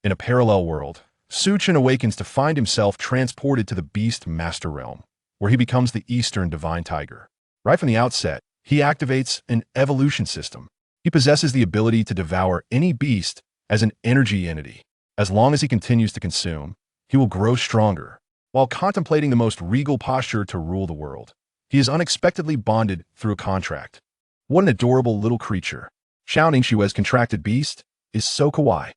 In a parallel world, Su Chen awakens to find himself transported to the beastmaster realm, where he becomes the Eastern Divine Tiger. Right from the outset, he activates an evolution system. He possesses the ability to devour any beast as an energy entity. As long as he continues to consume, he will grow stronger. While contemplating the most regal posture to rule the world, he is unexpectedly bonded through a contract. What an adorable little creature. Xiao Ningxue's contracted beast is so kawaii.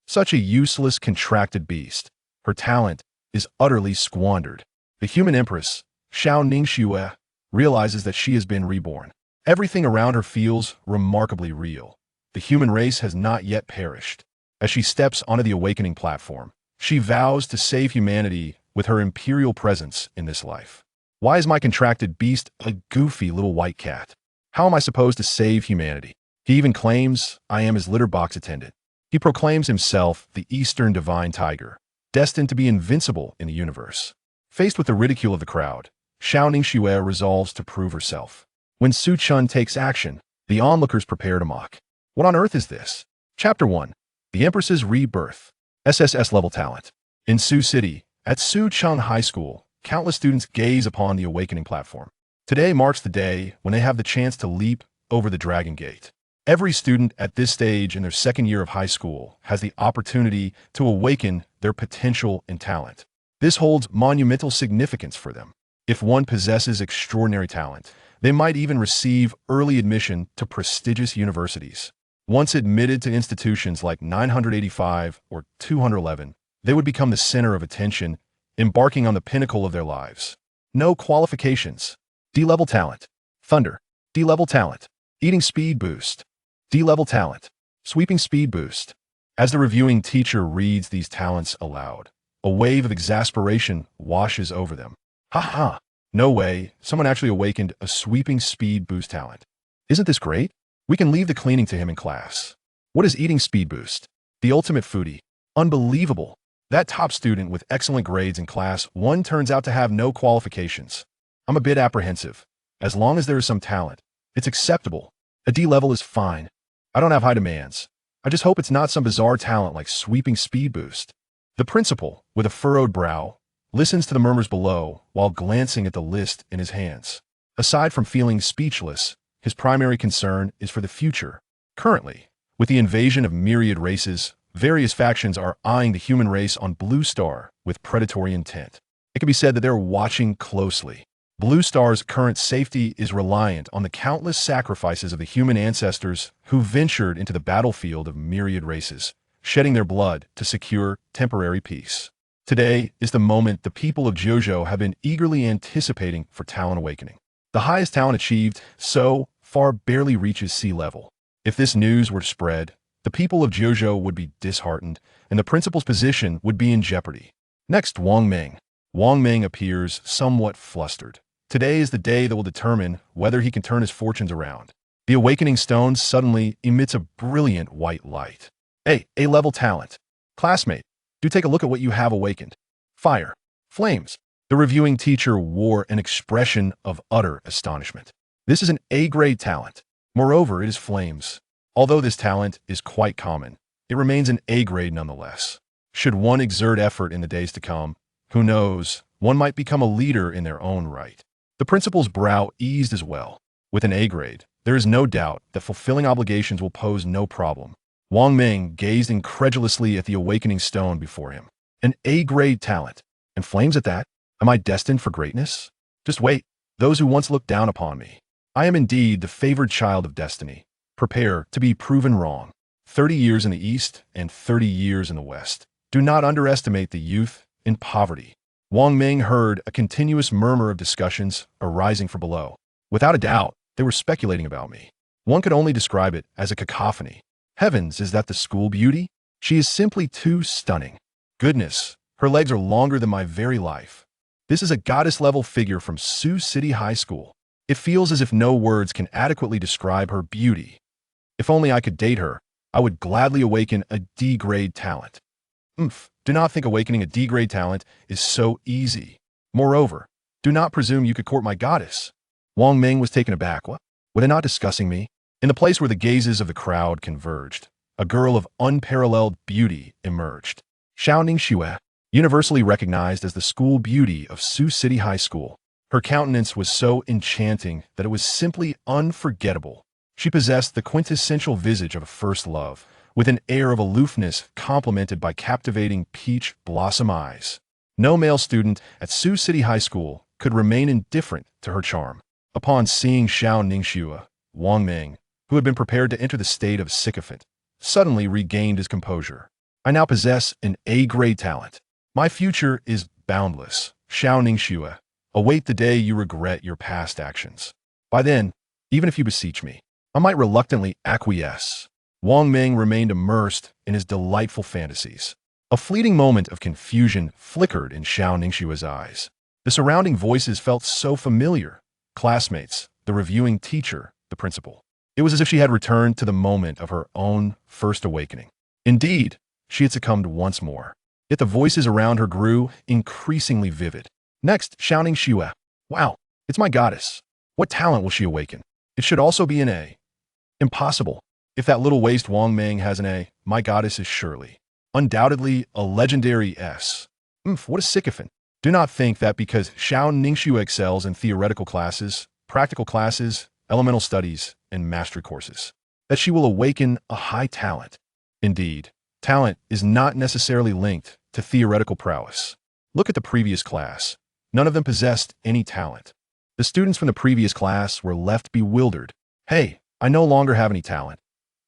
Such a useless contracted beast. Her talent is utterly squandered. The Human Empress, Xiao Ningxue, realizes that she has been reborn. Everything around her feels remarkably real. The human race has not yet perished. As she steps onto the awakening platform, she vows to save humanity with her imperial presence in this life. Why is my contracted beast a goofy little white cat? How am I supposed to save humanity? He even claims I am his litter box attendant. He proclaims himself the Eastern Divine Tiger, destined to be invincible in the universe. Faced with the ridicule of the crowd, Xiao Ningxue resolves to prove herself. When Su Chen takes action, the onlookers prepare to mock. What on earth is this? Chapter 1. The Empress's Rebirth. SSS level talent. In Su City, at Su Chen High School, countless students gaze upon the awakening platform. Today marks the day when they have the chance to leap over the Dragon Gate. Every student at this stage in their second year of high school has the opportunity to awaken their potential and talent. This holds monumental significance for them. If one possesses extraordinary talent, they might even receive early admission to prestigious universities. Once admitted to institutions like 985 or 211, they would become the center of attention, embarking on the pinnacle of their lives. No qualifications. D-level talent. Thunder. D-level talent. Eating speed boost. D-level talent. Sweeping speed boost. As the reviewing teacher reads these talents aloud, a wave of exasperation washes over them. Ha ha! No way, someone actually awakened a sweeping speed boost talent. Isn't this great? We can leave the cleaning to him in class. What is eating speed boost? The ultimate foodie. Unbelievable. That top student with excellent grades in class 1 turns out to have no qualifications. I'm a bit apprehensive. As long as there is some talent, it's acceptable. A D level is fine. I don't have high demands. I just hope it's not some bizarre talent like sweeping speed boost. The principal, with a furrowed brow, listens to the murmurs below while glancing at the list in his hands. Aside from feeling speechless, his primary concern is for the future. Currently, with the invasion of myriad races, various factions are eyeing the human race on Blue Star with predatory intent. It can be said that they're watching closely. Blue Star's current safety is reliant on the countless sacrifices of the human ancestors who ventured into the battlefield of myriad races, shedding their blood to secure temporary peace. Today is the moment the people of Jojo have been eagerly anticipating for talent awakening. The highest talent achieved so far barely reaches sea level. If this news were to spread, the people of Jojo would be disheartened, and the principal's position would be in jeopardy. Next, Wang Meng. Wang Meng appears somewhat flustered. Today is the day that will determine whether he can turn his fortunes around. The awakening stone suddenly emits a brilliant white light. Hey, A-level talent. Classmate, do take a look at what you have awakened. Fire. Flames. The reviewing teacher wore an expression of utter astonishment. This is an A-grade talent. Moreover, it is flames. Although this talent is quite common, it remains an A-grade nonetheless. Should one exert effort in the days to come, who knows, one might become a leader in their own right. The principal's brow eased as well. With an A-grade, there is no doubt that fulfilling obligations will pose no problem. Wang Ming gazed incredulously at the awakening stone before him. An A-grade talent. And flames at that? Am I destined for greatness? Just wait, those who once looked down upon me. I am indeed the favored child of destiny. Prepare to be proven wrong. 30 years in the East and 30 years in the West. Do not underestimate the youth in poverty. Wang Ming heard a continuous murmur of discussions arising from below. Without a doubt, they were speculating about me. One could only describe it as a cacophony. Heavens, is that the school beauty? She is simply too stunning. Goodness, her legs are longer than my very life. This is a goddess-level figure from Su City High School. It feels as if no words can adequately describe her beauty. If only I could date her, I would gladly awaken a D-grade talent. Do not think awakening a D-grade talent is so easy. Moreover, do not presume you could court my goddess. Wang Ming was taken aback. What? Were they not discussing me? In the place where the gazes of the crowd converged, a girl of unparalleled beauty emerged. Xiao Ningxue, universally recognized as the school beauty of Sioux City High School. Her countenance was so enchanting that it was simply unforgettable. She possessed the quintessential visage of a first love, with an air of aloofness complemented by captivating peach blossom eyes. No male student at Sioux City High School could remain indifferent to her charm. Upon seeing Xiao Ningxue, Wang Ming, who had been prepared to enter the state of sycophant, suddenly regained his composure. I now possess an A-grade talent. My future is boundless. Xiao Ningxue, await the day you regret your past actions. By then, even if you beseech me, I might reluctantly acquiesce. Wang Ming remained immersed in his delightful fantasies. A fleeting moment of confusion flickered in Xiao Ningxue's eyes. The surrounding voices felt so familiar. Classmates, the reviewing teacher, the principal. It was as if she had returned to the moment of her own first awakening. Indeed, she had succumbed once more. Yet the voices around her grew increasingly vivid. Next, Xiao Ningxue. Wow, it's my goddess. What talent will she awaken? It should also be an A. Impossible. If that little waste Wang Ming has an A, my goddess is surely, undoubtedly, a legendary S. What a sycophant. Do not think that because Xiao Ningxue excels in theoretical classes, practical classes, elemental studies, and mastery courses, that she will awaken a high talent. Indeed, talent is not necessarily linked to theoretical prowess. Look at the previous class. None of them possessed any talent. The students from the previous class were left bewildered. Hey, I no longer have any talent.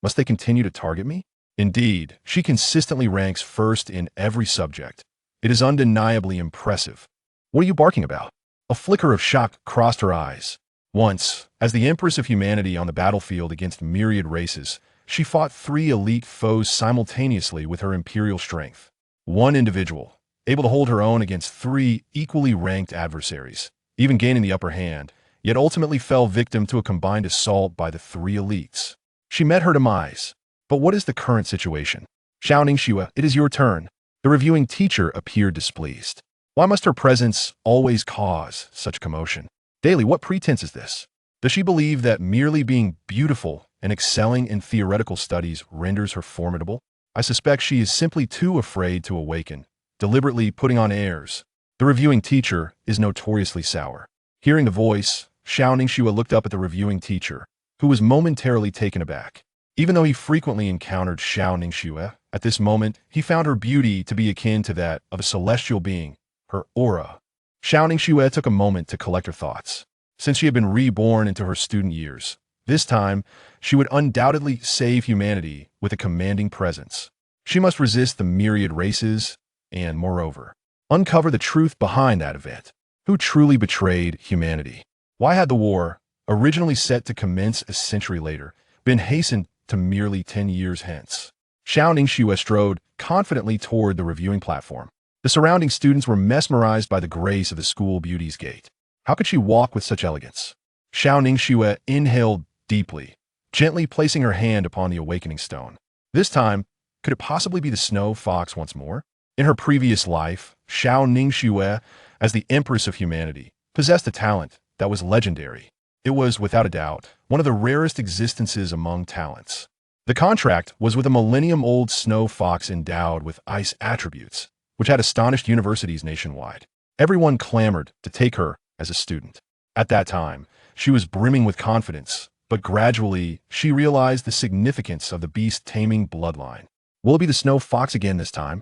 Must they continue to target me? Indeed, she consistently ranks first in every subject. It is undeniably impressive. What are you barking about? A flicker of shock crossed her eyes. Once, as the Empress of humanity on the battlefield against myriad races, she fought 3 elite foes simultaneously with her imperial strength. One individual, able to hold her own against 3 equally ranked adversaries, even gaining the upper hand, yet ultimately fell victim to a combined assault by the 3 elites. She met her demise. But what is the current situation? Xiao Ningxue, it is your turn. The reviewing teacher appeared displeased. Why must her presence always cause such commotion? Daily, what pretense is this? Does she believe that merely being beautiful and excelling in theoretical studies renders her formidable? I suspect she is simply too afraid to awaken, deliberately putting on airs. The reviewing teacher is notoriously sour. Hearing the voice, Xiao Ningxue looked up at the reviewing teacher, who was momentarily taken aback. Even though he frequently encountered Xiao Ningxue, at this moment, he found her beauty to be akin to that of a celestial being, her aura. Xiao Ningxue took a moment to collect her thoughts. Since she had been reborn into her student years, this time, she would undoubtedly save humanity with a commanding presence. She must resist the myriad races and, moreover, uncover the truth behind that event. Who truly betrayed humanity? Why had the war, originally set to commence a century later, been hastened to merely 10 years hence? Xiao Ningxue strode confidently toward the reviewing platform. The surrounding students were mesmerized by the grace of the school beauty's gait. How could she walk with such elegance? Xiao Ningxue inhaled deeply, gently placing her hand upon the awakening stone. This time, could it possibly be the snow fox once more? In her previous life, Xiao Ningxue, as the Empress of humanity, possessed a talent that was legendary. It was, without a doubt, one of the rarest existences among talents. The contract was with a millennium-old snow fox endowed with ice attributes, which had astonished universities nationwide. Everyone clamored to take her as a student. At that time, she was brimming with confidence, but gradually, she realized the significance of the beast-taming bloodline. Will it be the snow fox again this time?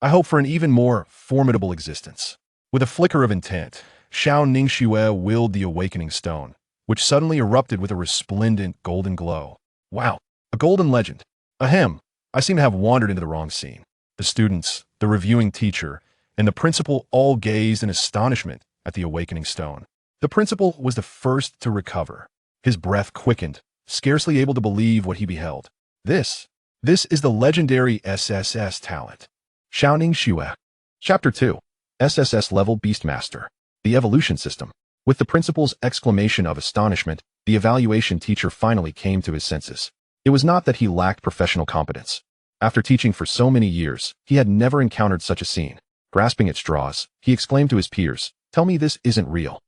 I hope for an even more formidable existence. With a flicker of intent, Xiao Ningxue willed the awakening stone, which suddenly erupted with a resplendent golden glow. Wow, a golden legend. Ahem, I seem to have wandered into the wrong scene. The students, the reviewing teacher, and the principal all gazed in astonishment at the awakening stone. The principal was the first to recover. His breath quickened, scarcely able to believe what he beheld. This is the legendary SSS talent. Xiao Ningxue. Chapter 2. SSS Level Beastmaster. The Evolution System. With the principal's exclamation of astonishment, the evaluation teacher finally came to his senses. It was not that he lacked professional competence. After teaching for so many years, he had never encountered such a scene. Grasping at straws, he exclaimed to his peers, "Tell me this isn't real.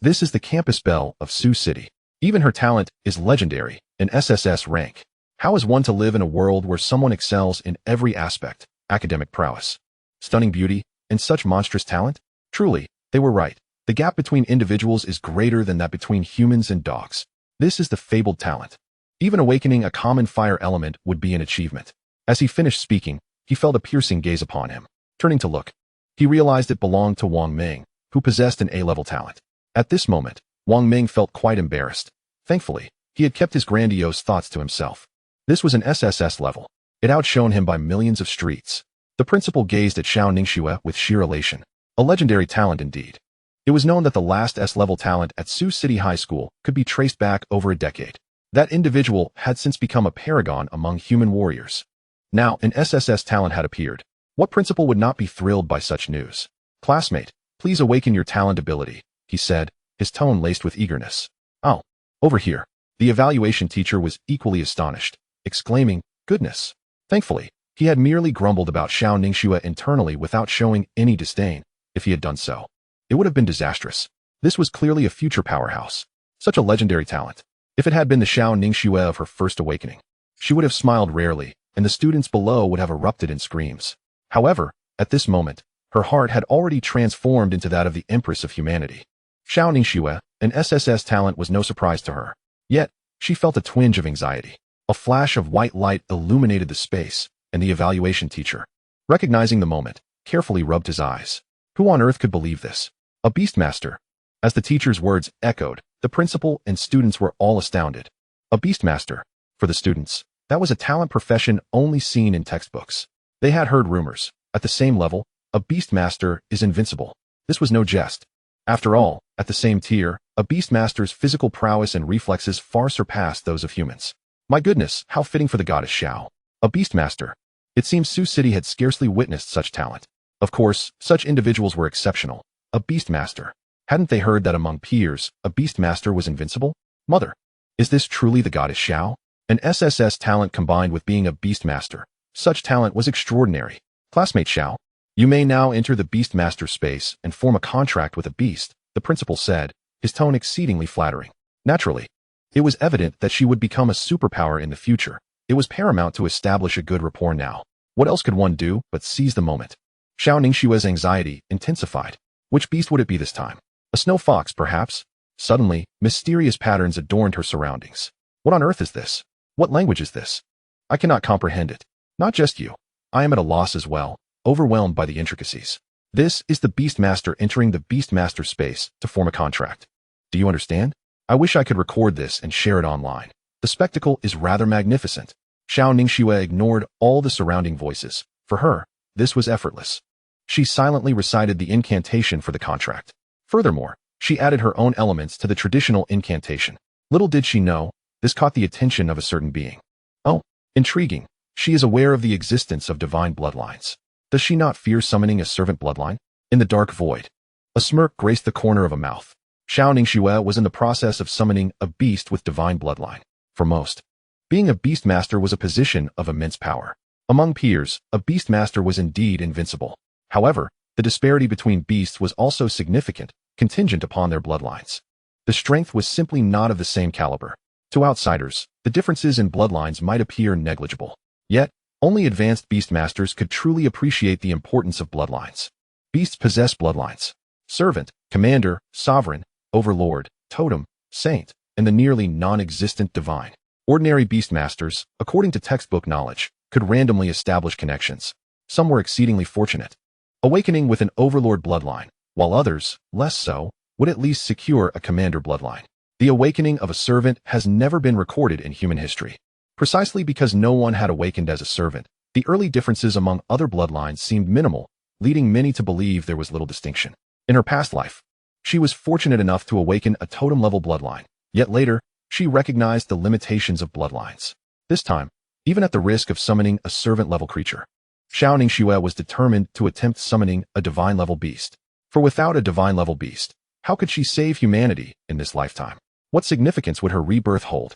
This is the campus belle of Sioux City. Even her talent is legendary, an SSS rank. How is one to live in a world where someone excels in every aspect, academic prowess, stunning beauty, and such monstrous talent? Truly, they were right. The gap between individuals is greater than that between humans and dogs. This is the fabled talent. Even awakening a common fire element would be an achievement. As he finished speaking, he felt a piercing gaze upon him. Turning to look, he realized it belonged to Wang Ming, who possessed an A-level talent. At this moment, Wang Ming felt quite embarrassed. Thankfully, he had kept his grandiose thoughts to himself. This was an SSS level. It outshone him by millions of streets. The principal gazed at Xiao Ningxue with sheer elation. A legendary talent indeed. It was known that the last S-level talent at Sioux City High School could be traced back over a decade. That individual had since become a paragon among human warriors. Now, an SSS talent had appeared. What principal would not be thrilled by such news? Classmate, please awaken your talent ability, he said, his tone laced with eagerness. Oh, over here. The evaluation teacher was equally astonished, exclaiming, goodness. Thankfully, he had merely grumbled about Xiao Ningxue internally without showing any disdain. If he had done so, it would have been disastrous. This was clearly a future powerhouse. Such a legendary talent. If it had been the Xiao Ningxue of her first awakening, she would have smiled rarely, and the students below would have erupted in screams. However, at this moment, her heart had already transformed into that of the Empress of humanity. Xiao Ningxue, an SSS talent, was no surprise to her. Yet, she felt a twinge of anxiety. A flash of white light illuminated the space, and the evaluation teacher, recognizing the moment, carefully rubbed his eyes. Who on earth could believe this? A beastmaster. As the teacher's words echoed, the principal and students were all astounded. A beastmaster. For the students, that was a talent profession only seen in textbooks. They had heard rumors. At the same level, a beastmaster is invincible. This was no jest. After all, at the same tier, a beastmaster's physical prowess and reflexes far surpassed those of humans. My goodness, how fitting for the goddess Xiao. A beastmaster. It seems Sioux City had scarcely witnessed such talent. Of course, such individuals were exceptional. A beastmaster. Hadn't they heard that among peers, a beastmaster was invincible? Mother, is this truly the goddess Xiao? An SSS talent combined with being a beastmaster. Such talent was extraordinary. Classmate Xiao, you may now enter the beastmaster space and form a contract with a beast, the principal said, his tone exceedingly flattering. Naturally, it was evident that she would become a superpower in the future. It was paramount to establish a good rapport now. What else could one do but seize the moment? Xiao Ningxue's anxiety intensified. Which beast would it be this time? A snow fox, perhaps? Suddenly, mysterious patterns adorned her surroundings. What on earth is this? What language is this? I cannot comprehend it. Not just you. I am at a loss as well, overwhelmed by the intricacies. This is the beastmaster entering the beastmaster space to form a contract. Do you understand? I wish I could record this and share it online. The spectacle is rather magnificent. Xiao Ningxue ignored all the surrounding voices. For her, this was effortless. She silently recited the incantation for the contract. Furthermore, she added her own elements to the traditional incantation. Little did she know, this caught the attention of a certain being. Oh, intriguing. She is aware of the existence of divine bloodlines. Does she not fear summoning a servant bloodline? In the dark void, a smirk graced the corner of a mouth. Xiao Ningxue was in the process of summoning a beast with divine bloodline. For most, being a beastmaster was a position of immense power. Among peers, a beastmaster was indeed invincible. However, the disparity between beasts was also significant, contingent upon their bloodlines. The strength was simply not of the same caliber. To outsiders, the differences in bloodlines might appear negligible. Yet, only advanced beastmasters could truly appreciate the importance of bloodlines. Beasts possess bloodlines. Servant, commander, sovereign, overlord, totem, saint, and the nearly non-existent divine. Ordinary beastmasters, according to textbook knowledge, could randomly establish connections. Some were exceedingly fortunate, awakening with an overlord bloodline, while others, less so, would at least secure a commander bloodline. The awakening of a servant has never been recorded in human history. Precisely because no one had awakened as a servant, the early differences among other bloodlines seemed minimal, leading many to believe there was little distinction. In her past life, she was fortunate enough to awaken a totem-level bloodline, yet later, she recognized the limitations of bloodlines. This time, even at the risk of summoning a servant-level creature, Xiao Ningxue was determined to attempt summoning a divine-level beast. For without a divine-level beast, how could she save humanity in this lifetime? What significance would her rebirth hold?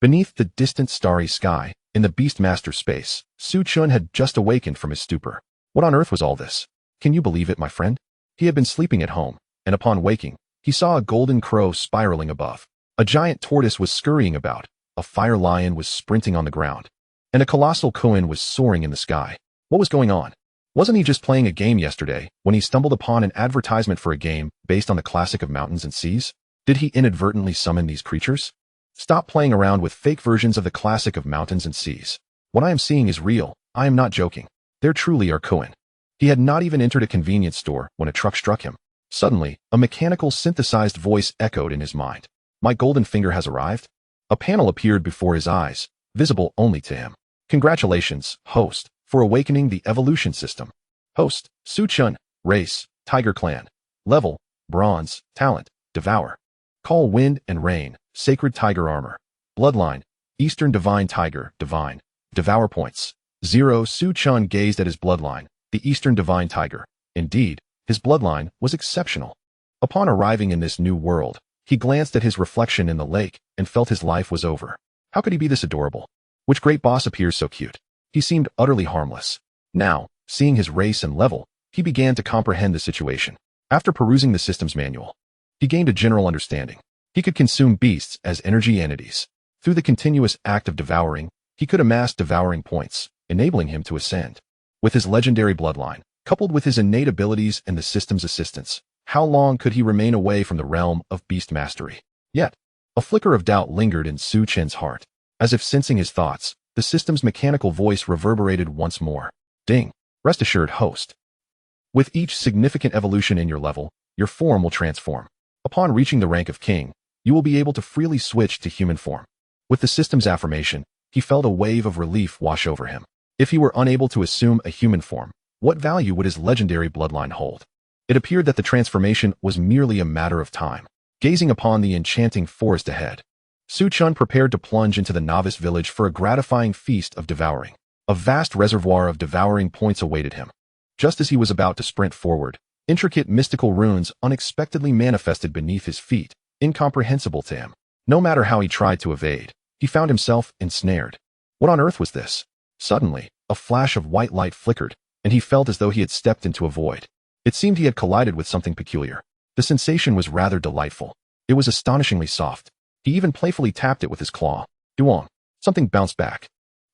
Beneath the distant starry sky, in the beastmaster space, Su Chen had just awakened from his stupor. What on earth was all this? Can you believe it, my friend? He had been sleeping at home, and upon waking, he saw a golden crow spiraling above. A giant tortoise was scurrying about. a fire lion was sprinting on the ground, and a colossal koan was soaring in the sky. What was going on? Wasn't he just playing a game yesterday when he stumbled upon an advertisement for a game based on the classic of mountains and seas? Did he inadvertently summon these creatures? Stop playing around with fake versions of the classic of mountains and seas. What I am seeing is real. I am not joking. There truly are koan. He had not even entered a convenience store when a truck struck him. Suddenly, a mechanical synthesized voice echoed in his mind. My golden finger has arrived? A panel appeared before his eyes, visible only to him. Congratulations, host, for awakening the evolution system. Host, Su Chen. Race, Tiger Clan. Level, Bronze. Talent, Devour. Call Wind and Rain, Sacred Tiger Armor. Bloodline, Eastern Divine Tiger, Divine. Devour points, 0. Su Chen gazed at his bloodline, the Eastern Divine Tiger. Indeed, his bloodline was exceptional. Upon arriving in this new world, he glanced at his reflection in the lake and felt his life was over. How could he be this adorable? Which great boss appears so cute? He seemed utterly harmless. Now, seeing his race and level, he began to comprehend the situation. After perusing the system's manual, he gained a general understanding. He could consume beasts as energy entities. Through the continuous act of devouring, he could amass devouring points, enabling him to ascend. With his legendary bloodline, coupled with his innate abilities and the system's assistance, how long could he remain away from the realm of beast mastery? Yet, a flicker of doubt lingered in Su Chen's heart. As if sensing his thoughts, the system's mechanical voice reverberated once more. Ding! Rest assured, host. With each significant evolution in your level, your form will transform. Upon reaching the rank of king, you will be able to freely switch to human form. With the system's affirmation, he felt a wave of relief wash over him. If he were unable to assume a human form, what value would his legendary bloodline hold? It appeared that the transformation was merely a matter of time. Gazing upon the enchanting forest ahead, Su Chen prepared to plunge into the novice village for a gratifying feast of devouring. A vast reservoir of devouring points awaited him. Just as he was about to sprint forward, intricate mystical runes unexpectedly manifested beneath his feet, incomprehensible to him. No matter how he tried to evade, he found himself ensnared. What on earth was this? Suddenly, a flash of white light flickered, and he felt as though he had stepped into a void. It seemed he had collided with something peculiar. The sensation was rather delightful. It was astonishingly soft. He even playfully tapped it with his claw. Duong. Something bounced back.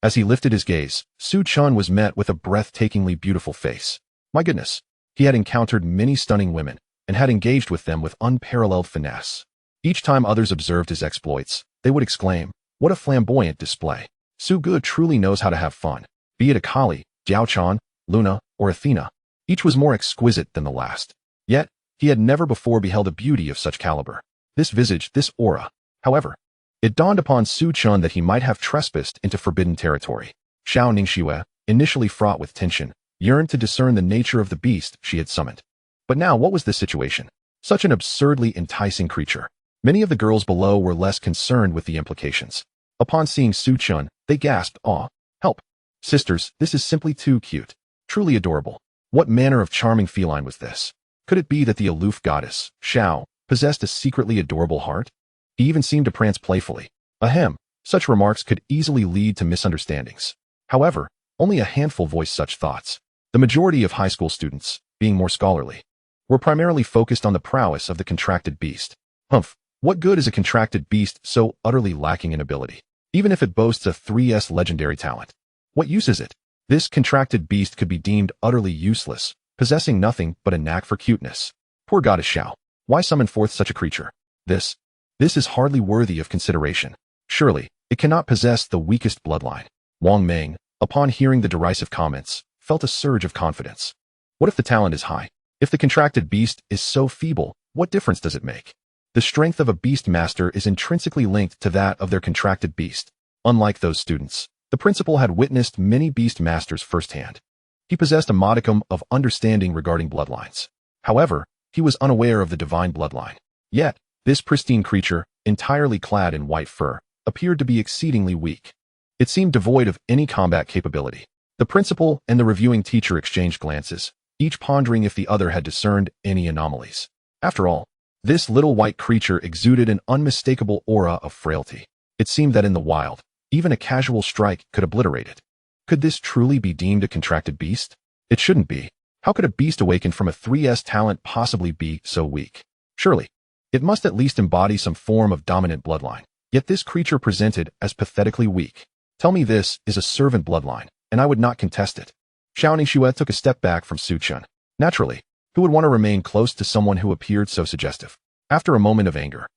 As he lifted his gaze, Su Chen was met with a breathtakingly beautiful face. My goodness. He had encountered many stunning women, and had engaged with them with unparalleled finesse. Each time others observed his exploits, they would exclaim, what a flamboyant display. Su Ge truly knows how to have fun. Be it a Kali, Jiao Chan, Luna, or Athena, each was more exquisite than the last. Yet, he had never before beheld a beauty of such caliber. This visage, this aura. However, it dawned upon Su Chen that he might have trespassed into forbidden territory. Xiao Ningxue, initially fraught with tension, yearned to discern the nature of the beast she had summoned. But now what was this situation? Such an absurdly enticing creature. Many of the girls below were less concerned with the implications. Upon seeing Su Chen, they gasped, awe, help. Sisters, this is simply too cute. Truly adorable. What manner of charming feline was this? Could it be that the aloof goddess, Xiao, possessed a secretly adorable heart? He even seemed to prance playfully. Ahem, such remarks could easily lead to misunderstandings. However, only a handful voiced such thoughts. The majority of high school students, being more scholarly, were primarily focused on the prowess of the contracted beast. Humph, what good is a contracted beast so utterly lacking in ability? Even if it boasts a 3S legendary talent. What use is it? This contracted beast could be deemed utterly useless, possessing nothing but a knack for cuteness. Poor goddess Xiao. Why summon forth such a creature? This is hardly worthy of consideration. Surely, it cannot possess the weakest bloodline. Wang Meng, upon hearing the derisive comments, felt a surge of confidence. What if the talent is high? If the contracted beast is so feeble, what difference does it make? The strength of a beastmaster is intrinsically linked to that of their contracted beast. Unlike those students, the principal had witnessed many beastmasters firsthand. He possessed a modicum of understanding regarding bloodlines. However, he was unaware of the divine bloodline. Yet, this pristine creature, entirely clad in white fur, appeared to be exceedingly weak. It seemed devoid of any combat capability. The principal and the reviewing teacher exchanged glances, each pondering if the other had discerned any anomalies. After all, this little white creature exuded an unmistakable aura of frailty. It seemed that in the wild, even a casual strike could obliterate it. Could this truly be deemed a contracted beast? It shouldn't be. How could a beast awakened from a 3S talent possibly be so weak? Surely, it must at least embody some form of dominant bloodline. Yet this creature presented as pathetically weak. Tell me this is a servant bloodline, and I would not contest it. Xiao Ningxue took a step back from Su Chen. Naturally, who would want to remain close to someone who appeared so suggestive? After a moment of anger,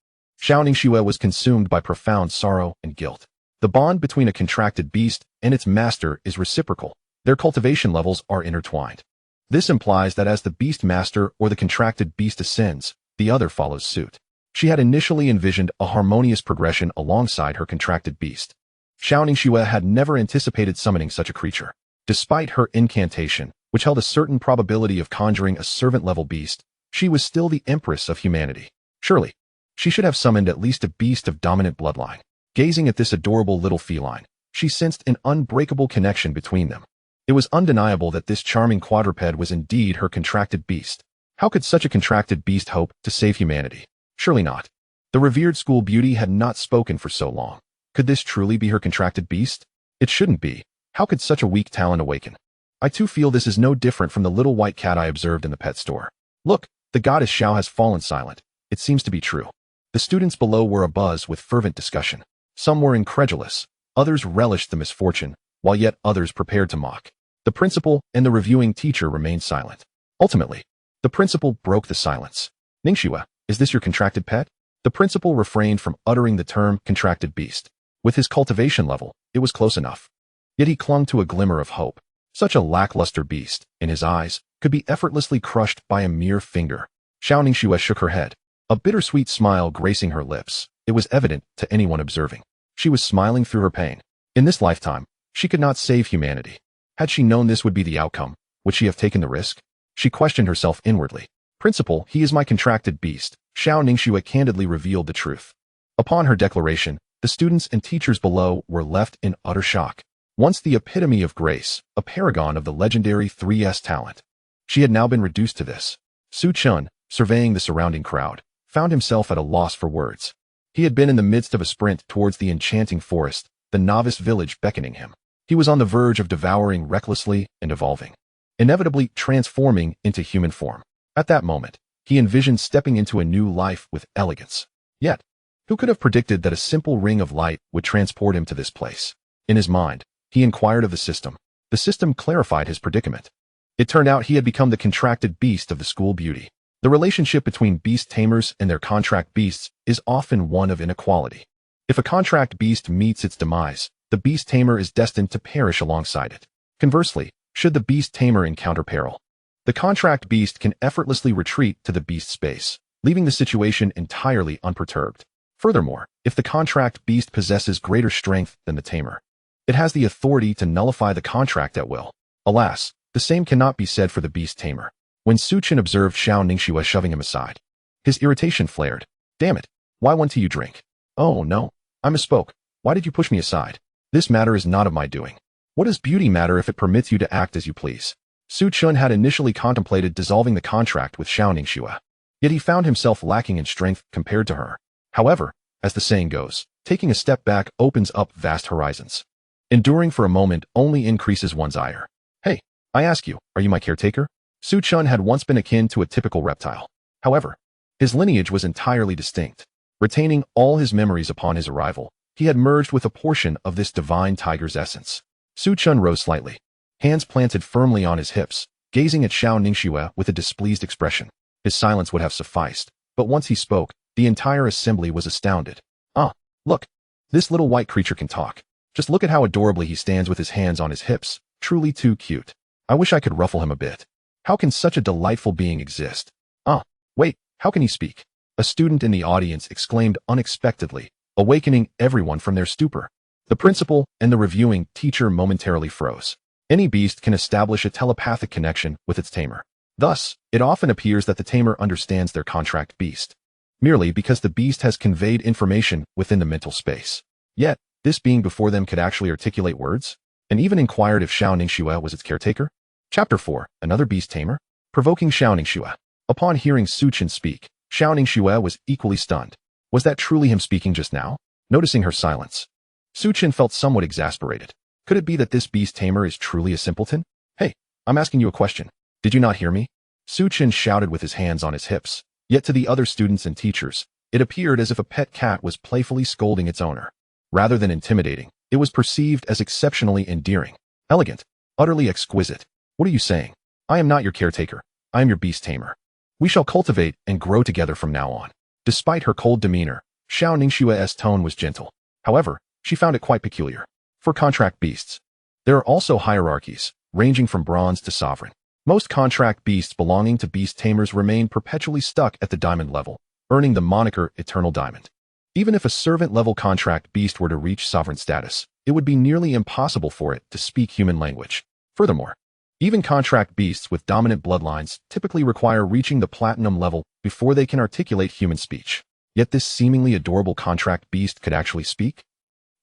Xiao Ningxue was consumed by profound sorrow and guilt. The bond between a contracted beast and its master is reciprocal. Their cultivation levels are intertwined. This implies that as the beastmaster or the contracted beast ascends, the other follows suit. She had initially envisioned a harmonious progression alongside her contracted beast. Xiao Ningxue had never anticipated summoning such a creature. Despite her incantation, which held a certain probability of conjuring a servant-level beast, she was still the empress of humanity. Surely, she should have summoned at least a beast of dominant bloodline. Gazing at this adorable little feline, she sensed an unbreakable connection between them. It was undeniable that this charming quadruped was indeed her contracted beast. How could such a contracted beast hope to save humanity? Surely not. The revered school beauty had not spoken for so long. Could this truly be her contracted beast? It shouldn't be. How could such a weak talent awaken? I too feel this is no different from the little white cat I observed in the pet store. Look, the goddess Xiao has fallen silent. It seems to be true. The students below were abuzz with fervent discussion. Some were incredulous, others relished the misfortune, while yet others prepared to mock. The principal and the reviewing teacher remained silent. Ultimately, the principal broke the silence. Ningxue, is this your contracted pet? The principal refrained from uttering the term contracted beast. With his cultivation level, it was close enough. Yet he clung to a glimmer of hope. Such a lackluster beast, in his eyes, could be effortlessly crushed by a mere finger. Xiao Ningxue shook her head, a bittersweet smile gracing her lips. It was evident to anyone observing. She was smiling through her pain. In this lifetime, she could not save humanity. Had she known this would be the outcome, would she have taken the risk? She questioned herself inwardly. Principal, he is my contracted beast. Xiao Ningxue candidly revealed the truth. Upon her declaration, the students and teachers below were left in utter shock. Once the epitome of grace, a paragon of the legendary 3S talent, she had now been reduced to this. Su Chen, surveying the surrounding crowd, found himself at a loss for words. He had been in the midst of a sprint towards the enchanting forest, the novice village beckoning him. He was on the verge of devouring recklessly and evolving, inevitably transforming into human form. At that moment, he envisioned stepping into a new life with elegance. Yet, who could have predicted that a simple ring of light would transport him to this place? In his mind, he inquired of the system. The system clarified his predicament. It turned out he had become the contracted beast of the school beauty. The relationship between beast tamers and their contract beasts is often one of inequality. If a contract beast meets its demise, the beast tamer is destined to perish alongside it. Conversely, should the beast tamer encounter peril, the contract beast can effortlessly retreat to the beast space, leaving the situation entirely unperturbed. Furthermore, if the contract beast possesses greater strength than the tamer, it has the authority to nullify the contract at will. Alas, the same cannot be said for the beast tamer. When Su Chen observed Xiao Ningxue shoving him aside, his irritation flared. Damn it, why won't you drink? Oh no, I misspoke. Why did you push me aside? This matter is not of my doing. What does beauty matter if it permits you to act as you please? Su Chen had initially contemplated dissolving the contract with Xiao Ningxue, yet he found himself lacking in strength compared to her. However, as the saying goes, taking a step back opens up vast horizons. Enduring for a moment only increases one's ire. Hey, I ask you, are you my caretaker? Su Chen had once been akin to a typical reptile. However, his lineage was entirely distinct. Retaining all his memories upon his arrival, he had merged with a portion of this divine tiger's essence. Su Chen rose slightly, hands planted firmly on his hips, gazing at Xiao Ningxue with a displeased expression. His silence would have sufficed, but once he spoke, the entire assembly was astounded. Ah, look, this little white creature can talk. Just look at how adorably he stands with his hands on his hips, truly too cute. I wish I could ruffle him a bit. How can such a delightful being exist? Ah, wait, how can he speak? A student in the audience exclaimed unexpectedly, awakening everyone from their stupor. The principal and the reviewing teacher momentarily froze. Any beast can establish a telepathic connection with its tamer. Thus, it often appears that the tamer understands their contract beast, merely because the beast has conveyed information within the mental space. Yet, this being before them could actually articulate words, and even inquired if Xiao Ningxue was its caretaker. Chapter 4, Another Beast Tamer? Provoking Xiao Ningxue. Upon hearing Su Chen speak, Xiao Ningxue was equally stunned. Was that truly him speaking just now? Noticing her silence, Su Chen felt somewhat exasperated. Could it be that this beast tamer is truly a simpleton? Hey, I'm asking you a question. Did you not hear me? Su Chen shouted with his hands on his hips. Yet to the other students and teachers, It appeared as if a pet cat was playfully scolding its owner. Rather than intimidating, it was perceived as exceptionally endearing, elegant, utterly exquisite. What are you saying? I am not your caretaker. I am your beast tamer. We shall cultivate and grow together from now on. Despite her cold demeanor, Xiao Ningxue's tone was gentle. However, she found it quite peculiar. For contract beasts, there are also hierarchies, ranging from bronze to sovereign. Most contract beasts belonging to beast tamers remain perpetually stuck at the diamond level, earning the moniker Eternal Diamond. Even if a servant-level contract beast were to reach sovereign status, it would be nearly impossible for it to speak human language. Furthermore, even contract beasts with dominant bloodlines typically require reaching the platinum level before they can articulate human speech. Yet this seemingly adorable contract beast could actually speak?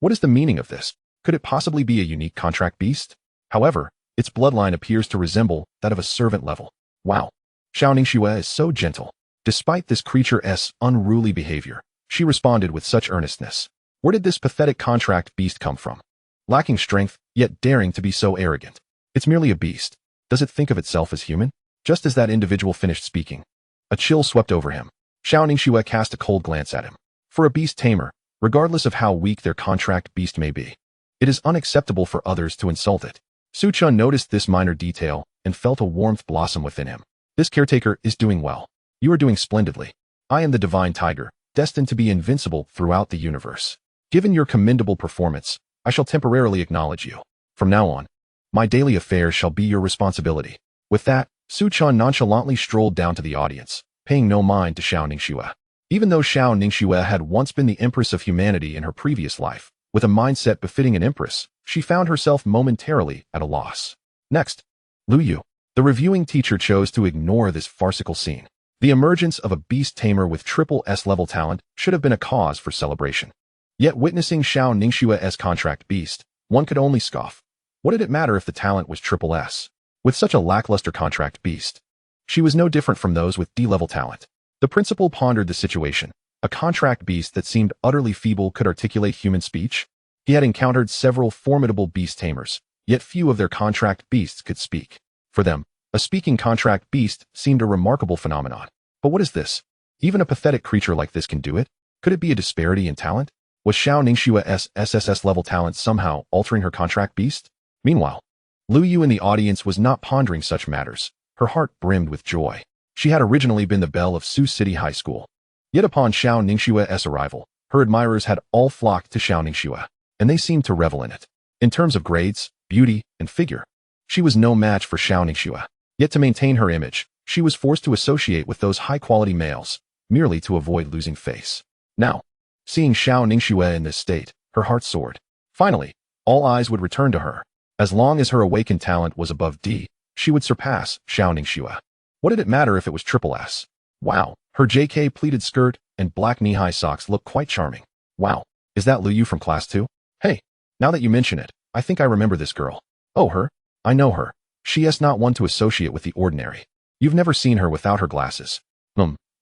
What is the meaning of this? Could it possibly be a unique contract beast? However, its bloodline appears to resemble that of a servant level. Wow, Xiao Ningxue is so gentle. Despite this creature's unruly behavior, she responded with such earnestness. Where did this pathetic contract beast come from? Lacking strength, yet daring to be so arrogant. It's merely a beast. Does it think of itself as human? Just as that individual finished speaking, a chill swept over him. Xiao Ningxue cast a cold glance at him. For a beast tamer, regardless of how weak their contract beast may be, it is unacceptable for others to insult it. Su Chen noticed this minor detail and felt a warmth blossom within him. This caretaker is doing well. You are doing splendidly. I am the divine tiger, destined to be invincible throughout the universe. Given your commendable performance, I shall temporarily acknowledge you. From now on, my daily affairs shall be your responsibility. With that, Su Chen nonchalantly strolled down to the audience, paying no mind to Xiao Ningxue. Even though Xiao Ningxue had once been the empress of humanity in her previous life, with a mindset befitting an empress, she found herself momentarily at a loss. Next, Lu Yu. The reviewing teacher chose to ignore this farcical scene. The emergence of a beast tamer with triple S-level talent should have been a cause for celebration. Yet witnessing Xiao Ningxue's contract beast, one could only scoff. What did it matter if the talent was triple S? With such a lackluster contract beast, she was no different from those with D-level talent. The principal pondered the situation. A contract beast that seemed utterly feeble could articulate human speech? He had encountered several formidable beast tamers, yet few of their contract beasts could speak. For them, a speaking contract beast seemed a remarkable phenomenon. But what is this? Even a pathetic creature like this can do it? Could it be a disparity in talent? Was Xiao Ningxue's SSS-level talent somehow altering her contract beast? Meanwhile, Lu Yu in the audience was not pondering such matters. Her heart brimmed with joy. She had originally been the belle of Su City High School. Yet upon Xiao Ningxue's arrival, her admirers had all flocked to Xiao Ningxue, and they seemed to revel in it. In terms of grades, beauty, and figure, she was no match for Xiao Ningxue. Yet to maintain her image, she was forced to associate with those high-quality males, merely to avoid losing face. Now, seeing Xiao Ningxue in this state, her heart soared. Finally, all eyes would return to her. As long as her awakened talent was above D, she would surpass Xiao Ningxue. What did it matter if it was triple S? Wow, her JK pleated skirt and black knee-high socks look quite charming. Wow, is that Lu Yu from class 2? Hey, now that you mention it, I think I remember this girl. Oh, her? I know her. She is not one to associate with the ordinary. You've never seen her without her glasses.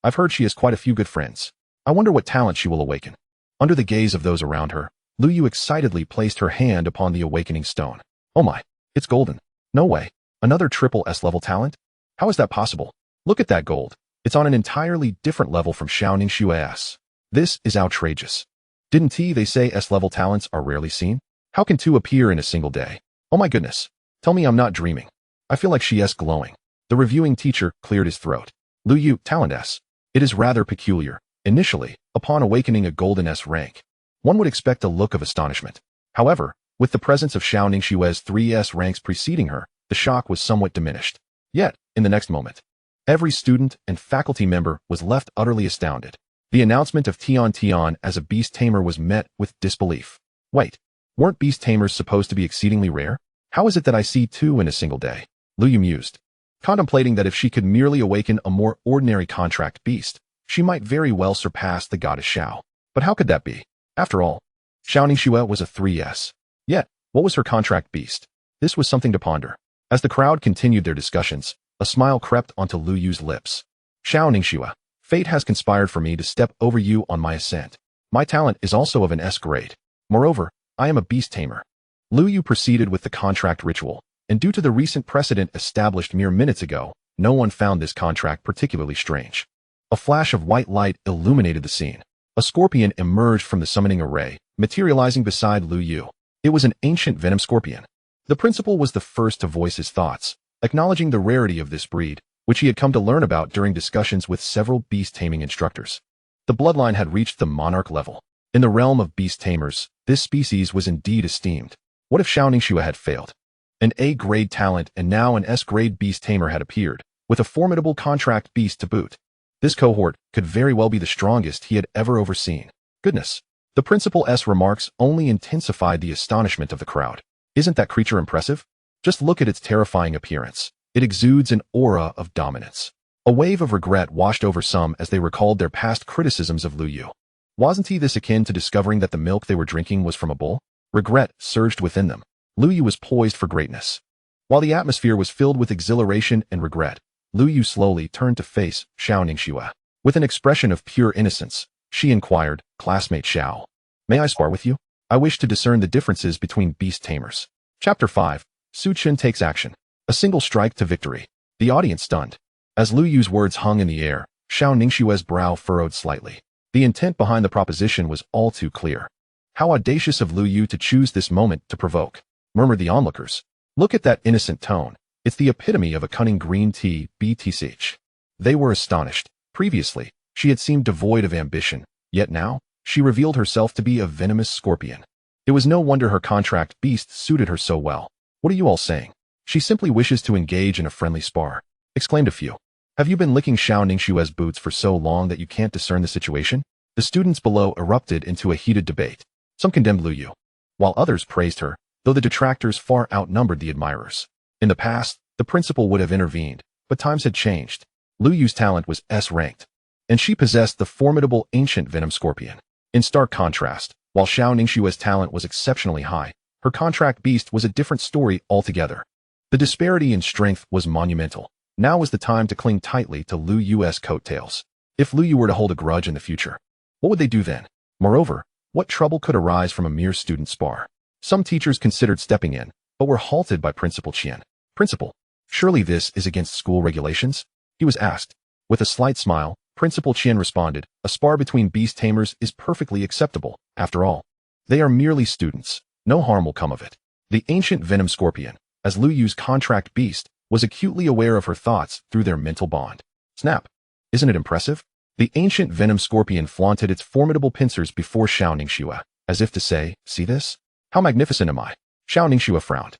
I've heard she has quite a few good friends. I wonder what talent she will awaken. Under the gaze of those around her, Lu Yu excitedly placed her hand upon the awakening stone. Oh my, it's golden. No way. Another triple S-level talent? How is that possible? Look at that gold. It's on an entirely different level from Xiao Ningxue's. This is outrageous. Didn't they say S-level talents are rarely seen? How can two appear in a single day? Oh my goodness. Tell me I'm not dreaming. I feel like she is glowing. The reviewing teacher cleared his throat. Lu Yu, talent S. It is rather peculiar. Initially, upon awakening a golden S rank, one would expect a look of astonishment. However, with the presence of Xiao Ningxue's 3S ranks preceding her, the shock was somewhat diminished. Yet, in the next moment, every student and faculty member was left utterly astounded. The announcement of Tian as a beast tamer was met with disbelief. Wait, weren't beast tamers supposed to be exceedingly rare? How is it that I see two in a single day? Lu Yu mused, contemplating that if she could merely awaken a more ordinary contract beast, she might very well surpass the goddess Xiao. But how could that be? After all, Xiao Ningxue was a 3S. Yet, what was her contract beast? This was something to ponder. As the crowd continued their discussions, a smile crept onto Lu Yu's lips. Xiao Ningxue, fate has conspired for me to step over you on my ascent. My talent is also of an S grade. Moreover, I am a beast tamer. Lu Yu proceeded with the contract ritual, and due to the recent precedent established mere minutes ago, no one found this contract particularly strange. A flash of white light illuminated the scene. A scorpion emerged from the summoning array, materializing beside Lu Yu. It was an ancient venom scorpion. The principal was the first to voice his thoughts, acknowledging the rarity of this breed, which he had come to learn about during discussions with several beast-taming instructors. The bloodline had reached the monarch level. In the realm of beast-tamers, this species was indeed esteemed. What if Xiao Ningxue had failed? An A-grade talent and now an S-grade beast-tamer had appeared, with a formidable contract beast to boot. This cohort could very well be the strongest he had ever overseen. Goodness. The principal's remarks only intensified the astonishment of the crowd. Isn't that creature impressive? Just look at its terrifying appearance. It exudes an aura of dominance. A wave of regret washed over some as they recalled their past criticisms of Lu Yu. Wasn't he this akin to discovering that the milk they were drinking was from a bull? Regret surged within them. Lu Yu was poised for greatness. While the atmosphere was filled with exhilaration and regret, Lu Yu slowly turned to face Xiao Ningxue. With an expression of pure innocence, she inquired, "Classmate Xiao, may I spar with you? I wish to discern the differences between beast tamers." Chapter 5. Su Chen takes action. A single strike to victory. The audience stunned. As Lu Yu's words hung in the air, Xiao Ningxue's brow furrowed slightly. The intent behind the proposition was all too clear. How audacious of Lu Yu to choose this moment to provoke, murmured the onlookers. Look at that innocent tone. It's the epitome of a cunning green tea, BTCH. They were astonished. Previously, she had seemed devoid of ambition, yet now, she revealed herself to be a venomous scorpion. It was no wonder her contract beast suited her so well. What are you all saying? She simply wishes to engage in a friendly spar, exclaimed a few. Have you been licking Xiao Ningxue's boots for so long that you can't discern the situation? The students below erupted into a heated debate. Some condemned Lu Yu, while others praised her, though the detractors far outnumbered the admirers. In the past, the principal would have intervened, but times had changed. Lu Yu's talent was S-ranked, and she possessed the formidable ancient venom scorpion. In stark contrast, while Xiao Ningxue's talent was exceptionally high, her contract beast was a different story altogether. The disparity in strength was monumental. Now was the time to cling tightly to Lu Yu's coattails. If Lu Yu were to hold a grudge in the future, what would they do then? Moreover, what trouble could arise from a mere student spar? Some teachers considered stepping in, but were halted by Principal Qian. Principal, surely this is against school regulations? He was asked. With a slight smile, Principal Qian responded, a spar between beast tamers is perfectly acceptable. After all, they are merely students. No harm will come of it. The ancient venom scorpion, as Lu Yu's contract beast, was acutely aware of her thoughts through their mental bond. Snap. Isn't it impressive? The ancient venom scorpion flaunted its formidable pincers before Xiao Ningxue, as if to say, see this? How magnificent am I? Xiao Ningxue frowned.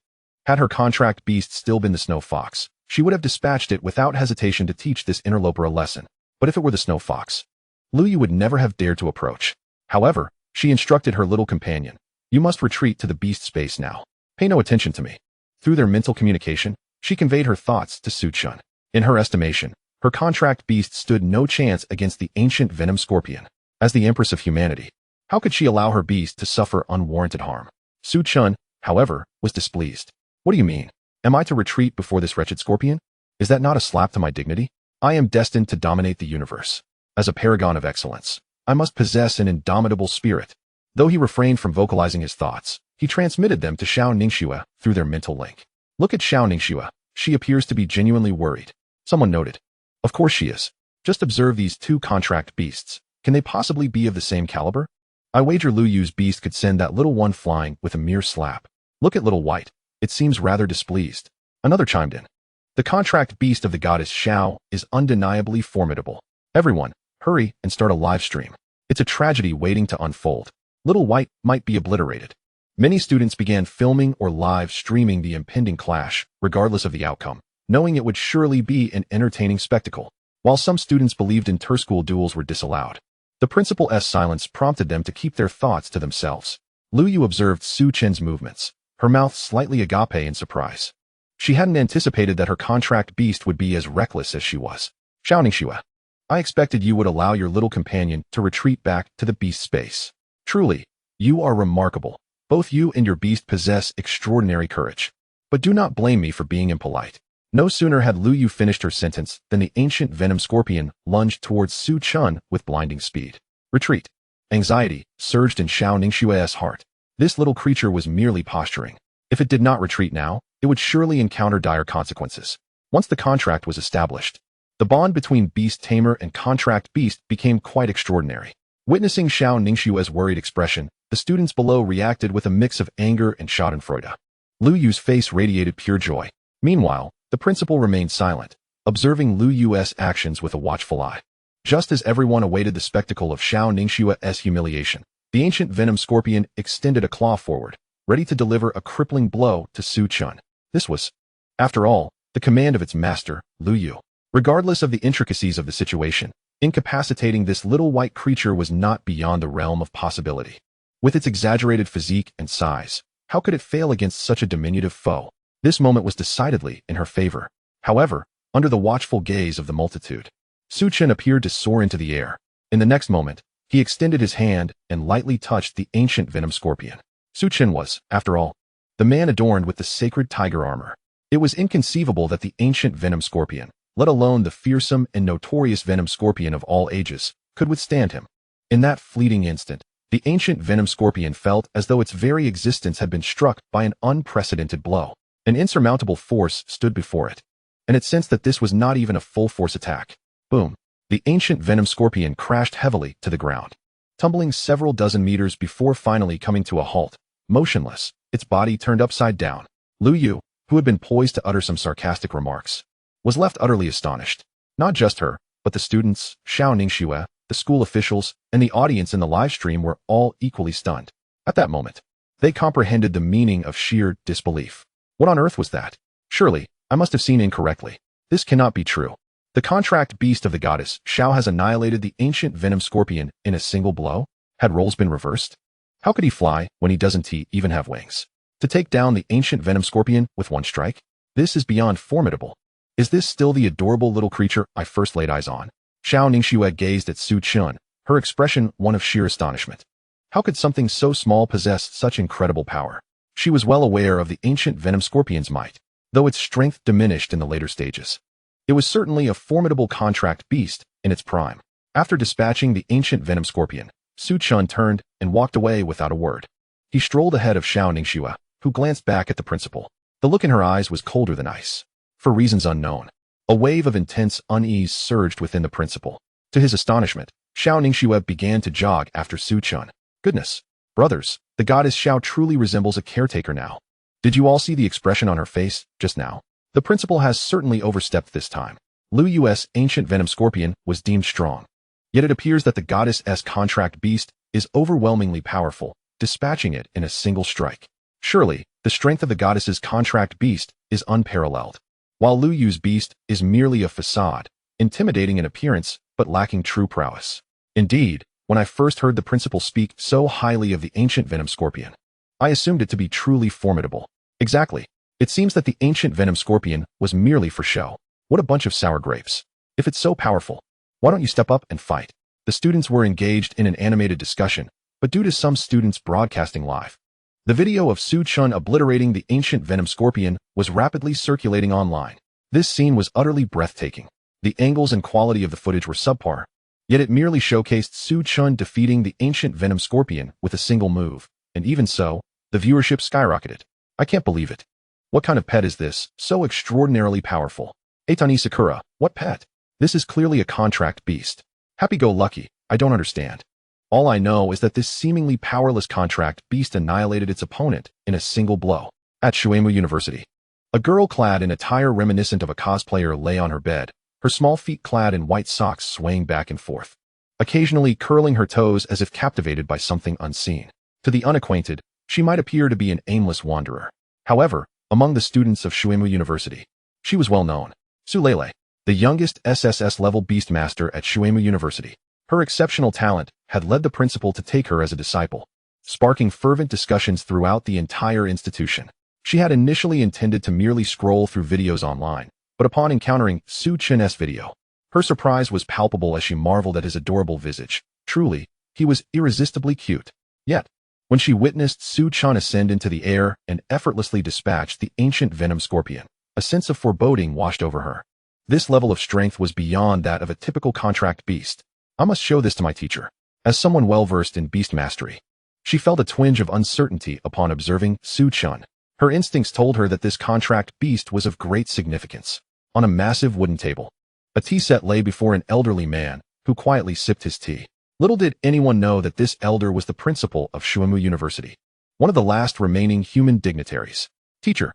Had her contract beast still been the snow fox, she would have dispatched it without hesitation to teach this interloper a lesson. But if it were the snow fox, Lu Yu would never have dared to approach. However, she instructed her little companion, you must retreat to the beast space now. Pay no attention to me. Through their mental communication, she conveyed her thoughts to Su Chen. In her estimation, her contract beast stood no chance against the ancient venom scorpion. As the Empress of humanity, how could she allow her beast to suffer unwarranted harm? Su Chen, however, was displeased. What do you mean? Am I to retreat before this wretched scorpion? Is that not a slap to my dignity? I am destined to dominate the universe. As a paragon of excellence, I must possess an indomitable spirit. Though he refrained from vocalizing his thoughts, he transmitted them to Xiao Ningxue through their mental link. Look at Xiao Ningxue. She appears to be genuinely worried. Someone noted. Of course she is. Just observe these two contract beasts. Can they possibly be of the same caliber? I wager Lu Yu's beast could send that little one flying with a mere slap. Look at little white. It seems rather displeased. Another chimed in. The contract beast of the goddess Xiao is undeniably formidable. Everyone, hurry and start a live stream. It's a tragedy waiting to unfold. Little white might be obliterated. Many students began filming or live streaming the impending clash, regardless of the outcome, knowing it would surely be an entertaining spectacle. While some students believed inter-school duels were disallowed, the principal's silence prompted them to keep their thoughts to themselves. Lu Yu observed Su Chen's movements, her mouth slightly agape in surprise. She hadn't anticipated that her contract beast would be as reckless as she was. Xiao Ningxue, I expected you would allow your little companion to retreat back to the beast space. Truly, you are remarkable. Both you and your beast possess extraordinary courage. But do not blame me for being impolite. No sooner had Lu Yu finished her sentence than the ancient venom scorpion lunged towards Su Chen with blinding speed. Retreat. Anxiety surged in Xiao Ningxue's heart. This little creature was merely posturing. If it did not retreat now, it would surely encounter dire consequences. Once the contract was established, The bond between beast tamer and contract beast became quite extraordinary. Witnessing Xiao Ningxue's worried expression, the students below reacted with a mix of anger and schadenfreude. Lu Yu's face radiated pure joy. Meanwhile, the principal remained silent, observing Lu Yu's actions with a watchful eye. Just as everyone awaited the spectacle of Xiao Ningxue's humiliation, the ancient venom scorpion extended a claw forward, ready to deliver a crippling blow to Su Chen. This was, after all, the command of its master, Lu Yu. Regardless of the intricacies of the situation, incapacitating this little white creature was not beyond the realm of possibility. With its exaggerated physique and size, how could it fail against such a diminutive foe? This moment was decidedly in her favor. However, under the watchful gaze of the multitude, Su Chen appeared to soar into the air. In the next moment, he extended his hand and lightly touched the ancient venom scorpion. Su Chen was, after all, the man adorned with the sacred tiger armor. It was inconceivable that the ancient venom scorpion, let alone the fearsome and notorious venom scorpion of all ages, could withstand him. In that fleeting instant, the ancient venom scorpion felt as though its very existence had been struck by an unprecedented blow. An insurmountable force stood before it, and it sensed that this was not even a full-force attack. Boom! The ancient venom scorpion crashed heavily to the ground, tumbling several dozen meters before finally coming to a halt, motionless, its body turned upside down. Lu Yu, who had been poised to utter some sarcastic remarks, was left utterly astonished. Not just her, but the students, Xiao Ningxue, the school officials, and the audience in the live stream were all equally stunned. At that moment, they comprehended the meaning of sheer disbelief. What on earth was that? Surely, I must have seen incorrectly. This cannot be true. The contract beast of the goddess, Xiao, has annihilated the ancient venom scorpion in a single blow? Had roles been reversed? How could he fly when he doesn't even have wings? To take down the ancient venom scorpion with one strike? This is beyond formidable. Is this still the adorable little creature I first laid eyes on? Xiao Ningxue gazed at Su Chen, her expression one of sheer astonishment. How could something so small possess such incredible power? She was well aware of the ancient venom scorpion's might, though its strength diminished in the later stages. It was certainly a formidable contract beast in its prime. After dispatching the ancient venom scorpion, Su Chen turned and walked away without a word. He strolled ahead of Xiao Ningxue, who glanced back at the principal. The look in her eyes was colder than ice. For reasons unknown, a wave of intense unease surged within the principal. To his astonishment, Xiao Ningxue began to jog after Su Chen. Goodness, brothers, the goddess Xiao truly resembles a caretaker now. Did you all see the expression on her face just now? The principal has certainly overstepped this time. Lu Yu's ancient venom scorpion was deemed strong. Yet it appears that the goddess's contract beast is overwhelmingly powerful, dispatching it in a single strike. Surely, the strength of the goddess's contract beast is unparalleled. While Lu Yu's beast is merely a facade, intimidating in appearance but lacking true prowess. Indeed, when I first heard the principal speak so highly of the ancient venom scorpion, I assumed it to be truly formidable. Exactly. It seems that the ancient venom scorpion was merely for show. What a bunch of sour grapes. If it's so powerful, why don't you step up and fight? The students were engaged in an animated discussion, but due to some students broadcasting live, the video of Su Chen obliterating the ancient venom scorpion was rapidly circulating online. This scene was utterly breathtaking. The angles and quality of the footage were subpar, yet it merely showcased Su Chen defeating the ancient venom scorpion with a single move, and even so, the viewership skyrocketed. I can't believe it. What kind of pet is this, so extraordinarily powerful? Eitani Sakura, what pet? This is clearly a contract beast. Happy-go-lucky, I don't understand. All I know is that this seemingly powerless contract beast annihilated its opponent in a single blow. At Shuemu University, a girl clad in attire reminiscent of a cosplayer lay on her bed, her small feet clad in white socks swaying back and forth, occasionally curling her toes as if captivated by something unseen. To the unacquainted, she might appear to be an aimless wanderer. However, among the students of Shuemu University, she was well known. Su Lele, the youngest SSS-level beastmaster at Shuemu University. Her exceptional talent had led the principal to take her as a disciple, sparking fervent discussions throughout the entire institution. She had initially intended to merely scroll through videos online, but upon encountering Su Chen's video, her surprise was palpable as she marveled at his adorable visage. Truly, he was irresistibly cute. Yet, when she witnessed Su Chen ascend into the air and effortlessly dispatch the ancient venom scorpion, a sense of foreboding washed over her. This level of strength was beyond that of a typical contract beast. I must show this to my teacher. As someone well-versed in beast mastery, she felt a twinge of uncertainty upon observing Su Chen. Her instincts told her that this contract beast was of great significance. On a massive wooden table, A tea set lay before an elderly man who quietly sipped his tea. Little did anyone know that this elder was the principal of Shuemu University, one of the last remaining human dignitaries. Teacher,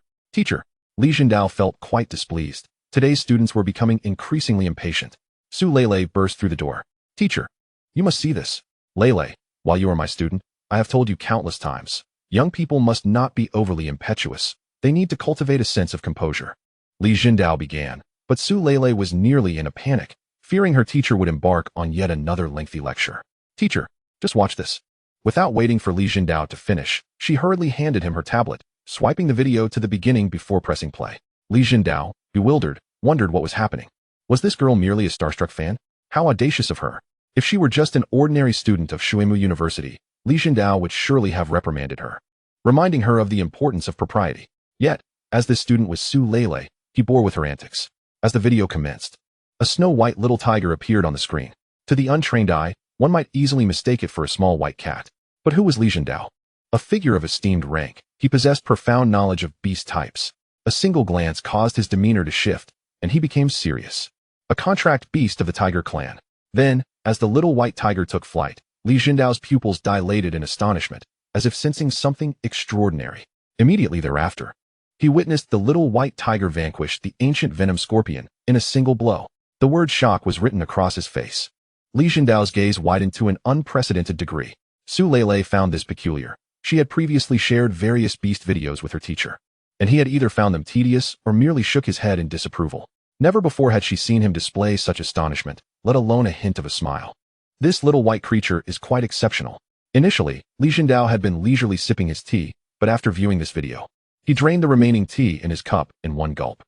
Li Jindao felt quite displeased. Today's students were becoming increasingly impatient. Su Lei burst through the door. Teacher, you must see this. Lei, while you are my student, I have told you countless times. Young people must not be overly impetuous. They need to cultivate a sense of composure. Li Jindao began, but Su Lei was nearly in a panic, fearing her teacher would embark on yet another lengthy lecture. Teacher, just watch this. Without waiting for Li Jindao to finish, she hurriedly handed him her tablet, swiping the video to the beginning before pressing play. Li Jindao, bewildered, wondered what was happening. Was this girl merely a starstruck fan? How audacious of her. If she were just an ordinary student of Shuemu University, Li Jindao would surely have reprimanded her, reminding her of the importance of propriety. Yet, as this student was Su Lei, he bore with her antics. As the video commenced, a snow-white little tiger appeared on the screen. To the untrained eye, one might easily mistake it for a small white cat. But who was Li Jindao? A figure of esteemed rank, he possessed profound knowledge of beast types. A single glance caused his demeanor to shift, and he became serious. A contract beast of the tiger clan. Then, as the little white tiger took flight, Li Jindao's pupils dilated in astonishment, as if sensing something extraordinary. Immediately thereafter, he witnessed the little white tiger vanquish the ancient venom scorpion in a single blow. The word shock was written across his face. Li Jindao's gaze widened to an unprecedented degree. Su Lei found this peculiar. She had previously shared various beast videos with her teacher, and he had either found them tedious or merely shook his head in disapproval. Never before had she seen him display such astonishment, let alone a hint of a smile. This little white creature is quite exceptional. Initially, Li Jindao had been leisurely sipping his tea, but after viewing this video, he drained the remaining tea in his cup in one gulp.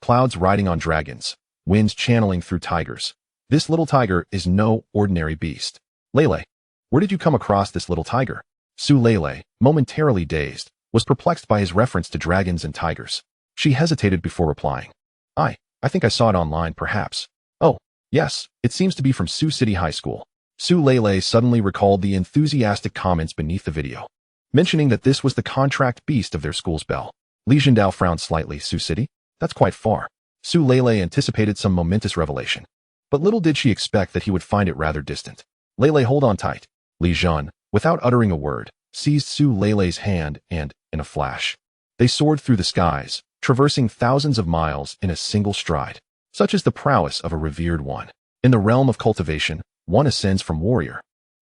Clouds riding on dragons, winds channeling through tigers. This little tiger is no ordinary beast. Lei, where did you come across this little tiger? Su Lei, momentarily dazed, was perplexed by his reference to dragons and tigers. She hesitated before replying. I think I saw it online, perhaps. Oh, yes, it seems to be from Sioux City High School. Su Lei suddenly recalled the enthusiastic comments beneath the video, mentioning that this was the contract beast of their school's belle. Li Jindao frowned slightly. Sioux City? That's quite far. Su Lei anticipated some momentous revelation, but little did she expect that he would find it rather distant. Lei, hold on tight. Li Jun, without uttering a word, seized Su Lei's hand and, in a flash, they soared through the skies, traversing thousands of miles in a single stride. Such is the prowess of a revered one. In the realm of cultivation, one ascends from warrior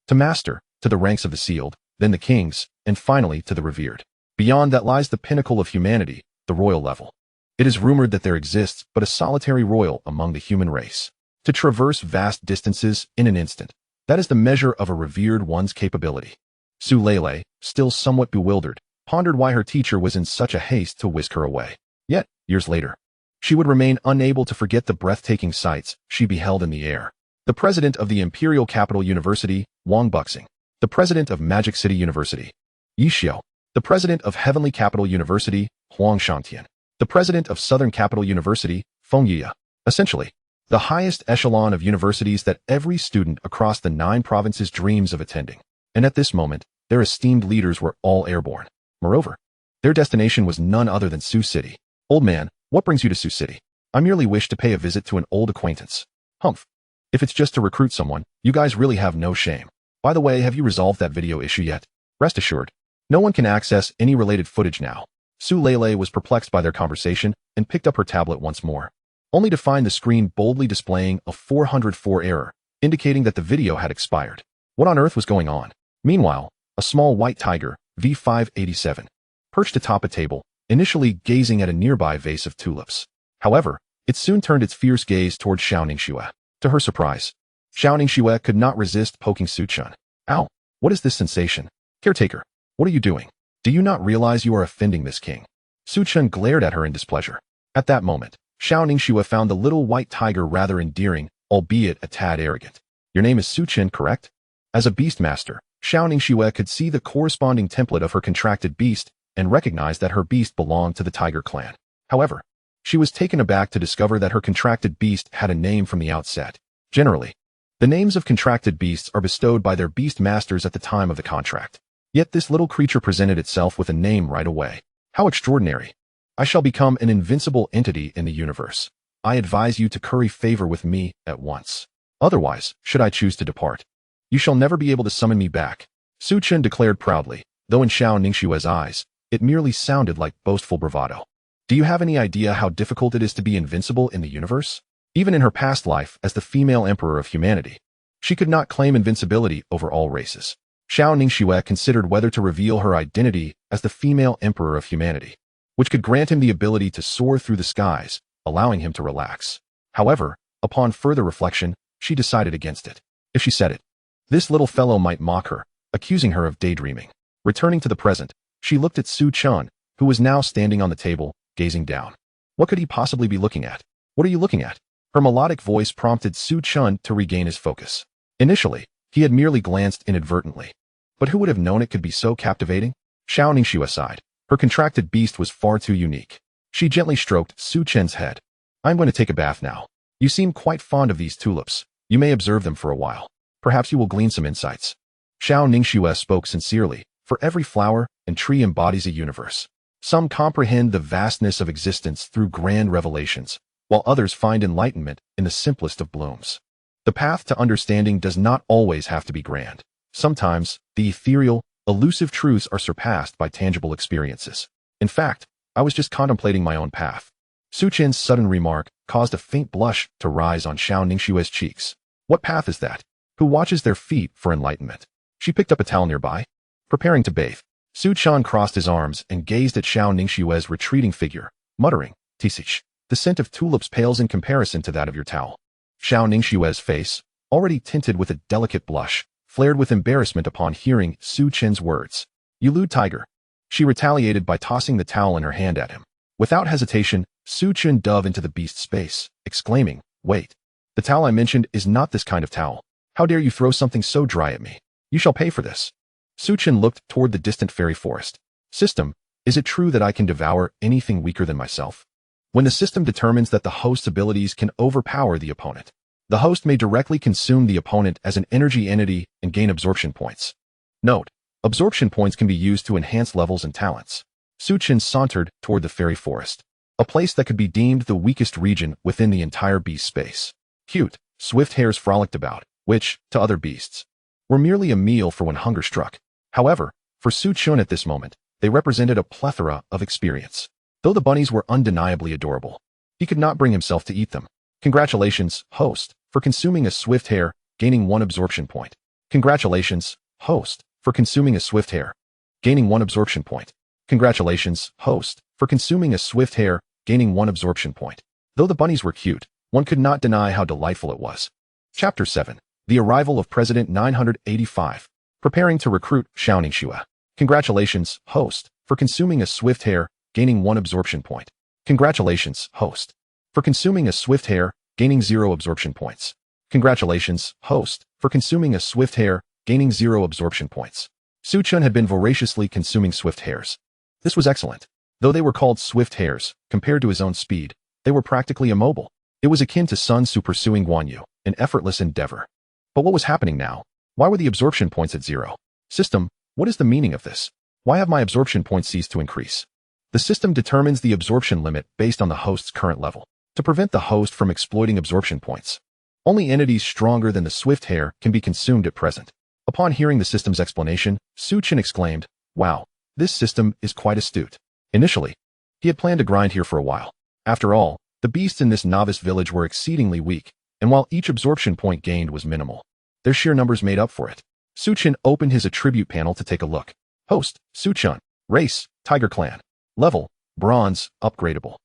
to master, to the ranks of the sealed, then the kings, and finally to the revered. Beyond that lies the pinnacle of humanity, the royal level. It is rumored that there exists but a solitary royal among the human race, to traverse vast distances in an instant. That is the measure of a revered one's capability. Su Lei, still somewhat bewildered, pondered why her teacher was in such a haste to whisk her away. Yet, years later, she would remain unable to forget the breathtaking sights she beheld in the air. The president of the Imperial Capital University, Wang Buxing. The president of Magic City University, Yi Xiao. The president of Heavenly Capital University, Huang Shangtian. The president of Southern Capital University, Feng Yiya. Essentially, the highest echelon of universities that every student across the 9 provinces dreams of attending. And at this moment, their esteemed leaders were all airborne. Moreover, their destination was none other than Sioux City. Old man, what brings you to Sioux City? I merely wish to pay a visit to an old acquaintance. Humph. If it's just to recruit someone, you guys really have no shame. By the way, have you resolved that video issue yet? Rest assured, no one can access any related footage now. Su Lei was perplexed by their conversation and picked up her tablet once more, only to find the screen boldly displaying a 404 error, indicating that the video had expired. What on earth was going on? Meanwhile, a small white tiger, V587, perched atop a table, initially gazing at a nearby vase of tulips. However, it soon turned its fierce gaze toward Xiao Ningxue. To her surprise, Xiao Ningxue could not resist poking Su Chen. Ow, what is this sensation? Caretaker, what are you doing? Do you not realize you are offending this king? Su Chen glared at her in displeasure. At that moment, Xiao Ningxue found the little white tiger rather endearing, albeit a tad arrogant. Your name is Su Chen, correct? As a beastmaster, Xiao Ningxue could see the corresponding template of her contracted beast and recognized that her beast belonged to the tiger clan. However, she was taken aback to discover that her contracted beast had a name from the outset. Generally, the names of contracted beasts are bestowed by their beast masters at the time of the contract. Yet this little creature presented itself with a name right away. How extraordinary. I shall become an invincible entity in the universe. I advise you to curry favor with me at once. Otherwise, should I choose to depart, you shall never be able to summon me back, Su Chen declared proudly, though in Xiao Ningxue's eyes, it merely sounded like boastful bravado. Do you have any idea how difficult it is to be invincible in the universe? Even in her past life as the female emperor of humanity, she could not claim invincibility over all races. Xiao Ningxue considered whether to reveal her identity as the female emperor of humanity, which could grant him the ability to soar through the skies, allowing him to relax. However, upon further reflection, she decided against it. If she said it, this little fellow might mock her, accusing her of daydreaming. Returning to the present, she looked at Su Chen, who was now standing on the table, gazing down. What could he possibly be looking at? What are you looking at? Her melodic voice prompted Su Chen to regain his focus. Initially, he had merely glanced inadvertently. But who would have known it could be so captivating? Xiao Ningxue sighed. Her contracted beast was far too unique. She gently stroked Su Chen's head. I'm going to take a bath now. You seem quite fond of these tulips. You may observe them for a while. Perhaps you will glean some insights. Xiao Ningxue spoke sincerely, for every flower and tree embodies a universe. Some comprehend the vastness of existence through grand revelations, while others find enlightenment in the simplest of blooms. The path to understanding does not always have to be grand. Sometimes, the ethereal, elusive truths are surpassed by tangible experiences. In fact, I was just contemplating my own path. Su Chen's sudden remark caused a faint blush to rise on Xiao Ningxue's cheeks. What path is that? Who watches their feet for enlightenment? She picked up a towel nearby. Preparing to bathe, Su Chen crossed his arms and gazed at Xiao Ningxue's retreating figure, muttering, "Tisich, the scent of tulips pales in comparison to that of your towel." Xiao Ningxue's face, already tinted with a delicate blush, flared with embarrassment upon hearing Su Chen's words. "You lewd tiger." She retaliated by tossing the towel in her hand at him. Without hesitation, Su Chen dove into the beast's space, exclaiming, "Wait. The towel I mentioned is not this kind of towel. How dare you throw something so dry at me? You shall pay for this." Su Chen looked toward the distant fairy forest. "System, is it true that I can devour anything weaker than myself?" When the system determines that the host's abilities can overpower the opponent, the host may directly consume the opponent as an energy entity and gain absorption points. Note, absorption points can be used to enhance levels and talents. Su Chen sauntered toward the fairy forest, a place that could be deemed the weakest region within the entire beast space. Cute, swift hares frolicked about, which, to other beasts, were merely a meal for when hunger struck. However, for Su Chen at this moment, they represented a plethora of experience. Though the bunnies were undeniably adorable, he could not bring himself to eat them. Congratulations, host, for consuming a swift hare, gaining 1 absorption point. Congratulations, host, for consuming a swift hare, gaining 1 absorption point. Congratulations, host, for consuming a swift hare, gaining 1 absorption point. Though the bunnies were cute, one could not deny how delightful it was. Chapter 7. The Arrival of President 985. Preparing to recruit Xiao Ningxue. Congratulations, host, for consuming a swift hare, gaining 1 absorption point. Congratulations, host, for consuming a swift hare, gaining 0 absorption points. Congratulations, host, for consuming a swift hare, gaining 0 absorption points. Su Chen had been voraciously consuming swift hares. This was excellent. Though they were called swift hares, compared to his own speed, they were practically immobile. It was akin to Sun Tzu pursuing Guan Yu, an effortless endeavor. But what was happening now? Why were the absorption points at 0? System, what is the meaning of this? Why have my absorption points ceased to increase? The system determines the absorption limit based on the host's current level, to prevent the host from exploiting absorption points. Only entities stronger than the swift hare can be consumed at present. Upon hearing the system's explanation, Su Chen exclaimed, "Wow, this system is quite astute." Initially, he had planned to grind here for a while. After all, the beasts in this novice village were exceedingly weak, and while each absorption point gained was minimal, their sheer numbers made up for it. Su Chen opened his attribute panel to take a look. Host, Su Chen. Race, Tiger Clan. Level, Bronze, upgradable.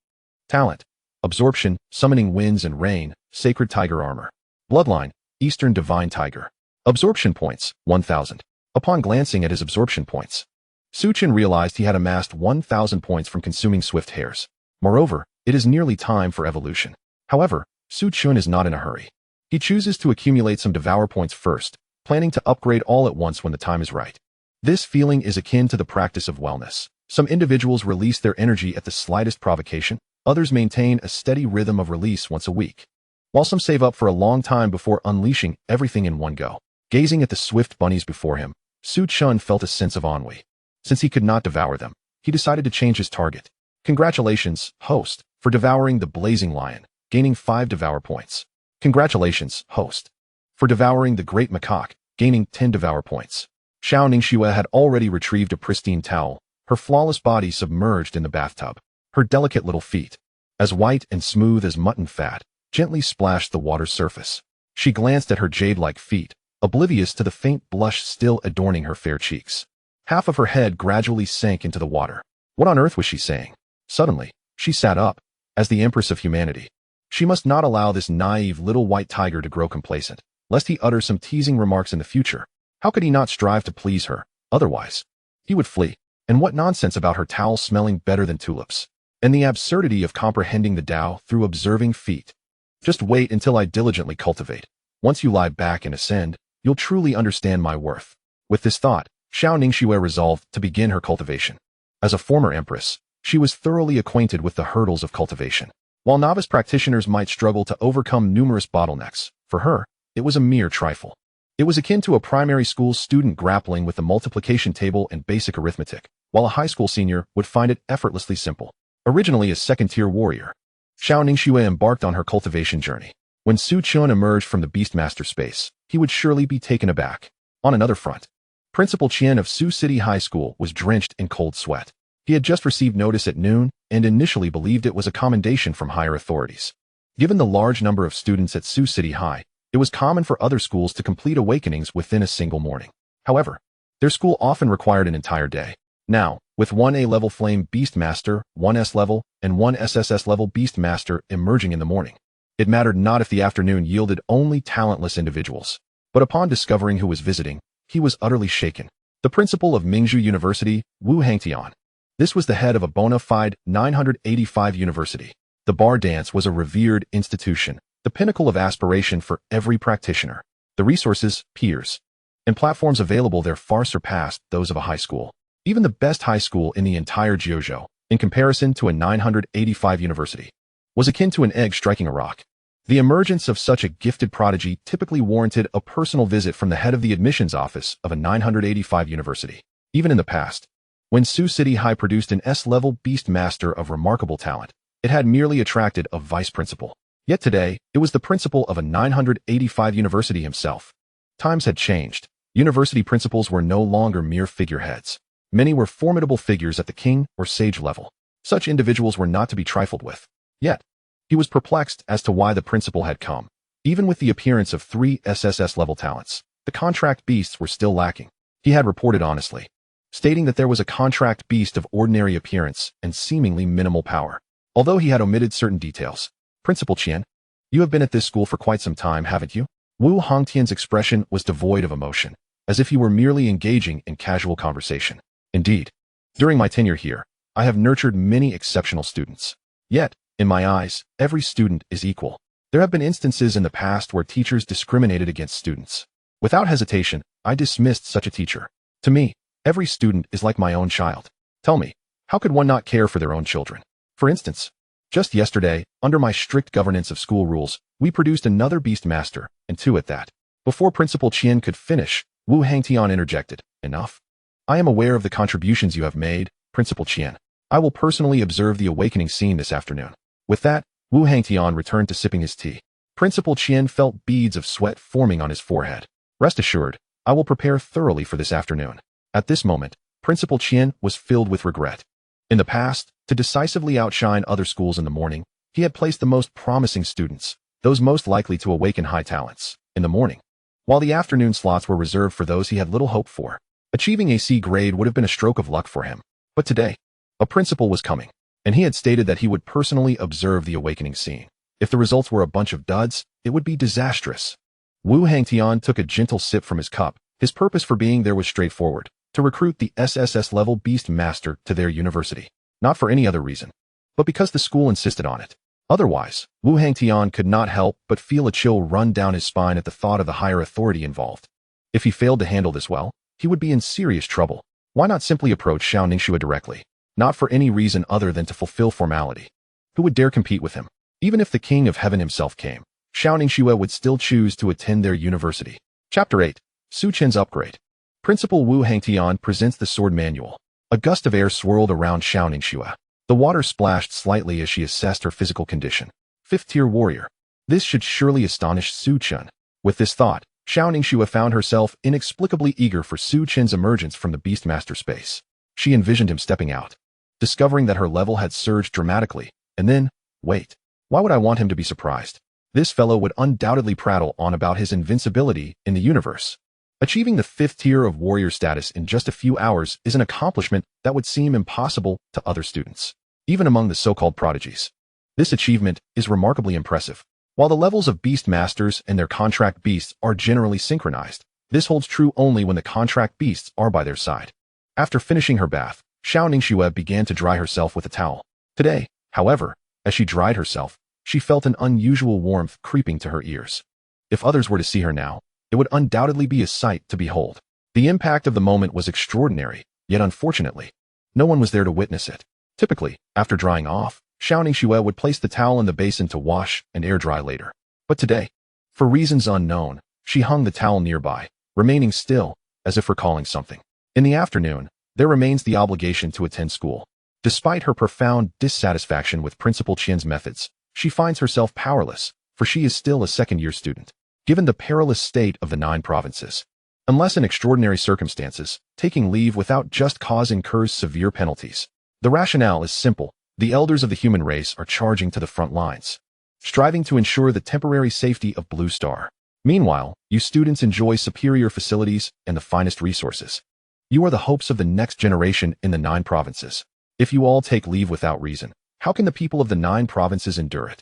Talent, Absorption, Summoning Winds and Rain, Sacred Tiger Armor. Bloodline, Eastern Divine Tiger. Absorption points, 1,000. Upon glancing at his absorption points, Su Chen realized he had amassed 1,000 points from consuming swift hares. Moreover, it is nearly time for evolution. However, Su Chen is not in a hurry. He chooses to accumulate some Devour points first, planning to upgrade all at once when the time is right. This feeling is akin to the practice of wellness. Some individuals release their energy at the slightest provocation, others maintain a steady rhythm of release once a week, while some save up for a long time before unleashing everything in one go. Gazing at the swift bunnies before him, Su Chen felt a sense of ennui. Since he could not devour them, he decided to change his target. Congratulations, host, for devouring the blazing lion, gaining 5 Devour points. Congratulations, host, for devouring the Great Macaque, gaining 10 Devour points. Xiao Ningxue had already retrieved a pristine towel, her flawless body submerged in the bathtub. Her delicate little feet, as white and smooth as mutton fat, gently splashed the water's surface. She glanced at her jade-like feet, oblivious to the faint blush still adorning her fair cheeks. Half of her head gradually sank into the water. What on earth was she saying? Suddenly, she sat up, as the Empress of Humanity. She must not allow this naive little white tiger to grow complacent, lest he utter some teasing remarks in the future. How could he not strive to please her? Otherwise, he would flee. And what nonsense about her towel smelling better than tulips. And the absurdity of comprehending the Tao through observing feet. Just wait until I diligently cultivate. Once you lie back and ascend, you'll truly understand my worth. With this thought, Xiao Ningxue resolved to begin her cultivation. As a former empress, she was thoroughly acquainted with the hurdles of cultivation. While novice practitioners might struggle to overcome numerous bottlenecks, for her, it was a mere trifle. It was akin to a primary school student grappling with the multiplication table and basic arithmetic, while a high school senior would find it effortlessly simple. Originally a second-tier warrior, Xiao Ningxue embarked on her cultivation journey. When Su Chen emerged from the beastmaster space, he would surely be taken aback. On another front, Principal Qian of Su City High School was drenched in cold sweat. He had just received notice at noon and initially believed it was a commendation from higher authorities. Given the large number of students at Su City High, it was common for other schools to complete awakenings within a single morning. However, their school often required an entire day. Now, with one A-level Flame Beastmaster, one S-level, and one SSS-level Beastmaster emerging in the morning, it mattered not if the afternoon yielded only talentless individuals. But upon discovering who was visiting, he was utterly shaken. The principal of Mingzhu University, Wu Hangtian. This was the head of a bona fide 985 university. The bar dance was a revered institution, the pinnacle of aspiration for every practitioner. The resources, peers, and platforms available there far surpassed those of a high school. Even the best high school in the entire Jiuzhou, in comparison to a 985 university, was akin to an egg striking a rock. The emergence of such a gifted prodigy typically warranted a personal visit from the head of the admissions office of a 985 university. Even in the past, when Su City High produced an S-level beastmaster of remarkable talent, it had merely attracted a vice principal. Yet today, it was the principal of a 985 university himself. Times had changed. University principals were no longer mere figureheads. Many were formidable figures at the king or sage level. Such individuals were not to be trifled with. Yet, he was perplexed as to why the principal had come. Even with the appearance of 3 SSS-level talents, the contract beasts were still lacking. He had reported honestly, stating that there was a contract beast of ordinary appearance and seemingly minimal power. Although he had omitted certain details. Principal Qian, you have been at this school for quite some time, haven't you? Wu Hongtian's expression was devoid of emotion, as if he were merely engaging in casual conversation. Indeed, during my tenure here, I have nurtured many exceptional students. Yet, in my eyes, every student is equal. There have been instances in the past where teachers discriminated against students. Without hesitation, I dismissed such a teacher. To me, every student is like my own child. Tell me, how could one not care for their own children? For instance, just yesterday, under my strict governance of school rules, we produced another beastmaster, and 2 at that. Before Principal Qian could finish, Wu Hangtian interjected, enough. I am aware of the contributions you have made, Principal Qian. I will personally observe the awakening scene this afternoon. With that, Wu Hangtian returned to sipping his tea. Principal Qian felt beads of sweat forming on his forehead. Rest assured, I will prepare thoroughly for this afternoon. At this moment, Principal Qian was filled with regret. In the past, to decisively outshine other schools in the morning, he had placed the most promising students, those most likely to awaken high talents, in the morning, while the afternoon slots were reserved for those he had little hope for. Achieving a C grade would have been a stroke of luck for him. But today, a principal was coming, and he had stated that he would personally observe the awakening scene. If the results were a bunch of duds, it would be disastrous. Wu Hangtian took a gentle sip from his cup. His purpose for being there was straightforward, to recruit the SSS-level Beast Master to their university. Not for any other reason, but because the school insisted on it. Otherwise, Wu Hangtian could not help but feel a chill run down his spine at the thought of the higher authority involved. If he failed to handle this well, he would be in serious trouble. Why not simply approach Xiao Ningxue directly? Not for any reason other than to fulfill formality. Who would dare compete with him? Even if the King of Heaven himself came, Xiao Ningxue would still choose to attend their university. Chapter 8. Su Chen's Upgrade. Principal Wu Hangtian presents the sword manual. A gust of air swirled around Xiao Ningxue. The water splashed slightly as she assessed her physical condition. fifth-tier warrior. This should surely astonish Su Chen. With this thought, Xiao Ningxue found herself inexplicably eager for Su Chen's emergence from the beastmaster space. She envisioned him stepping out, discovering that her level had surged dramatically, and then, wait, why would I want him to be surprised? This fellow would undoubtedly prattle on about his invincibility in the universe. Achieving the fifth tier of warrior status in just a few hours is an accomplishment that would seem impossible to other students, even among the so-called prodigies. This achievement is remarkably impressive. While the levels of beastmasters and their contract beasts are generally synchronized, this holds true only when the contract beasts are by their side. After finishing her bath, Xiao Ningxue began to dry herself with a towel. Today, however, as she dried herself, she felt an unusual warmth creeping to her ears. If others were to see her now, it would undoubtedly be a sight to behold. The impact of the moment was extraordinary, yet unfortunately, no one was there to witness it. Typically, after drying off, Xiao Ningxue would place the towel in the basin to wash and air dry later. But today, for reasons unknown, she hung the towel nearby, remaining still, as if recalling something. In the afternoon, there remains the obligation to attend school. Despite her profound dissatisfaction with Principal Qian's methods, she finds herself powerless, for she is still a second-year student. Given the perilous state of the 9 provinces, unless in extraordinary circumstances, taking leave without just cause incurs severe penalties. The rationale is simple. The elders of the human race are charging to the front lines, striving to ensure the temporary safety of Blue Star. Meanwhile, you students enjoy superior facilities and the finest resources. You are the hopes of the next generation in the 9 provinces. If you all take leave without reason, how can the people of the 9 provinces endure it?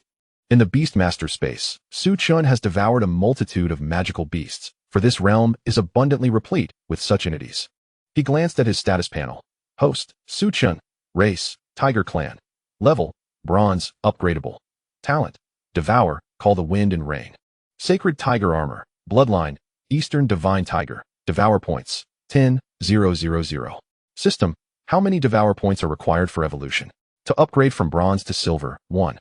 In the beastmaster space, Su Chen has devoured a multitude of magical beasts, for this realm is abundantly replete with such entities. He glanced at his status panel. Host, Su Chen. Race, Tiger Clan. Level, Bronze, upgradable. Talent, Devour, call the wind and rain. Sacred Tiger Armor, Bloodline, Eastern Divine Tiger. Devour points, 10,000. System, how many Devour points are required for evolution? To upgrade from Bronze to Silver, 1,000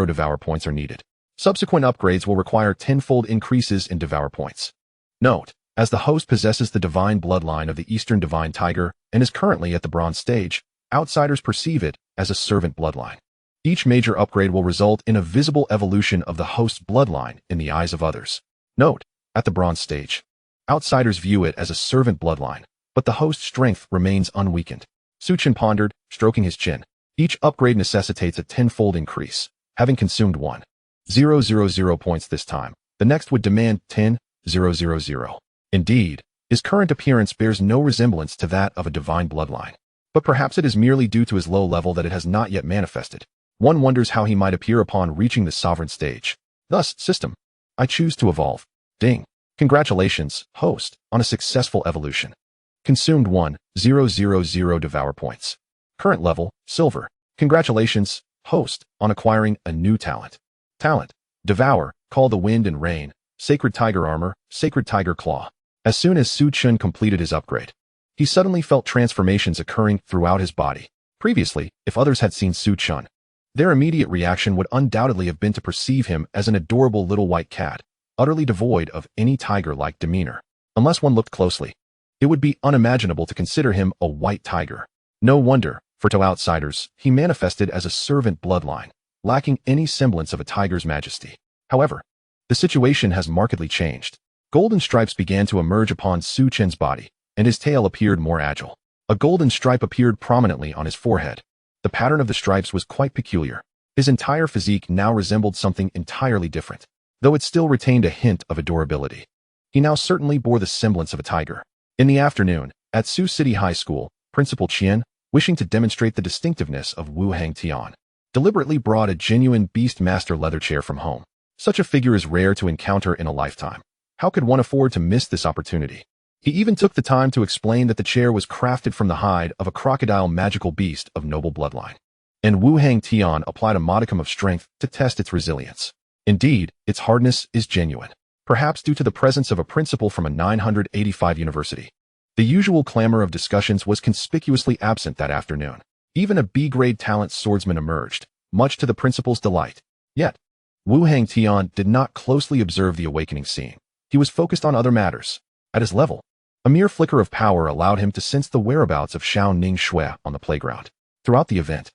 Devour points are needed. Subsequent upgrades will require 10-fold increases in Devour points. Note, as the host possesses the divine bloodline of the Eastern Divine Tiger and is currently at the Bronze stage, outsiders perceive it as a servant bloodline. Each major upgrade will result in a visible evolution of the host's bloodline in the eyes of others. Note, at the Bronze stage, outsiders view it as a servant bloodline, but the host's strength remains unweakened. Su Chen pondered, stroking his chin. Each upgrade necessitates a 10-fold increase. Having consumed 1,000 points this time, the next would demand 10,000. Indeed, his current appearance bears no resemblance to that of a divine bloodline. But perhaps it is merely due to his low level that it has not yet manifested. One wonders how he might appear upon reaching the sovereign stage. Thus, system, I choose to evolve. Ding. Congratulations, host, on a successful evolution. Consumed 1,000 Devour points. Current level, Silver. Congratulations, host, on acquiring a new talent. Talent, Devour, call the wind and rain. Sacred Tiger Armor, Sacred Tiger Claw. As soon as Su Chen completed his upgrade, he suddenly felt transformations occurring throughout his body. Previously, if others had seen Su Chen, their immediate reaction would undoubtedly have been to perceive him as an adorable little white cat, utterly devoid of any tiger-like demeanor. Unless one looked closely, it would be unimaginable to consider him a white tiger. No wonder, for to outsiders, he manifested as a servant bloodline, lacking any semblance of a tiger's majesty. However, the situation has markedly changed. Golden stripes began to emerge upon Su Chen's body, and his tail appeared more agile. A golden stripe appeared prominently on his forehead. The pattern of the stripes was quite peculiar. His entire physique now resembled something entirely different, though it still retained a hint of adorability. He now certainly bore the semblance of a tiger. In the afternoon, at Su City High School, Principal Qian, wishing to demonstrate the distinctiveness of Wu Hang Tian, deliberately brought a genuine beastmaster leather chair from home. Such a figure is rare to encounter in a lifetime. How could one afford to miss this opportunity? He even took the time to explain that the chair was crafted from the hide of a crocodile magical beast of noble bloodline. And Wu Hang Tian applied a modicum of strength to test its resilience. Indeed, its hardness is genuine, perhaps due to the presence of a principal from a 985 university. The usual clamor of discussions was conspicuously absent that afternoon. Even a B-grade talent swordsman emerged, much to the principal's delight. Yet, Wu Hang Tian did not closely observe the awakening scene. He was focused on other matters. At his level, a mere flicker of power allowed him to sense the whereabouts of Xiao Ningxue on the playground. Throughout the event,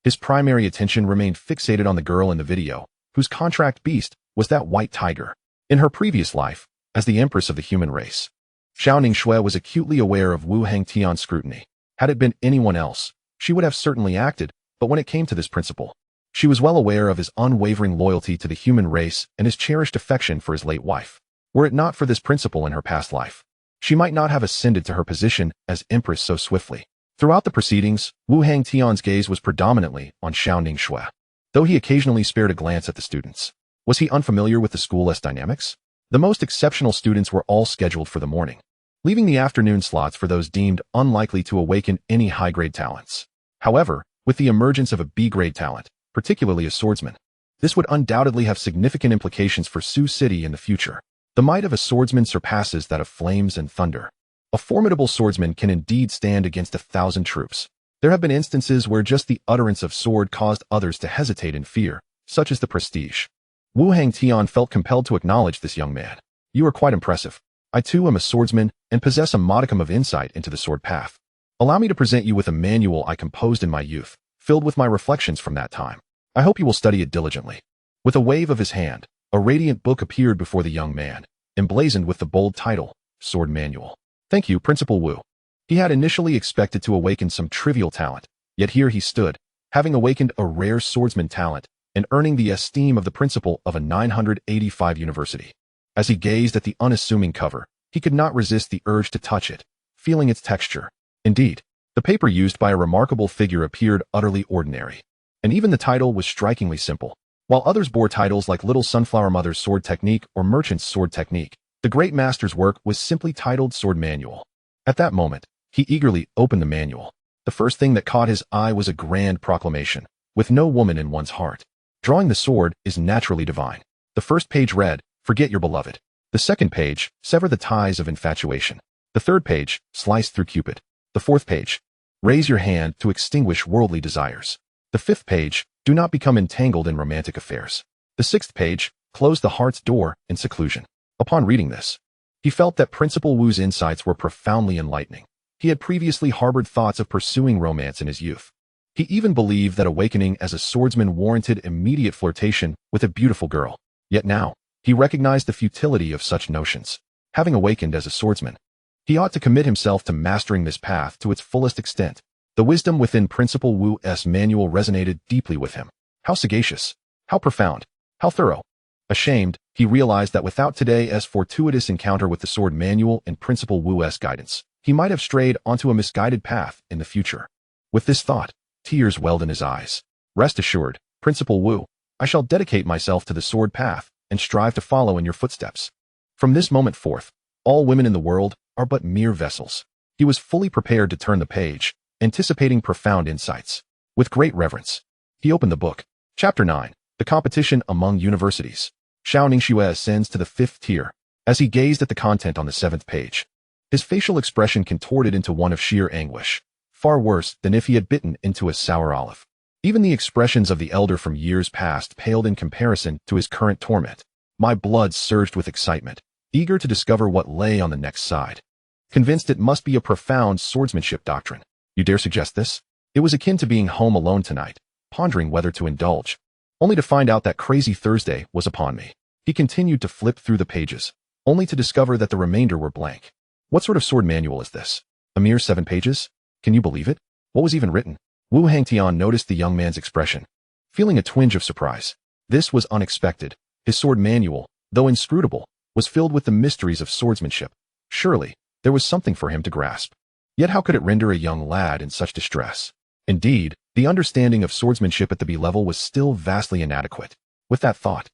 His primary attention remained fixated on the girl in the video, whose contract beast was that white tiger. In her previous life, as the Empress of the human race, Xiao Ningxue was acutely aware of Wu Hangtian's scrutiny. Had it been anyone else, she would have certainly acted, but when it came to this principal, she was well aware of his unwavering loyalty to the human race and his cherished affection for his late wife. Were it not for this principle in her past life, she might not have ascended to her position as Empress so swiftly. Throughout the proceedings, Wu Hangtian's gaze was predominantly on Xiao Ningxue, though he occasionally spared a glance at the students. Was he unfamiliar with the school's dynamics? The most exceptional students were all scheduled for the morning, leaving the afternoon slots for those deemed unlikely to awaken any high-grade talents. However, with the emergence of a B-grade talent, particularly a swordsman, this would undoubtedly have significant implications for Su City in the future. The might of a swordsman surpasses that of flames and thunder. A formidable swordsman can indeed stand against 1,000 troops. There have been instances where just the utterance of sword caused others to hesitate in fear, such as the Prestige. Wu Hangtian felt compelled to acknowledge this young man. You are quite impressive. I too am a swordsman and possess a modicum of insight into the sword path. Allow me to present you with a manual I composed in my youth, filled with my reflections from that time. I hope you will study it diligently. With a wave of his hand, a radiant book appeared before the young man, emblazoned with the bold title, Sword Manual. Thank you, Principal Wu. He had initially expected to awaken some trivial talent, yet here he stood, having awakened a rare swordsman talent and earning the esteem of the principal of a 985 university. As he gazed at the unassuming cover, he could not resist the urge to touch it, feeling its texture. Indeed, the paper used by a remarkable figure appeared utterly ordinary, and even the title was strikingly simple. While others bore titles like Little Sunflower Mother's Sword Technique or Merchant's Sword Technique, the great master's work was simply titled Sword Manual. At that moment, he eagerly opened the manual. The first thing that caught his eye was a grand proclamation, with no woman in one's heart. Drawing the sword is naturally divine. The first page read, Forget your beloved. The second page, Sever the ties of infatuation. The third page, Slice through Cupid. The fourth page, Raise your hand to extinguish worldly desires. The fifth page, Do not become entangled in romantic affairs. The sixth page, Close the heart's door in seclusion. Upon reading this, he felt that Principal Wu's insights were profoundly enlightening. He had previously harbored thoughts of pursuing romance in his youth. He even believed that awakening as a swordsman warranted immediate flirtation with a beautiful girl. Yet now, he recognized the futility of such notions. Having awakened as a swordsman, he ought to commit himself to mastering this path to its fullest extent. The wisdom within Principal Wu's manual resonated deeply with him. How sagacious, how profound, how thorough. Ashamed, he realized that without today's fortuitous encounter with the sword manual and Principal Wu's guidance, he might have strayed onto a misguided path in the future. With this thought, tears welled in his eyes. Rest assured, Principal Wu, I shall dedicate myself to the sword path and strive to follow in your footsteps. From this moment forth, all women in the world are but mere vessels. He was fully prepared to turn the page, anticipating profound insights. With great reverence, he opened the book. Chapter 9, The Competition Among Universities. Xiao Ningxue ascends to the 5th tier. As he gazed at the content on the 7th page, his facial expression contorted into one of sheer anguish, far worse than if he had bitten into a sour olive. Even the expressions of the elder from years past paled in comparison to his current torment. My blood surged with excitement, eager to discover what lay on the next side. Convinced it must be a profound swordsmanship doctrine. You dare suggest this? It was akin to being home alone tonight, pondering whether to indulge, only to find out that crazy Thursday was upon me. He continued to flip through the pages, only to discover that the remainder were blank. What sort of sword manual is this? A mere 7 pages? Can you believe it? What was even written? Wu Hangtian noticed the young man's expression, feeling a twinge of surprise. This was unexpected. His sword manual, though inscrutable, was filled with the mysteries of swordsmanship. Surely, there was something for him to grasp. Yet how could it render a young lad in such distress? Indeed, the understanding of swordsmanship at the B level was still vastly inadequate. With that thought,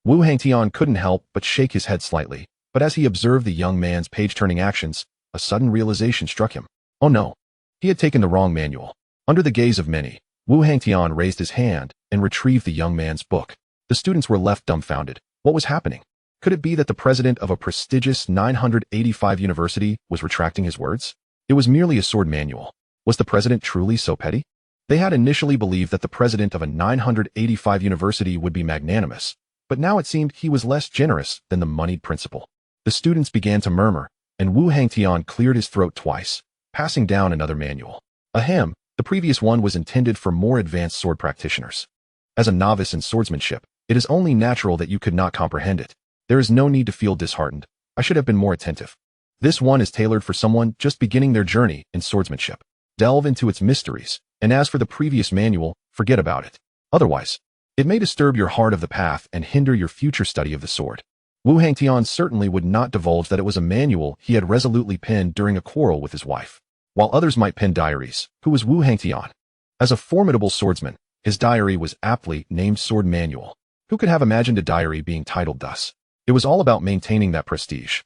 Wu Hangtian couldn't help but shake his head slightly, but as he observed the young man's page-turning actions, a sudden realization struck him. Oh no, he had taken the wrong manual. Under the gaze of many, Wu Hangtian raised his hand and retrieved the young man's book. The students were left dumbfounded. What was happening? Could it be that the president of a prestigious 985 university was retracting his words? It was merely a sword manual. Was the president truly so petty? They had initially believed that the president of a 985 university would be magnanimous, but now it seemed he was less generous than the moneyed principal. The students began to murmur, and Wu Hangtian cleared his throat twice, passing down another manual. Ahem, The previous one was intended for more advanced sword practitioners. As a novice in swordsmanship, it is only natural that you could not comprehend it. There is no need to feel disheartened. I should have been more attentive. This one is tailored for someone just beginning their journey in swordsmanship. Delve into its mysteries, and as for the previous manual, forget about it. Otherwise, it may disturb your heart of the path and hinder your future study of the sword. Wu Hangtian certainly would not divulge that it was a manual he had resolutely penned during a quarrel with his wife. While others might pen diaries, who was Wu Hangtian? As a formidable swordsman, his diary was aptly named Sword Manual. Who could have imagined a diary being titled thus? It was all about maintaining that prestige.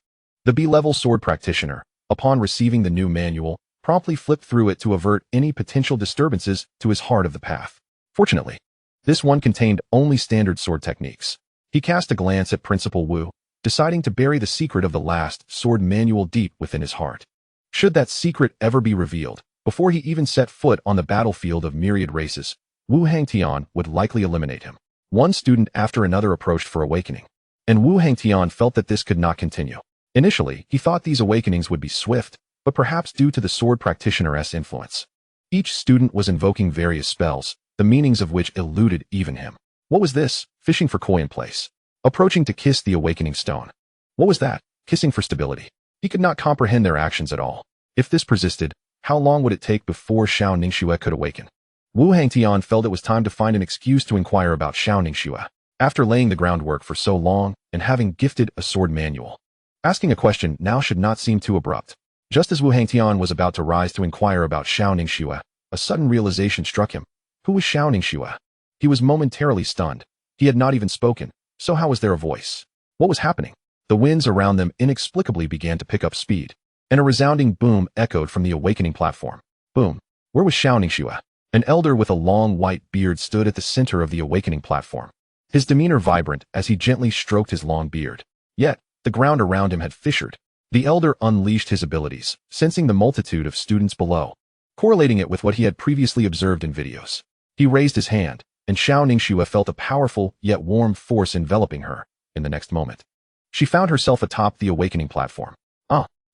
The B-level sword practitioner, upon receiving the new manual, promptly flipped through it to avert any potential disturbances to his heart of the path. Fortunately, this one contained only standard sword techniques. He cast a glance at Principal Wu, deciding to bury the secret of the last sword manual deep within his heart. Should that secret ever be revealed, before he even set foot on the battlefield of myriad races, Wu Hangtian would likely eliminate him. One student after another approached for awakening, and Wu Hangtian felt that this could not continue. Initially, he thought these awakenings would be swift, but perhaps due to the sword practitioner's influence. Each student was invoking various spells, the meanings of which eluded even him. What was this? Fishing for koi in place. Approaching to kiss the awakening stone. What was that? Kissing for stability. He could not comprehend their actions at all. If this persisted, how long would it take before Xiao Ningxue could awaken? Wu Hangtian felt it was time to find an excuse to inquire about Xiao Ningxue. After laying the groundwork for so long and having gifted a sword manual, asking a question now should not seem too abrupt. Just as Wu Hangtian was about to rise to inquire about Xiao Ningxue, a sudden realization struck him. Who was Xiao Ningxue? He was momentarily stunned. He had not even spoken, so how was there a voice? What was happening? The winds around them inexplicably began to pick up speed, and a resounding boom echoed from the awakening platform. Boom. Where was Xiao Ningxue? An elder with a long white beard stood at the center of the awakening platform, his demeanor vibrant as he gently stroked his long beard. Yet, the ground around him had fissured. The elder unleashed his abilities, sensing the multitude of students below, correlating it with what he had previously observed in videos. He raised his hand, and Xiao Ningxue felt a powerful yet warm force enveloping her. In the next moment, she found herself atop the awakening platform.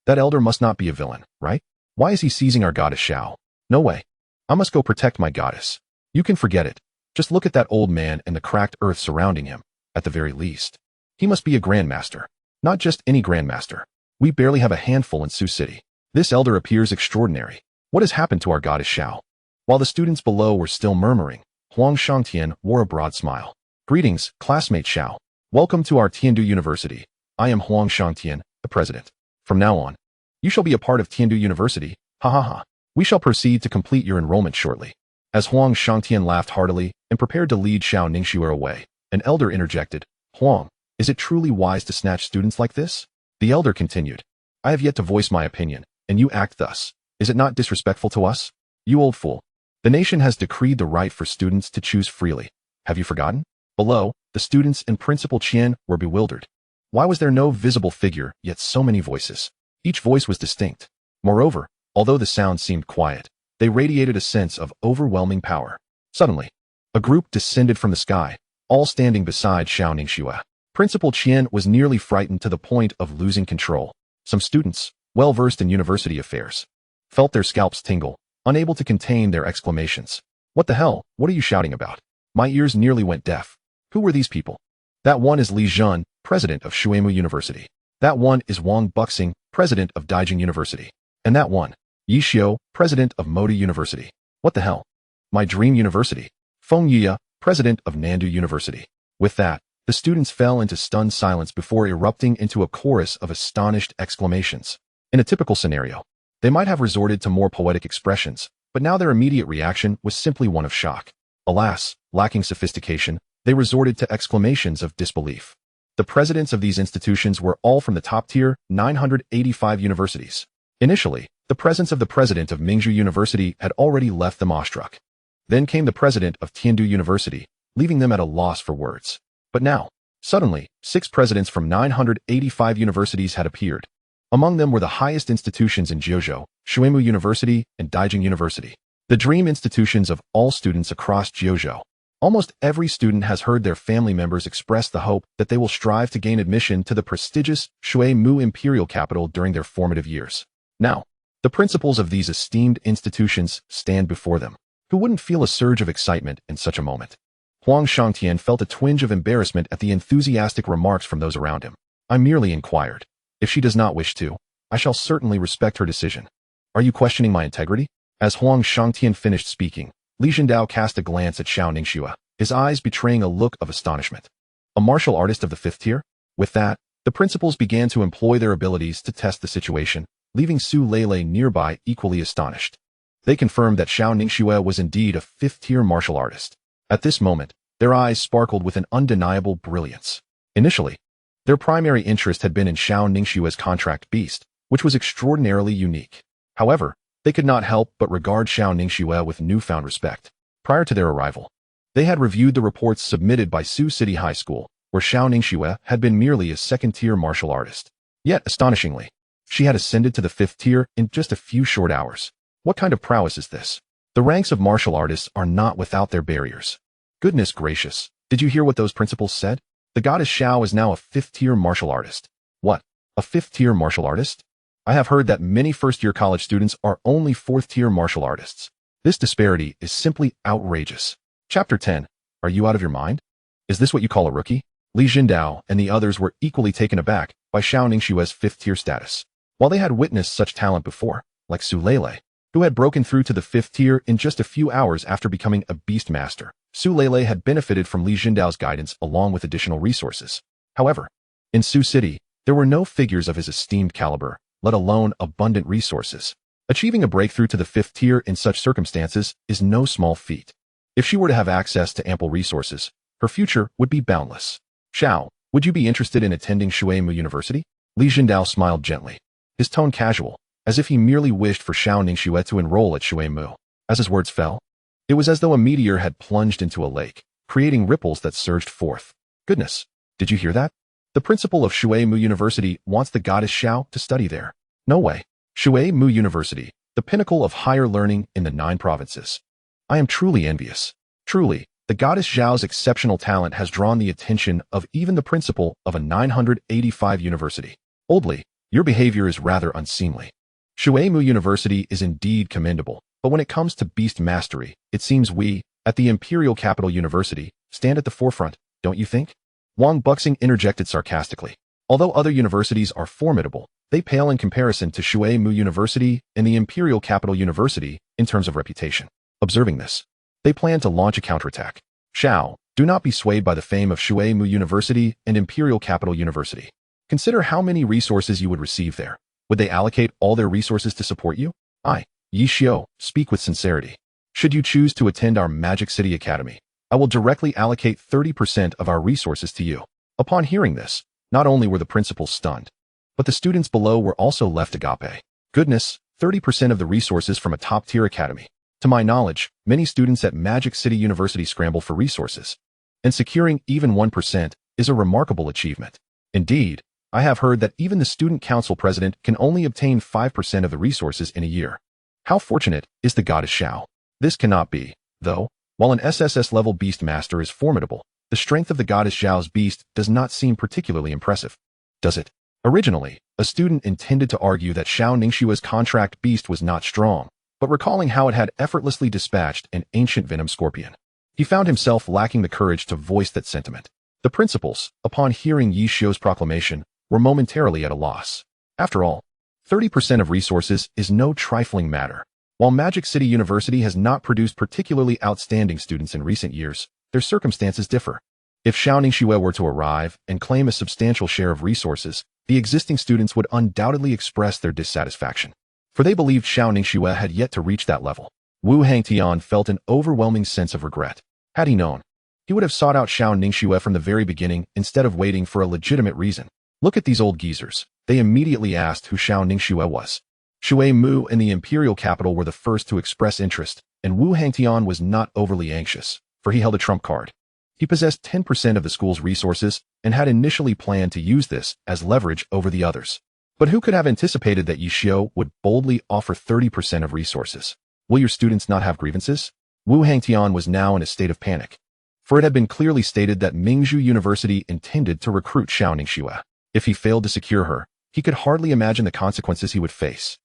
That elder must not be a villain, right? Why is he seizing our goddess Xiao? No way. I must go protect my goddess. You can forget it. Just look at that old man and the cracked earth surrounding him, at the very least. He must be a grandmaster. Not just any grandmaster. We barely have a handful in Su City. This elder appears extraordinary. What has happened to our goddess Xiao? While the students below were still murmuring, Huang Shangtian wore a broad smile. Greetings, classmate Xiao. Welcome to our Tiandu University. I am Huang Shangtian, the president. From now on, you shall be a part of Tiandu University. Ha ha ha. We shall proceed to complete your enrollment shortly. As Huang Shangtian laughed heartily and prepared to lead Xiao Ningxue away, an elder interjected, Huang, is it truly wise to snatch students like this? The elder continued, I have yet to voice my opinion, and you act thus. Is it not disrespectful to us? You old fool. The nation has decreed the right for students to choose freely. Have you forgotten? Below, the students and Principal Chen were bewildered. Why was there no visible figure, yet so many voices? Each voice was distinct. Moreover, although the sound seemed quiet, they radiated a sense of overwhelming power. Suddenly, a group descended from the sky, all standing beside Xiao Ningxue. Principal Chen was nearly frightened to the point of losing control. Some students, well-versed in university affairs, felt their scalps tingle, unable to contain their exclamations. What the hell? What are you shouting about? My ears nearly went deaf. Who were these people? That one is Li Zhen, president of Shuemu University. That one is Wang Buxing, president of Daijing University. And that one, Yi Xiu, president of Moda University. What the hell? My dream university. Feng Yiya, president of Nandu University. With that, the students fell into stunned silence before erupting into a chorus of astonished exclamations. In a typical scenario, they might have resorted to more poetic expressions, but now their immediate reaction was simply one of shock. Alas, lacking sophistication, they resorted to exclamations of disbelief. The presidents of these institutions were all from the top-tier 985 universities. Initially, the presence of the president of Mingzhu University had already left them awestruck. Then came the president of Tiandu University, leaving them at a loss for words. But now, suddenly, 6 presidents from 985 universities had appeared. Among them were the highest institutions in Jiuzhou, Shuemu University and Daijing University, the dream institutions of all students across Jiuzhou. Almost every student has heard their family members express the hope that they will strive to gain admission to the prestigious Shuemu imperial capital during their formative years. Now, The principals of these esteemed institutions stand before them. Who wouldn't feel a surge of excitement in such a moment? Huang Shangtian felt a twinge of embarrassment at the enthusiastic remarks from those around him. I merely inquired. If she does not wish to, I shall certainly respect her decision. Are you questioning my integrity? As Huang Shangtian finished speaking, Li Zhendao cast a glance at Xiao Ningxue, his eyes betraying a look of astonishment. A martial artist of the 5th tier? With that, the principals began to employ their abilities to test the situation, leaving Su Lele nearby equally astonished. They confirmed that Xiao Ningxue was indeed a 5th tier martial artist. At this moment, their eyes sparkled with an undeniable brilliance. Initially, their primary interest had been in Xiao Ningxue's contract beast, which was extraordinarily unique. However, they could not help but regard Xiao Ningxue with newfound respect. Prior to their arrival, they had reviewed the reports submitted by Su City High School, where Xiao Ningxue had been merely a 2nd tier martial artist. Yet, astonishingly, she had ascended to the 5th tier in just a few short hours. What kind of prowess is this? The ranks of martial artists are not without their barriers. Goodness gracious, did you hear what those principals said? The goddess Xiao is now a 5th tier martial artist. What? A 5th tier martial artist? I have heard that many first-year college students are only 4th tier martial artists. This disparity is simply outrageous. Chapter 10. Are you out of your mind? Is this what you call a rookie? Li Zhendao and the others were equally taken aback by Xiao Ningxue's 5th tier status. While they had witnessed such talent before, like Su Lele, who had broken through to the 5th tier in just a few hours after becoming a beastmaster, Su Lele had benefited from Li Zhendao's guidance along with additional resources. However, in Su City, there were no figures of his esteemed caliber, let alone abundant resources. Achieving a breakthrough to the 5th tier in such circumstances is no small feat. If she were to have access to ample resources, her future would be boundless. Xiao, would you be interested in attending Shuemu University? Li Zhendao smiled gently, his tone casual, as if he merely wished for Xiao Ningxue to enroll at Shuemu. As his words fell, it was as though a meteor had plunged into a lake, creating ripples that surged forth. Goodness, did you hear that? The principal of Shuemu University wants the goddess Xiao to study there. No way. Shuemu University, the pinnacle of higher learning in the 9 provinces. I am truly envious. Truly, the goddess Xiao's exceptional talent has drawn the attention of even the principal of a 985 university. Oldly, your behavior is rather unseemly. Shuemu University is indeed commendable, but when it comes to beast mastery, it seems we, at the imperial capital university, stand at the forefront, don't you think? Wang Buxing interjected sarcastically. Although other universities are formidable, they pale in comparison to Shuemu University and the imperial capital university in terms of reputation. Observing this, they plan to launch a counterattack. Xiao, do not be swayed by the fame of Shuemu University and imperial capital university. Consider how many resources you would receive there. Would they allocate all their resources to support you? Yi Xiao, speak with sincerity. Should you choose to attend our Magic City Academy, I will directly allocate 30% of our resources to you. Upon hearing this, not only were the principals stunned, but the students below were also left agape. Goodness, 30% of the resources from a top-tier academy. To my knowledge, many students at Magic City University scramble for resources, and securing even 1% is a remarkable achievement. Indeed, I have heard that even the student council president can only obtain 5% of the resources in a year. How fortunate is the goddess Xiao? This cannot be, though. While an SSS-level beastmaster is formidable, the strength of the goddess Xiao's beast does not seem particularly impressive. Does it? Originally, a student intended to argue that Xiao Ningxue's contract beast was not strong, but recalling how it had effortlessly dispatched an ancient venom scorpion, he found himself lacking the courage to voice that sentiment. The principals, upon hearing Yi Xiao's proclamation, were momentarily at a loss. After all, 30% of resources is no trifling matter. While Magic City University has not produced particularly outstanding students in recent years, their circumstances differ. If Xiao Ningxue were to arrive and claim a substantial share of resources, the existing students would undoubtedly express their dissatisfaction, for they believed Xiao Ningxue had yet to reach that level. Wu Hangtian felt an overwhelming sense of regret. Had he known, he would have sought out Xiao Ningxue from the very beginning instead of waiting for a legitimate reason. Look at these old geezers. They immediately asked who Xiao Ningxue was. Shuemu and the imperial capital were the first to express interest, and Wu Hangtian was not overly anxious, for he held a trump card. He possessed 10% of the school's resources and had initially planned to use this as leverage over the others. But who could have anticipated that Yi Xiao would boldly offer 30% of resources? Will your students not have grievances? Wu Hangtian was now in a state of panic, for it had been clearly stated that Mingzhu University intended to recruit Xiao Ningxue. If he failed to secure her, he could hardly imagine the consequences he would face.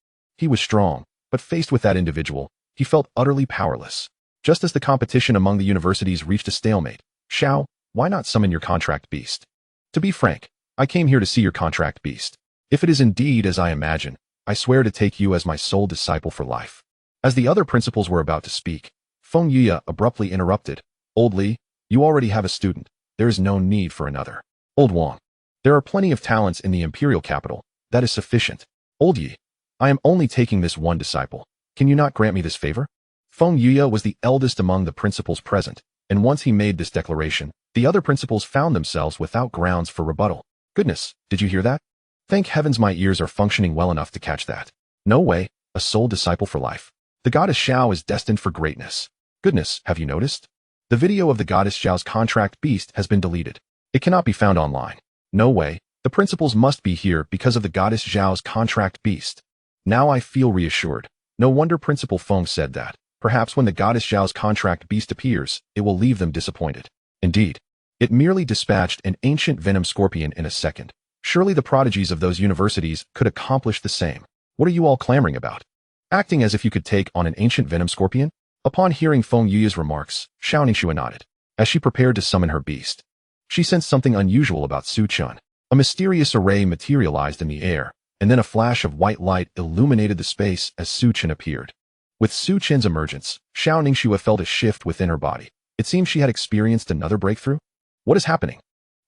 He was strong, but faced with that individual, he felt utterly powerless. Just as the competition among the universities reached a stalemate, Xiao, why not summon your contract beast? To be frank, I came here to see your contract beast. If it is indeed as I imagine, I swear to take you as my sole disciple for life. As the other principals were about to speak, Feng Yuya abruptly interrupted. Old Li, you already have a student. There is no need for another. Old Wang, there are plenty of talents in the imperial capital. That is sufficient. Old Yi, I am only taking this one disciple. Can you not grant me this favor? Feng Yuya was the eldest among the principals present, and once he made this declaration, the other principals found themselves without grounds for rebuttal. Goodness, did you hear that? Thank heavens my ears are functioning well enough to catch that. No way, a sole disciple for life. The goddess Xiao is destined for greatness. Goodness, have you noticed? The video of the goddess Xiao's contract beast has been deleted. It cannot be found online. No way, the principals must be here because of the goddess Xiao's contract beast. Now I feel reassured. No wonder Principal Feng said that. Perhaps when the goddess Xiao's contract beast appears, it will leave them disappointed. Indeed, it merely dispatched an ancient venom scorpion in a second. Surely the prodigies of those universities could accomplish the same. What are you all clamoring about? Acting as if you could take on an ancient venom scorpion? Upon hearing Feng Yuya's remarks, Xiao Ningxue nodded. As she prepared to summon her beast, she sensed something unusual about Su Chen. A mysterious array materialized in the air, and then a flash of white light illuminated the space as Su Chen appeared. With Su Chen's emergence, Xiao Ningxue felt a shift within her body. It seemed she had experienced another breakthrough. What is happening?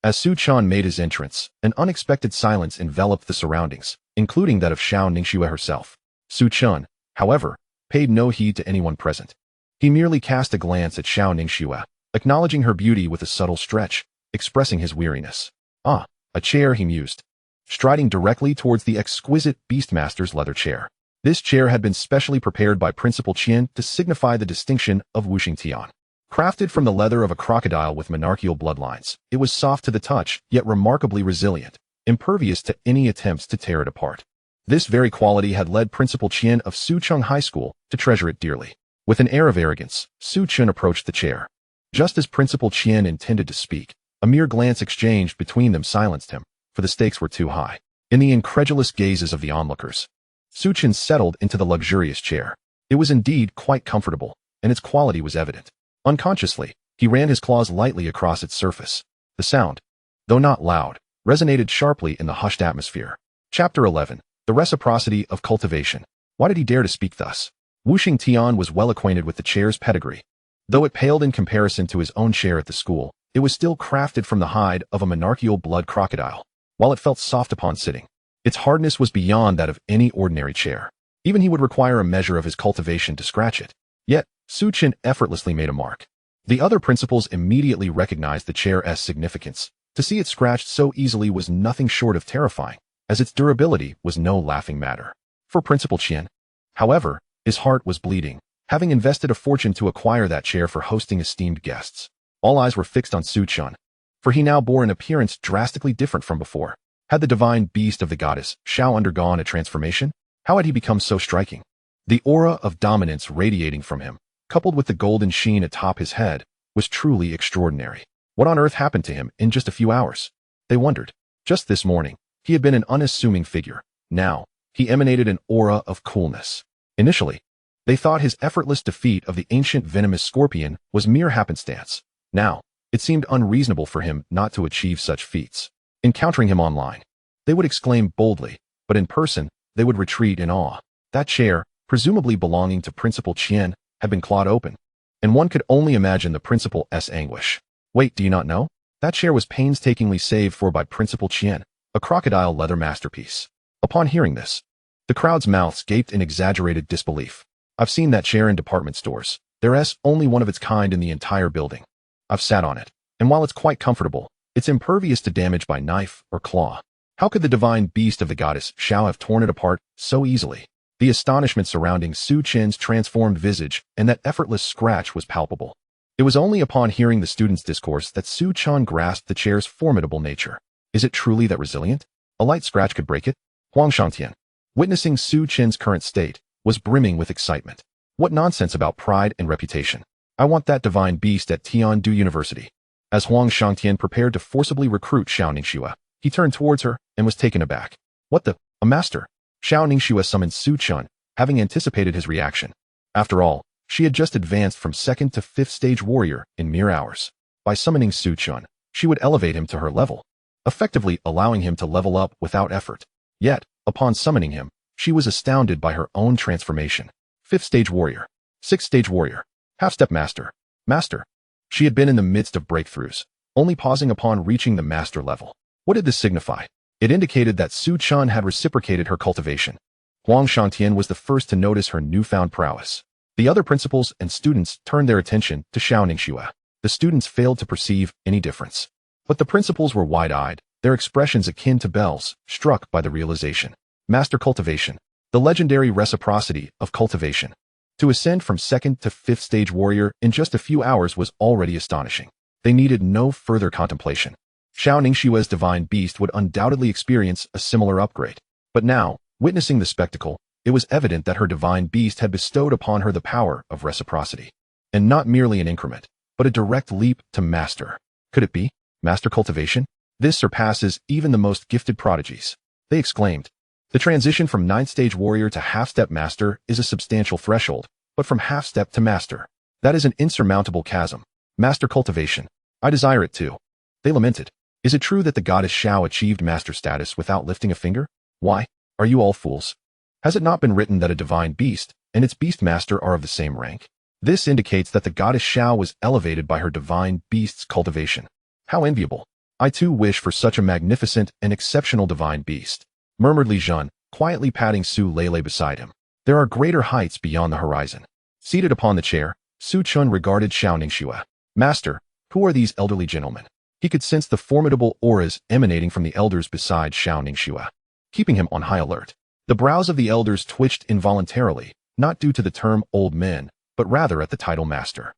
As Su Chen made his entrance, an unexpected silence enveloped the surroundings, including that of Xiao Ningxue herself. Su Chen, however, paid no heed to anyone present. He merely cast a glance at Xiao Ningxue, acknowledging her beauty with a subtle stretch, expressing his weariness. Ah, a chair, he mused, striding directly towards the exquisite beastmaster's leather chair. This chair had been specially prepared by Principal Qian to signify the distinction of Wuxing Tian. Crafted from the leather of a crocodile with monarchical bloodlines, it was soft to the touch, yet remarkably resilient, impervious to any attempts to tear it apart. This very quality had led Principal Qian of Sucheng High School to treasure it dearly. With an air of arrogance, Su Chen approached the chair. Just as Principal Qian intended to speak, a mere glance exchanged between them silenced him, for the stakes were too high. In the incredulous gazes of the onlookers, Su Chen settled into the luxurious chair. It was indeed quite comfortable, and its quality was evident. Unconsciously, he ran his claws lightly across its surface. The sound, though not loud, resonated sharply in the hushed atmosphere. Chapter 11. The Reciprocity of Cultivation. Why did he dare to speak thus? Wuxing Tian was well acquainted with the chair's pedigree. Though it paled in comparison to his own chair at the school, it was still crafted from the hide of a monarchical blood crocodile. While it felt soft upon sitting, its hardness was beyond that of any ordinary chair. Even he would require a measure of his cultivation to scratch it. Yet, Su Chen effortlessly made a mark. The other principals immediately recognized the chair's significance. To see it scratched so easily was nothing short of terrifying, as its durability was no laughing matter. For Principal Qian, however, his heart was bleeding, having invested a fortune to acquire that chair for hosting esteemed guests. All eyes were fixed on Su Chen, for he now bore an appearance drastically different from before. Had the divine beast of the goddess Xiao undergone a transformation? How had he become so striking? The aura of dominance radiating from him, coupled with the golden sheen atop his head, was truly extraordinary. What on earth happened to him in just a few hours? They wondered. Just this morning, he had been an unassuming figure. Now, he emanated an aura of coolness. Initially, they thought his effortless defeat of the ancient venomous scorpion was mere happenstance. Now, it seemed unreasonable for him not to achieve such feats. Encountering him online, they would exclaim boldly, but in person, they would retreat in awe. That chair, presumably belonging to Principal Qian, had been clawed open, and one could only imagine the principal's anguish. Wait, do you not know? That chair was painstakingly saved for by Principal Qian, a crocodile leather masterpiece. Upon hearing this, the crowd's mouths gaped in exaggerated disbelief. I've seen that chair in department stores. There's only one of its kind in the entire building. I've sat on it, and while it's quite comfortable, it's impervious to damage by knife or claw. How could the divine beast of the goddess Xiao have torn it apart so easily? The astonishment surrounding Su Chen's transformed visage and that effortless scratch was palpable. It was only upon hearing the student's discourse that Su Chen grasped the chair's formidable nature. Is it truly that resilient? A light scratch could break it? Huang Shangtian, witnessing Su Chen's current state, was brimming with excitement. What nonsense about pride and reputation. I want that divine beast at Tiandu University. As Huang Shangtian prepared to forcibly recruit Xiao Ningxue, he turned towards her and was taken aback. What the? A master? Xiao Ningxue summoned Su Chen, having anticipated his reaction. After all, she had just advanced from 2nd to 5th stage warrior in mere hours. By summoning Su Chen, she would elevate him to her level, effectively allowing him to level up without effort. Yet, upon summoning him, she was astounded by her own transformation. 5th stage warrior, 6th stage warrior, half-step master, master. She had been in the midst of breakthroughs, only pausing upon reaching the master level. What did this signify? It indicated that Su Chen had reciprocated her cultivation. Huang Shantian was the first to notice her newfound prowess. The other principals and students turned their attention to Xiao Ningxue. The students failed to perceive any difference. But the principals were wide-eyed, their expressions akin to bells, struck by the realization. Master cultivation. The legendary reciprocity of cultivation. To ascend from 2nd to 5th stage warrior in just a few hours was already astonishing. They needed no further contemplation. Xiao Ningxue's divine beast would undoubtedly experience a similar upgrade. But now, witnessing the spectacle, it was evident that her divine beast had bestowed upon her the power of reciprocity. And not merely an increment, but a direct leap to master. Could it be? Master cultivation? This surpasses even the most gifted prodigies. They exclaimed. The transition from 9th stage warrior to half-step master is a substantial threshold, but from half-step to master, that is an insurmountable chasm. Master cultivation. I desire it too. They lamented. Is it true that the goddess Xiao achieved master status without lifting a finger? Why? Are you all fools? Has it not been written that a divine beast and its beastmaster are of the same rank? This indicates that the goddess Xiao was elevated by her divine beast's cultivation. How enviable. I too wish for such a magnificent and exceptional divine beast, murmured Li Jun, quietly patting Su Lele beside him. There are greater heights beyond the horizon. Seated upon the chair, Su Chen regarded Xiao Ningxue. Master, who are these elderly gentlemen? He could sense the formidable auras emanating from the elders beside Xiao Ningxue, keeping him on high alert. The brows of the elders twitched involuntarily, not due to the term old men, but rather at the title master.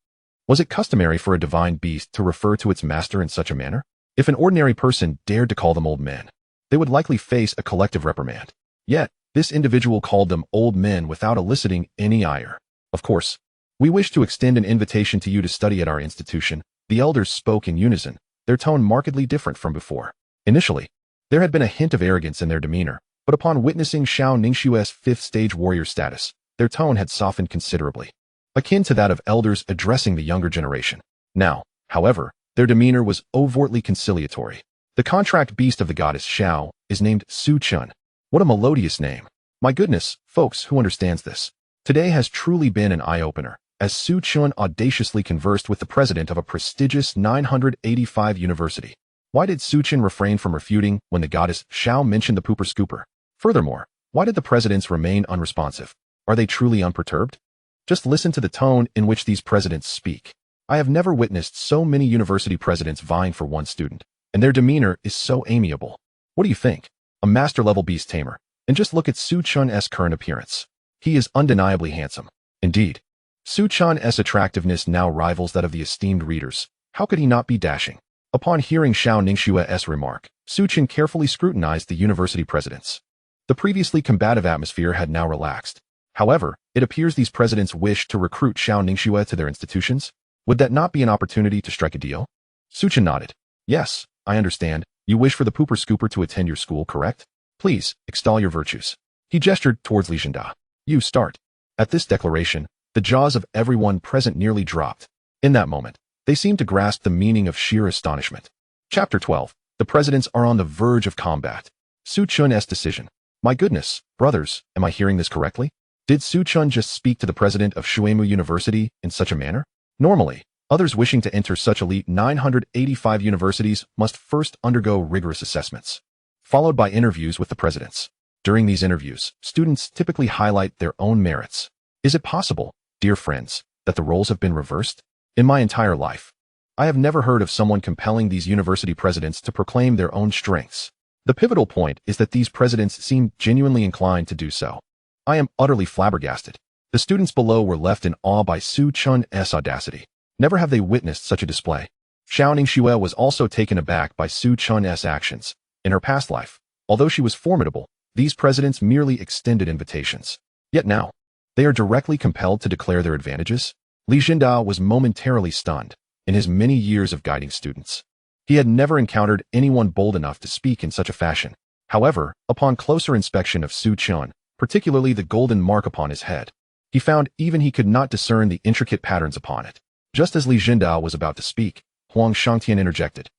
Was it customary for a divine beast to refer to its master in such a manner? If an ordinary person dared to call them old men, they would likely face a collective reprimand. Yet, this individual called them old men without eliciting any ire. Of course, we wish to extend an invitation to you to study at our institution. The elders spoke in unison, their tone markedly different from before. Initially, there had been a hint of arrogance in their demeanor, but upon witnessing Xiao Ningxue's 5th stage warrior status, their tone had softened considerably, akin to that of elders addressing the younger generation. Now, however, their demeanor was overtly conciliatory. The contract beast of the goddess Xiao is named Su Chen. What a melodious name. My goodness, folks, who understands this? Today has truly been an eye-opener, as Su Chen audaciously conversed with the president of a prestigious 985 university. Why did Su Chen refrain from refuting when the goddess Xiao mentioned the pooper scooper? Furthermore, why did the presidents remain unresponsive? Are they truly unperturbed? Just listen to the tone in which these presidents speak. I have never witnessed so many university presidents vying for one student, and their demeanor is so amiable. What do you think? A master-level beast tamer. And just look at Su Chen's current appearance. He is undeniably handsome. Indeed, Su Chen's attractiveness now rivals that of the esteemed readers. How could he not be dashing? Upon hearing Xiao Ningxue's remark, Su Chen carefully scrutinized the university presidents. The previously combative atmosphere had now relaxed. However, it appears these presidents wished to recruit Xiao Ningxue to their institutions. Would that not be an opportunity to strike a deal? Su Chen nodded. Yes, I understand. You wish for the pooper scooper to attend your school, correct? Please, extol your virtues. He gestured towards Li Zhenda. You start. At this declaration, the jaws of everyone present nearly dropped. In that moment, they seemed to grasp the meaning of sheer astonishment. Chapter 12. The presidents are on the verge of combat. Su Chen's decision. My goodness, brothers, am I hearing this correctly? Did Su Chen just speak to the president of Shuemu University in such a manner? Normally, others wishing to enter such elite 985 universities must first undergo rigorous assessments, followed by interviews with the presidents. During these interviews, students typically highlight their own merits. Is it possible, dear friends, that the roles have been reversed? In my entire life, I have never heard of someone compelling these university presidents to proclaim their own strengths. The pivotal point is that these presidents seem genuinely inclined to do so. I am utterly flabbergasted. The students below were left in awe by Su Chen's audacity. Never have they witnessed such a display. Xiao Ningxue was also taken aback by Su Chen's actions. In her past life, although she was formidable, these presidents merely extended invitations. Yet now, they are directly compelled to declare their advantages. Li Zhenda was momentarily stunned. In his many years of guiding students, he had never encountered anyone bold enough to speak in such a fashion. However, upon closer inspection of Su Chen, particularly the golden mark upon his head. He found even he could not discern the intricate patterns upon it. Just as Li Jindao was about to speak, Huang Shangtian interjected,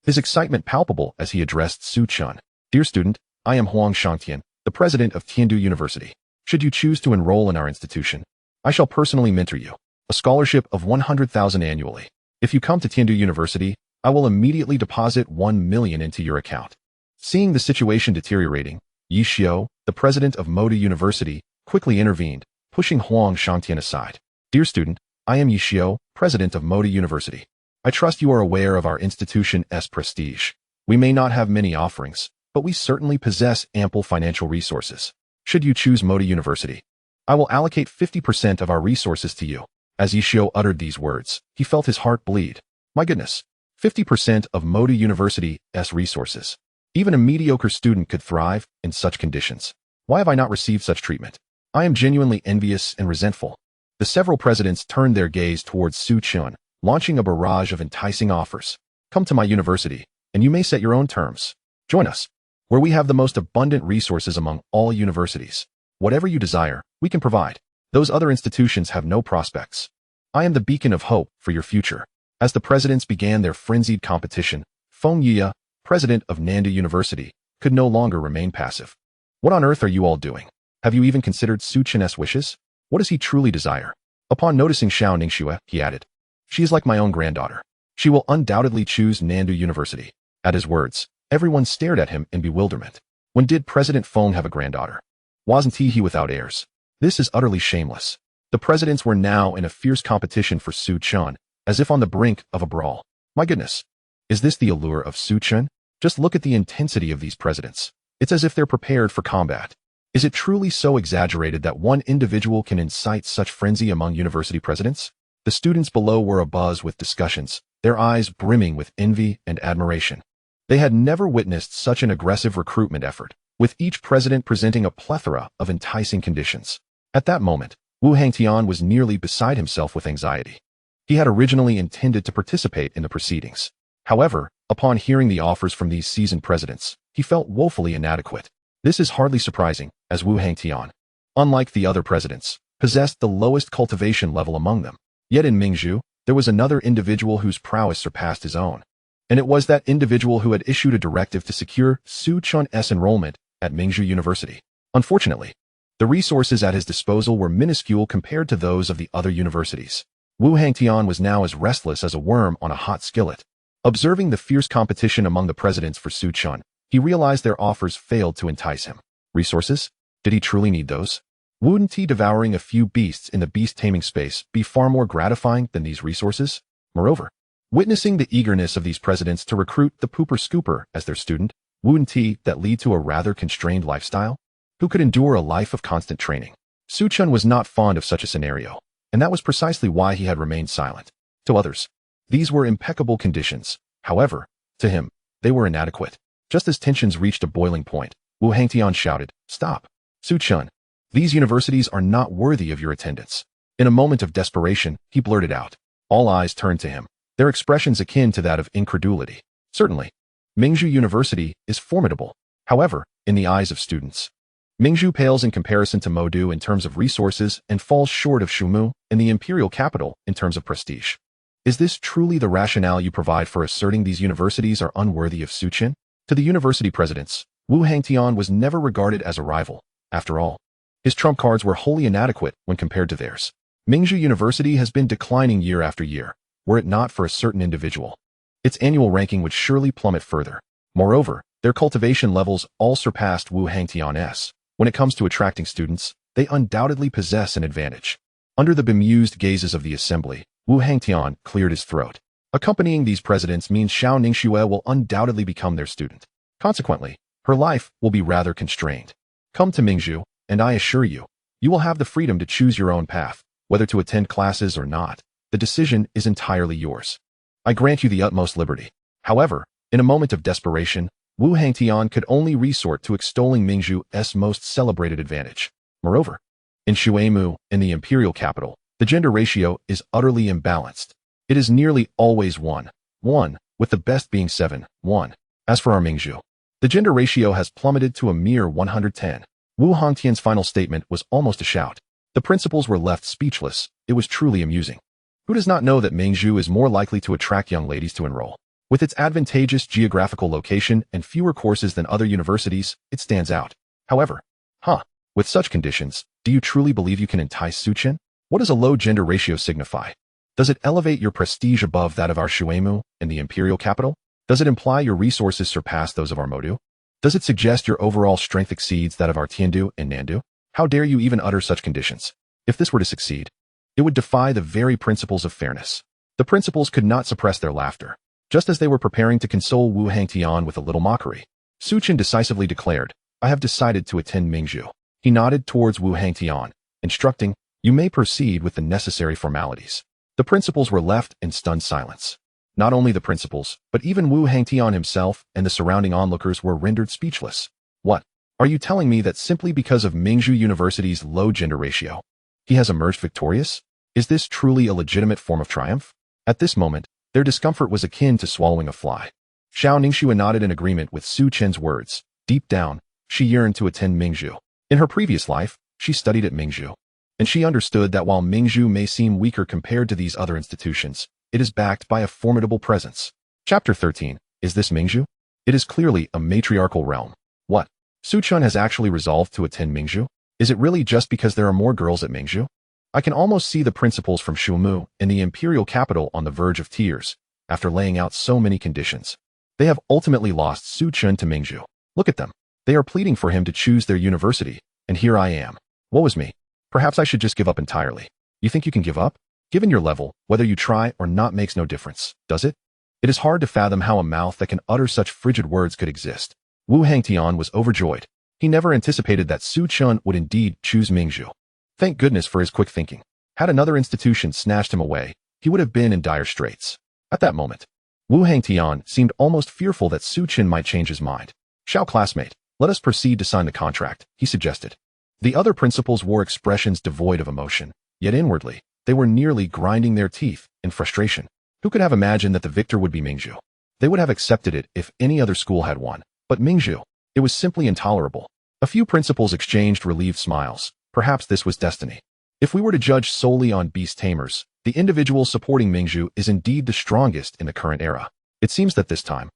his excitement palpable as he addressed Su Chen. Dear student, I am Huang Shangtian, the president of Tiandu University. Should you choose to enroll in our institution, I shall personally mentor you. A scholarship of 100,000 annually. If you come to Tiandu University, I will immediately deposit 1 million into your account. Seeing the situation deteriorating, Yi Xiao, the president of Moda University, quickly intervened, pushing Huang Shangtian aside. Dear student, I am Yi Xiao, president of Moda University. I trust you are aware of our institution's prestige. We may not have many offerings, but we certainly possess ample financial resources. Should you choose Moda University, I will allocate 50% of our resources to you. As Yi Xiao uttered these words, he felt his heart bleed. My goodness, 50% of Moda University's resources. Even a mediocre student could thrive in such conditions. Why have I not received such treatment? I am genuinely envious and resentful. The several presidents turned their gaze towards Su Chen, launching a barrage of enticing offers. Come to my university, and you may set your own terms. Join us, where we have the most abundant resources among all universities. Whatever you desire, we can provide. Those other institutions have no prospects. I am the beacon of hope for your future. As the presidents began their frenzied competition, Feng Yiya, president of Nandu University, could no longer remain passive. What on earth are you all doing? Have you even considered Su Chen's wishes? What does he truly desire? Upon noticing Xiao Ningxue, he added, she is like my own granddaughter. She will undoubtedly choose Nandu University. At his words, everyone stared at him in bewilderment. When did President Feng have a granddaughter? Wasn't he without heirs? This is utterly shameless. The presidents were now in a fierce competition for Su Chen, as if on the brink of a brawl. My goodness. Is this the allure of Su Chen? Just look at the intensity of these presidents. It's as if they're prepared for combat. Is it truly so exaggerated that one individual can incite such frenzy among university presidents? The students below were abuzz with discussions, their eyes brimming with envy and admiration. They had never witnessed such an aggressive recruitment effort, with each president presenting a plethora of enticing conditions. At that moment, Wu Hangtian was nearly beside himself with anxiety. He had originally intended to participate in the proceedings. However, upon hearing the offers from these seasoned presidents, he felt woefully inadequate. This is hardly surprising, as Wu Hangtian, unlike the other presidents, possessed the lowest cultivation level among them. Yet in Mingzhu, there was another individual whose prowess surpassed his own. And it was that individual who had issued a directive to secure Su Chen's enrollment at Mingzhu University. Unfortunately, the resources at his disposal were minuscule compared to those of the other universities. Wu Hangtian was now as restless as a worm on a hot skillet. Observing the fierce competition among the presidents for Su Chen, he realized their offers failed to entice him. Resources? Did he truly need those? Wouldn't he devouring a few beasts in the beast-taming space be far more gratifying than these resources? Moreover, witnessing the eagerness of these presidents to recruit the pooper-scooper as their student, wouldn't that lead to a rather constrained lifestyle? Who could endure a life of constant training? Su Chen was not fond of such a scenario, and that was precisely why he had remained silent. To others, these were impeccable conditions. However, to him, they were inadequate. Just as tensions reached a boiling point, Wu Hangtian shouted, "Stop! Su Chen, these universities are not worthy of your attendance." In a moment of desperation, he blurted out. All eyes turned to him, their expressions akin to that of incredulity. Certainly, Mingzhu University is formidable. However, in the eyes of students, Mingzhu pales in comparison to Modu in terms of resources and falls short of Shumu in the imperial capital in terms of prestige. Is this truly the rationale you provide for asserting these universities are unworthy of Su Chen? To the university presidents, Wu Hangtian was never regarded as a rival. After all, his trump cards were wholly inadequate when compared to theirs. Mingzhu University has been declining year after year. Were it not for a certain individual, its annual ranking would surely plummet further. Moreover, their cultivation levels all surpassed Wu Hangtian's. When it comes to attracting students, they undoubtedly possess an advantage. Under the bemused gazes of the assembly, Wu Hangtian cleared his throat. Accompanying these presidents means Xiao Ningxue will undoubtedly become their student. Consequently, her life will be rather constrained. Come to Mingzhu, and I assure you, you will have the freedom to choose your own path, whether to attend classes or not. The decision is entirely yours. I grant you the utmost liberty. However, in a moment of desperation, Wu Hangtian could only resort to extolling Mingzhu's most celebrated advantage. Moreover, in Shuemu, in the imperial capital, the gender ratio is utterly imbalanced. It is nearly always 1:1, with the best being 7:1. As for our Mingzhu, the gender ratio has plummeted to a mere 110. Wu Hongtian's final statement was almost a shout. The principals were left speechless. It was truly amusing. Who does not know that Mingzhu is more likely to attract young ladies to enroll? With its advantageous geographical location and fewer courses than other universities, it stands out. However, with such conditions, do you truly believe you can entice Su Chen? What does a low gender ratio signify? Does it elevate your prestige above that of our Shuemu and the imperial capital? Does it imply your resources surpass those of our Modu? Does it suggest your overall strength exceeds that of our Tiandu and Nandu? How dare you even utter such conditions? If this were to succeed, it would defy the very principles of fairness. The principals could not suppress their laughter. Just as they were preparing to console Wu Hangtian with a little mockery, Su Chen decisively declared, "I have decided to attend Mingzhu." He nodded towards Wu Hangtian, instructing, "You may proceed with the necessary formalities." The principals were left in stunned silence. Not only the principals, but even Wu Hangtian himself and the surrounding onlookers were rendered speechless. What? Are you telling me that simply because of Mingzhu University's low gender ratio, he has emerged victorious? Is this truly a legitimate form of triumph? At this moment, their discomfort was akin to swallowing a fly. Xiao Ningxue nodded in agreement with Su Chen's words. Deep down, she yearned to attend Mingzhu. In her previous life, she studied at Mingzhu, and she understood that while Mingzhu may seem weaker compared to these other institutions, it is backed by a formidable presence. Chapter 13. Is this Mingzhu? It is clearly a matriarchal realm. What? Su Chen has actually resolved to attend Mingzhu? Is it really just because there are more girls at Mingzhu? I can almost see the principals from Shuemu and the imperial capital on the verge of tears, after laying out so many conditions. They have ultimately lost Su Chen to Mingzhu. Look at them. They are pleading for him to choose their university, and here I am. Woe is me. Perhaps I should just give up entirely. You think you can give up? Given your level, whether you try or not makes no difference, does it? It is hard to fathom how a mouth that can utter such frigid words could exist. Wu Hangtian was overjoyed. He never anticipated that Su Chen would indeed choose Mingzhu. Thank goodness for his quick thinking. Had another institution snatched him away, he would have been in dire straits. At that moment, Wu Hangtian seemed almost fearful that Su Chen might change his mind. "Xiao classmate, let us proceed to sign the contract," he suggested. The other principals wore expressions devoid of emotion, yet inwardly, they were nearly grinding their teeth in frustration. Who could have imagined that the victor would be Mingzhu? They would have accepted it if any other school had won, but Mingzhu, it was simply intolerable. A few principals exchanged relieved smiles. Perhaps this was destiny. If we were to judge solely on beast-tamers, the individual supporting Mingzhu is indeed the strongest in the current era. It seems that this time,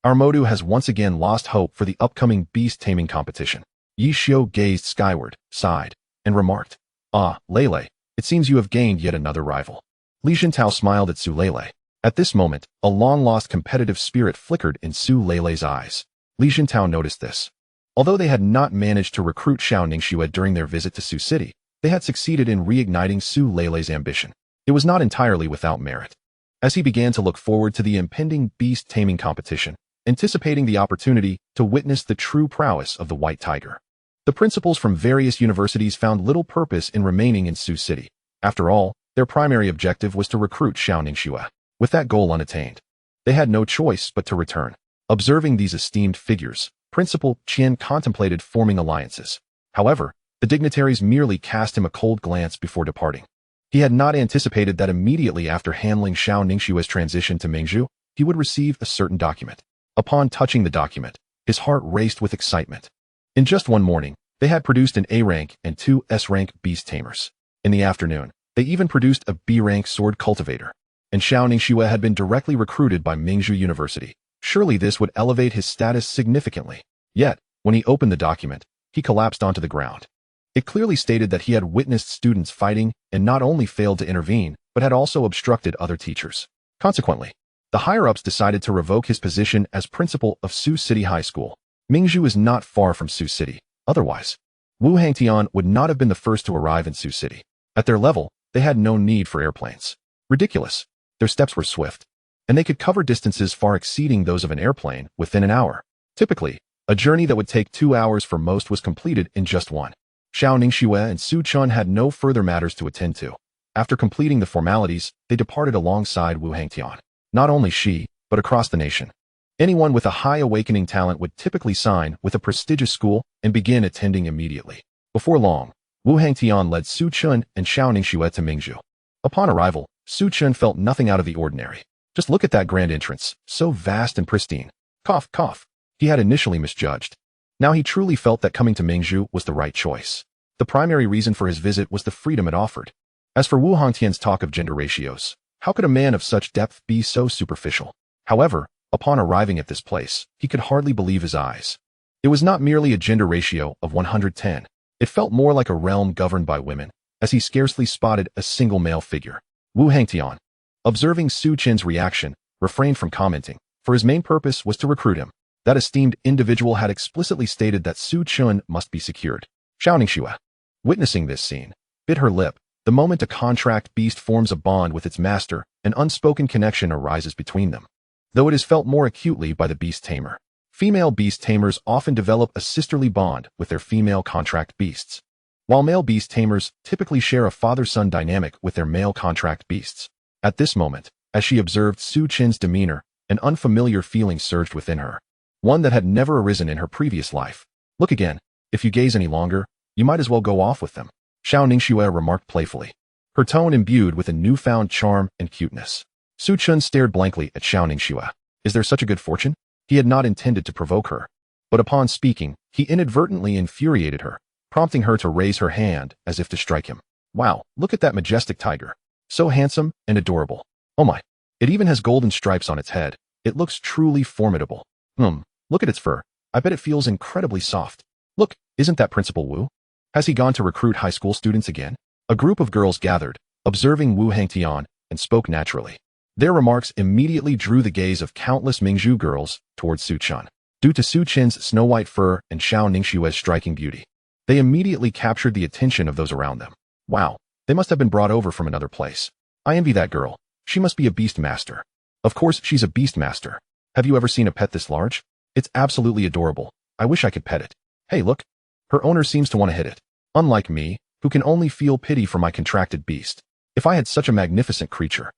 our Modu has once again lost hope for the upcoming beast-taming competition. Yi Xiu gazed skyward, sighed, and remarked, "Ah, Lele, it seems you have gained yet another rival." Li Jintao smiled at Su Lele. At this moment, a long-lost competitive spirit flickered in Su Lele's eyes. Li Jintao noticed this. Although they had not managed to recruit Xiao Ningxue during their visit to Su City, they had succeeded in reigniting Su Lele's ambition. It was not entirely without merit. As he began to look forward to the impending beast-taming competition, anticipating the opportunity to witness the true prowess of the white tiger, the principals from various universities found little purpose in remaining in Su City. After all, their primary objective was to recruit Xiao Ningxue. With that goal unattained, they had no choice but to return. Observing these esteemed figures, Principal Qian contemplated forming alliances. However, the dignitaries merely cast him a cold glance before departing. He had not anticipated that immediately after handling Xiao Ningxue's transition to Mingzhu, he would receive a certain document. Upon touching the document, his heart raced with excitement. In just one morning, they had produced an A-rank and 2 S-rank beast tamers. In the afternoon, they even produced a B-rank sword cultivator. And Xiao Ningxue had been directly recruited by Mingzhu University. Surely this would elevate his status significantly. Yet, when he opened the document, he collapsed onto the ground. It clearly stated that he had witnessed students fighting and not only failed to intervene, but had also obstructed other teachers. Consequently, the higher-ups decided to revoke his position as principal of Su City High School. Mingzhu is not far from Su City. Otherwise, Wu Hangtian would not have been the first to arrive in Su City. At their level, they had no need for airplanes. Ridiculous. Their steps were swift, and they could cover distances far exceeding those of an airplane within an hour. Typically, a journey that would take 2 hours for most was completed in just one. Xiao Ningxue and Su Chen had no further matters to attend to. After completing the formalities, they departed alongside Wu Hangtian. Not only she, but across the nation. Anyone with a high awakening talent would typically sign with a prestigious school and begin attending immediately. Before long, Wu Hangtian led Su Chen and Xiao Ningxue to Mingzhu. Upon arrival, Su Chen felt nothing out of the ordinary. Just look at that grand entrance, so vast and pristine. Cough, cough. He had initially misjudged. Now he truly felt that coming to Mingzhu was the right choice. The primary reason for his visit was the freedom it offered. As for Wu Hongtian's talk of gender ratios, how could a man of such depth be so superficial? However, upon arriving at this place, he could hardly believe his eyes. It was not merely a gender ratio of 110. It felt more like a realm governed by women, as he scarcely spotted a single male figure. Wu Hongtian, observing Su Chen's reaction, refrained from commenting, for his main purpose was to recruit him. That esteemed individual had explicitly stated that Su Chen must be secured. Xiao Ningxue, witnessing this scene, bit her lip. The moment a contract beast forms a bond with its master, an unspoken connection arises between them. Though it is felt more acutely by the beast tamer. Female beast tamers often develop a sisterly bond with their female contract beasts, while male beast tamers typically share a father-son dynamic with their male contract beasts. At this moment, as she observed Su Chen's demeanor, an unfamiliar feeling surged within her, one that had never arisen in her previous life. Look again. If you gaze any longer, you might as well go off with them, Xiao Ningxue remarked playfully, her tone imbued with a newfound charm and cuteness. Su Chen stared blankly at Xiao Ningxue. Is there such a good fortune? He had not intended to provoke her, but upon speaking, he inadvertently infuriated her, prompting her to raise her hand as if to strike him. Wow, look at that majestic tiger. So handsome and adorable. Oh my. It even has golden stripes on its head. It looks truly formidable. Look at its fur. I bet it feels incredibly soft. Look, isn't that Principal Wu? Has he gone to recruit high school students again? A group of girls gathered, observing Wu Hongtian, and spoke naturally. Their remarks immediately drew the gaze of countless Mingzhu girls towards Su Chen. Due to Su Chen's snow-white fur and Xiao Ningxue's striking beauty, they immediately captured the attention of those around them. Wow, they must have been brought over from another place. I envy that girl. She must be a beastmaster. Of course she's a beastmaster. Have you ever seen a pet this large? It's absolutely adorable. I wish I could pet it. Hey, look. Her owner seems to want to hit it. Unlike me, who can only feel pity for my contracted beast. If I had such a magnificent creature,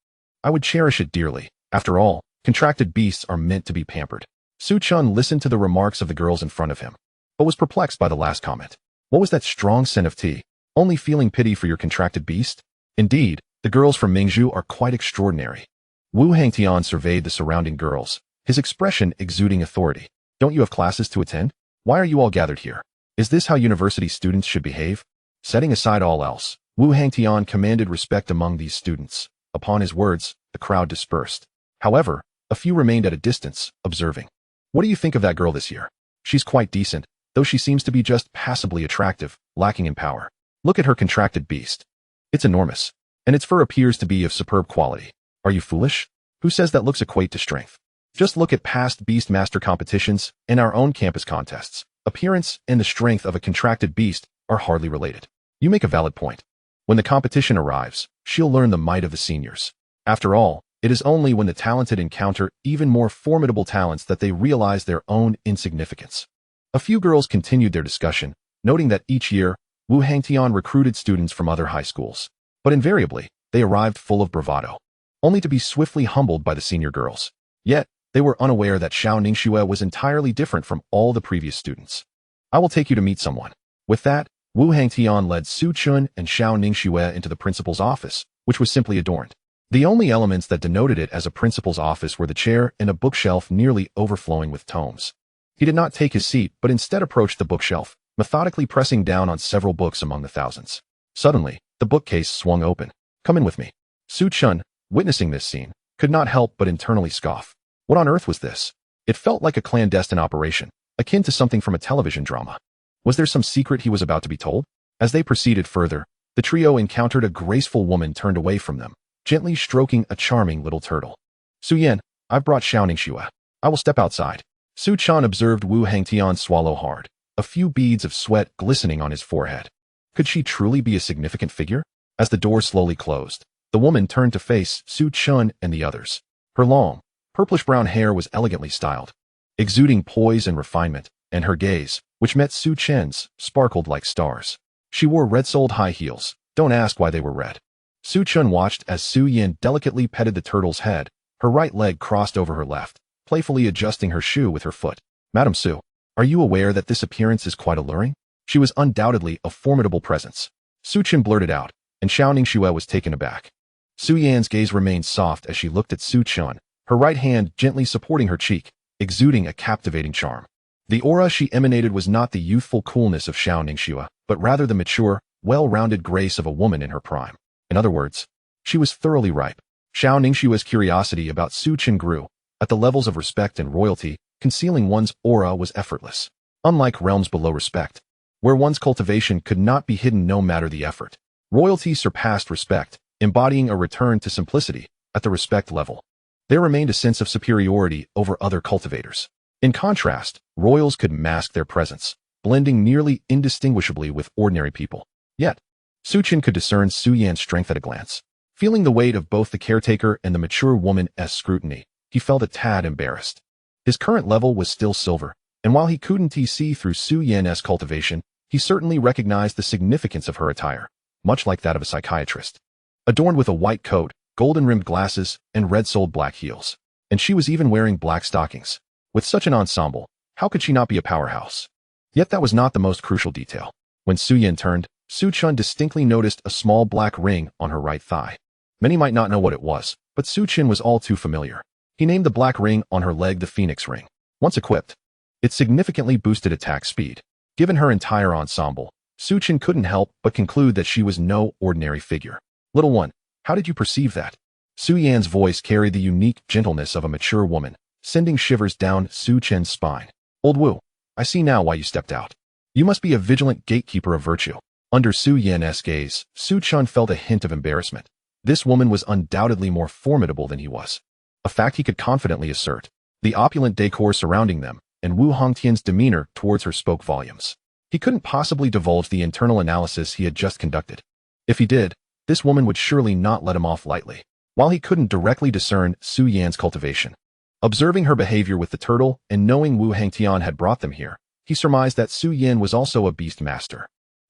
I would cherish it dearly. After all, contracted beasts are meant to be pampered. Su Chen listened to the remarks of the girls in front of him, but was perplexed by the last comment. What was that strong scent of tea? Only feeling pity for your contracted beast? Indeed, the girls from Mingzhu are quite extraordinary. Wu Hongtian surveyed the surrounding girls, his expression exuding authority. Don't you have classes to attend? Why are you all gathered here? Is this how university students should behave? Setting aside all else, Wu Hongtian commanded respect among these students. Upon his words, the crowd dispersed. However, a few remained at a distance, observing. What do you think of that girl this year? She's quite decent, though she seems to be just passably attractive, lacking in power. Look at her contracted beast. It's enormous, and its fur appears to be of superb quality. Are you foolish? Who says that looks equate to strength? Just look at past beastmaster competitions and our own campus contests. Appearance and the strength of a contracted beast are hardly related. You make a valid point. When the competition arrives, she'll learn the might of the seniors. After all, it is only when the talented encounter even more formidable talents that they realize their own insignificance. A few girls continued their discussion, noting that each year, Wu Hongtian recruited students from other high schools. But invariably, they arrived full of bravado, only to be swiftly humbled by the senior girls. Yet, they were unaware that Xiao Ningxue was entirely different from all the previous students. I will take you to meet someone. With that, Wu Hongtian led Su Chen and Xiao Ningxue into the principal's office, which was simply adorned. The only elements that denoted it as a principal's office were the chair and a bookshelf nearly overflowing with tomes. He did not take his seat, but instead approached the bookshelf, methodically pressing down on several books among the thousands. Suddenly, the bookcase swung open. Come in with me. Su Chen, witnessing this scene, could not help but internally scoff. What on earth was this? It felt like a clandestine operation, akin to something from a television drama. Was there some secret he was about to be told? As they proceeded further, the trio encountered a graceful woman turned away from them, gently stroking a charming little turtle. Su Yan, I've brought Xiao Ningxue. I will step outside. Su Chen observed Wu Hongtian swallow hard, a few beads of sweat glistening on his forehead. Could she truly be a significant figure? As the door slowly closed, the woman turned to face Su Chen and the others. Her long, purplish-brown hair was elegantly styled, exuding poise and refinement, and her gaze, which met Su Chen's, sparkled like stars. She wore red-soled high heels. Don't ask why they were red. Su Chen watched as Su Yan delicately petted the turtle's head, her right leg crossed over her left, playfully adjusting her shoe with her foot. Madam Su, are you aware that this appearance is quite alluring? She was undoubtedly a formidable presence. Su Chen blurted out, and Xiao Ningxue was taken aback. Su Yan's gaze remained soft as she looked at Su Chen, her right hand gently supporting her cheek, exuding a captivating charm. The aura she emanated was not the youthful coolness of Xiao Ningxue, but rather the mature, well-rounded grace of a woman in her prime. In other words, she was thoroughly ripe. Xiao Ningxue's curiosity about Su Chen grew. At the levels of respect and royalty, concealing one's aura was effortless. Unlike realms below respect, where one's cultivation could not be hidden no matter the effort, royalty surpassed respect, embodying a return to simplicity. At the respect level, there remained a sense of superiority over other cultivators. In contrast, royals could mask their presence, blending nearly indistinguishably with ordinary people. Yet, Su Chen could discern Su Yan's strength at a glance. Feeling the weight of both the caretaker and the mature woman's scrutiny, he felt a tad embarrassed. His current level was still silver, and while he couldn't see through Su Yan's cultivation, he certainly recognized the significance of her attire, much like that of a psychiatrist. Adorned with a white coat, golden-rimmed glasses, and red-soled black heels. And she was even wearing black stockings. With such an ensemble, how could she not be a powerhouse? Yet that was not the most crucial detail. When Su Yan turned, Su Chen distinctly noticed a small black ring on her right thigh. Many might not know what it was, but Su Chen was all too familiar. He named the black ring on her leg the Phoenix Ring. Once equipped, it significantly boosted attack speed. Given her entire ensemble, Su Chen couldn't help but conclude that she was no ordinary figure. Little one, how did you perceive that? Su Yan's voice carried the unique gentleness of a mature woman, sending shivers down Su Chen's spine. Old Wu, I see now why you stepped out. You must be a vigilant gatekeeper of virtue. Under Su Yan's gaze, Su Chen felt a hint of embarrassment. This woman was undoubtedly more formidable than he was. A fact he could confidently assert. The opulent decor surrounding them, and Wu Hongtian's demeanor towards her spoke volumes. He couldn't possibly divulge the internal analysis he had just conducted. If he did, this woman would surely not let him off lightly. While he couldn't directly discern Su Yan's cultivation, observing her behavior with the turtle and knowing Wu Hongtian had brought them here, he surmised that Su Yan was also a beastmaster.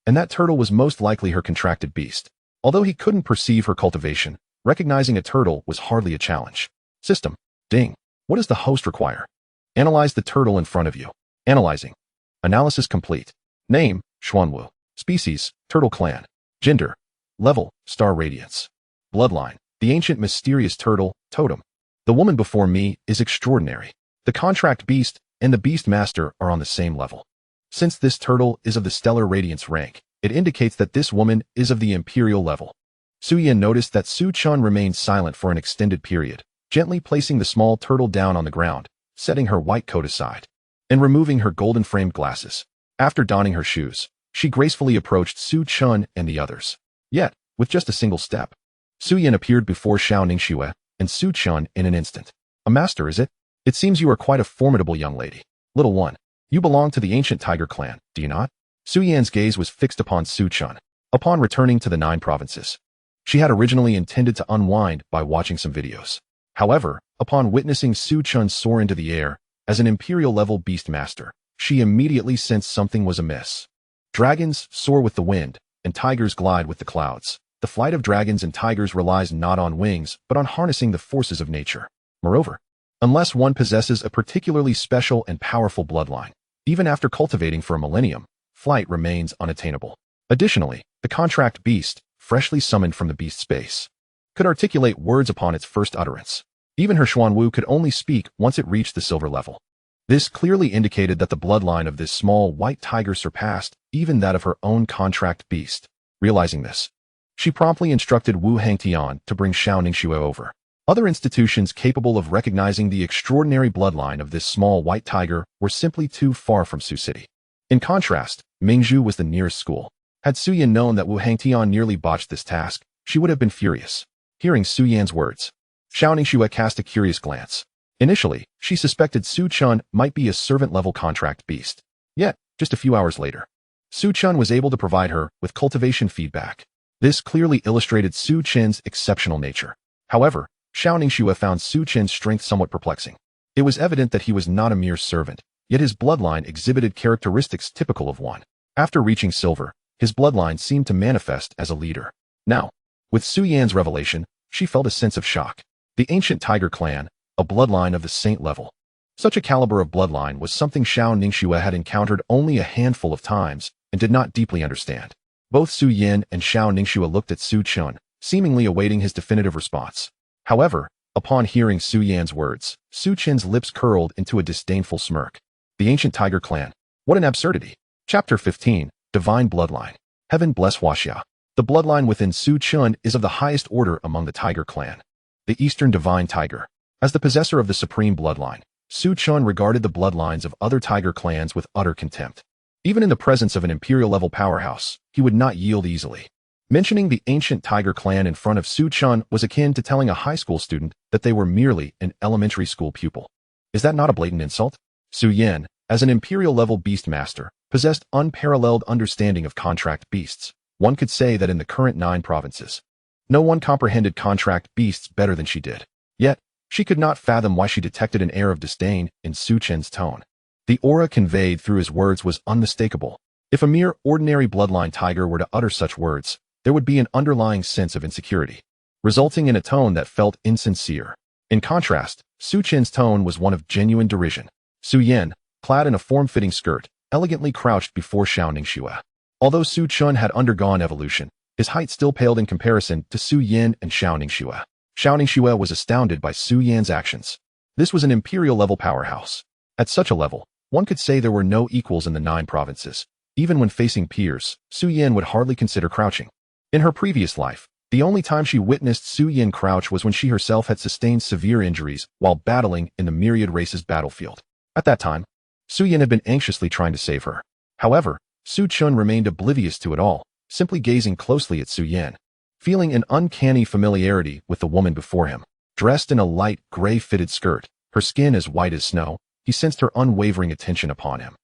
And that turtle was most likely her contracted beast. Although he couldn't perceive her cultivation, recognizing a turtle was hardly a challenge. System. Ding. What does the host require? Analyze the turtle in front of you. Analyzing. Analysis complete. Name, Xuanwu. Species, turtle clan. Gender. Level, star radiance. Bloodline, the ancient mysterious turtle, totem. The woman before me is extraordinary. The contract beast and the beastmaster are on the same level. Since this turtle is of the stellar radiance rank, it indicates that this woman is of the imperial level. Su Yan noticed that Su Chen remained silent for an extended period, gently placing the small turtle down on the ground, setting her white coat aside, and removing her golden-framed glasses. After donning her shoes, she gracefully approached Su Chen and the others. Yet, with just a single step, Su Yan appeared before Xiao Ningxue and Su Chen in an instant. A master, is it? It seems you are quite a formidable young lady. Little one, you belong to the ancient tiger clan, do you not? Su Yan's gaze was fixed upon Su Chen. Upon returning to the 9 provinces, she had originally intended to unwind by watching some videos. However, upon witnessing Su Chen soar into the air as an imperial-level beastmaster, she immediately sensed something was amiss. Dragons soar with the wind, and tigers glide with the clouds. The flight of dragons and tigers relies not on wings, but on harnessing the forces of nature. Moreover, unless one possesses a particularly special and powerful bloodline, even after cultivating for a millennium, flight remains unattainable. Additionally, the contract beast, freshly summoned from the beast space, could articulate words upon its first utterance. Even her Xuanwu could only speak once it reached the silver level. This clearly indicated that the bloodline of this small white tiger surpassed even that of her own contract beast. Realizing this, she promptly instructed Wu Hongtian to bring Xiao Ningxue over. Other institutions capable of recognizing the extraordinary bloodline of this small white tiger were simply too far from Su City. In contrast, Mingzhu was the nearest school. Had Su Yan known that Wu Hongtian nearly botched this task, she would have been furious. Hearing Su Yan's words, Xiao Ningxue cast a curious glance. Initially, she suspected Su Chen might be a servant-level contract beast. Yet, just a few hours later, Su Chen was able to provide her with cultivation feedback. This clearly illustrated Su Chen's exceptional nature. However, Xiao Ningxue found Su Chen's strength somewhat perplexing. It was evident that he was not a mere servant, yet his bloodline exhibited characteristics typical of one. After reaching silver, his bloodline seemed to manifest as a leader. Now, with Su Yan's revelation, she felt a sense of shock. The ancient tiger clan, a bloodline of the saint level. Such a caliber of bloodline was something Xiao Ningxue had encountered only a handful of times and did not deeply understand. Both Su Yan and Xiao Ningxue looked at Su Chen, seemingly awaiting his definitive response. However, upon hearing Su Yan's words, Su Chen's lips curled into a disdainful smirk. The ancient tiger clan. What an absurdity. Chapter 15. Divine Bloodline. Heaven bless Huaxia. The bloodline within Su Chen is of the highest order among the tiger clan. The Eastern Divine Tiger. As the possessor of the supreme bloodline, Su Chen regarded the bloodlines of other tiger clans with utter contempt. Even in the presence of an imperial-level powerhouse, he would not yield easily. Mentioning the ancient tiger clan in front of Su Chen was akin to telling a high school student that they were merely an elementary school pupil. Is that not a blatant insult? Su Yen, as an imperial-level beastmaster, possessed unparalleled understanding of contract beasts. One could say that in the current 9 provinces, no one comprehended contract beasts better than she did. Yet, she could not fathom why she detected an air of disdain in Su Chen's tone. The aura conveyed through his words was unmistakable. If a mere ordinary bloodline tiger were to utter such words, there would be an underlying sense of insecurity, resulting in a tone that felt insincere. In contrast, Su Chen's tone was one of genuine derision. Su Yen, clad in a form-fitting skirt, elegantly crouched before Xiao Ningxue. Although Su Chen had undergone evolution, his height still paled in comparison to Su Yen and Xiao Ningxue. Xiao Ningxue was astounded by Su Yan's actions. This was an imperial-level powerhouse. At such a level, one could say there were no equals in the 9 provinces. Even when facing peers, Su Yen would hardly consider crouching. In her previous life, the only time she witnessed Su Yen crouch was when she herself had sustained severe injuries while battling in the myriad race's battlefield. At that time, Su Yen had been anxiously trying to save her. However, Su Chen remained oblivious to it all, simply gazing closely at Su Yen, feeling an uncanny familiarity with the woman before him. Dressed in a light, gray-fitted skirt, her skin as white as snow, he sensed her unwavering attention upon him.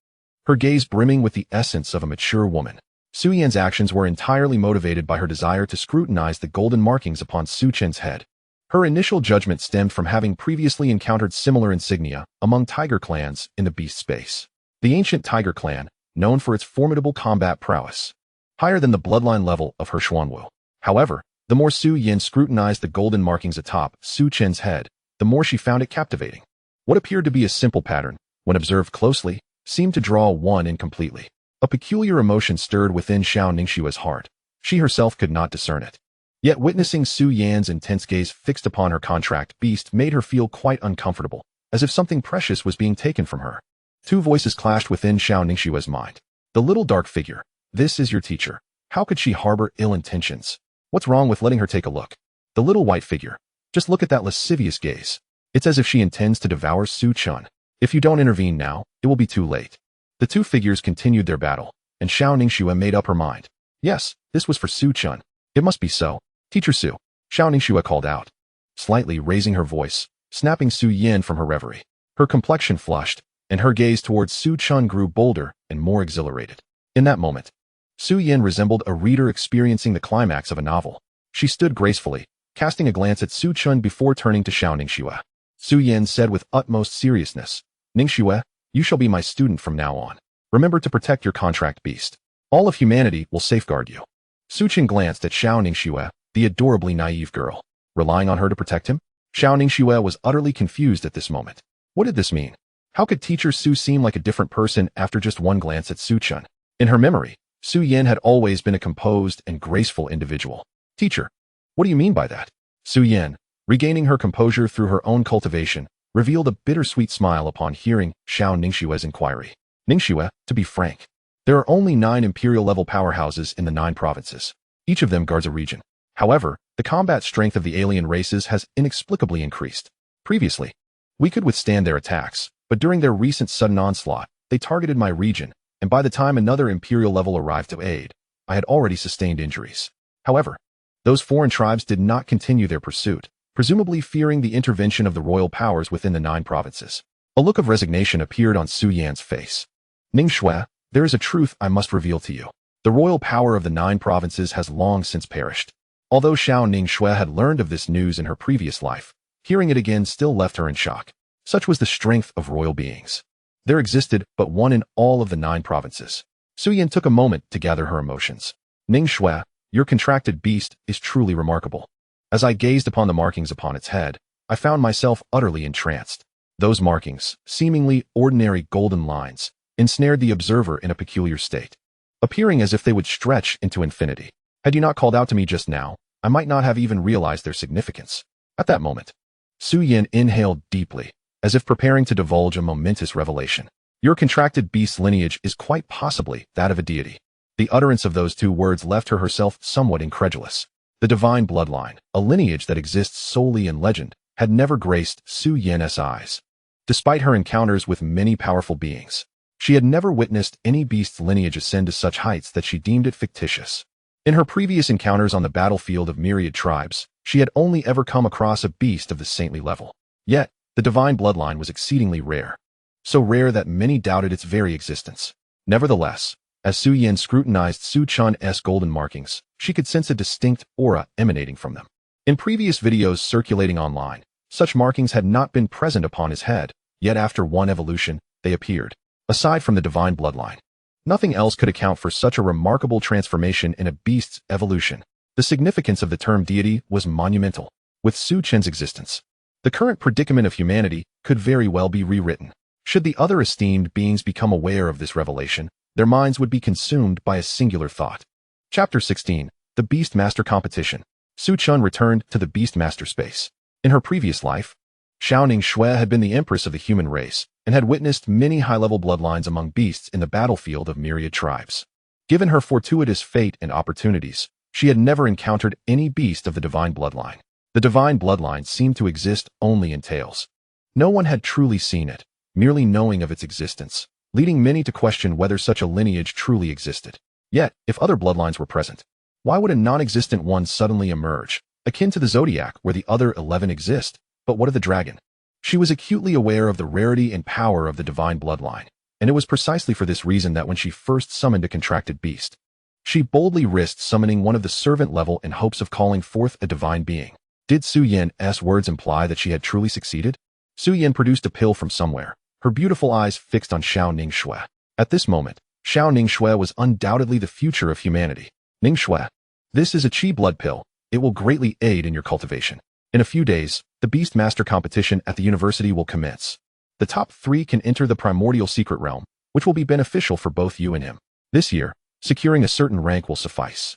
Her gaze brimming with the essence of a mature woman. Su Yan's actions were entirely motivated by her desire to scrutinize the golden markings upon Su Chen's head. Her initial judgment stemmed from having previously encountered similar insignia among tiger clans in the beast space. The ancient tiger clan, known for its formidable combat prowess, higher than the bloodline level of her Xuanwu. However, the more Su Yen scrutinized the golden markings atop Su Chen's head, the more she found it captivating. What appeared to be a simple pattern, when observed closely, seemed to draw one in completely. A peculiar emotion stirred within Xiao Ningxue's heart. She herself could not discern it. Yet witnessing Su Yan's intense gaze fixed upon her contract beast made her feel quite uncomfortable, as if something precious was being taken from her. 2 voices clashed within Xiao Ningxue's mind. The little dark figure. This is your teacher. How could she harbor ill intentions? What's wrong with letting her take a look? The little white figure. Just look at that lascivious gaze. It's as if she intends to devour Su Chen. If you don't intervene now, it will be too late. The 2 figures continued their battle, and Xiao Ningxue made up her mind. Yes, this was for Su Chen. It must be so. Teacher Su, Xiao Ningxue called out, slightly raising her voice, snapping Su Yen from her reverie. Her complexion flushed, and her gaze towards Su Chen grew bolder and more exhilarated. In that moment, Su Yen resembled a reader experiencing the climax of a novel. She stood gracefully, casting a glance at Su Chen before turning to Xiao Ningxue. Su Yen said with utmost seriousness, Ningxue, you shall be my student from now on. Remember to protect your contract beast. All of humanity will safeguard you. Su Chen glanced at Xiao Ningxue, the adorably naive girl. Relying on her to protect him? Xiao Ningxue was utterly confused at this moment. What did this mean? How could teacher Su seem like a different person after just one glance at Su Chen? In her memory, Su Yen had always been a composed and graceful individual. Teacher, what do you mean by that? Su Yen, regaining her composure through her own cultivation, revealed a bittersweet smile upon hearing Xiao Ningxue's inquiry. Ningxue, to be frank, there are only 9 imperial-level powerhouses in the 9 provinces. Each of them guards a region. However, the combat strength of the alien races has inexplicably increased. Previously, we could withstand their attacks, but during their recent sudden onslaught, they targeted my region, and by the time another imperial level arrived to aid, I had already sustained injuries. However, those foreign tribes did not continue their pursuit, presumably fearing the intervention of the royal powers within the 9 provinces. A look of resignation appeared on Su Yan's face. Ningxue, there is a truth I must reveal to you. The royal power of the 9 provinces has long since perished. Although Xiao Ningxue had learned of this news in her previous life, hearing it again still left her in shock. Such was the strength of royal beings. There existed but one in all of the 9 provinces. Su Yan took a moment to gather her emotions. Ningxue, your contracted beast is truly remarkable. As I gazed upon the markings upon its head, I found myself utterly entranced. Those markings, seemingly ordinary golden lines, ensnared the observer in a peculiar state, appearing as if they would stretch into infinity. Had you not called out to me just now, I might not have even realized their significance. At that moment, Su Yan inhaled deeply, as if preparing to divulge a momentous revelation. Your contracted beast lineage is quite possibly that of a deity. The utterance of those two words left her herself somewhat incredulous. The divine bloodline, a lineage that exists solely in legend, had never graced Su Yen's eyes. Despite her encounters with many powerful beings, she had never witnessed any beast's lineage ascend to such heights that she deemed it fictitious. In her previous encounters on the battlefield of myriad tribes, she had only ever come across a beast of the saintly level. Yet, the divine bloodline was exceedingly rare. So rare that many doubted its very existence. Nevertheless, as Su Yen scrutinized Su Chen's golden markings, she could sense a distinct aura emanating from them. In previous videos circulating online, such markings had not been present upon his head, yet after one evolution, they appeared. Aside from the divine bloodline, nothing else could account for such a remarkable transformation in a beast's evolution. The significance of the term deity was monumental. With Su Chen's existence, the current predicament of humanity could very well be rewritten. Should the other esteemed beings become aware of this revelation, their minds would be consumed by a singular thought. Chapter 16. The Beastmaster Competition. Su Chen returned to the Beastmaster space. In her previous life, Xiao Ningxue had been the empress of the human race and had witnessed many high-level bloodlines among beasts in the battlefield of myriad tribes. Given her fortuitous fate and opportunities, she had never encountered any beast of the divine bloodline. The divine bloodline seemed to exist only in tales. No one had truly seen it, merely knowing of its existence, leading many to question whether such a lineage truly existed. Yet, if other bloodlines were present, why would a non-existent one suddenly emerge, akin to the zodiac where the other 11 exist? But what of the dragon? She was acutely aware of the rarity and power of the divine bloodline, and it was precisely for this reason that when she first summoned a contracted beast, she boldly risked summoning one of the servant level in hopes of calling forth a divine being. Did Su Yen's words imply that she had truly succeeded? Su Yen produced a pill from somewhere, her beautiful eyes fixed on Xiao Ningxue. At this moment, Xiao Ningxue was undoubtedly the future of humanity. Ningxue, this is a Qi blood pill. It will greatly aid in your cultivation. In a few days, the Beastmaster competition at the university will commence. The top 3 can enter the primordial secret realm, which will be beneficial for both you and him. This year, securing a certain rank will suffice.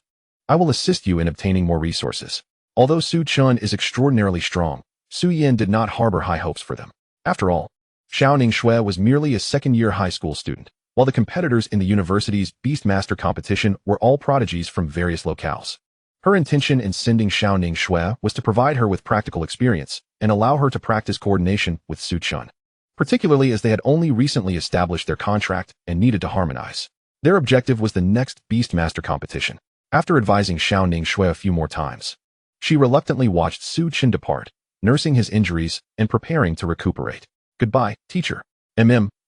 I will assist you in obtaining more resources. Although Su Chen is extraordinarily strong, Su Yen did not harbor high hopes for them. After all, Xiao Ningxue was merely a second-year high school student, while the competitors in the university's Beastmaster competition were all prodigies from various locales. Her intention in sending Xiao Ningxue was to provide her with practical experience and allow her to practice coordination with Su Chen, particularly as they had only recently established their contract and needed to harmonize. Their objective was the next Beastmaster competition. After advising Xiao Ningxue a few more times, she reluctantly watched Su Chen depart, nursing his injuries and preparing to recuperate. Goodbye, teacher.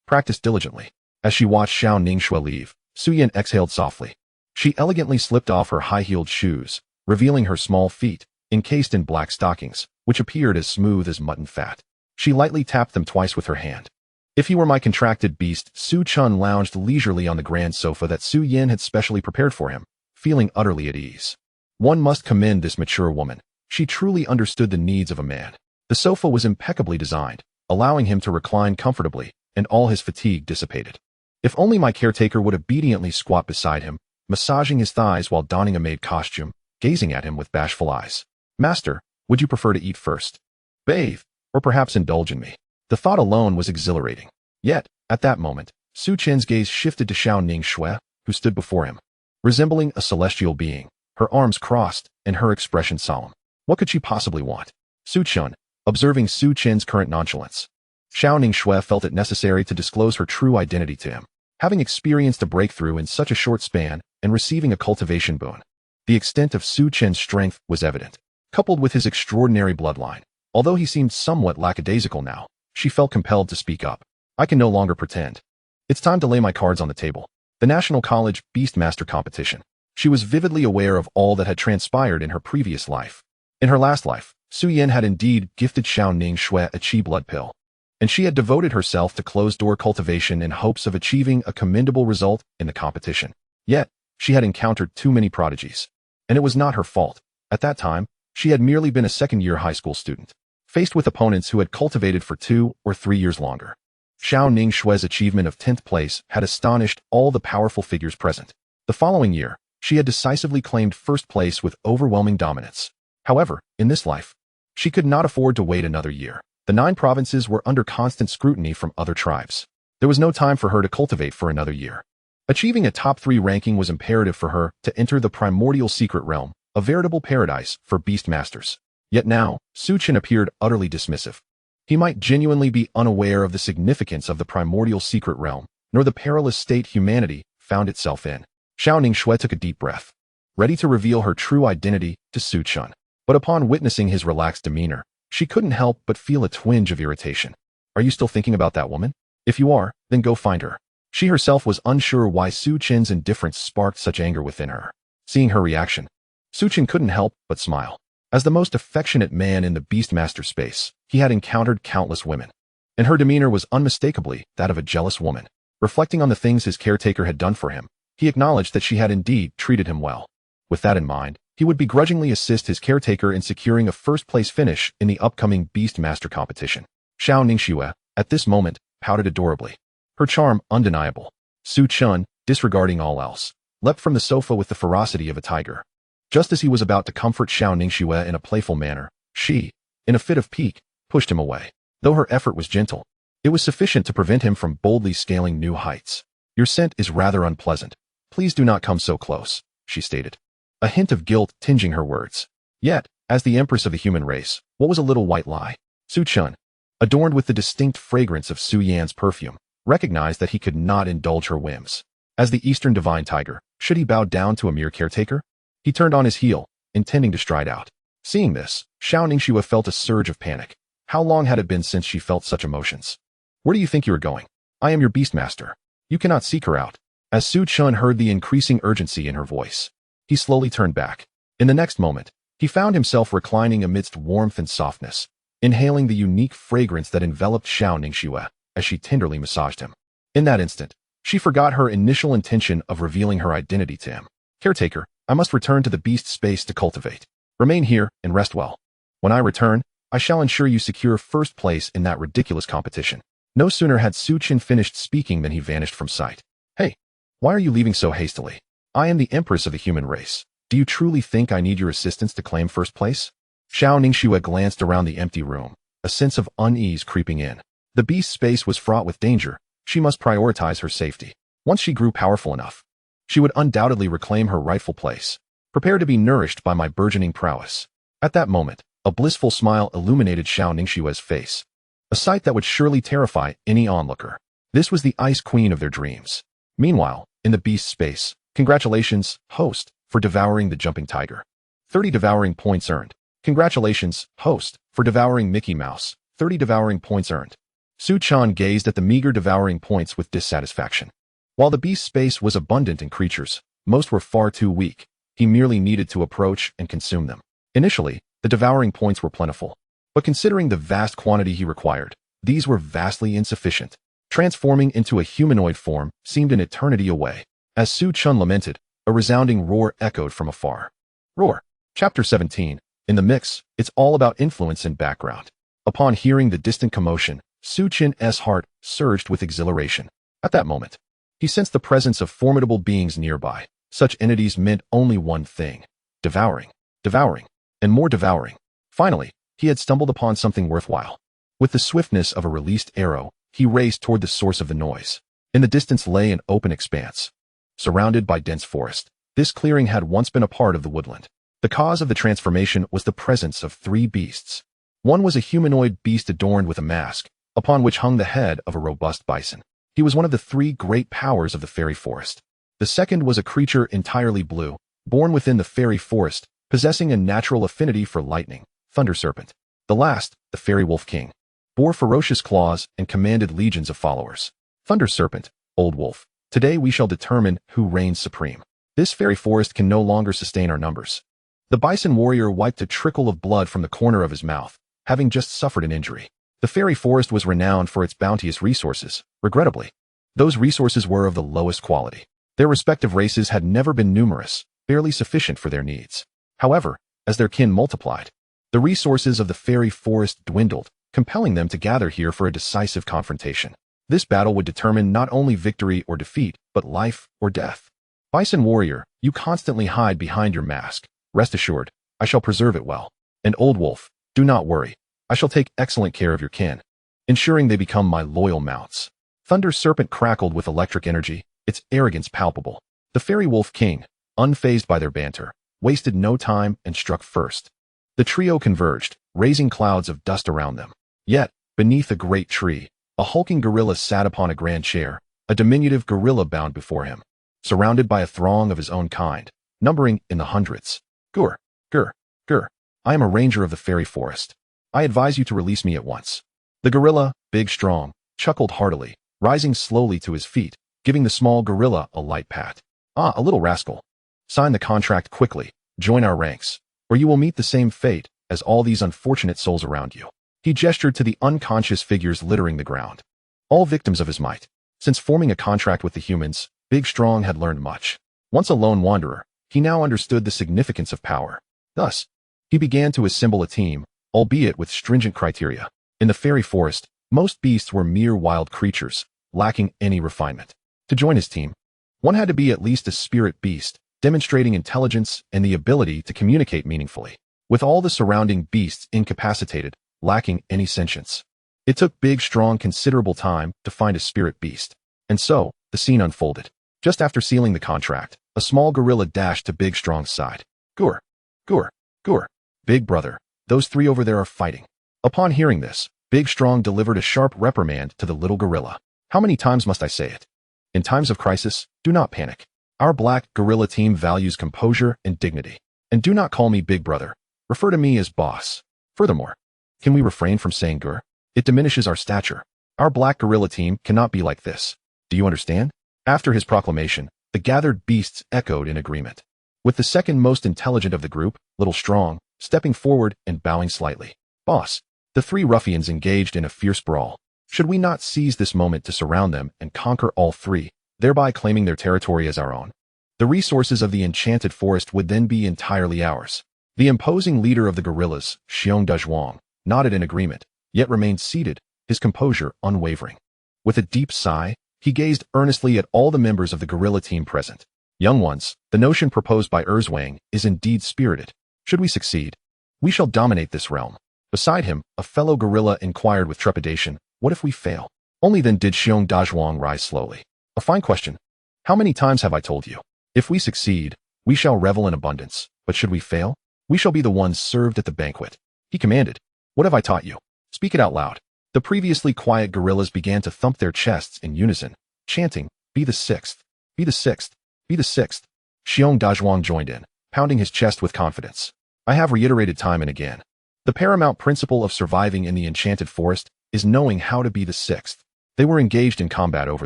Practice diligently. As she watched Xiao Ningxue leave, Su Yen exhaled softly. She elegantly slipped off her high-heeled shoes, revealing her small feet, encased in black stockings, which appeared as smooth as mutton fat. She lightly tapped them twice with her hand. If he were my contracted beast, Su Chen lounged leisurely on the grand sofa that Su Yen had specially prepared for him, feeling utterly at ease. One must commend this mature woman. She truly understood the needs of a man. The sofa was impeccably designed, allowing him to recline comfortably, and all his fatigue dissipated. If only my caretaker would obediently squat beside him, massaging his thighs while donning a maid costume, gazing at him with bashful eyes. Master, would you prefer to eat first? Bathe, or perhaps indulge in me? The thought alone was exhilarating. Yet, at that moment, Su Chen's gaze shifted to Xiao Ningxue, who stood before him. Resembling a celestial being, her arms crossed, and her expression solemn. What could she possibly want? Su Chen, observing Su Chen's current nonchalance, Xiao Ningxue felt it necessary to disclose her true identity to him. Having experienced a breakthrough in such a short span and receiving a cultivation boon, the extent of Su Chen's strength was evident. Coupled with his extraordinary bloodline, although he seemed somewhat lackadaisical now, she felt compelled to speak up. I can no longer pretend. It's time to lay my cards on the table. The National College Beastmaster competition. She was vividly aware of all that had transpired in her previous life. In her last life, Su Yen had indeed gifted Xiao Ningxue a Qi blood pill, and she had devoted herself to closed-door cultivation in hopes of achieving a commendable result in the competition. Yet, she had encountered too many prodigies. And it was not her fault. At that time, she had merely been a second-year high school student, faced with opponents who had cultivated for 2 or 3 years longer. Xiao Ningxue's achievement of 10th place had astonished all the powerful figures present. The following year, she had decisively claimed first place with overwhelming dominance. However, in this life, she could not afford to wait another year. The 9 provinces were under constant scrutiny from other tribes. There was no time for her to cultivate for another year. Achieving a top 3 ranking was imperative for her to enter the primordial secret realm, a veritable paradise for beastmasters. Yet now, Su Chen appeared utterly dismissive. He might genuinely be unaware of the significance of the primordial secret realm, nor the perilous state humanity found itself in. Xiao Ningxue took a deep breath, ready to reveal her true identity to Su Chen. But upon witnessing his relaxed demeanor, she couldn't help but feel a twinge of irritation. Are you still thinking about that woman? If you are, then go find her. She herself was unsure why Su Chen's indifference sparked such anger within her. Seeing her reaction, Su Chen couldn't help but smile. As the most affectionate man in the beastmaster space, he had encountered countless women, and her demeanor was unmistakably that of a jealous woman. Reflecting on the things his caretaker had done for him, he acknowledged that she had indeed treated him well. With that in mind, he would begrudgingly assist his caretaker in securing a first-place finish in the upcoming beastmaster competition. Xiao Ningxue, at this moment, pouted adorably, her charm undeniable. Su Chen, disregarding all else, leapt from the sofa with the ferocity of a tiger. Just as he was about to comfort Xiao Ningxue in a playful manner, she, in a fit of pique, pushed him away. Though her effort was gentle, it was sufficient to prevent him from boldly scaling new heights. Your scent is rather unpleasant. Please do not come so close, she stated, a hint of guilt tinging her words. Yet, as the empress of the human race, what was a little white lie? Su Chen, adorned with the distinct fragrance of Su Yan's perfume, recognized that he could not indulge her whims. As the Eastern divine tiger, should he bow down to a mere caretaker? He turned on his heel, intending to stride out. Seeing this, Xiao Ningxue felt a surge of panic. How long had it been since she felt such emotions? Where do you think you are going? I am your beastmaster. You cannot seek her out. As Su Chen heard the increasing urgency in her voice, he slowly turned back. In the next moment, he found himself reclining amidst warmth and softness, inhaling the unique fragrance that enveloped Xiao Ningxue as she tenderly massaged him. In that instant, she forgot her initial intention of revealing her identity to him. Caretaker, I must return to the beast space to cultivate. Remain here and rest well. When I return, I shall ensure you secure first place in that ridiculous competition. No sooner had Su Chen finished speaking than he vanished from sight. Hey, why are you leaving so hastily? I am the empress of the human race. Do you truly think I need your assistance to claim first place? Xiao Ningxue glanced around the empty room, a sense of unease creeping in. The beast space was fraught with danger. She must prioritize her safety. Once she grew powerful enough, she would undoubtedly reclaim her rightful place. Prepare to be nourished by my burgeoning prowess. At that moment, a blissful smile illuminated Xiao Ningxue's face, a sight that would surely terrify any onlooker. This was the ice queen of their dreams. Meanwhile, in the beast space, congratulations, host, for devouring the jumping tiger. 30 devouring points earned. Congratulations, host, for devouring Mickey Mouse. 30 devouring points earned. Su Chen gazed at the meager devouring points with dissatisfaction. While the beast space was abundant in creatures, most were far too weak. He merely needed to approach and consume them. Initially, the devouring points were plentiful, but considering the vast quantity he required, these were vastly insufficient. Transforming into a humanoid form seemed an eternity away. As Su Chen lamented, a resounding roar echoed from afar. Roar. Chapter 17. In the mix, it's all about influence and background. Upon hearing the distant commotion, Su Chen's heart surged with exhilaration. At that moment, he sensed the presence of formidable beings nearby. Such entities meant only one thing: devouring, devouring, and more devouring. Finally, he had stumbled upon something worthwhile. With the swiftness of a released arrow, he raced toward the source of the noise. In the distance lay an open expanse, surrounded by dense forest. This clearing had once been a part of the woodland. The cause of the transformation was the presence of 3 beasts. One was a humanoid beast adorned with a mask, upon which hung the head of a robust bison. He was one of the 3 great powers of the fairy forest. The second was a creature entirely blue, born within the fairy forest, possessing a natural affinity for lightning, thunder serpent. The last, the fairy wolf king, bore ferocious claws and commanded legions of followers. Thunder serpent, old wolf. Today we shall determine who reigns supreme. This fairy forest can no longer sustain our numbers. The bison warrior wiped a trickle of blood from the corner of his mouth, having just suffered an injury. The fairy forest was renowned for its bounteous resources. Regrettably, those resources were of the lowest quality. Their respective races had never been numerous, barely sufficient for their needs. However, as their kin multiplied, the resources of the fairy forest dwindled, compelling them to gather here for a decisive confrontation. This battle would determine not only victory or defeat, but life or death. Bison warrior, you constantly hide behind your mask. Rest assured, I shall preserve it well. And old wolf, do not worry. I shall take excellent care of your kin, ensuring they become my loyal mounts. Thunder Serpent crackled with electric energy, its arrogance palpable. The Fairy Wolf King, unfazed by their banter, wasted no time and struck first. The trio converged, raising clouds of dust around them. Yet, beneath a great tree, a hulking gorilla sat upon a grand chair, a diminutive gorilla bound before him, surrounded by a throng of his own kind, numbering in the hundreds. Gur, gur, gur. I am a ranger of the fairy forest. I advise you to release me at once. The gorilla, big strong, chuckled heartily, rising slowly to his feet, giving the small gorilla a light pat. Ah, a little rascal. Sign the contract quickly, join our ranks, or you will meet the same fate as all these unfortunate souls around you. He gestured to the unconscious figures littering the ground. All victims of his might. Since forming a contract with the humans, Big Strong had learned much. Once a lone wanderer, he now understood the significance of power. Thus, he began to assemble a team, albeit with stringent criteria. In the fairy forest, most beasts were mere wild creatures, lacking any refinement. To join his team, one had to be at least a spirit beast, demonstrating intelligence and the ability to communicate meaningfully, with all the surrounding beasts incapacitated, lacking any sentience. It took Big Strong considerable time to find a spirit beast. And so, the scene unfolded. Just after sealing the contract, a small gorilla dashed to Big Strong's side. Gur, gur, gur. Big brother, those three over there are fighting. Upon hearing this, Big Strong delivered a sharp reprimand to the little gorilla. How many times must I say it? In times of crisis, do not panic. Our black gorilla team values composure and dignity. And do not call me Big Brother. Refer to me as boss. Furthermore, can we refrain from saying gur? It diminishes our stature. Our black gorilla team cannot be like this. Do you understand? After his proclamation, the gathered beasts echoed in agreement. With the second most intelligent of the group, Little Strong, stepping forward and bowing slightly. Boss, the three ruffians engaged in a fierce brawl. Should we not seize this moment to surround them and conquer all three, thereby claiming their territory as our own? The resources of the enchanted forest would then be entirely ours. The imposing leader of the gorillas, Xiao Ningxue, nodded in agreement, yet remained seated, his composure unwavering. With a deep sigh, he gazed earnestly at all the members of the gorilla team present. Young ones, the notion proposed by Erzwang is indeed spirited. Should we succeed, we shall dominate this realm. Beside him, a fellow gorilla inquired with trepidation, what if we fail? Only then did Xiao Ningxue rise slowly. A fine question. How many times have I told you? If we succeed, we shall revel in abundance, but should we fail, we shall be the ones served at the banquet. He commanded. What have I taught you? Speak it out loud. The previously quiet gorillas began to thump their chests in unison, chanting, be the sixth, be the sixth, be the sixth. Xiao Ningxue joined in, pounding his chest with confidence. I have reiterated time and again. The paramount principle of surviving in the enchanted forest is knowing how to be the sixth. They were engaged in combat over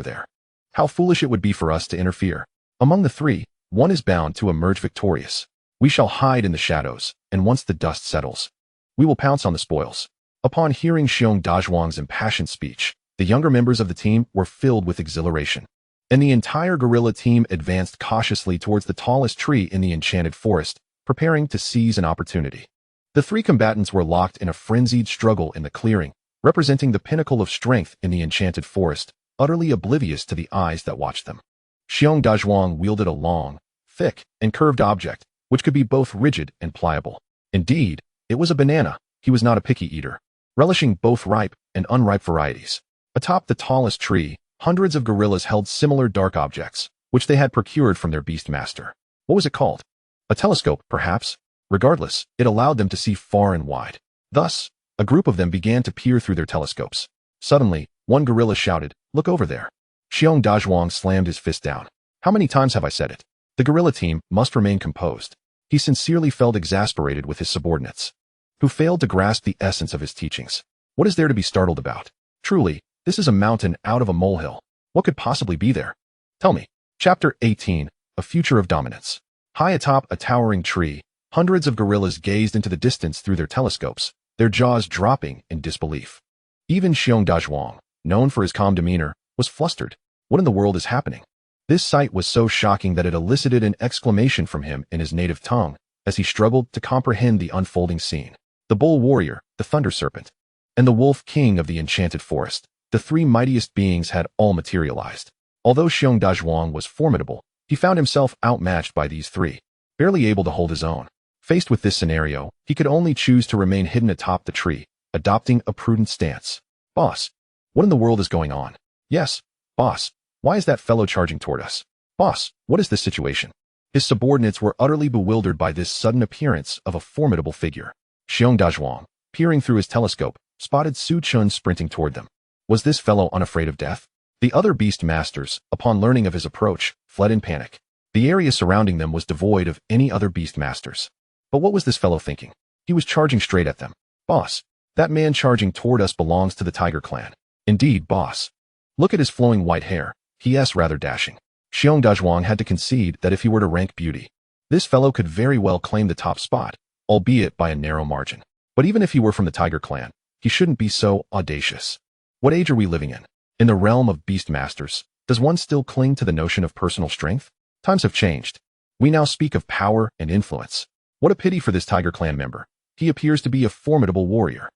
there. How foolish it would be for us to interfere. Among the three, one is bound to emerge victorious. We shall hide in the shadows, and once the dust settles, we will pounce on the spoils. Upon hearing Xiao Ningxue's impassioned speech, the younger members of the team were filled with exhilaration, and the entire gorilla team advanced cautiously towards the tallest tree in the enchanted forest, preparing to seize an opportunity. The three combatants were locked in a frenzied struggle in the clearing, representing the pinnacle of strength in the enchanted forest, utterly oblivious to the eyes that watched them. Xiao Ningxue wielded a long, thick, and curved object, which could be both rigid and pliable. Indeed, it was a banana. He was not a picky eater, relishing both ripe and unripe varieties. Atop the tallest tree, hundreds of gorillas held similar dark objects, which they had procured from their beastmaster. What was it called? A telescope, perhaps? Regardless, it allowed them to see far and wide. Thus, a group of them began to peer through their telescopes. Suddenly, one gorilla shouted, look over there. Xiao Ningxue slammed his fist down. How many times have I said it? The gorilla team must remain composed. He sincerely felt exasperated with his subordinates, who failed to grasp the essence of his teachings. What is there to be startled about? Truly, this is a mountain out of a molehill. What could possibly be there? Tell me. Chapter 18, A Future of Dominance. High atop a towering tree, hundreds of gorillas gazed into the distance through their telescopes, their jaws dropping in disbelief. Even Xiao Ningxue, known for his calm demeanor, was flustered. What in the world is happening? This sight was so shocking that it elicited an exclamation from him in his native tongue, as he struggled to comprehend the unfolding scene. The bull warrior, the thunder serpent, and the wolf king of the enchanted forest, the three mightiest beings had all materialized. Although Xiao Ningxue was formidable, he found himself outmatched by these three, barely able to hold his own. Faced with this scenario, he could only choose to remain hidden atop the tree, adopting a prudent stance. Boss, what in the world is going on? Yes, Boss, why is that fellow charging toward us? Boss, what is this situation? His subordinates were utterly bewildered by this sudden appearance of a formidable figure. Xiong Dazhuang, peering through his telescope, spotted Su Chen sprinting toward them. Was this fellow unafraid of death? The other beastmasters, upon learning of his approach, fled in panic. The area surrounding them was devoid of any other beastmasters. But what was this fellow thinking? He was charging straight at them. Boss, that man charging toward us belongs to the Tiger clan. Indeed, boss. Look at his flowing white hair. He is rather dashing. Xiong Dazhuang had to concede that if he were to rank beauty, this fellow could very well claim the top spot, albeit by a narrow margin. But even if he were from the Tiger clan, he shouldn't be so audacious. What age are we living in? In the realm of beastmasters, does one still cling to the notion of personal strength? Times have changed. We now speak of power and influence. What a pity for this Tiger clan member. He appears to be a formidable warrior.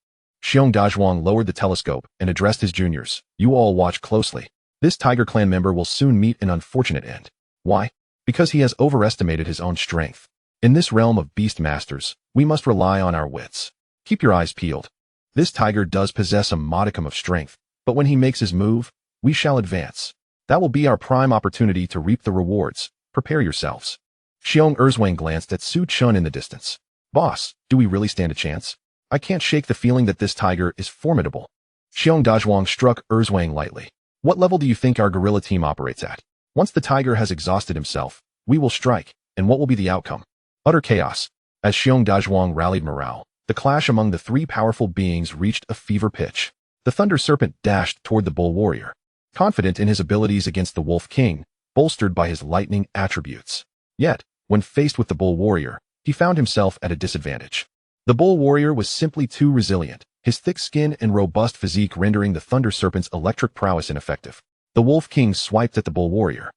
Xiong Dazhuang lowered the telescope and addressed his juniors. You all watch closely. This Tiger clan member will soon meet an unfortunate end. Why? Because he has overestimated his own strength. In this realm of beastmasters, we must rely on our wits. Keep your eyes peeled. This tiger does possess a modicum of strength, but when he makes his move, we shall advance. That will be our prime opportunity to reap the rewards. Prepare yourselves. Xiong Erzwang glanced at Su Chen in the distance. Boss, do we really stand a chance? I can't shake the feeling that this tiger is formidable. Xiong Dazhuang struck Erzwang lightly. What level do you think our guerrilla team operates at? Once the tiger has exhausted himself, we will strike, and what will be the outcome? Utter chaos. As Xiong Dazhuang rallied morale, the clash among the three powerful beings reached a fever pitch. The Thunder Serpent dashed toward the Bull Warrior, confident in his abilities against the Wolf King, bolstered by his lightning attributes. Yet, when faced with the Bull Warrior, he found himself at a disadvantage. The Bull Warrior was simply too resilient, his thick skin and robust physique rendering the Thunder Serpent's electric prowess ineffective. The Wolf King swiped at the Bull Warrior,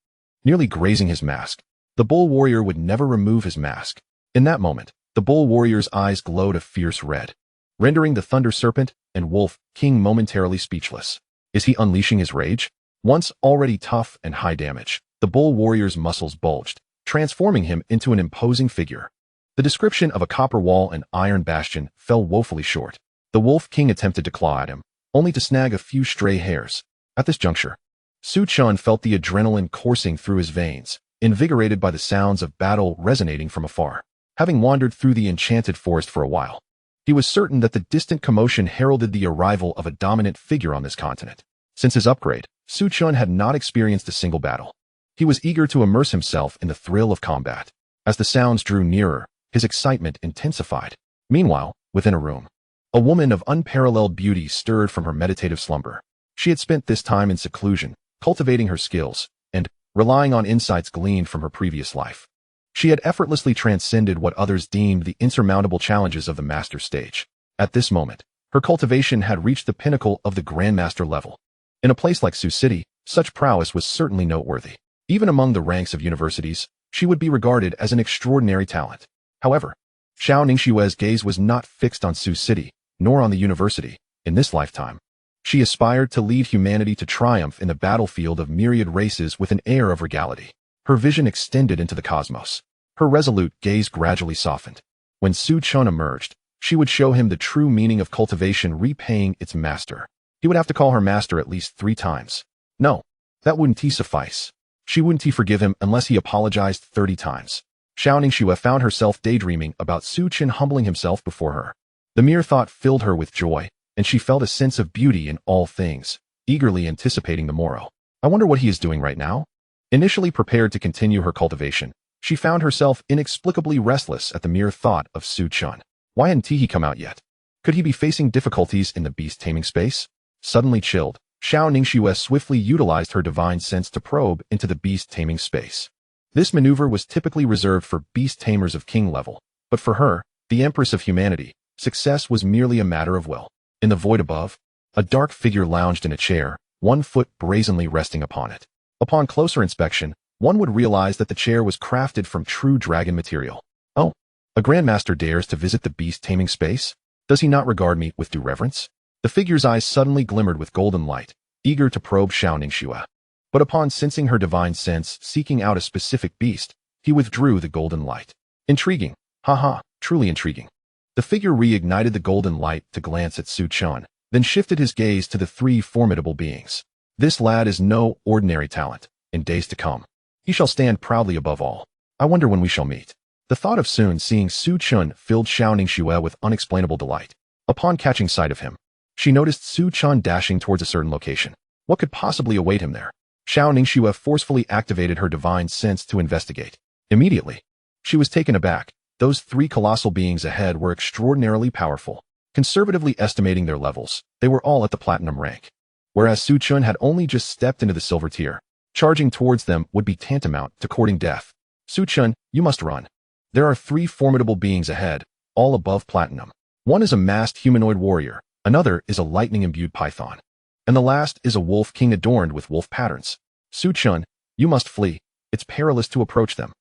nearly grazing his mask. The Bull Warrior would never remove his mask. In that moment, the Bull Warrior's eyes glowed a fierce red, rendering the Thunder Serpent and Wolf King momentarily speechless. Is he unleashing his rage? Once already tough and high damage, the Bull Warrior's muscles bulged, transforming him into an imposing figure. The description of a copper wall and iron bastion fell woefully short. The Wolf King attempted to claw at him, only to snag a few stray hairs. At this juncture, Su Chen felt the adrenaline coursing through his veins, invigorated by the sounds of battle resonating from afar. Having wandered through the enchanted forest for a while, he was certain that the distant commotion heralded the arrival of a dominant figure on this continent. Since his upgrade, Su Chen had not experienced a single battle. He was eager to immerse himself in the thrill of combat. As the sounds drew nearer, his excitement intensified. Meanwhile, within a room, a woman of unparalleled beauty stirred from her meditative slumber. She had spent this time in seclusion, cultivating her skills, and relying on insights gleaned from her previous life. She had effortlessly transcended what others deemed the insurmountable challenges of the master stage. At this moment, her cultivation had reached the pinnacle of the grandmaster level. In a place like Sioux City, such prowess was certainly noteworthy. Even among the ranks of universities, she would be regarded as an extraordinary talent. However, Xiao Ningxue's gaze was not fixed on Sioux City, nor on the university. In this lifetime, she aspired to lead humanity to triumph in the battlefield of myriad races with an air of regality. Her vision extended into the cosmos. Her resolute gaze gradually softened. When Su Chen emerged, she would show him the true meaning of cultivation repaying its master. He would have to call her master at least 3 times. No, that wouldn't suffice. She wouldn't forgive him unless he apologized 30 times. Xiao Ningxue found herself daydreaming about Su Chen humbling himself before her. The mere thought filled her with joy, and she felt a sense of beauty in all things, eagerly anticipating the morrow. I wonder what he is doing right now? Initially prepared to continue her cultivation, she found herself inexplicably restless at the mere thought of Su Chen. Why hadn't he come out yet? Could he be facing difficulties in the beast-taming space? Suddenly chilled, Xiao Ningxue swiftly utilized her divine sense to probe into the beast-taming space. This maneuver was typically reserved for beast-tamers of king level, but for her, the Empress of humanity, success was merely a matter of will. In the void above, a dark figure lounged in a chair, one foot brazenly resting upon it. Upon closer inspection, one would realize that the chair was crafted from true dragon material. Oh, a grandmaster dares to visit the beast-taming space? Does he not regard me with due reverence? The figure's eyes suddenly glimmered with golden light, eager to probe Xiao Ningxue. But upon sensing her divine sense seeking out a specific beast, he withdrew the golden light. Intriguing. Haha, truly intriguing. The figure reignited the golden light to glance at Su Chen, then shifted his gaze to the 3 formidable beings. This lad is no ordinary talent. In days to come, he shall stand proudly above all. I wonder when we shall meet. The thought of soon seeing Su Chen filled Xiao Ningxue with unexplainable delight. Upon catching sight of him, she noticed Su Chen dashing towards a certain location. What could possibly await him there? Xiao Ningxue forcefully activated her divine sense to investigate. Immediately, she was taken aback. Those three colossal beings ahead were extraordinarily powerful. Conservatively estimating their levels, they were all at the platinum rank. Whereas Su Chen had only just stepped into the silver tier. Charging towards them would be tantamount to courting death. Su Chen, you must run. There are three formidable beings ahead, all above platinum. One is a masked humanoid warrior, another is a lightning-imbued python, and the last is a wolf king adorned with wolf patterns. Su Chen, you must flee. It's perilous to approach them.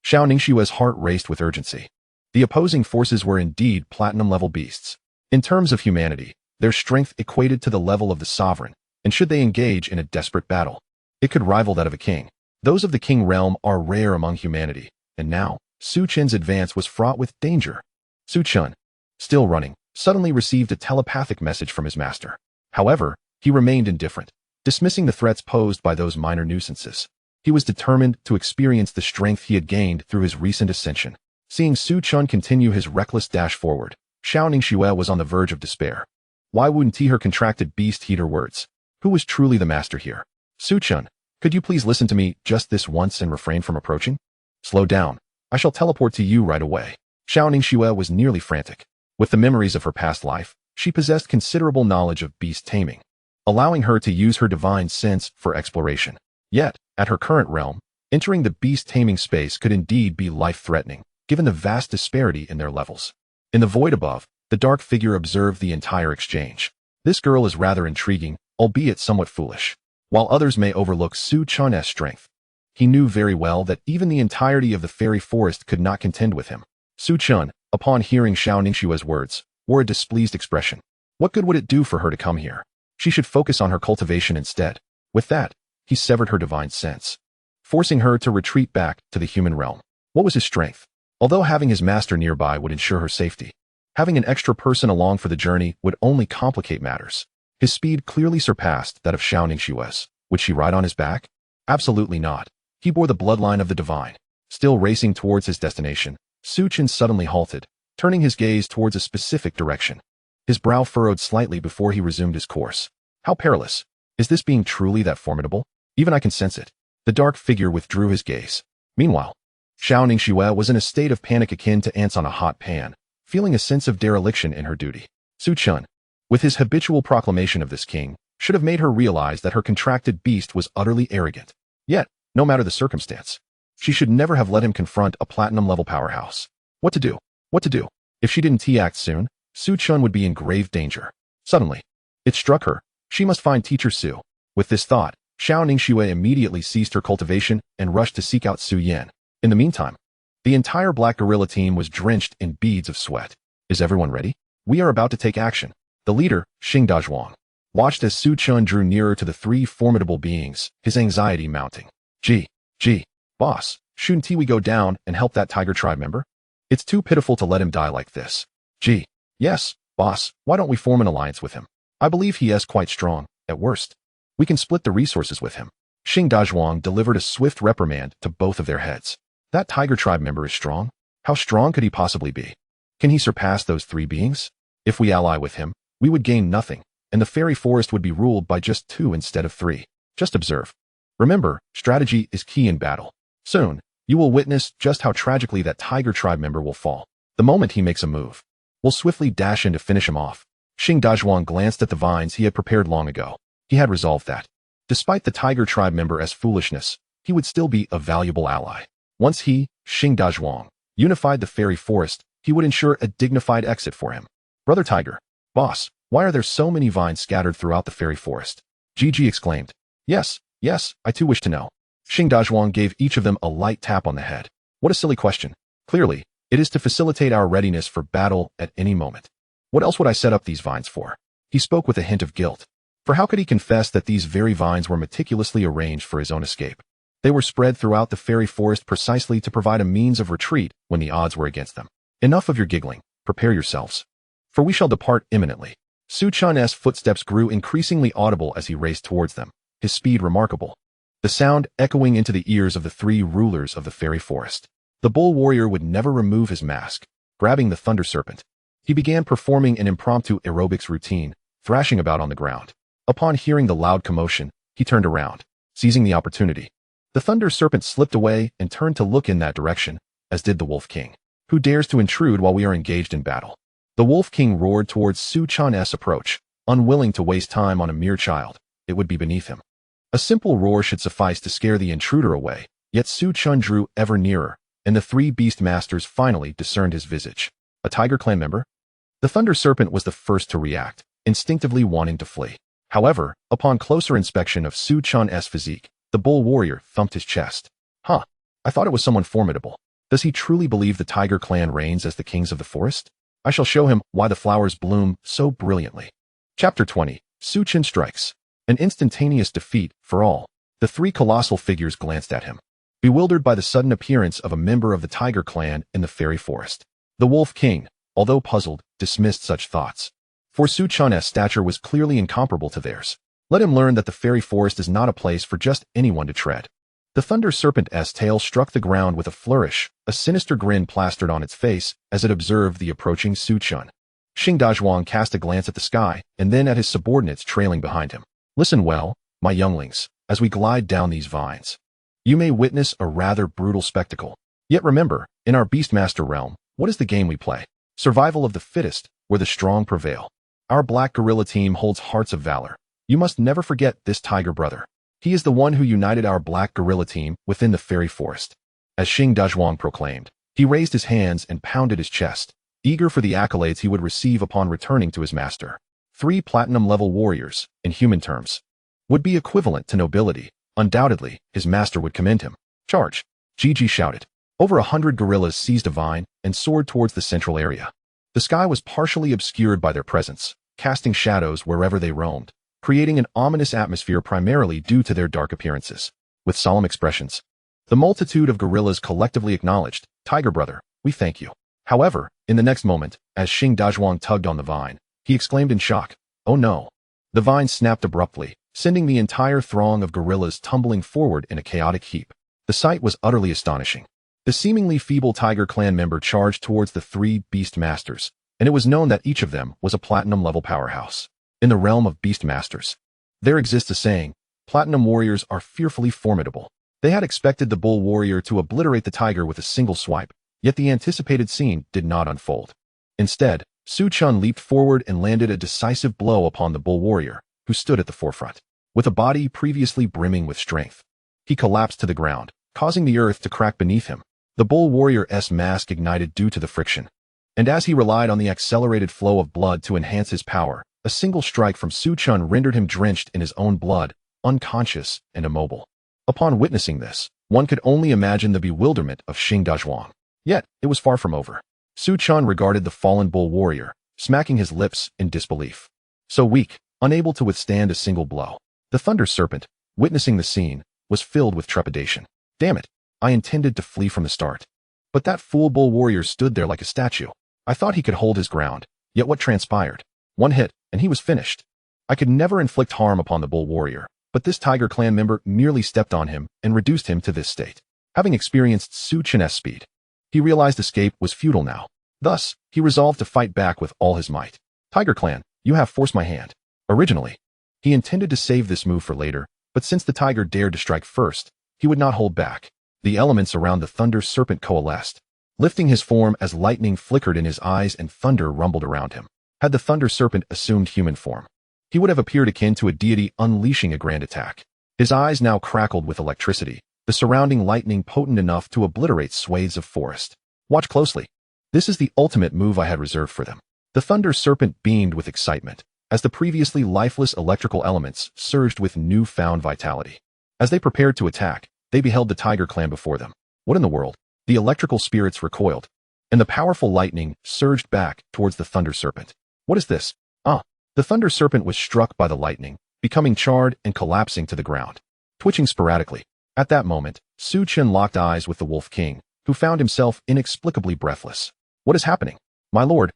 Xiao Ningxue's heart raced with urgency. The opposing forces were indeed platinum-level beasts. In terms of humanity, their strength equated to the level of the sovereign, and should they engage in a desperate battle, it could rival that of a king. Those of the king realm are rare among humanity, and now, Su Chen's advance was fraught with danger. Su Chen, still running, suddenly received a telepathic message from his master. However, he remained indifferent, dismissing the threats posed by those minor nuisances. He was determined to experience the strength he had gained through his recent ascension. Seeing Su Chen continue his reckless dash forward, Xiao Ningxue was on the verge of despair. Why wouldn't he her contracted beast heed her words? Who was truly the master here? Su Chen, could you please listen to me just this once and refrain from approaching? Slow down. I shall teleport to you right away. Xiao Ningxue was nearly frantic. With the memories of her past life, she possessed considerable knowledge of beast-taming, allowing her to use her divine sense for exploration. Yet, at her current realm, entering the beast-taming space could indeed be life-threatening, given the vast disparity in their levels. In the void above, the dark figure observed the entire exchange. This girl is rather intriguing, albeit somewhat foolish. While others may overlook Su Chen's strength, he knew very well that even the entirety of the fairy forest could not contend with him. Su Chen, upon hearing Xiao Ningxue's words, wore a displeased expression. What good would it do for her to come here? She should focus on her cultivation instead. With that, he severed her divine sense, forcing her to retreat back to the human realm. What was his strength? Although having his master nearby would ensure her safety, having an extra person along for the journey would only complicate matters. His speed clearly surpassed that of Xiao Ningxue's. Would she ride on his back? Absolutely not. He bore the bloodline of the divine. Still racing towards his destination, Su Chen suddenly halted, turning his gaze towards a specific direction. His brow furrowed slightly before he resumed his course. How perilous. Is this being truly that formidable? Even I can sense it. The dark figure withdrew his gaze. Meanwhile, Xiao Ningxue was in a state of panic akin to ants on a hot pan, feeling a sense of dereliction in her duty. Su Chen, with his habitual proclamation of this king, should have made her realize that her contracted beast was utterly arrogant. Yet, no matter the circumstance, she should never have let him confront a platinum-level powerhouse. What to do? What to do? If she didn't act soon, Su Chen would be in grave danger. Suddenly, it struck her. She must find Teacher Su. With this thought, Xiao Ningxue immediately ceased her cultivation and rushed to seek out Su Yan. In the meantime, the entire Black Gorilla team was drenched in beads of sweat. Is everyone ready? We are about to take action. The leader, Xingdazhuang, watched as Su Chen drew nearer to the three formidable beings, his anxiety mounting. Gee, boss, shouldn't we go down and help that tiger tribe member? It's too pitiful to let him die like this. Yes, boss, why don't we form an alliance with him? I believe he is quite strong. At worst, we can split the resources with him. Xingdazhuang delivered a swift reprimand to both of their heads. That tiger tribe member is strong? How strong could he possibly be? Can he surpass those three beings? If we ally with him, we would gain nothing, and the fairy forest would be ruled by just 2 instead of 3. Just observe. Remember, strategy is key in battle. Soon, you will witness just how tragically that tiger tribe member will fall. The moment he makes a move, we'll swiftly dash in to finish him off. Xingdazhuang glanced at the vines he had prepared long ago. He had resolved that, despite the tiger tribe member's foolishness, he would still be a valuable ally. Once he, Xingdazhuang, unified the fairy forest, he would ensure a dignified exit for him. Brother Tiger, boss, why are there so many vines scattered throughout the fairy forest? Gigi exclaimed. Yes, I too wish to know. Xingdazhuang gave each of them a light tap on the head. What a silly question. Clearly, it is to facilitate our readiness for battle at any moment. What else would I set up these vines for? He spoke with a hint of guilt. For how could he confess that these very vines were meticulously arranged for his own escape? They were spread throughout the fairy forest precisely to provide a means of retreat when the odds were against them. Enough of your giggling. Prepare yourselves, for we shall depart imminently. Su Chen's footsteps grew increasingly audible as he raced towards them. his speed remarkable. The sound echoing into the ears of the three rulers of the fairy forest. The bull warrior would never remove his mask. Grabbing the thunder serpent, he began performing an impromptu aerobics routine, thrashing about on the ground. Upon hearing the loud commotion, he turned around, seizing the opportunity. The thunder serpent slipped away and turned to look in that direction, as did the Wolf King. Who dares to intrude while we are engaged in battle? The Wolf King roared towards Su Chen's approach, unwilling to waste time on a mere child. It would be beneath him. A simple roar should suffice to scare the intruder away, yet Su Chen drew ever nearer, and the three beastmasters finally discerned his visage. A Tiger Clan member? The thunder serpent was the first to react, instinctively wanting to flee. However, upon closer inspection of Su Chen's physique, the bull warrior thumped his chest. Huh, I thought it was someone formidable. Does he truly believe the Tiger Clan reigns as the kings of the forest? I shall show him why the flowers bloom so brilliantly. Chapter 20. Su Chen strikes. An instantaneous defeat for all. The three colossal figures glanced at him, bewildered by the sudden appearance of a member of the Tiger Clan in the fairy forest. The Wolf King, although puzzled, dismissed such thoughts. For Su Chen's stature was clearly incomparable to theirs. Let him learn that the fairy forest is not a place for just anyone to tread. The thunder serpent's tail struck the ground with a flourish, a sinister grin plastered on its face as it observed the approaching Su Chen. Xing Dazhuang cast a glance at the sky and then at his subordinates trailing behind him. Listen well, my younglings, as we glide down these vines. You may witness a rather brutal spectacle. Yet remember, in our beastmaster realm, what is the game we play? Survival of the fittest, where the strong prevail. Our black gorilla team holds hearts of valor. You must never forget this tiger brother. He is the one who united our black gorilla team within the fairy forest. As Xing Dazhuang proclaimed, he raised his hands and pounded his chest, eager for the accolades he would receive upon returning to his master. 3 platinum-level warriors, in human terms, would be equivalent to nobility. Undoubtedly, his master would commend him. Charge! Gigi shouted. Over 100 gorillas seized a vine and soared towards the central area. The sky was partially obscured by their presence, casting shadows wherever they roamed, creating an ominous atmosphere primarily due to their dark appearances. With solemn expressions, the multitude of gorillas collectively acknowledged, Tiger brother, we thank you. However, in the next moment, as Xing Dazhuang tugged on the vine, he exclaimed in shock, oh no. The vine snapped abruptly, sending the entire throng of gorillas tumbling forward in a chaotic heap. The sight was utterly astonishing. The seemingly feeble Tiger Clan member charged towards the 3 beastmasters, and it was known that each of them was a platinum-level powerhouse. In the realm of beastmasters, there exists a saying, platinum warriors are fearfully formidable. They had expected the bull warrior to obliterate the tiger with a single swipe, yet the anticipated scene did not unfold. Instead, Su Chen leaped forward and landed a decisive blow upon the bull warrior, who stood at the forefront. With a body previously brimming with strength, he collapsed to the ground, causing the earth to crack beneath him. The bull warrior's mask ignited due to the friction, and as he relied on the accelerated flow of blood to enhance his power, a single strike from Su Chen rendered him drenched in his own blood, unconscious and immobile. Upon witnessing this, one could only imagine the bewilderment of Xing Dazhuang. Yet, it was far from over. Su Chen regarded the fallen bull warrior, smacking his lips in disbelief. So weak, unable to withstand a single blow. The thunder serpent, witnessing the scene, was filled with trepidation. Damn it, I intended to flee from the start. But that fool bull warrior stood there like a statue. I thought he could hold his ground, yet what transpired? One hit, and he was finished. I could never inflict harm upon the bull warrior, but this Tiger Clan member merely stepped on him and reduced him to this state. Having experienced Su Chen's speed, he realized escape was futile now. Thus, he resolved to fight back with all his might. Tiger Clan, you have forced my hand. Originally, he intended to save this move for later, but since the tiger dared to strike first, he would not hold back. The elements around the thunder serpent coalesced, lifting his form as lightning flickered in his eyes and thunder rumbled around him. Had the thunder serpent assumed human form, he would have appeared akin to a deity unleashing a grand attack. His eyes now crackled with electricity, the surrounding lightning potent enough to obliterate swathes of forest. Watch closely. This is the ultimate move I had reserved for them. The thunder serpent beamed with excitement, as the previously lifeless electrical elements surged with newfound vitality. As they prepared to attack, they beheld the Tiger Clan before them. What in the world? The electrical spirits recoiled, and the powerful lightning surged back towards the thunder serpent. What is this? The thunder serpent was struck by the lightning, becoming charred and collapsing to the ground, twitching sporadically. At that moment, Su Chen locked eyes with the Wolf King, who found himself inexplicably breathless. What is happening? My lord,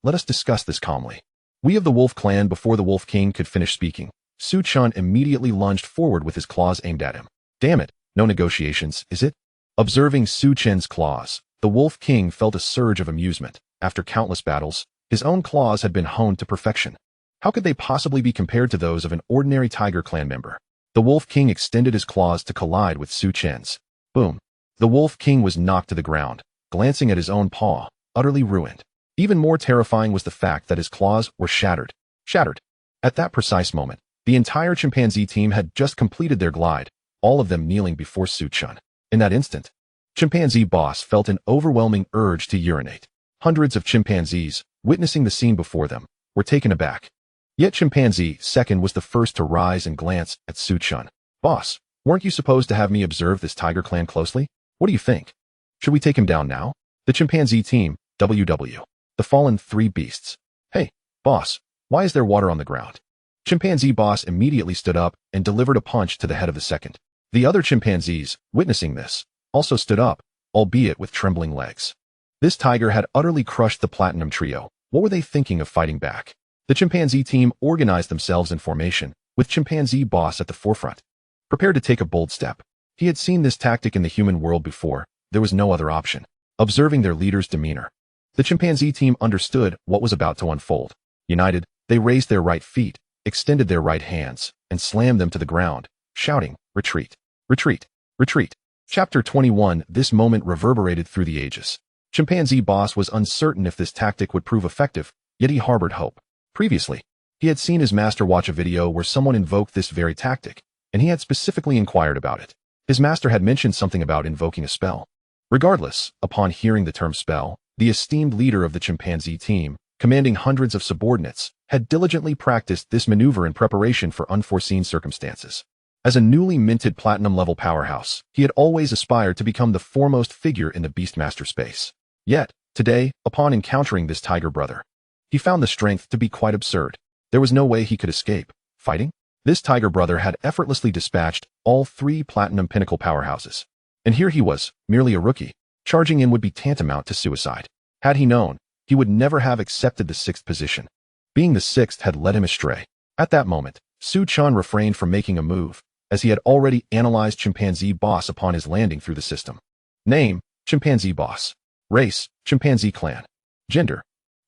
let us discuss this calmly. We of the Wolf Clan, before the Wolf King could finish speaking, Su Chen immediately lunged forward with his claws aimed at him. Damn it, no negotiations, is it? Observing Su Chen's claws, the Wolf King felt a surge of amusement. After countless battles, his own claws had been honed to perfection. How could they possibly be compared to those of an ordinary Tiger Clan member? The Wolf King extended his claws to collide with Su Chen's. Boom. The Wolf King was knocked to the ground, glancing at his own paw, utterly ruined. Even more terrifying was the fact that his claws were shattered. Shattered. At that precise moment, the entire chimpanzee team had just completed their glide, all of them kneeling before Su Chen. In that instant, Chimpanzee Boss felt an overwhelming urge to urinate. Hundreds of chimpanzees, witnessing the scene before them, were taken aback. Yet Chimpanzee Second was the first to rise and glance at Su Chen. Boss, weren't you supposed to have me observe this Tiger Clan closely? What do you think? Should we take him down now? The chimpanzee team, WW. The fallen three beasts. Hey, boss, why is there water on the ground? Chimpanzee Boss immediately stood up and delivered a punch to the head of the second. The other chimpanzees, witnessing this, also stood up, albeit with trembling legs. This tiger had utterly crushed the Platinum Trio. What were they thinking of fighting back? The chimpanzee team organized themselves in formation, with Chimpanzee Boss at the forefront, prepared to take a bold step. He had seen this tactic in the human world before. There was no other option. Observing their leader's demeanor, the chimpanzee team understood what was about to unfold. United, they raised their right feet, extended their right hands, and slammed them to the ground, shouting, "Retreat! Retreat! Retreat!" Chapter 21. This moment reverberated through the ages. Chimpanzee Boss was uncertain if this tactic would prove effective, yet he harbored hope. Previously, he had seen his master watch a video where someone invoked this very tactic, and he had specifically inquired about it. His master had mentioned something about invoking a spell. Regardless, upon hearing the term spell, the esteemed leader of the chimpanzee team, commanding hundreds of subordinates, had diligently practiced this maneuver in preparation for unforeseen circumstances. As a newly minted platinum-level powerhouse, he had always aspired to become the foremost figure in the beastmaster space. Yet, today, upon encountering this tiger brother, he found the strength to be quite absurd. There was no way he could escape. Fighting? This tiger brother had effortlessly dispatched all three platinum pinnacle powerhouses. And here he was, merely a rookie. Charging in would be tantamount to suicide. Had he known, he would never have accepted the sixth position. Being the sixth had led him astray. At that moment, Su Chen refrained from making a move, as he had already analyzed Chimpanzee Boss upon his landing through the system. Name, Chimpanzee Boss. Race, Chimpanzee Clan. Gender.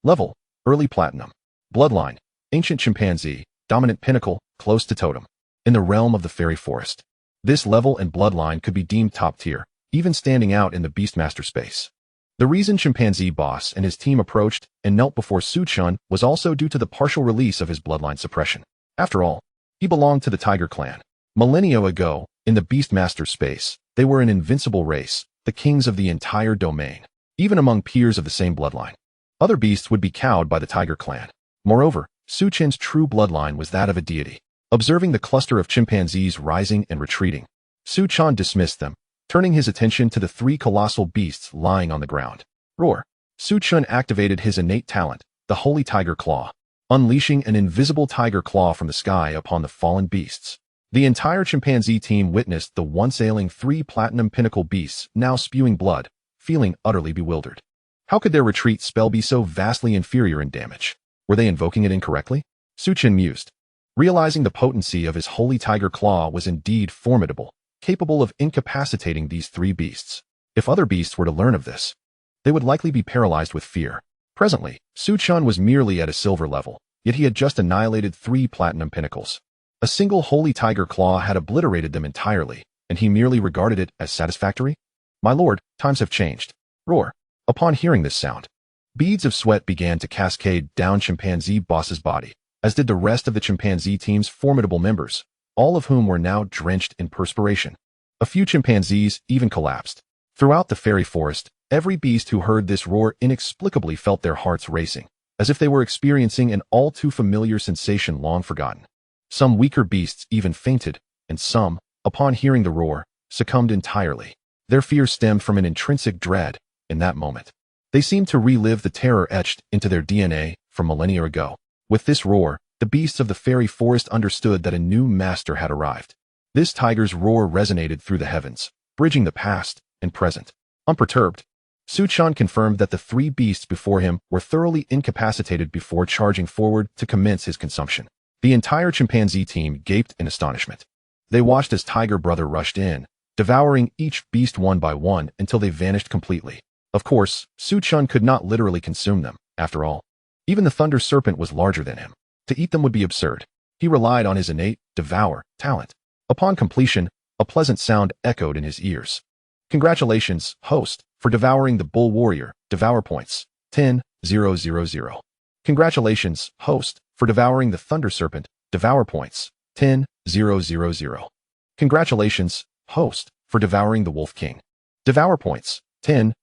Level, Early Platinum. Bloodline, Ancient Chimpanzee, Dominant Pinnacle, close to Totem. In the realm of the Fairy Forest. This level and bloodline could be deemed top tier, even standing out in the beastmaster space. The reason Chimpanzee Boss and his team approached and knelt before Su Chen was also due to the partial release of his bloodline suppression. After all, he belonged to the Tiger Clan. Millennia ago, in the beastmaster space, they were an invincible race, the kings of the entire domain, even among peers of the same bloodline. Other beasts would be cowed by the Tiger Clan. Moreover, Su Chen's true bloodline was that of a deity. Observing the cluster of chimpanzees rising and retreating, Su Chen dismissed them, turning his attention to the three colossal beasts lying on the ground. Roar! Su Chen activated his innate talent, the Holy Tiger Claw, unleashing an invisible tiger claw from the sky upon the fallen beasts. The entire chimpanzee team witnessed the once ailing three platinum pinnacle beasts now spewing blood, feeling utterly bewildered. How could their retreat spell be so vastly inferior in damage? Were they invoking it incorrectly? Su Chen mused. Realizing the potency of his Holy Tiger Claw was indeed formidable, capable of incapacitating these three beasts. If other beasts were to learn of this, they would likely be paralyzed with fear. Presently, Su Chen was merely at a silver level, yet he had just annihilated three platinum pinnacles. A single Holy Tiger Claw had obliterated them entirely, and he merely regarded it as satisfactory? My lord, times have changed. Roar. Upon hearing this sound, beads of sweat began to cascade down Chimpanzee Boss's body, as did the rest of the chimpanzee team's formidable members, all of whom were now drenched in perspiration. A few chimpanzees even collapsed. Throughout the fairy forest, every beast who heard this roar inexplicably felt their hearts racing, as if they were experiencing an all too familiar sensation long forgotten. Some weaker beasts even fainted, and some, upon hearing the roar, succumbed entirely. Their fear stemmed from an intrinsic dread. In that moment, they seemed to relive the terror etched into their DNA from millennia ago. With this roar, the beasts of the fairy forest understood that a new master had arrived. This tiger's roar resonated through the heavens, bridging the past and present. Unperturbed, Su Chen confirmed that the three beasts before him were thoroughly incapacitated before charging forward to commence his consumption. The entire chimpanzee team gaped in astonishment. They watched as Tiger Brother rushed in, devouring each beast one by one until they vanished completely. Of course, Su Chen could not literally consume them, after all. Even the thunder serpent was larger than him. To eat them would be absurd. He relied on his innate Devour talent. Upon completion, a pleasant sound echoed in his ears. Congratulations, host, for devouring the bull warrior. Devour points 10,000. Congratulations, host, for devouring the thunder serpent. Devour points 10,000. Congratulations, host, for devouring the wolf king. Devour points 10,000.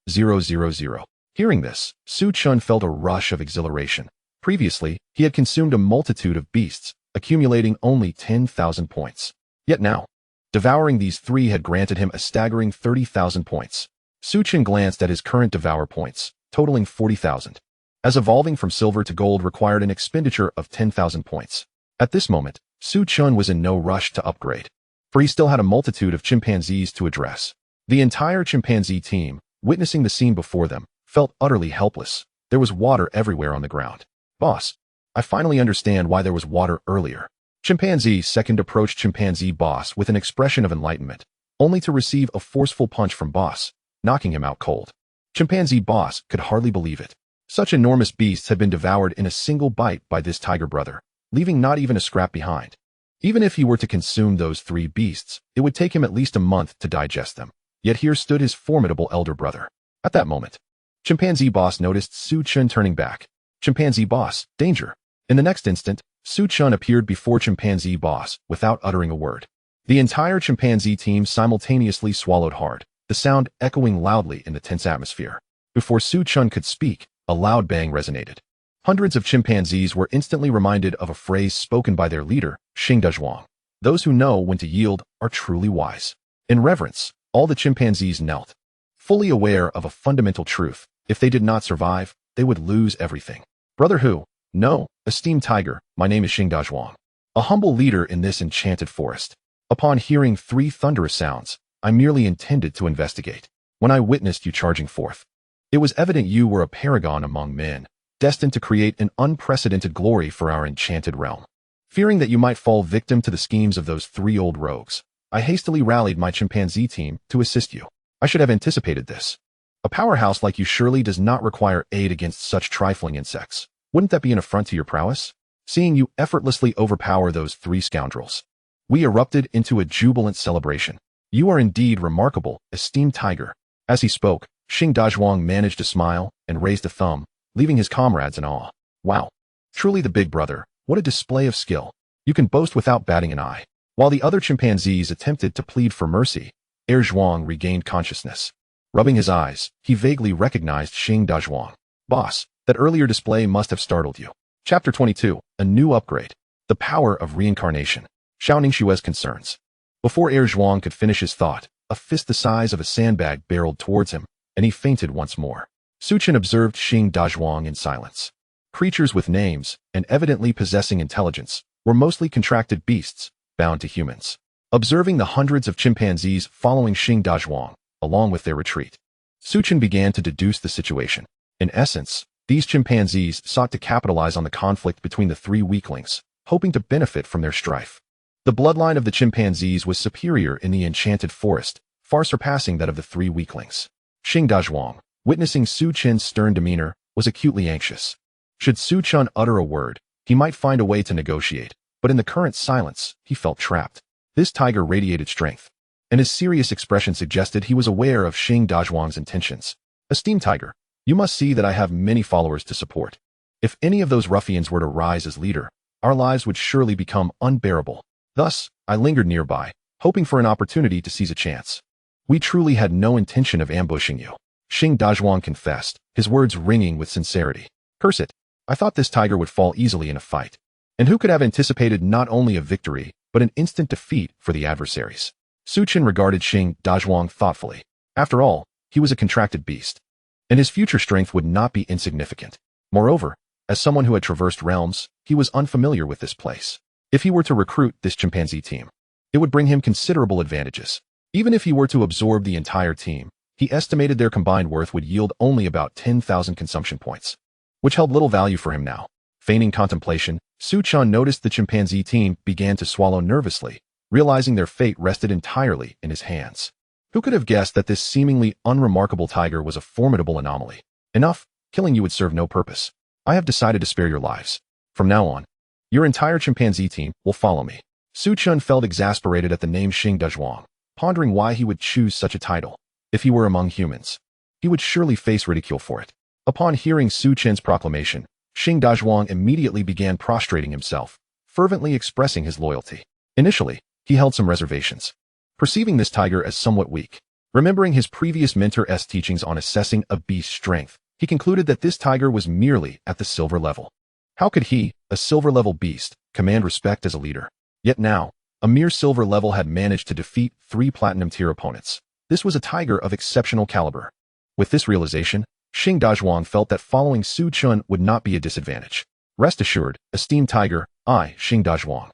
Hearing this, Su Chen felt a rush of exhilaration. Previously, he had consumed a multitude of beasts, accumulating only 10,000 points. Yet now, devouring these three had granted him a staggering 30,000 points. Su Chen glanced at his current Devour points, totaling 40,000. As evolving from silver to gold required an expenditure of 10,000 points. At this moment, Su Chen was in no rush to upgrade, for he still had a multitude of chimpanzees to address. The entire chimpanzee team, witnessing the scene before them, felt utterly helpless. There was water everywhere on the ground. Boss, I finally understand why there was water earlier. Chimpanzee second approached chimpanzee boss with an expression of enlightenment, only to receive a forceful punch from boss, knocking him out cold. Chimpanzee boss could hardly believe it. Such enormous beasts had been devoured in a single bite by this tiger brother, leaving not even a scrap behind. Even if he were to consume those three beasts, it would take him at least a month to digest them. Yet here stood his formidable elder brother. At that moment, chimpanzee boss noticed Su Chen turning back. Chimpanzee boss, danger. In the next instant, Su Chen appeared before chimpanzee boss without uttering a word. The entire chimpanzee team simultaneously swallowed hard, the sound echoing loudly in the tense atmosphere. Before Su Chen could speak, a loud bang resonated. Hundreds of chimpanzees were instantly reminded of a phrase spoken by their leader, Xingdazhuang. Those who know when to yield are truly wise. In reverence, all the chimpanzees knelt, fully aware of a fundamental truth. If they did not survive, they would lose everything. Brother who? No, esteemed tiger, my name is Xingdazhuang, a humble leader in this enchanted forest. Upon hearing three thunderous sounds, I merely intended to investigate. When I witnessed you charging forth, it was evident you were a paragon among men, destined to create an unprecedented glory for our enchanted realm. Fearing that you might fall victim to the schemes of those three old rogues, I hastily rallied my chimpanzee team to assist you. I should have anticipated this. A powerhouse like you surely does not require aid against such trifling insects. Wouldn't that be an affront to your prowess? Seeing you effortlessly overpower those three scoundrels, we erupted into a jubilant celebration. You are indeed remarkable, esteemed tiger. As he spoke, Xingdazhuang managed to smile and raised a thumb, leaving his comrades in awe. Wow. Truly the big brother, what a display of skill. You can boast without batting an eye. While the other chimpanzees attempted to plead for mercy, Zhuang regained consciousness. Rubbing his eyes, he vaguely recognized Xingdazhuang. Boss, that earlier display must have startled you. Chapter 22, a new upgrade. The power of reincarnation. Xiao Ningxue's concerns. Before Zhuang could finish his thought, a fist the size of a sandbag barreled towards him, and he fainted once more. Su Chen observed Xingdazhuang in silence. Creatures with names, and evidently possessing intelligence, were mostly contracted beasts, bound to humans. Observing the hundreds of chimpanzees following Xingdazhuang, along with their retreat, Su Chen began to deduce the situation. In essence, these chimpanzees sought to capitalize on the conflict between the three weaklings, hoping to benefit from their strife. The bloodline of the chimpanzees was superior in the enchanted forest, far surpassing that of the three weaklings. Xingdazhuang, witnessing Su Chen's stern demeanor, was acutely anxious. Should Su Chen utter a word, he might find a way to negotiate, but in the current silence, he felt trapped. This tiger radiated strength, and his serious expression suggested he was aware of Xingdazhuang's intentions. Esteemed tiger, you must see that I have many followers to support. If any of those ruffians were to rise as leader, our lives would surely become unbearable. Thus, I lingered nearby, hoping for an opportunity to seize a chance. We truly had no intention of ambushing you, Xingdazhuang confessed, his words ringing with sincerity. Curse it, I thought this tiger would fall easily in a fight. And who could have anticipated not only a victory, but an instant defeat for the adversaries? Su Chen regarded Xingdazhuang thoughtfully. After all, he was a contracted beast, and his future strength would not be insignificant. Moreover, as someone who had traversed realms, he was unfamiliar with this place. If he were to recruit this chimpanzee team, it would bring him considerable advantages. Even if he were to absorb the entire team, he estimated their combined worth would yield only about 10,000 consumption points, which held little value for him now. Feigning contemplation, Su Chen noticed the chimpanzee team began to swallow nervously, realizing their fate rested entirely in his hands. Who could have guessed that this seemingly unremarkable tiger was a formidable anomaly? Enough, killing you would serve no purpose. I have decided to spare your lives. From now on, your entire chimpanzee team will follow me. Su Chen felt exasperated at the name Xing Dazhuang, pondering why he would choose such a title. If he were among humans, he would surely face ridicule for it. Upon hearing Su Chen's proclamation, Xing Dazhuang immediately began prostrating himself, fervently expressing his loyalty. Initially, he held some reservations, perceiving this tiger as somewhat weak. Remembering his previous mentor's teachings on assessing a beast's strength, he concluded that this tiger was merely at the silver level. How could he, a silver-level beast, command respect as a leader? Yet now, a mere silver level had managed to defeat 3 platinum-tier opponents. This was a tiger of exceptional caliber. With this realization, Xing Dazhuang felt that following Su Chen would not be a disadvantage. Rest assured, esteemed tiger, I, Xing Dazhuang,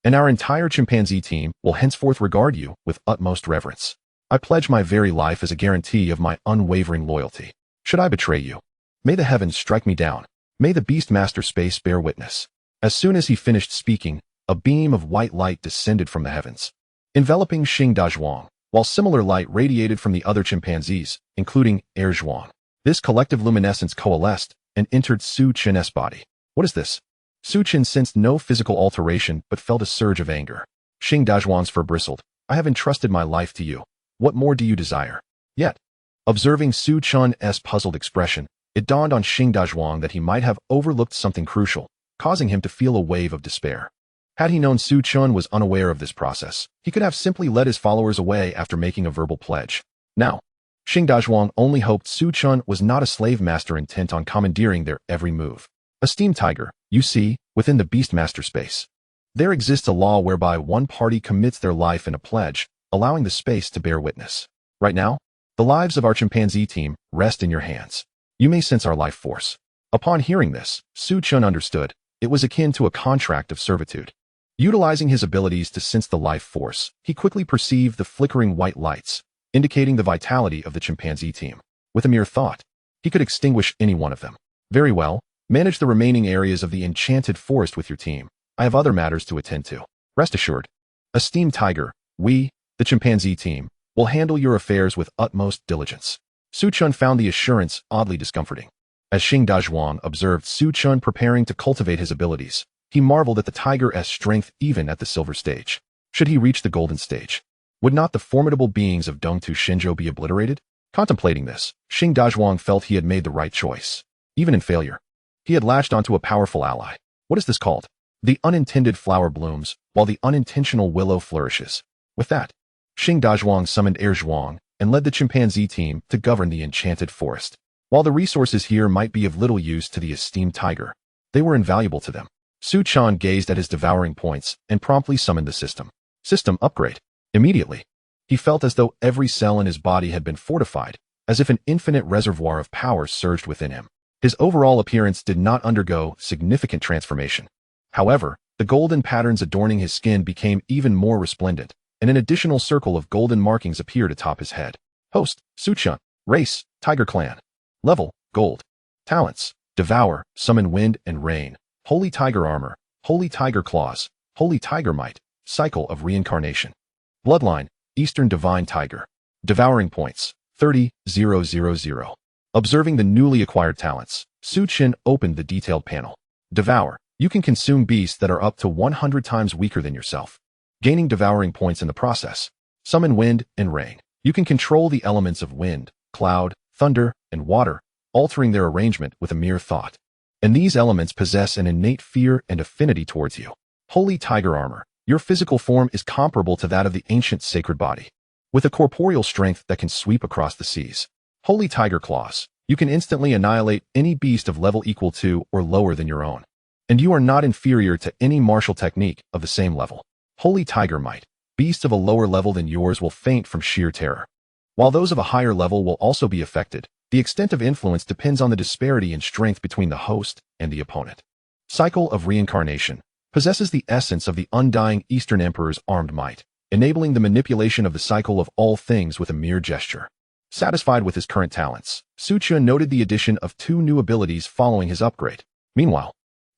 and our entire chimpanzee team will henceforth regard you with utmost reverence. I pledge my very life as a guarantee of my unwavering loyalty. Should I betray you, may the heavens strike me down. May the beastmaster space bear witness. As soon as he finished speaking, a beam of white light descended from the heavens, enveloping Xing Dazhuang, while similar light radiated from the other chimpanzees, including Zhuang. This collective luminescence coalesced and entered Su Chen's body. What is this? Su Chen sensed no physical alteration but felt a surge of anger. Xing Dazhuang's fur bristled. I have entrusted my life to you. What more do you desire? Yet, observing Su Chen's puzzled expression, it dawned on Xing Dazhuang that he might have overlooked something crucial, causing him to feel a wave of despair. Had he known Su Chen was unaware of this process, he could have simply led his followers away after making a verbal pledge. Now, Xing Dazhuang only hoped Su Chen was not a slave master intent on commandeering their every move. Esteemed tiger, you see, within the beastmaster space, there exists a law whereby one party commits their life in a pledge, allowing the space to bear witness. Right now, the lives of our chimpanzee team rest in your hands. You may sense our life force. Upon hearing this, Su Chen understood. It was akin to a contract of servitude. Utilizing his abilities to sense the life force, he quickly perceived the flickering white lights, indicating the vitality of the chimpanzee team. With a mere thought, he could extinguish any one of them. Very well, manage the remaining areas of the enchanted forest with your team. I have other matters to attend to. Rest assured, esteemed tiger, we, the chimpanzee team, will handle your affairs with utmost diligence. Su Chen found the assurance oddly discomforting. As Xing Dazhuang observed Su Chen preparing to cultivate his abilities, he marveled at the tiger's strength even at the silver stage. Should he reach the golden stage, would not the formidable beings of Dongtu Shenzhou be obliterated? Contemplating this, Xing Dazhuang felt he had made the right choice. Even in failure, he had latched onto a powerful ally. What is this called? The unintended flower blooms, while the unintentional willow flourishes. With that, Xing Dazhuang summoned Zhuang and led the chimpanzee team to govern the enchanted forest. While the resources here might be of little use to the esteemed tiger, they were invaluable to them. Su Chen gazed at his devouring points and promptly summoned the system. System upgrade. Immediately, he felt as though every cell in his body had been fortified, as if an infinite reservoir of power surged within him. His overall appearance did not undergo significant transformation. However, the golden patterns adorning his skin became even more resplendent, and an additional circle of golden markings appeared atop his head. Host, Su Chen. Race, Tiger Clan. Level, Gold. Talents, Devour, Summon Wind and Rain. Holy Tiger Armor, Holy Tiger Claws, Holy Tiger Might, Cycle of Reincarnation. Bloodline, Eastern Divine Tiger. Devouring Points, 30,000. Observing the newly acquired talents, Su Chen opened the detailed panel. Devour, you can consume beasts that are up to 100 times weaker than yourself, gaining devouring points in the process. Summon Wind and Rain. You can control the elements of wind, cloud, thunder, and water, altering their arrangement with a mere thought. And these elements possess an innate fear and affinity towards you. Holy Tiger Armor. Your physical form is comparable to that of the ancient sacred body, with a corporeal strength that can sweep across the seas. Holy Tiger Claws. You can instantly annihilate any beast of level equal to or lower than your own, and you are not inferior to any martial technique of the same level. Holy Tiger Might. Beasts of a lower level than yours will faint from sheer terror, while those of a higher level will also be affected. The extent of influence depends on the disparity in strength between the host and the opponent. Cycle of Reincarnation. Possesses the essence of the undying Eastern Emperor's armed might, enabling the manipulation of the cycle of all things with a mere gesture. Satisfied with his current talents, Su Chen noted the addition of 2 new abilities following his upgrade. Meanwhile,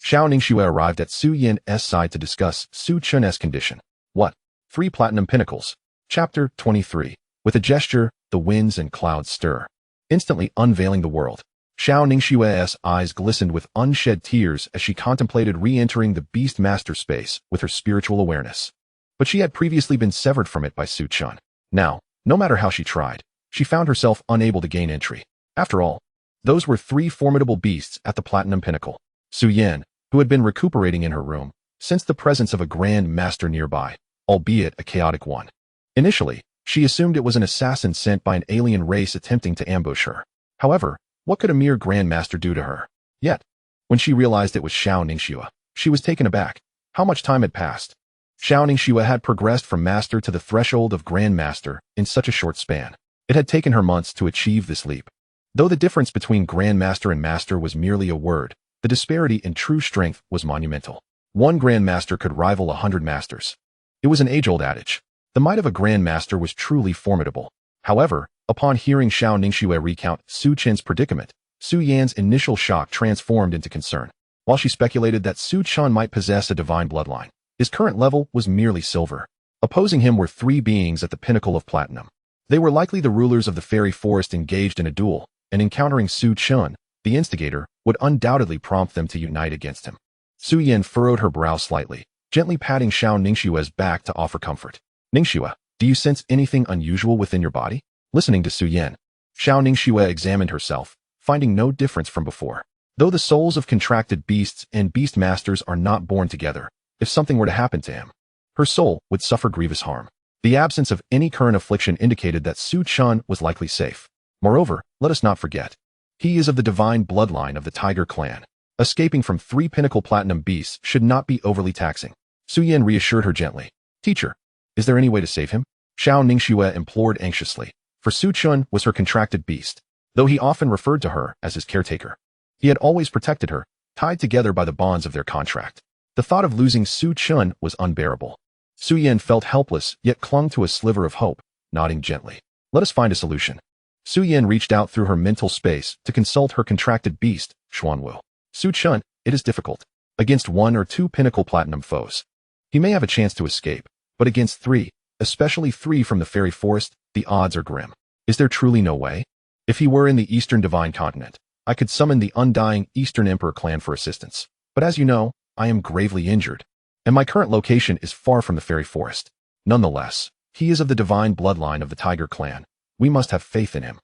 Xiao Ningxue arrived at Su Yan's side to discuss Su Chen's condition. What? 3 Platinum Pinnacles. Chapter 23. With a gesture, the winds and clouds stir, instantly unveiling the world. Xiao Ningxue's eyes glistened with unshed tears as she contemplated re-entering the beastmaster space with her spiritual awareness. But she had previously been severed from it by Su Chen. Now, no matter how she tried, she found herself unable to gain entry. After all, those were 3 formidable beasts at the Platinum Pinnacle. Su Yan, who had been recuperating in her room, sensed the presence of a Grand Master nearby, albeit a chaotic one. Initially, she assumed it was an assassin sent by an alien race attempting to ambush her. However, what could a mere Grand Master do to her? Yet, when she realized it was Xiao Ningxue, she was taken aback. How much time had passed? Xiao Ningxue had progressed from Master to the threshold of Grand Master in such a short span. It had taken her months to achieve this leap. Though the difference between Grand Master and Master was merely a word, the disparity in true strength was monumental. One Grand Master could rival 100 Masters. It was an age-old adage. The might of a Grand Master was truly formidable. However, upon hearing Xiao Ningxue recount Su Chen's predicament, Su Yan's initial shock transformed into concern. While she speculated that Su Chen might possess a divine bloodline, his current level was merely silver. Opposing him were 3 beings at the pinnacle of platinum. They were likely the rulers of the fairy forest engaged in a duel, and encountering Su Chen, the instigator, would undoubtedly prompt them to unite against him. Su Yan furrowed her brow slightly, gently patting Xiao Ningxue's back to offer comfort. Ningxue, do you sense anything unusual within your body? Listening to Su Yan, Xiao Ningxue examined herself, finding no difference from before. Though the souls of contracted beasts and beastmasters are not born together, if something were to happen to him, her soul would suffer grievous harm. The absence of any current affliction indicated that Su Chen was likely safe. Moreover, let us not forget, he is of the divine bloodline of the Tiger clan. Escaping from 3 pinnacle platinum beasts should not be overly taxing. Su Yan reassured her gently. Teacher, is there any way to save him? Xiao Ningxue implored anxiously, for Su Chen was her contracted beast, though he often referred to her as his caretaker. He had always protected her, tied together by the bonds of their contract. The thought of losing Su Chen was unbearable. Su Yan felt helpless, yet clung to a sliver of hope, nodding gently. Let us find a solution. Su Yan reached out through her mental space to consult her contracted beast, Xuanwu. Su Chen, it is difficult. Against 1 or 2 pinnacle platinum foes, he may have a chance to escape, but against 3, especially 3 from the fairy forest, the odds are grim. Is there truly no way? If he were in the Eastern Divine Continent, I could summon the undying Eastern Emperor clan for assistance. But as you know, I am gravely injured, and my current location is far from the fairy forest. Nonetheless, he is of the divine bloodline of the Tiger clan. We must have faith in him.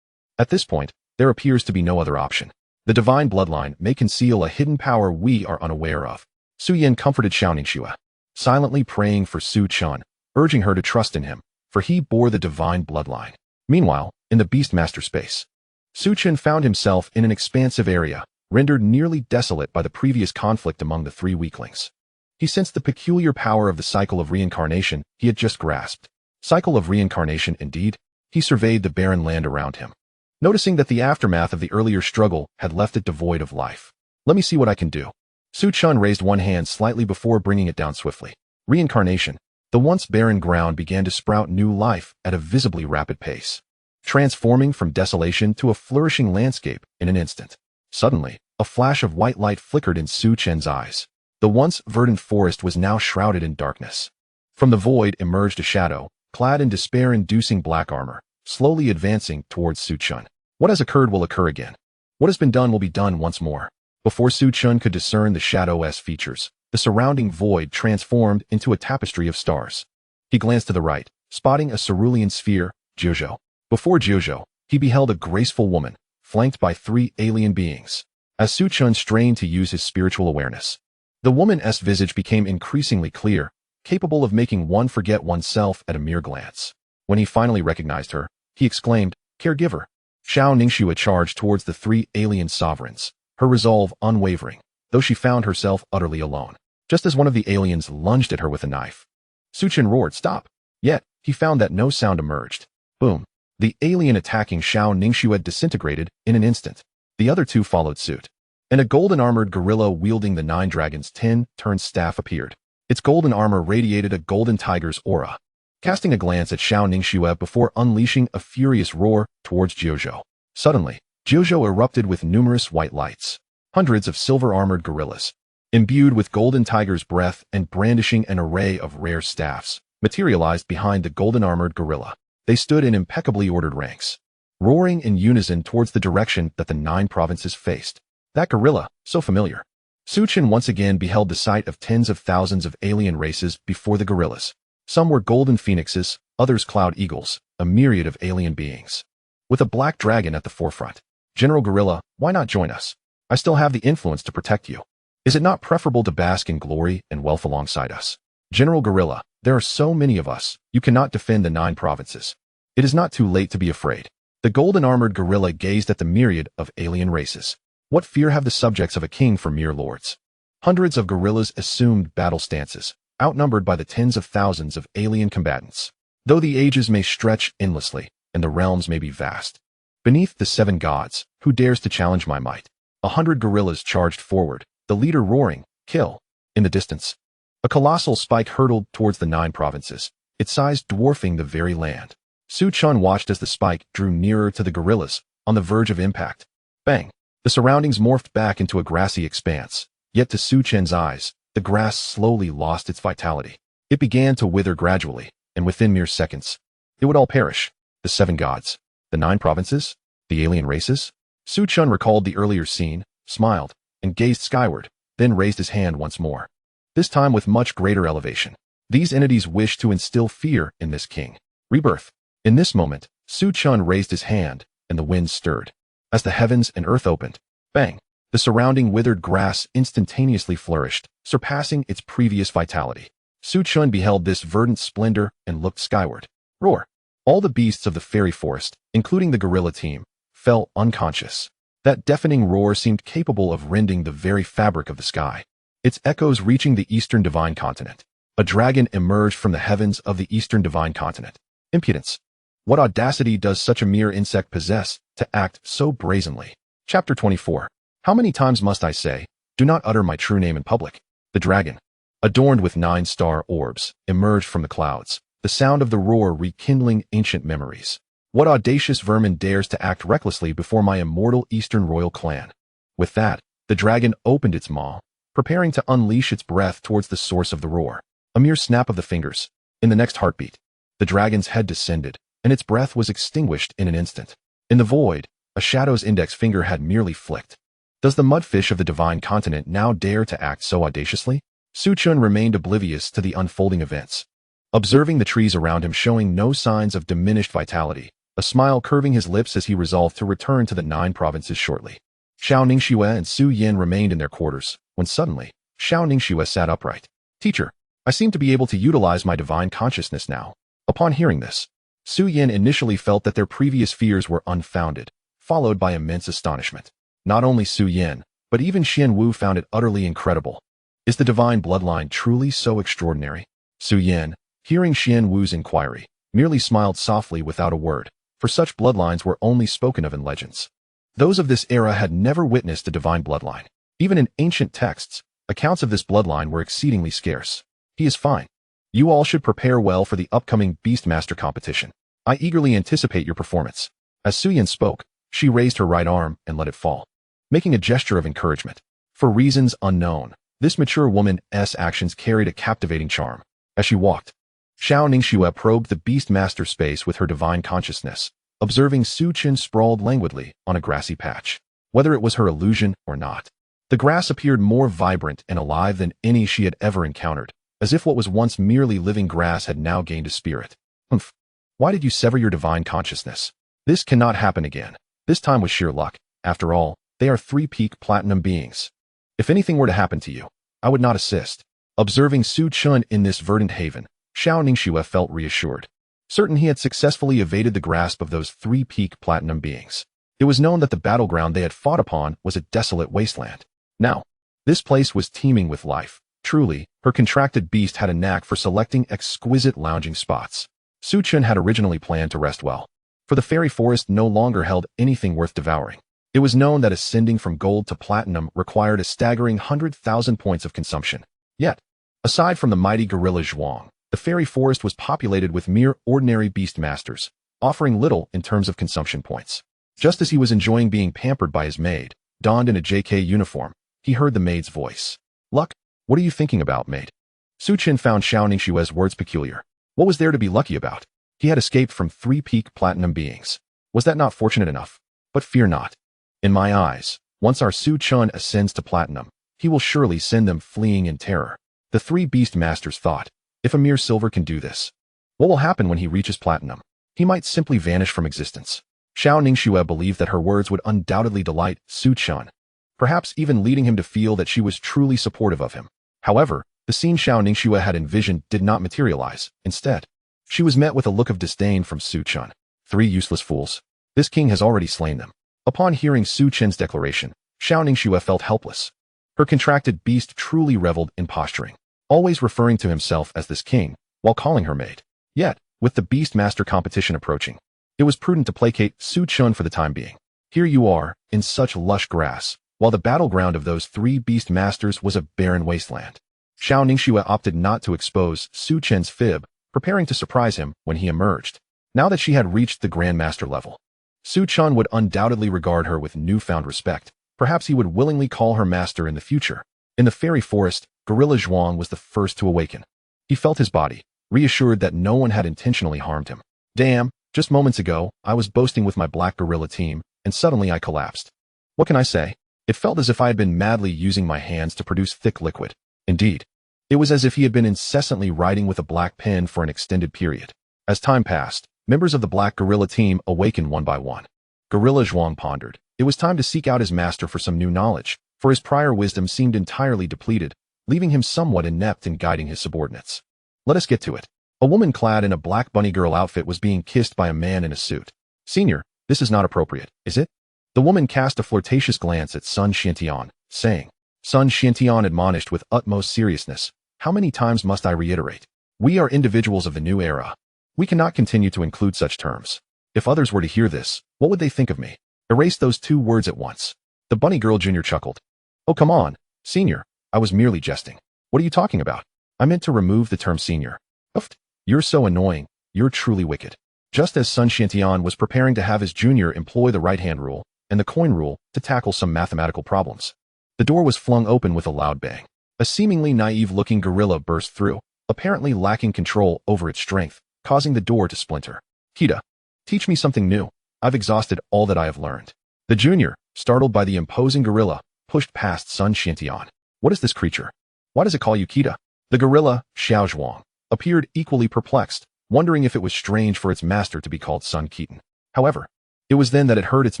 At this point, there appears to be no other option. The divine bloodline may conceal a hidden power we are unaware of. Su Yan comforted Xiao Ningxue, silently praying for Su Chen, urging her to trust in him, for he bore the divine bloodline. Meanwhile, in the beastmaster space, Su Chen found himself in an expansive area, rendered nearly desolate by the previous conflict among the 3 weaklings. He sensed the peculiar power of the cycle of reincarnation he had just grasped. Cycle of reincarnation indeed. He surveyed the barren land around him, noticing that the aftermath of the earlier struggle had left it devoid of life. Let me see what I can do. Su Chen raised one hand slightly before bringing it down swiftly. Reincarnation. The once barren ground began to sprout new life at a visibly rapid pace, transforming from desolation to a flourishing landscape in an instant. Suddenly, a flash of white light flickered in Su Chen's eyes. The once verdant forest was now shrouded in darkness. From the void emerged a shadow, clad in despair-inducing black armor, slowly advancing towards Su Chen. What has occurred will occur again. What has been done will be done once more. Before Su Chen could discern the shadow's features, the surrounding void transformed into a tapestry of stars. He glanced to the right, spotting a cerulean sphere, Jiuzhou. Before Jiuzhou, he beheld a graceful woman, flanked by 3 alien beings. As Su Chen strained to use his spiritual awareness, the woman's visage became increasingly clear, capable of making one forget oneself at a mere glance. When he finally recognized her, he exclaimed, "Caregiver." Xiao Ningxue charged towards the 3 alien sovereigns, her resolve unwavering, though she found herself utterly alone. Just as one of the aliens lunged at her with a knife, Su Chen roared, "Stop!" Yet, he found that no sound emerged. Boom. The alien attacking Xiao Ningxue disintegrated in an instant. The other 2 followed suit, and a golden-armored gorilla wielding the 9 dragons' 10-turned staff appeared. Its golden armor radiated a golden tiger's aura. Casting a glance at Xiao Ningxue before unleashing a furious roar towards Jiuzhou. Suddenly, Jiuzhou erupted with numerous white lights. Hundreds of silver-armored gorillas, imbued with golden tiger's breath and brandishing an array of rare staffs, materialized behind the golden-armored gorilla. They stood in impeccably ordered ranks, roaring in unison towards the direction that the 9 provinces faced. That gorilla, so familiar. Su Chen once again beheld the sight of tens of thousands of alien races before the gorillas. Some were golden phoenixes, others cloud eagles, a myriad of alien beings. With a black dragon at the forefront. General Gorilla, why not join us? I still have the influence to protect you. Is it not preferable to bask in glory and wealth alongside us? General Gorilla, there are so many of us, you cannot defend the 9 provinces. It is not too late to be afraid. The golden-armored gorilla gazed at the myriad of alien races. What fear have the subjects of a king for mere lords? Hundreds of gorillas assumed battle stances, outnumbered by the tens of thousands of alien combatants. Though the ages may stretch endlessly, and the realms may be vast. Beneath the 7 gods, who dares to challenge my might? 100 gorillas charged forward, the leader roaring, kill. In the distance, a colossal spike hurtled towards the 9 provinces, its size dwarfing the very land. Su Chen watched as the spike drew nearer to the gorillas, on the verge of impact. Bang! The surroundings morphed back into a grassy expanse, yet to Su Chen's eyes, the grass slowly lost its vitality. It began to wither gradually, and within mere seconds, it would all perish. The 7 gods, the 9 provinces, the alien races. Su Chen recalled the earlier scene, smiled, and gazed skyward, then raised his hand once more. This time with much greater elevation. These entities wished to instill fear in this king. Rebirth. In this moment, Su Chen raised his hand, and the wind stirred. As the heavens and earth opened, bang, the surrounding withered grass instantaneously flourished, surpassing its previous vitality. Su Chen beheld this verdant splendor and looked skyward. Roar! All the beasts of the fairy forest, including the gorilla team, fell unconscious. That deafening roar seemed capable of rending the very fabric of the sky, its echoes reaching the eastern divine continent. A dragon emerged from the heavens of the eastern divine continent. Impudence! What audacity does such a mere insect possess to act so brazenly? Chapter 24. How many times must I say, do not utter my true name in public? The dragon, adorned with 9 star orbs, emerged from the clouds, the sound of the roar rekindling ancient memories. What audacious vermin dares to act recklessly before my immortal Eastern royal clan? With that, the dragon opened its maw, preparing to unleash its breath towards the source of the roar. A mere snap of the fingers. In the next heartbeat, the dragon's head descended, and its breath was extinguished in an instant. In the void, a shadow's index finger had merely flicked. Does the mudfish of the divine continent now dare to act so audaciously? Su Chen remained oblivious to the unfolding events, observing the trees around him showing no signs of diminished vitality, a smile curving his lips as he resolved to return to the 9 provinces shortly. Xiao Ningxue and Su Yin remained in their quarters, when suddenly, Xiao Ningxue sat upright. Teacher, I seem to be able to utilize my divine consciousness now. Upon hearing this, Su Yin initially felt that their previous fears were unfounded, followed by immense astonishment. Not only Su Yin, but even Xian Wu found it utterly incredible. Is the divine bloodline truly so extraordinary? Su Yin, hearing Xian Wu's inquiry, merely smiled softly without a word, for such bloodlines were only spoken of in legends. Those of this era had never witnessed a divine bloodline. Even in ancient texts, accounts of this bloodline were exceedingly scarce. He is fine. You all should prepare well for the upcoming beastmaster competition. I eagerly anticipate your performance. As Su Yin spoke, she raised her right arm and let it fall, making a gesture of encouragement. For reasons unknown, this mature woman's actions carried a captivating charm. As she walked, Xiao Ningxue probed the beastmaster space with her divine consciousness, observing Su Chen sprawled languidly on a grassy patch. Whether it was her illusion or not, the grass appeared more vibrant and alive than any she had ever encountered, as if what was once merely living grass had now gained a spirit. Humph! Why did you sever your divine consciousness? This cannot happen again. This time was sheer luck. After all, they are 3-peak platinum beings. If anything were to happen to you, I would not assist. Observing Su Chen in this verdant haven, Xiao Ningxue felt reassured. Certain he had successfully evaded the grasp of those 3-peak platinum beings. It was known that the battleground they had fought upon was a desolate wasteland. Now, this place was teeming with life. Truly, her contracted beast had a knack for selecting exquisite lounging spots. Su Chen had originally planned to rest well, for the fairy forest no longer held anything worth devouring. It was known that ascending from gold to platinum required a staggering 100,000 points of consumption. Yet, aside from the mighty gorilla Zhuang, the fairy forest was populated with mere ordinary beastmasters, offering little in terms of consumption points. Just as he was enjoying being pampered by his maid, donned in a JK uniform, he heard the maid's voice. Luck? What are you thinking about, mate? Su Chen found Xiao Ningxue's words peculiar. What was there to be lucky about? He had escaped from 3 peak platinum beings. Was that not fortunate enough? But fear not. In my eyes, once our Su Chen ascends to platinum, he will surely send them fleeing in terror. The 3 beastmasters thought, if a mere silver can do this, what will happen when he reaches platinum? He might simply vanish from existence. Xiao Ningxue believed that her words would undoubtedly delight Su Chen, perhaps even leading him to feel that she was truly supportive of him. However, the scene Xiao Ningxue had envisioned did not materialize. Instead, she was met with a look of disdain from Su Chen. 3 useless fools. This king has already slain them. Upon hearing Su Chen's declaration, Xiao Ningxue felt helpless. Her contracted beast truly reveled in posturing, always referring to himself as this king, while calling her maid. Yet, with the beastmaster competition approaching, it was prudent to placate Su Chen for the time being. Here you are, in such lush grass, while the battleground of those 3 beastmasters was a barren wasteland. Xiao Ningxue opted not to expose Su Chen's fib, preparing to surprise him when he emerged. Now that she had reached the grandmaster level, Su Chen would undoubtedly regard her with newfound respect. Perhaps he would willingly call her master in the future. In the fairy forest, Gorilla Zhuang was the first to awaken. He felt his body, reassured that no one had intentionally harmed him. Damn, just moments ago, I was boasting with my black gorilla team, and suddenly I collapsed. What can I say? It felt as if I had been madly using my hands to produce thick liquid. Indeed, it was as if he had been incessantly writing with a black pen for an extended period. As time passed, members of the black gorilla team awakened one by one. Gorilla Zhuang pondered. It was time to seek out his master for some new knowledge, for his prior wisdom seemed entirely depleted, leaving him somewhat inept in guiding his subordinates. Let us get to it. A woman clad in a black bunny girl outfit was being kissed by a man in a suit. Senior, this is not appropriate, is it? The woman cast a flirtatious glance at Sun Xiantian, saying. Sun Xiantian admonished with utmost seriousness. How many times must I reiterate? We are individuals of the new era. We cannot continue to include such terms. If others were to hear this, what would they think of me? Erase those 2 words at once. The bunny girl junior chuckled. Oh, come on, senior. I was merely jesting. What are you talking about? I meant to remove the term senior. Oofed. You're so annoying. You're truly wicked. Just as Sun Xiantian was preparing to have his junior employ the right-hand rule and the coin rule to tackle some mathematical problems, the door was flung open with a loud bang. A seemingly naive-looking gorilla burst through, apparently lacking control over its strength, causing the door to splinter. Kita, teach me something new. I've exhausted all that I have learned. The junior, startled by the imposing gorilla, pushed past Sun Xiantian. What is this creature? Why does it call you Kita? The gorilla, Xiao Zhuang, appeared equally perplexed, wondering if it was strange for its master to be called Sun Kitten. However, it was then that it heard its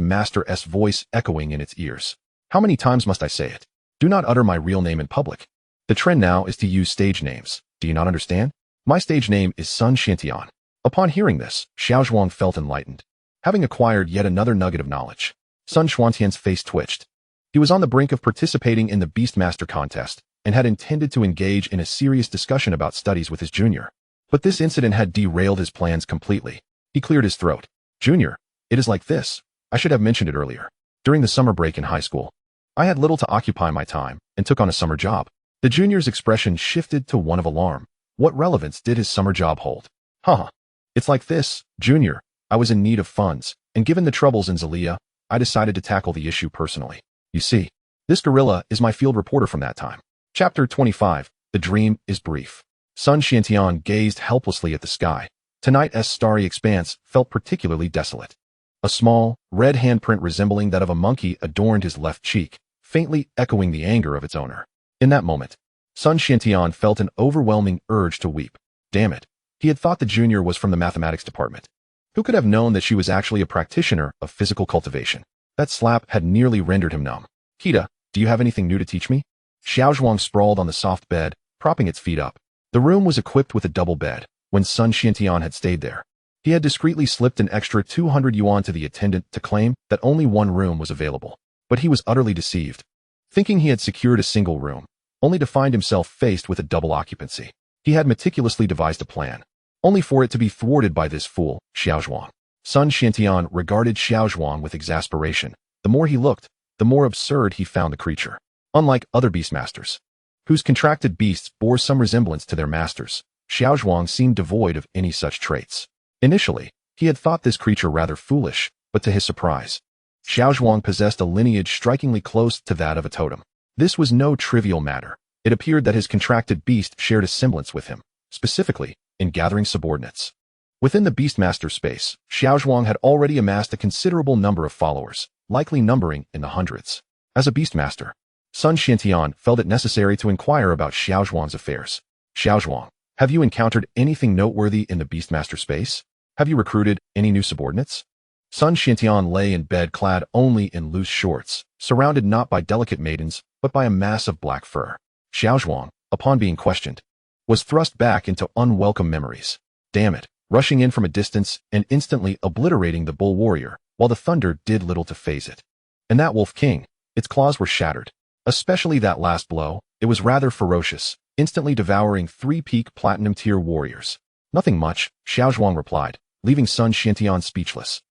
master's voice echoing in its ears. How many times must I say it? Do not utter my real name in public. The trend now is to use stage names. Do you not understand? My stage name is Sun Xiantian. Upon hearing this, Xiao Zhuang felt enlightened, having acquired yet another nugget of knowledge. Sun Xuantian's face twitched. He was on the brink of participating in the beastmaster contest and had intended to engage in a serious discussion about studies with his junior. But this incident had derailed his plans completely. He cleared his throat. Junior, it is like this. I should have mentioned it earlier. During the summer break in high school, I had little to occupy my time and took on a summer job. The junior's expression shifted to one of alarm. What relevance did his summer job hold? Haha. It's like this, Junior. I was in need of funds, and given the troubles in Zalia, I decided to tackle the issue personally. You see, this gorilla is my field reporter from that time. Chapter 25. The dream is brief. Sun Xiantian gazed helplessly at the sky. Tonight's starry expanse felt particularly desolate. A small, red handprint resembling that of a monkey adorned his left cheek, faintly echoing the anger of its owner. In that moment, Sun Xiantian felt an overwhelming urge to weep. Damn it. He had thought the junior was from the mathematics department. Who could have known that she was actually a practitioner of physical cultivation? That slap had nearly rendered him numb. Kita, do you have anything new to teach me? Xiao Zhuang sprawled on the soft bed, propping its feet up. The room was equipped with a double bed. When Sun Xiantian had stayed there, he had discreetly slipped an extra 200 yuan to the attendant to claim that only one room was available. But he was utterly deceived, thinking he had secured a single room, only to find himself faced with a double occupancy. He had meticulously devised a plan, only for it to be thwarted by this fool, Xiao Zhuang. Sun Xiantian regarded Xiao Zhuang with exasperation. The more he looked, the more absurd he found the creature. Unlike other beastmasters, whose contracted beasts bore some resemblance to their masters, Xiao Zhuang seemed devoid of any such traits. Initially, he had thought this creature rather foolish, but to his surprise, Xiao Zhuang possessed a lineage strikingly close to that of a totem. This was no trivial matter. It appeared that his contracted beast shared a semblance with him, specifically in gathering subordinates. Within the beastmaster space, Xiao Zhuang had already amassed a considerable number of followers, likely numbering in the hundreds. As a beastmaster, Sun Xiantian felt it necessary to inquire about Xiao Zhuang's affairs. Xiao Zhuang, have you encountered anything noteworthy in the beastmaster space? Have you recruited any new subordinates? Sun Xiantian lay in bed clad only in loose shorts, surrounded not by delicate maidens, but by a mass of black fur. Xiao Zhuang, upon being questioned, was thrust back into unwelcome memories. Damn it, rushing in from a distance and instantly obliterating the bull warrior, while the thunder did little to faze it. And that wolf king, its claws were shattered. Especially that last blow, it was rather ferocious, instantly devouring 3 peak platinum tier warriors. Nothing much, Xiao Zhuang replied, leaving Sun Xiantian speechless.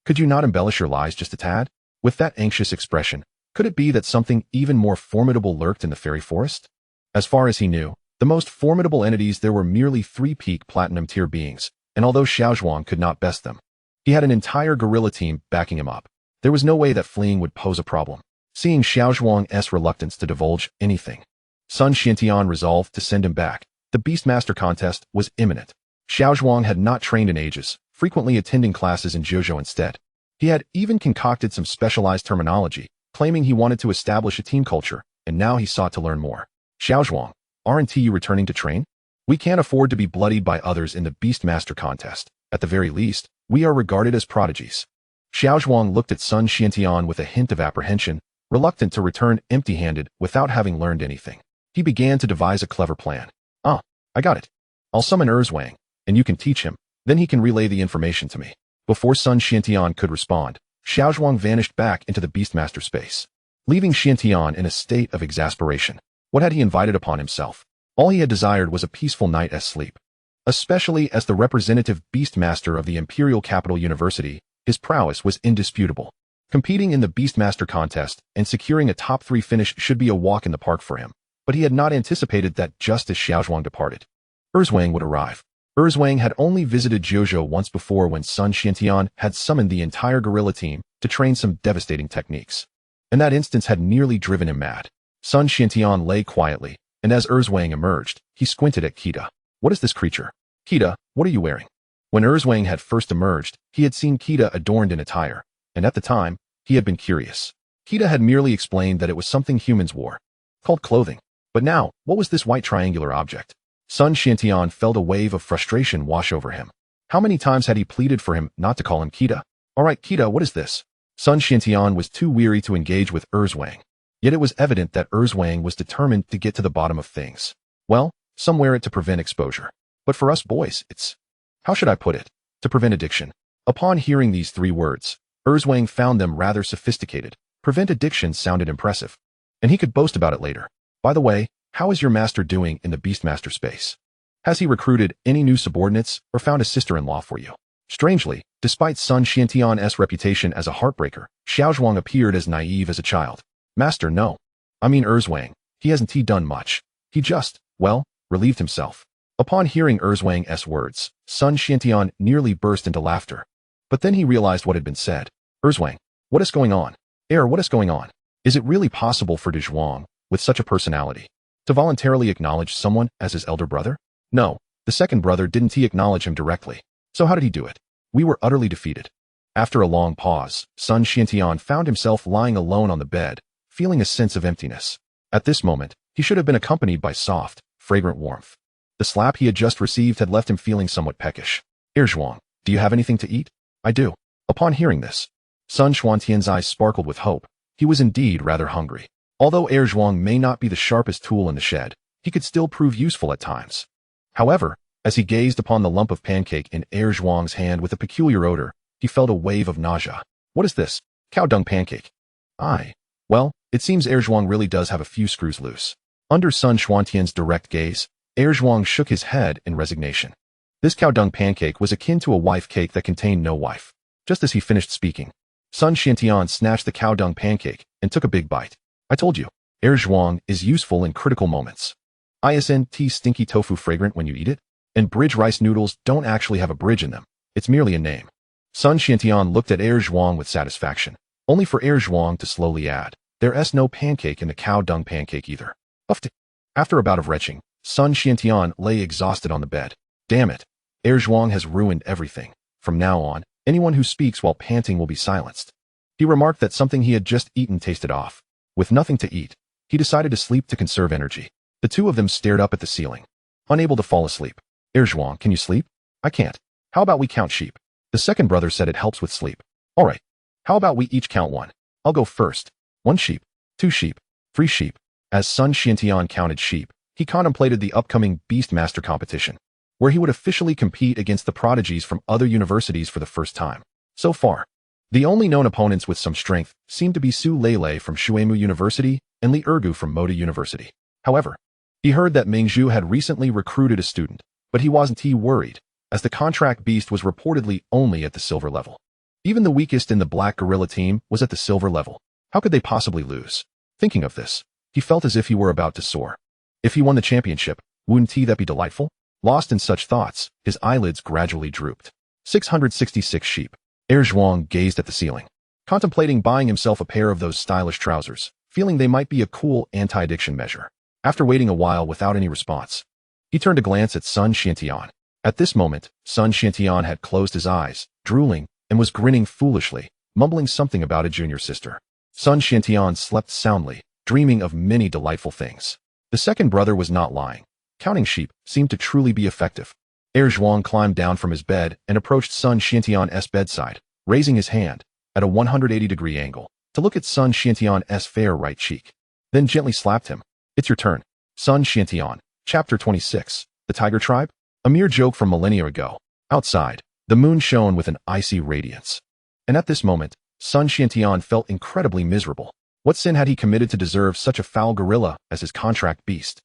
Could you not embellish your lies just a tad? With that anxious expression, could it be that something even more formidable lurked in the fairy forest? As far as he knew, the most formidable entities there were merely 3 peak platinum tier beings, and although Xiao Zhuang could not best them, he had an entire guerrilla team backing him up. There was no way that fleeing would pose a problem. Seeing Xiao Zhuang's reluctance to divulge anything, Sun Xiantian resolved to send him back. The beastmaster contest was imminent. Xiao Zhuang had not trained in ages, frequently attending classes in Zhuzhou instead. He had even concocted some specialized terminology, claiming he wanted to establish a team culture, and now he sought to learn more. Xiao Zhuang, aren't you returning to train? We can't afford to be bloodied by others in the beastmaster contest. At the very least, we are regarded as prodigies. Xiao Zhuang looked at Sun Xiantian with a hint of apprehension, reluctant to return empty-handed without having learned anything. He began to devise a clever plan. I got it. I'll summon Erzwang, and you can teach him. Then he can relay the information to me. Before Sun Xiantian could respond, Xiao Zhuang vanished back into the beastmaster space, leaving Xiantian in a state of exasperation. What had he invited upon himself? All he had desired was a peaceful night's sleep. Especially as the representative beastmaster of the imperial capital university, his prowess was indisputable. Competing in the beastmaster contest and securing a top 3 finish should be a walk in the park for him, but he had not anticipated that just as Xiao Zhuang departed, Erzwang would arrive. Erzwang had only visited Zhuzhou once before when Sun Xiantian had summoned the entire guerrilla team to train some devastating techniques. And that instance had nearly driven him mad. Sun Xiantian lay quietly, and as Erzwang emerged, he squinted at Kita. What is this creature? Kita, what are you wearing? When Erzwang had first emerged, he had seen Kita adorned in attire, and at the time, he had been curious. Kita had merely explained that it was something humans wore, called clothing. But now, what was this white triangular object? Sun Xiantian felt a wave of frustration wash over him. How many times had he pleaded for him not to call him Kita? All right, Kita, what is this? Sun Xiantian was too weary to engage with Erzwang. Yet it was evident that Erzwang was determined to get to the bottom of things. Well, some wear it to prevent exposure. But for us boys, it's, how should I put it? To prevent addiction. Upon hearing these 3 words, Erzwang found them rather sophisticated. Prevent addiction sounded impressive. And he could boast about it later. By the way, how is your master doing in the beastmaster space? Has he recruited any new subordinates or found a sister-in-law for you? Strangely, despite Sun Xiantian's reputation as a heartbreaker, Xiao Zhuang appeared as naive as a child. Master, no. I mean Erzwang, he hasn't done much. He just, well, relieved himself. Upon hearing Erzwang's words, Sun Xiantian nearly burst into laughter. But then he realized what had been said. Erzwang, what is going on? What is going on? Is it really possible for De Zhuang, with such a personality, to voluntarily acknowledge someone as his elder brother? No, the second brother didn't acknowledge him directly. So how did he do it? We were utterly defeated. After a long pause, Sun Xiantian found himself lying alone on the bed, feeling a sense of emptiness. At this moment, he should have been accompanied by soft, fragrant warmth. The slap he had just received had left him feeling somewhat peckish. Zhuang, do you have anything to eat? I do. Upon hearing this, Sun Xuantian's eyes sparkled with hope. He was indeed rather hungry. Although Zhuang may not be the sharpest tool in the shed, he could still prove useful at times. However, as he gazed upon the lump of pancake in Zhuang's hand with a peculiar odor, he felt a wave of nausea. What is this? Cow dung pancake. Well, it seems Zhuang really does have a few screws loose. Under Sun Xuantian's direct gaze, Zhuang shook his head in resignation. This cow dung pancake was akin to a wife cake that contained no wife. Just as he finished speaking, Sun Xiantian snatched the cow dung pancake and took a big bite. I told you, Zhuang is useful in critical moments. Isn't stinky tofu fragrant when you eat it? And bridge rice noodles don't actually have a bridge in them. It's merely a name. Sun Xiantian looked at Zhuang with satisfaction, only for Zhuang to slowly add, there's no pancake in the cow dung pancake either. Uffed. After a bout of retching, Sun Xiantian lay exhausted on the bed. Damn it. Zhuang has ruined everything. From now on, anyone who speaks while panting will be silenced. He remarked that something he had just eaten tasted off. With nothing to eat, he decided to sleep to conserve energy. The two of them stared up at the ceiling, unable to fall asleep. Zhuang, can you sleep? I can't. How about we count sheep? The second brother said it helps with sleep. All right. How about we each count one? I'll go first. 1 sheep, 2 sheep, 3 sheep. As Sun Xiantian counted sheep, he contemplated the upcoming beastmaster competition, where he would officially compete against the prodigies from other universities for the first time. So far, the only known opponents with some strength seemed to be Su Lele from Shuemu University and Li Ergu from Moda University. However, he heard that Mingzhu had recently recruited a student, but he wasn't worried, as the contract beast was reportedly only at the silver level. Even the weakest in the black gorilla team was at the silver level. How could they possibly lose? Thinking of this, he felt as if he were about to soar. If he won the championship, wouldn't that be delightful? Lost in such thoughts, his eyelids gradually drooped. 666 sheep. Zhuang gazed at the ceiling, contemplating buying himself a pair of those stylish trousers, feeling they might be a cool anti-addiction measure. After waiting a while without any response, he turned to glance at Sun Xiantian. At this moment, Sun Xiantian had closed his eyes, drooling, and was grinning foolishly, mumbling something about a junior sister. Sun Xiantian slept soundly, dreaming of many delightful things. The second brother was not lying. Counting sheep seemed to truly be effective. Zhuang climbed down from his bed and approached Sun Xiantian's bedside, raising his hand, at a 180-degree angle, to look at Sun Xiantian's fair right cheek. Then gently slapped him. It's your turn. Sun Xiantian, Chapter 26, The Tiger Tribe? A mere joke from millennia ago. Outside, the moon shone with an icy radiance. And at this moment, Sun Xiantian felt incredibly miserable. What sin had he committed to deserve such a foul gorilla as his contract beast?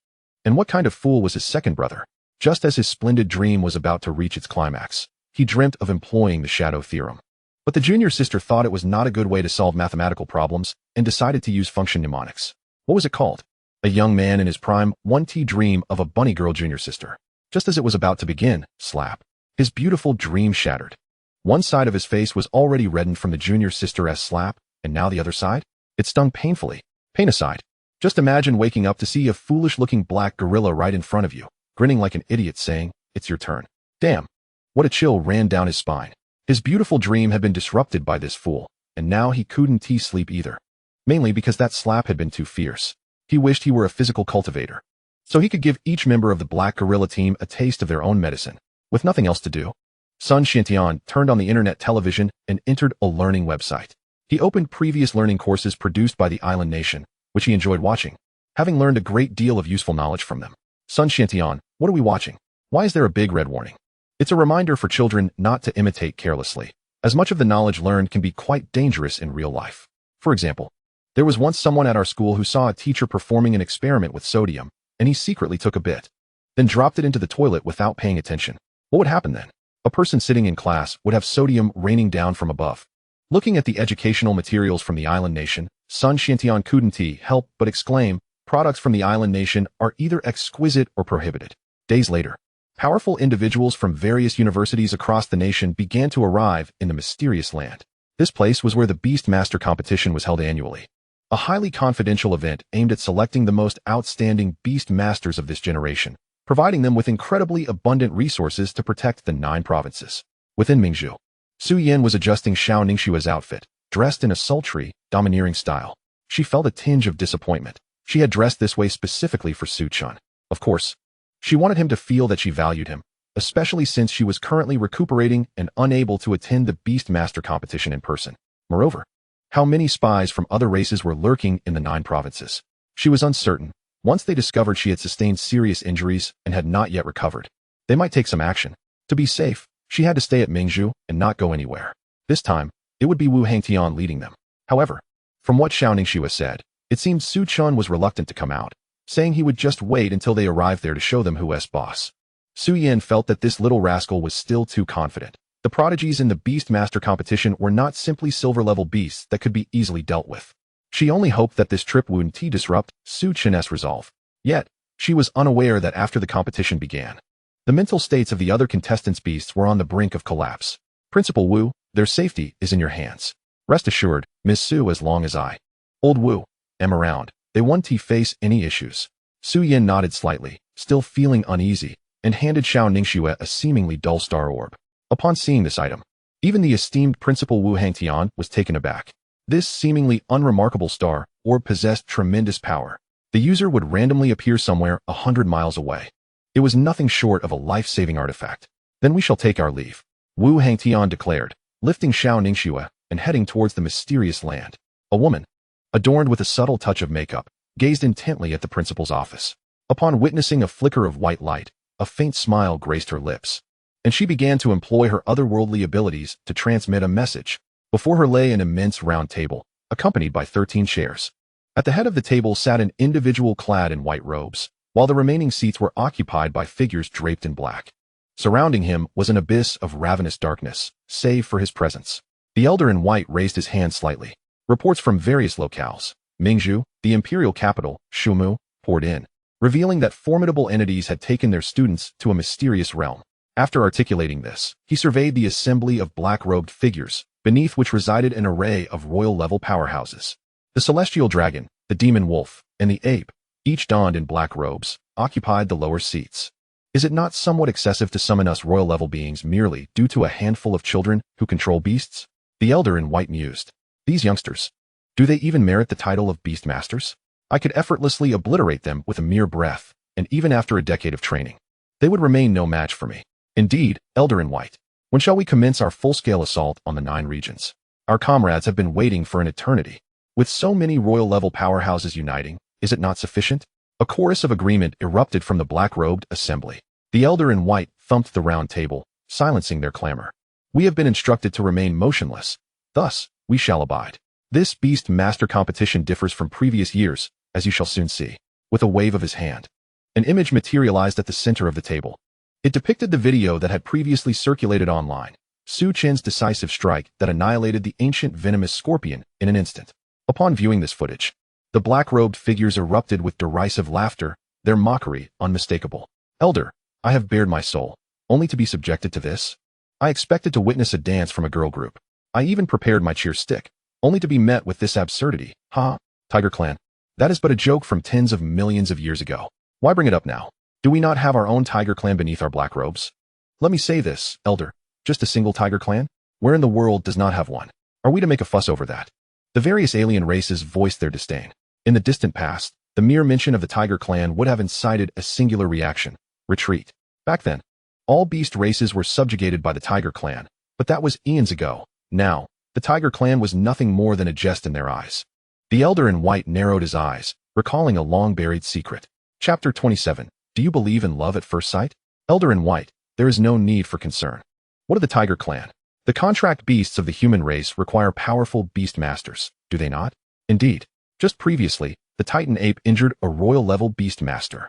And what kind of fool was his second brother? Just as his splendid dream was about to reach its climax, he dreamt of employing the shadow theorem. But the junior sister thought it was not a good way to solve mathematical problems and decided to use function mnemonics. What was it called? A young man in his prime wanted dream of a bunny girl junior sister. Just as it was about to begin, slap. His beautiful dream shattered. One side of his face was already reddened from the junior sister's slap, and now the other side? It stung painfully. Pain aside, just imagine waking up to see a foolish-looking black gorilla right in front of you, grinning like an idiot saying, it's your turn. Damn. What a chill ran down his spine. His beautiful dream had been disrupted by this fool, and now he couldn't sleep either. Mainly because that slap had been too fierce. He wished he were a physical cultivator, so he could give each member of the black gorilla team a taste of their own medicine. With nothing else to do, Sun Xiantian turned on the internet television and entered a learning website. He opened previous learning courses produced by the island nation, which he enjoyed watching, having learned a great deal of useful knowledge from them. Sun Xiantian, what are we watching? Why is there a big red warning? It's a reminder for children not to imitate carelessly, as much of the knowledge learned can be quite dangerous in real life. For example, there was once someone at our school who saw a teacher performing an experiment with sodium, and he secretly took a bit, then dropped it into the toilet without paying attention. What would happen then? A person sitting in class would have sodium raining down from above. Looking at the educational materials from the island nation, Sun Xiantian couldn't help but exclaim, products from the island nation are either exquisite or prohibited. Days later, powerful individuals from various universities across the nation began to arrive in the mysterious land. This place was where the beastmaster competition was held annually. A highly confidential event aimed at selecting the most outstanding beastmasters of this generation, providing them with incredibly abundant resources to protect the 9 provinces. Within Mingzhu, Su Yan was adjusting Xiao Ningxue's outfit, dressed in a sultry, domineering style. She felt a tinge of disappointment. She had dressed this way specifically for Su Chen. Of course, she wanted him to feel that she valued him, especially since she was currently recuperating and unable to attend the beastmaster competition in person. Moreover, how many spies from other races were lurking in the 9 provinces? She was uncertain. Once they discovered she had sustained serious injuries and had not yet recovered, they might take some action. To be safe, she had to stay at Mingzhu and not go anywhere. This time, it would be Wu Hangtian leading them. However, from what Xiao Ningxue said, it seemed Su Chen was reluctant to come out, saying he would just wait until they arrived there to show them who's boss. Su Yan felt that this little rascal was still too confident. The prodigies in the beastmaster competition were not simply silver-level beasts that could be easily dealt with. She only hoped that this trip wouldn't disrupt Su Chen's resolve. Yet, she was unaware that after the competition began, the mental states of the other contestants' beasts were on the brink of collapse. Principal Wu, their safety is in your hands. Rest assured, Miss Su, as long as I, Old Wu, am around, they won't face any issues. Su Yin nodded slightly, still feeling uneasy, and handed Xiao Ningxue a seemingly dull star orb. Upon seeing this item, even the esteemed Principal Wu Hangtian was taken aback. This seemingly unremarkable star orb possessed tremendous power. The user would randomly appear somewhere 100 miles away. It was nothing short of a life-saving artifact. Then we shall take our leave, Wu Hangtian declared, lifting Xiao Ningxue and heading towards the mysterious land. A woman, adorned with a subtle touch of makeup, gazed intently at the principal's office. Upon witnessing a flicker of white light, a faint smile graced her lips, and she began to employ her otherworldly abilities to transmit a message. Before her lay an immense round table, accompanied by 13 chairs. At the head of the table sat an individual clad in white robes, while the remaining seats were occupied by figures draped in black. Surrounding him was an abyss of ravenous darkness, save for his presence. The elder in white raised his hand slightly. Reports from various locales, Mingzhu, the imperial capital, Shumu, poured in, revealing that formidable entities had taken their students to a mysterious realm. After articulating this, he surveyed the assembly of black-robed figures, beneath which resided an array of royal-level powerhouses. The celestial dragon, the demon wolf, and the ape, each donned in black robes, occupied the lower seats. Is it not somewhat excessive to summon us royal-level beings merely due to a handful of children who control beasts? The elder in white mused. These youngsters, do they even merit the title of beastmasters? I could effortlessly obliterate them with a mere breath, and even after a decade of training, they would remain no match for me. Indeed, elder in white, when shall we commence our full-scale assault on the 9 regions? Our comrades have been waiting for an eternity. With so many royal-level powerhouses uniting, is it not sufficient? A chorus of agreement erupted from the black-robed assembly. The elder in white thumped the round table, silencing their clamor. We have been instructed to remain motionless. Thus, we shall abide. This beast master competition differs from previous years, as you shall soon see. With a wave of his hand, an image materialized at the center of the table. It depicted the video that had previously circulated online, Su Chen's decisive strike that annihilated the ancient venomous scorpion in an instant. Upon viewing this footage, the black-robed figures erupted with derisive laughter, their mockery unmistakable. Elder, I have bared my soul, only to be subjected to this? I expected to witness a dance from a girl group. I even prepared my cheer stick, only to be met with this absurdity. Ha! Tiger Clan. That is but a joke from tens of millions of years ago. Why bring it up now? Do we not have our own Tiger Clan beneath our black robes? Let me say this, Elder. Just a single Tiger Clan? Where in the world does not have one? Are we to make a fuss over that? The various alien races voiced their disdain. In the distant past, the mere mention of the Tiger Clan would have incited a singular reaction: retreat. Back then, all beast races were subjugated by the Tiger Clan, but that was eons ago. Now, the Tiger Clan was nothing more than a jest in their eyes. The elder in white narrowed his eyes, recalling a long-buried secret. Chapter 27. Do you believe in love at first sight? Elder in white, there is no need for concern. What of the Tiger Clan? The contract beasts of the human race require powerful beastmasters, do they not? Indeed, just previously, the Titan ape injured a royal-level beastmaster.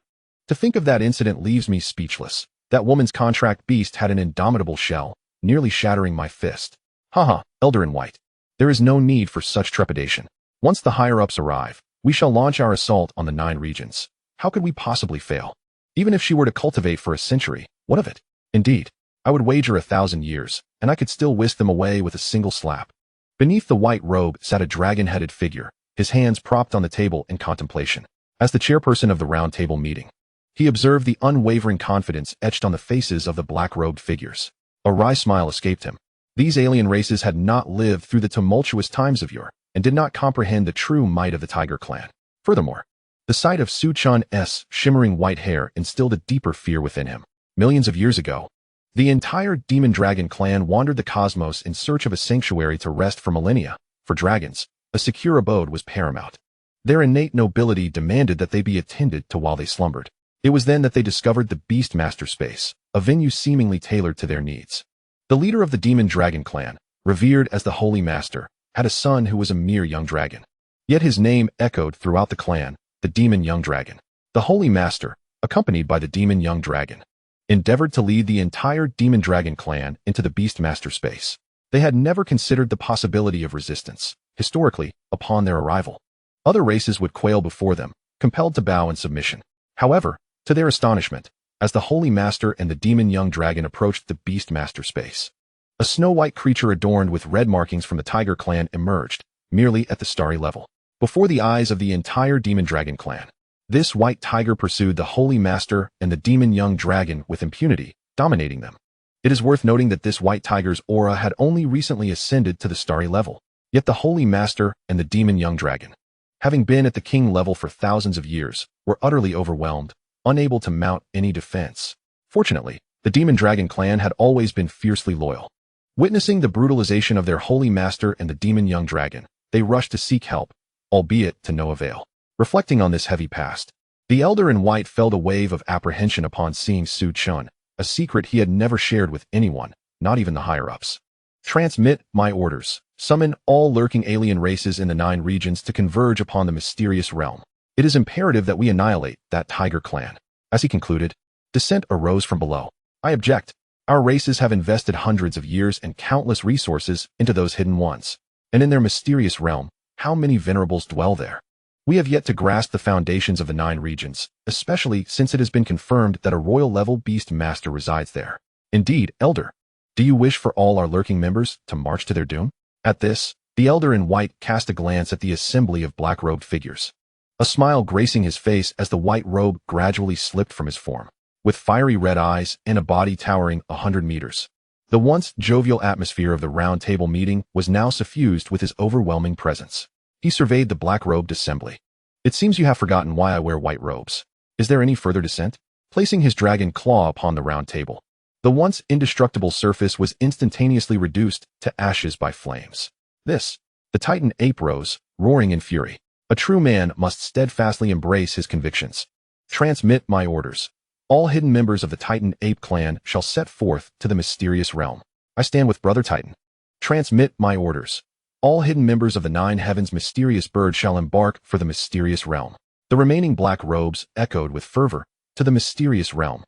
To think of that incident leaves me speechless. That woman's contract beast had an indomitable shell, nearly shattering my fist. Haha, elder in white. There is no need for such trepidation. Once the higher-ups arrive, we shall launch our assault on the 9 regions. How could we possibly fail? Even if she were to cultivate for a century, what of it? Indeed, I would wager 1,000 years, and I could still whisk them away with a single slap. Beneath the white robe sat a dragon-headed figure, his hands propped on the table in contemplation. As the chairperson of the round table meeting, he observed the unwavering confidence etched on the faces of the black-robed figures. A wry smile escaped him. These alien races had not lived through the tumultuous times of yore, and did not comprehend the true might of the Tiger Clan. Furthermore, the sight of Su Chen's shimmering white hair instilled a deeper fear within him. Millions of years ago, the entire demon dragon clan wandered the cosmos in search of a sanctuary to rest for millennia. For dragons, a secure abode was paramount. Their innate nobility demanded that they be attended to while they slumbered. It was then that they discovered the beastmaster space, a venue seemingly tailored to their needs. The leader of the demon dragon clan, revered as the Holy Master, had a son who was a mere young dragon. Yet his name echoed throughout the clan, the demon young dragon. The Holy Master, accompanied by the demon young dragon, endeavored to lead the entire demon dragon clan into the beastmaster space. They had never considered the possibility of resistance. Historically, upon their arrival, other races would quail before them, compelled to bow in submission. However, to their astonishment, as the Holy Master and the demon young dragon approached the beastmaster space, a snow-white creature adorned with red markings from the Tiger Clan emerged, merely at the starry level. Before the eyes of the entire demon dragon clan, This white tiger pursued the holy master and the demon young dragon with impunity, dominating them. It is worth noting that this white tiger's aura had only recently ascended to the starry level, yet the holy master and the demon young dragon, having been at the king level for thousands of years, were utterly overwhelmed, unable to mount any defense. Fortunately, the demon dragon clan had always been fiercely loyal. Witnessing the brutalization of their holy master and the demon young dragon, they rushed to seek help, albeit to no avail. Reflecting on this heavy past, the elder in white felt a wave of apprehension upon seeing Su Chen, a secret he had never shared with anyone, not even the higher-ups. Transmit my orders. Summon all lurking alien races in the 9 regions to converge upon the mysterious realm. It is imperative that we annihilate that tiger clan. As he concluded, dissent arose from below. I object. Our races have invested hundreds of years and countless resources into those hidden ones. And in their mysterious realm, how many venerables dwell there? We have yet to grasp the foundations of the 9 regions, especially since it has been confirmed that a royal-level beastmaster resides there. Indeed, Elder, do you wish for all our lurking members to march to their doom? At this, the elder in white cast a glance at the assembly of black-robed figures. A smile gracing his face as the white robe gradually slipped from his form. With fiery red eyes and a body towering 100 meters. The once jovial atmosphere of the round table meeting was now suffused with his overwhelming presence. He surveyed the black-robed assembly. It seems you have forgotten why I wear white robes. Is there any further dissent? Placing his dragon claw upon the round table, the once indestructible surface was instantaneously reduced to ashes by flames. The Titan ape rose, roaring in fury. A true man must steadfastly embrace his convictions. Transmit my orders. All hidden members of the Titan ape clan shall set forth to the mysterious realm. I stand with Brother Titan. Transmit my orders. All hidden members of the 9 heavens mysterious bird shall embark for the mysterious realm. The remaining black robes echoed with fervor, to the mysterious realm.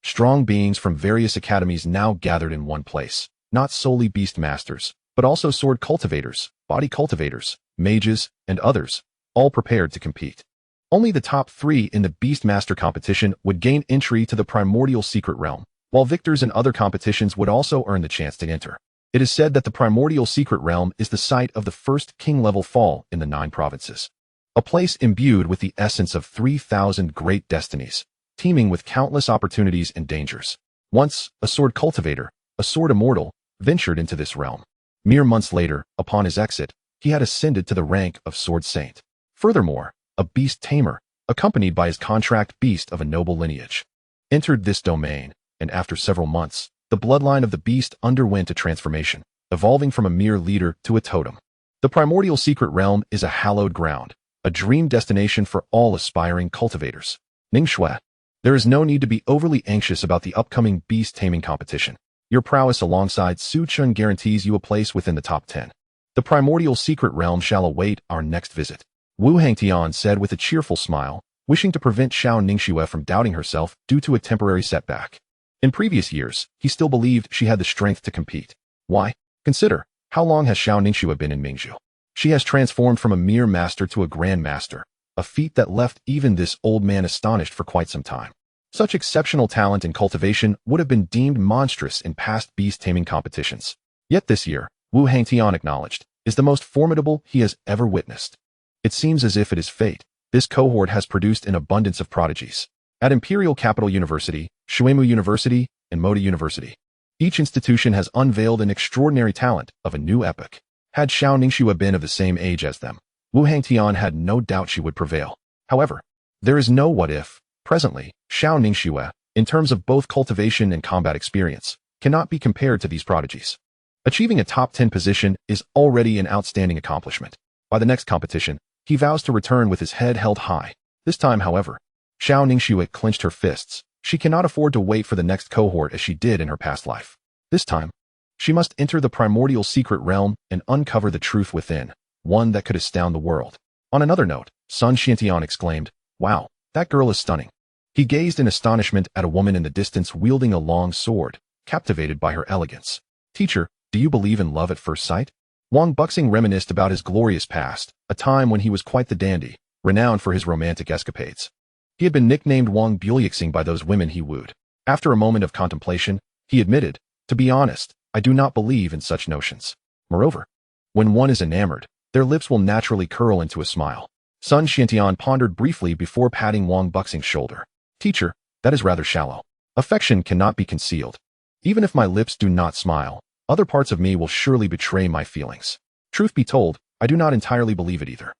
Strong beings from various academies now gathered in one place, not solely beastmasters, but also sword cultivators, body cultivators, mages, and others, all prepared to compete. Only the top 3 in the beastmaster competition would gain entry to the primordial secret realm, while victors in other competitions would also earn the chance to enter. It is said that the primordial secret realm is the site of the first king-level fall in the 9 provinces. A place imbued with the essence of 3,000 great destinies, teeming with countless opportunities and dangers. Once, a sword cultivator, a sword immortal, ventured into this realm. Mere months later, upon his exit, he had ascended to the rank of sword saint. Furthermore, a beast tamer, accompanied by his contract beast of a noble lineage, entered this domain, and after several months, the bloodline of the beast underwent a transformation, evolving from a mere leader to a totem. The primordial secret realm is a hallowed ground, a dream destination for all aspiring cultivators. Ningxue, there is no need to be overly anxious about the upcoming beast-taming competition. Your prowess alongside Su Chen guarantees you a place within the top 10. The primordial secret realm shall await our next visit. Wu Hangtian said with a cheerful smile, wishing to prevent Xiao Ningxue from doubting herself due to a temporary setback. In previous years, he still believed she had the strength to compete. Why? Consider, how long has Xiao Ningxue been in Mingzhu? She has transformed from a mere master to a grand master, a feat that left even this old man astonished for quite some time. Such exceptional talent and cultivation would have been deemed monstrous in past beast-taming competitions. Yet this year, Wu Hangtian acknowledged, is the most formidable he has ever witnessed. It seems as if it is fate. This cohort has produced an abundance of prodigies. At Imperial Capital University, Shuemu University, and Moda University, each institution has unveiled an extraordinary talent of a new epoch. Had Xiao Ningxue been of the same age as them, Wu Hangtian had no doubt she would prevail. However, there is no what if. Presently, Xiao Ningxue, in terms of both cultivation and combat experience, cannot be compared to these prodigies. Achieving a top 10 position is already an outstanding accomplishment. By the next competition, he vows to return with his head held high. This time, however, Xiao Ningxue clenched her fists. She cannot afford to wait for the next cohort as she did in her past life. This time, she must enter the primordial secret realm and uncover the truth within, one that could astound the world. On another note, Sun Xiantian exclaimed, "Wow, that girl is stunning." He gazed in astonishment at a woman in the distance wielding a long sword, captivated by her elegance. "Teacher, do you believe in love at first sight?" Wang Buxing reminisced about his glorious past, a time when he was quite the dandy, renowned for his romantic escapades. He had been nicknamed Wang Buliexing by those women he wooed. After a moment of contemplation, he admitted, "To be honest, I do not believe in such notions. Moreover, when one is enamored, their lips will naturally curl into a smile." Sun Xiantian pondered briefly before patting Wang Buxing's shoulder. Teacher, that is rather shallow. Affection cannot be concealed. Even if my lips do not smile, other parts of me will surely betray my feelings. Truth be told, I do not entirely believe it either.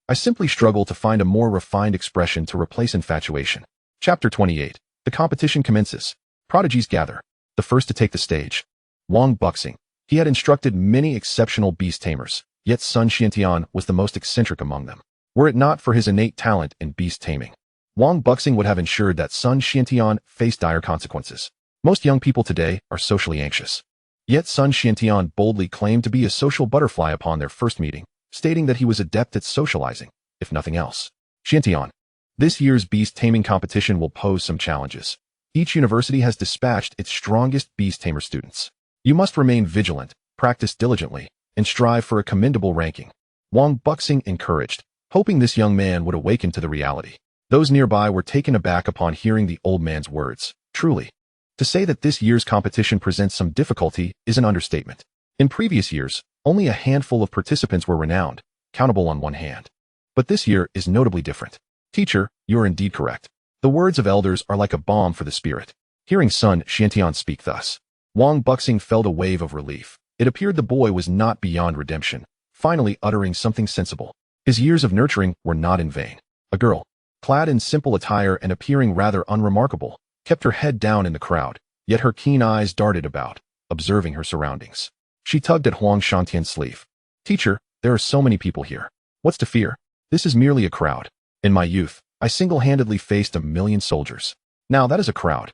I simply struggle to find a more refined expression to replace infatuation. Chapter 28. The competition commences. Prodigies gather. The first to take the stage. Wang Buxing. He had instructed many exceptional beast tamers, yet Sun Xiantian was the most eccentric among them. Were it not for his innate talent in beast taming, Wang Buxing would have ensured that Sun Xiantian faced dire consequences. Most young people today are socially anxious. Yet Sun Xiantian boldly claimed to be a social butterfly upon their first meeting, stating that he was adept at socializing, if nothing else. Xiantian. This year's beast taming competition will pose some challenges. Each university has dispatched its strongest beast tamer students. You must remain vigilant, practice diligently, and strive for a commendable ranking. Wang Buxing encouraged, hoping this young man would awaken to the reality. Those nearby were taken aback upon hearing the old man's words. Truly, to say that this year's competition presents some difficulty is an understatement. In previous years, only a handful of participants were renowned, countable on one hand. But this year is notably different. Teacher, you are indeed correct. The words of elders are like a balm for the spirit. Hearing Sun Xiantian speak thus, Wang Buxing felt a wave of relief. It appeared the boy was not beyond redemption, finally uttering something sensible. His years of nurturing were not in vain. A girl, clad in simple attire and appearing rather unremarkable, kept her head down in the crowd, yet her keen eyes darted about, observing her surroundings. She tugged at Huang Shantian's sleeve. Teacher, there are so many people here. What's to fear? This is merely a crowd. In my youth, I single-handedly faced 1,000,000 soldiers. Now that is a crowd.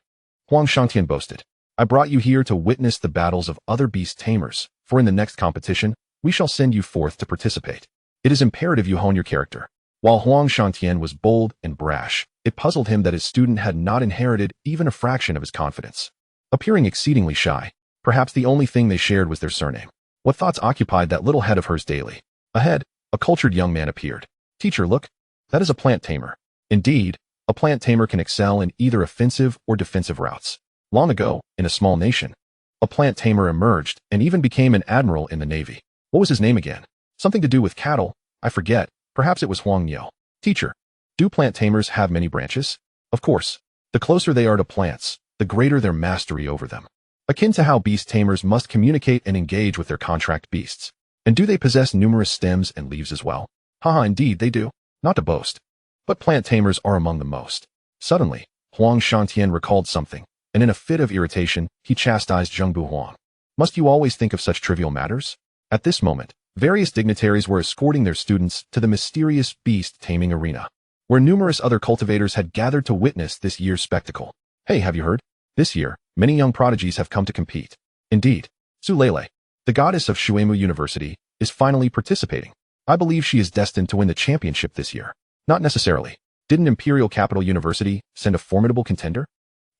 Huang Shantian boasted. I brought you here to witness the battles of other beast tamers, for in the next competition, we shall send you forth to participate. It is imperative you hone your character. While Huang Shantian was bold and brash, it puzzled him that his student had not inherited even a fraction of his confidence. Appearing exceedingly shy, perhaps the only thing they shared was their surname. What thoughts occupied that little head of hers daily? Ahead, a cultured young man appeared. Teacher, look. That is a plant tamer. Indeed, a plant tamer can excel in either offensive or defensive routes. Long ago, in a small nation, a plant tamer emerged and even became an admiral in the Navy. What was his name again? Something to do with cattle, I forget. Perhaps it was Huang Niu. Teacher, do plant tamers have many branches? Of course. The closer they are to plants, the greater their mastery over them. Akin to how beast tamers must communicate and engage with their contract beasts. And do they possess numerous stems and leaves as well? Haha, indeed they do. Not to boast. But plant tamers are among the most. Suddenly, Huang Shantian recalled something, and in a fit of irritation, he chastised Zhengbu Huang. Must you always think of such trivial matters? At this moment, various dignitaries were escorting their students to the mysterious beast-taming arena, where numerous other cultivators had gathered to witness this year's spectacle. Hey, have you heard? This year, many young prodigies have come to compete. Indeed, Su Lele, the goddess of Shuemu University, is finally participating. I believe she is destined to win the championship this year. Not necessarily. Didn't Imperial Capital University send a formidable contender?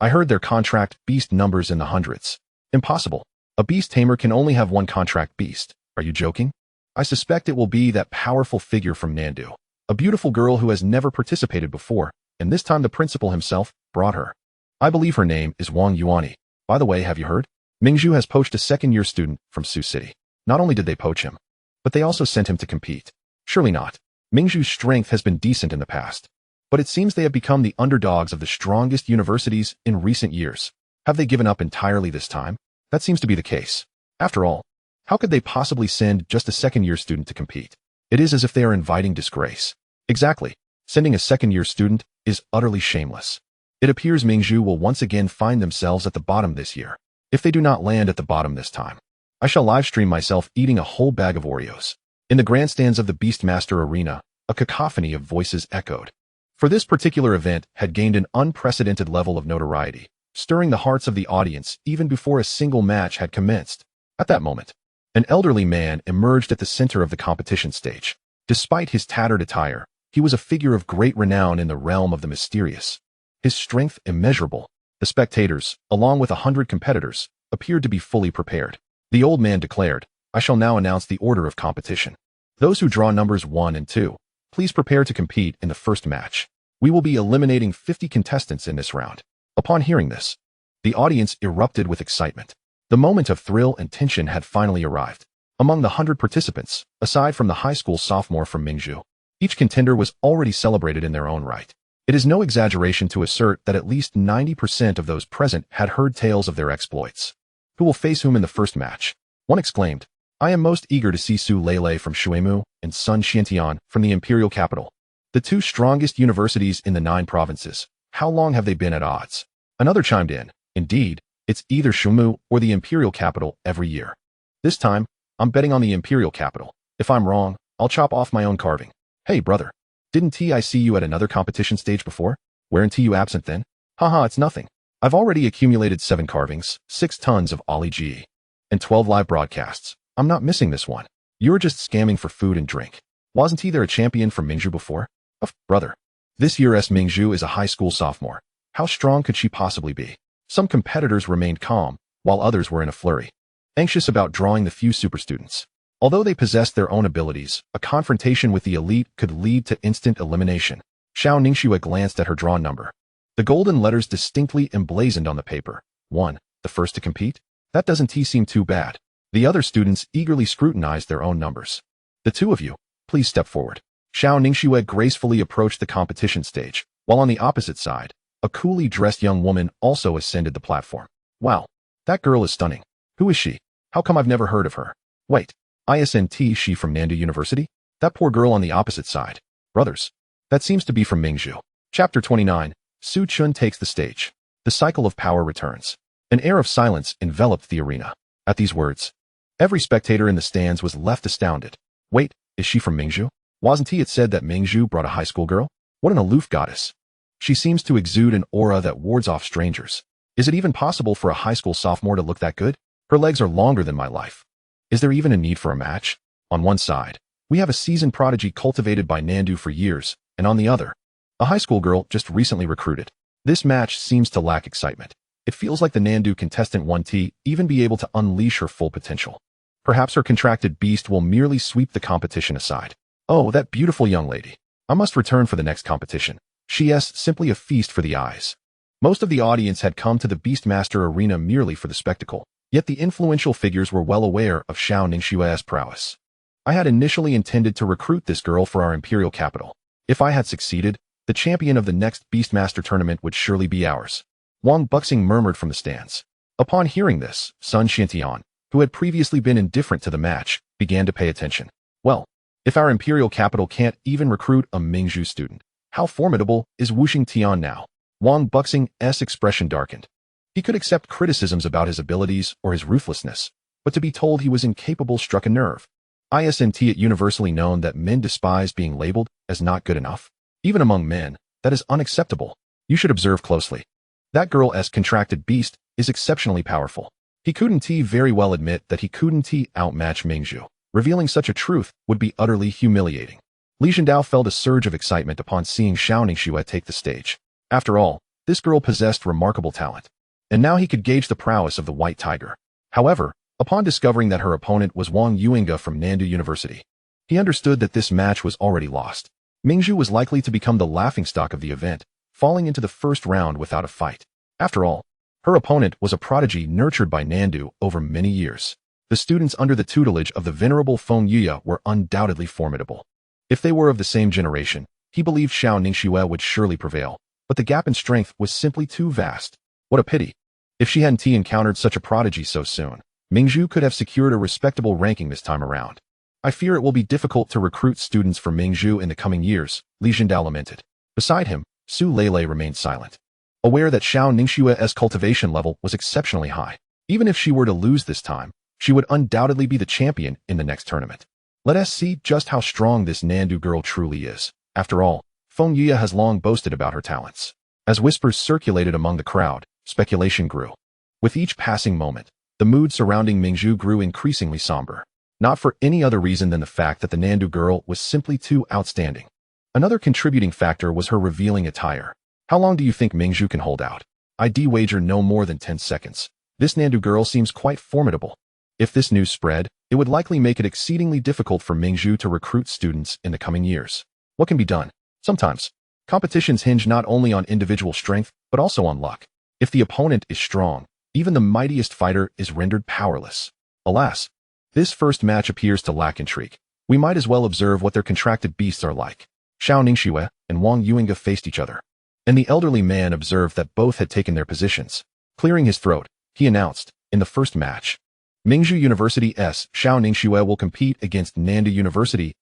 I heard their contract beast numbers in the hundreds. Impossible. A beast tamer can only have one contract beast. Are you joking? I suspect it will be that powerful figure from Nandu, a beautiful girl who has never participated before, and this time the principal himself brought her. I believe her name is Wang Yuani. By the way, have you heard? Mingzhu has poached a second-year student from Su City. Not only did they poach him, but they also sent him to compete. Surely not. Mingzhu's strength has been decent in the past, but it seems they have become the underdogs of the strongest universities in recent years. Have they given up entirely this time? That seems to be the case. After all, how could they possibly send just a second-year student to compete? It is as if they are inviting disgrace. Exactly. Sending a second-year student is utterly shameless. It appears Mingzhu will once again find themselves at the bottom this year. If they do not land at the bottom this time, I shall livestream myself eating a whole bag of Oreos. In the grandstands of the Beastmaster arena, a cacophony of voices echoed. For this particular event had gained an unprecedented level of notoriety, stirring the hearts of the audience even before a single match had commenced. At that moment, an elderly man emerged at the center of the competition stage. Despite his tattered attire, he was a figure of great renown in the realm of the mysterious. His strength immeasurable. The spectators, along with 100 competitors, appeared to be fully prepared. The old man declared, I shall now announce the order of competition. Those who draw numbers 1 and 2, please prepare to compete in the first match. We will be eliminating 50 contestants in this round. Upon hearing this, the audience erupted with excitement. The moment of thrill and tension had finally arrived. Among the 100 participants, aside from the high school sophomore from Mingzhu, Each contender was already celebrated in their own right. It is no exaggeration to assert that at least 90% of those present had heard tales of their exploits. Who will face whom in the first match? One exclaimed, I am most eager to see Su Lele from Shuemu and Sun Xiantian from the imperial capital. The two strongest universities in the 9 provinces. How long have they been at odds? Another chimed in, indeed, it's either Shuemu or the imperial capital every year. This time, I'm betting on the imperial capital. If I'm wrong, I'll chop off my own carving. Hey, brother. Didn't I see you at another competition stage before? Weren't you absent then? Haha, it's nothing. I've already accumulated 7 carvings, 6 tons of Ollie G, and 12 live broadcasts. I'm not missing this one. You're just scamming for food and drink. Wasn't he there a champion from Mingzhu before? Brother. This year's Mingzhu is a high school sophomore. How strong could she possibly be? Some competitors remained calm, while others were in a flurry, anxious about drawing the few super students. Although they possessed their own abilities, a confrontation with the elite could lead to instant elimination. Xiao Ningxue glanced at her drawn number. The golden letters distinctly emblazoned on the paper. 1. The first to compete? That doesn't seem too bad. The other students eagerly scrutinized their own numbers. The 2 of you, please step forward. Xiao Ningxue gracefully approached the competition stage, while on the opposite side, a coolly dressed young woman also ascended the platform. Wow, that girl is stunning. Who is she? How come I've never heard of her? Wait. Isn't she from Nandu University? That poor girl on the opposite side. Brothers. That seems to be from Mingzhu. Chapter 29. Su Chen takes the stage. The cycle of power returns. An air of silence enveloped the arena. At these words, every spectator in the stands was left astounded. Wait, is she from Mingzhu? Wasn't it said that Mingzhu brought a high school girl? What an aloof goddess. She seems to exude an aura that wards off strangers. Is it even possible for a high school sophomore to look that good? Her legs are longer than my life. Is there even a need for a match? On one side, we have a seasoned prodigy cultivated by Nandu for years, and on the other, a high school girl just recently recruited. This match seems to lack excitement. It feels like the Nandu contestant won't even be able to unleash her full potential. Perhaps her contracted beast will merely sweep the competition aside. Oh, that beautiful young lady. I must return for the next competition. She is simply a feast for the eyes. Most of the audience had come to the beastmaster arena merely for the spectacle. Yet the influential figures were well aware of Xiao Ningxue's prowess. I had initially intended to recruit this girl for our imperial capital. If I had succeeded, the champion of the next beastmaster tournament would surely be ours. Wang Buxing murmured from the stands. Upon hearing this, Sun Xiantian, who had previously been indifferent to the match, began to pay attention. Well, if our imperial capital can't even recruit a Mingzhu student, how formidable is Wuxing Tian now? Wang Buxing's expression darkened. He could accept criticisms about his abilities or his ruthlessness, but to be told he was incapable struck a nerve. Isn't it universally known that men despise being labeled as not good enough? Even among men, that is unacceptable. You should observe closely. That girl's contracted beast is exceptionally powerful. He couldn't very well admit that he couldn't outmatch Mingzhu. Revealing such a truth would be utterly humiliating. Li Zhendao felt a surge of excitement upon seeing Xiao Ningxue take the stage. After all, this girl possessed remarkable talent. And now he could gauge the prowess of the White Tiger. However, upon discovering that her opponent was Wang Yuinga from Nandu University, he understood that this match was already lost. Mingzhu was likely to become the laughingstock of the event, falling into the first round without a fight. After all, her opponent was a prodigy nurtured by Nandu over many years. The students under the tutelage of the venerable Feng Yuya were undoubtedly formidable. If they were of the same generation, he believed Xiao Ningxue would surely prevail, but the gap in strength was simply too vast. What a pity. If she hadn't encountered such a prodigy so soon, Mingzhu could have secured a respectable ranking this time around. I fear it will be difficult to recruit students for Mingzhu in the coming years, Li Zhendao lamented. Beside him, Su Lele remained silent, aware that Xiao Ningxue's cultivation level was exceptionally high. Even if she were to lose this time, she would undoubtedly be the champion in the next tournament. Let us see just how strong this Nandu girl truly is. After all, Feng Yuya has long boasted about her talents. As whispers circulated among the crowd, speculation grew. With each passing moment, the mood surrounding Mingzhu grew increasingly somber. Not for any other reason than the fact that the Nandu girl was simply too outstanding. Another contributing factor was her revealing attire. How long do you think Mingzhu can hold out? I'd wager no more than 10 seconds. This Nandu girl seems quite formidable. If this news spread, it would likely make it exceedingly difficult for Mingzhu to recruit students in the coming years. What can be done? Sometimes, competitions hinge not only on individual strength, but also on luck. If the opponent is strong, even the mightiest fighter is rendered powerless. Alas, this first match appears to lack intrigue. We might as well observe what their contracted beasts are like. Xiao Ningxue and Wang Yuinga faced each other, and the elderly man observed that both had taken their positions. Clearing his throat, he announced, in the first match, Mingzhu University's Xiao Ningxue will compete against Nanda University's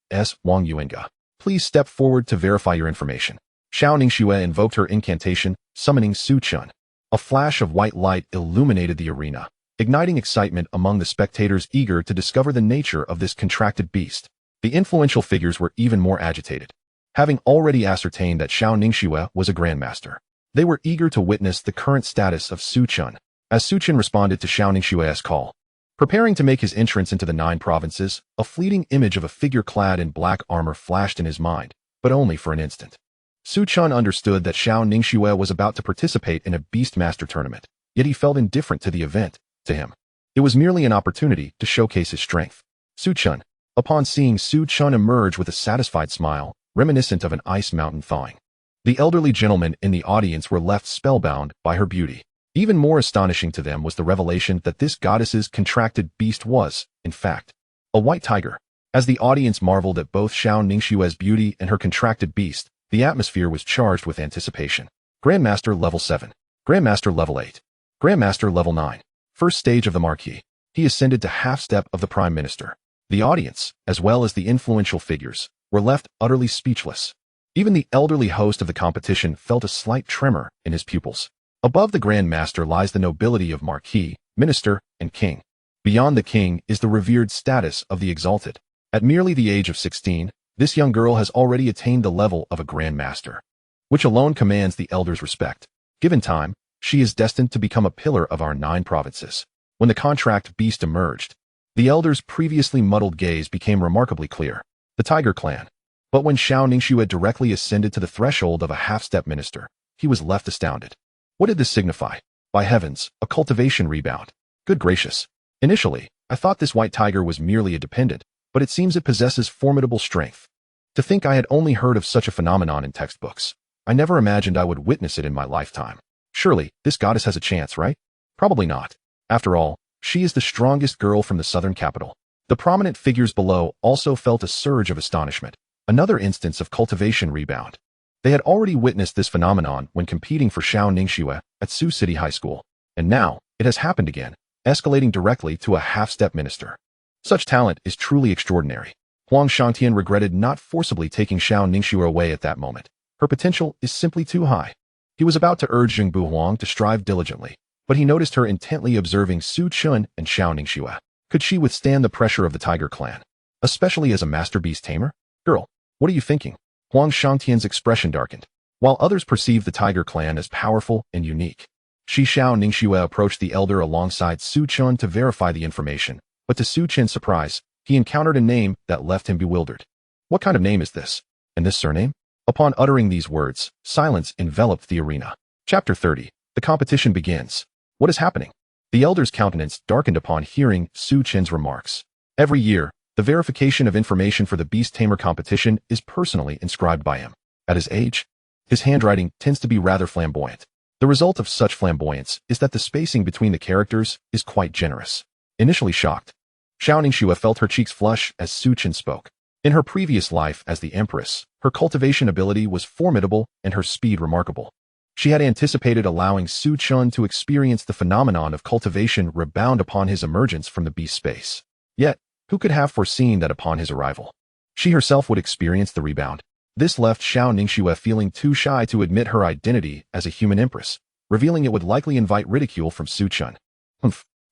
Wang Yuinga. Please step forward to verify your information. Xiao Ningxue invoked her incantation, summoning Su Chen. A flash of white light illuminated the arena, igniting excitement among the spectators eager to discover the nature of this contracted beast. The influential figures were even more agitated. Having already ascertained that Xiao Ningxue was a grandmaster, they were eager to witness the current status of Su Chen. As Su Chen responded to Xiao Ningxue's call, preparing to make his entrance into the 9 provinces, a fleeting image of a figure clad in black armor flashed in his mind, but only for an instant. Su Chen understood that Xiao Ningxue was about to participate in a beastmaster tournament, yet he felt indifferent to the event. To him, it was merely an opportunity to showcase his strength. Su Chen, upon seeing Su Chen emerge with a satisfied smile, reminiscent of an ice mountain thawing. The elderly gentlemen in the audience were left spellbound by her beauty. Even more astonishing to them was the revelation that this goddess's contracted beast was, in fact, a white tiger. As the audience marveled at both Xiao Ningxue's beauty and her contracted beast, the atmosphere was charged with anticipation. Grandmaster level 7. Grandmaster level 8. Grandmaster level 9. First stage of the marquee. He ascended to half-step of the Prime Minister. The audience, as well as the influential figures, were left utterly speechless. Even the elderly host of the competition felt a slight tremor in his pupils. Above the Grand Master lies the nobility of Marquis, Minister, and King. Beyond the King is the revered status of the exalted. At merely the age of 16, this young girl has already attained the level of a Grand Master, which alone commands the elders' respect. Given time, she is destined to become a pillar of our 9 provinces. When the contract beast emerged, the elders' previously muddled gaze became remarkably clear. The Tiger Clan. But when Xiao Ningxue directly ascended to the threshold of a half-step minister, he was left astounded. What did this signify? By heavens, a cultivation rebound. Good gracious. Initially, I thought this white tiger was merely a dependent, but it seems it possesses formidable strength. To think I had only heard of such a phenomenon in textbooks. I never imagined I would witness it in my lifetime. Surely, this goddess has a chance, right? Probably not. After all, she is the strongest girl from the southern capital. The prominent figures below also felt a surge of astonishment. Another instance of cultivation rebound. They had already witnessed this phenomenon when competing for Xiao Ningxue at Sioux City High School. And now, it has happened again, escalating directly to a half-step minister. Such talent is truly extraordinary. Huang Shangtian regretted not forcibly taking Xiao Ningxue away at that moment. Her potential is simply too high. He was about to urge Jingbu Huang to strive diligently, but he noticed her intently observing Su Chen and Xiao Ningxue. Could she withstand the pressure of the Tiger Clan, especially as a master beast tamer? Girl, what are you thinking? Huang Shangtian's expression darkened. While others perceived the Tiger Clan as powerful and unique, Xiao Ningxue approached the elder alongside Su Chen to verify the information, but to Su Chen's surprise, he encountered a name that left him bewildered. What kind of name is this? And this surname? Upon uttering these words, silence enveloped the arena. Chapter 30. The competition begins. What is happening? The elder's countenance darkened upon hearing Su Chen's remarks. Every year, the verification of information for the Beast Tamer competition is personally inscribed by him. At his age, his handwriting tends to be rather flamboyant. The result of such flamboyance is that the spacing between the characters is quite generous. Initially shocked, Xiao Ningxue felt her cheeks flush as Su Chen spoke. In her previous life as the Empress, her cultivation ability was formidable and her speed remarkable. She had anticipated allowing Su Chen to experience the phenomenon of cultivation rebound upon his emergence from the beast space. Yet, who could have foreseen that upon his arrival, she herself would experience the rebound? This left Xiao Ningxue feeling too shy to admit her identity as a human empress, revealing it would likely invite ridicule from Su Chen.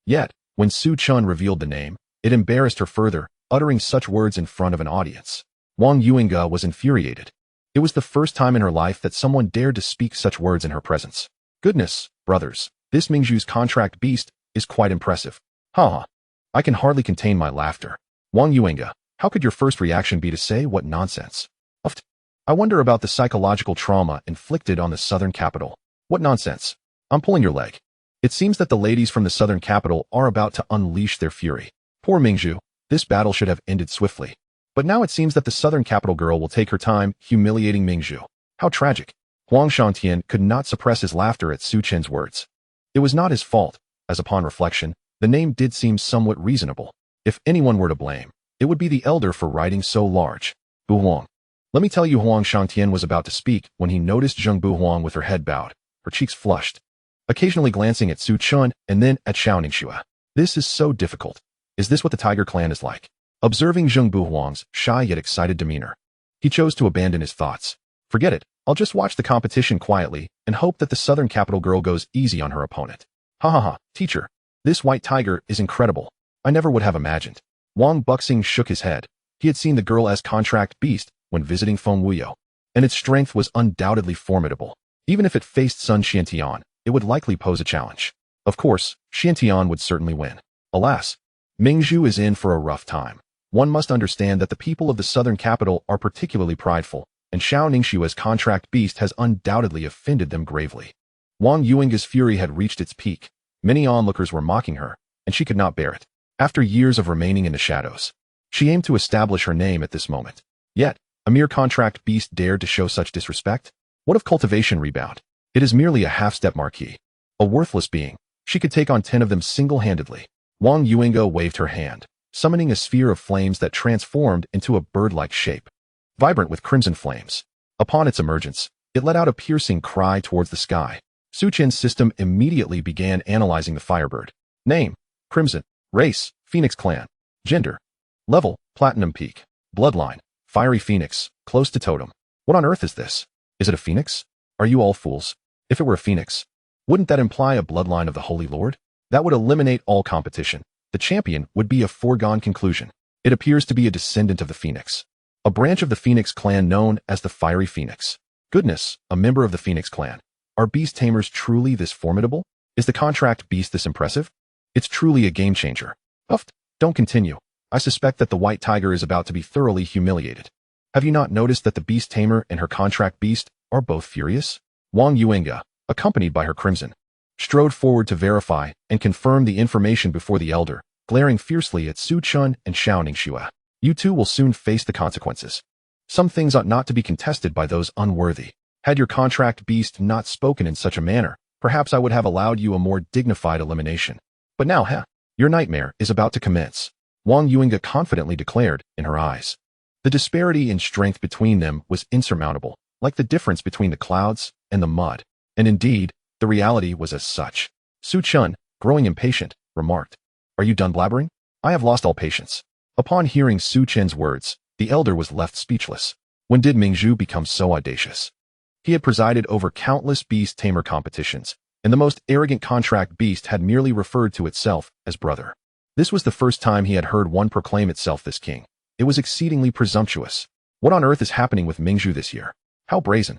Yet, when Su Chen revealed the name, it embarrassed her further, uttering such words in front of an audience. Wang Yuinga was infuriated. It was the first time in her life that someone dared to speak such words in her presence. Goodness, brothers, this Mingzhu's contract beast is quite impressive. Ha! I can hardly contain my laughter. Wang Yuinga, how could your first reaction be to say what nonsense? I wonder about the psychological trauma inflicted on the southern capital. What nonsense? I'm pulling your leg. It seems that the ladies from the southern capital are about to unleash their fury. Poor Mingzhu, this battle should have ended swiftly. But now it seems that the southern capital girl will take her time humiliating Mingzhu. How tragic. Huang Shangtian could not suppress his laughter at Su Chen's words. It was not his fault, as upon reflection, the name did seem somewhat reasonable. If anyone were to blame, It would be the elder for writing so large. Bu Huang. Let me tell you, Huang Shangtian was about to speak when he noticed Zheng Bu Huang with her head bowed, her cheeks flushed, occasionally glancing at Su Chen and then at Xiao Ningxue. This is so difficult. Is this what the Tiger clan is like? Observing Zheng Bu Huang's shy yet excited demeanor, he chose to abandon his thoughts. Forget it, I'll just watch the competition quietly and hope that the southern capital girl goes easy on her opponent. Ha ha ha, teacher. This white tiger is incredible. I never would have imagined. Wang Buxing shook his head. He had seen the girl as contract beast when visiting Feng Wuyo, and its strength was undoubtedly formidable. Even if it faced Sun Xiantian, it would likely pose a challenge. Of course, Xiantian would certainly win. Alas, Mingzhu is in for a rough time. One must understand that the people of the southern capital are particularly prideful, and Xiao Ningxue as contract beast has undoubtedly offended them gravely. Wang Yuinga's fury had reached its peak. Many onlookers were mocking her, and she could not bear it. After years of remaining in the shadows, she aimed to establish her name at this moment. Yet, a mere contract beast dared to show such disrespect? What of cultivation rebound? It is merely a half-step marquis. A worthless being. She could take on 10 of them single-handedly. Wang Yuinga waved her hand, summoning a sphere of flames that transformed into a bird-like shape, vibrant with crimson flames. Upon its emergence, it let out a piercing cry towards the sky. Su Chen's system immediately began analyzing the firebird. Name: Crimson. Race: Phoenix Clan. Gender: level: Platinum Peak. Bloodline: Fiery Phoenix, close to Totem. What on earth is this? Is it a phoenix? Are you all fools? If it were a phoenix, wouldn't that imply a bloodline of the Holy Lord? That would eliminate all competition. The champion would be a foregone conclusion. It appears to be a descendant of the phoenix, a branch of the Phoenix clan known as the Fiery Phoenix. Goodness, a member of the Phoenix clan. Are beast tamers truly this formidable? Is the contract beast this impressive? It's truly a game changer. Uff, don't continue. I suspect that the white tiger is about to be thoroughly humiliated. Have you not noticed that the beast tamer and her contract beast are both furious? Wang Yuinga, accompanied by her crimson, strode forward to verify and confirm the information before the elder, glaring fiercely at Su Chen and Xiao Ningxue. You two will soon face the consequences. Some things ought not to be contested by those unworthy. Had your contract beast not spoken in such a manner, perhaps I would have allowed you a more dignified elimination. But now, your nightmare is about to commence. Wang Yuinga confidently declared in her eyes. The disparity in strength between them was insurmountable, like the difference between the clouds and the mud. And indeed, the reality was as such. Su Chen, growing impatient, remarked, "Are you done blabbering? I have lost all patience." Upon hearing Su Chen's words, the elder was left speechless. When did Mingzhu become so audacious? He had presided over countless beast tamer competitions, and the most arrogant contract beast had merely referred to itself as brother. This was the first time he had heard one proclaim itself this king. It was exceedingly presumptuous. What on earth is happening with Mingzhu this year? How brazen.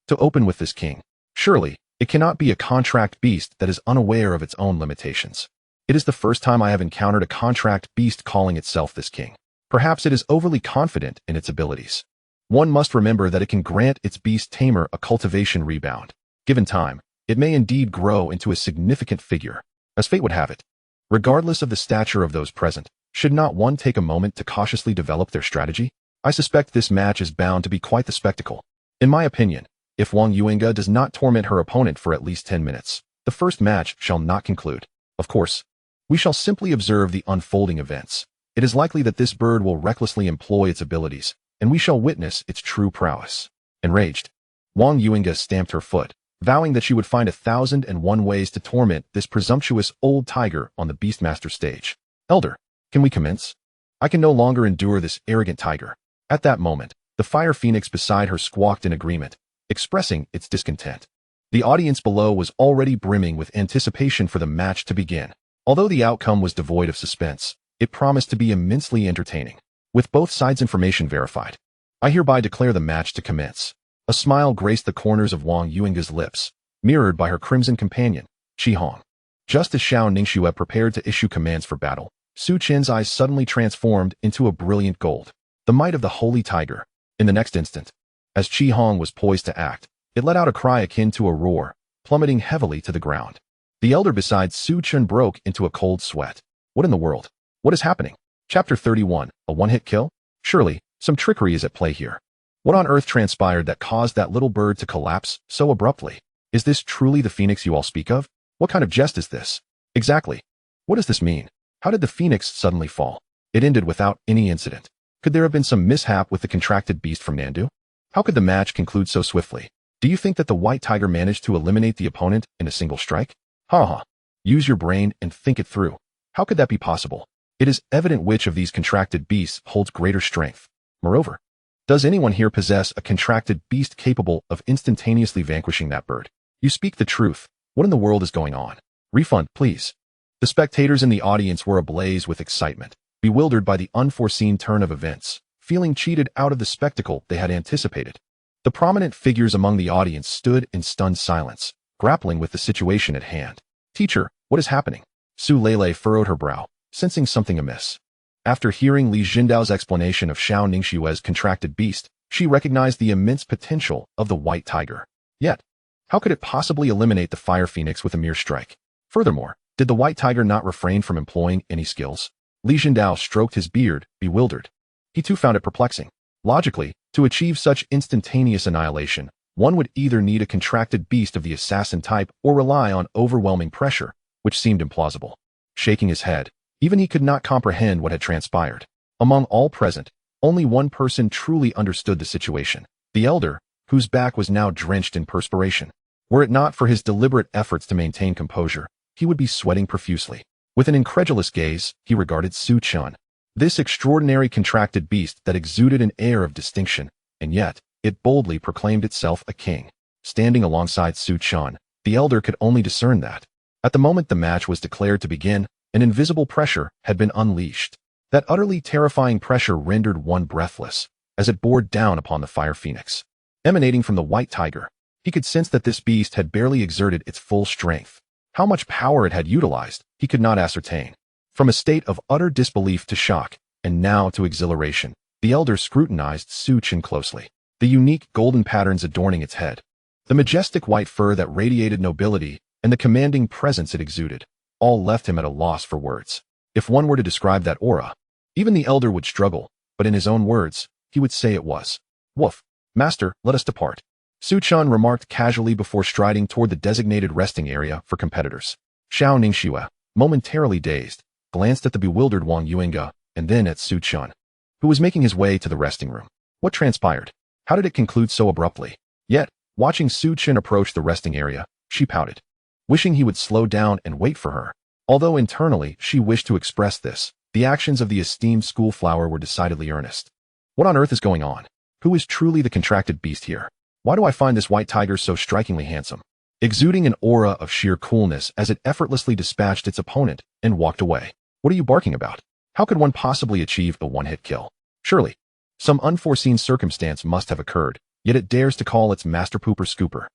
To open with this king. Surely, it cannot be a contract beast that is unaware of its own limitations. It is the first time I have encountered a contract beast calling itself this king. Perhaps it is overly confident in its abilities. One must remember that it can grant its beast tamer a cultivation rebound. Given time, it may indeed grow into a significant figure, as fate would have it. Regardless of the stature of those present, should not one take a moment to cautiously develop their strategy? I suspect this match is bound to be quite the spectacle. In my opinion, if Wang Yuinga does not torment her opponent for at least 10 minutes, the first match shall not conclude. Of course, we shall simply observe the unfolding events. It is likely that this bird will recklessly employ its abilities, and we shall witness its true prowess. Enraged, Wang Yuinga stamped her foot, vowing that she would find 1,001 ways to torment this presumptuous old tiger on the beastmaster stage. Elder, can we commence? I can no longer endure this arrogant tiger. At that moment, the fire phoenix beside her squawked in agreement, expressing its discontent. The audience below was already brimming with anticipation for the match to begin. Although the outcome was devoid of suspense, it promised to be immensely entertaining. With both sides' information verified, I hereby declare the match to commence. A smile graced the corners of Wang Yuinga's lips, mirrored by her crimson companion, Qi Hong. Just as Xiao Ningxue prepared to issue commands for battle, Su Chen's eyes suddenly transformed into a brilliant gold. The might of the holy tiger. In the next instant, as Qi Hong was poised to act, it let out a cry akin to a roar, plummeting heavily to the ground. The elder beside Su Chen broke into a cold sweat. What in the world? What is happening? Chapter 31, a one-hit kill? Surely, some trickery is at play here. What on earth transpired that caused that little bird to collapse so abruptly? Is this truly the phoenix you all speak of? What kind of jest is this? Exactly. What does this mean? How did the phoenix suddenly fall? It ended without any incident. Could there have been some mishap with the contracted beast from Nandu? How could the match conclude so swiftly? Do you think that the white tiger managed to eliminate the opponent in a single strike? Ha. Use your brain and think it through. How could that be possible? It is evident which of these contracted beasts holds greater strength. Moreover, does anyone here possess a contracted beast capable of instantaneously vanquishing that bird? You speak the truth. What in the world is going on? Refund, please. The spectators in the audience were ablaze with excitement, bewildered by the unforeseen turn of events, feeling cheated out of the spectacle they had anticipated. The prominent figures among the audience stood in stunned silence, grappling with the situation at hand. Teacher, what is happening? Su Lele furrowed her brow, sensing something amiss. After hearing Li Jindao's explanation of Xiao Ningxue's contracted beast, she recognized the immense potential of the white tiger. Yet, how could it possibly eliminate the fire phoenix with a mere strike? Furthermore, did the white tiger not refrain from employing any skills? Li Jindao stroked his beard, bewildered. He too found it perplexing. Logically, to achieve such instantaneous annihilation, one would either need a contracted beast of the assassin type or rely on overwhelming pressure, which seemed implausible. Shaking his head, even he could not comprehend what had transpired. Among all present, only one person truly understood the situation, the elder, whose back was now drenched in perspiration. Were it not for his deliberate efforts to maintain composure, he would be sweating profusely. With an incredulous gaze, he regarded Su Chen, this extraordinary contracted beast that exuded an air of distinction, and yet, it boldly proclaimed itself a king. Standing alongside Su Chen, the elder could only discern that, at the moment the match was declared to begin, an invisible pressure had been unleashed. That utterly terrifying pressure rendered one breathless, as it bore down upon the fire phoenix. Emanating from the white tiger, he could sense that this beast had barely exerted its full strength. How much power it had utilized, he could not ascertain. From a state of utter disbelief to shock, and now to exhilaration, the elder scrutinized Su Chen closely. The unique golden patterns adorning its head, the majestic white fur that radiated nobility, and the commanding presence it exuded, all left him at a loss for words. If one were to describe that aura, even the elder would struggle, but in his own words, he would say it was, "Woof, master, let us depart." Su Chen remarked casually before striding toward the designated resting area for competitors. Xiao Ningxue, momentarily dazed, glanced at the bewildered Wang Yuinga and then at Su Chen, who was making his way to the resting room. What transpired? How did it conclude so abruptly? Yet, watching Su Chen approach the resting area, she pouted, wishing he would slow down and wait for her. Although internally she wished to express this, the actions of the esteemed schoolflower were decidedly earnest. What on earth is going on? Who is truly the contracted beast here? Why do I find this white tiger so strikingly handsome? Exuding an aura of sheer coolness as it effortlessly dispatched its opponent and walked away. What are you barking about? How could one possibly achieve a one-hit kill? Surely, some unforeseen circumstance must have occurred, yet it dares to call its master pooper scooper.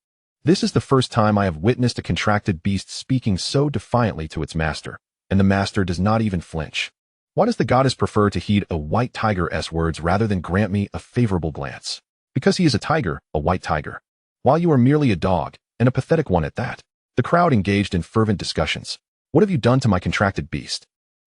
This is the first time I have witnessed a contracted beast speaking so defiantly to its master, and the master does not even flinch. Why does the goddess prefer to heed a white tiger's words rather than grant me a favorable glance? Because he is a tiger, a white tiger, while you are merely a dog, and a pathetic one at that. The crowd engaged in fervent discussions. What have you done to my contracted beast?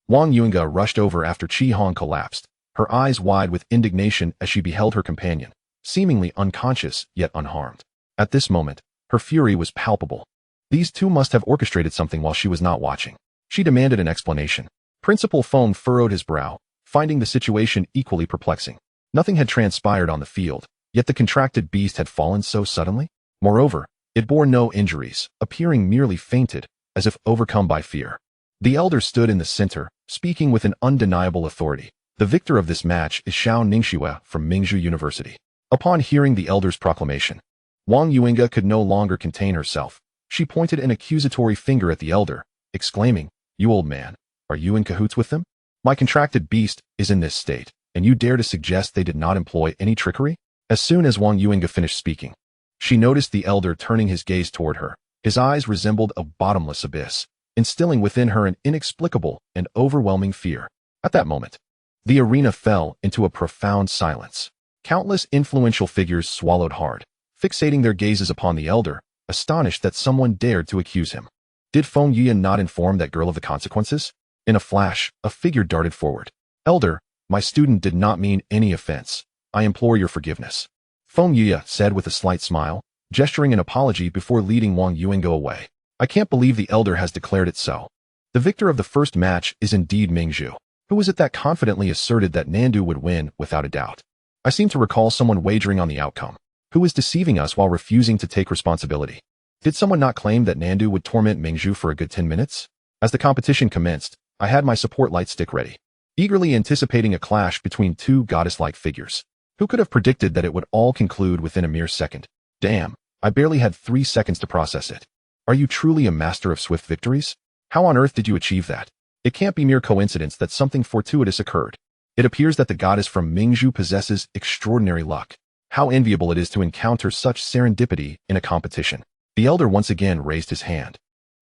Wang Yuinga rushed over after Qi Hong collapsed, her eyes wide with indignation as she beheld her companion, seemingly unconscious yet unharmed. At this moment, her fury was palpable. These two must have orchestrated something while she was not watching. She demanded an explanation. Principal Feng furrowed his brow, finding the situation equally perplexing. Nothing had transpired on the field, yet the contracted beast had fallen so suddenly. Moreover, it bore no injuries, appearing merely fainted, as if overcome by fear. The elder stood in the center, speaking with an undeniable authority. The victor of this match is Xiao Ningxue from Mingzhu University. Upon hearing the elder's proclamation, Wang Yuinga could no longer contain herself. She pointed an accusatory finger at the elder, exclaiming, "You old man, are you in cahoots with them? My contracted beast is in this state, and you dare to suggest they did not employ any trickery?" As soon as Wang Yuinga finished speaking, she noticed the elder turning his gaze toward her. His eyes resembled a bottomless abyss, instilling within her an inexplicable and overwhelming fear. At that moment, the arena fell into a profound silence. Countless influential figures swallowed hard, fixating their gazes upon the elder, astonished that someone dared to accuse him. Did Feng Yuan not inform that girl of the consequences? In a flash, a figure darted forward. "Elder, my student did not mean any offense. I implore your forgiveness," Feng Yuya said with a slight smile, gesturing an apology before leading Wang Yuingo away. "I can't believe the elder has declared it so. The victor of the first match is indeed Mingzhu. Who was it that confidently asserted that Nandu would win without a doubt? I seem to recall someone wagering on the outcome. Who was deceiving us while refusing to take responsibility? Did someone not claim that Nandu would torment Mingzhu for a good 10 minutes? As the competition commenced, I had my support light stick ready, eagerly anticipating a clash between two goddess-like figures. Who could have predicted that it would all conclude within a mere second? Damn, I barely had 3 seconds to process it. Are you truly a master of swift victories? How on earth did you achieve that? It can't be mere coincidence that something fortuitous occurred. It appears that the goddess from Mingzhu possesses extraordinary luck. How enviable it is to encounter such serendipity in a competition. The elder once again raised his hand,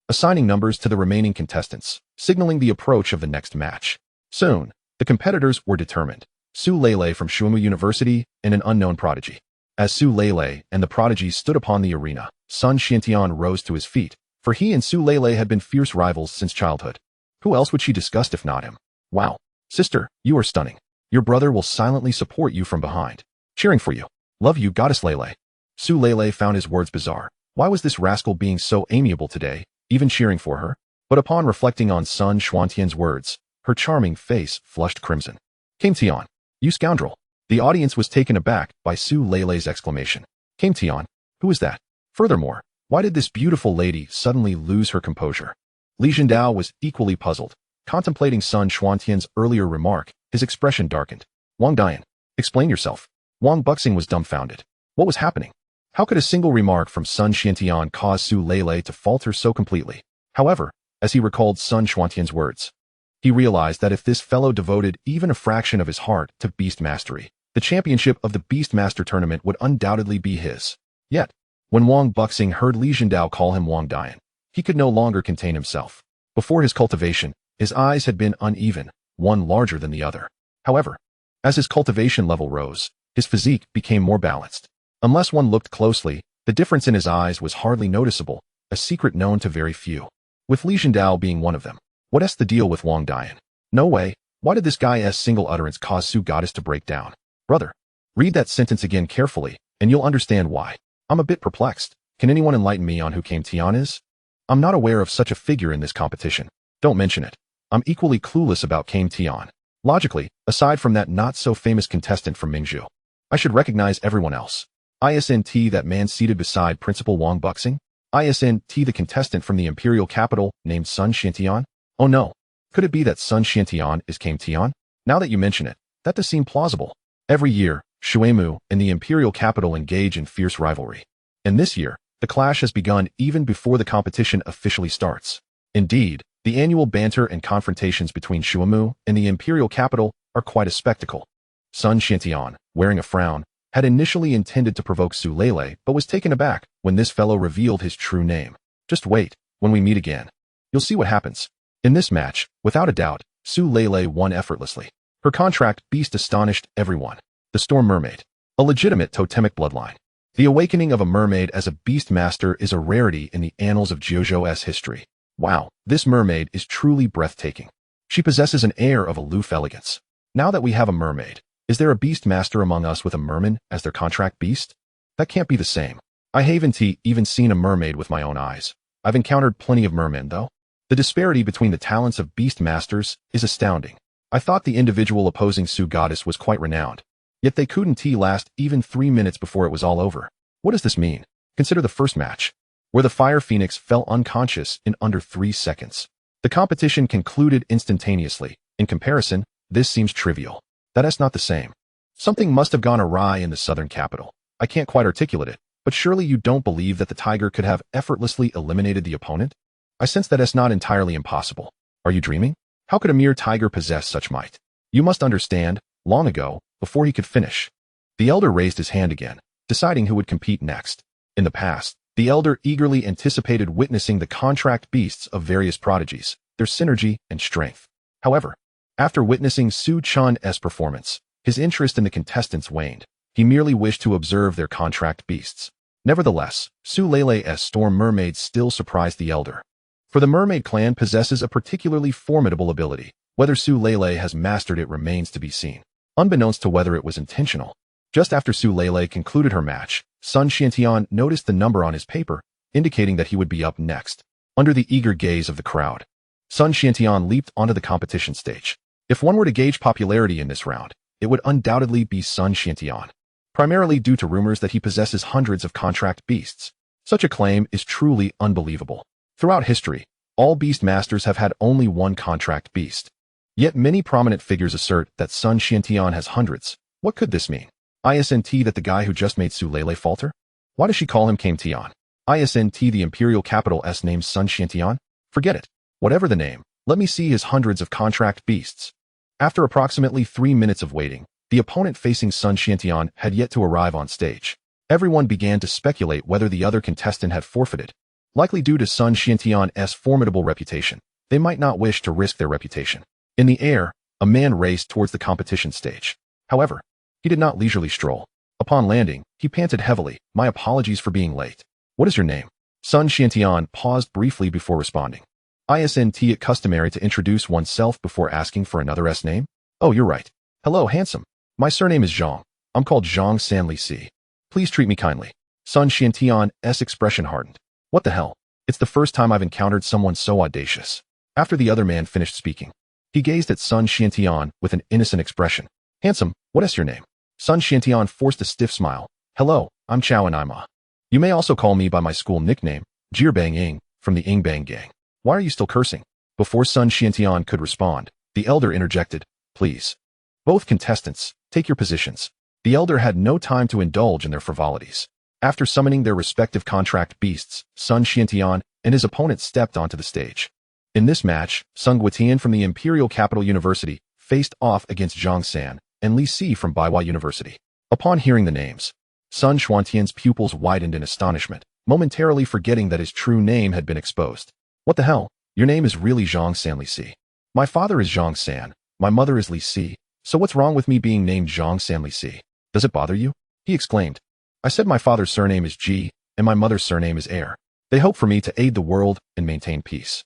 assigning numbers to the remaining contestants, signaling the approach of the next match. Soon, the competitors were determined. Su Lele from Xuemu University and an unknown prodigy. As Su Lele and the prodigy stood upon the arena, Sun Xiantian rose to his feet, for he and Su Lele had been fierce rivals since childhood. Who else would she disgust if not him? Wow. Sister, you are stunning. Your brother will silently support you from behind, cheering for you. Love you, Goddess Lele. Su Lele found his words bizarre. Why was this rascal being so amiable today, even cheering for her? But upon reflecting on Sun Xuantian's words, her charming face flushed crimson. Came Tian, you scoundrel. The audience was taken aback by Su Lele's exclamation. Came Tian, who is that? Furthermore, why did this beautiful lady suddenly lose her composure? Li Zhendao was equally puzzled. Contemplating Sun Xuantian's earlier remark, his expression darkened. Wang Dian, explain yourself. Wang Buxing was dumbfounded. What was happening? How could a single remark from Sun Xiantian cause Su Lele to falter so completely? However, as he recalled Sun Xuantian's words, he realized that if this fellow devoted even a fraction of his heart to beast mastery, the championship of the Beastmaster tournament would undoubtedly be his. Yet, when Wang Buxing heard Li Zhendao call him Wang Dian, he could no longer contain himself. Before his cultivation, his eyes had been uneven, one larger than the other. However, as his cultivation level rose, his physique became more balanced. Unless one looked closely, the difference in his eyes was hardly noticeable, a secret known to very few. With Li Zhendao being one of them. What's the deal with Wang Dian? No way. Why did this guy's single utterance cause Su Goddess to break down? Brother, read that sentence again carefully, and you'll understand why. I'm a bit perplexed. Can anyone enlighten me on who Came Tian is? I'm not aware of such a figure in this competition. Don't mention it. I'm equally clueless about Came Tian. Logically, aside from that not-so-famous contestant from Mingzhu, I should recognize everyone else. Isnt that man seated beside Principal Wang Buxing? Isnt the contestant from the imperial capital named Sun Xiantian? Oh no. Could it be that Sun Xiantian is Came Tian? Now that you mention it, that does seem plausible. Every year, Xuemu and the imperial capital engage in fierce rivalry. And this year, the clash has begun even before the competition officially starts. Indeed, the annual banter and confrontations between Xuemu and the imperial capital are quite a spectacle. Sun Xiantian, wearing a frown, had initially intended to provoke Su Lele but was taken aback when this fellow revealed his true name. Just wait, when we meet again, you'll see what happens. In this match, without a doubt, Su Lele won effortlessly. Her contract beast astonished everyone. The Storm Mermaid, a legitimate totemic bloodline. The awakening of a mermaid as a beastmaster is a rarity in the annals of JoJo's history. Wow, this mermaid is truly breathtaking. She possesses an air of aloof elegance. Now that we have a mermaid, is there a beastmaster among us with a merman as their contract beast? That can't be the same. I haven't even seen a mermaid with my own eyes. I've encountered plenty of mermen though. The disparity between the talents of beastmasters is astounding. I thought the individual opposing Su Goddess was quite renowned. Yet they couldn't last even 3 minutes before it was all over. What does this mean? Consider the first match, where the Fire Phoenix fell unconscious in under 3 seconds. The competition concluded instantaneously. In comparison, this seems trivial. That's not the same. Something must have gone awry in the southern capital. I can't quite articulate it, but surely you don't believe that the tiger could have effortlessly eliminated the opponent? I sense that it's not entirely impossible. Are you dreaming? How could a mere tiger possess such might? You must understand, long ago, before he could finish. The elder raised his hand again, deciding who would compete next. In the past, the elder eagerly anticipated witnessing the contract beasts of various prodigies, their synergy and strength. However, after witnessing Su Chen's performance, his interest in the contestants waned. He merely wished to observe their contract beasts. Nevertheless, Su Lele's Storm Mermaid still surprised the elder. For the Mermaid clan possesses a particularly formidable ability. Whether Su Lele has mastered it remains to be seen, unbeknownst to whether it was intentional. Just after Su Lele concluded her match, Sun Xiantian noticed the number on his paper, indicating that he would be up next. Under the eager gaze of the crowd, Sun Xiantian leaped onto the competition stage. If one were to gauge popularity in this round, it would undoubtedly be Sun Xiantian, primarily due to rumors that he possesses hundreds of contract beasts. Such a claim is truly unbelievable. Throughout history, all beastmasters have had only one contract beast. Yet many prominent figures assert that Sun Xiantian has hundreds. What could this mean? Isn't that the guy who just made Su Lele falter? Why does she call him Kame Tian? Isn't the imperial capital S named Sun Xiantian? Forget it. Whatever the name, let me see his hundreds of contract beasts. After approximately 3 minutes of waiting, the opponent facing Sun Xiantian had yet to arrive on stage. Everyone began to speculate whether the other contestant had forfeited. Likely due to Sun Xiantian's formidable reputation, they might not wish to risk their reputation. In the air, a man raced towards the competition stage. However, he did not leisurely stroll. Upon landing, he panted heavily. My apologies for being late. What is your name? Sun Xiantian paused briefly before responding. Isn't it customary to introduce oneself before asking for another's name? Oh, you're right. Hello, handsome. My surname is Zhang. I'm called Zhang Sanli Si. Please treat me kindly. Sun Xiantian's expression hardened. What the hell? It's the first time I've encountered someone so audacious. After the other man finished speaking, he gazed at Sun Xiantian with an innocent expression. Handsome, what is your name? Sun Xiantian forced a stiff smile. Hello, I'm Xiao Ningxue. You may also call me by my school nickname, Jirbang Ying, from the Yingbang gang. Why are you still cursing? Before Sun Xiantian could respond, the elder interjected, please. Both contestants, take your positions. The elder had no time to indulge in their frivolities. After summoning their respective contract beasts, Sun Xiantian and his opponent stepped onto the stage. In this match, Sun Guotian from the Imperial Capital University faced off against Zhang San and Li Si from Baiwa University. Upon hearing the names, Sun Xuantian's pupils widened in astonishment, momentarily forgetting that his true name had been exposed. What the hell? Your name is really Zhang San Li Si. My father is Zhang San, my mother is Li Si, so what's wrong with me being named Zhang San Li Si? Does it bother you? He exclaimed. I said my father's surname is Ji, and my mother's surname is Air. They hope for me to aid the world and maintain peace.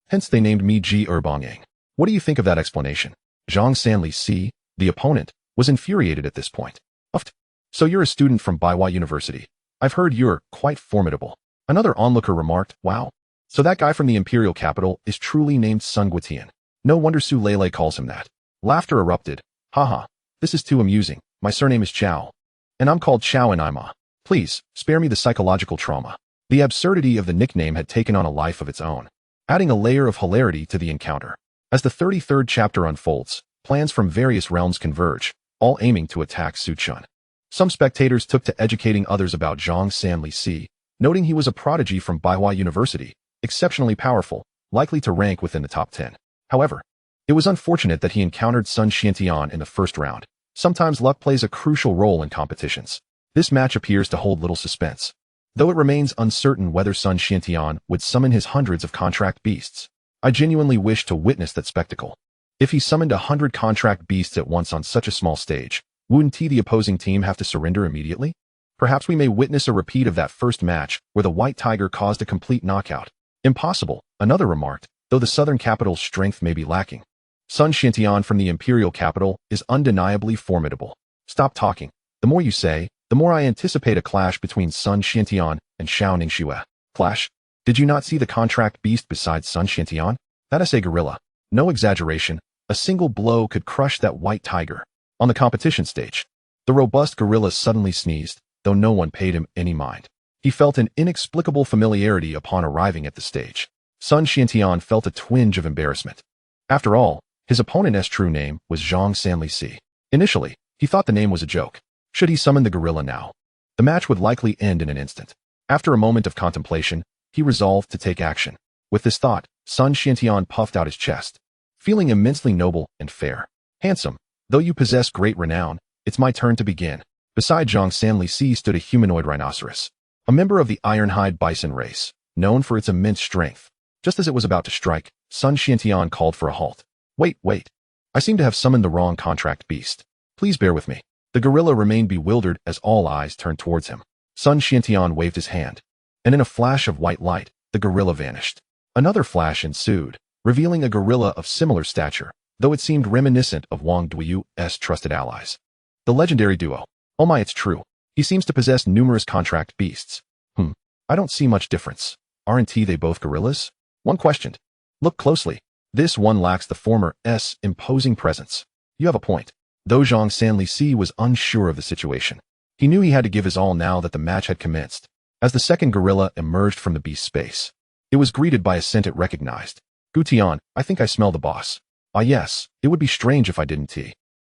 Hence they named me Ji Erbongyang. What do you think of that explanation? Zhang San Li Si, the opponent, was infuriated at this point. Uft. So you're a student from Baiwa University. I've heard you're quite formidable. Another onlooker remarked, wow. So that guy from the imperial capital is truly named Sun Guotian. No wonder Su Lele calls him that. Laughter erupted. Haha. This is too amusing. My surname is Xiao. And I'm called Xiao Ningxue. Please, spare me the psychological trauma. The absurdity of the nickname had taken on a life of its own, adding a layer of hilarity to the encounter. As the 33rd chapter unfolds, plans from various realms converge, all aiming to attack Su Chen. Some spectators took to educating others about Zhang San Li Si, noting he was a prodigy from Baiwa University, exceptionally powerful, likely to rank within the top 10. However, it was unfortunate that he encountered Sun Xiantian in the first round. Sometimes luck plays a crucial role in competitions. This match appears to hold little suspense, though it remains uncertain whether Sun Xiantian would summon his hundreds of contract beasts. I genuinely wish to witness that spectacle. If he summoned 100 contract beasts at once on such a small stage, wouldn't the opposing team have to surrender immediately? Perhaps we may witness a repeat of that first match where the White Tiger caused a complete knockout. Impossible, another remarked, though the southern capital's strength may be lacking. Sun Xiantian from the imperial capital is undeniably formidable. Stop talking. The more you say, the more I anticipate a clash between Sun Xiantian and Xiao Ningxue. Clash? Did you not see the contract beast besides Sun Xiantian? That is a gorilla. No exaggeration, a single blow could crush that white tiger. On the competition stage, the robust gorilla suddenly sneezed, though no one paid him any mind. He felt an inexplicable familiarity upon arriving at the stage. Sun Xiantian felt a twinge of embarrassment. After all, his opponent's true name was Zhang San Li Si. Initially, he thought the name was a joke. Should he summon the gorilla now? The match would likely end in an instant. After a moment of contemplation, he resolved to take action. With this thought, Sun Xiantian puffed out his chest, feeling immensely noble and fair. Handsome, though you possess great renown, it's my turn to begin. Beside Zhang San Li Si stood a humanoid rhinoceros, a member of the ironhide bison race, known for its immense strength. Just as it was about to strike, Sun Xiantian called for a halt. Wait. I seem to have summoned the wrong contract beast. Please bear with me. The gorilla remained bewildered as all eyes turned towards him. Sun Xiantian waved his hand, and in a flash of white light, the gorilla vanished. Another flash ensued, revealing a gorilla of similar stature, though it seemed reminiscent of Wang Duiyu's trusted allies. The legendary duo. Oh my, it's true. He seems to possess numerous contract beasts. I don't see much difference. Aren't they both gorillas? One questioned. Look closely. This one lacks the former's imposing presence. You have a point. Though Zhang Sanli was unsure of the situation. He knew he had to give his all now that the match had commenced. As the second gorilla emerged from the beast space, it was greeted by a scent it recognized. Gutian, I think I smell the boss. Ah yes, it would be strange if I didn't.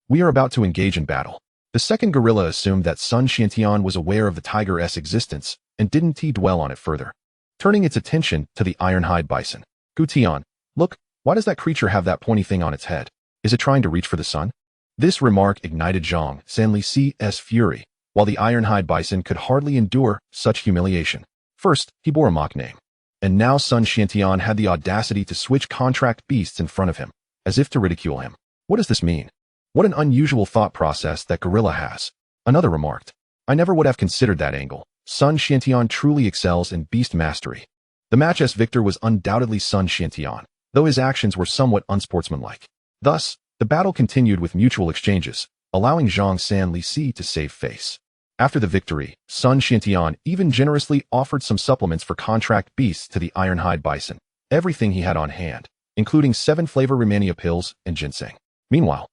We are about to engage in battle. The second gorilla assumed that Sun Xiantian was aware of the tiger's existence and didn't dwell on it further. Turning its attention to the iron-hide bison. Gutian, look, why does that creature have that pointy thing on its head? Is it trying to reach for the sun? This remark ignited Zhang Sanli's fury, while the iron-hide bison could hardly endure such humiliation. First, he bore a mock name. And now Sun Xiantian had the audacity to switch contract beasts in front of him, as if to ridicule him. What does this mean? What an unusual thought process that gorilla has. Another remarked. I never would have considered that angle. Sun Xiantian truly excels in beast mastery. The match's victor was undoubtedly Sun Xiantian, though his actions were somewhat unsportsmanlike. Thus, the battle continued with mutual exchanges, allowing Zhang Sanli to save face. After the victory, Sun Xiantian even generously offered some supplements for contract beasts to the iron-hide bison, everything he had on hand, including 7 flavor Romania pills and ginseng. Meanwhile,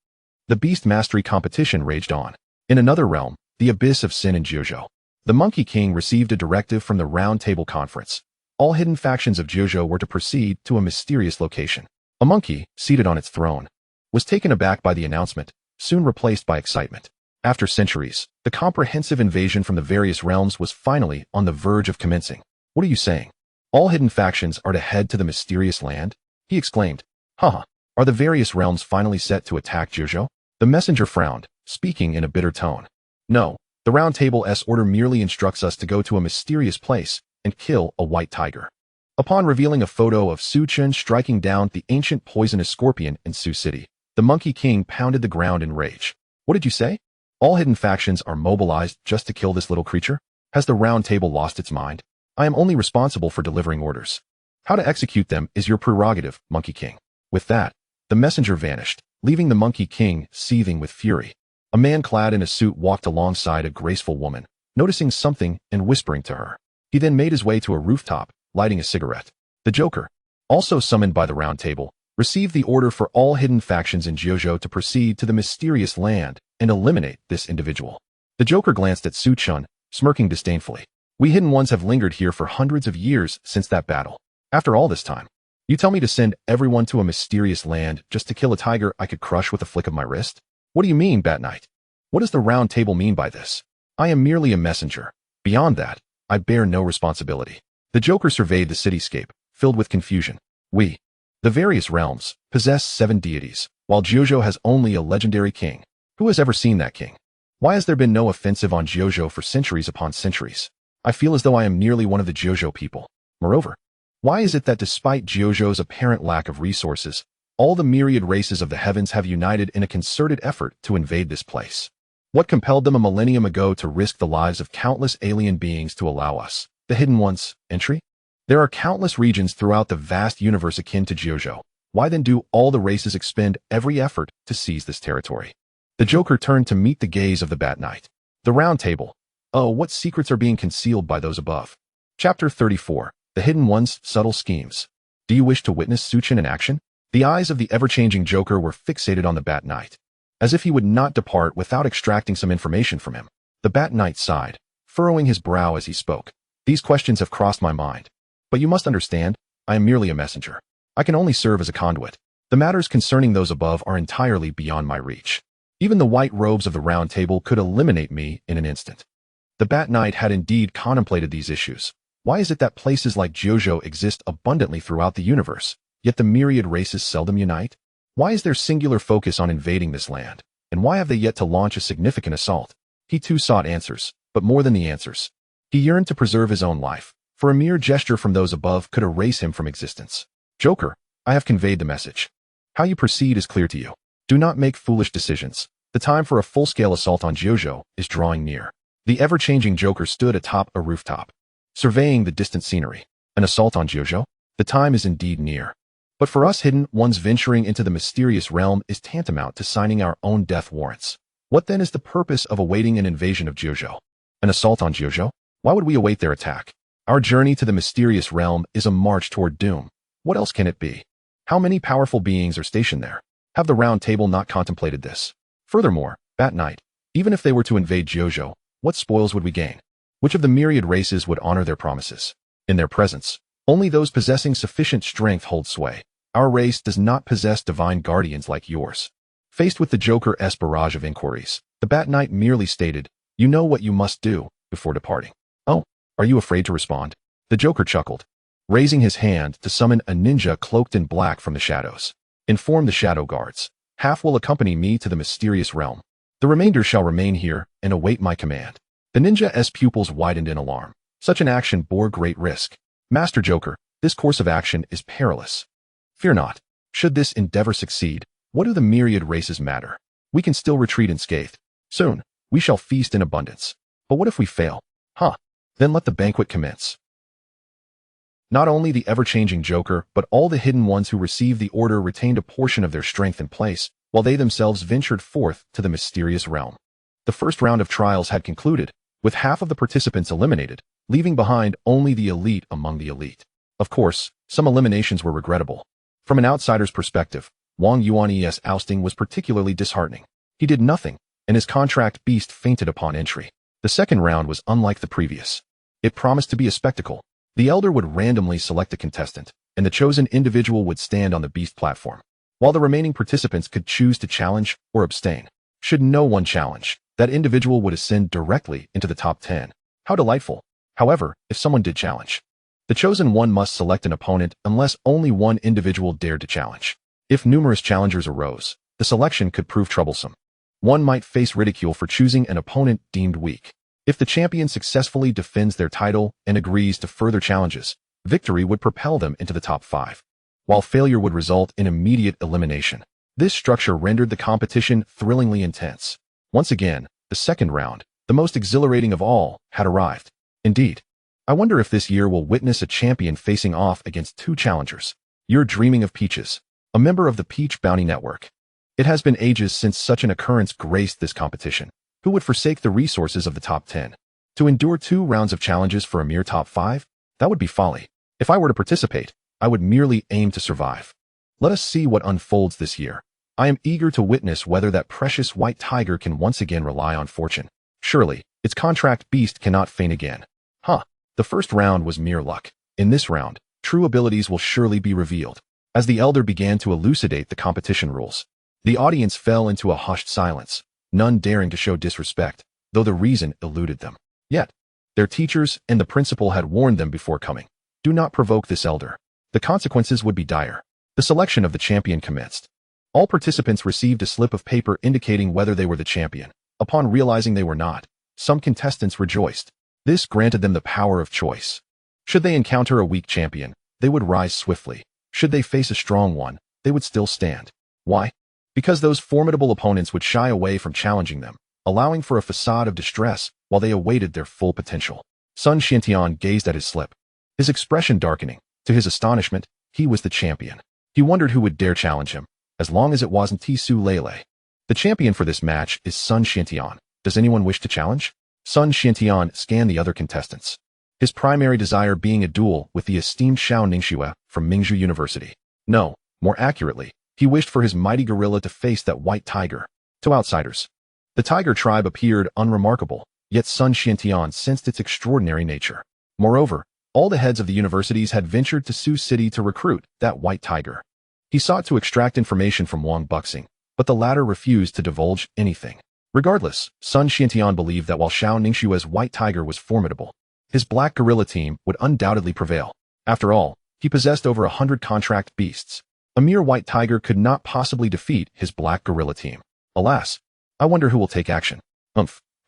the beast mastery competition raged on. In another realm, the abyss of Sin in Jiuzhou, the Monkey King received a directive from the Round Table Conference. All hidden factions of Jiuzhou were to proceed to a mysterious location. A monkey, seated on its throne, was taken aback by the announcement, soon replaced by excitement. After centuries, the comprehensive invasion from the various realms was finally on the verge of commencing. What are you saying? All hidden factions are to head to the mysterious land? He exclaimed. Haha, are the various realms finally set to attack Jiuzhou? The messenger frowned, speaking in a bitter tone. No, the Round Table's order merely instructs us to go to a mysterious place and kill a white tiger. Upon revealing a photo of Su Chen striking down the ancient poisonous scorpion in Su City, the Monkey King pounded the ground in rage. What did you say? All hidden factions are mobilized just to kill this little creature? Has the Round Table lost its mind? I am only responsible for delivering orders. How to execute them is your prerogative, Monkey King. With that, the messenger vanished, leaving the Monkey King seething with fury. A man clad in a suit walked alongside a graceful woman, noticing something and whispering to her. He then made his way to a rooftop, lighting a cigarette. The Joker, also summoned by the Round Table, received the order for all hidden factions in Jiuzhou to proceed to the mysterious land and eliminate this individual. The Joker glanced at Su Chen, smirking disdainfully. We hidden ones have lingered here for hundreds of years since that battle. After all this time, you tell me to send everyone to a mysterious land just to kill a tiger I could crush with a flick of my wrist? What do you mean, Bat Knight? What does the Round Table mean by this? I am merely a messenger. Beyond that, I bear no responsibility. The Joker surveyed the cityscape, filled with confusion. We, the various realms, possess 7 deities, while Jiuzhou has only a legendary king. Who has ever seen that king? Why has there been no offensive on Jiuzhou for centuries upon centuries? I feel as though I am nearly one of the Jiuzhou people. Moreover, why is it that despite Jiuzhou's apparent lack of resources, all the myriad races of the heavens have united in a concerted effort to invade this place? What compelled them a millennium ago to risk the lives of countless alien beings to allow us, the Hidden Ones, entry? There are countless regions throughout the vast universe akin to Jiuzhou. Why then do all the races expend every effort to seize this territory? The Joker turned to meet the gaze of the Bat Knight. The Round Table. Oh, what secrets are being concealed by those above? Chapter 34. The Hidden Ones' Subtle Schemes. Do you wish to witness Su Chen in action? The eyes of the ever-changing Joker were fixated on the Bat Knight, as if he would not depart without extracting some information from him. The Bat Knight sighed, furrowing his brow as he spoke. These questions have crossed my mind. But you must understand, I am merely a messenger. I can only serve as a conduit. The matters concerning those above are entirely beyond my reach. Even the white robes of the Round Table could eliminate me in an instant. The Bat Knight had indeed contemplated these issues. Why is it that places like Jiuzhou exist abundantly throughout the universe, yet the myriad races seldom unite? Why is their singular focus on invading this land? And why have they yet to launch a significant assault? He too sought answers, but more than the answers. He yearned to preserve his own life, for a mere gesture from those above could erase him from existence. Joker, I have conveyed the message. How you proceed is clear to you. Do not make foolish decisions. The time for a full-scale assault on Jiuzhou is drawing near. The ever-changing Joker stood atop a rooftop, surveying the distant scenery. An assault on Jiuzhou? The time is indeed near. But for us hidden ones, venturing into the mysterious realm is tantamount to signing our own death warrants. What then is the purpose of awaiting an invasion of Jiuzhou? An assault on Jiuzhou? Why would we await their attack? Our journey to the mysterious realm is a march toward doom. What else can it be? How many powerful beings are stationed there? Have the round table not contemplated this? Furthermore, Bat Knight, even if they were to invade Jojo, what spoils would we gain? Which of the myriad races would honor their promises? In their presence, only those possessing sufficient strength hold sway. Our race does not possess divine guardians like yours. Faced with the Joker's barrage of inquiries, the Bat Knight merely stated, "You know what you must do," before departing. "Oh, are you afraid to respond?" The Joker chuckled, raising his hand to summon a ninja cloaked in black from the shadows. "Inform the shadow guards. Half will accompany me to the mysterious realm. The remainder shall remain here and await my command." The ninja's pupils widened in alarm. Such an action bore great risk. "Master Joker, this course of action is perilous." "Fear not. Should this endeavor succeed, what do the myriad races matter? We can still retreat unscathed. Soon, we shall feast in abundance. But what if we fail? Then let the banquet commence." Not only the ever-changing Joker, but all the hidden ones who received the order retained a portion of their strength in place, while they themselves ventured forth to the mysterious realm. The first round of trials had concluded, with half of the participants eliminated, leaving behind only the elite among the elite. Of course, some eliminations were regrettable. From an outsider's perspective, Wang Yuan's ousting was particularly disheartening. He did nothing, and his contract beast fainted upon entry. The second round was unlike the previous. It promised to be a spectacle. The elder would randomly select a contestant, and the chosen individual would stand on the beast platform, while the remaining participants could choose to challenge or abstain. Should no one challenge, that individual would ascend directly into the top 10. How delightful. However, if someone did challenge, the chosen one must select an opponent unless only one individual dared to challenge. If numerous challengers arose, the selection could prove troublesome. One might face ridicule for choosing an opponent deemed weak. If the champion successfully defends their title and agrees to further challenges, victory would propel them into the top 5, while failure would result in immediate elimination. This structure rendered the competition thrillingly intense. Once again, the second round, the most exhilarating of all, had arrived. Indeed, I wonder if this year will witness a champion facing off against 2 challengers. You're dreaming of Peaches, a member of the Peach Bounty Network. It has been ages since such an occurrence graced this competition. Who would forsake the resources of the top 10? To endure 2 rounds of challenges for a mere top 5? That would be folly. If I were to participate, I would merely aim to survive. Let us see what unfolds this year. I am eager to witness whether that precious white tiger can once again rely on fortune. Surely, its contract beast cannot faint again. The first round was mere luck. In this round, true abilities will surely be revealed. As the elder began to elucidate the competition rules, the audience fell into a hushed silence, none daring to show disrespect, though the reason eluded them. Yet, their teachers and the principal had warned them before coming. Do not provoke this elder. The consequences would be dire. The selection of the champion commenced. All participants received a slip of paper indicating whether they were the champion. Upon realizing they were not, some contestants rejoiced. This granted them the power of choice. Should they encounter a weak champion, they would rise swiftly. Should they face a strong one, they would still stand. Why? Because those formidable opponents would shy away from challenging them, allowing for a facade of distress while they awaited their full potential. Sun Xiantian gazed at his slip, his expression darkening. To his astonishment, he was the champion. He wondered who would dare challenge him, as long as it wasn't Su Lele. The champion for this match is Sun Xiantian. Does anyone wish to challenge? Sun Xiantian scanned the other contestants, his primary desire being a duel with the esteemed Xiao Ningxue from Mingzhu University. No, more accurately, he wished for his mighty gorilla to face that white tiger. To outsiders, the tiger tribe appeared unremarkable, yet Sun Xiantian sensed its extraordinary nature. Moreover, all the heads of the universities had ventured to Su City to recruit that white tiger. He sought to extract information from Wang Buxing, but the latter refused to divulge anything. Regardless, Sun Xiantian believed that while Xiao Ningxue's white tiger was formidable, his black gorilla team would undoubtedly prevail. After all, he possessed over 100 contract beasts. A mere white tiger could not possibly defeat his black gorilla team. Alas, I wonder who will take action.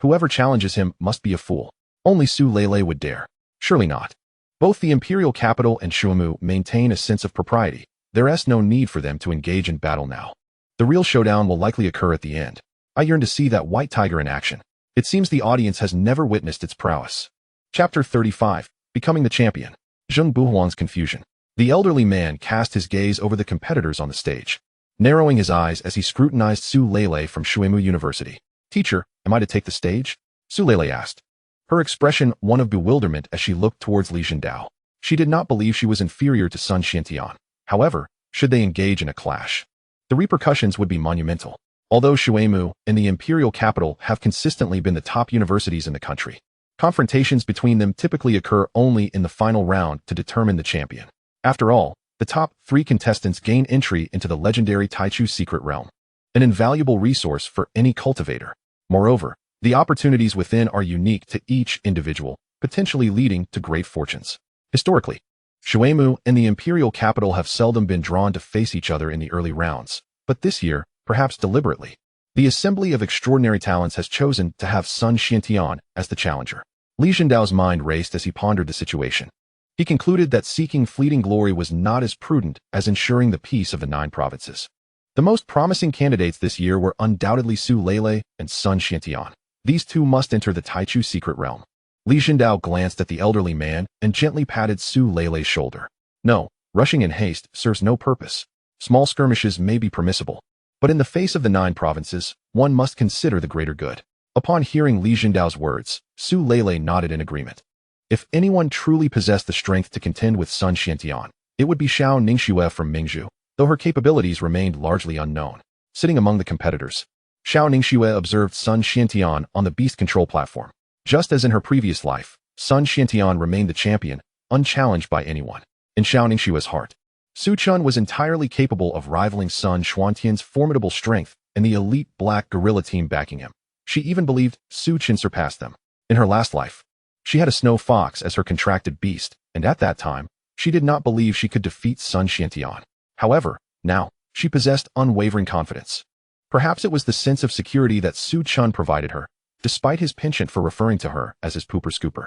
Whoever challenges him must be a fool. Only Su Lele would dare. Surely not. Both the imperial capital and Shuamu maintain a sense of propriety. There's no need for them to engage in battle now. The real showdown will likely occur at the end. I yearn to see that white tiger in action. It seems the audience has never witnessed its prowess. Chapter 35, Becoming the Champion. Zheng Buhuang's confusion. The elderly man cast his gaze over the competitors on the stage, narrowing his eyes as he scrutinized Su Lele from Shuemu University. Teacher, am I to take the stage? Su Lele asked, her expression one of bewilderment as she looked towards Li Zhendao. She did not believe she was inferior to Sun Xiantian. However, should they engage in a clash. The repercussions would be monumental. Although Shuemu and the imperial capital have consistently been the top universities in the country, confrontations between them typically occur only in the final round to determine the champion. After all, the top 3 contestants gain entry into the legendary Taichu secret realm, an invaluable resource for any cultivator. Moreover, the opportunities within are unique to each individual, potentially leading to great fortunes. Historically, Shuemu and the imperial capital have seldom been drawn to face each other in the early rounds, but this year, perhaps deliberately, the Assembly of Extraordinary Talents has chosen to have Sun Xiantian as the challenger. Li Zhendao's mind raced as he pondered the situation. He concluded that seeking fleeting glory was not as prudent as ensuring the peace of the 9 provinces. The most promising candidates this year were undoubtedly Su Lele and Sun Xiantian. These 2 must enter the Taichu secret realm. Li Zhendao glanced at the elderly man and gently patted Su Lele's shoulder. No, rushing in haste serves no purpose. Small skirmishes may be permissible, but in the face of the 9 provinces, one must consider the greater good. Upon hearing Li Zhendao's words, Su Lele nodded in agreement. If anyone truly possessed the strength to contend with Sun Xiantian, it would be Xiao Ningxue from Mingzhu, though her capabilities remained largely unknown. Sitting among the competitors, Xiao Ningxue observed Sun Xiantian on the beast control platform. Just as in her previous life, Sun Xiantian remained the champion, unchallenged by anyone. In Xiao Ningxue's heart, Su Chen was entirely capable of rivaling Sun Xuantian's formidable strength and the elite black guerrilla team backing him. She even believed Su Chen surpassed them. In her last life, she had a snow fox as her contracted beast, and at that time, she did not believe she could defeat Sun Xiantian. However, now, she possessed unwavering confidence. Perhaps it was the sense of security that Su Chen provided her, despite his penchant for referring to her as his pooper scooper.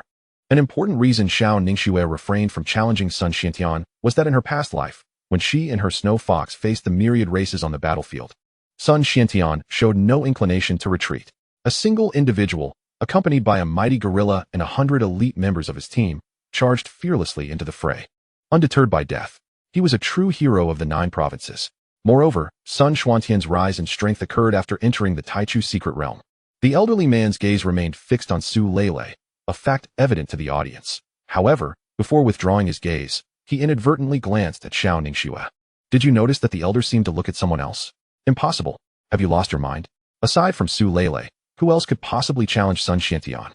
An important reason Xiao Ningxue refrained from challenging Sun Xiantian was that in her past life, when she and her snow fox faced the myriad races on the battlefield, Sun Xiantian showed no inclination to retreat. A single individual, accompanied by a mighty gorilla and 100 elite members of his team, charged fearlessly into the fray. Undeterred by death, he was a true hero of the 9 provinces. Moreover, Sun Xuantian's rise in strength occurred after entering the Taichu secret realm. The elderly man's gaze remained fixed on Su Lele, a fact evident to the audience. However, before withdrawing his gaze, he inadvertently glanced at Xiao Ningxue. Did you notice that the elder seemed to look at someone else? Impossible. Have you lost your mind? Aside from Su Lele, who else could possibly challenge Sun Xiantian?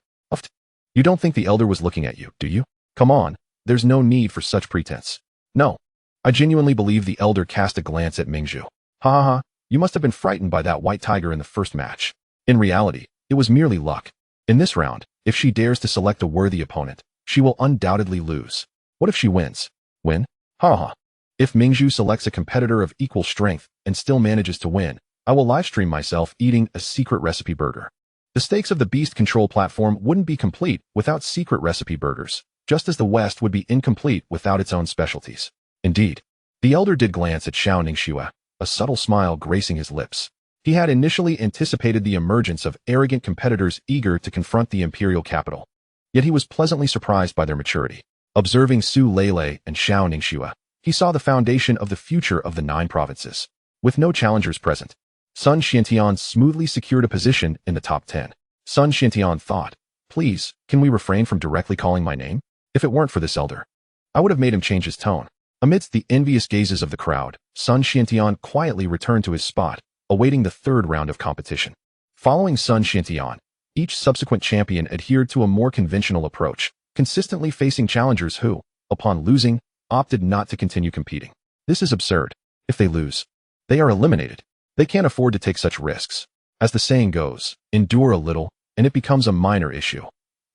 You don't think the elder was looking at you, do you? Come on, there's no need for such pretense. No. I genuinely believe the elder cast a glance at Mingzhu. Ha ha ha, you must have been frightened by that white tiger in the first match. In reality, it was merely luck. In this round, if she dares to select a worthy opponent, she will undoubtedly lose. What if she wins? Win? Ha ha. If Mingzhu selects a competitor of equal strength and still manages to win, I will livestream myself eating a secret recipe burger. The stakes of the beast control platform wouldn't be complete without secret recipe burgers, just as the West would be incomplete without its own specialties. Indeed, the elder did glance at Xiao Ningxue, a subtle smile gracing his lips. He had initially anticipated the emergence of arrogant competitors eager to confront the imperial capital. Yet he was pleasantly surprised by their maturity. Observing Su Lele and Xiao Ningxue, he saw the foundation of the future of the 9 provinces. With no challengers present, Sun Xiantian smoothly secured a position in the top 10. Sun Xiantian thought, please, can we refrain from directly calling my name? If it weren't for this elder, I would have made him change his tone. Amidst the envious gazes of the crowd, Sun Xiantian quietly returned to his spot, awaiting the 3rd round of competition. Following Sun Xiantian, each subsequent champion adhered to a more conventional approach, consistently facing challengers who, upon losing, opted not to continue competing. This is absurd. If they lose, they are eliminated. They can't afford to take such risks. As the saying goes, endure a little, and it becomes a minor issue.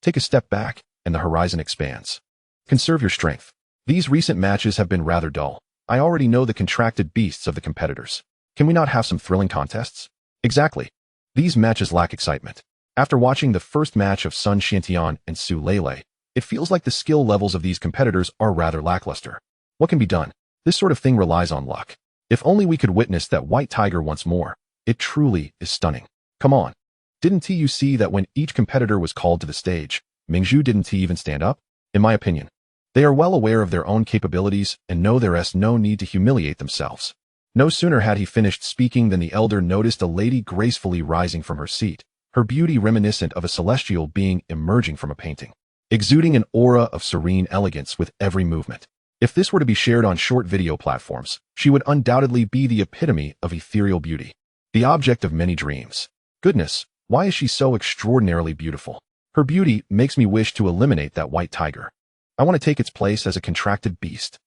Take a step back, and the horizon expands. Conserve your strength. These recent matches have been rather dull. I already know the contracted beasts of the competitors. Can we not have some thrilling contests? Exactly. These matches lack excitement. After watching the first match of Sun Xiantian and Su Lele, it feels like the skill levels of these competitors are rather lackluster. What can be done? This sort of thing relies on luck. If only we could witness that white tiger once more. It truly is stunning. Come on. Didn't you see that when each competitor was called to the stage, Mingzhu didn't even stand up? In my opinion, they are well aware of their own capabilities and know there is no need to humiliate themselves. No sooner had he finished speaking than the elder noticed a lady gracefully rising from her seat, her beauty reminiscent of a celestial being emerging from a painting, exuding an aura of serene elegance with every movement. If this were to be shared on short video platforms, she would undoubtedly be the epitome of ethereal beauty, the object of many dreams. Goodness, why is she so extraordinarily beautiful? Her beauty makes me wish to eliminate that white tiger. I want to take its place as a contracted beast.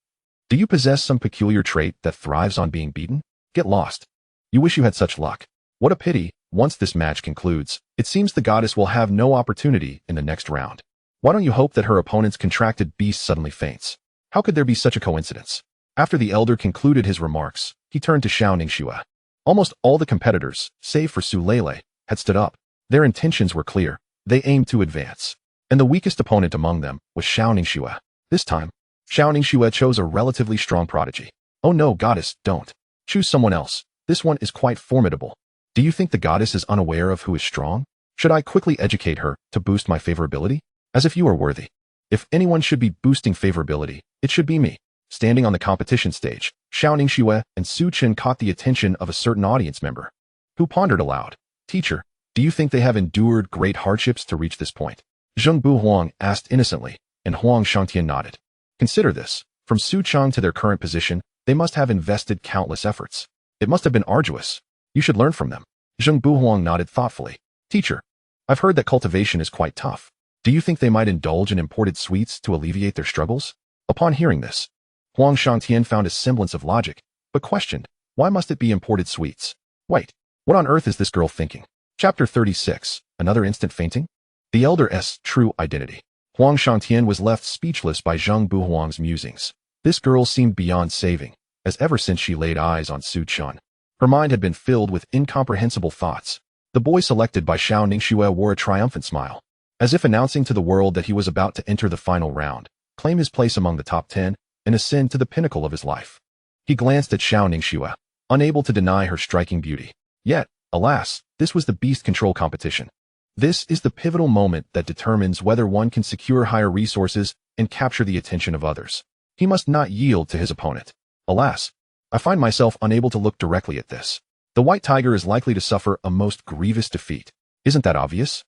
Do you possess some peculiar trait that thrives on being beaten? Get lost. You wish you had such luck. What a pity, once this match concludes, it seems the goddess will have no opportunity in the next round. Why don't you hope that her opponent's contracted beast suddenly faints? How could there be such a coincidence? After the elder concluded his remarks, he turned to Xiao Ningxue. Almost all the competitors, save for Su Lele, had stood up. Their intentions were clear. They aimed to advance. And the weakest opponent among them was Xiao Ningxue. This time, Xiao Ningxue chose a relatively strong prodigy. Oh no, goddess, don't. Choose someone else. This one is quite formidable. Do you think the goddess is unaware of who is strong? Should I quickly educate her to boost my favorability? As if you are worthy. If anyone should be boosting favorability, it should be me. Standing on the competition stage, Xiao Ningxue and Su Chen caught the attention of a certain audience member, who pondered aloud. Teacher, do you think they have endured great hardships to reach this point? Zheng Buhuang asked innocently, and Huang Shangtian nodded. Consider this. From Su Chang to their current position, they must have invested countless efforts. It must have been arduous. You should learn from them. Zheng Buhuang nodded thoughtfully. Teacher, I've heard that cultivation is quite tough. Do you think they might indulge in imported sweets to alleviate their struggles? Upon hearing this, Huang Shangtian found a semblance of logic, but questioned, why must it be imported sweets? Wait, what on earth is this girl thinking? Chapter 36, another instant fainting? The elder's true identity. Huang Shangtian was left speechless by Zheng Buhuang's musings. This girl seemed beyond saving, as ever since she laid eyes on Su Chen. Her mind had been filled with incomprehensible thoughts. The boy selected by Xiao Ningxue wore a triumphant smile, as if announcing to the world that he was about to enter the final round, claim his place among the top 10, and ascend to the pinnacle of his life. He glanced at Xiao Ningxue, unable to deny her striking beauty. Yet, alas, this was the beast control competition. This is the pivotal moment that determines whether one can secure higher resources and capture the attention of others. He must not yield to his opponent. Alas, I find myself unable to look directly at this. The white tiger is likely to suffer a most grievous defeat. Isn't that obvious?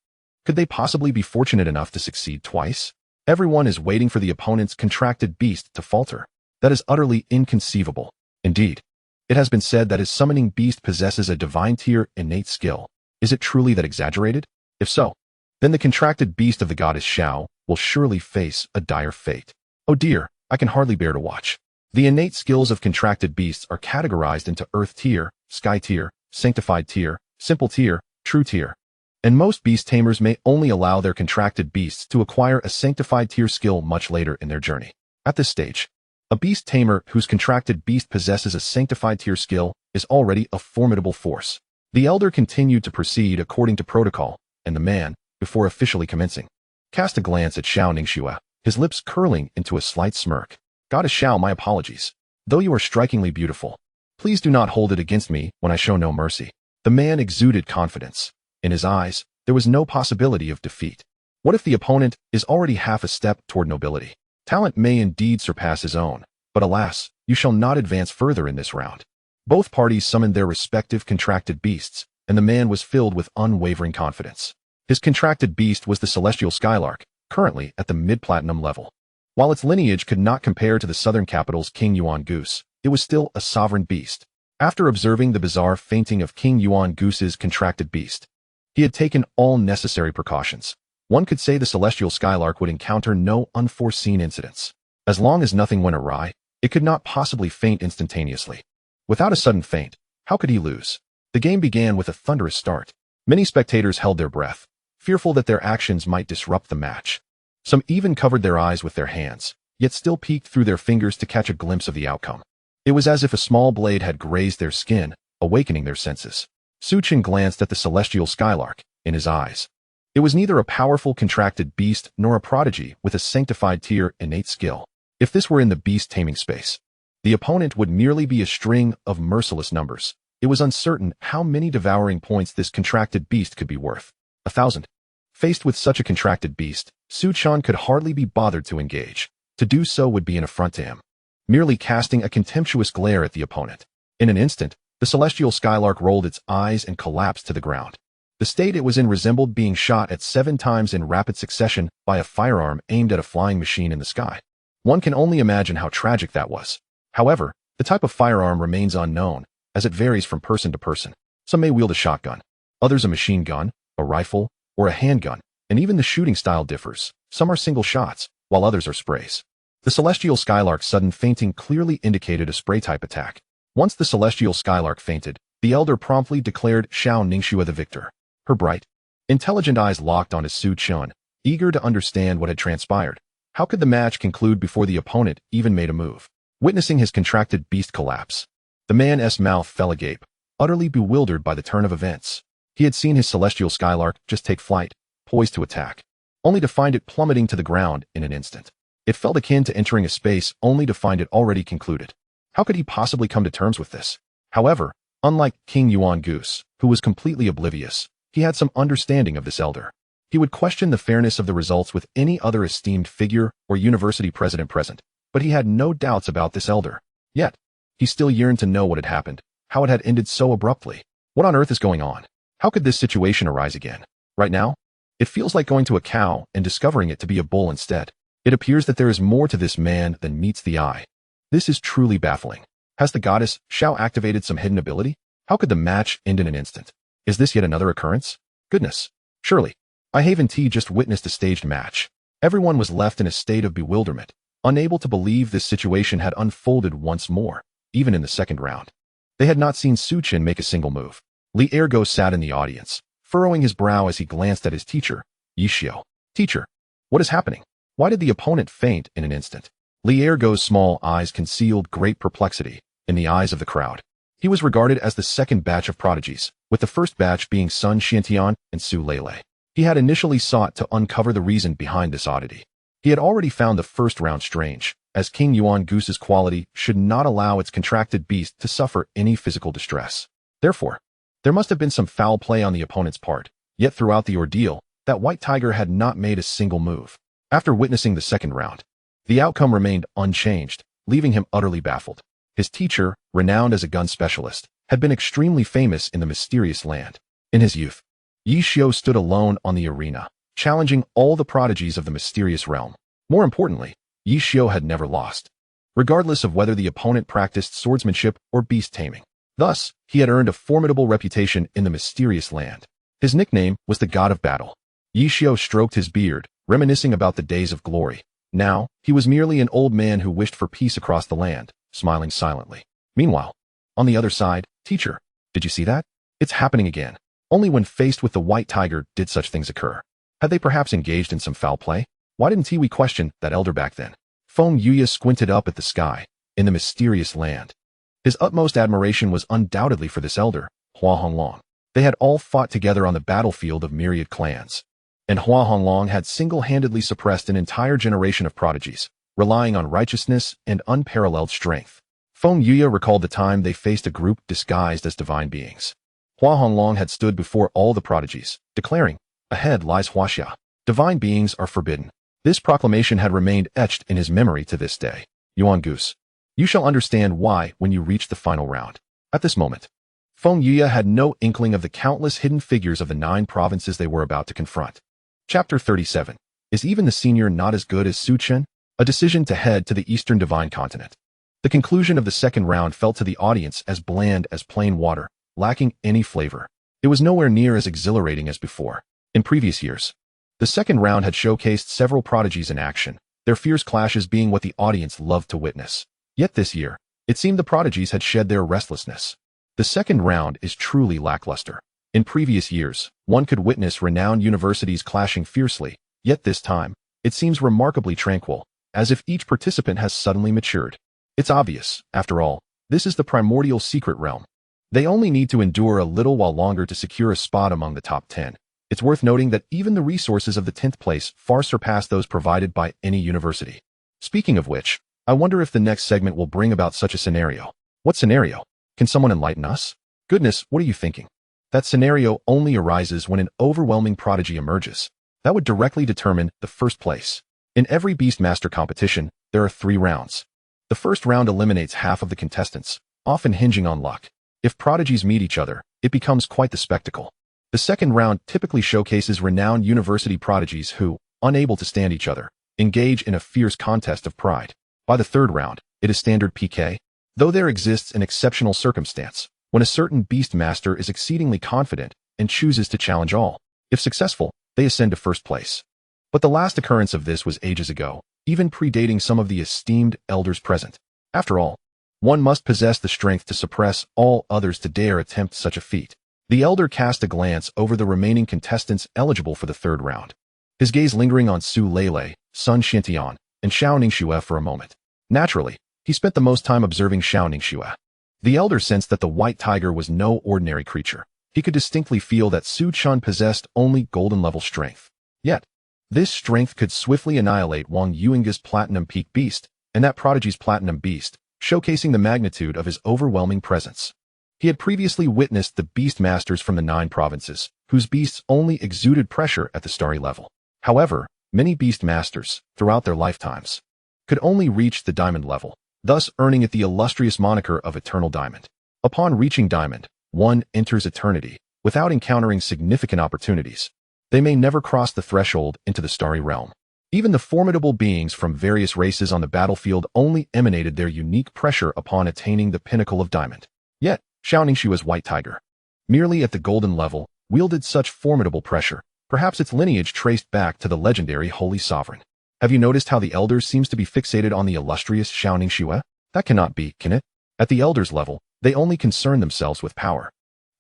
Could they possibly be fortunate enough to succeed twice? Everyone is waiting for the opponent's contracted beast to falter. That is utterly inconceivable. Indeed, it has been said that his summoning beast possesses a divine tier innate skill. Is it truly that exaggerated? If so, then the contracted beast of the goddess Xiao will surely face a dire fate. Oh dear, I can hardly bear to watch. The innate skills of contracted beasts are categorized into Earth tier, Sky tier, Sanctified tier, Simple tier, True tier. And most beast tamers may only allow their contracted beasts to acquire a Sanctified tier skill much later in their journey. At this stage, a beast tamer whose contracted beast possesses a Sanctified tier skill is already a formidable force. The elder continued to proceed according to protocol, and the man, before officially commencing, cast a glance at Xiao Ningxue, his lips curling into a slight smirk. Goddess Xiao, my apologies. Though you are strikingly beautiful, please do not hold it against me when I show no mercy. The man exuded confidence. In his eyes, there was no possibility of defeat. What if the opponent is already half a step toward nobility? Talent may indeed surpass his own, but alas, you shall not advance further in this round. Both parties summoned their respective contracted beasts, and the man was filled with unwavering confidence. His contracted beast was the celestial skylark, currently at the mid-platinum level. While its lineage could not compare to the southern capital's King Yuan Goose, it was still a sovereign beast. After observing the bizarre fainting of King Yuan Goose's contracted beast, he had taken all necessary precautions. One could say the celestial skylark would encounter no unforeseen incidents. As long as nothing went awry, it could not possibly faint instantaneously. Without a sudden faint, how could he lose? The game began with a thunderous start. Many spectators held their breath, fearful that their actions might disrupt the match. Some even covered their eyes with their hands, yet still peeked through their fingers to catch a glimpse of the outcome. It was as if a small blade had grazed their skin, awakening their senses. Su Chen glanced at the celestial skylark, in his eyes. It was neither a powerful contracted beast nor a prodigy with a sanctified tier innate skill. If this were in the beast-taming space, the opponent would merely be a string of merciless numbers. It was uncertain how many devouring points this contracted beast could be worth. 1,000. Faced with such a contracted beast, Su Chen could hardly be bothered to engage. To do so would be an affront to him, merely casting a contemptuous glare at the opponent. In an instant, the celestial skylark rolled its eyes and collapsed to the ground. The state it was in resembled being shot at 7 times in rapid succession by a firearm aimed at a flying machine in the sky. One can only imagine how tragic that was. However, the type of firearm remains unknown, as it varies from person to person. Some may wield a shotgun, others a machine gun, a rifle, or a handgun, and even the shooting style differs. Some are single shots, while others are sprays. The Celestial Skylark's sudden fainting clearly indicated a spray-type attack. Once the Celestial Skylark fainted, the Elder promptly declared Xiao Ningxue the victor. Her bright, intelligent eyes locked onto Su Chen, eager to understand what had transpired. How could the match conclude before the opponent even made a move? Witnessing his contracted beast collapse, the man's mouth fell agape, utterly bewildered by the turn of events. He had seen his Celestial Skylark just take flight, poised to attack, only to find it plummeting to the ground in an instant. It felt akin to entering a space only to find it already concluded. How could he possibly come to terms with this? However, unlike King Yuan Goose, who was completely oblivious, he had some understanding of this elder. He would question the fairness of the results with any other esteemed figure or university president present, but he had no doubts about this elder. Yet, he still yearned to know what had happened, how it had ended so abruptly. What on earth is going on? How could this situation arise again? Right now? It feels like going to a cow and discovering it to be a bull instead. It appears that there is more to this man than meets the eye. This is truly baffling. Has the goddess Xiao activated some hidden ability? How could the match end in an instant? Is this yet another occurrence? Goodness. Surely. I Haven T just witnessed a staged match. Everyone was left in a state of bewilderment, unable to believe this situation had unfolded once more, even in the second round. They had not seen Su Chen make a single move. Li Ergo sat in the audience, furrowing his brow as he glanced at his teacher, Yishio. Teacher, what is happening? Why did the opponent faint in an instant? Li Ergo's small eyes concealed great perplexity in the eyes of the crowd. He was regarded as the second batch of prodigies, with the first batch being Sun Xiantian and Su Lele. He had initially sought to uncover the reason behind this oddity. He had already found the first round strange, as King Yuan Goose's quality should not allow its contracted beast to suffer any physical distress. Therefore, there must have been some foul play on the opponent's part, yet throughout the ordeal, that white tiger had not made a single move. After witnessing the second round, the outcome remained unchanged, leaving him utterly baffled. His teacher, renowned as a gun specialist, had been extremely famous in the mysterious land. In his youth, Yishio stood alone on the arena, challenging all the prodigies of the mysterious realm. More importantly, Yishio had never lost, regardless of whether the opponent practiced swordsmanship or beast-taming. Thus, he had earned a formidable reputation in the mysterious land. His nickname was the God of Battle. Yishio stroked his beard, reminiscing about the days of glory. Now, he was merely an old man who wished for peace across the land, smiling silently. Meanwhile, on the other side, teacher, did you see that? It's happening again. Only when faced with the white tiger did such things occur. Had they perhaps engaged in some foul play? Why didn't we question that elder back then? Feng Yuya squinted up at the sky, in the mysterious land. His utmost admiration was undoubtedly for this elder, Hua Honglong. They had all fought together on the battlefield of myriad clans, and Hua Honglong had single-handedly suppressed an entire generation of prodigies, relying on righteousness and unparalleled strength. Feng Yuya recalled the time they faced a group disguised as divine beings. Hua Honglong had stood before all the prodigies, declaring, "Ahead lies Huaxia. Divine beings are forbidden." This proclamation had remained etched in his memory to this day. Yuan Goose, you shall understand why when you reach the final round. At this moment, Feng Yuya had no inkling of the countless hidden figures of the 9 provinces they were about to confront. Chapter 37. Is even the senior not as good as Su Chen? A decision to head to the Eastern Divine Continent. The conclusion of the second round felt to the audience as bland as plain water, lacking any flavor. It was nowhere near as exhilarating as before. In previous years, the second round had showcased several prodigies in action, their fierce clashes being what the audience loved to witness. Yet this year, it seemed the prodigies had shed their restlessness. The second round is truly lackluster. In previous years, one could witness renowned universities clashing fiercely, yet this time, it seems remarkably tranquil, as if each participant has suddenly matured. It's obvious, after all, this is the primordial secret realm. They only need to endure a little while longer to secure a spot among the top 10. It's worth noting that even the resources of the 10th place far surpass those provided by any university. Speaking of which, I wonder if the next segment will bring about such a scenario. What scenario? Can someone enlighten us? Goodness, what are you thinking? That scenario only arises when an overwhelming prodigy emerges. That would directly determine the first place. In every beastmaster competition, there are 3 rounds. The first round eliminates half of the contestants, often hinging on luck. If prodigies meet each other, it becomes quite the spectacle. The second round typically showcases renowned university prodigies who, unable to stand each other, engage in a fierce contest of pride. By the third round, it is standard PK. Though there exists an exceptional circumstance, when a certain beastmaster is exceedingly confident and chooses to challenge all. If successful, they ascend to first place. But the last occurrence of this was ages ago, even predating some of the esteemed elders present. After all, one must possess the strength to suppress all others to dare attempt such a feat. The elder cast a glance over the remaining contestants eligible for the third round, his gaze lingering on Su Lele, Sun Xiantian, and Xiao Ningxue for a moment. Naturally, he spent the most time observing Xiao Ningxue. The elder sensed that the white tiger was no ordinary creature. He could distinctly feel that Su Chen possessed only golden-level strength. Yet, this strength could swiftly annihilate Wang Yuanga's Platinum Peak Beast and that prodigy's Platinum Beast, showcasing the magnitude of his overwhelming presence. He had previously witnessed the beastmasters from the 9 provinces, whose beasts only exuded pressure at the starry level. However, many beastmasters, throughout their lifetimes, could only reach the diamond level, thus earning it the illustrious moniker of Eternal Diamond. Upon reaching Diamond, one enters eternity, without encountering significant opportunities. They may never cross the threshold into the starry realm. Even the formidable beings from various races on the battlefield only emanated their unique pressure upon attaining the pinnacle of Diamond. Yet, Xiao Ningxue's white tiger, merely at the golden level, wielded such formidable pressure, perhaps its lineage traced back to the legendary Holy Sovereign. Have you noticed how the elders seems to be fixated on the illustrious Xiao Ningxue? That cannot be, can it? At the elders' level, they only concern themselves with power.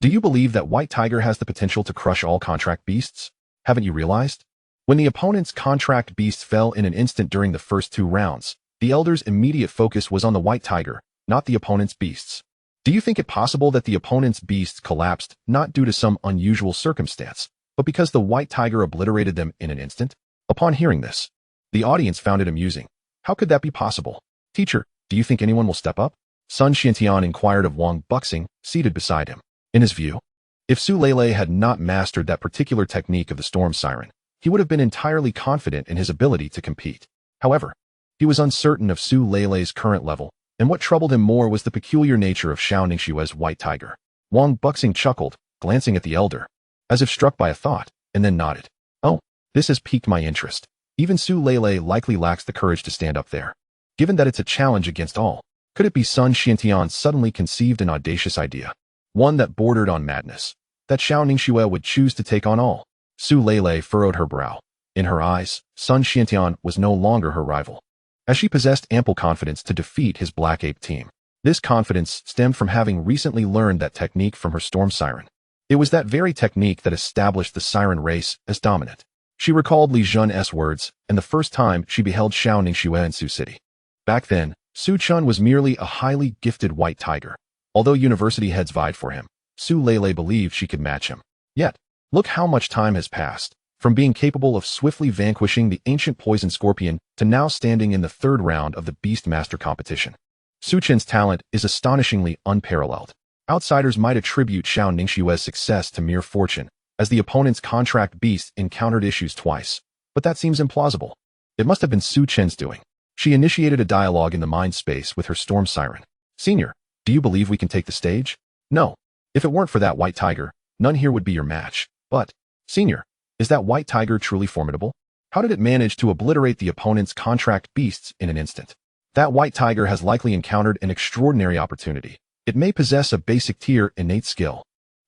Do you believe that white tiger has the potential to crush all contract beasts? Haven't you realized? When the opponent's contract beast fell in an instant during the first 2 rounds, the elders' immediate focus was on the white tiger, not the opponent's beasts. Do you think it possible that the opponent's beasts collapsed not due to some unusual circumstance, but because the white tiger obliterated them in an instant? Upon hearing this, the audience found it amusing. How could that be possible? Teacher, do you think anyone will step up? Sun Xiantian inquired of Wang Buxing, seated beside him. In his view, if Su Lele had not mastered that particular technique of the storm siren, he would have been entirely confident in his ability to compete. However, he was uncertain of Su Lele's current level, and what troubled him more was the peculiar nature of Xiao Ningxue's white tiger. Wang Buxing chuckled, glancing at the elder, as if struck by a thought, and then nodded. Oh, this has piqued my interest. Even Su Lele likely lacks the courage to stand up there. Given that it's a challenge against all, could it be Sun Xiantian suddenly conceived an audacious idea? One that bordered on madness, that Xiao Ningxue would choose to take on all. Su Lele furrowed her brow. In her eyes, Sun Xiantian was no longer her rival, as she possessed ample confidence to defeat his Black Ape team. This confidence stemmed from having recently learned that technique from her storm siren. It was that very technique that established the siren race as dominant. She recalled Li Jun's words, and the first time she beheld Xiao Ningxue in Su City. Back then, Su Chen was merely a highly gifted white tiger. Although university heads vied for him, Su Lele believed she could match him. Yet, look how much time has passed, from being capable of swiftly vanquishing the ancient poison scorpion to now standing in the 3rd round of the beastmaster competition. Su Chen's talent is astonishingly unparalleled. Outsiders might attribute Xiao Ningxue's success to mere fortune, as the opponent's contract beast encountered issues twice. But that seems implausible. It must have been Su Chen's doing. She initiated a dialogue in the mind space with her storm siren. Senior, do you believe we can take the stage? No. If it weren't for that white tiger, none here would be your match. But, Senior, is that white tiger truly formidable? How did it manage to obliterate the opponent's contract beasts in an instant? That white tiger has likely encountered an extraordinary opportunity. It may possess a basic tier innate skill.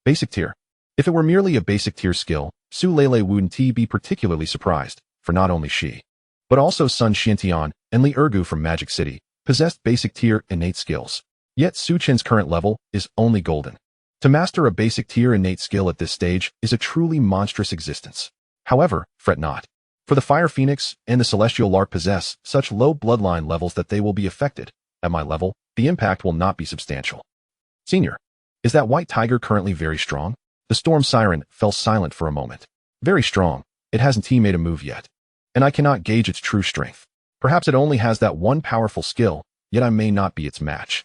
Basic tier. If it were merely a basic tier skill, Su Lele wouldn't be particularly surprised, for not only she, but also Sun Xiantian and Li Ergu from Magic City possessed basic tier innate skills. Yet Su Chen's current level is only golden. To master a basic tier innate skill at this stage is a truly monstrous existence. However, fret not, for the Fire Phoenix and the Celestial Lark possess such low bloodline levels that they will be affected. At my level, the impact will not be substantial. Senior, is that white tiger currently very strong? The storm siren fell silent for a moment. Very strong. It hasn't made a move yet, and I cannot gauge its true strength. Perhaps it only has that one powerful skill, yet I may not be its match.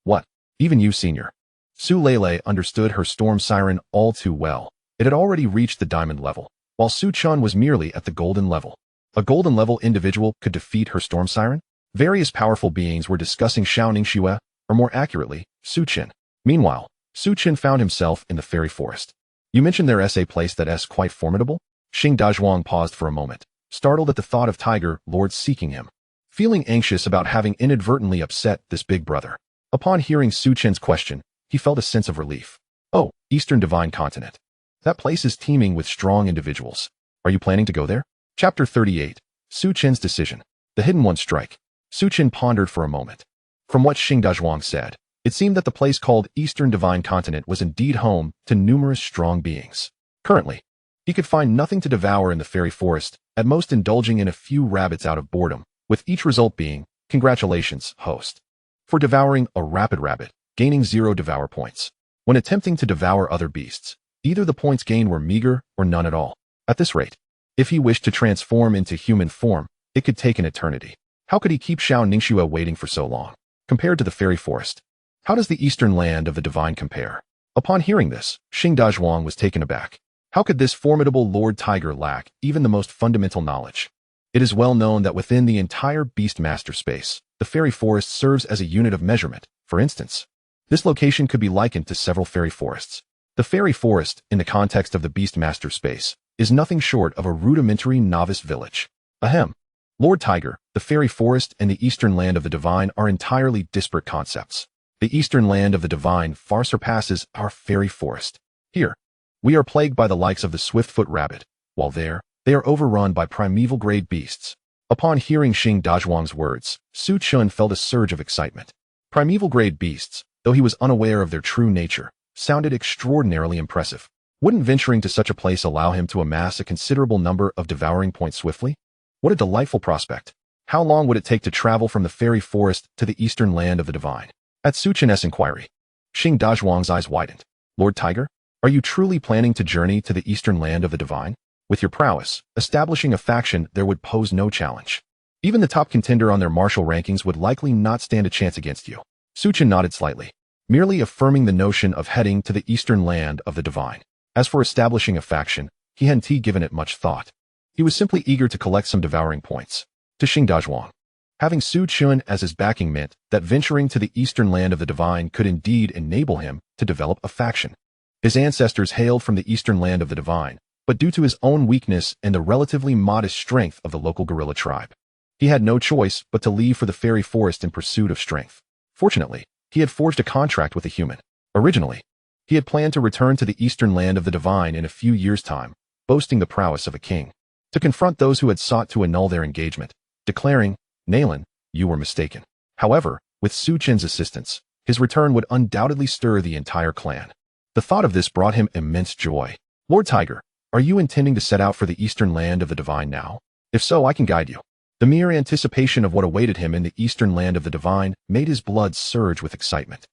What? Even you, Senior? Su Lele understood her storm siren all too well. It had already reached the diamond level, while Su Chen was merely at the golden level. A golden level individual could defeat her storm siren? Various powerful beings were discussing Xiao Ningxue, or more accurately, Su Chen. Meanwhile, Su Chen found himself in the fairy forest. You mentioned their essay place that is quite formidable? Xing Dazhuang paused for a moment, startled at the thought of Tiger Lord seeking him, feeling anxious about having inadvertently upset this big brother. Upon hearing Su Chen's question, he felt a sense of relief. Oh, Eastern Divine Continent. That place is teeming with strong individuals. Are you planning to go there? Chapter 38. Su Chen's Decision. The Hidden One Strike. Su Chen pondered for a moment. From what Xing Dazhuang said, it seemed that the place called Eastern Divine Continent was indeed home to numerous strong beings. Currently, he could find nothing to devour in the fairy forest, at most indulging in a few rabbits out of boredom, with each result being, congratulations, host, for devouring a rapid rabbit, gaining 0 devour points. When attempting to devour other beasts, either the points gained were meager or none at all. At this rate, if he wished to transform into human form, it could take an eternity. How could he keep Xiao Ningxue waiting for so long? Compared to the fairy forest, how does the eastern land of the divine compare? Upon hearing this, Xing Dazhuang was taken aback. How could this formidable Lord Tiger lack even the most fundamental knowledge? It is well known that within the entire beastmaster space, the fairy forest serves as a unit of measurement. For instance, this location could be likened to several fairy forests. The fairy forest, in the context of the beastmaster space, is nothing short of a rudimentary novice village. Ahem. Lord Tiger, the fairy forest, and the eastern land of the divine are entirely disparate concepts. The eastern land of the divine far surpasses our fairy forest. Here, we are plagued by the likes of the swift-foot rabbit, while there, they are overrun by primeval-grade beasts. Upon hearing Xing Dazhuang's words, Su Chen felt a surge of excitement. Primeval-grade beasts, though he was unaware of their true nature, sounded extraordinarily impressive. Wouldn't venturing to such a place allow him to amass a considerable number of devouring points swiftly? What a delightful prospect. How long would it take to travel from the fairy forest to the eastern land of the divine? At Su Chen's inquiry, Xing Dazhuang's eyes widened. Lord Tiger, are you truly planning to journey to the eastern land of the divine? With your prowess, establishing a faction there would pose no challenge. Even the top contender on their martial rankings would likely not stand a chance against you. Su Chen nodded slightly, merely affirming the notion of heading to the eastern land of the divine. As for establishing a faction, he hadn't given it much thought. He was simply eager to collect some devouring points. To Xing Dazhuang, having Su Chen as his backing meant that venturing to the eastern land of the divine could indeed enable him to develop a faction. His ancestors hailed from the eastern land of the divine, but due to his own weakness and the relatively modest strength of the local guerrilla tribe, he had no choice but to leave for the fairy forest in pursuit of strength. Fortunately, he had forged a contract with a human. Originally, he had planned to return to the eastern land of the divine in a few years' time, boasting the prowess of a king, to confront those who had sought to annul their engagement, declaring, Nalan, you were mistaken. However, with Su Chen's assistance, his return would undoubtedly stir the entire clan. The thought of this brought him immense joy. Lord Tiger, are you intending to set out for the eastern land of the divine now? If so, I can guide you. The mere anticipation of what awaited him in the eastern land of the divine made his blood surge with excitement,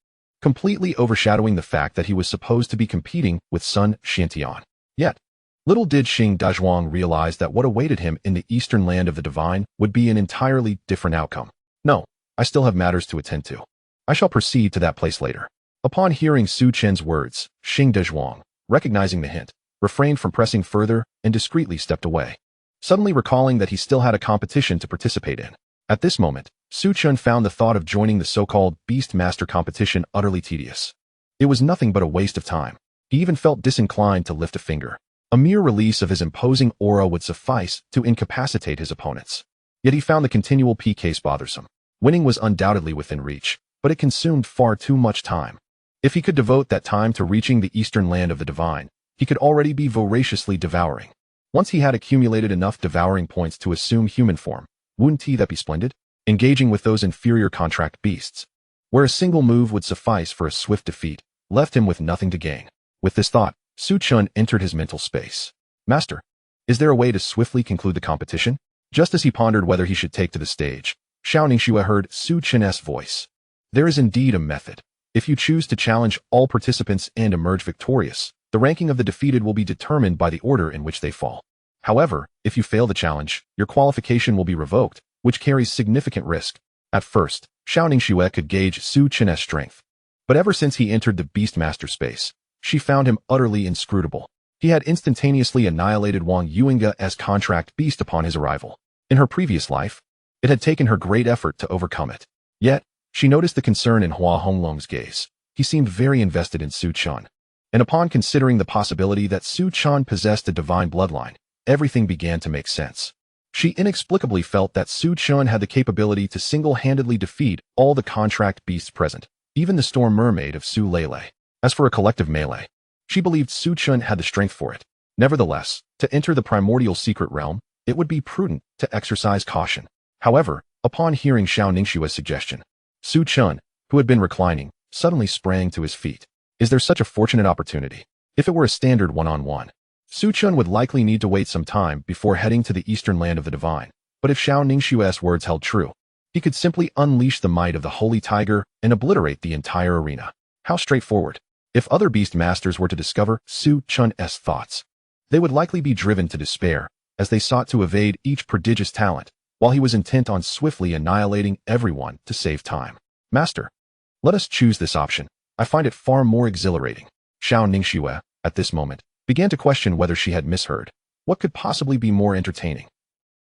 completely overshadowing the fact that he was supposed to be competing with Sun Xiantian. Yet, little did Xing Dazhuang realize that what awaited him in the eastern land of the divine would be an entirely different outcome. No, I still have matters to attend to. I shall proceed to that place later. Upon hearing Su Chen's words, Xing Dazhuang, recognizing the hint, refrained from pressing further and discreetly stepped away, suddenly recalling that he still had a competition to participate in. At this moment, Su Chen found the thought of joining the so-called beastmaster competition utterly tedious. It was nothing but a waste of time. He even felt disinclined to lift a finger. A mere release of his imposing aura would suffice to incapacitate his opponents. Yet he found the continual case bothersome. Winning was undoubtedly within reach, but it consumed far too much time. If he could devote that time to reaching the eastern land of the divine, he could already be voraciously devouring. Once he had accumulated enough devouring points to assume human form, wouldn't that be splendid? Engaging with those inferior contract beasts, where a single move would suffice for a swift defeat, left him with nothing to gain. With this thought, Su Chen entered his mental space. Master, is there a way to swiftly conclude the competition? Just as he pondered whether he should take to the stage, Xiao Ningxue heard Su Chen's voice. There is indeed a method. If you choose to challenge all participants and emerge victorious, the ranking of the defeated will be determined by the order in which they fall. However, if you fail the challenge, your qualification will be revoked, which carries significant risk. At first, Xiao Ningxue could gauge Su Chen's strength, but ever since he entered the beastmaster space, she found him utterly inscrutable. He had instantaneously annihilated Wang Yuinga as contract beast upon his arrival. In her previous life, it had taken her great effort to overcome it. Yet, she noticed the concern in Hua Honglong's gaze. He seemed very invested in Su Chen. And upon considering the possibility that Su Chen possessed a divine bloodline, everything began to make sense. She inexplicably felt that Su Chen had the capability to single-handedly defeat all the contract beasts present, even the storm mermaid of Su Lele. As for a collective melee, she believed Su Chen had the strength for it. Nevertheless, to enter the primordial secret realm, it would be prudent to exercise caution. However, upon hearing Xiao Ningxue's suggestion, Su Chen, who had been reclining, suddenly sprang to his feet. Is there such a fortunate opportunity? If it were a standard one-on-one, Su Chen would likely need to wait some time before heading to the eastern land of the divine. But if Xiao Ningxue's words held true, he could simply unleash the might of the holy tiger and obliterate the entire arena. How straightforward. If other beastmasters were to discover Su Chen's thoughts, they would likely be driven to despair as they sought to evade each prodigious talent, while he was intent on swiftly annihilating everyone to save time. Master, let us choose this option. I find it far more exhilarating. Xiao Ningxue, at this moment, began to question whether she had misheard. What could possibly be more entertaining?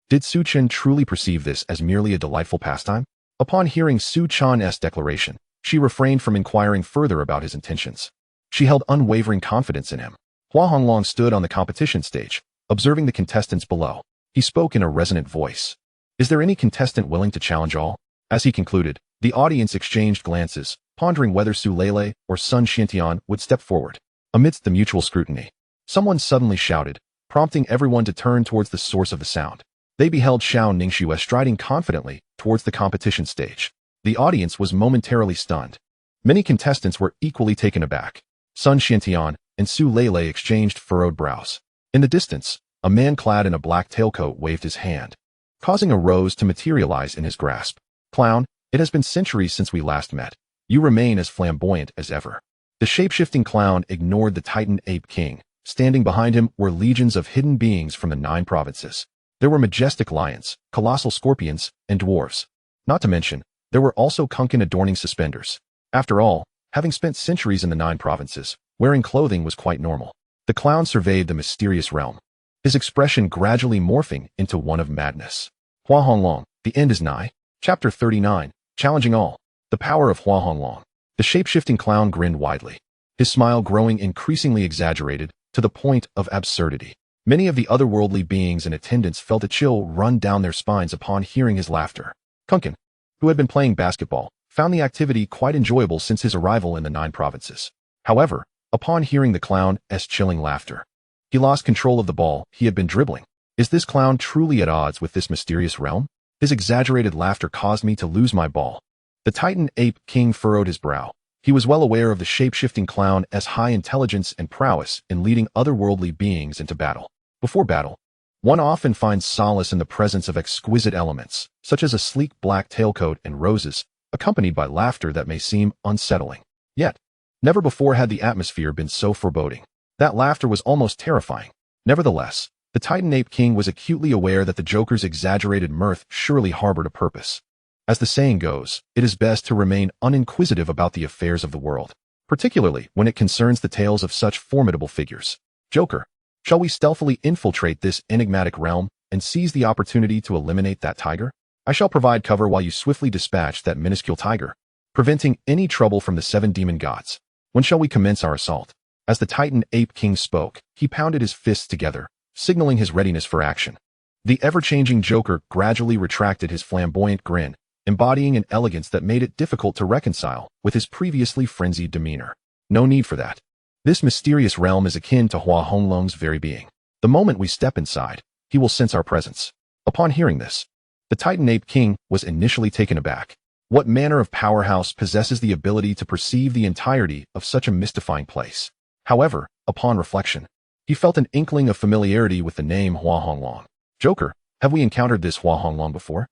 Did Su Chen truly perceive this as merely a delightful pastime? Upon hearing Su Chen's declaration, she refrained from inquiring further about his intentions. She held unwavering confidence in him. Hua Honglong stood on the competition stage, observing the contestants below. He spoke in a resonant voice. Is there any contestant willing to challenge all? As he concluded, the audience exchanged glances, pondering whether Su Lele or Sun Xiantian would step forward. Amidst the mutual scrutiny, someone suddenly shouted, prompting everyone to turn towards the source of the sound. They beheld Xiao Ningxue striding confidently towards the competition stage. The audience was momentarily stunned. Many contestants were equally taken aback. Sun Xiantian and Su Lele exchanged furrowed brows. In the distance, a man clad in a black tailcoat waved his hand, causing a rose to materialize in his grasp. Clown, it has been centuries since we last met. You remain as flamboyant as ever. The shape-shifting clown ignored the Titan Ape King. Standing behind him were legions of hidden beings from the 9 provinces. There were majestic lions, colossal scorpions, and dwarves. Not to mention, there were also Kunkin adorning suspenders. After all, having spent centuries in the 9 provinces, wearing clothing was quite normal. The clown surveyed the mysterious realm, his expression gradually morphing into one of madness. Hua Honglong, the end is nigh. Chapter 39, Challenging All. The power of Hua Honglong. The shape-shifting clown grinned widely, his smile growing increasingly exaggerated to the point of absurdity. Many of the otherworldly beings in attendance felt a chill run down their spines upon hearing his laughter. Kunkin, who had been playing basketball, found the activity quite enjoyable since his arrival in the 9 provinces. However, upon hearing the clown's chilling laughter, he lost control of the ball he had been dribbling. Is this clown truly at odds with this mysterious realm? His exaggerated laughter caused me to lose my ball. The Titan Ape King furrowed his brow. He was well aware of the shape-shifting clown's high intelligence and prowess in leading otherworldly beings into battle. Before battle, one often finds solace in the presence of exquisite elements, such as a sleek black tailcoat and roses, accompanied by laughter that may seem unsettling. Yet, never before had the atmosphere been so foreboding. That laughter was almost terrifying. Nevertheless, the Titan Ape King was acutely aware that the Joker's exaggerated mirth surely harbored a purpose. As the saying goes, it is best to remain uninquisitive about the affairs of the world, particularly when it concerns the tales of such formidable figures. Joker, shall we stealthily infiltrate this enigmatic realm and seize the opportunity to eliminate that tiger? I shall provide cover while you swiftly dispatch that minuscule tiger, preventing any trouble from the 7 demon gods. When shall we commence our assault? As the Titan Ape King spoke, he pounded his fists together, signaling his readiness for action. The ever-changing Joker gradually retracted his flamboyant grin, embodying an elegance that made it difficult to reconcile with his previously frenzied demeanor. No need for that. This mysterious realm is akin to Hua Honglong's very being. The moment we step inside, he will sense our presence. Upon hearing this, the Titan Ape King was initially taken aback. What manner of powerhouse possesses the ability to perceive the entirety of such a mystifying place? However, upon reflection, he felt an inkling of familiarity with the name Hua Honglong. Joker, have we encountered this Hua Honglong before?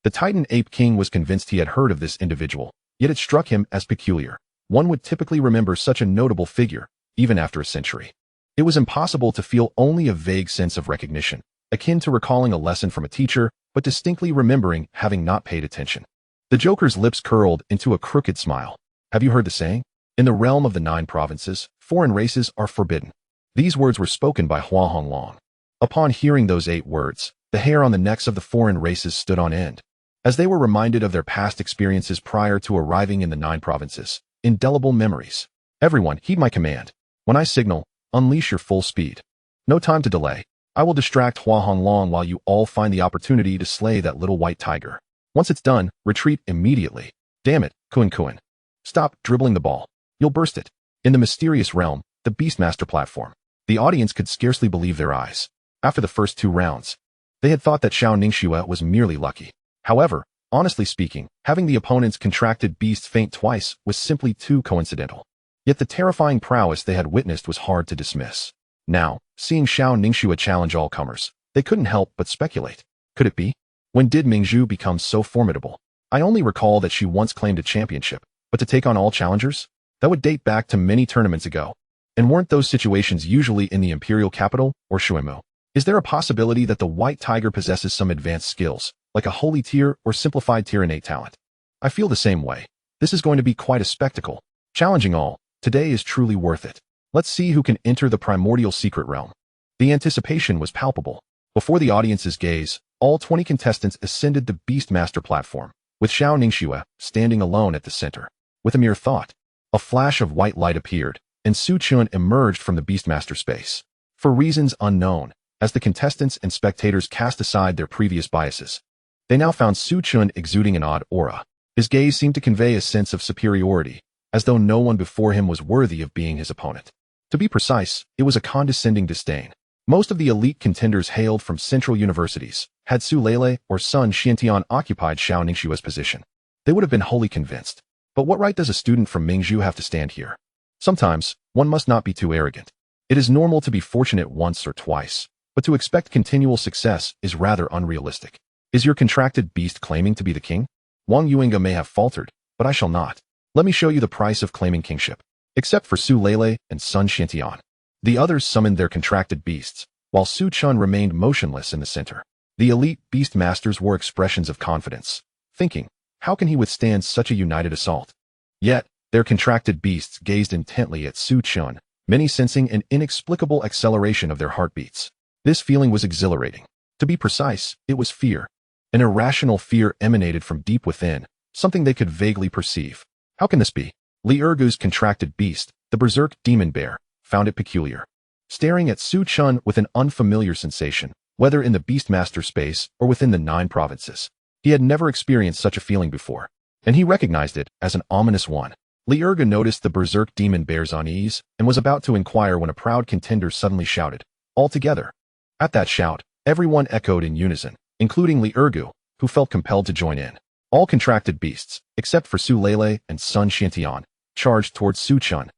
The Titan Ape King was convinced he had heard of this individual, yet it struck him as peculiar. One would typically remember such a notable figure, even after a century. It was impossible to feel only a vague sense of recognition, akin to recalling a lesson from a teacher, but distinctly remembering having not paid attention. The Joker's lips curled into a crooked smile. Have you heard the saying? In the realm of the 9 provinces, foreign races are forbidden. These words were spoken by Hua Honglong. Upon hearing those 8 words, the hair on the necks of the foreign races stood on end, as they were reminded of their past experiences prior to arriving in the 9 provinces. Indelible memories. Everyone, heed my command. When I signal, unleash your full speed. No time to delay. I will distract Hua Honglong while you all find the opportunity to slay that little white tiger. Once it's done, retreat immediately. Damn it, Kun. Stop dribbling the ball. You'll burst it. In the mysterious realm, the beastmaster platform, the audience could scarcely believe their eyes. After the first 2 rounds, they had thought that Xiao Ningxue was merely lucky. However, honestly speaking, having the opponent's contracted beast faint twice was simply too coincidental. Yet the terrifying prowess they had witnessed was hard to dismiss. Now, seeing Xiao Ningxue challenge all comers, they couldn't help but speculate. Could it be? When did Mingzhu become so formidable? I only recall that she once claimed a championship, but to take on all challengers? That would date back to many tournaments ago. And weren't those situations usually in the imperial capital or Shuimu? Is there a possibility that the white tiger possesses some advanced skills, like a holy tier or simplified tier innate talent? I feel the same way. This is going to be quite a spectacle. Challenging all, today is truly worth it. Let's see who can enter the primordial secret realm. The anticipation was palpable. Before the audience's gaze, all 20 contestants ascended the beastmaster platform, with Xiao Ningxue standing alone at the center. With a mere thought, a flash of white light appeared, and Su Chen emerged from the beastmaster space. For reasons unknown, as the contestants and spectators cast aside their previous biases, they now found Su Chen exuding an odd aura. His gaze seemed to convey a sense of superiority, as though no one before him was worthy of being his opponent. To be precise, it was a condescending disdain. Most of the elite contenders hailed from central universities. Had Su Lele or Sun Xiantian occupied Xiao Ningxue's position, they would have been wholly convinced. But what right does a student from Mingzhu have to stand here? Sometimes, one must not be too arrogant. It is normal to be fortunate once or twice, but to expect continual success is rather unrealistic. Is your contracted beast claiming to be the king? Wang Yuinga may have faltered, but I shall not. Let me show you the price of claiming kingship. Except for Su Lele and Sun Xiantian, the others summoned their contracted beasts, while Su Chen remained motionless in the center. The elite beastmasters wore expressions of confidence, thinking, how can he withstand such a united assault? Yet, their contracted beasts gazed intently at Su Chen, many sensing an inexplicable acceleration of their heartbeats. This feeling was exhilarating. To be precise, it was fear. An irrational fear emanated from deep within, something they could vaguely perceive. How can this be? Li Ergu's contracted beast, the berserk demon bear, found it peculiar. Staring at Su Chen with an unfamiliar sensation, whether in the beastmaster space or within the 9 provinces. He had never experienced such a feeling before, and he recognized it as an ominous one. Li Ergu noticed the berserk demon bear's unease and was about to inquire when a proud contender suddenly shouted, all together. At that shout, everyone echoed in unison, including Li Ergu, who felt compelled to join in. All contracted beasts, except for Su Lele and Sun Xiantian, charged towards Su Chen.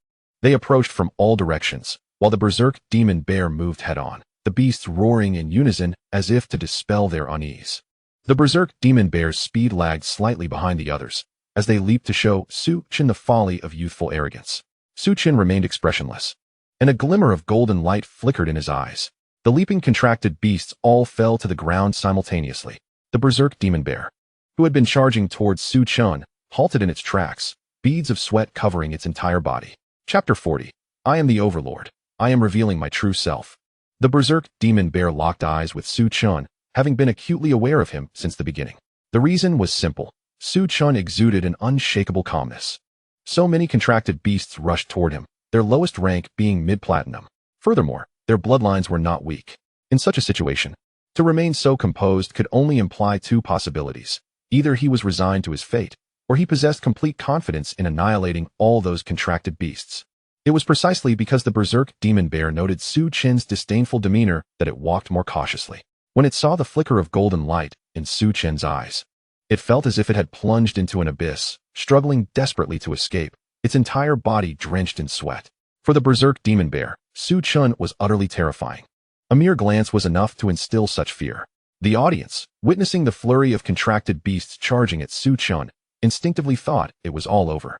They approached from all directions, while the berserk demon bear moved head-on, the beasts roaring in unison as if to dispel their unease. The berserk demon bear's speed lagged slightly behind the others, as they leaped to show Su Chen the folly of youthful arrogance. Su Chen remained expressionless, and a glimmer of golden light flickered in his eyes. The leaping contracted beasts all fell to the ground simultaneously. The berserk demon bear, who had been charging towards Su Chen, halted in its tracks, beads of sweat covering its entire body. Chapter 40. I am the Overlord. I am revealing my true self. The berserk demon bear locked eyes with Su Chen, having been acutely aware of him since the beginning. The reason was simple. Su Chen exuded an unshakable calmness. So many contracted beasts rushed toward him, their lowest rank being mid-platinum. Furthermore, their bloodlines were not weak. In such a situation, to remain so composed could only imply 2 possibilities. Either he was resigned to his fate, or he possessed complete confidence in annihilating all those contracted beasts. It was precisely because the berserk demon bear noted Su Chen's disdainful demeanor that it walked more cautiously. When it saw the flicker of golden light in Su Chen's eyes, it felt as if it had plunged into an abyss, struggling desperately to escape, its entire body drenched in sweat. For the berserk demon bear, Su Chen was utterly terrifying. A mere glance was enough to instill such fear. The audience, witnessing the flurry of contracted beasts charging at Su Chen, instinctively thought it was all over.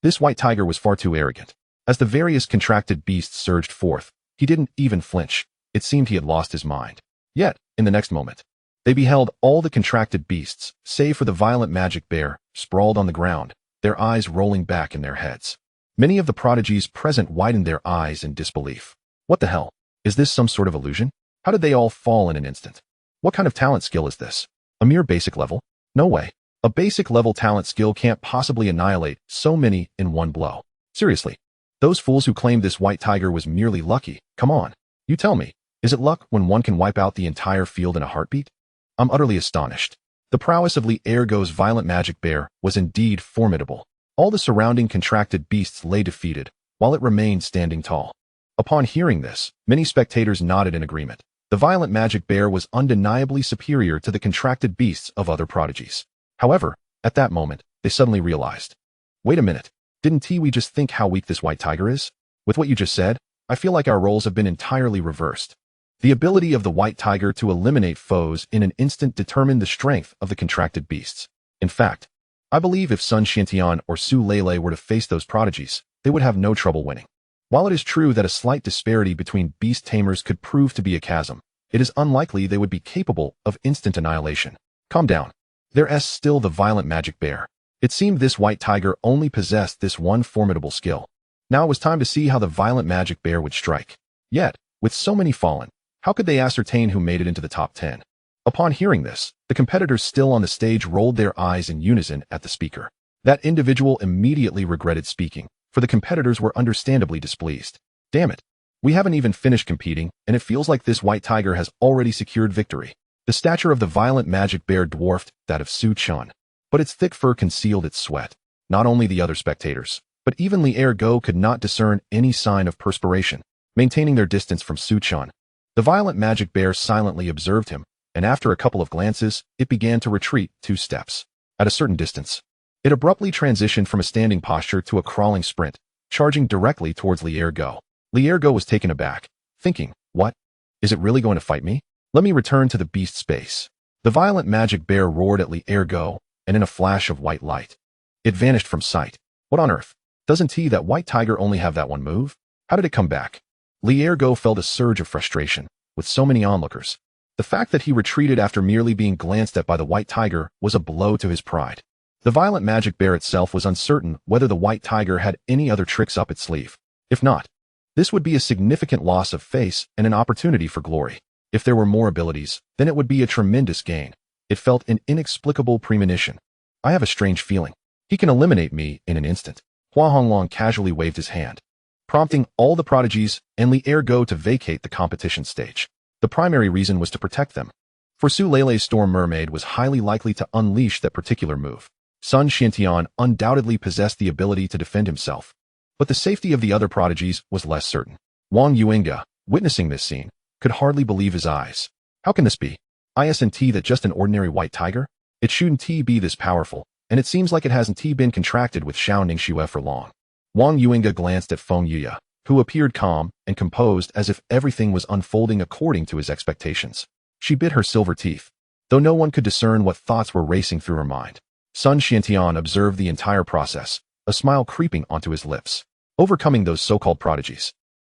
This white tiger was far too arrogant. As the various contracted beasts surged forth, he didn't even flinch. It seemed he had lost his mind. Yet, in the next moment, they beheld all the contracted beasts, save for the violent magic bear, sprawled on the ground, their eyes rolling back in their heads. Many of the prodigies present widened their eyes in disbelief. What the hell? Is this some sort of illusion? How did they all fall in an instant? What kind of talent skill is this? A mere basic level? No way. A basic level talent skill can't possibly annihilate so many in one blow. Seriously. Those fools who claimed this white tiger was merely lucky, come on. You tell me, Is it luck when one can wipe out the entire field in a heartbeat? I'm utterly astonished. The prowess of Li Ergo's violent magic bear was indeed formidable. All the surrounding contracted beasts lay defeated, while it remained standing tall. Upon hearing this, many spectators nodded in agreement. The violent magic bear was undeniably superior to the contracted beasts of other prodigies. However, at that moment, they suddenly realized. Wait a minute, didn't we just think how weak this white tiger is? With what you just said, I feel like our roles have been entirely reversed. The ability of the white tiger to eliminate foes in an instant determined the strength of the contracted beasts. In fact, I believe if Sun Xiantian or Su Lele were to face those prodigies, they would have no trouble winning. While it is true that a slight disparity between beast tamers could prove to be a chasm, it is unlikely they would be capable of instant annihilation. Calm down. There's still the violent magic bear. It seemed this white tiger only possessed this one formidable skill. Now it was time to see how the violent magic bear would strike. Yet, with so many fallen, how could they ascertain who made it into the top 10? Upon hearing this, the competitors still on the stage rolled their eyes in unison at the speaker. That individual immediately regretted speaking, for the competitors were understandably displeased. Damn it. We haven't even finished competing, and it feels like this white tiger has already secured victory. The stature of the violent magic bear dwarfed that of Su Chen, but its thick fur concealed its sweat. Not only the other spectators, but even Li Ergo could not discern any sign of perspiration, maintaining their distance from Su Chen. The violent magic bear silently observed him, and after a couple of glances, it began to retreat 2 steps. At a certain distance, it abruptly transitioned from a standing posture to a crawling sprint, charging directly towards Li Ergo. Li Ergo was taken aback, thinking, what? Is it really going to fight me? Let me return to the beast space. The violent magic bear roared at Li Ergo, and in a flash of white light, it vanished from sight. What on earth? Doesn't that white tiger only have that one move? How did it come back? Li Ergo felt a surge of frustration, with so many onlookers. The fact that he retreated after merely being glanced at by the white tiger was a blow to his pride. The violent magic bear itself was uncertain whether the white tiger had any other tricks up its sleeve. If not, this would be a significant loss of face and an opportunity for glory. If there were more abilities, then it would be a tremendous gain. It felt an inexplicable premonition. I have a strange feeling. He can eliminate me in an instant. Hua Honglong casually waved his hand, prompting all the prodigies and Li Ergo to vacate the competition stage. The primary reason was to protect them. For Su Lele's Storm Mermaid was highly likely to unleash that particular move. Sun Xiantian undoubtedly possessed the ability to defend himself, but the safety of the other prodigies was less certain. Wang Yuenga, witnessing this scene, could hardly believe his eyes. How can this be? Isn't that just an ordinary white tiger? It shouldn't be this powerful, and it seems like it hasn't been contracted with Xiao Ningxue for long. Wang Yuenga glanced at Feng Yuya, who appeared calm and composed as if everything was unfolding according to his expectations. She bit her silver teeth, though no one could discern what thoughts were racing through her mind. Sun Xiantian observed the entire process, a smile creeping onto his lips. Overcoming those so-called prodigies,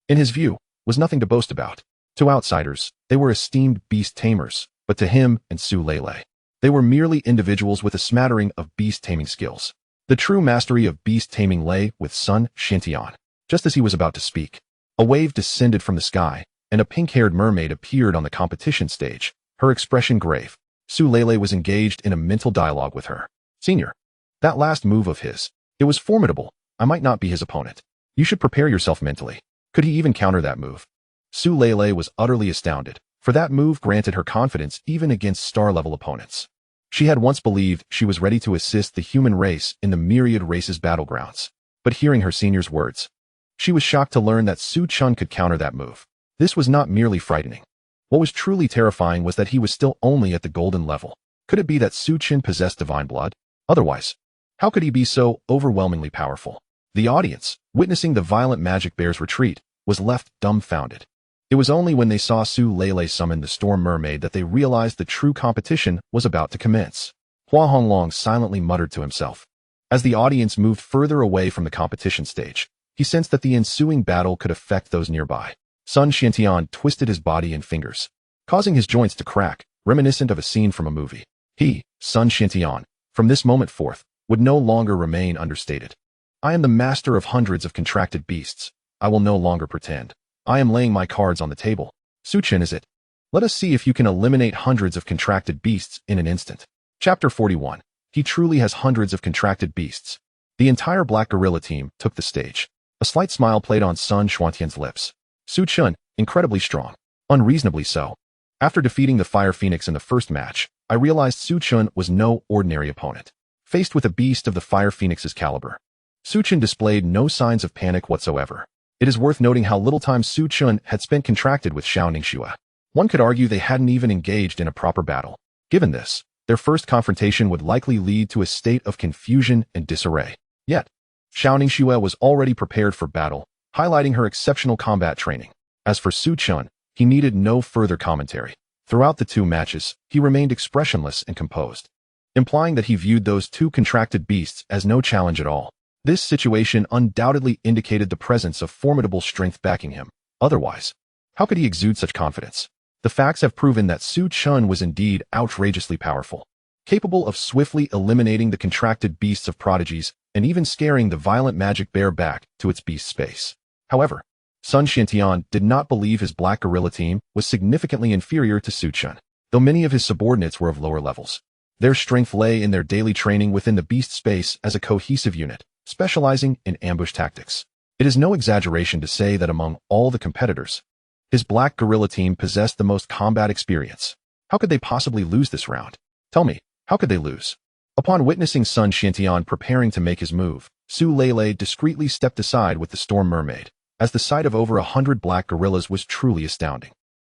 in his view, was nothing to boast about. To outsiders, they were esteemed beast tamers, but to him and Su Lele, they were merely individuals with a smattering of beast-taming skills. The true mastery of beast-taming lay with Sun Xiantian. Just as he was about to speak, a wave descended from the sky, and a pink-haired mermaid appeared on the competition stage, her expression grave. Su Lele was engaged in a mental dialogue with her. Senior, that last move of his, it was formidable. I might not be his opponent. You should prepare yourself mentally. Could he even counter that move? Su Lele was utterly astounded, for that move granted her confidence even against star-level opponents. She had once believed she was ready to assist the human race in the myriad races battlegrounds, but hearing her senior's words, she was shocked to learn that Su Chen could counter that move. This was not merely frightening. What was truly terrifying was that he was still only at the golden level. Could it be that Su Chen possessed divine blood? Otherwise, how could he be so overwhelmingly powerful? The audience, witnessing the violent magic bear's retreat, was left dumbfounded. It was only when they saw Su Lele summon the Storm Mermaid that they realized the true competition was about to commence. Hua Honglong silently muttered to himself. As the audience moved further away from the competition stage, he sensed that the ensuing battle could affect those nearby. Sun Xiantian twisted his body and fingers, causing his joints to crack, reminiscent of a scene from a movie. He, Sun Xiantian, from this moment forth, would no longer remain understated. I am the master of hundreds of contracted beasts. I will no longer pretend. I am laying my cards on the table. Su Chen is it. Let us see if you can eliminate hundreds of contracted beasts in an instant. Chapter 41. He truly has hundreds of contracted beasts. The entire Black Gorilla team took the stage. A slight smile played on Sun Xuantian's lips. Su Chen, incredibly strong. Unreasonably so. After defeating the Fire Phoenix in the first match, I realized Su Chen was no ordinary opponent. Faced with a beast of the Fire Phoenix's caliber, Su Chen displayed no signs of panic whatsoever. It is worth noting how little time Su Chen had spent contracted with Xiao Ningxue. One could argue they hadn't even engaged in a proper battle. Given this, their first confrontation would likely lead to a state of confusion and disarray. Yet, Xiao Ningxue was already prepared for battle, highlighting her exceptional combat training. As for Su Chen, he needed no further commentary. Throughout the two matches, he remained expressionless and composed, implying that he viewed those two contracted beasts as no challenge at all. This situation undoubtedly indicated the presence of formidable strength backing him. Otherwise, how could he exude such confidence? The facts have proven that Su Chen was indeed outrageously powerful, capable of swiftly eliminating the contracted beasts of prodigies and even scaring the violent magic bear back to its beast space. However, Sun Xiantian did not believe his black gorilla team was significantly inferior to Su Chen, though many of his subordinates were of lower levels. Their strength lay in their daily training within the beast space as a cohesive unit, specializing in ambush tactics. It is no exaggeration to say that among all the competitors, his black gorilla team possessed the most combat experience. How could they possibly lose this round? Tell me, how could they lose? Upon witnessing Sun Xiantian preparing to make his move, Su Lele discreetly stepped aside with the Storm Mermaid, as the sight of over 100 black gorillas was truly astounding.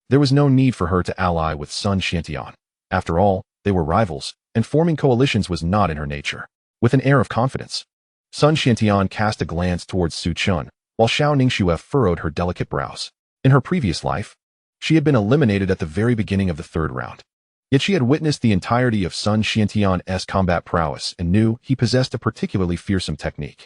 There was no need for her to ally with Sun Xiantian. After all, they were rivals, and forming coalitions was not in her nature. With an air of confidence, Sun Xiantian cast a glance towards Su Chen, while Xiao Ningxue furrowed her delicate brows. In her previous life, she had been eliminated at the very beginning of the third round. Yet she had witnessed the entirety of Sun Xiantian's combat prowess and knew he possessed a particularly fearsome technique.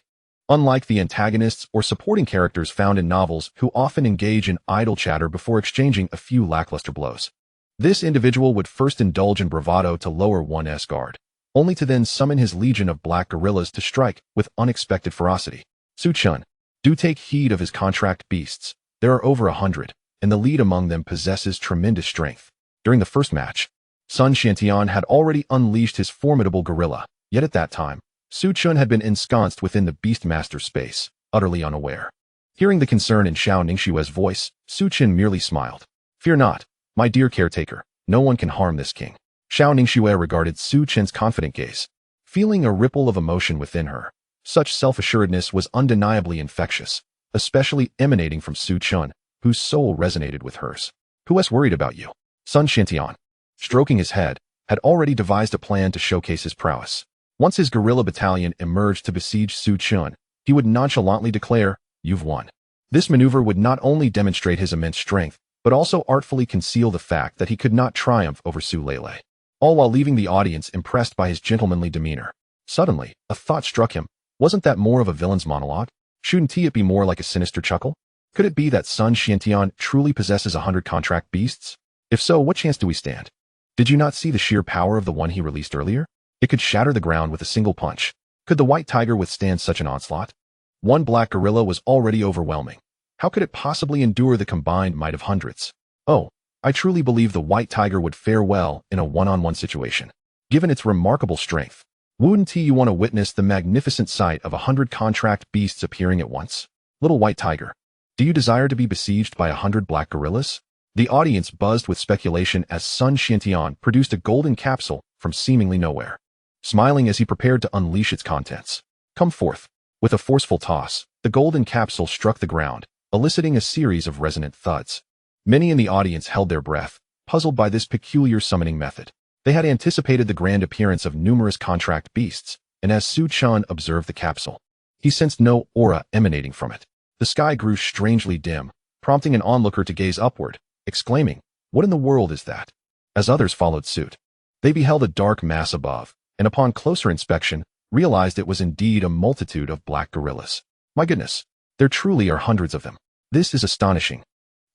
Unlike the antagonists or supporting characters found in novels who often engage in idle chatter before exchanging a few lackluster blows, this individual would first indulge in bravado to lower one's guard, only to then summon his legion of black gorillas to strike with unexpected ferocity. Su Chen, do take heed of his contract beasts. There are over 100, and the lead among them possesses tremendous strength. During the first match, Sun Xiantian had already unleashed his formidable gorilla, yet at that time, Su Chen had been ensconced within the beastmaster space, utterly unaware. Hearing the concern in Xiao Ningxue's voice, Su Chen merely smiled. Fear not, my dear caretaker, no one can harm this king. Xiao Ningxue regarded Su Chen's confident gaze, feeling a ripple of emotion within her. Such self-assuredness was undeniably infectious, especially emanating from Su Chen, whose soul resonated with hers. Who is worried about you? Sun Xiantian, stroking his head, had already devised a plan to showcase his prowess. Once his guerrilla battalion emerged to besiege Su Chen, he would nonchalantly declare, "You've won." This maneuver would not only demonstrate his immense strength, but also artfully conceal the fact that he could not triumph over Su Lele, all while leaving the audience impressed by his gentlemanly demeanor. Suddenly, a thought struck him. Wasn't that more of a villain's monologue? Shouldn't it be more like a sinister chuckle? Could it be that Sun Xiantian truly possesses 100 contract beasts? If so, what chance do we stand? Did you not see the sheer power of the one he released earlier? It could shatter the ground with a single punch. Could the white tiger withstand such an onslaught? One black gorilla was already overwhelming. How could it possibly endure the combined might of hundreds? Oh, I truly believe the white tiger would fare well in a one-on-one situation. Given its remarkable strength, wouldn't you want to witness the magnificent sight of 100 contract beasts appearing at once? Little white tiger, do you desire to be besieged by 100 black gorillas? The audience buzzed with speculation as Sun Xiantian produced a golden capsule from seemingly nowhere, smiling as he prepared to unleash its contents. Come forth. With a forceful toss, the golden capsule struck the ground, eliciting a series of resonant thuds. Many in the audience held their breath, puzzled by this peculiar summoning method. They had anticipated the grand appearance of numerous contract beasts, and as Su Chen observed the capsule, he sensed no aura emanating from it. The sky grew strangely dim, prompting an onlooker to gaze upward, exclaiming, "What in the world is that?" As others followed suit, they beheld a dark mass above, and upon closer inspection, realized it was indeed a multitude of black gorillas. My goodness, there truly are hundreds of them. This is astonishing.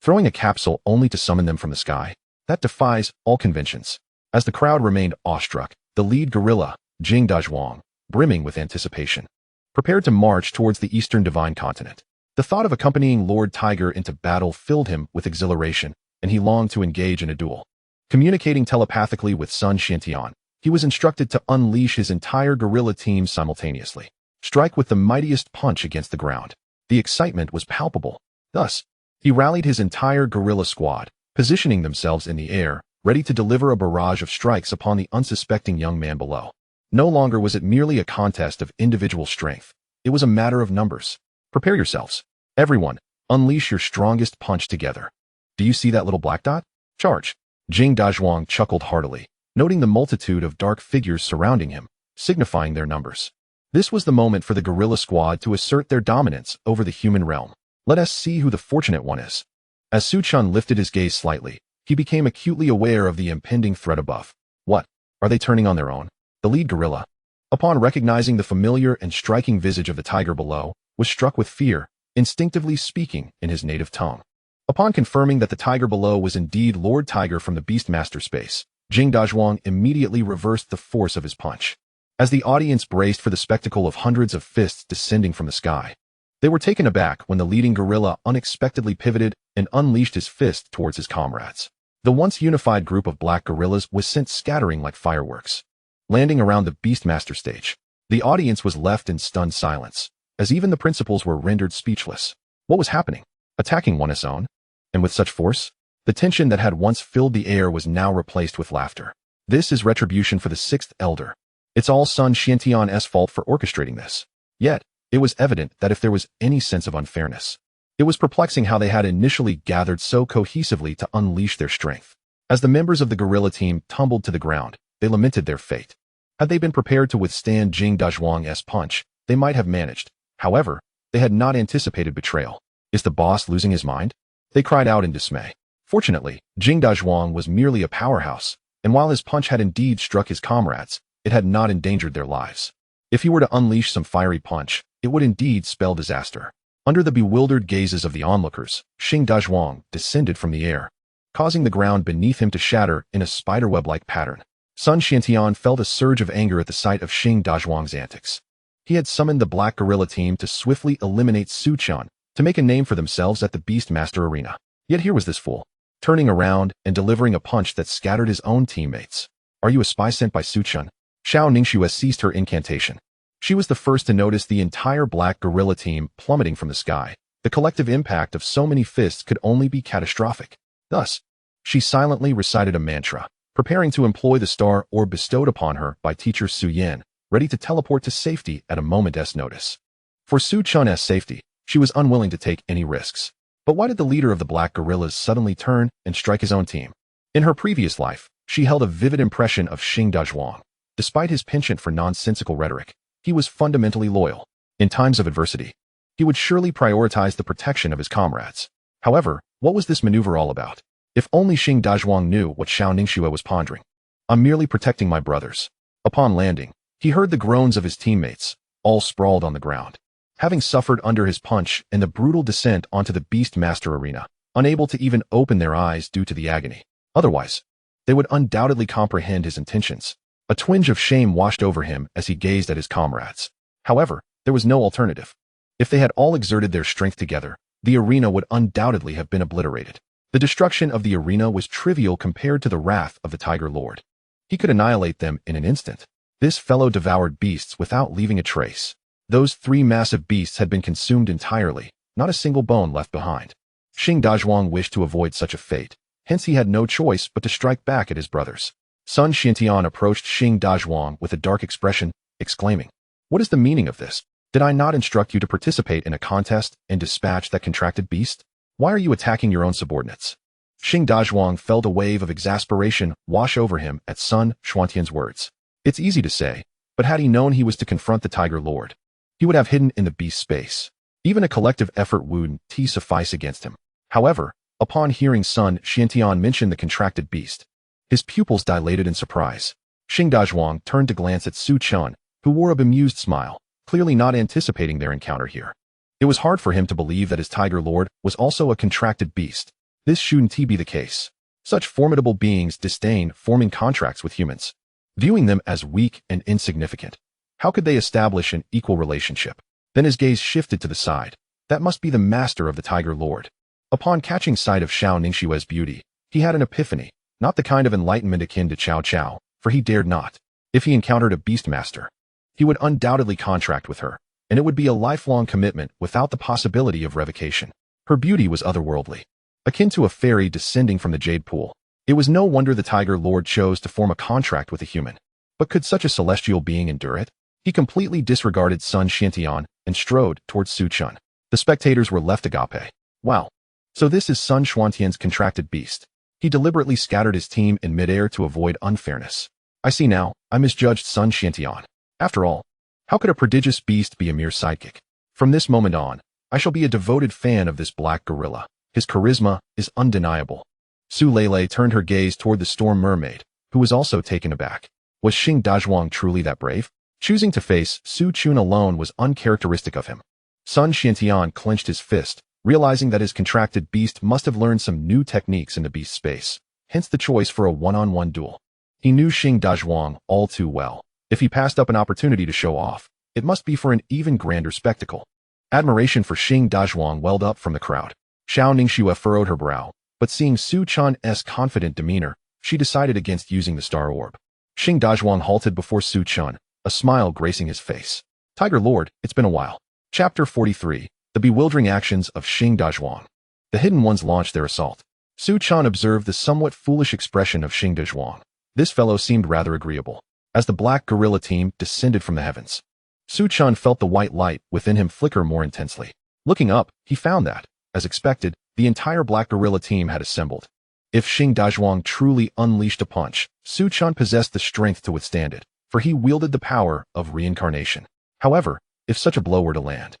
Throwing a capsule only to summon them from the sky, that defies all conventions. As the crowd remained awestruck, the lead gorilla, Jing Dazhuang, brimming with anticipation, prepared to march towards the eastern divine continent. The thought of accompanying Lord Tiger into battle filled him with exhilaration, and he longed to engage in a duel. Communicating telepathically with Sun Xiantian, he was instructed to unleash his entire gorilla team simultaneously, strike with the mightiest punch against the ground. The excitement was palpable. Thus, he rallied his entire gorilla squad, positioning themselves in the air, ready to deliver a barrage of strikes upon the unsuspecting young man below. No longer was it merely a contest of individual strength. It was a matter of numbers. Prepare yourselves. Everyone, unleash your strongest punch together. Do you see that little black dot? Charge. Jing Dazhuang chuckled heartily, noting the multitude of dark figures surrounding him, signifying their numbers. This was the moment for the guerrilla squad to assert their dominance over the human realm. Let us see who the fortunate one is. As Su Chen lifted his gaze slightly, he became acutely aware of the impending threat above. What? Are they turning on their own? The lead guerrilla, upon recognizing the familiar and striking visage of the tiger below, was struck with fear, instinctively speaking in his native tongue. Upon confirming that the tiger below was indeed Lord Tiger from the beastmaster space, Jing Dazhuang immediately reversed the force of his punch. As the audience braced for the spectacle of hundreds of fists descending from the sky, they were taken aback when the leading guerrilla unexpectedly pivoted and unleashed his fist towards his comrades. The once unified group of black guerrillas was sent scattering like fireworks. Landing around the beastmaster stage, the audience was left in stunned silence, as even the principals were rendered speechless. What was happening? Attacking one's own? And with such force? The tension that had once filled the air was now replaced with laughter. This is retribution for the sixth elder. It's all Sun Xiantian's fault for orchestrating this. Yet, it was evident that if there was any sense of unfairness, it was perplexing how they had initially gathered so cohesively to unleash their strength. As the members of the guerrilla team tumbled to the ground, they lamented their fate. Had they been prepared to withstand Jing Dazhuang's punch, they might have managed. However, they had not anticipated betrayal. Is the boss losing his mind? They cried out in dismay. Fortunately, Jing Dazhuang was merely a powerhouse, and while his punch had indeed struck his comrades, it had not endangered their lives. If he were to unleash some fiery punch, it would indeed spell disaster. Under the bewildered gazes of the onlookers, Jing Dazhuang descended from the air, causing the ground beneath him to shatter in a spiderweb-like pattern. Sun Xiantian felt a surge of anger at the sight of Jing Dazhuang's antics. He had summoned the black guerrilla team to swiftly eliminate Su Chen, to make a name for themselves at the beastmaster arena. Yet here was this fool, turning around and delivering a punch that scattered his own teammates. Are you a spy sent by Su Chen? Xiao Ningxue ceased her incantation. She was the first to notice the entire black guerrilla team plummeting from the sky. The collective impact of so many fists could only be catastrophic. Thus, she silently recited a mantra, preparing to employ the star orb bestowed upon her by teacher Su Yan, ready to teleport to safety at a moment's notice. For Su Chen's safety, she was unwilling to take any risks. But why did the leader of the black guerrillas suddenly turn and strike his own team? In her previous life, she held a vivid impression of Jing Dazhuang. Despite his penchant for nonsensical rhetoric, he was fundamentally loyal. In times of adversity, he would surely prioritize the protection of his comrades. However, what was this maneuver all about? If only Jing Dazhuang knew what Xiao Ningxue was pondering. I'm merely protecting my brothers. Upon landing, he heard the groans of his teammates, all sprawled on the ground. Having suffered under his punch and the brutal descent onto the beastmaster arena, unable to even open their eyes due to the agony. Otherwise, they would undoubtedly comprehend his intentions. A twinge of shame washed over him as he gazed at his comrades. However, there was no alternative. If they had all exerted their strength together, the arena would undoubtedly have been obliterated. The destruction of the arena was trivial compared to the wrath of the Tiger Lord. He could annihilate them in an instant. This fellow devoured beasts without leaving a trace. Those three massive beasts had been consumed entirely, not a single bone left behind. Jing Dazhuang wished to avoid such a fate, hence he had no choice but to strike back at his brothers. Sun Xiantian approached Jing Dazhuang with a dark expression, exclaiming, "What is the meaning of this? Did I not instruct you to participate in a contest and dispatch that contracted beast? Why are you attacking your own subordinates?" Jing Dazhuang felt a wave of exasperation wash over him at Sun Xiantian's words. It's easy to say, but had he known he was to confront the Tiger Lord, he would have hidden in the beast space. Even a collective effort wouldn't suffice against him. However, upon hearing Sun Xiantian mention the contracted beast, his pupils dilated in surprise. Jing Dazhuang turned to glance at Su Chen, who wore a bemused smile, clearly not anticipating their encounter here. It was hard for him to believe that his Tiger Lord was also a contracted beast. This shouldn't be the case. Such formidable beings disdain forming contracts with humans, viewing them as weak and insignificant. How could they establish an equal relationship? Then his gaze shifted to the side. That must be the master of the Tiger Lord. Upon catching sight of Xiao Ningxue's beauty, he had an epiphany. Not the kind of enlightenment akin to Cao Cao, for he dared not. If he encountered a beastmaster, he would undoubtedly contract with her, and it would be a lifelong commitment without the possibility of revocation. Her beauty was otherworldly. akin to a fairy descending from the jade pool. It was no wonder the Tiger Lord chose to form a contract with a human. But could such a celestial being endure it? He completely disregarded Sun Xiantian and strode towards Su Chen. The spectators were left agape. Wow. So this is Sun Xuantian's contracted beast. He deliberately scattered his team in midair to avoid unfairness. I see now, I misjudged Sun Xiantian. After all, how could a prodigious beast be a mere sidekick? From this moment on, I shall be a devoted fan of this black gorilla. His charisma is undeniable. Su Lele turned her gaze toward the storm mermaid, who was also taken aback. Was Xing Dazhuang truly that brave? Choosing to face Su Chen alone was uncharacteristic of him. Sun Xiantian clenched his fist, realizing that his contracted beast must have learned some new techniques in the beast space, hence the choice for a one-on-one duel. He knew Xing Dazhuang all too well. If he passed up an opportunity to show off, it must be for an even grander spectacle. Admiration for Xing Dazhuang welled up from the crowd. Xiao Ningxue furrowed her brow, but seeing Su Chen's confident demeanor, she decided against using the star orb. Xing Dazhuang halted before Su Chen, a smile gracing his face. Tiger Lord, it's been a while. Chapter 43, The Bewildering Actions of Xing Dazhuang. The Hidden Ones launched their assault. Su Chen observed the somewhat foolish expression of Xing Dazhuang. This fellow seemed rather agreeable. As the black gorilla team descended from the heavens, Su Chen felt the white light within him flicker more intensely. Looking up, he found that, as expected, the entire black gorilla team had assembled. If Xing Dazhuang truly unleashed a punch, Su Chen possessed the strength to withstand it, for he wielded the power of reincarnation. However, if such a blow were to land,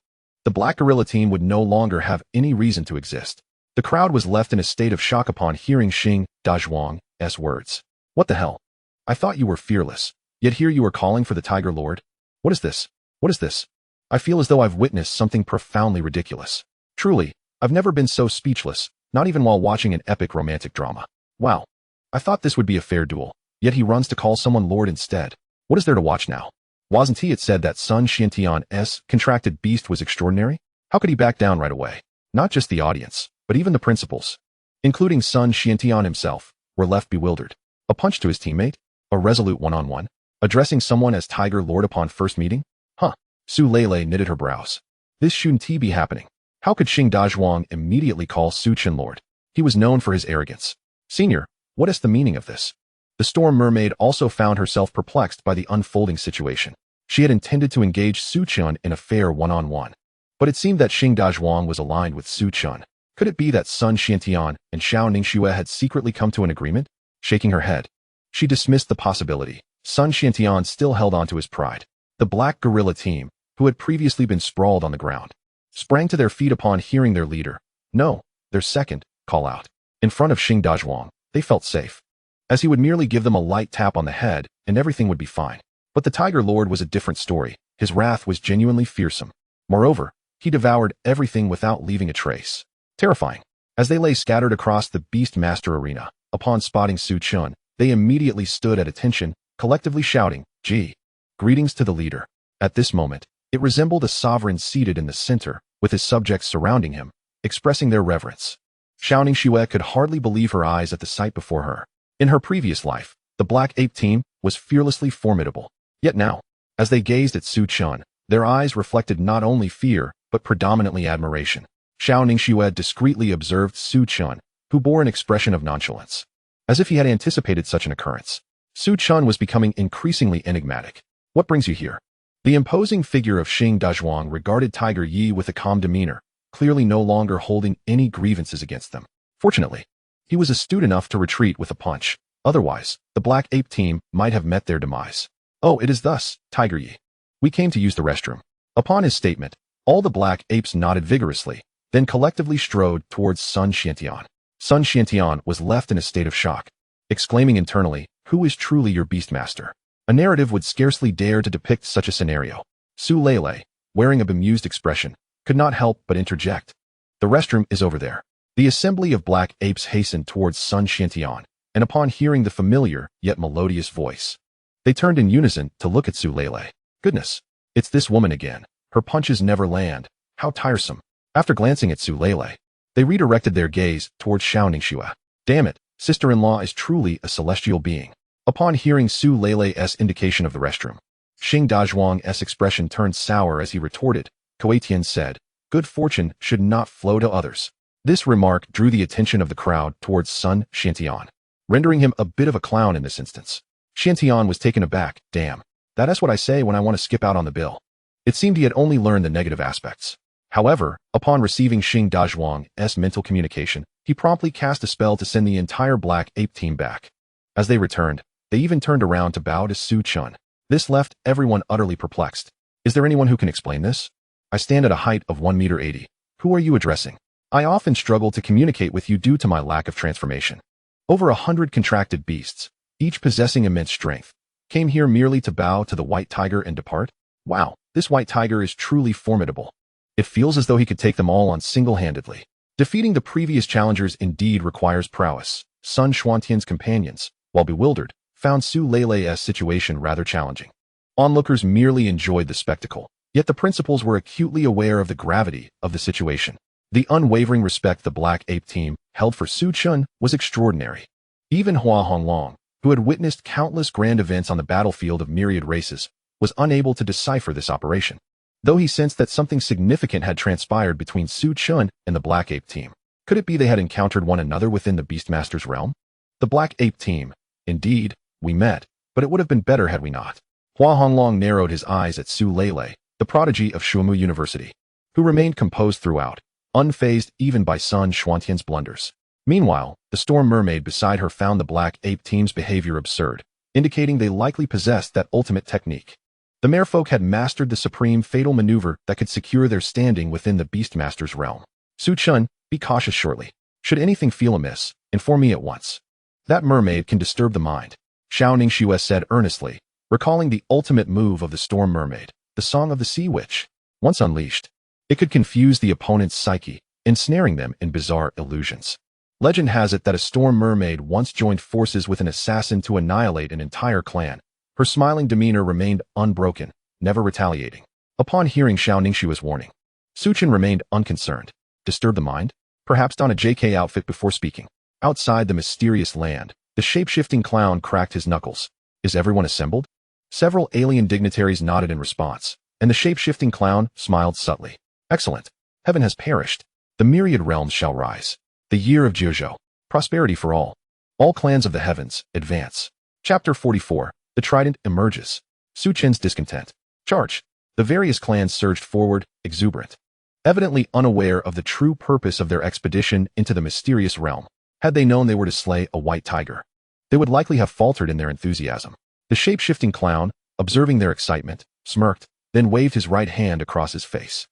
the black gorilla team would no longer have any reason to exist. The crowd was left in a state of shock upon hearing Xing Dazhuang's words. What the hell? I thought you were fearless, yet here you are calling for the Tiger Lord? What is this? What is this? I feel as though I've witnessed something profoundly ridiculous. Truly, I've never been so speechless, not even while watching an epic romantic drama. Wow. I thought this would be a fair duel, yet he runs to call someone Lord instead. What is there to watch now? Wasn't it said that Sun Xiantian's contracted beast was extraordinary? How could he back down right away? Not just the audience, but even the principals, including Sun Xiantian himself, were left bewildered. A punch to his teammate? A resolute one-on-one? Addressing someone as Tiger Lord upon first meeting? Huh. Su Lele knitted her brows. This shouldn't be happening. How could Xing Dazhuang immediately call Su Chen Lord? He was known for his arrogance. Senior, what is the meaning of this? The storm mermaid also found herself perplexed by the unfolding situation. She had intended to engage Su Chen in a fair one-on-one, but it seemed that Xing Dazhuang was aligned with Su Chen. Could it be that Sun Xiantian and Xiao Ningxue had secretly come to an agreement? Shaking her head, she dismissed the possibility. Sun Xiantian still held on to his pride. The black gorilla team, who had previously been sprawled on the ground, sprang to their feet upon hearing their leader, no, their second, call out. In front of Xing Dazhuang, they felt safe, as he would merely give them a light tap on the head and everything would be fine. But the Tiger Lord was a different story. His wrath was genuinely fearsome. Moreover, he devoured everything without leaving a trace. Terrifying. As they lay scattered across the beastmaster arena, upon spotting Su Chen, they immediately stood at attention, collectively shouting, "Gee! Greetings to the leader." At this moment, it resembled a sovereign seated in the center, with his subjects surrounding him, expressing their reverence. Xiao Ningxue could hardly believe her eyes at the sight before her. In her previous life, the Black Ape team was fearlessly formidable. Yet now, as they gazed at Su Chen, their eyes reflected not only fear, but predominantly admiration. Xiao Ningxue discreetly observed Su Chen, who bore an expression of nonchalance, as if he had anticipated such an occurrence. Su Chen was becoming increasingly enigmatic. What brings you here? The imposing figure of Xing Dazhuang regarded Tiger Yi with a calm demeanor, clearly no longer holding any grievances against them. Fortunately, he was astute enough to retreat with a punch. Otherwise, the Black Ape team might have met their demise. Oh, it is thus, Tiger Yi. We came to use the restroom. Upon his statement, all the Black Apes nodded vigorously, then collectively strode towards Sun Xiantian. Sun Xiantian was left in a state of shock, exclaiming internally, "Who is truly your beastmaster?" A narrative would scarcely dare to depict such a scenario. Su Lele, wearing a bemused expression, could not help but interject. The restroom is over there. The assembly of Black Apes hastened towards Sun Xiantian, and upon hearing the familiar yet melodious voice, they turned in unison to look at Su Lele. Goodness, it's this woman again. Her punches never land. How tiresome. After glancing at Su Lele, they redirected their gaze towards Xiao Ningxue. Damn it, sister-in-law is truly a celestial being. Upon hearing Su Lele's indication of the restroom, Xing Dazhuang's expression turned sour as he retorted. Koetian said, "Good fortune should not flow to others." This remark drew the attention of the crowd towards Sun Xiantian, rendering him a bit of a clown in this instance. Xiantian was taken aback. Damn, that's what I say when I want to skip out on the bill. It seemed he had only learned the negative aspects. However, upon receiving Xing Dazhuang's mental communication, he promptly cast a spell to send the entire Black Ape team back. As they returned, they even turned around to bow to Su Chen. This left everyone utterly perplexed. Is there anyone who can explain this? I stand at a height of 1 meter 80. Who are you addressing? I often struggle to communicate with you due to my lack of transformation. Over 100 contracted beasts, each possessing immense strength, came here merely to bow to the white tiger and depart? Wow, this white tiger is truly formidable. It feels as though he could take them all on single-handedly. Defeating the previous challengers indeed requires prowess. Sun Xuantian's companions, while bewildered, found Su Leilei's situation rather challenging. Onlookers merely enjoyed the spectacle, yet the principals were acutely aware of the gravity of the situation. The unwavering respect the Black Ape team held for Su Chen was extraordinary. Even Hua Honglong, who had witnessed countless grand events on the battlefield of myriad races, was unable to decipher this operation, though he sensed that something significant had transpired between Su Chen and the Black Ape team. Could it be they had encountered one another within the Beastmaster's realm? The Black Ape team. Indeed, we met, but it would have been better had we not. Hua Honglong narrowed his eyes at Su Leilei, the prodigy of Shuamu University, who remained composed throughout, unfazed even by Sun Xuantian's blunders. Meanwhile, the Storm Mermaid beside her found the Black Ape team's behavior absurd, indicating they likely possessed that ultimate technique. The merfolk had mastered the supreme fatal maneuver that could secure their standing within the Beastmaster's realm. Su Chen, be cautious shortly. Should anything feel amiss, inform me at once. That mermaid can disturb the mind, Xiao Ningxue said earnestly, recalling the ultimate move of the Storm Mermaid, the Song of the Sea Witch. Once unleashed, it could confuse the opponent's psyche, ensnaring them in bizarre illusions. Legend has it that a Storm Mermaid once joined forces with an assassin to annihilate an entire clan. Her smiling demeanor remained unbroken, never retaliating. Upon hearing Xiao Ningxue's warning, Su Chen remained unconcerned. Disturb the mind? Perhaps don a JK outfit before speaking. Outside the mysterious land, the shape-shifting clown cracked his knuckles. Is everyone assembled? Several alien dignitaries nodded in response, and the shape-shifting clown smiled subtly. Excellent. Heaven has perished. The myriad realms shall rise. The year of Jiuzhou. Prosperity for all. All clans of the heavens, advance. Chapter 44. The Trident emerges. Su Chen's discontent. Charge. The various clans surged forward, exuberant, evidently unaware of the true purpose of their expedition into the mysterious realm. Had they known they were to slay a white tiger, they would likely have faltered in their enthusiasm. The shape-shifting clown, observing their excitement, smirked, then waved his right hand across his face.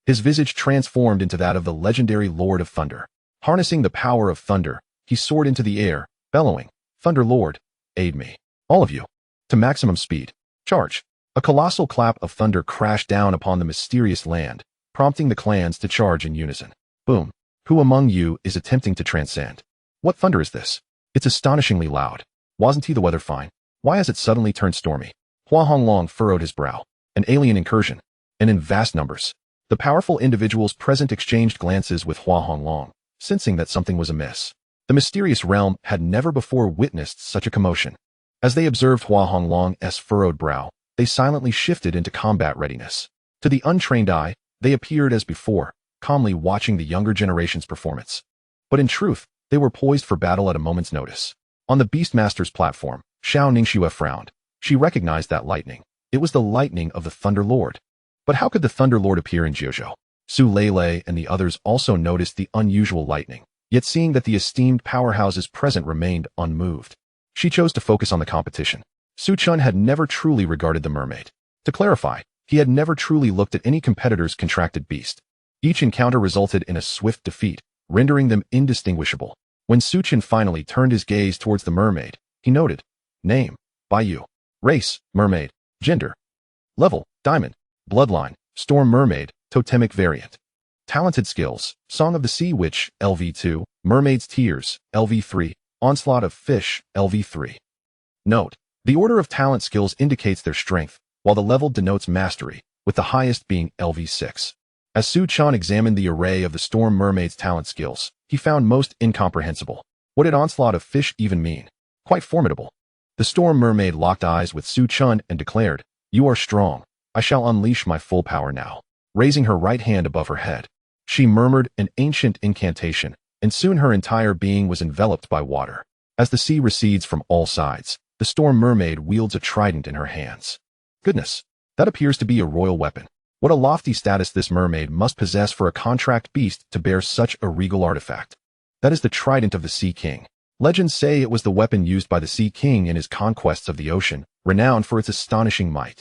His visage transformed into that of the legendary Lord of Thunder. Harnessing the power of thunder, he soared into the air, bellowing, "Thunder Lord, aid me. All of you. To maximum speed. Charge." A colossal clap of thunder crashed down upon the mysterious land, prompting the clans to charge in unison. Boom. Who among you is attempting to transcend? What thunder is this? It's astonishingly loud. Wasn't the weather fine? Why has it suddenly turned stormy? Hua Honglong furrowed his brow. An alien incursion. And in vast numbers. The powerful individuals present exchanged glances with Hua Honglong, sensing that something was amiss. The mysterious realm had never before witnessed such a commotion. As they observed Hua Honglong's furrowed brow, they silently shifted into combat readiness. To the untrained eye, they appeared as before, calmly watching the younger generation's performance. But in truth, they were poised for battle at a moment's notice. On the Beastmaster's platform, Xiao Ningxue frowned. She recognized that lightning. It was the lightning of the Thunder Lord. But how could the Thunder Lord appear in Jiuzhou? Su Leilei and the others also noticed the unusual lightning, yet seeing that the esteemed powerhouses present remained unmoved, she chose to focus on the competition. Su Chen had never truly regarded the mermaid. To clarify, he had never truly looked at any competitor's contracted beast. Each encounter resulted in a swift defeat, rendering them indistinguishable. When Su Chen finally turned his gaze towards the mermaid, he noted, "Name, Baiyu. Race, mermaid. Gender. Level, diamond. Bloodline, storm mermaid, totemic variant. Talented skills, Song of the Sea Witch, LV2, Mermaid's Tears, LV3, Onslaught of Fish, LV3. Note, the order of talent skills indicates their strength, while the level denotes mastery, with the highest being LV6. As Su Chen examined the array of the Storm Mermaid's talent skills, he found most incomprehensible. What did Onslaught of Fish even mean? Quite formidable. The Storm Mermaid locked eyes with Su Chen and declared, "You are strong. I shall unleash my full power now." Raising her right hand above her head, She murmured an ancient incantation, and soon her entire being was enveloped by water. As the sea recedes from all sides, the storm mermaid wields a trident in her hands. Goodness, that appears to be a royal weapon. What a lofty status this mermaid must possess for a contract beast to bear such a regal artifact. That is the trident of the Sea King. Legends say it was the weapon used by the Sea King in his conquests of the ocean, renowned for its astonishing might.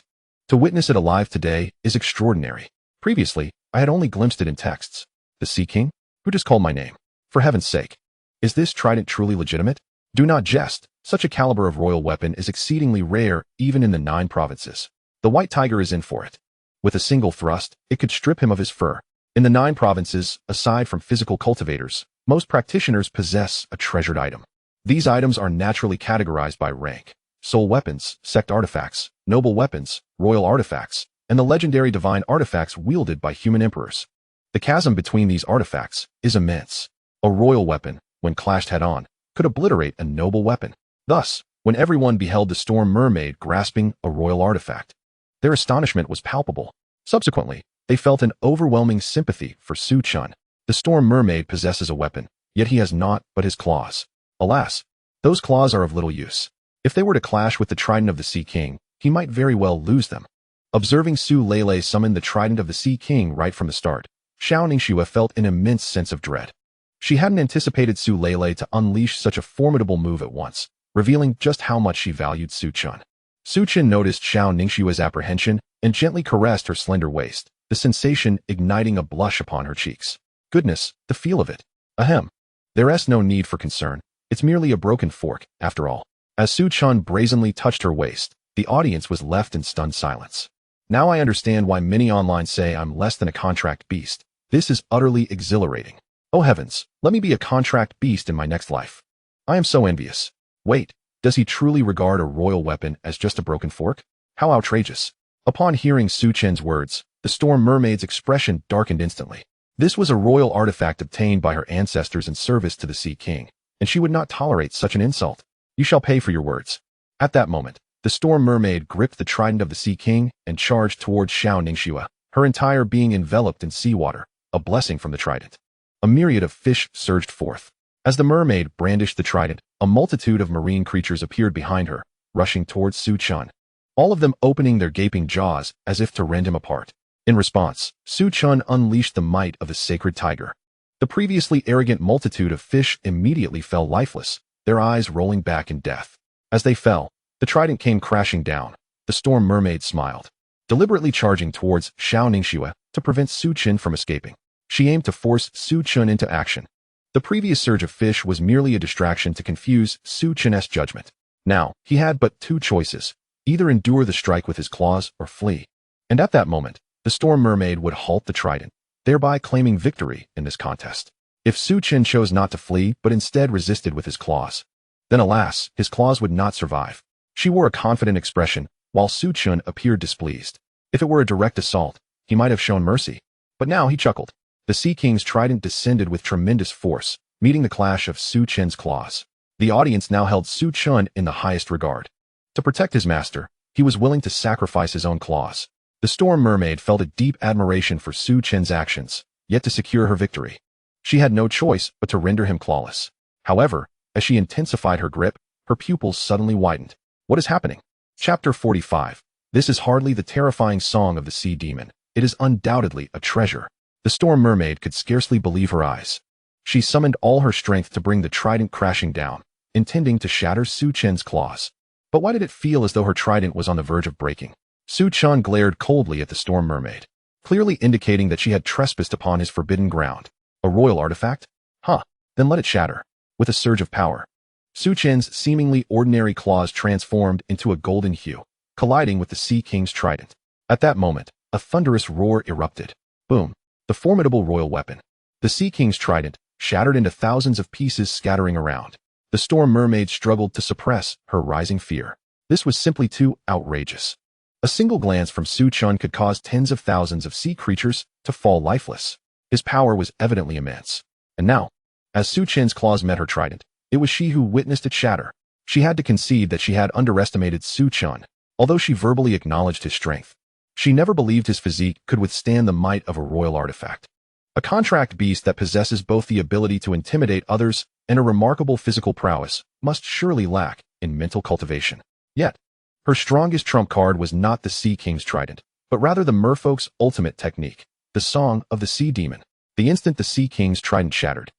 To witness it alive today is extraordinary. Previously, I had only glimpsed it in texts. The Sea King? Who just called my name? For heaven's sake. Is this trident truly legitimate? Do not jest. Such a caliber of royal weapon is exceedingly rare even in the 9 provinces. The white tiger is in for it. With a single thrust, it could strip him of his fur. In the 9 provinces, aside from physical cultivators, most practitioners possess a treasured item. These items are naturally categorized by rank: soul weapons, sect artifacts, noble weapons, royal artifacts, and the legendary divine artifacts wielded by human emperors. The chasm between these artifacts is immense. A royal weapon, when clashed head-on, could obliterate a noble weapon. Thus, when everyone beheld the storm mermaid grasping a royal artifact, their astonishment was palpable. Subsequently, they felt an overwhelming sympathy for Su Chen. The storm mermaid possesses a weapon, yet he has naught but his claws. Alas, those claws are of little use. If they were to clash with the trident of the Sea King, he might very well lose them. Observing Su Lele summon the trident of the Sea King right from the start, Xiao Ningxue felt an immense sense of dread. She hadn't anticipated Su Lele to unleash such a formidable move at once, revealing just how much she valued Su Chen. Su Chen noticed Xiao Ningxue's apprehension and gently caressed her slender waist, the sensation igniting a blush upon her cheeks. Goodness, the feel of it. Ahem. There's no need for concern. It's merely a broken fork, after all. As Su Chen brazenly touched her waist, the audience was left in stunned silence. Now I understand why many online say I'm less than a contract beast. This is utterly exhilarating. Oh heavens, let me be a contract beast in my next life. I am so envious. Wait, does he truly regard a royal weapon as just a broken fork? How outrageous. Upon hearing Su Chen's words, the storm mermaid's expression darkened instantly. This was a royal artifact obtained by her ancestors in service to the Sea King, and she would not tolerate such an insult. You shall pay for your words. At that moment, the storm mermaid gripped the trident of the Sea King and charged towards Xiao Ningxue, her entire being enveloped in seawater, a blessing from the trident. A myriad of fish surged forth. As the mermaid brandished the trident, a multitude of marine creatures appeared behind her, rushing towards Su Chen, all of them opening their gaping jaws as if to rend him apart. In response, Su Chen unleashed the might of the sacred tiger. The previously arrogant multitude of fish immediately fell lifeless, their eyes rolling back in death. As they fell, the trident came crashing down. The storm mermaid smiled, deliberately charging towards Xiao Ningxue to prevent Su Chen from escaping. She aimed to force Su Chen into action. The previous surge of fish was merely a distraction to confuse Su Chen's judgment. Now, he had but 2 choices: either endure the strike with his claws or flee. And at that moment, the storm mermaid would halt the trident, thereby claiming victory in this contest. If Su Chen chose not to flee but instead resisted with his claws, then alas, his claws would not survive. She wore a confident expression, while Su Chen appeared displeased. If it were a direct assault, he might have shown mercy. But now he chuckled. The Sea King's trident descended with tremendous force, meeting the clash of Su Chen's claws. The audience now held Su Chen in the highest regard. To protect his master, he was willing to sacrifice his own claws. The storm mermaid felt a deep admiration for Su Chen's actions, yet to secure her victory, she had no choice but to render him clawless. However, as she intensified her grip, her pupils suddenly widened. What is happening? Chapter 45. This is hardly the terrifying song of the sea demon. It is undoubtedly a treasure. The storm mermaid could scarcely believe her eyes. She summoned all her strength to bring the trident crashing down, intending to shatter Su Chen's claws. But why did it feel as though her trident was on the verge of breaking? Su Chen glared coldly at the storm mermaid, clearly indicating that she had trespassed upon his forbidden ground. A royal artifact? Huh, then let it shatter. With a surge of power, Su Chen's seemingly ordinary claws transformed into a golden hue, colliding with the Sea King's trident. At that moment, a thunderous roar erupted. Boom! The formidable royal weapon, the Sea King's trident, shattered into thousands of pieces scattering around. The storm mermaid struggled to suppress her rising fear. This was simply too outrageous. A single glance from Su Chen could cause tens of thousands of sea creatures to fall lifeless. His power was evidently immense. And now, as Su Chen's claws met her trident, it was she who witnessed it shatter. She had to concede that she had underestimated Su Chen, although she verbally acknowledged his strength. She never believed his physique could withstand the might of a royal artifact. A contract beast that possesses both the ability to intimidate others and a remarkable physical prowess must surely lack in mental cultivation. Yet, her strongest trump card was not the Sea King's trident, but rather the merfolk's ultimate technique, the Song of the Sea Demon. The instant the Sea King's trident shattered,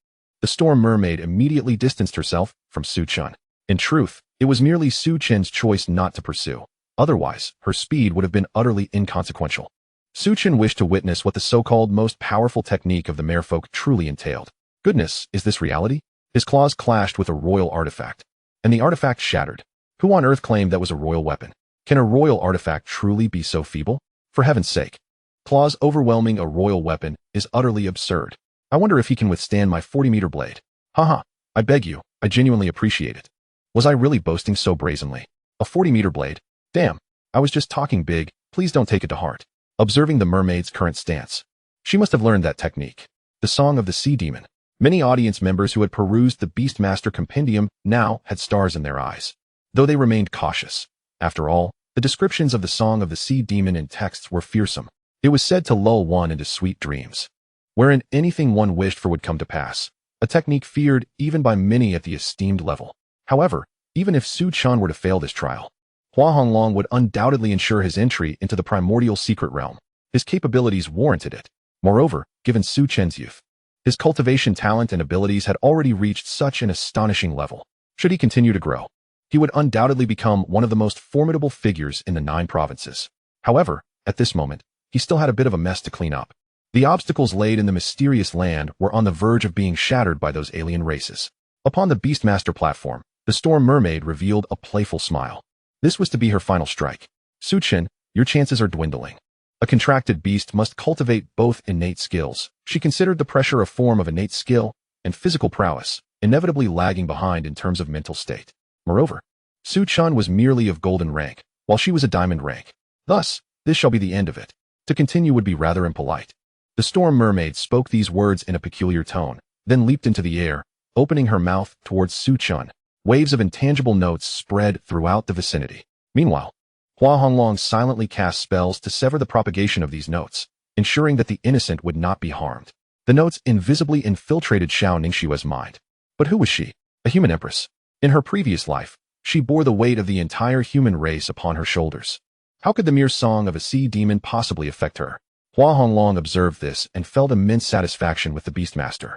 the Storm Mermaid immediately distanced herself from Su Chen. In truth, it was merely Su Chen's choice not to pursue. Otherwise, her speed would have been utterly inconsequential. Su Chen wished to witness what the so-called most powerful technique of the merfolk truly entailed. Goodness, is this reality? His claws clashed with a royal artifact, and the artifact shattered. Who on earth claimed that was a royal weapon? Can a royal artifact truly be so feeble? For heaven's sake. Claws overwhelming a royal weapon is utterly absurd. I wonder if he can withstand my 40-meter blade. Haha, I beg you, I genuinely appreciate it. Was I really boasting so brazenly? A 40-meter blade? Damn, I was just talking big, please don't take it to heart. Observing the mermaid's current stance, she must have learned that technique. The Song of the Sea Demon. Many audience members who had perused the Beastmaster compendium now had stars in their eyes, though they remained cautious. After all, the descriptions of the Song of the Sea Demon in texts were fearsome. It was said to lull one into sweet dreams, wherein anything one wished for would come to pass, a technique feared even by many at the esteemed level. However, even if Su Chen were to fail this trial, Hua Honglong would undoubtedly ensure his entry into the primordial secret realm. His capabilities warranted it. Moreover, given Su Chen's youth, his cultivation talent and abilities had already reached such an astonishing level. Should he continue to grow, he would undoubtedly become one of the most formidable figures in the 9 provinces. However, at this moment, he still had a bit of a mess to clean up. The obstacles laid in the mysterious land were on the verge of being shattered by those alien races. Upon the Beastmaster platform, the Storm Mermaid revealed a playful smile. This was to be her final strike. Su Chen, your chances are dwindling. A contracted beast must cultivate both innate skills. She considered the pressure a form of innate skill and physical prowess, inevitably lagging behind in terms of mental state. Moreover, Su Chen was merely of golden rank, while she was a diamond rank. Thus, this shall be the end of it. To continue would be rather impolite. The Storm Mermaid spoke these words in a peculiar tone, then leaped into the air, opening her mouth towards Su Chen. Waves of intangible notes spread throughout the vicinity. Meanwhile, Hua Honglong silently cast spells to sever the propagation of these notes, ensuring that the innocent would not be harmed. The notes invisibly infiltrated Xiao Ningxue's mind. But who was she? A human empress. In her previous life, she bore the weight of the entire human race upon her shoulders. How could the mere song of a sea demon possibly affect her? Hua Honglong observed this and felt immense satisfaction with the Beastmaster.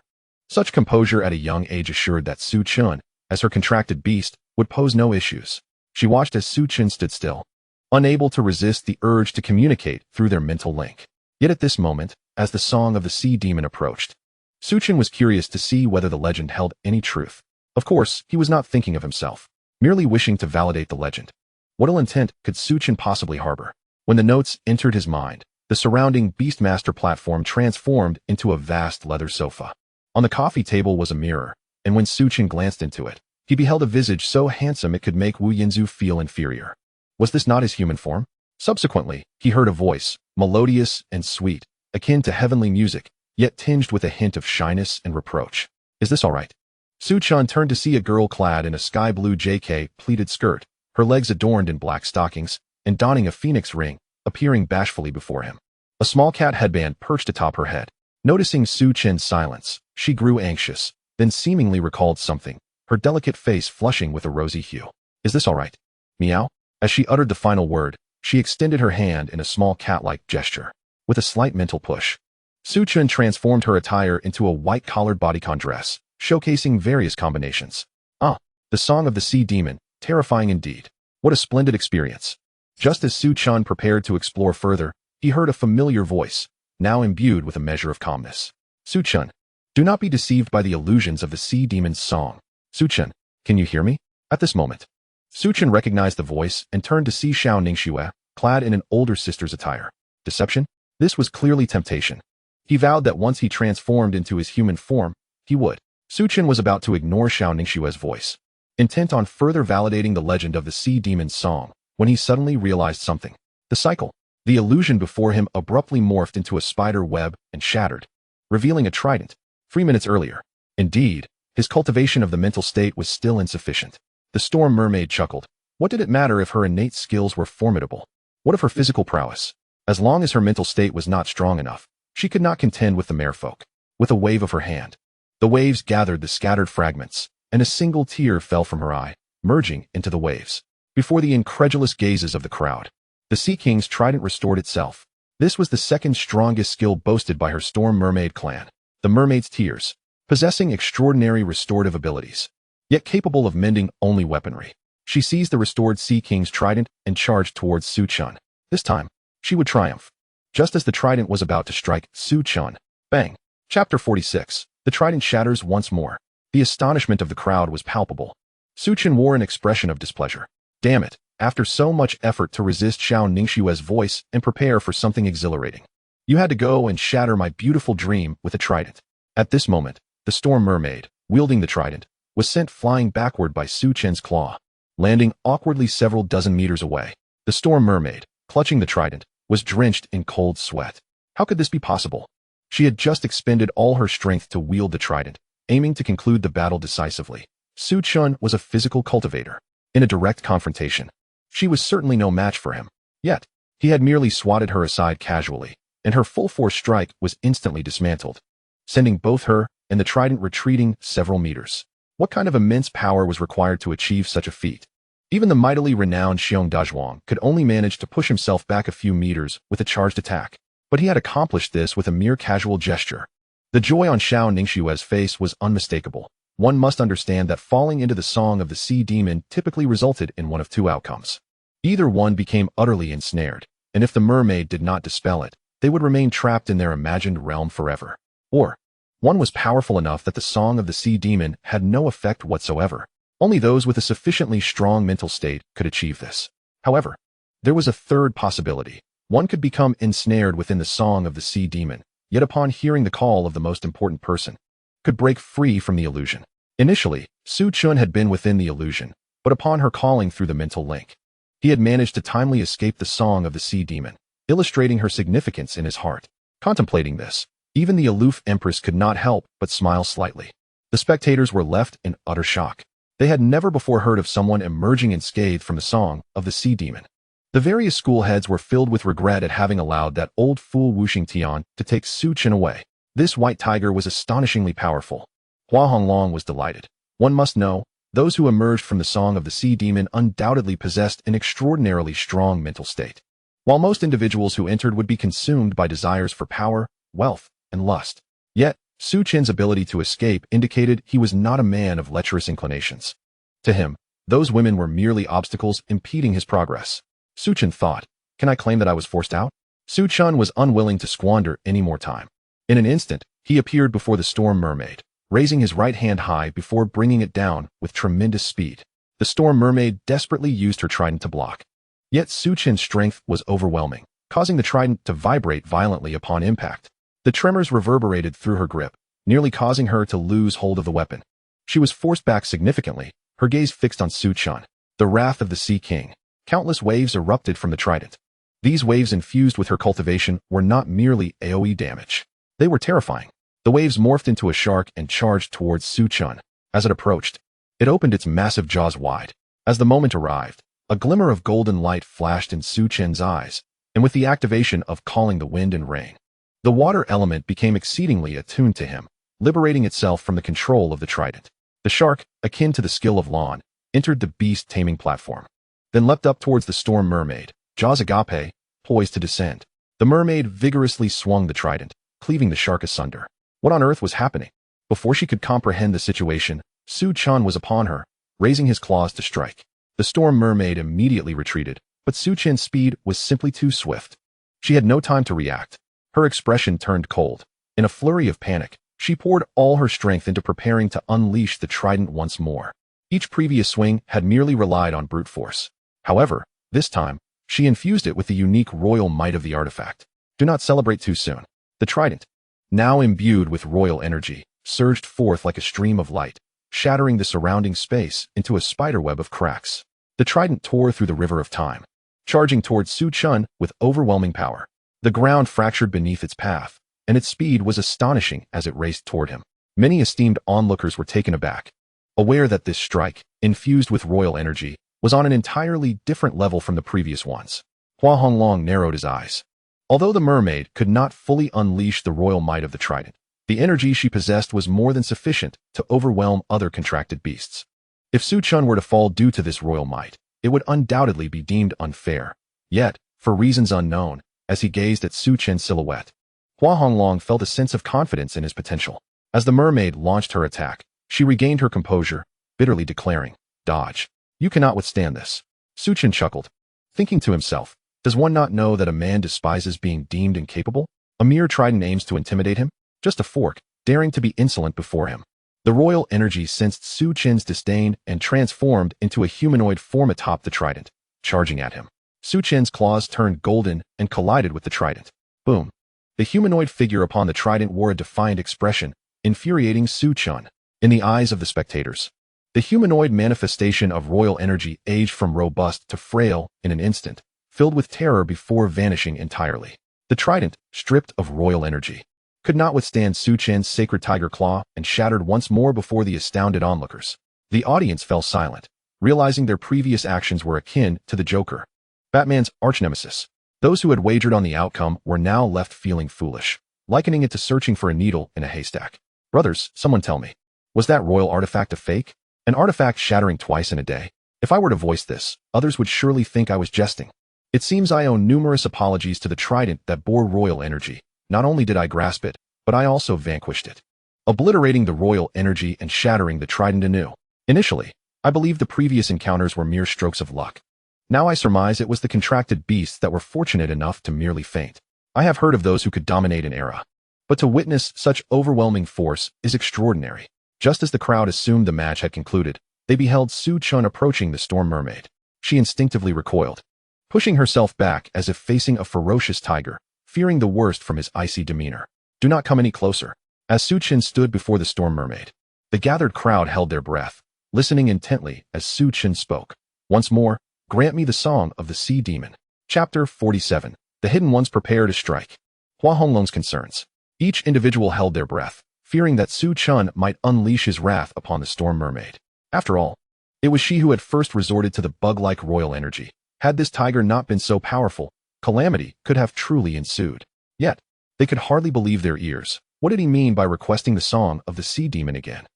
Such composure at a young age assured that Su Chen, as her contracted beast, would pose no issues. She watched as Su Chen stood still, unable to resist the urge to communicate through their mental link. Yet at this moment, as the Song of the Sea Demon approached, Su Chen was curious to see whether the legend held any truth. Of course, he was not thinking of himself, merely wishing to validate the legend. What ill intent could Su Chen possibly harbor? When the notes entered his mind, the surrounding Beastmaster platform transformed into a vast leather sofa. On the coffee table was a mirror, and when Su Chen glanced into it, he beheld a visage so handsome it could make Wu Yinzu feel inferior. Was this not his human form? Subsequently, he heard a voice, melodious and sweet, akin to heavenly music, yet tinged with a hint of shyness and reproach. Is this all right? Su Chen turned to see a girl clad in a sky blue JK pleated skirt, her legs adorned in black stockings, and donning a phoenix ring, appearing bashfully before him. A small cat headband perched atop her head. Noticing Su Chen's silence, she grew anxious, then seemingly recalled something, her delicate face flushing with a rosy hue. Is this all right? Meow? As she uttered the final word, she extended her hand in a small cat-like gesture. With a slight mental push, Su Chen transformed her attire into a white-collared bodycon dress, showcasing various combinations. Ah, the Song of the Sea Demon, terrifying indeed. What a splendid experience. Just as Su Chen prepared to explore further, he heard a familiar voice, now imbued with a measure of calmness. Su Chen, do not be deceived by the illusions of the Sea Demon's song. Su Chen, can you hear me? At this moment, Su Chen recognized the voice and turned to see Xiao Ningxue, clad in an older sister's attire. Deception? This was clearly temptation. He vowed that once he transformed into his human form, he would. Su Chen was about to ignore Xiao Ningxue's voice, intent on further validating the legend of the Sea Demon's song, when he suddenly realized something. The cycle. The illusion before him abruptly morphed into a spider web and shattered, revealing a trident. 3 minutes earlier. Indeed, his cultivation of the mental state was still insufficient. The Storm Mermaid chuckled. What did it matter if her innate skills were formidable? What of her physical prowess? As long as her mental state was not strong enough, She could not contend with the merfolk. With a wave of her hand, the waves gathered the scattered fragments, and a single tear fell from her eye, merging into the waves. Before the incredulous gazes of the crowd, the Sea King's trident restored itself. This was the second strongest skill boasted by her Storm Mermaid clan, the Mermaid's Tears, possessing extraordinary restorative abilities, yet capable of mending only weaponry. She seized the restored Sea King's trident and charged towards Su Chen. This time, she would triumph. Just as the trident was about to strike Su Chen, bang! Chapter 46. The trident shatters once more. The astonishment of the crowd was palpable. Su Chen wore an expression of displeasure. Damn it, after so much effort to resist Xiao Ningxue's voice and prepare for something exhilarating, you had to go and shatter my beautiful dream with a trident. At this moment, the Storm Mermaid, wielding the trident, was sent flying backward by Su Chen's claw, landing awkwardly several dozen meters away. The Storm Mermaid, clutching the trident, was drenched in cold sweat. How could this be possible? She had just expended all her strength to wield the trident, aiming to conclude the battle decisively. Su Chen was a physical cultivator. In a direct confrontation, she was certainly no match for him. Yet, he had merely swatted her aside casually, and her full-force strike was instantly dismantled, sending both her and the trident retreating several meters. What kind of immense power was required to achieve such a feat? Even the mightily renowned Xiong Dazhuang could only manage to push himself back a few meters with a charged attack, but he had accomplished this with a mere casual gesture. The joy on Xiao Ningxue's face was unmistakable. One must understand that falling into the Song of the Sea Demon typically resulted in one of two outcomes. Either one became utterly ensnared, and if the mermaid did not dispel it, they would remain trapped in their imagined realm forever. Or, one was powerful enough that the Song of the Sea Demon had no effect whatsoever. Only those with a sufficiently strong mental state could achieve this. However, there was a third possibility. One could become ensnared within the Song of the Sea Demon, yet upon hearing the call of the most important person, could break free from the illusion. Initially, Su Chen had been within the illusion, but upon her calling through the mental link, he had managed to timely escape the Song of the Sea Demon, illustrating her significance in his heart. Contemplating this, even the aloof Empress could not help but smile slightly. The spectators were left in utter shock. They had never before heard of someone emerging unscathed from the Song of the Sea Demon. The various school heads were filled with regret at having allowed that old fool Wu Xingtian to take Su Chen away. This white tiger was astonishingly powerful. Hua Honglong was delighted. One must know, those who emerged from the Song of the Sea Demon undoubtedly possessed an extraordinarily strong mental state. While most individuals who entered would be consumed by desires for power, wealth, and lust, yet, Su Chen's ability to escape indicated he was not a man of lecherous inclinations. To him, those women were merely obstacles impeding his progress. Su Chen thought, can I claim that I was forced out? Su Chen was unwilling to squander any more time. In an instant, he appeared before the Storm Mermaid, raising his right hand high before bringing it down with tremendous speed. The Storm Mermaid desperately used her trident to block. Yet Su Chen's strength was overwhelming, causing the trident to vibrate violently upon impact. The tremors reverberated through her grip, nearly causing her to lose hold of the weapon. She was forced back significantly, her gaze fixed on Su Chen, the wrath of the Sea King. Countless waves erupted from the trident. These waves infused with her cultivation were not merely AoE damage. They were terrifying. The waves morphed into a shark and charged towards Su Chen. As it approached, it opened its massive jaws wide. As the moment arrived, a glimmer of golden light flashed in Su Chen's eyes, and with the activation of calling the wind and rain, the water element became exceedingly attuned to him, liberating itself from the control of the trident. The shark, akin to the skill of Lan, entered the beast-taming platform, then leapt up towards the Storm Mermaid, jaws agape, poised to descend. The mermaid vigorously swung the trident, cleaving the shark asunder. What on earth was happening? Before she could comprehend the situation, Su Chen was upon her, raising his claws to strike. The Storm Mermaid immediately retreated, but Su Chen's speed was simply too swift. She had no time to react. Her expression turned cold. In a flurry of panic, she poured all her strength into preparing to unleash the trident once more. Each previous swing had merely relied on brute force. However, this time, she infused it with the unique royal might of the artifact. Do not celebrate too soon. The trident, now imbued with royal energy, surged forth like a stream of light, shattering the surrounding space into a spiderweb of cracks. The trident tore through the river of time, charging towards Su Chen with overwhelming power. The ground fractured beneath its path, and its speed was astonishing as it raced toward him. Many esteemed onlookers were taken aback, aware that this strike, infused with royal energy, was on an entirely different level from the previous ones. Hua Honglong narrowed his eyes. Although the mermaid could not fully unleash the royal might of the trident, the energy she possessed was more than sufficient to overwhelm other contracted beasts. If Su Chen were to fall due to this royal might, it would undoubtedly be deemed unfair. Yet, for reasons unknown, as he gazed at Su Chen's silhouette, Hua Honglong felt a sense of confidence in his potential. As the mermaid launched her attack, she regained her composure, bitterly declaring, "Dodge. You cannot withstand this." Su Chen chuckled, thinking to himself, does one not know that a man despises being deemed incapable? A mere trident aims to intimidate him? Just a fork, daring to be insolent before him. The royal energy sensed Su Chen's disdain and transformed into a humanoid form atop the trident, charging at him. Su Chen's claws turned golden and collided with the trident. Boom. The humanoid figure upon the trident wore a defiant expression, infuriating Su Chen. In the eyes of the spectators, the humanoid manifestation of royal energy aged from robust to frail in an instant, filled with terror before vanishing entirely. The trident, stripped of royal energy, could not withstand Su Chen's sacred tiger claw and shattered once more before the astounded onlookers. The audience fell silent, realizing their previous actions were akin to the Joker, Batman's archnemesis. Those who had wagered on the outcome were now left feeling foolish, likening it to searching for a needle in a haystack. Brothers, someone tell me, was that royal artifact a fake? An artifact shattering twice in a day? If I were to voice this, others would surely think I was jesting. It seems I owe numerous apologies to the trident that bore royal energy. Not only did I grasp it, but I also vanquished it, obliterating the royal energy and shattering the trident anew. Initially, I believed the previous encounters were mere strokes of luck. Now I surmise it was the contracted beasts that were fortunate enough to merely faint. I have heard of those who could dominate an era, but to witness such overwhelming force is extraordinary. Just as the crowd assumed the match had concluded, they beheld Su Chen approaching the storm mermaid. She instinctively recoiled, pushing herself back as if facing a ferocious tiger, fearing the worst from his icy demeanor. Do not come any closer. As Su Chen stood before the storm mermaid, the gathered crowd held their breath, listening intently as Su Chen spoke. Once more, grant me the song of the sea demon. Chapter 47. The hidden ones prepare to strike. Hua Honglong's concerns. Each individual held their breath, fearing that Su Chen might unleash his wrath upon the storm mermaid. After all, it was she who had first resorted to the bug-like royal energy. Had this tiger not been so powerful, calamity could have truly ensued. Yet, they could hardly believe their ears. What did he mean by requesting the song of the sea demon again?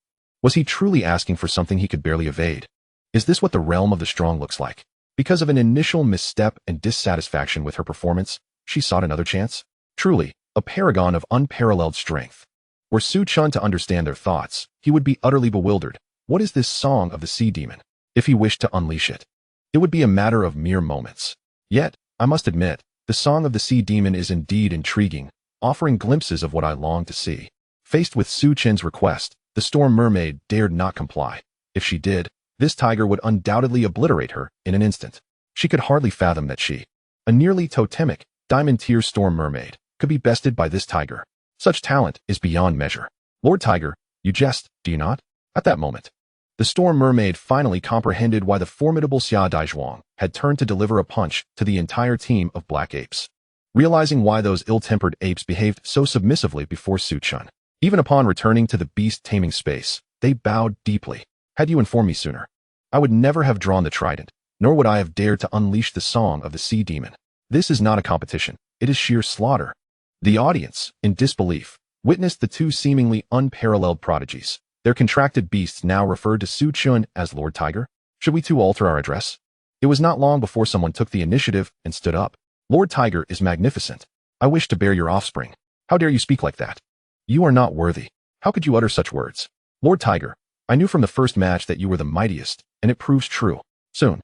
Was he truly asking for something he could barely evade? Is this what the realm of the strong looks like? Because of an initial misstep and dissatisfaction with her performance, she sought another chance? Truly, a paragon of unparalleled strength. Were Su Chen to understand their thoughts, he would be utterly bewildered. What is this song of the sea demon? If he wished to unleash it, it would be a matter of mere moments. Yet, I must admit, the song of the sea demon is indeed intriguing, offering glimpses of what I long to see. Faced with Su Chen's request, the storm mermaid dared not comply. If she did, this tiger would undoubtedly obliterate her in an instant. She could hardly fathom that she, a nearly totemic, diamond-tier storm mermaid, could be bested by this tiger. Such talent is beyond measure. Lord Tiger, you jest, do you not? At that moment, the storm mermaid finally comprehended why the formidable Xia Daizhuang had turned to deliver a punch to the entire team of black apes. Realizing why those ill-tempered apes behaved so submissively before Su Chen, even upon returning to the beast-taming space, they bowed deeply. Had you informed me sooner, I would never have drawn the trident, nor would I have dared to unleash the song of the sea demon. This is not a competition, it is sheer slaughter. The audience, in disbelief, witnessed the two seemingly unparalleled prodigies. Their contracted beasts now referred to Su Chen as Lord Tiger. Should we too alter our address? It was not long before someone took the initiative and stood up. Lord Tiger is magnificent. I wish to bear your offspring. How dare you speak like that? You are not worthy. How could you utter such words? Lord Tiger, I knew from the first match that you were the mightiest, and it proves true. Soon,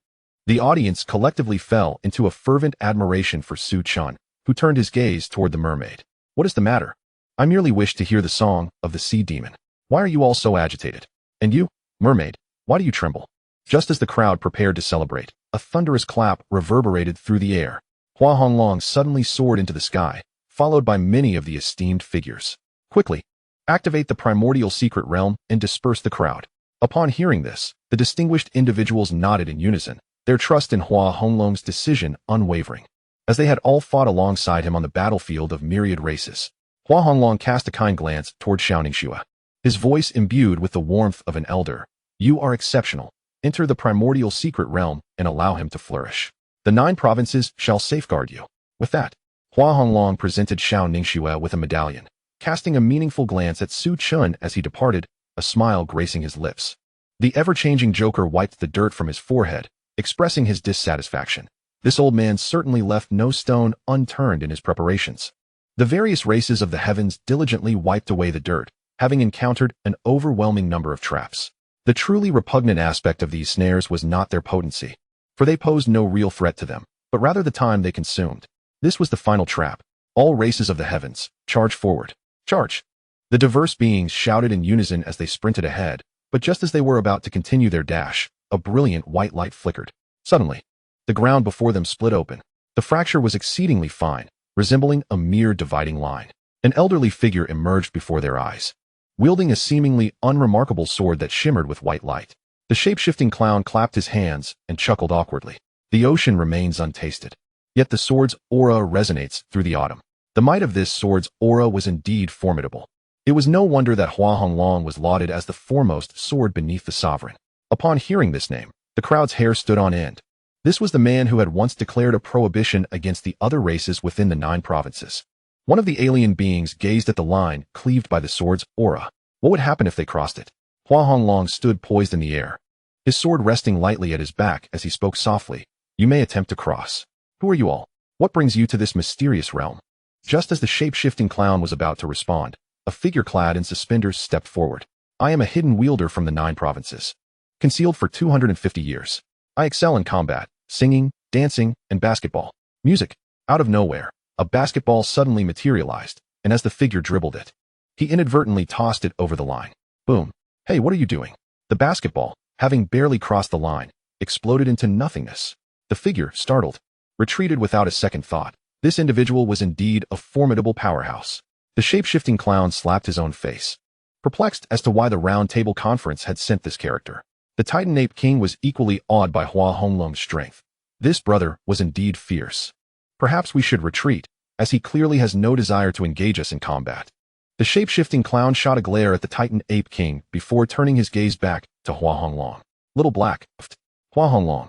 the audience collectively fell into a fervent admiration for Su Chen, who turned his gaze toward the mermaid. What is the matter? I merely wish to hear the song of the sea demon. Why are you all so agitated? And you, mermaid, why do you tremble? Just as the crowd prepared to celebrate, a thunderous clap reverberated through the air. Hua Honglong suddenly soared into the sky, followed by many of the esteemed figures. Quickly, activate the primordial secret realm and disperse the crowd. Upon hearing this, the distinguished individuals nodded in unison, their trust in Hua Honglong's decision unwavering. As they had all fought alongside him on the battlefield of myriad races, Hua Honglong cast a kind glance toward Xiao Ningxue, his voice imbued with the warmth of an elder. You are exceptional. Enter the primordial secret realm and allow him to flourish. The 9 provinces shall safeguard you. With that, Hua Honglong presented Xiao Ningxue with a medallion, casting a meaningful glance at Su Chen as he departed, a smile gracing his lips. The ever-changing Joker wiped the dirt from his forehead, expressing his dissatisfaction. This old man certainly left no stone unturned in his preparations. The various races of the heavens diligently wiped away the dirt, having encountered an overwhelming number of traps. The truly repugnant aspect of these snares was not their potency, for they posed no real threat to them, but rather the time they consumed. This was the final trap. All races of the heavens, charge forward. Charge! The diverse beings shouted in unison as they sprinted ahead, but just as they were about to continue their dash, a brilliant white light flickered. Suddenly, the ground before them split open. The fracture was exceedingly fine, resembling a mere dividing line. An elderly figure emerged before their eyes, wielding a seemingly unremarkable sword that shimmered with white light. The shape-shifting clown clapped his hands and chuckled awkwardly. The ocean remains untasted, yet the sword's aura resonates through the autumn. The might of this sword's aura was indeed formidable. It was no wonder that Hua Honglong was lauded as the foremost sword beneath the sovereign. Upon hearing this name, the crowd's hair stood on end. This was the man who had once declared a prohibition against the other races within the 9 provinces. One of the alien beings gazed at the line cleaved by the sword's aura. What would happen if they crossed it? Hua Honglong stood poised in the air, his sword resting lightly at his back as he spoke softly. You may attempt to cross. Who are you all? What brings you to this mysterious realm? Just as the shape-shifting clown was about to respond, a figure clad in suspenders stepped forward. I am a hidden wielder from the 9 provinces, concealed for 250 years. I excel in combat, singing, dancing, and basketball. Music. Out of nowhere, a basketball suddenly materialized, and as the figure dribbled it, he inadvertently tossed it over the line. Boom. Hey, what are you doing? The basketball, having barely crossed the line, exploded into nothingness. The figure, startled, retreated without a second thought. This individual was indeed a formidable powerhouse. The shape-shifting clown slapped his own face, perplexed as to why the Round Table Conference had sent this character. The Titan Ape King was equally awed by Hua Honglong's strength. This brother was indeed fierce. Perhaps we should retreat, as he clearly has no desire to engage us in combat. The shape-shifting clown shot a glare at the Titan Ape King before turning his gaze back to Hua Honglong. Little Black. Hua Honglong,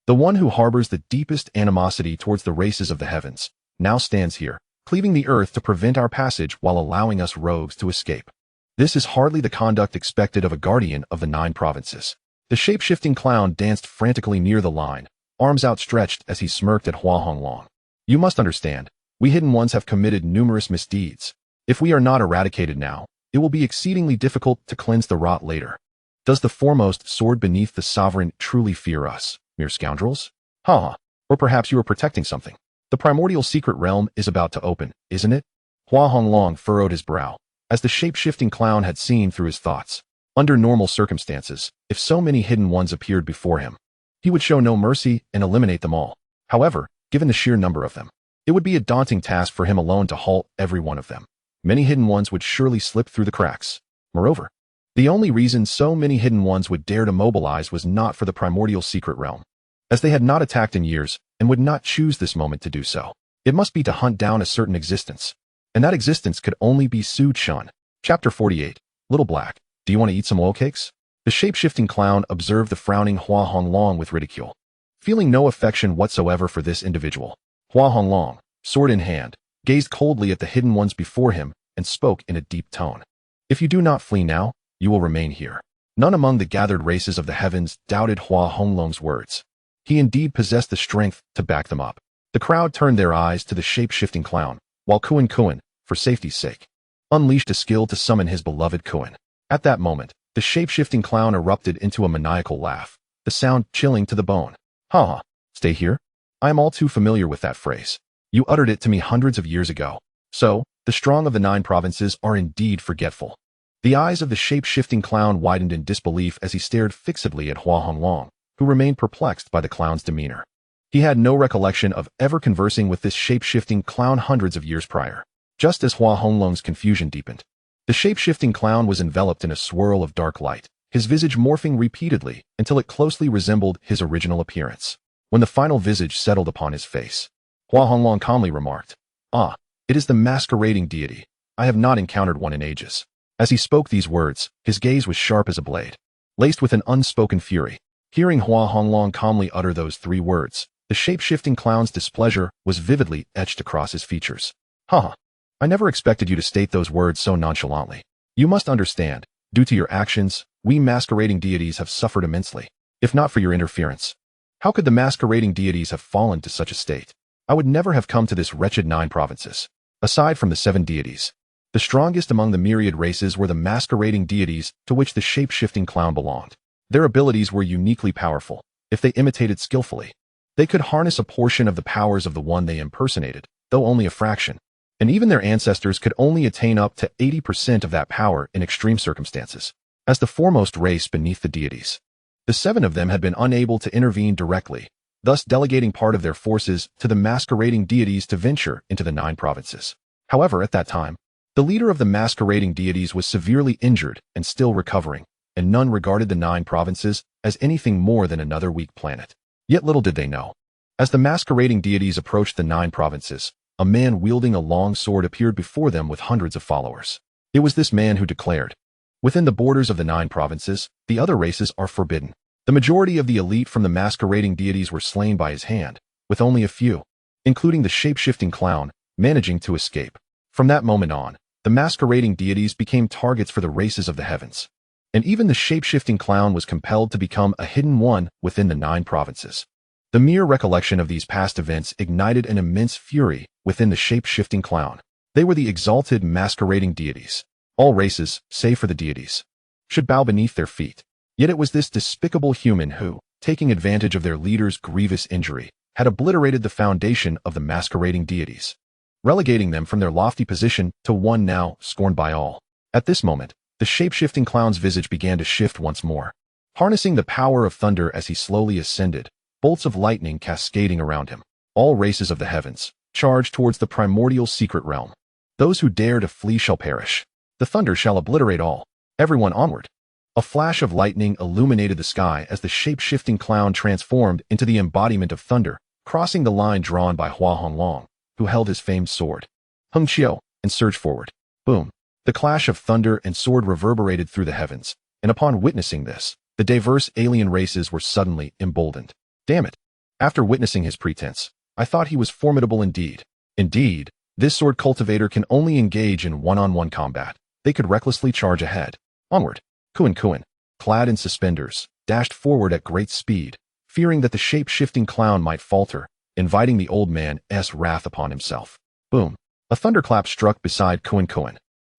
the one who harbors the deepest animosity towards the races of the heavens, now stands here, cleaving the earth to prevent our passage while allowing us rogues to escape. This is hardly the conduct expected of a guardian of the 9 provinces. The shape-shifting clown danced frantically near the line, arms outstretched as he smirked at Hua Honglong. You must understand, we hidden ones have committed numerous misdeeds. If we are not eradicated now, it will be exceedingly difficult to cleanse the rot later. Does the foremost sword beneath the sovereign truly fear us, mere scoundrels? Ha! Or perhaps you are protecting something. The primordial secret realm is about to open, isn't it? Hua Honglong furrowed his brow, as the shape-shifting clown had seen through his thoughts. Under normal circumstances, if so many hidden ones appeared before him, he would show no mercy and eliminate them all. However, given the sheer number of them, it would be a daunting task for him alone to halt every one of them. Many hidden ones would surely slip through the cracks. Moreover, the only reason so many hidden ones would dare to mobilize was not for the primordial secret realm, as they had not attacked in years and would not choose this moment to do so. It must be to hunt down a certain existence, and that existence could only be Su Chen. Chapter 48. Little Black, do you want to eat some oil cakes? The shape-shifting clown observed the frowning Hua Honglong with ridicule. Feeling no affection whatsoever for this individual, Hua Honglong, sword in hand, gazed coldly at the hidden ones before him and spoke in a deep tone. If you do not flee now, you will remain here. None among the gathered races of the heavens doubted Hua Honglong's words. He indeed possessed the strength to back them up. The crowd turned their eyes to the shape-shifting clown, while Kuan, for safety's sake, unleashed a skill to summon his beloved Kuan. At that moment, the shape-shifting clown erupted into a maniacal laugh, the sound chilling to the bone. Ha ha, stay here? I am all too familiar with that phrase. You uttered it to me hundreds of years ago. So, the strong of the 9 provinces are indeed forgetful. The eyes of the shape-shifting clown widened in disbelief as he stared fixedly at Hua Honglong, who remained perplexed by the clown's demeanor. He had no recollection of ever conversing with this shape-shifting clown hundreds of years prior. Just as Hua Honglong's confusion deepened, the shape-shifting clown was enveloped in a swirl of dark light, his visage morphing repeatedly until it closely resembled his original appearance. When the final visage settled upon his face, Hua Honglong calmly remarked, "Ah, it is the masquerading deity. I have not encountered one in ages." As he spoke these words, his gaze was sharp as a blade, laced with an unspoken fury. Hearing Hua Honglong calmly utter those 3 words, The shape-shifting clown's displeasure was vividly etched across his features. Haha. I never expected you to state those words so nonchalantly. You must understand, due to your actions, we masquerading deities have suffered immensely. If not for your interference, how could the masquerading deities have fallen to such a state? I would never have come to this wretched 9 provinces. Aside from the 7 deities, the strongest among the myriad races were the masquerading deities to which the shape-shifting clown belonged. Their abilities were uniquely powerful. If they imitated skillfully, they could harness a portion of the powers of the one they impersonated, though only a fraction. And even their ancestors could only attain up to 80% of that power in extreme circumstances. As the foremost race beneath the deities, the 7 of them had been unable to intervene directly, thus delegating part of their forces to the masquerading deities to venture into the 9 provinces. However, at that time, the leader of the masquerading deities was severely injured and still recovering, and none regarded the 9 provinces as anything more than another weak planet. Yet little did they know. As the masquerading deities approached the 9 provinces, a man wielding a long sword appeared before them with hundreds of followers. It was this man who declared, "Within the borders of the 9 provinces, the other races are forbidden." The majority of the elite from the masquerading deities were slain by his hand, with only a few, including the shape-shifting clown, managing to escape. From that moment on, the masquerading deities became targets for the races of the heavens. And even the shape-shifting clown was compelled to become a hidden one within the 9 provinces. The mere recollection of these past events ignited an immense fury within the shape-shifting clown. They were the exalted masquerading deities. All races, save for the deities, should bow beneath their feet. Yet it was this despicable human who, taking advantage of their leader's grievous injury, had obliterated the foundation of the masquerading deities, relegating them from their lofty position to one now scorned by all. At this moment, the shape-shifting clown's visage began to shift once more. Harnessing the power of thunder as he slowly ascended, bolts of lightning cascading around him. All races of the heavens charged towards the primordial secret realm. Those who dare to flee shall perish. The thunder shall obliterate all. Everyone onward. A flash of lightning illuminated the sky as the shape-shifting clown transformed into the embodiment of thunder, crossing the line drawn by Hua Honglong, who held his famed sword. Hung Xiao, and surged forward. Boom. The clash of thunder and sword reverberated through the heavens, and upon witnessing this, the diverse alien races were suddenly emboldened. Damn it. After witnessing his pretense, I thought he was formidable indeed. Indeed, this sword cultivator can only engage in one-on-one combat. They could recklessly charge ahead. Onward. Kuan, clad in suspenders, dashed forward at great speed, fearing that the shape-shifting clown might falter, inviting the old man's wrath upon himself. Boom. A thunderclap struck beside Kuan,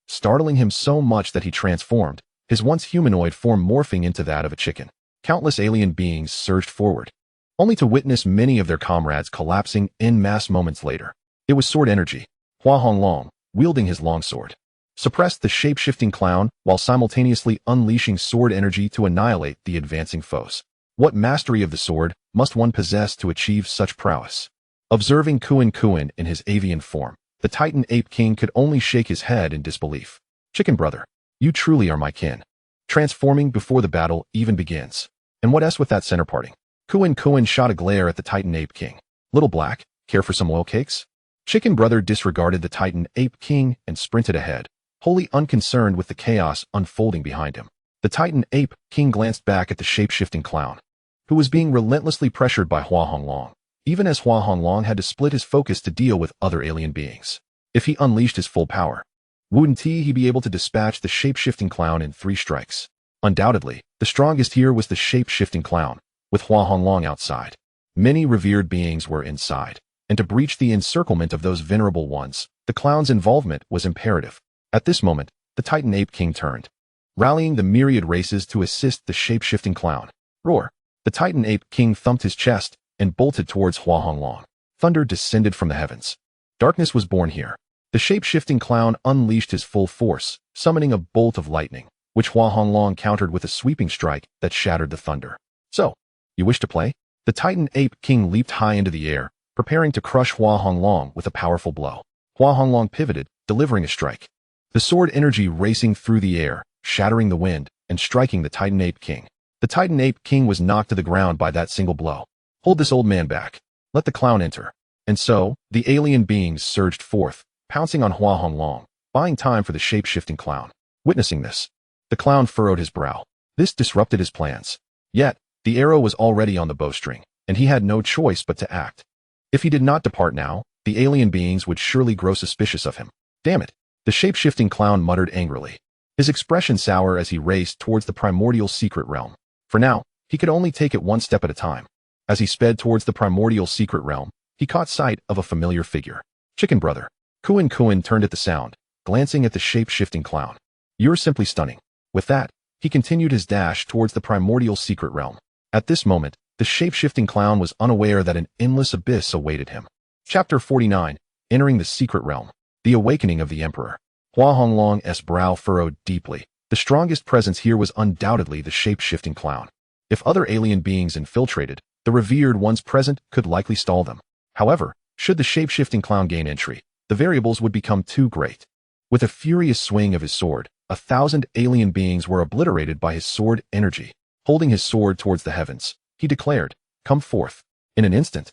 startling him so much that he transformed, his once humanoid form morphing into that of a chicken. Countless alien beings surged forward, only to witness many of their comrades collapsing en masse moments later. It was sword energy. Hua Honglong, wielding his longsword, suppressed the shape-shifting clown while simultaneously unleashing sword energy to annihilate the advancing foes. What mastery of the sword must one possess to achieve such prowess? Observing Kuan in his avian form, the Titan Ape King could only shake his head in disbelief. Chicken brother, you truly are my kin. Transforming before the battle even begins. And what else with that center parting? Kuan shot a glare at the Titan Ape King. Little black, care for some oil cakes? Chicken brother disregarded the Titan Ape King and sprinted ahead, wholly unconcerned with the chaos unfolding behind him. The Titan Ape King glanced back at the shape-shifting clown, who was being relentlessly pressured by Hua Honglong, even as Hua Honglong had to split his focus to deal with other alien beings. If he unleashed his full power, wouldn't he be able to dispatch the shape-shifting clown in 3 strikes? Undoubtedly, the strongest here was the shape-shifting clown, with Hua Honglong outside. Many revered beings were inside, and to breach the encirclement of those venerable ones, the clown's involvement was imperative. At this moment, the Titan Ape King turned, rallying the myriad races to assist the shape-shifting clown. Roar! The Titan Ape King thumped his chest and bolted towards Hua Honglong. Thunder descended from the heavens. Darkness was born here. The shape-shifting clown unleashed his full force, summoning a bolt of lightning, which Hua Honglong countered with a sweeping strike that shattered the thunder. So, you wish to play? The Titan Ape King leaped high into the air, preparing to crush Hua Honglong with a powerful blow. Hua Honglong pivoted, delivering a strike. The sword energy racing through the air, shattering the wind, and striking the Titan Ape King. The Titan Ape King was knocked to the ground by that single blow. Hold this old man back. Let the clown enter. And so, the alien beings surged forth, pouncing on Hua Honglong, buying time for the shape-shifting clown. Witnessing this, the clown furrowed his brow. This disrupted his plans. Yet, the arrow was already on the bowstring, and he had no choice but to act. If he did not depart now, the alien beings would surely grow suspicious of him. Damn it! The shape-shifting clown muttered angrily, his expression sour as he raced towards the primordial secret realm. For now, he could only take it one step at a time. As he sped towards the primordial secret realm, he caught sight of a familiar figure. Chicken Brother. Kuin turned at the sound, glancing at the shape-shifting clown. You're simply stunning. With that, he continued his dash towards the primordial secret realm. At this moment, the shape-shifting clown was unaware that an endless abyss awaited him. Chapter 49. Entering the Secret Realm. The Awakening of the Emperor. Hua Honglong's brow furrowed deeply. The strongest presence here was undoubtedly the shape-shifting clown. If other alien beings infiltrated, the revered ones present could likely stall them. However, should the shape-shifting clown gain entry, the variables would become too great. With a furious swing of his sword, 1,000 alien beings were obliterated by his sword energy. Holding his sword towards the heavens, he declared, "Come forth." In an instant,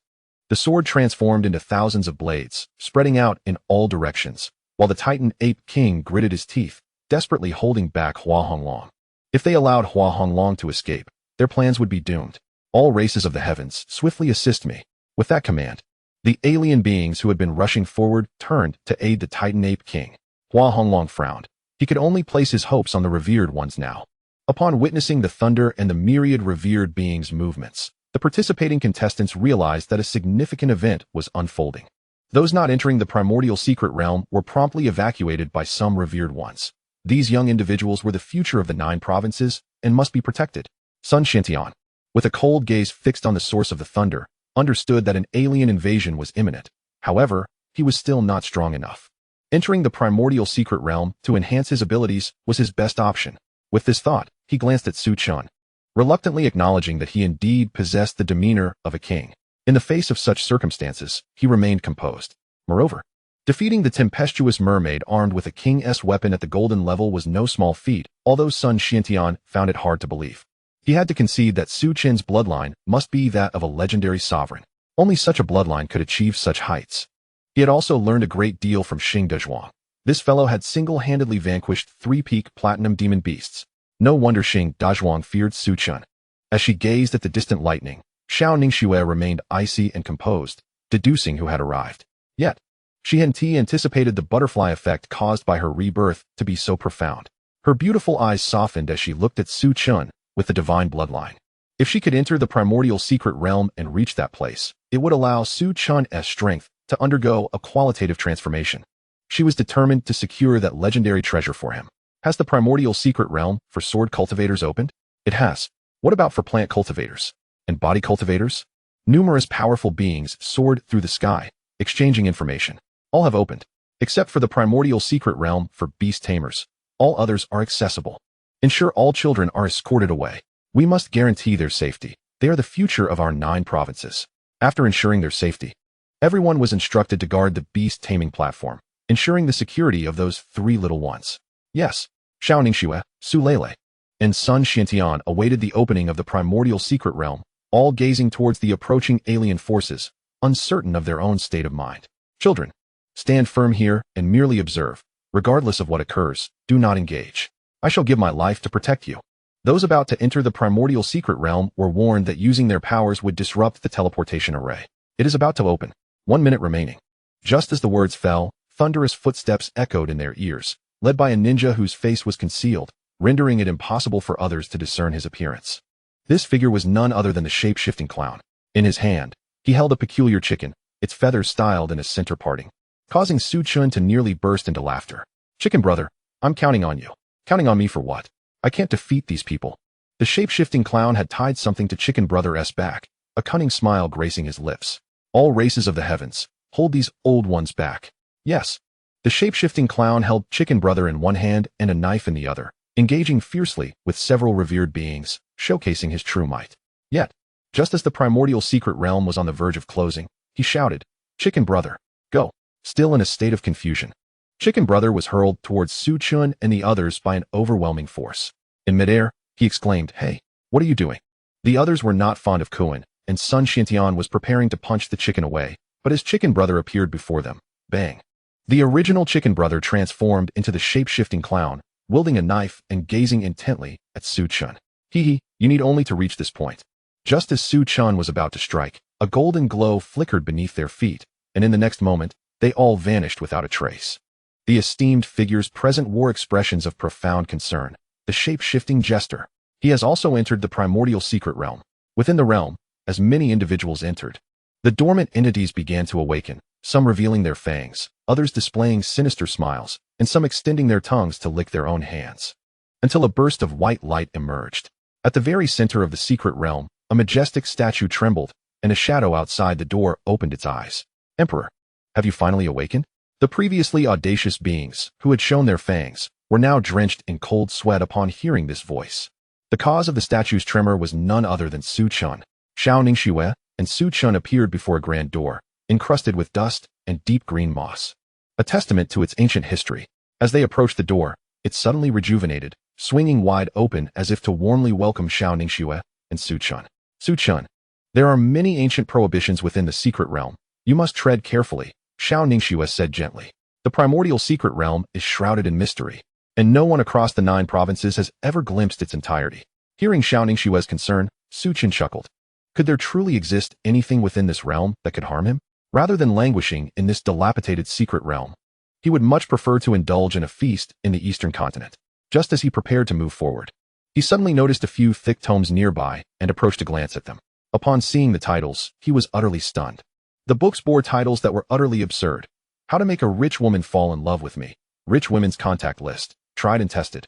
the sword transformed into thousands of blades, spreading out in all directions, while the Titan Ape King gritted his teeth, desperately holding back Hua Honglong. If they allowed Hua Honglong to escape, their plans would be doomed. All races of the heavens, swiftly assist me. With that command, the alien beings who had been rushing forward turned to aid the Titan Ape King. Hua Honglong frowned. He could only place his hopes on the revered ones now. Upon witnessing the thunder and the myriad revered beings' movements, the participating contestants realized that a significant event was unfolding. Those not entering the primordial secret realm were promptly evacuated by some revered ones. These young individuals were the future of the 9 provinces and must be protected. Sun Xiantian, with a cold gaze fixed on the source of the thunder, understood that an alien invasion was imminent. However, he was still not strong enough. Entering the primordial secret realm to enhance his abilities was his best option. With this thought, he glanced at Su Chen, reluctantly acknowledging that he indeed possessed the demeanor of a king. In the face of such circumstances, he remained composed. Moreover, defeating the tempestuous mermaid armed with a king's weapon at the golden level was no small feat, although Sun Xiantian found it hard to believe. He had to concede that Su Chen's bloodline must be that of a legendary sovereign. Only such a bloodline could achieve such heights. He had also learned a great deal from Xing Dezhuang. This fellow had single-handedly vanquished 3 peak platinum demon beasts. No wonder Xing Dezhuang feared Su Chen. As she gazed at the distant lightning, Xiao Ningxue remained icy and composed, deducing who had arrived. Yet, she hadn't anticipated the butterfly effect caused by her rebirth to be so profound. Her beautiful eyes softened as she looked at Su Chen with the divine bloodline. If she could enter the primordial secret realm and reach that place, it would allow Su Chen's strength to undergo a qualitative transformation. She was determined to secure that legendary treasure for him. Has the primordial secret realm for sword cultivators opened? It has. What about for plant cultivators? And body cultivators? Numerous powerful beings soared through the sky, exchanging information. All have opened, except for the primordial secret realm for beast tamers. All others are accessible. Ensure all children are escorted away. We must guarantee their safety. They are the future of our 9 provinces. After ensuring their safety, everyone was instructed to guard the beast-taming platform, ensuring the security of those 3 little ones. Yes, Xiao Ningxue, Su Lele, and Sun Xiantian awaited the opening of the primordial secret realm, all gazing towards the approaching alien forces, uncertain of their own state of mind. Children, stand firm here and merely observe. Regardless of what occurs, do not engage. I shall give my life to protect you. Those about to enter the primordial secret realm were warned that using their powers would disrupt the teleportation array. It is about to open. 1 minute remaining. Just as the words fell, thunderous footsteps echoed in their ears, led by a ninja whose face was concealed, rendering it impossible for others to discern his appearance. This figure was none other than the shape-shifting clown. In his hand, he held a peculiar chicken, its feathers styled in a center parting, causing Su Chen to nearly burst into laughter. Chicken Brother, I'm counting on you. Counting on me for what? I can't defeat these people. The shape-shifting clown had tied something to Chicken Brother's back, a cunning smile gracing his lips. All races of the heavens, hold these old ones back. Yes. The shape-shifting clown held Chicken Brother in one hand and a knife in the other, engaging fiercely with several revered beings, showcasing his true might. Yet, just as the primordial secret realm was on the verge of closing, he shouted, Chicken Brother, go. Still in a state of confusion, Chicken Brother was hurled towards Su Chen and the others by an overwhelming force. In midair, he exclaimed, Hey, what are you doing? The others were not fond of Kuin, and Sun Xiantian was preparing to punch the chicken away, but his Chicken Brother appeared before them. Bang! The original Chicken Brother transformed into the shape-shifting clown, wielding a knife and gazing intently at Su Chen. You need only to reach this point. Just as Su Chen was about to strike, a golden glow flickered beneath their feet, and in the next moment, they all vanished without a trace. The esteemed figures present wore expressions of profound concern. The shape-shifting jester. He has also entered the primordial secret realm. Within the realm, as many individuals entered, the dormant entities began to awaken, some revealing their fangs, others displaying sinister smiles, and some extending their tongues to lick their own hands. Until a burst of white light emerged. At the very center of the secret realm, a majestic statue trembled, and a shadow outside the door opened its eyes. Emperor, have you finally awakened? The previously audacious beings, who had shown their fangs, were now drenched in cold sweat upon hearing this voice. The cause of the statue's tremor was none other than Su Chen. Xiao Ningxue and Su Chen appeared before a grand door, encrusted with dust and deep green moss. A testament to its ancient history. As they approached the door, it suddenly rejuvenated, swinging wide open as if to warmly welcome Xiao Ningxue and Su Chen. Su Chen, there are many ancient prohibitions within the secret realm. You must tread carefully, Xiao Ningxue said gently. The primordial secret realm is shrouded in mystery, and no one across the 9 provinces has ever glimpsed its entirety. Hearing Xiao Ningxue's concern, Su Chen chuckled. Could there truly exist anything within this realm that could harm him? Rather than languishing in this dilapidated secret realm, he would much prefer to indulge in a feast in the eastern continent. Just as he prepared to move forward, he suddenly noticed a few thick tomes nearby and approached to glance at them. Upon seeing the titles, he was utterly stunned. The books bore titles that were utterly absurd. How to Make a Rich Woman Fall in Love with Me. Rich Women's Contact List. Tried and tested.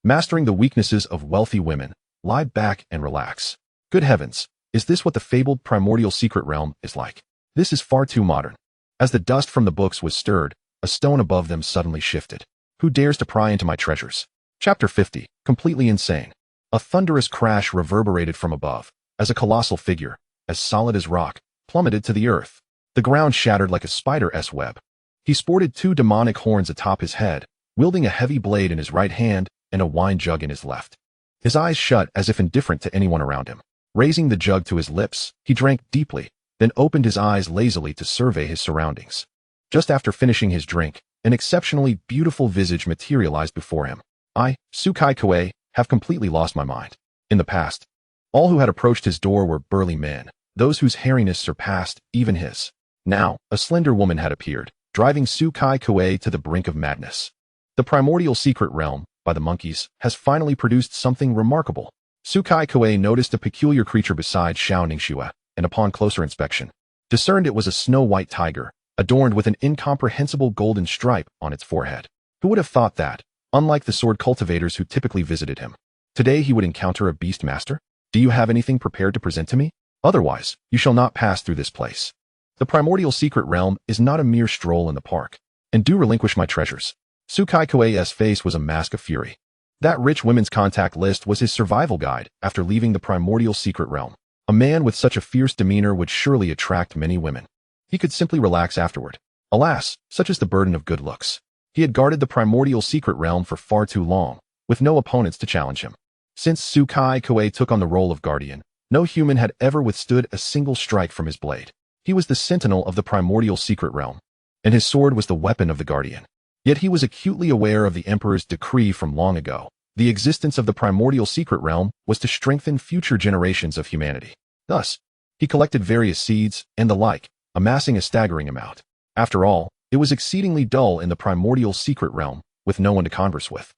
Mastering the Weaknesses of Wealthy Women. Lie back and relax. Good heavens, is this what the fabled primordial secret realm is like? This is far too modern. As the dust from the books was stirred, a stone above them suddenly shifted. Who dares to pry into my treasures? Chapter 50. Completely insane. A thunderous crash reverberated from above, as a colossal figure, as solid as rock, plummeted to the earth. The ground shattered like a spider's web. He sported 2 demonic horns atop his head, wielding a heavy blade in his right hand and a wine jug in his left. His eyes shut as if indifferent to anyone around him. Raising the jug to his lips, he drank deeply, then opened his eyes lazily to survey his surroundings. Just after finishing his drink, an exceptionally beautiful visage materialized before him. I, Su Kai, have completely lost my mind. In the past, all who had approached his door were burly men, those whose hairiness surpassed even his. Now, a slender woman had appeared, driving Su Kai to the brink of madness. The primordial secret realm, by the monkeys, has finally produced something remarkable. Su Kai noticed a peculiar creature beside Xiao Ningxue, and upon closer inspection, discerned it was a snow-white tiger, adorned with an incomprehensible golden stripe on its forehead. Who would have thought that, unlike the sword cultivators who typically visited him, today he would encounter a beastmaster? Do you have anything prepared to present to me? Otherwise, you shall not pass through this place. The primordial secret realm is not a mere stroll in the park, and do relinquish my treasures. Su Kai's face was a mask of fury. That rich women's contact list was his survival guide after leaving the primordial secret realm. A man with such a fierce demeanor would surely attract many women. He could simply relax afterward. Alas, such is the burden of good looks. He had guarded the primordial secret realm for far too long, with no opponents to challenge him. Since Su Kai took on the role of guardian, no human had ever withstood a single strike from his blade. He was the sentinel of the primordial secret realm, and his sword was the weapon of the guardian. Yet he was acutely aware of the Emperor's decree from long ago. The existence of the primordial secret realm was to strengthen future generations of humanity. Thus, he collected various seeds and the like, amassing a staggering amount. After all, it was exceedingly dull in the primordial secret realm, with no one to converse with.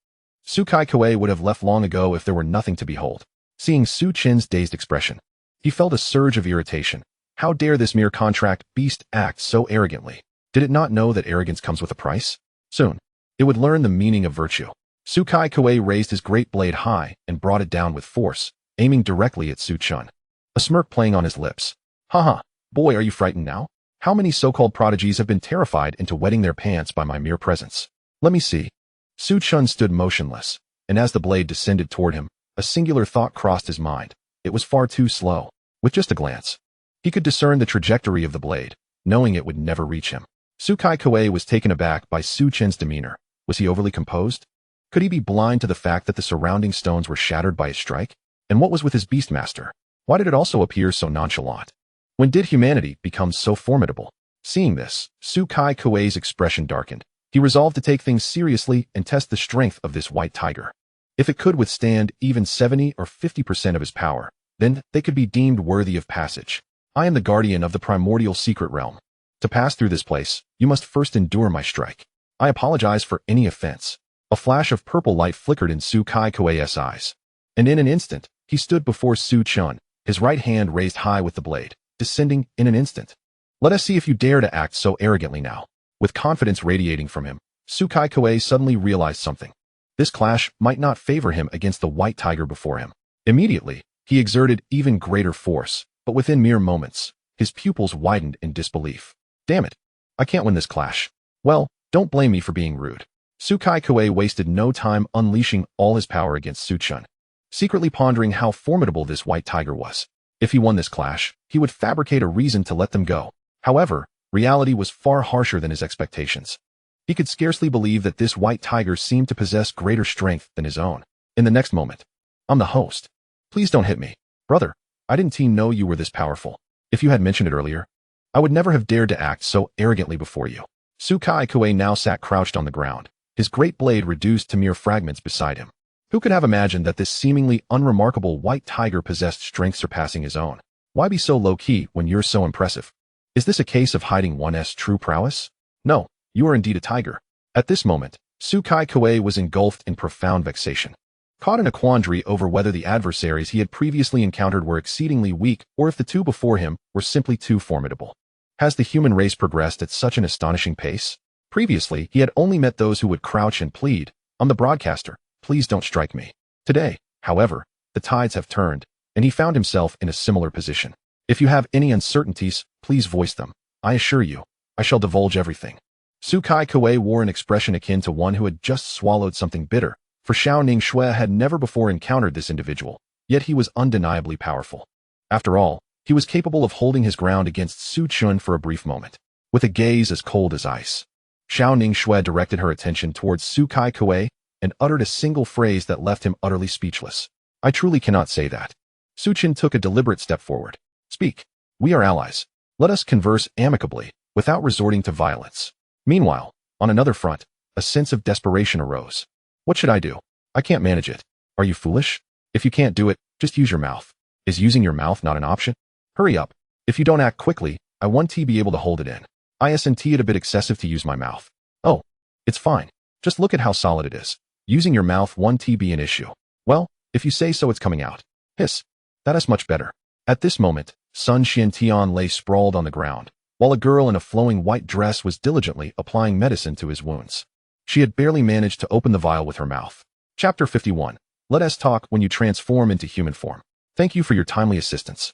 Su Kai would have left long ago if there were nothing to behold. Seeing Su Chen's dazed expression, he felt a surge of irritation. How dare this mere contract beast act so arrogantly? Did it not know that arrogance comes with a price? Soon, it would learn the meaning of virtue. Su Kai raised his great blade high and brought it down with force, aiming directly at Su Chen. A smirk playing on his lips. Haha, boy, are you frightened now? How many so-called prodigies have been terrified into wetting their pants by my mere presence? Let me see. Su Chen stood motionless, and as the blade descended toward him, a singular thought crossed his mind. It was far too slow. With just a glance, he could discern the trajectory of the blade, knowing it would never reach him. Su Kai was taken aback by Su Chen's demeanor. Was he overly composed? Could he be blind to the fact that the surrounding stones were shattered by his strike? And what was with his beastmaster? Why did it also appear so nonchalant? When did humanity become so formidable? Seeing this, Su Kai's expression darkened. He resolved to take things seriously and test the strength of this white tiger. If it could withstand even 70 or 50% of his power, then they could be deemed worthy of passage. I am the guardian of the primordial secret realm. To pass through this place, you must first endure my strike. I apologize for any offense. A flash of purple light flickered in Su Kuei's eyes. And in an instant, he stood before Su Chen, his right hand raised high with the blade, descending in an instant. Let us see if you dare to act so arrogantly now. With confidence radiating from him, Su Kuei suddenly realized something. This clash might not favor him against the white tiger before him. Immediately, he exerted even greater force, but within mere moments, his pupils widened in disbelief. Damn it! I can't win this clash. Well, don't blame me for being rude. Su Kuei wasted no time unleashing all his power against Su Chen, secretly pondering how formidable this white tiger was. If he won this clash, he would fabricate a reason to let them go. However, reality was far harsher than his expectations. He could scarcely believe that this white tiger seemed to possess greater strength than his own. In the next moment, I'm the host. Please don't hit me. Brother, I didn't know you were this powerful. If you had mentioned it earlier, I would never have dared to act so arrogantly before you. Su Kuei now sat crouched on the ground, his great blade reduced to mere fragments beside him. Who could have imagined that this seemingly unremarkable white tiger possessed strength surpassing his own? Why be so low-key when you're so impressive? Is this a case of hiding one's true prowess? No, you are indeed a tiger. At this moment, Su Kuei was engulfed in profound vexation. Caught in a quandary over whether the adversaries he had previously encountered were exceedingly weak or if the two before him were simply too formidable. Has the human race progressed at such an astonishing pace? Previously, he had only met those who would crouch and plead, "I'm the broadcaster, please don't strike me." Today, however, the tides have turned, and he found himself in a similar position. If you have any uncertainties, please voice them. I assure you, I shall divulge everything. Su Kuei wore an expression akin to one who had just swallowed something bitter, for Xiao Ningxue had never before encountered this individual, yet he was undeniably powerful. After all, he was capable of holding his ground against Su Chen for a brief moment. With a gaze as cold as ice, Xiao Ningxue directed her attention towards Su Kuei and uttered a single phrase that left him utterly speechless. I truly cannot say that. Su Chen took a deliberate step forward. Speak. We are allies. Let us converse amicably, without resorting to violence. Meanwhile, on another front, a sense of desperation arose. What should I do? I can't manage it. Are you foolish? If you can't do it, just use your mouth. Is using your mouth not an option? Hurry up. If you don't act quickly, I won't be able to hold it in. Isn't it a bit excessive to use my mouth? Oh, it's fine. Just look at how solid it is. Using your mouth won't be an issue. Well, if you say so, it's coming out. Hiss. That is much better. At this moment, Sun Xiantian lay sprawled on the ground, while a girl in a flowing white dress was diligently applying medicine to his wounds. She had barely managed to open the vial with her mouth. Chapter 51. Let us talk when you transform into human form. Thank you for your timely assistance.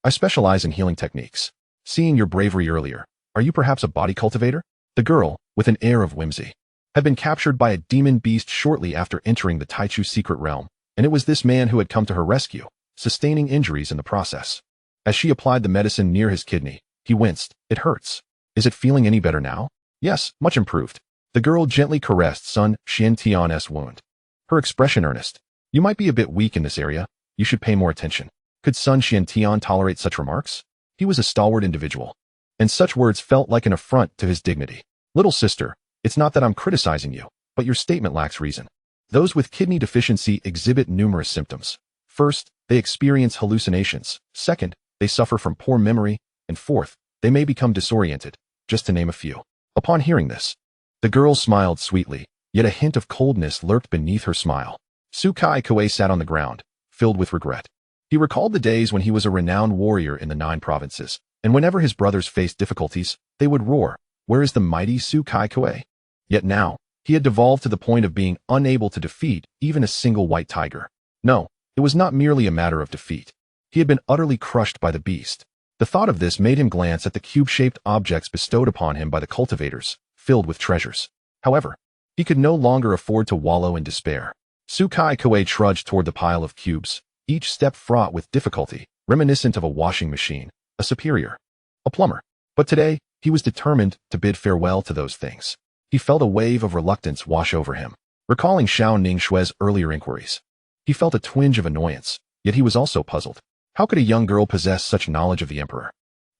I specialize in healing techniques. Seeing your bravery earlier, are you perhaps a body cultivator? The girl, with an air of whimsy, had been captured by a demon beast shortly after entering the Taichu secret realm, and it was this man who had come to her rescue, sustaining injuries in the process. As she applied the medicine near his kidney, he winced. It hurts. Is it feeling any better now? Yes, much improved. The girl gently caressed Sun Xiantian's wound. Her expression earnest. You might be a bit weak in this area. You should pay more attention. Could Sun Xiantian tolerate such remarks? He was a stalwart individual, and such words felt like an affront to his dignity. Little sister, it's not that I'm criticizing you, but your statement lacks reason. Those with kidney deficiency exhibit numerous symptoms. First, they experience hallucinations. Second, they suffer from poor memory. And fourth, they may become disoriented, just to name a few. Upon hearing this, the girl smiled sweetly, yet a hint of coldness lurked beneath her smile. Su Kuei sat on the ground, filled with regret. He recalled the days when he was a renowned warrior in the 9 provinces, and whenever his brothers faced difficulties, they would roar, "Where is the mighty Su Kuei?" Yet now, he had devolved to the point of being unable to defeat even a single white tiger. No, it was not merely a matter of defeat. He had been utterly crushed by the beast. The thought of this made him glance at the cube-shaped objects bestowed upon him by the cultivators, filled with treasures. However, he could no longer afford to wallow in despair. Su Kuei trudged toward the pile of cubes, each step fraught with difficulty, reminiscent of a washing machine, a superior, a plumber. But today, he was determined to bid farewell to those things. He felt a wave of reluctance wash over him, recalling Xiao Ningxue's earlier inquiries. He felt a twinge of annoyance, yet he was also puzzled. How could a young girl possess such knowledge of the emperor?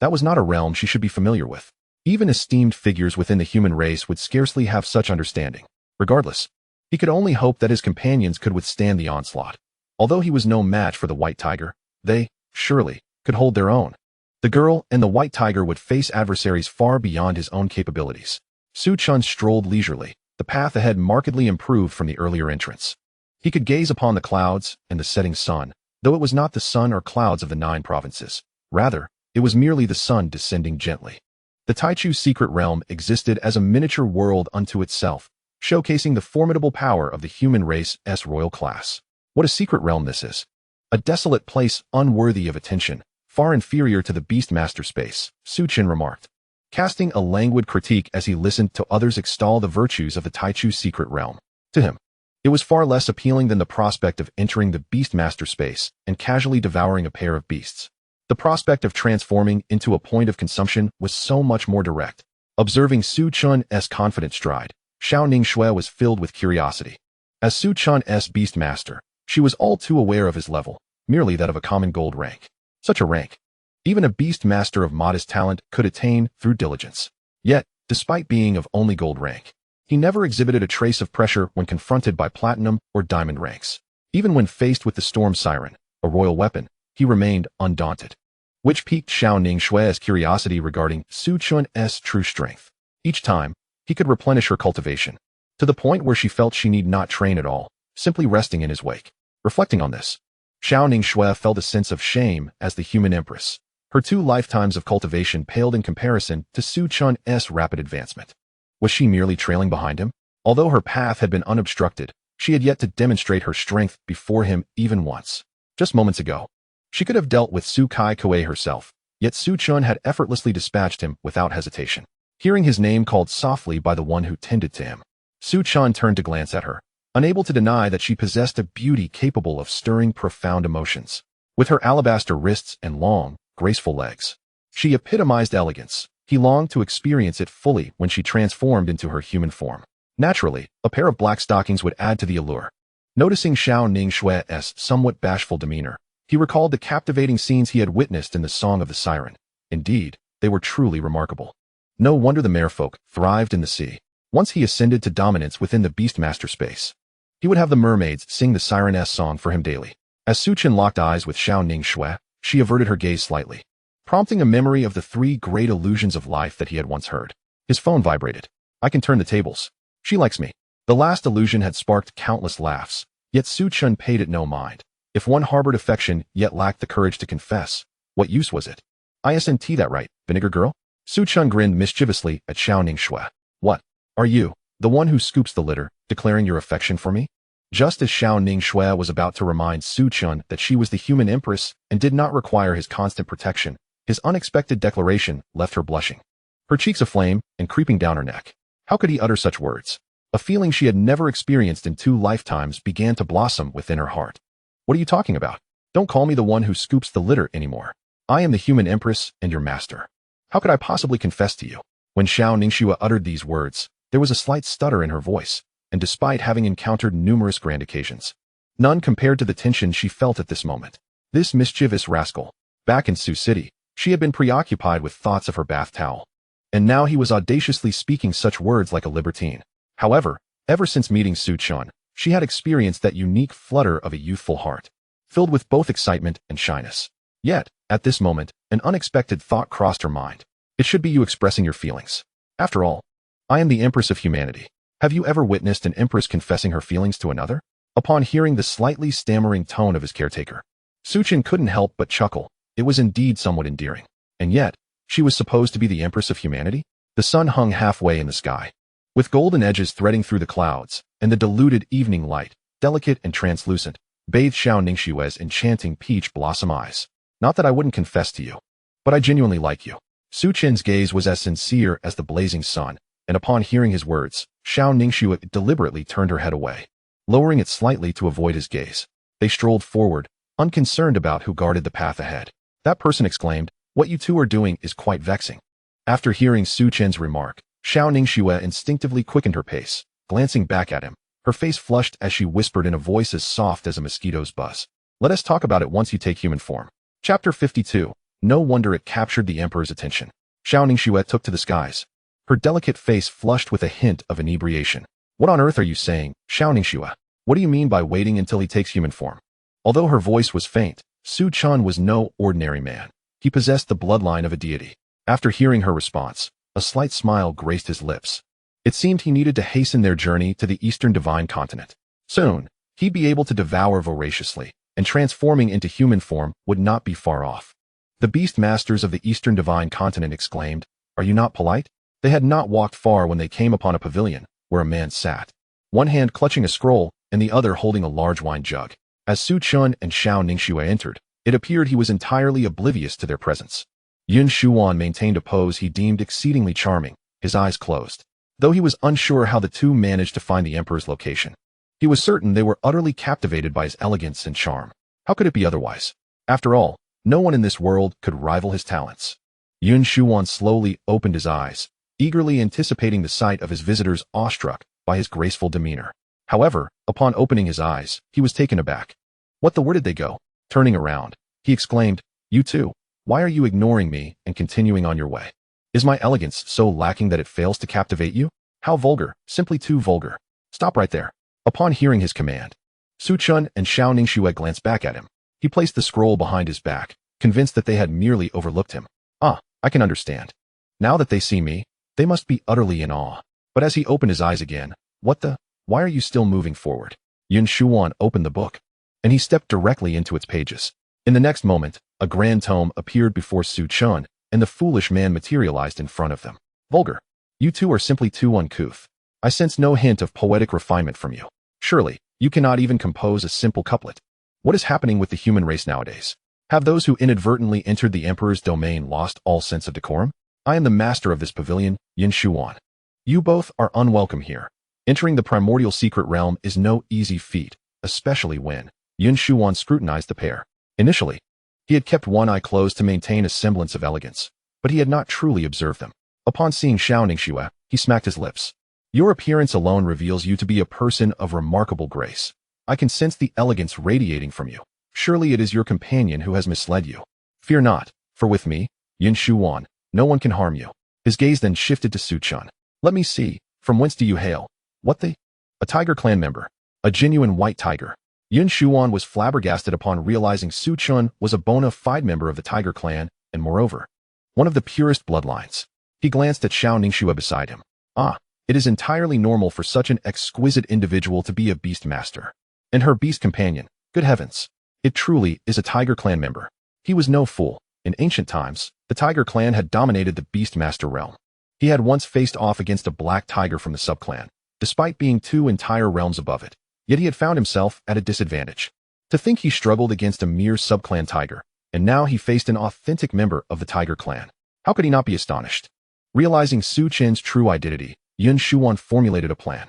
That was not a realm she should be familiar with. Even esteemed figures within the human race would scarcely have such understanding. Regardless, he could only hope that his companions could withstand the onslaught. Although he was no match for the white tiger, They, surely, could hold their own. The girl and the white tiger would face adversaries far beyond his own capabilities. Su Chen strolled leisurely, the path ahead markedly improved from the earlier entrance. He could gaze upon the clouds and the setting sun, though it was not the sun or clouds of the 9 provinces. Rather, it was merely the sun descending gently. The Taichu's secret realm existed as a miniature world unto itself, showcasing the formidable power of the human race's royal class. What a secret realm this is. A desolate place unworthy of attention, far inferior to the beastmaster space, Su Chen remarked, casting a languid critique as he listened to others extol the virtues of the Taichu's secret realm. To him, it was far less appealing than the prospect of entering the beastmaster space and casually devouring a pair of beasts. The prospect of transforming into a point of consumption was so much more direct. Observing Su Chen's confident stride, Xiao Ningxue was filled with curiosity. As Su Chen's beastmaster, she was all too aware of his level, merely that of a common gold rank. Such a rank, even a beastmaster of modest talent could attain through diligence. Yet, despite being of only gold rank, he never exhibited a trace of pressure when confronted by platinum or diamond ranks. Even when faced with the storm siren, a royal weapon, he remained undaunted, which piqued Xiao Ningxue's curiosity regarding Su Chen's true strength. Each time, he could replenish her cultivation, to the point where she felt she need not train at all, simply resting in his wake. Reflecting on this, Xiao Ningxue felt a sense of shame as the Human Empress. Her 2 lifetimes of cultivation paled in comparison to Su Chen's rapid advancement. Was she merely trailing behind him? Although her path had been unobstructed, she had yet to demonstrate her strength before him even once. Just moments ago, she could have dealt with Su Kai Kuei herself, yet Su Chen had effortlessly dispatched him without hesitation. Hearing his name called softly by the one who tended to him, Su Chen turned to glance at her, unable to deny that she possessed a beauty capable of stirring profound emotions. With her alabaster wrists and long, graceful legs, she epitomized elegance. He longed to experience it fully when she transformed into her human form. Naturally, a pair of black stockings would add to the allure. Noticing Xiao Ningxue's somewhat bashful demeanor, he recalled the captivating scenes he had witnessed in the Song of the Siren. Indeed, they were truly remarkable. No wonder the merfolk thrived in the sea. Once he ascended to dominance within the beastmaster space, he would have the mermaids sing the Siren's song for him daily. As Su Chen locked eyes with Xiao Ningxue, she averted her gaze slightly, prompting a memory of the 3 great illusions of life that he had once heard. His phone vibrated. I can turn the tables. She likes me. The last illusion had sparked countless laughs, yet Su Chen paid it no mind. If one harbored affection yet lacked the courage to confess, what use was it? Isn't that right, vinegar girl? Su Chen grinned mischievously at Xiao Ningxue. What? Are you, the one who scoops the litter, declaring your affection for me? Just as Xiao Ningxue was about to remind Su Chen that she was the Human Empress and did not require his constant protection, his unexpected declaration left her blushing, her cheeks aflame and creeping down her neck. How could he utter such words? A feeling she had never experienced in 2 lifetimes began to blossom within her heart. What are you talking about? Don't call me the one who scoops the litter anymore. I am the Human Empress and your master. How could I possibly confess to you? When Xiao Ningxue uttered these words, there was a slight stutter in her voice, and despite having encountered numerous grand occasions, none compared to the tension she felt at this moment. This mischievous rascal. Back in Sioux City, she had been preoccupied with thoughts of her bath towel, and now he was audaciously speaking such words like a libertine. However, ever since meeting Su Chen, she had experienced that unique flutter of a youthful heart, filled with both excitement and shyness. Yet, at this moment, an unexpected thought crossed her mind. It should be you expressing your feelings. After all, I am the Empress of humanity. Have you ever witnessed an empress confessing her feelings to another? Upon hearing the slightly stammering tone of his caretaker, Su Chen couldn't help but chuckle. It was indeed somewhat endearing. And yet, she was supposed to be the Empress of humanity? The sun hung halfway in the sky, with golden edges threading through the clouds, and the diluted evening light, delicate and translucent, bathed Xiao Ningxue's enchanting peach blossom eyes. Not that I wouldn't confess to you, but I genuinely like you. Su Chen's gaze was as sincere as the blazing sun, and upon hearing his words, Xiao Ningxue deliberately turned her head away, lowering it slightly to avoid his gaze. They strolled forward, unconcerned about who guarded the path ahead. That person exclaimed, "What you two are doing is quite vexing." After hearing Su Chen's remark, Xiao Ningxue instinctively quickened her pace, glancing back at him. Her face flushed as she whispered in a voice as soft as a mosquito's buzz, "Let us talk about it once you take human form." Chapter 52. No wonder it captured the Emperor's attention. Xiao Ningxue took to the skies, her delicate face flushed with a hint of inebriation. "What on earth are you saying, Xiao Ningxue? What do you mean by waiting until he takes human form?" Although her voice was faint, Su Chen was no ordinary man. He possessed the bloodline of a deity. After hearing her response, a slight smile graced his lips. It seemed he needed to hasten their journey to the Eastern Divine Continent. Soon, he'd be able to devour voraciously, and transforming into human form would not be far off. The beastmasters of the Eastern Divine Continent exclaimed, "Are you not polite?" They had not walked far when they came upon a pavilion, where a man sat, one hand clutching a scroll and the other holding a large wine jug. As Su Chen and Xiao Ningxue entered, it appeared he was entirely oblivious to their presence. Yun Shuan maintained a pose he deemed exceedingly charming, his eyes closed. Though he was unsure how the two managed to find the emperor's location, he was certain they were utterly captivated by his elegance and charm. How could it be otherwise? After all, no one in this world could rival his talents. Yun Shuan slowly opened his eyes, eagerly anticipating the sight of his visitors, awestruck by his graceful demeanor. However, upon opening his eyes, he was taken aback. What the where did they go? Turning around, he exclaimed, "You too, why are you ignoring me and continuing on your way? Is my elegance so lacking that it fails to captivate you? How vulgar, simply too vulgar. Stop right there." Upon hearing his command, Su Chen and Xiao Ningxue glanced back at him. He placed the scroll behind his back, convinced that they had merely overlooked him. "Ah, I can understand. Now that they see me, they must be utterly in awe." But as he opened his eyes again, why are you still moving forward? Yun Shuan opened the book, and he stepped directly into its pages. In the next moment, a grand tome appeared before Su Chen, and the foolish man materialized in front of them. "Vulgar. You two are simply too uncouth. I sense no hint of poetic refinement from you. Surely, you cannot even compose a simple couplet. What is happening with the human race nowadays? Have those who inadvertently entered the emperor's domain lost all sense of decorum? I am the master of this pavilion, Yun Shuan. You both are unwelcome here. Entering the primordial secret realm is no easy feat, especially when..." Yun Shuan scrutinized the pair. Initially, he had kept one eye closed to maintain a semblance of elegance, but he had not truly observed them. Upon seeing Xiao Ningxue, he smacked his lips. "Your appearance alone reveals you to be a person of remarkable grace. I can sense the elegance radiating from you. Surely it is your companion who has misled you. Fear not, for with me, Yun Shuan, no one can harm you." His gaze then shifted to Su Chen. "Let me see, from whence do you hail?" A tiger clan member. A genuine white tiger. Yun Shuan was flabbergasted upon realizing Su Chen was a bona fide member of the tiger clan, and moreover, one of the purest bloodlines. He glanced at Xiao Ningxue beside him. "Ah, it is entirely normal for such an exquisite individual to be a beastmaster. And her beast companion, good heavens. It truly is a tiger clan member." He was no fool. In ancient times, the tiger clan had dominated the beastmaster realm. He had once faced off against a black tiger from the subclan, despite being two entire realms above it. Yet he had found himself at a disadvantage. To think he struggled against a mere subclan tiger, and now he faced an authentic member of the tiger clan. How could he not be astonished? Realizing Su Chen's true identity, Yun Shuan formulated a plan.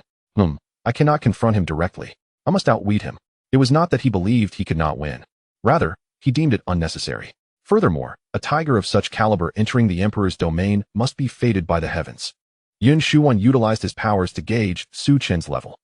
I cannot confront him directly. I must outwit him. It was not that he believed he could not win. Rather, he deemed it unnecessary. Furthermore, a tiger of such caliber entering the emperor's domain must be fated by the heavens. Yun Shuan utilized his powers to gauge Su Chen's level.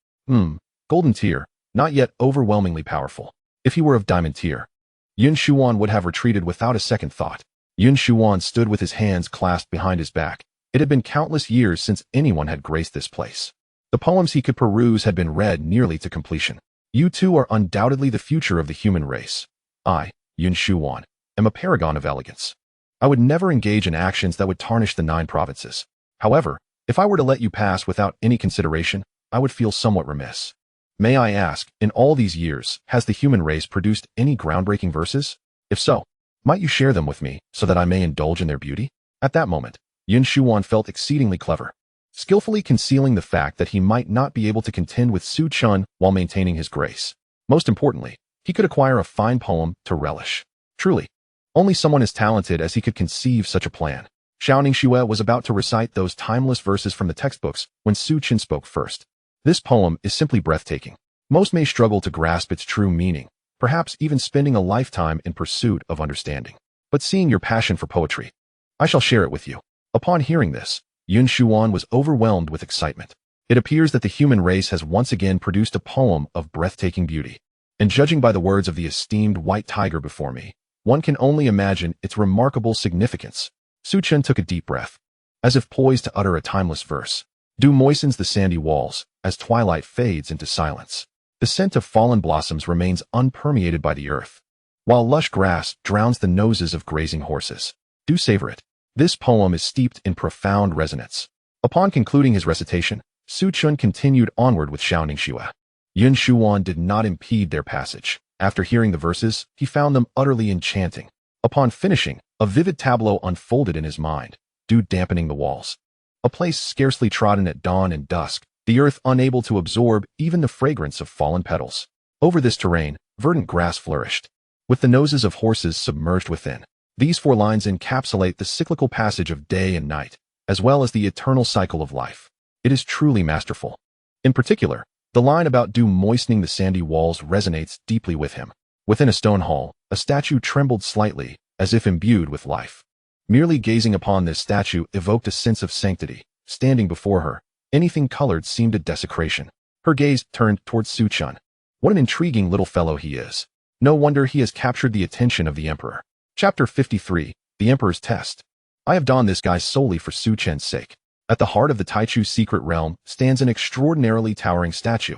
Golden tier, not yet overwhelmingly powerful. If he were of diamond tier, Yun Shuan would have retreated without a second thought. Yun Shuan stood with his hands clasped behind his back. It had been countless years since anyone had graced this place. The poems he could peruse had been read nearly to completion. You two are undoubtedly the future of the human race. I, Yun Shuan, am a paragon of elegance. I would never engage in actions that would tarnish the 9 provinces. However, if I were to let you pass without any consideration, I would feel somewhat remiss. May I ask, in all these years, has the human race produced any groundbreaking verses? If so, might you share them with me so that I may indulge in their beauty? At that moment, Yun Shuan felt exceedingly clever, skillfully concealing the fact that he might not be able to contend with Su Chen while maintaining his grace. Most importantly, he could acquire a fine poem to relish. Truly, only someone as talented as he could conceive such a plan. Xiao Ningxue was about to recite those timeless verses from the textbooks when Su Chen spoke first. This poem is simply breathtaking. Most may struggle to grasp its true meaning, perhaps even spending a lifetime in pursuit of understanding. But seeing your passion for poetry, I shall share it with you. Upon hearing this, Yun Shuan was overwhelmed with excitement. It appears that the human race has once again produced a poem of breathtaking beauty. And judging by the words of the esteemed white tiger before me, one can only imagine its remarkable significance. Su Chen took a deep breath, as if poised to utter a timeless verse. Dew moistens the sandy walls, as twilight fades into silence. The scent of fallen blossoms remains unpermeated by the earth. while lush grass drowns the noses of grazing horses. Do savor it. This poem is steeped in profound resonance. Upon concluding his recitation, Su Chen continued onward with Xiao Ningxue. Yun Shuan did not impede their passage. After hearing the verses, he found them utterly enchanting. Upon finishing, a vivid tableau unfolded in his mind, dew dampening the walls. A place scarcely trodden at dawn and dusk, the earth unable to absorb even the fragrance of fallen petals. Over this terrain, verdant grass flourished, with the noses of horses submerged within. These 4 lines encapsulate the cyclical passage of day and night, as well as the eternal cycle of life. It is truly masterful. In particular, the line about dew moistening the sandy walls resonates deeply with him. Within a stone hall, a statue trembled slightly, as if imbued with life. Merely gazing upon this statue evoked a sense of sanctity. Standing before her, anything colored seemed a desecration. Her gaze turned towards Su Chen. What an intriguing little fellow he is. No wonder he has captured the attention of the emperor. Chapter 53, The Emperor's Test. I have donned this guise solely for Su Chen's sake. At the heart of the Taichu's secret realm stands an extraordinarily towering statue,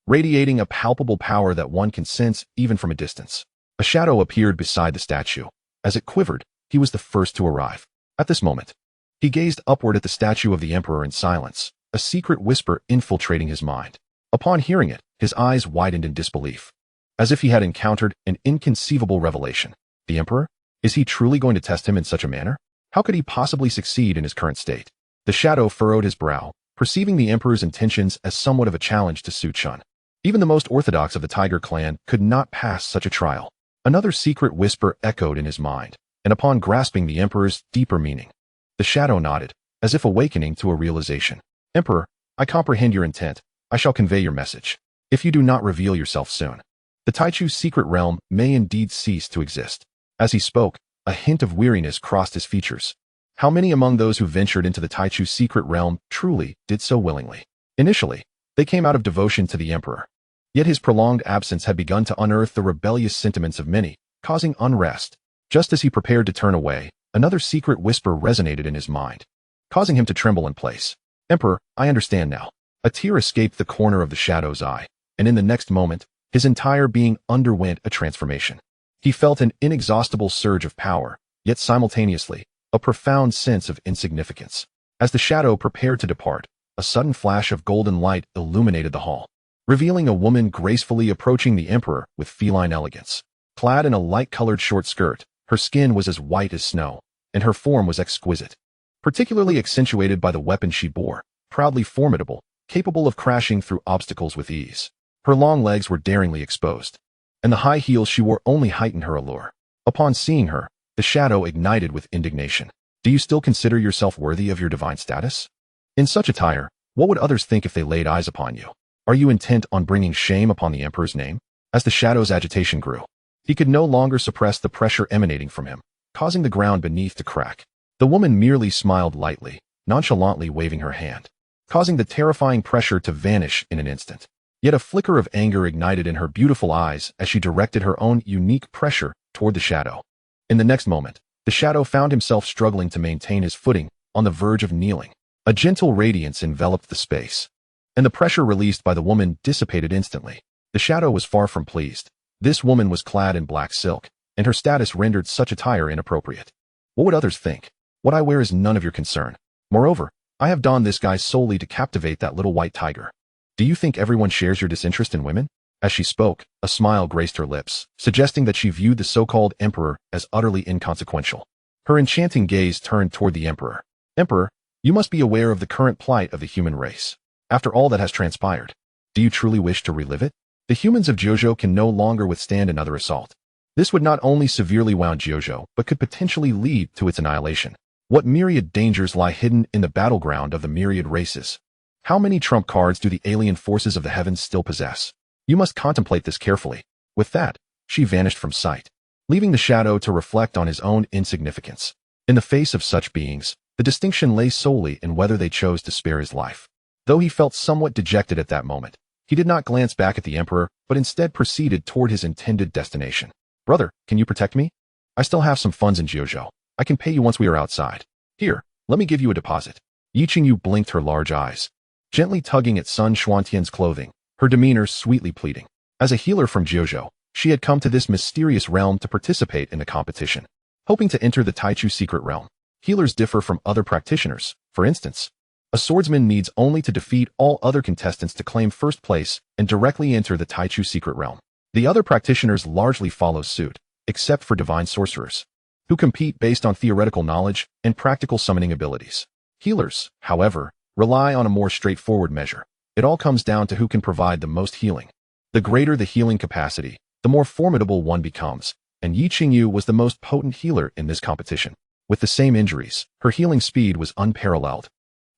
radiating a palpable power that one can sense even from a distance. A shadow appeared beside the statue. As it quivered, he was the first to arrive. At this moment, he gazed upward at the statue of the emperor in silence, a secret whisper infiltrating his mind. Upon hearing it, his eyes widened in disbelief, as if he had encountered an inconceivable revelation. The emperor? Is he truly going to test him in such a manner? How could he possibly succeed in his current state? The shadow furrowed his brow, perceiving the emperor's intentions as somewhat of a challenge to Su Chen. Even the most orthodox of the Tiger clan could not pass such a trial. Another secret whisper echoed in his mind, and upon grasping the emperor's deeper meaning, the shadow nodded, as if awakening to a realization. Emperor, I comprehend your intent. I shall convey your message. If you do not reveal yourself soon, the Taichu's secret realm may indeed cease to exist. As he spoke, a hint of weariness crossed his features. How many among those who ventured into the Taichu's secret realm truly did so willingly? Initially, they came out of devotion to the emperor. Yet his prolonged absence had begun to unearth the rebellious sentiments of many, causing unrest. Just as he prepared to turn away, another secret whisper resonated in his mind, causing him to tremble in place. Emperor, I understand now. A tear escaped the corner of the shadow's eye, and in the next moment, his entire being underwent a transformation. He felt an inexhaustible surge of power, yet simultaneously, a profound sense of insignificance. As the shadow prepared to depart, a sudden flash of golden light illuminated the hall, revealing a woman gracefully approaching the emperor with feline elegance. Clad in a light-colored short skirt, her skin was as white as snow, and her form was exquisite, particularly accentuated by the weapon she bore, proudly formidable, capable of crashing through obstacles with ease. Her long legs were daringly exposed, and the high heels she wore only heightened her allure. Upon seeing her, the shadow ignited with indignation. Do you still consider yourself worthy of your divine status? In such attire, what would others think if they laid eyes upon you? Are you intent on bringing shame upon the emperor's name? As the shadow's agitation grew, he could no longer suppress the pressure emanating from him, causing the ground beneath to crack. The woman merely smiled lightly, nonchalantly waving her hand, causing the terrifying pressure to vanish in an instant. Yet a flicker of anger ignited in her beautiful eyes as she directed her own unique pressure toward the shadow. In the next moment, the shadow found himself struggling to maintain his footing, on the verge of kneeling. A gentle radiance enveloped the space, and the pressure released by the woman dissipated instantly. The shadow was far from pleased. This woman was clad in black silk, and her status rendered such attire inappropriate. What would others think? What I wear is none of your concern. Moreover, I have donned this guise solely to captivate that little white tiger. Do you think everyone shares your disinterest in women? As she spoke, a smile graced her lips, suggesting that she viewed the so-called emperor as utterly inconsequential. Her enchanting gaze turned toward the emperor. Emperor, you must be aware of the current plight of the human race. After all that has transpired, do you truly wish to relive it? The humans of Jiuzhou can no longer withstand another assault. This would not only severely wound Jiuzhou, but could potentially lead to its annihilation. What myriad dangers lie hidden in the battleground of the myriad races? How many trump cards do the alien forces of the heavens still possess? You must contemplate this carefully. With that, she vanished from sight, leaving the shadow to reflect on his own insignificance. In the face of such beings, the distinction lay solely in whether they chose to spare his life. Though he felt somewhat dejected at that moment, he did not glance back at the emperor, but instead proceeded toward his intended destination. Brother, can you protect me? I still have some funds in Jiuzhou. I can pay you once we are outside. Here, let me give you a deposit. Yi Qingyu blinked her large eyes, gently tugging at Sun Xuantian's clothing, her demeanor sweetly pleading. As a healer from Jiuzhou, She had come to this mysterious realm to participate in the competition, hoping to enter the Taichu secret realm. Healers differ from other practitioners. For instance, a swordsman needs only to defeat all other contestants to claim first place and directly enter the Taichu secret realm. The other practitioners largely follow suit, except for divine sorcerers, who compete based on theoretical knowledge and practical summoning abilities. Healers, however, rely on a more straightforward measure. It all comes down to who can provide the most healing. The greater the healing capacity, the more formidable one becomes, and Yi Qingyu was the most potent healer in this competition. With the same injuries, her healing speed was unparalleled,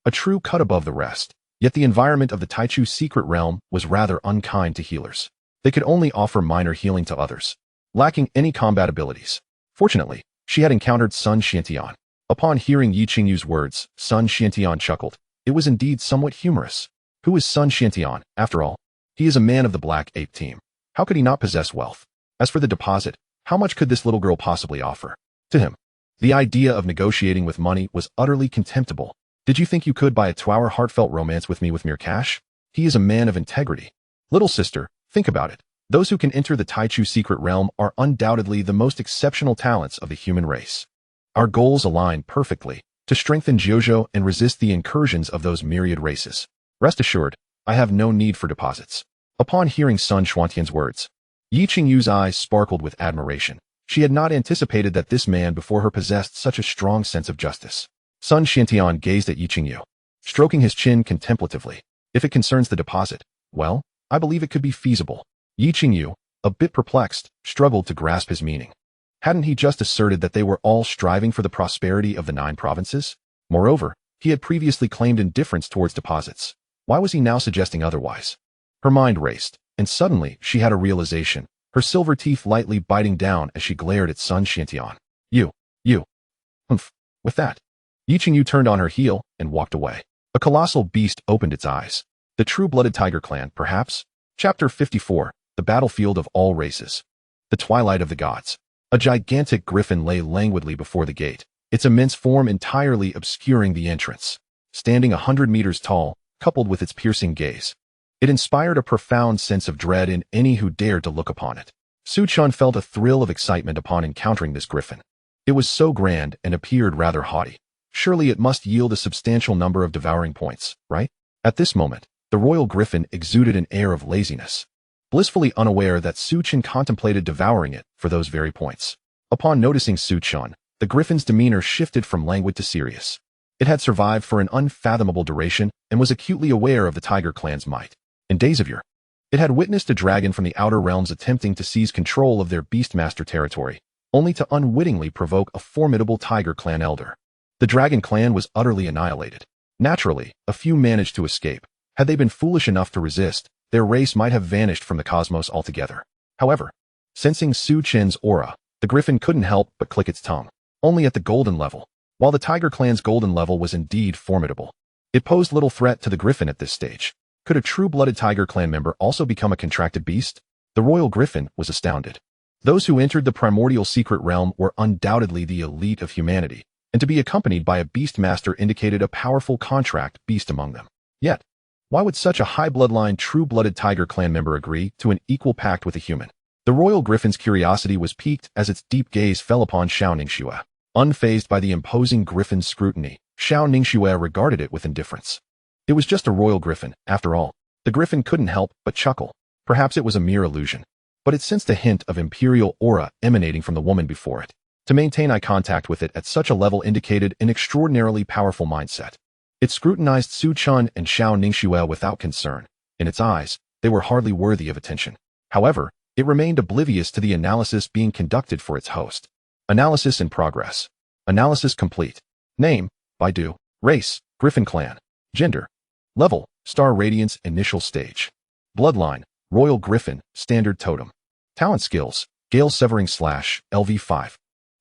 a true cut above the rest. Yet the environment of the Taichu secret realm was rather unkind to healers. They could only offer minor healing to others, lacking any combat abilities. Fortunately, she had encountered Sun Xiantian. Upon hearing Yi Qingyu's words, Sun Xiantian chuckled. It was indeed somewhat humorous. Who is Sun Xiantian, after all? He is a man of the Black Ape team. How could he not possess wealth? As for the deposit, how much could this little girl possibly offer? To him, the idea of negotiating with money was utterly contemptible. Did you think you could buy a 2-hour heartfelt romance with me with mere cash? He is a man of integrity. Little sister, think about it. Those who can enter the Taichu secret realm are undoubtedly the most exceptional talents of the human race. Our goals align perfectly, to strengthen Jiuzhou and resist the incursions of those myriad races. Rest assured, I have no need for deposits. Upon hearing Sun Xuantian's words, Yi Qingyu's eyes sparkled with admiration. She had not anticipated that this man before her possessed such a strong sense of justice. Sun Xiantian gazed at Yi Qingyu, stroking his chin contemplatively. If it concerns the deposit, well, I believe it could be feasible. Yi Qingyu, a bit perplexed, struggled to grasp his meaning. Hadn't he just asserted that they were all striving for the prosperity of the 9 provinces? Moreover, he had previously claimed indifference towards deposits. Why was he now suggesting otherwise? Her mind raced, and suddenly she had a realization, her silver teeth lightly biting down as she glared at Sun Xiantian. You. Humph. With that, Yi Qingyu turned on her heel and walked away. A colossal beast opened its eyes. The true-blooded tiger clan, perhaps? Chapter 54, The Battlefield of All Races. The Twilight of the Gods. A gigantic griffin lay languidly before the gate, its immense form entirely obscuring the entrance. Standing 100 meters tall, coupled with its piercing gaze, it inspired a profound sense of dread in any who dared to look upon it. Su Chen felt a thrill of excitement upon encountering this griffin. It was so grand and appeared rather haughty. Surely it must yield a substantial number of devouring points, right? At this moment, the royal griffin exuded an air of laziness, blissfully unaware that Su Chen contemplated devouring it for those very points. Upon noticing Su Chen, the griffin's demeanor shifted from languid to serious. It had survived for an unfathomable duration and was acutely aware of the tiger clan's might. In days of yore, it had witnessed a dragon from the outer realms attempting to seize control of their beastmaster territory, only to unwittingly provoke a formidable tiger clan elder. The dragon clan was utterly annihilated. Naturally, a few managed to escape. Had they been foolish enough to resist, their race might have vanished from the cosmos altogether. However, sensing Su Chen's aura, the griffin couldn't help but click its tongue. Only at the golden level. While the tiger clan's golden level was indeed formidable, it posed little threat to the griffin at this stage. Could a true-blooded tiger clan member also become a contracted beast? The royal griffin was astounded. Those who entered the primordial secret realm were undoubtedly the elite of humanity, and to be accompanied by a beastmaster indicated a powerful contract beast among them. Yet, why would such a high-bloodline true-blooded tiger clan member agree to an equal pact with a human? The royal griffin's curiosity was piqued as its deep gaze fell upon Xiao Ningxue. Unfazed by the imposing griffin's scrutiny, Xiao Ningxue regarded it with indifference. It was just a royal griffin, after all. The griffin couldn't help but chuckle. Perhaps it was a mere illusion, but it sensed a hint of imperial aura emanating from the woman before it. To maintain eye contact with it at such a level indicated an extraordinarily powerful mindset. It scrutinized Su Chen and Xiao Ningxue without concern. In its eyes, they were hardly worthy of attention. However, it remained oblivious to the analysis being conducted for its host. Analysis in progress. Analysis complete. Name, Baidu. Race, Griffin clan. Gender. Level, Star Radiance initial stage. Bloodline, Royal Griffin, Standard Totem. Talent skills, Gale Severing Slash, LV5.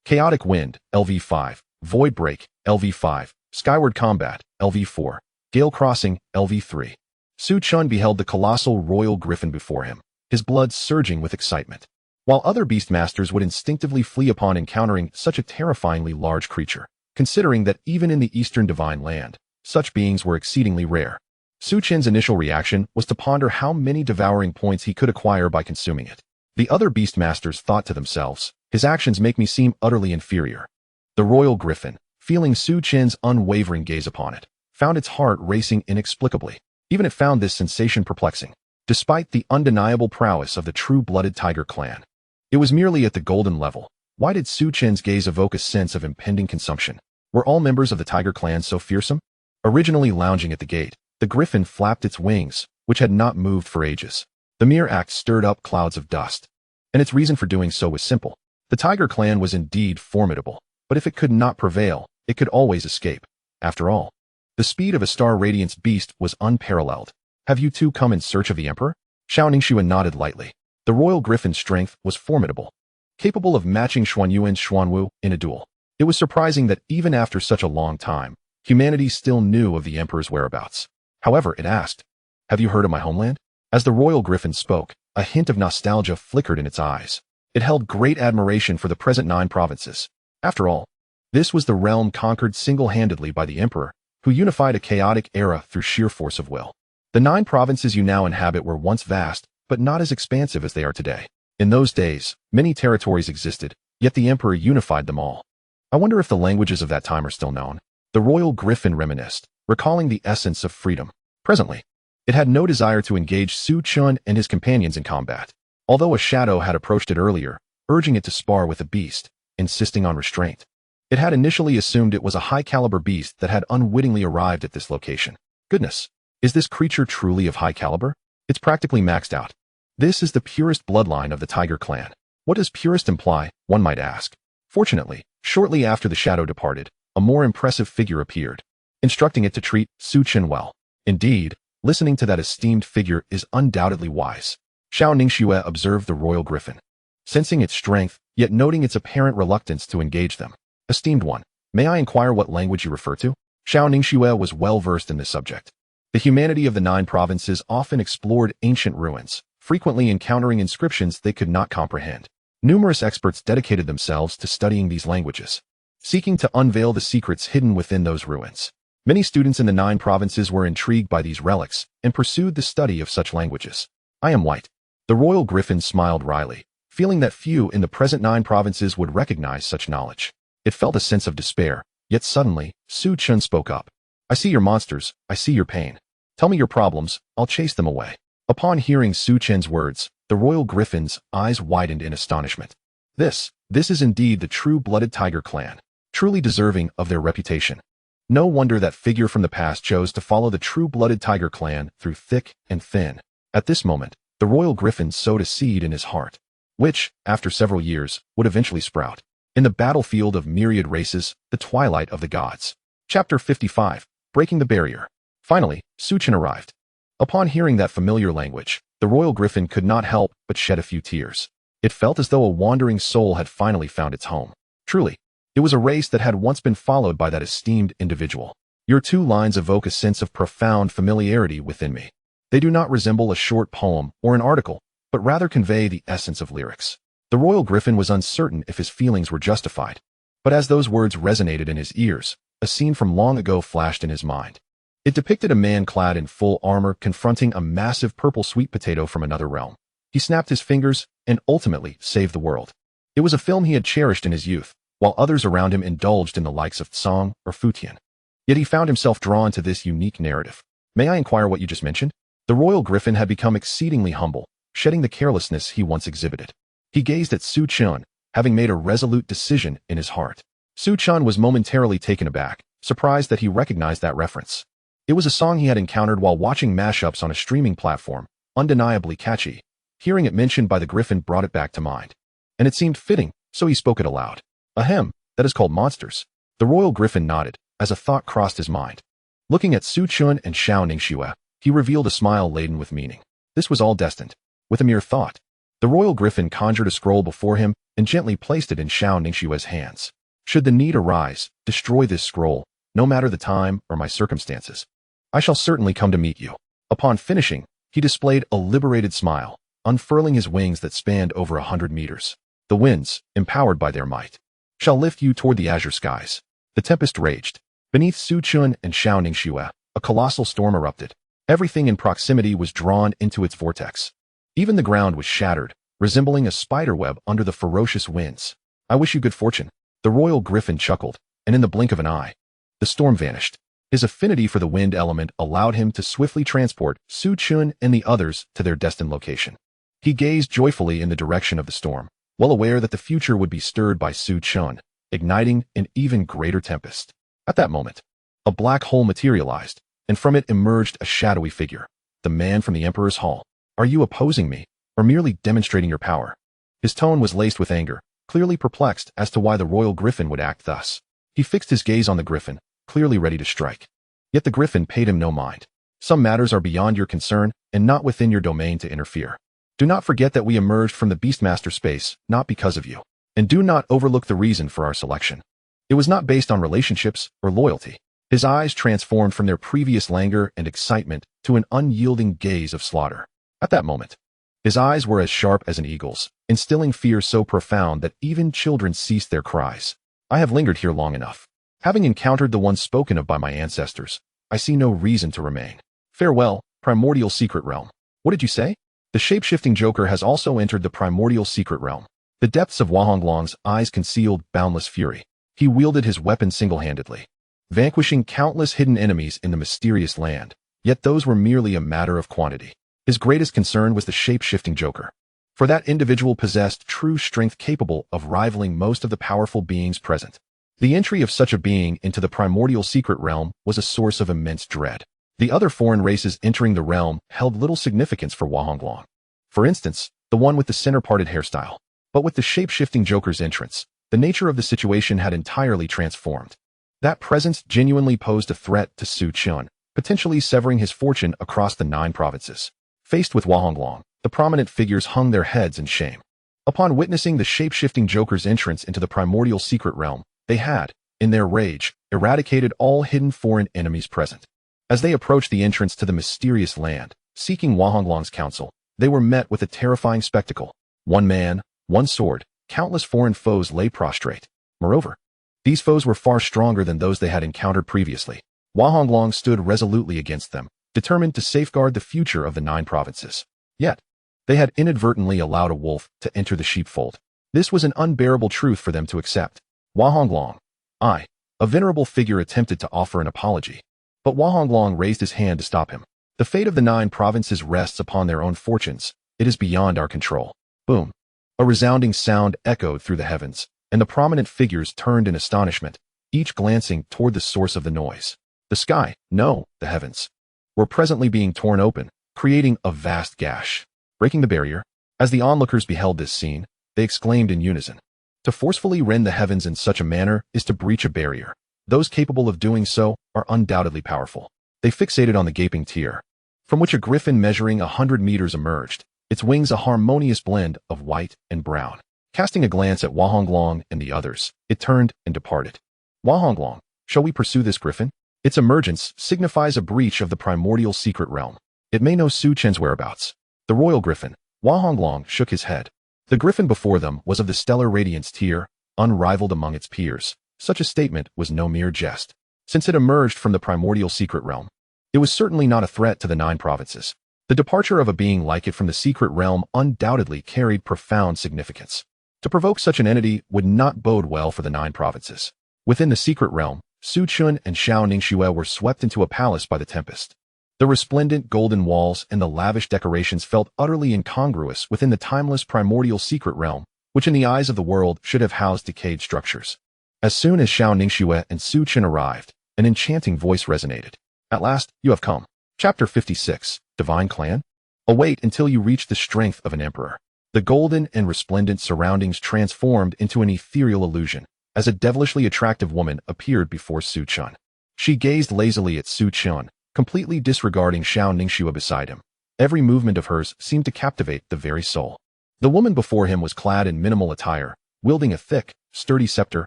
Chaotic Wind, LV5. Void Break, LV5. Skyward Combat, LV4. Gale Crossing, LV3. Su Chen beheld the colossal Royal Griffin before him, his blood surging with excitement. While other beastmasters would instinctively flee upon encountering such a terrifyingly large creature, considering that even in the Eastern Divine Land, such beings were exceedingly rare, Su Chen's initial reaction was to ponder how many devouring points he could acquire by consuming it. The other beastmasters thought to themselves, his actions make me seem utterly inferior. The royal griffin, feeling Su Chen's unwavering gaze upon it, found its heart racing inexplicably. Even it found this sensation perplexing. Despite the undeniable prowess of the true-blooded tiger clan, it was merely at the golden level. Why did Su Chen's gaze evoke a sense of impending consumption? Were all members of the tiger clan so fearsome? Originally lounging at the gate, the griffin flapped its wings, which had not moved for ages. The mere act stirred up clouds of dust, and its reason for doing so was simple. The tiger clan was indeed formidable, but if it could not prevail, it could always escape. After all, the speed of a star radiance beast was unparalleled. Have you two come in search of the emperor? Xiao Ningxue nodded lightly. The royal griffin's strength was formidable, capable of matching Xuanyuan's Xuanwu in a duel. It was surprising that even after such a long time, humanity still knew of the emperor's whereabouts. However, it asked, "Have you heard of my homeland?" As the royal griffin spoke, a hint of nostalgia flickered in its eyes. It held great admiration for the present 9 provinces. After all, this was the realm conquered single-handedly by the emperor, who unified a chaotic era through sheer force of will. The 9 provinces you now inhabit were once vast, but not as expansive as they are today. In those days, many territories existed, yet the emperor unified them all. I wonder if the languages of that time are still known. The royal griffin reminisced, recalling the essence of freedom. Presently, it had no desire to engage Su Chen and his companions in combat, although a shadow had approached it earlier, urging it to spar with a beast, insisting on restraint. It had initially assumed it was a high-caliber beast that had unwittingly arrived at this location. Goodness, is this creature truly of high caliber? It's practically maxed out. This is the purest bloodline of the tiger clan. What does purest imply, one might ask? Fortunately, shortly after the shadow departed, a more impressive figure appeared, instructing it to treat Su Chen well. Indeed, listening to that esteemed figure is undoubtedly wise. Xiao Ningxue observed the royal griffin, sensing its strength, yet noting its apparent reluctance to engage them. Esteemed one, may I inquire what language you refer to? Xiao Ningxue was well versed in this subject. The humanity of the 9 provinces often explored ancient ruins, frequently encountering inscriptions they could not comprehend. Numerous experts dedicated themselves to studying these languages, seeking to unveil the secrets hidden within those ruins. Many students in the 9 provinces were intrigued by these relics and pursued the study of such languages. I am white. The royal griffin smiled wryly, feeling that few in the present 9 provinces would recognize such knowledge. It felt a sense of despair, yet suddenly, Su Chen spoke up. I see your monsters, I see your pain. Tell me your problems, I'll chase them away. Upon hearing Su Chen's words, the royal griffin's eyes widened in astonishment. This is indeed the true-blooded tiger clan, truly deserving of their reputation. No wonder that figure from the past chose to follow the true-blooded tiger clan through thick and thin. At this moment, the royal griffin sowed a seed in his heart, which, after several years, would eventually sprout. In the battlefield of myriad races, the twilight of the gods. Chapter 55, Breaking the Barrier. Finally, Su Chen arrived. Upon hearing that familiar language, the royal griffin could not help but shed a few tears. It felt as though a wandering soul had finally found its home. Truly, it was a race that had once been followed by that esteemed individual. Your 2 lines evoke a sense of profound familiarity within me. They do not resemble a short poem or an article, but rather convey the essence of lyrics. The royal griffin was uncertain if his feelings were justified, but as those words resonated in his ears, a scene from long ago flashed in his mind. It depicted a man clad in full armor confronting a massive purple sweet potato from another realm. He snapped his fingers and ultimately saved the world. It was a film he had cherished in his youth, while others around him indulged in the likes of Tsang or Futian. Yet he found himself drawn to this unique narrative. May I inquire what you just mentioned? The royal griffin had become exceedingly humble, shedding the carelessness he once exhibited. He gazed at Su Chen, having made a resolute decision in his heart. Su Chen was momentarily taken aback, surprised that he recognized that reference. It was a song he had encountered while watching mashups on a streaming platform, undeniably catchy. Hearing it mentioned by the griffin brought it back to mind. And it seemed fitting, so he spoke it aloud. Ahem, that is called Monsters. The royal griffin nodded, as a thought crossed his mind. Looking at Su Chen and Xiao Ningxue, he revealed a smile laden with meaning. This was all destined. With a mere thought, the royal griffin conjured a scroll before him and gently placed it in Xiao Ningxue's hands. Should the need arise, destroy this scroll, no matter the time or my circumstances. I shall certainly come to meet you. Upon finishing, he displayed a liberated smile, unfurling his wings that spanned over 100 meters. The winds, empowered by their might, shall lift you toward the azure skies. The tempest raged. Beneath Su Chen and Xiao Ningxue, a colossal storm erupted. Everything in proximity was drawn into its vortex. Even the ground was shattered, resembling a spiderweb under the ferocious winds. I wish you good fortune. The royal griffin chuckled, and in the blink of an eye, the storm vanished. His affinity for the wind element allowed him to swiftly transport Su Chen and the others to their destined location. He gazed joyfully in the direction of the storm, well aware that the future would be stirred by Su Chen, igniting an even greater tempest. At that moment, a black hole materialized, and from it emerged a shadowy figure, the man from the Emperor's Hall. Are you opposing me, or merely demonstrating your power? His tone was laced with anger, clearly perplexed as to why the royal griffin would act thus. He fixed his gaze on the griffin, clearly ready to strike. Yet the griffin paid him no mind. Some matters are beyond your concern and not within your domain to interfere. Do not forget that we emerged from the beastmaster space, not because of you. And do not overlook the reason for our selection. It was not based on relationships or loyalty. His eyes transformed from their previous languor and excitement to an unyielding gaze of slaughter. At that moment, his eyes were as sharp as an eagle's, instilling fear so profound that even children ceased their cries. I have lingered here long enough. Having encountered the one spoken of by my ancestors, I see no reason to remain. Farewell, primordial secret realm. What did you say? The shape-shifting joker has also entered the primordial secret realm. The depths of Huanglong's eyes concealed boundless fury. He wielded his weapon single-handedly, vanquishing countless hidden enemies in the mysterious land, yet those were merely a matter of quantity. His greatest concern was the shape-shifting joker, for that individual possessed true strength capable of rivaling most of the powerful beings present. The entry of such a being into the primordial secret realm was a source of immense dread. The other foreign races entering the realm held little significance for Huanglong. For instance, the one with the center-parted hairstyle. But with the shape-shifting joker's entrance, the nature of the situation had entirely transformed. That presence genuinely posed a threat to Su Chen, potentially severing his fortune across the 9 provinces. Faced with Huanglong, the prominent figures hung their heads in shame. Upon witnessing the shape-shifting joker's entrance into the primordial secret realm, they had, in their rage, eradicated all hidden foreign enemies present. As they approached the entrance to the mysterious land, seeking Huanglong's counsel, they were met with a terrifying spectacle. One man, one sword, countless foreign foes lay prostrate. Moreover, these foes were far stronger than those they had encountered previously. Huanglong stood resolutely against them, determined to safeguard the future of the 9 provinces. Yet, they had inadvertently allowed a wolf to enter the sheepfold. This was an unbearable truth for them to accept. Huanglong, a venerable figure, attempted to offer an apology, but Huanglong raised his hand to stop him. The fate of the 9 provinces rests upon their own fortunes. It is beyond our control. Boom. A resounding sound echoed through the heavens, and the prominent figures turned in astonishment, each glancing toward the source of the noise. The sky, no, the heavens, were presently being torn open, creating a vast gash. Breaking the barrier, as the onlookers beheld this scene, they exclaimed in unison. To forcefully rend the heavens in such a manner is to breach a barrier. Those capable of doing so are undoubtedly powerful. They fixated on the gaping tear, from which a griffin measuring 100 meters emerged, its wings a harmonious blend of white and brown. Casting a glance at Huanglong and the others, it turned and departed. Huanglong, shall we pursue this griffin? Its emergence signifies a breach of the primordial secret realm. It may know Su Chen's whereabouts. The royal griffin, Huanglong, shook his head. The griffin before them was of the stellar radiance tier, unrivaled among its peers. Such a statement was no mere jest. Since it emerged from the primordial secret realm, it was certainly not a threat to the 9 provinces. The departure of a being like it from the secret realm undoubtedly carried profound significance. To provoke such an entity would not bode well for the 9 provinces. Within the secret realm, Su Chen and Xiao Ningxue were swept into a palace by the tempest. The resplendent golden walls and the lavish decorations felt utterly incongruous within the timeless primordial secret realm, which in the eyes of the world should have housed decayed structures. As soon as Xiao Ningxue and Su Chen arrived, an enchanting voice resonated. At last, you have come. Chapter 56, Divine Clan? Await until you reach the strength of an emperor. The golden and resplendent surroundings transformed into an ethereal illusion, as a devilishly attractive woman appeared before Su Chen. She gazed lazily at Su Chen, completely disregarding Xiao Ningxue beside him. Every movement of hers seemed to captivate the very soul. The woman before him was clad in minimal attire, wielding a thick, sturdy scepter,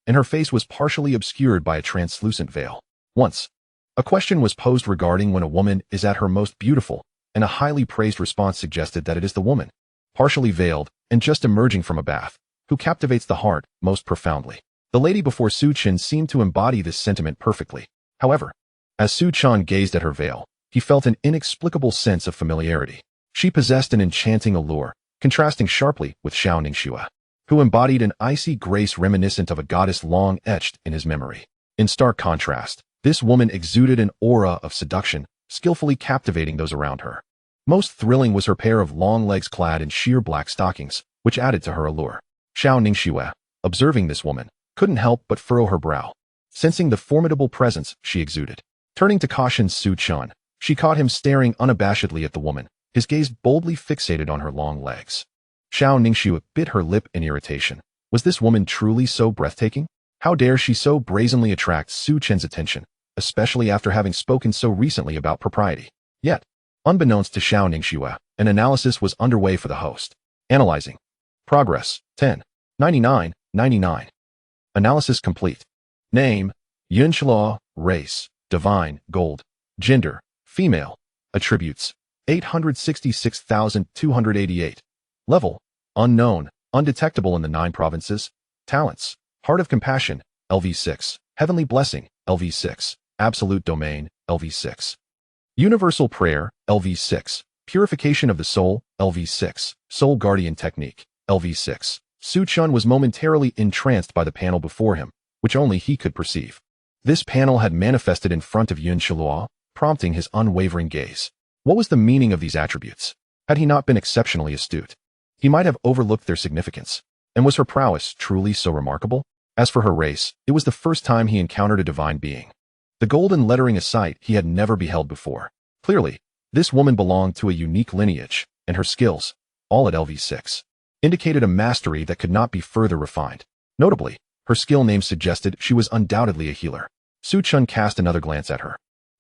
and her face was partially obscured by a translucent veil. Once, a question was posed regarding when a woman is at her most beautiful, and a highly praised response suggested that it is the woman, partially veiled and just emerging from a bath, who captivates the heart most profoundly. The lady before Su Chen seemed to embody this sentiment perfectly. However, as Su Chen gazed at her veil, he felt an inexplicable sense of familiarity. She possessed an enchanting allure, contrasting sharply with Xiao Ningxue, who embodied an icy grace reminiscent of a goddess long etched in his memory. In stark contrast, this woman exuded an aura of seduction, skillfully captivating those around her. Most thrilling was her pair of long legs clad in sheer black stockings, which added to her allure. Xiao Ningxue, observing this woman, couldn't help but furrow her brow, sensing the formidable presence she exuded. Turning to caution Su Chen, she caught him staring unabashedly at the woman, his gaze boldly fixated on her long legs. Xiao Ningxue bit her lip in irritation. Was this woman truly so breathtaking? How dare she so brazenly attract Su Chen's attention, especially after having spoken so recently about propriety? Yet, unbeknownst to Xiao Ningxue, an analysis was underway for the host. Analyzing. Progress, 10. 99. Analysis complete. Name, Yunqiluo, race, divine, gold, gender, female, attributes, 866,288. Level, unknown, undetectable in the 9 provinces. Talents, heart of compassion, LV6, heavenly blessing, LV6, absolute domain, LV6. Universal prayer, LV6, purification of the soul, LV6, soul guardian technique, LV6. Su Chen was momentarily entranced by the panel before him, which only he could perceive. This panel had manifested in front of Yunqiluo, prompting his unwavering gaze. What was the meaning of these attributes? Had he not been exceptionally astute, he might have overlooked their significance. And was her prowess truly so remarkable? As for her race, it was the first time he encountered a divine being. The golden lettering a sight he had never beheld before. Clearly, this woman belonged to a unique lineage, and her skills, all at LV6, indicated a mastery that could not be further refined. Notably, her skill name suggested she was undoubtedly a healer. Su Chen cast another glance at her,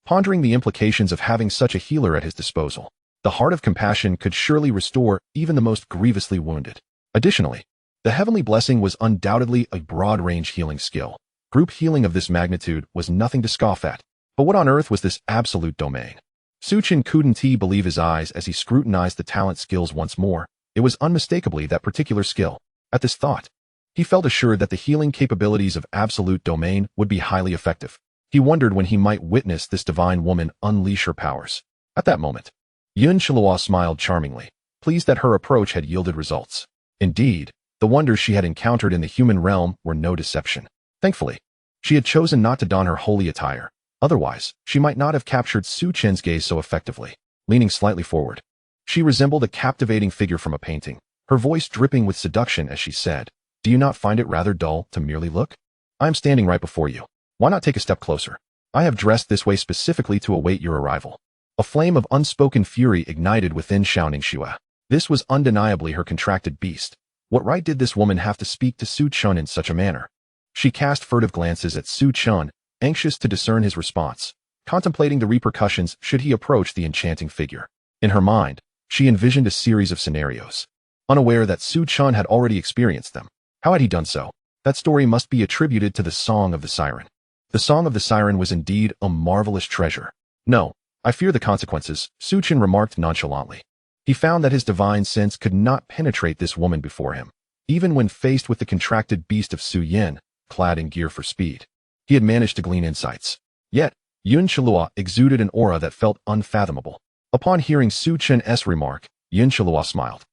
pondering the implications of having such a healer at his disposal. The heart of compassion could surely restore even the most grievously wounded. Additionally, the heavenly blessing was undoubtedly a broad-range healing skill. Group healing of this magnitude was nothing to scoff at. But what on earth was this absolute domain? Su Chen couldn't believe his eyes as he scrutinized the talent skills once more. It was unmistakably that particular skill. At this thought, he felt assured that the healing capabilities of absolute domain would be highly effective. He wondered when he might witness this divine woman unleash her powers. At that moment, Yunqiluo smiled charmingly, pleased that her approach had yielded results. Indeed, the wonders she had encountered in the human realm were no deception. Thankfully, she had chosen not to don her holy attire. Otherwise, she might not have captured Su Chen's gaze so effectively. Leaning slightly forward, she resembled a captivating figure from a painting, her voice dripping with seduction as she said, "Do you not find it rather dull to merely look? I am standing right before you. Why not take a step closer? I have dressed this way specifically to await your arrival." A flame of unspoken fury ignited within Xiao Ningxue. This was undeniably her contracted beast. What right did this woman have to speak to Su Chen in such a manner? She cast furtive glances at Su Chen, anxious to discern his response, contemplating the repercussions should he approach the enchanting figure. In her mind, she envisioned a series of scenarios, unaware that Su Chen had already experienced them. How had he done so? That story must be attributed to the Song of the Siren. The Song of the Siren was indeed a marvelous treasure. No, I fear the consequences, Su Chen remarked nonchalantly. He found that his divine sense could not penetrate this woman before him, even when faced with the contracted beast of Su Yin, clad in gear for speed. He had managed to glean insights. Yet, Yunqiluo exuded an aura that felt unfathomable. Upon hearing Su Chen's remark, Yunqiluo smiled,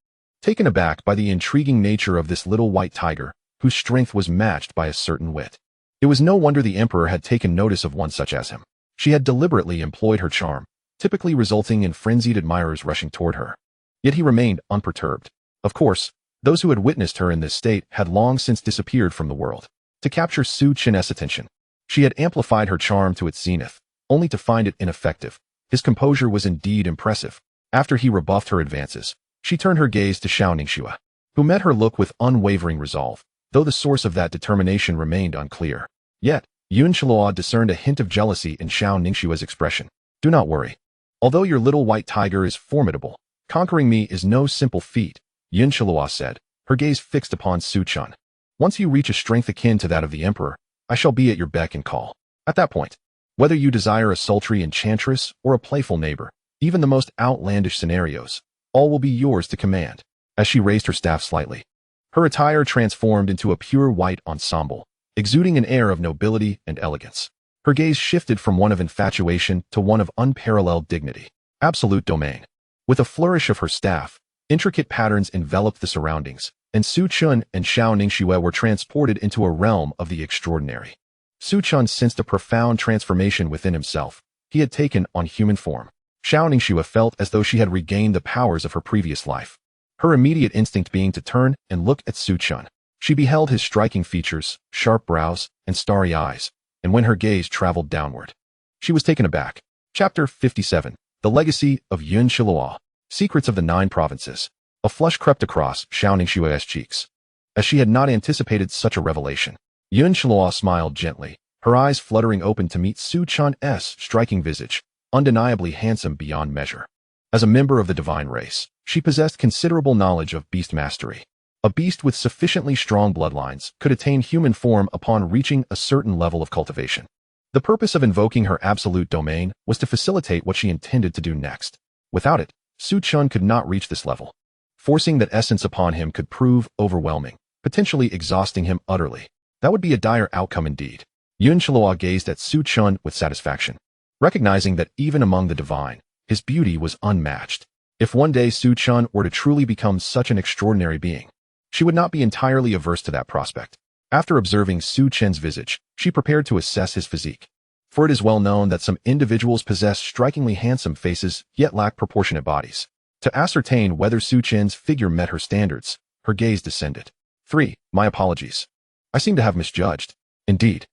taken aback by the intriguing nature of this little white tiger, whose strength was matched by a certain wit. It was no wonder the emperor had taken notice of one such as him. She had deliberately employed her charm, typically resulting in frenzied admirers rushing toward her. Yet he remained unperturbed. Of course, those who had witnessed her in this state had long since disappeared from the world. To capture Su Chen's attention, she had amplified her charm to its zenith, only to find it ineffective. His composure was indeed impressive. After he rebuffed her advances, she turned her gaze to Xiao Ningxue, who met her look with unwavering resolve, though the source of that determination remained unclear. Yet, Yunqiluo discerned a hint of jealousy in Xiao Ningxue's expression. "Do not worry. Although your little white tiger is formidable, conquering me is no simple feat," Yunqiluo said, her gaze fixed upon Su Chen. "Once you reach a strength akin to that of the emperor, I shall be at your beck and call. At that point, whether you desire a sultry enchantress or a playful neighbor, even the most outlandish scenarios, all will be yours to command." As she raised her staff slightly, her attire transformed into a pure white ensemble, exuding an air of nobility and elegance. Her gaze shifted from one of infatuation to one of unparalleled dignity. Absolute domain. With a flourish of her staff, Intricate patterns enveloped the surroundings, and Su Chen and Xiao Ningxue were transported into a realm of the extraordinary. Su Chen sensed a profound transformation within himself. He had taken on human form. Xiao Ningxue felt as though she had regained the powers of her previous life, her immediate instinct being to turn and look at Su Chen. She beheld his striking features, sharp brows, and starry eyes, and when her gaze traveled downward, she was taken aback. Chapter 57. The Legacy of Yun Shilua. Secrets of the Nine Provinces. A flush crept across Xiao Ningxue's cheeks, as she had not anticipated such a revelation. Yun Shilua smiled gently, her eyes fluttering open to meet Su Chen's striking visage, undeniably handsome beyond measure. As a member of the divine race, she possessed considerable knowledge of beast mastery. A beast with sufficiently strong bloodlines could attain human form upon reaching a certain level of cultivation. The purpose of invoking her absolute domain was to facilitate what she intended to do next. Without it, Su Chen could not reach this level. Forcing that essence upon him could prove overwhelming, potentially exhausting him utterly. That would be a dire outcome indeed. Yun Shilua gazed at Su Chen with satisfaction, recognizing that even among the divine, his beauty was unmatched. If one day Su Chen were to truly become such an extraordinary being, she would not be entirely averse to that prospect. After observing Su Chen's visage, she prepared to assess his physique. For it is well known that some individuals possess strikingly handsome faces yet lack proportionate bodies. To ascertain whether Su Chen's figure met her standards, her gaze descended. 3. My apologies. I seem to have misjudged. Indeed.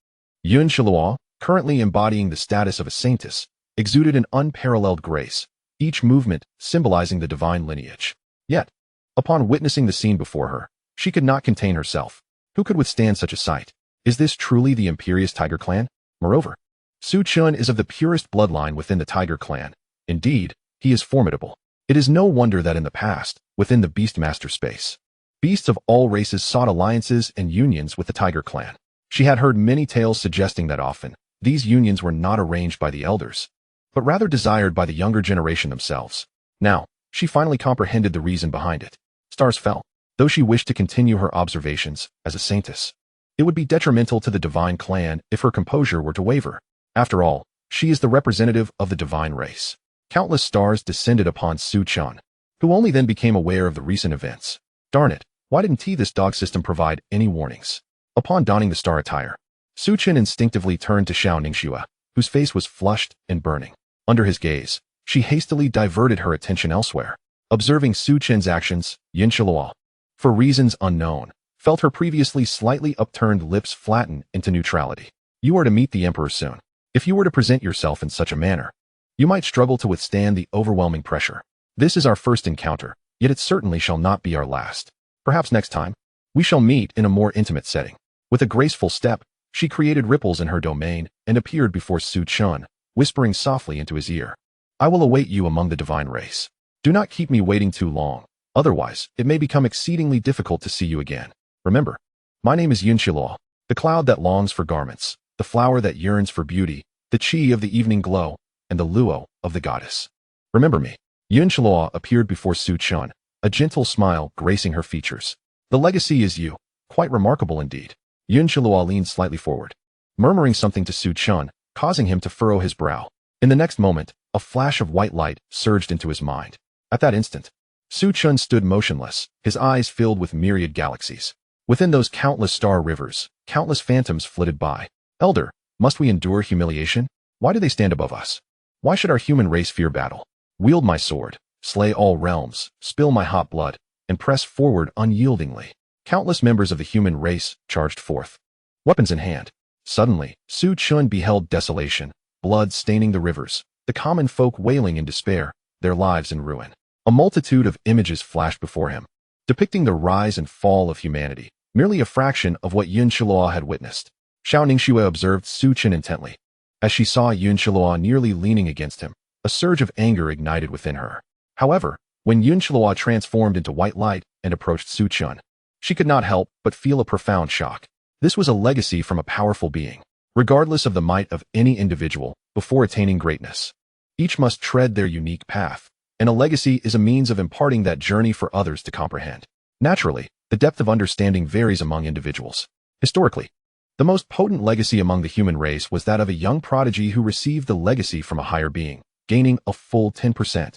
Yun Shilua, currently embodying the status of a saintess, exuded an unparalleled grace, each movement symbolizing the divine lineage. Yet, upon witnessing the scene before her, she could not contain herself. Who could withstand such a sight? Is this truly the imperious Tiger clan? Moreover, Su Chen is of the purest bloodline within the Tiger clan. Indeed, he is formidable. It is no wonder that in the past, within the beastmaster space, beasts of all races sought alliances and unions with the Tiger clan. She had heard many tales suggesting that often, these unions were not arranged by the elders, but rather desired by the younger generation themselves. Now, she finally comprehended the reason behind it. Stars fell. Though she wished to continue her observations as a saintess, it would be detrimental to the divine clan if her composure were to waver. After all, she is the representative of the divine race. Countless stars descended upon Su Chen, who only then became aware of the recent events. Darn it, why didn't this dog system provide any warnings? Upon donning the star attire, Su Chen instinctively turned to Xiao Ningxue, whose face was flushed and burning. Under his gaze, she hastily diverted her attention elsewhere. Observing Su Chen's actions, Yun Shilua, for reasons unknown, felt her previously slightly upturned lips flatten into neutrality. You are to meet the Emperor soon. If you were to present yourself in such a manner, you might struggle to withstand the overwhelming pressure. This is our first encounter, yet it certainly shall not be our last. Perhaps next time, we shall meet in a more intimate setting. With a graceful step, she created ripples in her domain and appeared before Su Chen, whispering softly into his ear. I will await you among the divine race. Do not keep me waiting too long, otherwise it may become exceedingly difficult to see you again. Remember, my name is Yun Shilua, the cloud that longs for garments, the flower that yearns for beauty, the chi of the evening glow, and the luo of the goddess. Remember me. Yun Shilua appeared before Su Chen, a gentle smile gracing her features. The legacy is you. Quite remarkable indeed. Yun Shilua leaned slightly forward, murmuring something to Su Chen, causing him to furrow his brow. In the next moment, a flash of white light surged into his mind. At that instant, Su Chen stood motionless, his eyes filled with myriad galaxies. Within those countless star rivers, countless phantoms flitted by. Elder, must we endure humiliation? Why do they stand above us? Why should our human race fear battle? Wield my sword, slay all realms, spill my hot blood, and press forward unyieldingly. Countless members of the human race charged forth, weapons in hand. Suddenly, Su Chen beheld desolation, blood staining the rivers, the common folk wailing in despair, their lives in ruin. A multitude of images flashed before him, depicting the rise and fall of humanity, merely a fraction of what Yun Shilua had witnessed. Xiao Ningxue observed Su Chen intently. As she saw Yun Shilua nearly leaning against him, a surge of anger ignited within her. However, when Yun Shilua transformed into white light and approached Su Chen, she could not help but feel a profound shock. This was a legacy from a powerful being. Regardless of the might of any individual, before attaining greatness, each must tread their unique path, and a legacy is a means of imparting that journey for others to comprehend. Naturally, the depth of understanding varies among individuals. Historically, the most potent legacy among the human race was that of a young prodigy who received the legacy from a higher being, gaining a full 10%.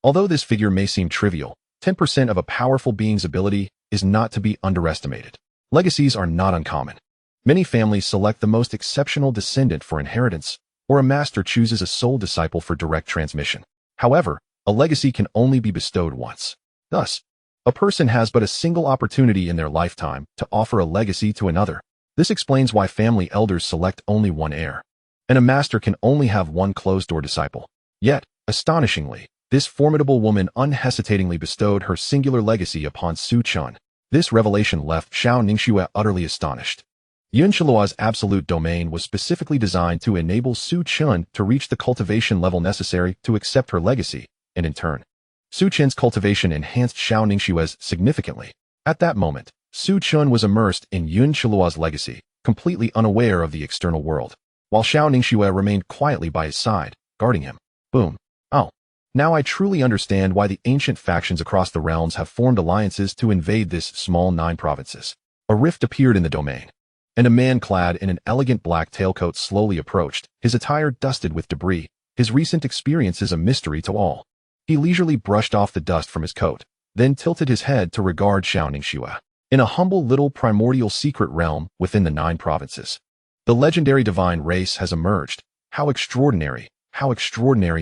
Although this figure may seem trivial, 10% of a powerful being's ability is not to be underestimated. Legacies are not uncommon. Many families select the most exceptional descendant for inheritance, or a master chooses a sole disciple for direct transmission. However, a legacy can only be bestowed once. Thus, a person has but a single opportunity in their lifetime to offer a legacy to another. This explains why family elders select only one heir, and a master can only have one closed-door disciple. Yet, astonishingly, this formidable woman unhesitatingly bestowed her singular legacy upon Su Chen. This revelation left Xiao Ningxue utterly astonished. Yunqiluo's absolute domain was specifically designed to enable Su Chen to reach the cultivation level necessary to accept her legacy, and in turn, Su Chen's cultivation enhanced Xiao Ningxue's significantly. At that moment, Su Chen was immersed in Yunqiluo's legacy, completely unaware of the external world, while Xiao Ningxue remained quietly by his side, guarding him. Boom. Oh. Now I truly understand why the ancient factions across the realms have formed alliances to invade this small 9 provinces. A rift appeared in the domain, and a man clad in an elegant black tailcoat slowly approached, his attire dusted with debris, his recent experiences a mystery to all. He leisurely brushed off the dust from his coat, then tilted his head to regard Xiao Ningxue. In a humble little primordial secret realm within the 9 provinces, the legendary divine race has emerged. How extraordinary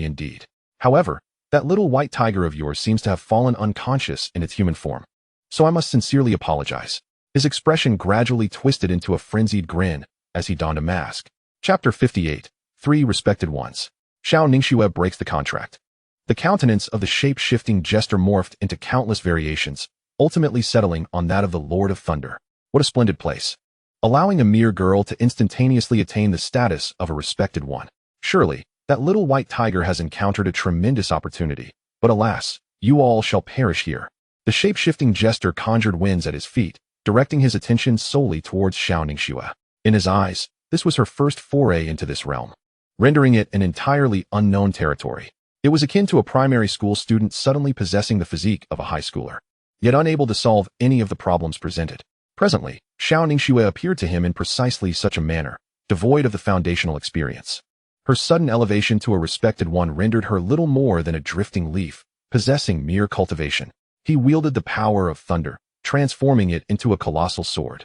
indeed. However, that little white tiger of yours seems to have fallen unconscious in its human form. So I must sincerely apologize. His expression gradually twisted into a frenzied grin as he donned a mask. Chapter 58. 3 Respected Ones. Xiao Ningxue breaks the contract. The countenance of the shape-shifting jester morphed into countless variations, ultimately settling on that of the Lord of Thunder. What a splendid place. Allowing a mere girl to instantaneously attain the status of a respected one. Surely, that little white tiger has encountered a tremendous opportunity. But alas, you all shall perish here. The shape-shifting jester conjured winds at his feet, directing his attention solely towards Xiao Ningxue. In his eyes, this was her first foray into this realm, rendering it an entirely unknown territory. It was akin to a primary school student suddenly possessing the physique of a high schooler, yet unable to solve any of the problems presented. Presently, Xiao Ningxue appeared to him in precisely such a manner, devoid of the foundational experience. Her sudden elevation to a respected one rendered her little more than a drifting leaf, possessing mere cultivation. He wielded the power of thunder, transforming it into a colossal sword,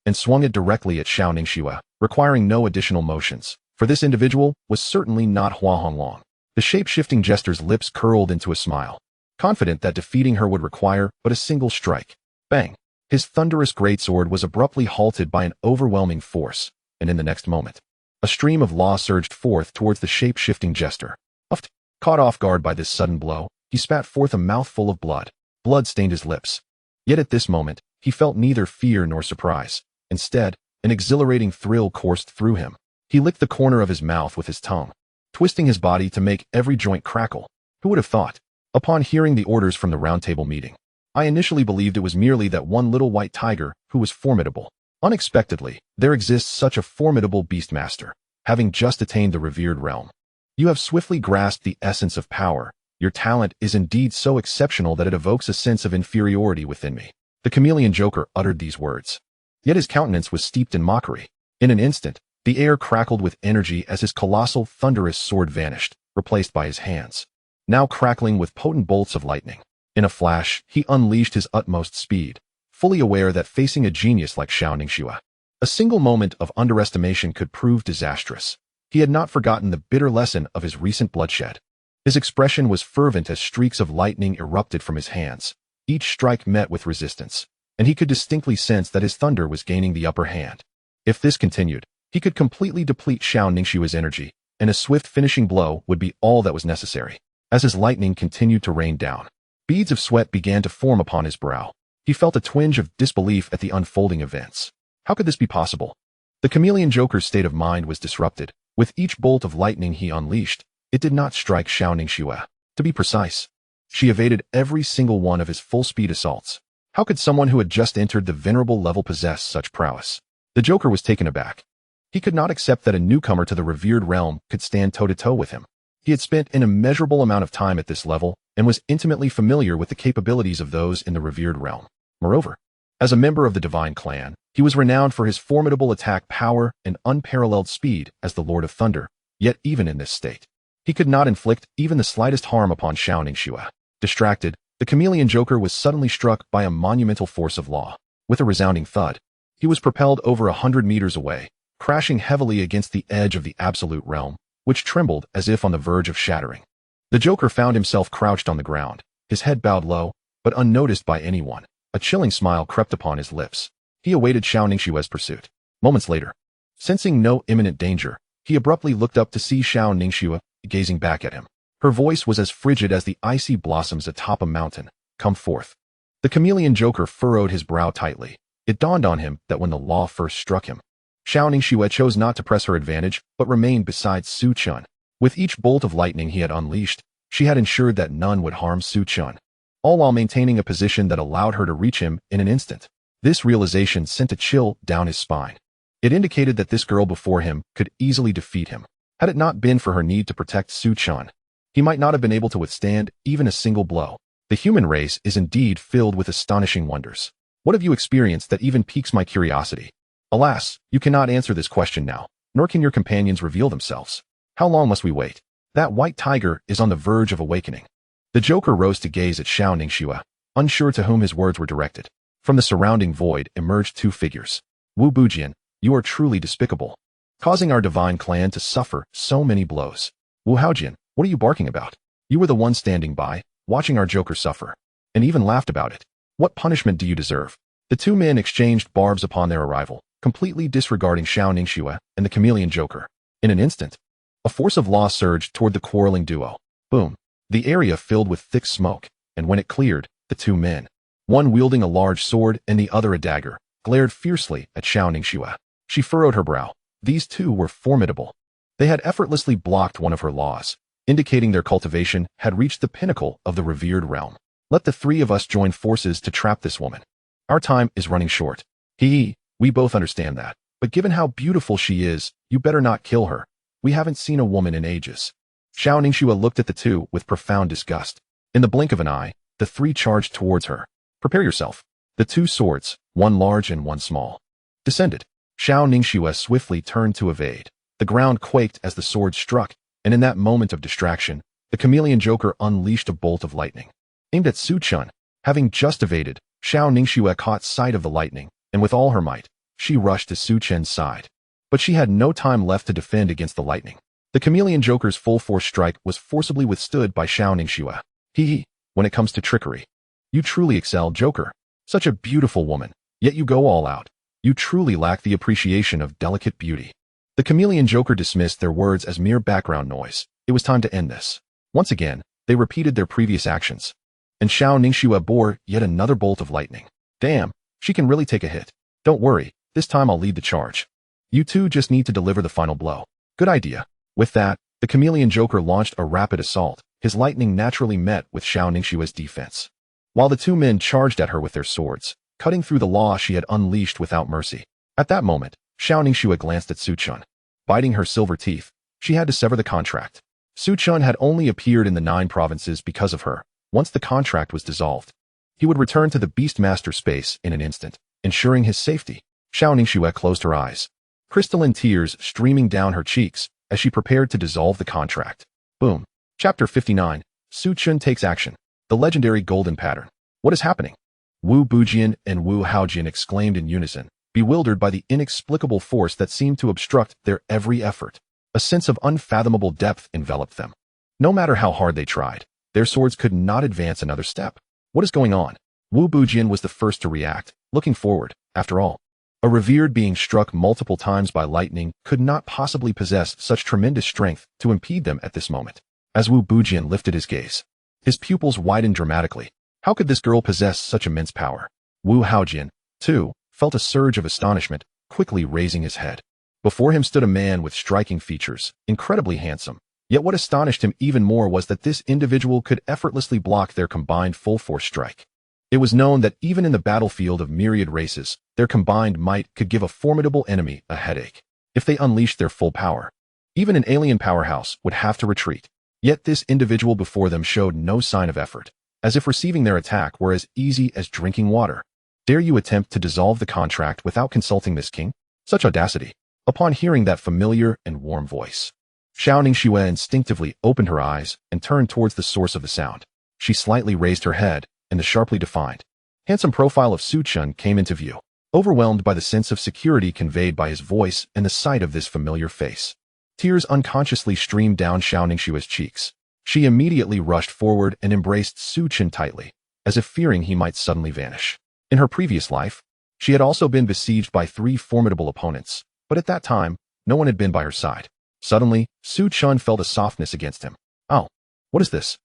and swung it directly at Xiao Ningxue, requiring no additional motions, for this individual was certainly not Hua Honglong. The shape-shifting jester's lips curled into a smile, confident that defeating her would require but a single strike. Bang! His thunderous greatsword was abruptly halted by an overwhelming force, and in the next moment, a stream of law surged forth towards the shape-shifting jester. Uffed. Caught off guard by this sudden blow, he spat forth a mouthful of blood. Blood stained his lips. Yet at this moment, he felt neither fear nor surprise. Instead, an exhilarating thrill coursed through him. He licked the corner of his mouth with his tongue, twisting his body to make every joint crackle. Who would have thought? Upon hearing the orders from the roundtable meeting, I initially believed it was merely that one little white tiger who was formidable. Unexpectedly, there exists such a formidable beastmaster, having just attained the revered realm. You have swiftly grasped the essence of power. Your talent is indeed so exceptional that it evokes a sense of inferiority within me. The chameleon joker uttered these words. Yet his countenance was steeped in mockery. In an instant, the air crackled with energy as his colossal, thunderous sword vanished, replaced by his hands, now crackling with potent bolts of lightning. In a flash, he unleashed his utmost speed, fully aware that facing a genius like Xiao Ningxue, a single moment of underestimation could prove disastrous. He had not forgotten the bitter lesson of his recent bloodshed. His expression was fervent as streaks of lightning erupted from his hands. Each strike met with resistance, and he could distinctly sense that his thunder was gaining the upper hand. If this continued, he could completely deplete Xiao Ningxue's energy, and a swift finishing blow would be all that was necessary. As his lightning continued to rain down, beads of sweat began to form upon his brow. He felt a twinge of disbelief at the unfolding events. How could this be possible? The chameleon joker's state of mind was disrupted. With each bolt of lightning he unleashed, it did not strike Xiao Ningxue. To be precise, she evaded every single one of his full-speed assaults. How could someone who had just entered the venerable level possess such prowess? The joker was taken aback. He could not accept that a newcomer to the revered realm could stand toe-to-toe with him. He had spent an immeasurable amount of time at this level and was intimately familiar with the capabilities of those in the revered realm. Moreover, as a member of the divine clan, he was renowned for his formidable attack power and unparalleled speed as the Lord of Thunder. Yet even in this state, he could not inflict even the slightest harm upon Xiao Ningxue. Distracted, the The chameleon Joker was suddenly struck by a monumental force of law. With a resounding thud, he was propelled over 100 meters away, crashing heavily against the edge of the absolute realm, which trembled as if on the verge of shattering. The Joker found himself crouched on the ground, his head bowed low, but unnoticed by anyone. A chilling smile crept upon his lips. He awaited Xiao Ningxue's pursuit. Moments later, sensing no imminent danger, he abruptly looked up to see Xiao Ningxue gazing back at him. Her voice was as frigid as the icy blossoms atop a mountain. Come forth. The chameleon Joker furrowed his brow tightly. It dawned on him that when the law first struck him, Xiao Ningxue chose not to press her advantage, but remained beside Su Chen. With each bolt of lightning he had unleashed, she had ensured that none would harm Su Chen, all while maintaining a position that allowed her to reach him in an instant. This realization sent a chill down his spine. It indicated that this girl before him could easily defeat him. Had it not been for her need to protect Su Chen, he might not have been able to withstand even a single blow. The human race is indeed filled with astonishing wonders. What have you experienced that even piques my curiosity? Alas, you cannot answer this question now, nor can your companions reveal themselves. How long must we wait? That white tiger is on the verge of awakening. The Joker rose to gaze at Xiao Ningxue, unsure to whom his words were directed. From the surrounding void emerged two figures. Wu Bujian, you are truly despicable, causing our divine clan to suffer so many blows. Wu Haojian, what are you barking about? You were the one standing by, watching our Joker suffer, and even laughed about it. What punishment do you deserve? The two men exchanged barbs upon their arrival, completely disregarding Xiao Ningxue and the chameleon Joker. In an instant, a force of law surged toward the quarreling duo. Boom. The area filled with thick smoke, and when it cleared, the two men, one wielding a large sword and the other a dagger, glared fiercely at Xiao Ningxue. She furrowed her brow. These two were formidable. They had effortlessly blocked one of her laws, indicating their cultivation had reached the pinnacle of the revered realm. Let the three of us join forces to trap this woman. Our time is running short. We both understand that. But given how beautiful she is, you better not kill her. We haven't seen a woman in ages. Xiao Ningxue looked at the two with profound disgust. In the blink of an eye, the three charged towards her. Prepare yourself. The two swords, one large and one small, descended. Xiao Ningxue swiftly turned to evade. The ground quaked as the sword struck, and in that moment of distraction, the chameleon Joker unleashed a bolt of lightning, aimed at Su Chen. Having just evaded, Xiao Ningxue caught sight of the lightning, and with all her might, she rushed to Su Chen's side. But she had no time left to defend against the lightning. The chameleon Joker's full-force strike was forcibly withstood by Xiao Ningxue. When it comes to trickery, you truly excel, Joker. Such a beautiful woman, yet you go all out. You truly lack the appreciation of delicate beauty. The chameleon Joker dismissed their words as mere background noise. It was time to end this. Once again, they repeated their previous actions, and Xiao Ningxue bore yet another bolt of lightning. Damn, she can really take a hit. Don't worry, this time I'll lead the charge. You two just need to deliver the final blow. Good idea. With that, the chameleon Joker launched a rapid assault. His lightning naturally met with Xiao Ningxue's defense, while the two men charged at her with their swords, cutting through the law she had unleashed without mercy. At that moment, Xiao Ningxue glanced at Su Chen. Biting her silver teeth, she had to sever the contract. Su Chen had only appeared in the 9 provinces because of her. Once the contract was dissolved, he would return to the beastmaster space in an instant, ensuring his safety. Xiao Ningxue closed her eyes, crystalline tears streaming down her cheeks as she prepared to dissolve the contract. Boom. Chapter 59. Su Chen takes action. The legendary golden pattern. What is happening? Wu Bujian and Wu Haojian exclaimed in unison, bewildered by the inexplicable force that seemed to obstruct their every effort. A sense of unfathomable depth enveloped them. No matter how hard they tried, their swords could not advance another step. What is going on? Wu Bujian was the first to react, looking forward. After all, a revered being struck multiple times by lightning could not possibly possess such tremendous strength to impede them at this moment. As Wu Bujian lifted his gaze, his pupils widened dramatically. How could this girl possess such immense power? Wu Haojian, too, felt a surge of astonishment, quickly raising his head. Before him stood a man with striking features, incredibly handsome. Yet what astonished him even more was that this individual could effortlessly block their combined full-force strike. It was known that even in the battlefield of myriad races, their combined might could give a formidable enemy a headache. If they unleashed their full power, even an alien powerhouse would have to retreat. Yet this individual before them showed no sign of effort, as if receiving their attack were as easy as drinking water. Dare you attempt to dissolve the contract without consulting this king? Such audacity. Upon hearing that familiar and warm voice, Xiao Ningxue instinctively opened her eyes and turned towards the source of the sound. She slightly raised her head, and the sharply defined, handsome profile of Su Chen came into view, overwhelmed by the sense of security conveyed by his voice and the sight of this familiar face. Tears unconsciously streamed down Xiao Ningxue's cheeks. She immediately rushed forward and embraced Su Chen tightly, as if fearing he might suddenly vanish. In her previous life, she had also been besieged by 3 formidable opponents, but at that time, no one had been by her side. Suddenly, Su Chen felt a softness against him. "Oh, what is this?"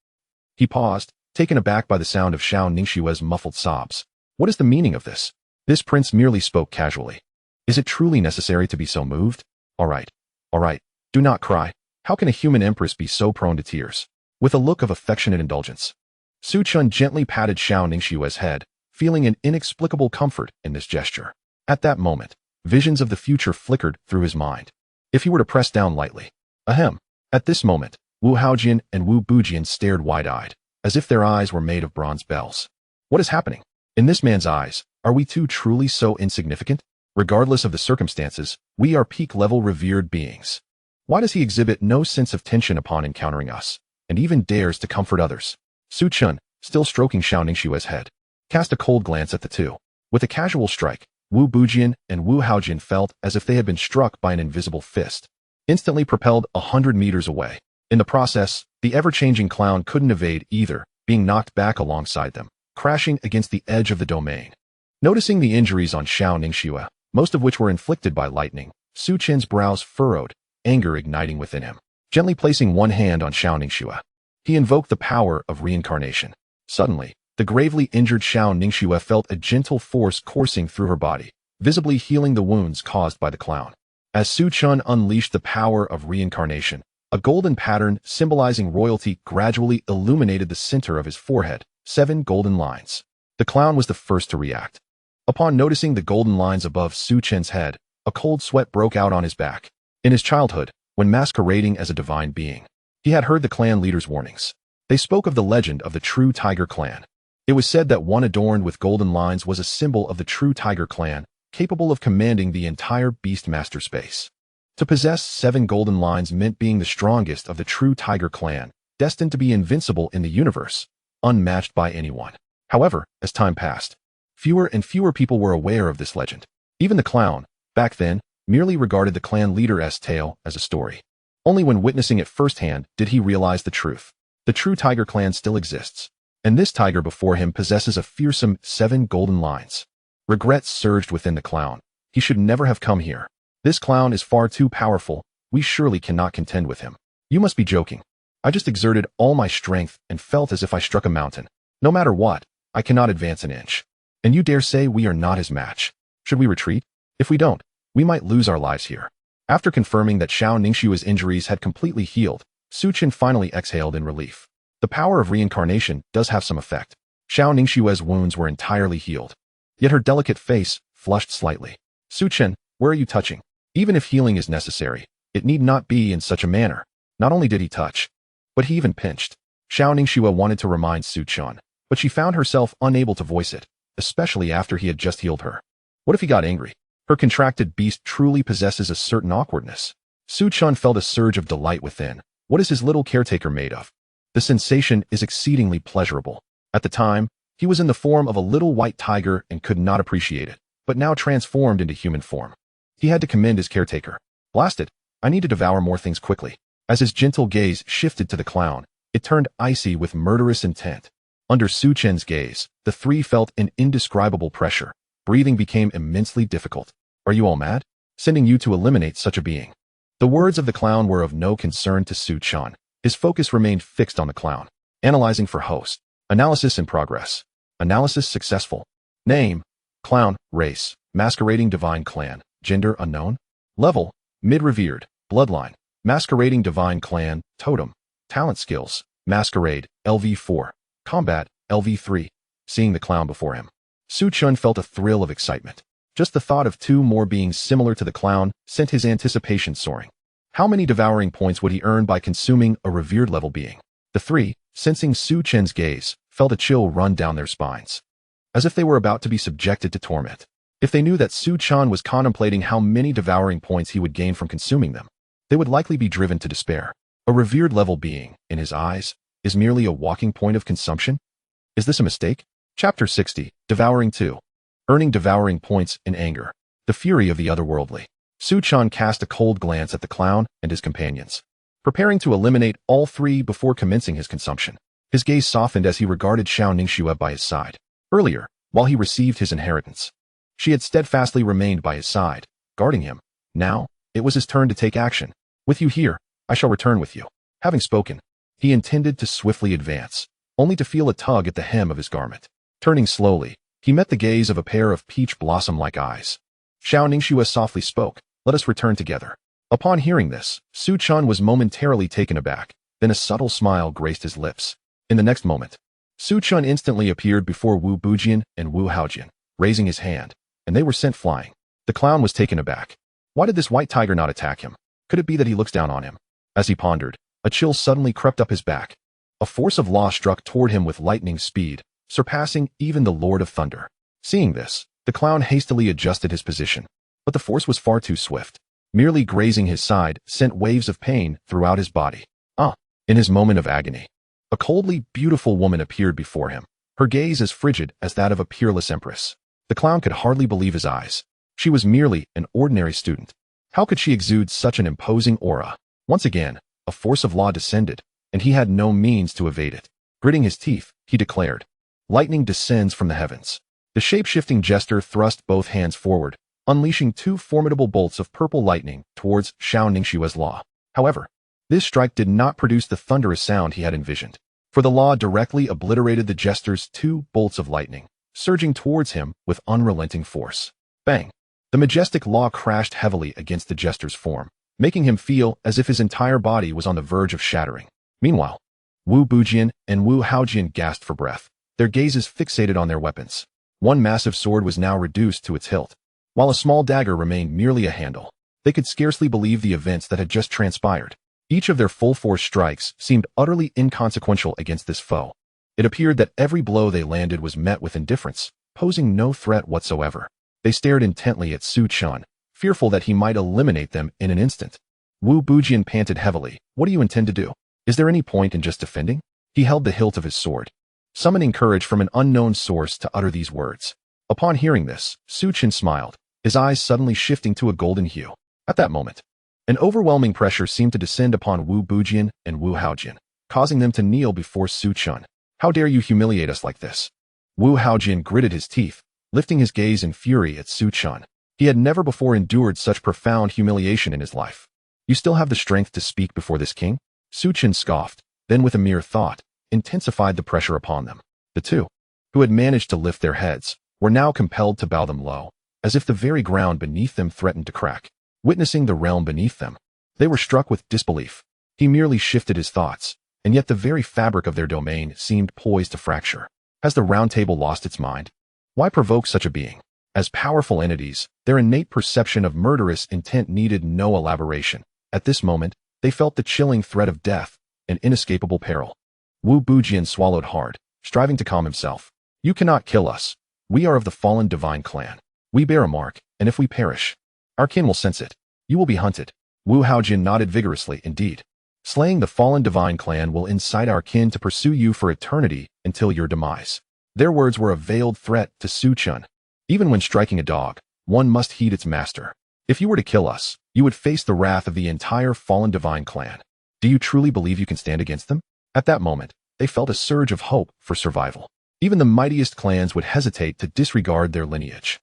He paused, taken aback by the sound of Xiao Ningxue's muffled sobs. "What is the meaning of this?" This prince merely spoke casually. "Is it truly necessary to be so moved? All right. Do not cry. How can a human empress be so prone to tears?" With a look of affectionate indulgence, Su Chen gently patted Xiao Ningxue's head, feeling an inexplicable comfort in this gesture. At that moment, visions of the future flickered through his mind. If he were to press down lightly. Ahem. At this moment, Wu Haojian and Wu Bujian stared wide-eyed, as if their eyes were made of bronze bells. What is happening? In this man's eyes, are we two truly so insignificant? Regardless of the circumstances, we are peak-level revered beings. Why does he exhibit no sense of tension upon encountering us, and even dares to comfort others? Su Chen, still stroking Xiao Ningxue's head, cast a cold glance at the two. With a casual strike, Wu Bujian and Wu Haojian felt as if they had been struck by an invisible fist, instantly propelled 100 meters away. In the process, the ever-changing clown couldn't evade either, being knocked back alongside them, crashing against the edge of the domain. Noticing the injuries on Xiao Ningxue, most of which were inflicted by lightning, Su Chen's brows furrowed, anger igniting within him. Gently placing one hand on Xiao Ningxue, he invoked the power of reincarnation. Suddenly, the gravely injured Xiao Ningxue felt a gentle force coursing through her body, visibly healing the wounds caused by the clown. As Su Chen unleashed the power of reincarnation, a golden pattern symbolizing royalty gradually illuminated the center of his forehead, 7 golden lines. The clown was the first to react. Upon noticing the golden lines above Su Chen's head, a cold sweat broke out on his back. In his childhood, when masquerading as a divine being, he had heard the clan leaders' warnings. They spoke of the legend of the true tiger clan. It was said that one adorned with golden lines was a symbol of the true tiger clan, capable of commanding the entire beastmaster space. To possess 7 golden lines meant being the strongest of the true tiger clan, destined to be invincible in the universe, unmatched by anyone. However, as time passed, fewer and fewer people were aware of this legend. Even the clown, back then, merely regarded the clan leader's tale as a story. Only when witnessing it firsthand did he realize the truth. The true tiger clan still exists, and this tiger before him possesses a fearsome 7 golden lines. Regret surged within the clown. He should never have come here. This clown is far too powerful. We surely cannot contend with him. You must be joking. I just exerted all my strength and felt as if I struck a mountain. No matter what, I cannot advance an inch. And you dare say we are not his match. Should we retreat? If we don't, we might lose our lives here. After confirming that Xiao Ningxue's injuries had completely healed, Su Chen finally exhaled in relief. The power of reincarnation does have some effect. Xiao Ningxue's wounds were entirely healed. Yet her delicate face flushed slightly. Su Chen, where are you touching? Even if healing is necessary, it need not be in such a manner. Not only did he touch, but he even pinched. Xiao Ningxue wanted to remind Su Chen, but she found herself unable to voice it, especially after he had just healed her. What if he got angry? Her contracted beast truly possesses a certain awkwardness. Su Chen felt a surge of delight within. What is his little caretaker made of? The sensation is exceedingly pleasurable. At the time, he was in the form of a little white tiger and could not appreciate it, but now transformed into human form. He had to commend his caretaker. Blast it, I need to devour more things quickly. As his gentle gaze shifted to the clown, it turned icy with murderous intent. Under Su Chen's gaze, the 3 felt an indescribable pressure. Breathing became immensely difficult. Are you all mad? Sending you to eliminate such a being. The words of the clown were of no concern to Su Chen. His focus remained fixed on the clown. Analyzing for host. Analysis in progress. Analysis successful. Name: clown. Race: masquerading divine clan. Gender: unknown. Level: mid-revered. Bloodline: masquerading divine clan. Totem: talent skills: masquerade, LV4. Combat, LV3. Seeing the clown before him, Su Chen felt a thrill of excitement. Just the thought of 2 more beings similar to the clown sent his anticipation soaring. How many devouring points would he earn by consuming a revered level being? The 3, sensing Su Chen's gaze, felt a chill run down their spines, as if they were about to be subjected to torment. If they knew that Su Chen was contemplating how many devouring points he would gain from consuming them, they would likely be driven to despair. A revered level being, in his eyes, is merely a walking point of consumption? Is this a mistake? Chapter 60, Devouring 2. Earning devouring points in anger. The fury of the otherworldly. Su Chen cast a cold glance at the clown and his companions, preparing to eliminate all three before commencing his consumption. His gaze softened as he regarded Xiao Ningxue by his side. Earlier, while he received his inheritance, she had steadfastly remained by his side, guarding him. Now, it was his turn to take action. With you here, I shall return with you. Having spoken, he intended to swiftly advance, only to feel a tug at the hem of his garment. Turning slowly, he met the gaze of a pair of peach blossom-like eyes. Xiao Ningxue softly spoke, "Let us return together." Upon hearing this, Su Chen was momentarily taken aback, then a subtle smile graced his lips. In the next moment, Su Chen instantly appeared before Wu Bujian and Wu Haojian, raising his hand, and they were sent flying. The clown was taken aback. Why did this white tiger not attack him? Could it be that he looks down on him? As he pondered, a chill suddenly crept up his back. A force of law struck toward him with lightning speed, surpassing even the Lord of Thunder. Seeing this, the clown hastily adjusted his position, but the force was far too swift. Merely grazing his side sent waves of pain throughout his body. In his moment of agony, a coldly beautiful woman appeared before him, her gaze as frigid as that of a peerless empress. The clown could hardly believe his eyes. She was merely an ordinary student. How could she exude such an imposing aura? Once again, a force of law descended, and he had no means to evade it. Gritting his teeth, he declared, "Lightning descends from the heavens." The shape-shifting jester thrust both hands forward, unleashing two formidable bolts of purple lightning towards Xiao Ningxue's law. However, this strike did not produce the thunderous sound he had envisioned, for the law directly obliterated the jester's two bolts of lightning, surging towards him with unrelenting force. Bang! The majestic law crashed heavily against the jester's form, making him feel as if his entire body was on the verge of shattering. Meanwhile, Wu Bujian and Wu Haojian gasped for breath, their gazes fixated on their weapons. One massive sword was now reduced to its hilt, while a small dagger remained merely a handle. They could scarcely believe the events that had just transpired. Each of their full-force strikes seemed utterly inconsequential against this foe. It appeared that every blow they landed was met with indifference, posing no threat whatsoever. They stared intently at Su Chen, fearful that he might eliminate them in an instant. Wu Bujian panted heavily. "What do you intend to do? Is there any point in just defending?" He held the hilt of his sword, summoning courage from an unknown source to utter these words. Upon hearing this, Su Chen smiled, his eyes suddenly shifting to a golden hue. At that moment, an overwhelming pressure seemed to descend upon Wu Bujian and Wu Haojian, causing them to kneel before Su Chen. "How dare you humiliate us like this?" Wu Haojian gritted his teeth, lifting his gaze in fury at Su Chen. He had never before endured such profound humiliation in his life. "You still have the strength to speak before this king?" Su Chen scoffed, then with a mere thought, intensified the pressure upon them. The two, who had managed to lift their heads, were now compelled to bow them low, as if the very ground beneath them threatened to crack. Witnessing the realm beneath them, they were struck with disbelief. He merely shifted his thoughts, and yet the very fabric of their domain seemed poised to fracture. Has the round table lost its mind? Why provoke such a being? As powerful entities, their innate perception of murderous intent needed no elaboration. At this moment, they felt the chilling threat of death, an inescapable peril. Wu Bujian swallowed hard, striving to calm himself. "You cannot kill us. We are of the fallen divine clan. We bear a mark, and if we perish, our kin will sense it. You will be hunted." Wu Haojian nodded vigorously. "Indeed. Slaying the fallen divine clan will incite our kin to pursue you for eternity until your demise." Their words were a veiled threat to Su Chen. Even when striking a dog, one must heed its master. If you were to kill us, you would face the wrath of the entire fallen divine clan. Do you truly believe you can stand against them? At that moment, they felt a surge of hope for survival. Even the mightiest clans would hesitate to disregard their lineage.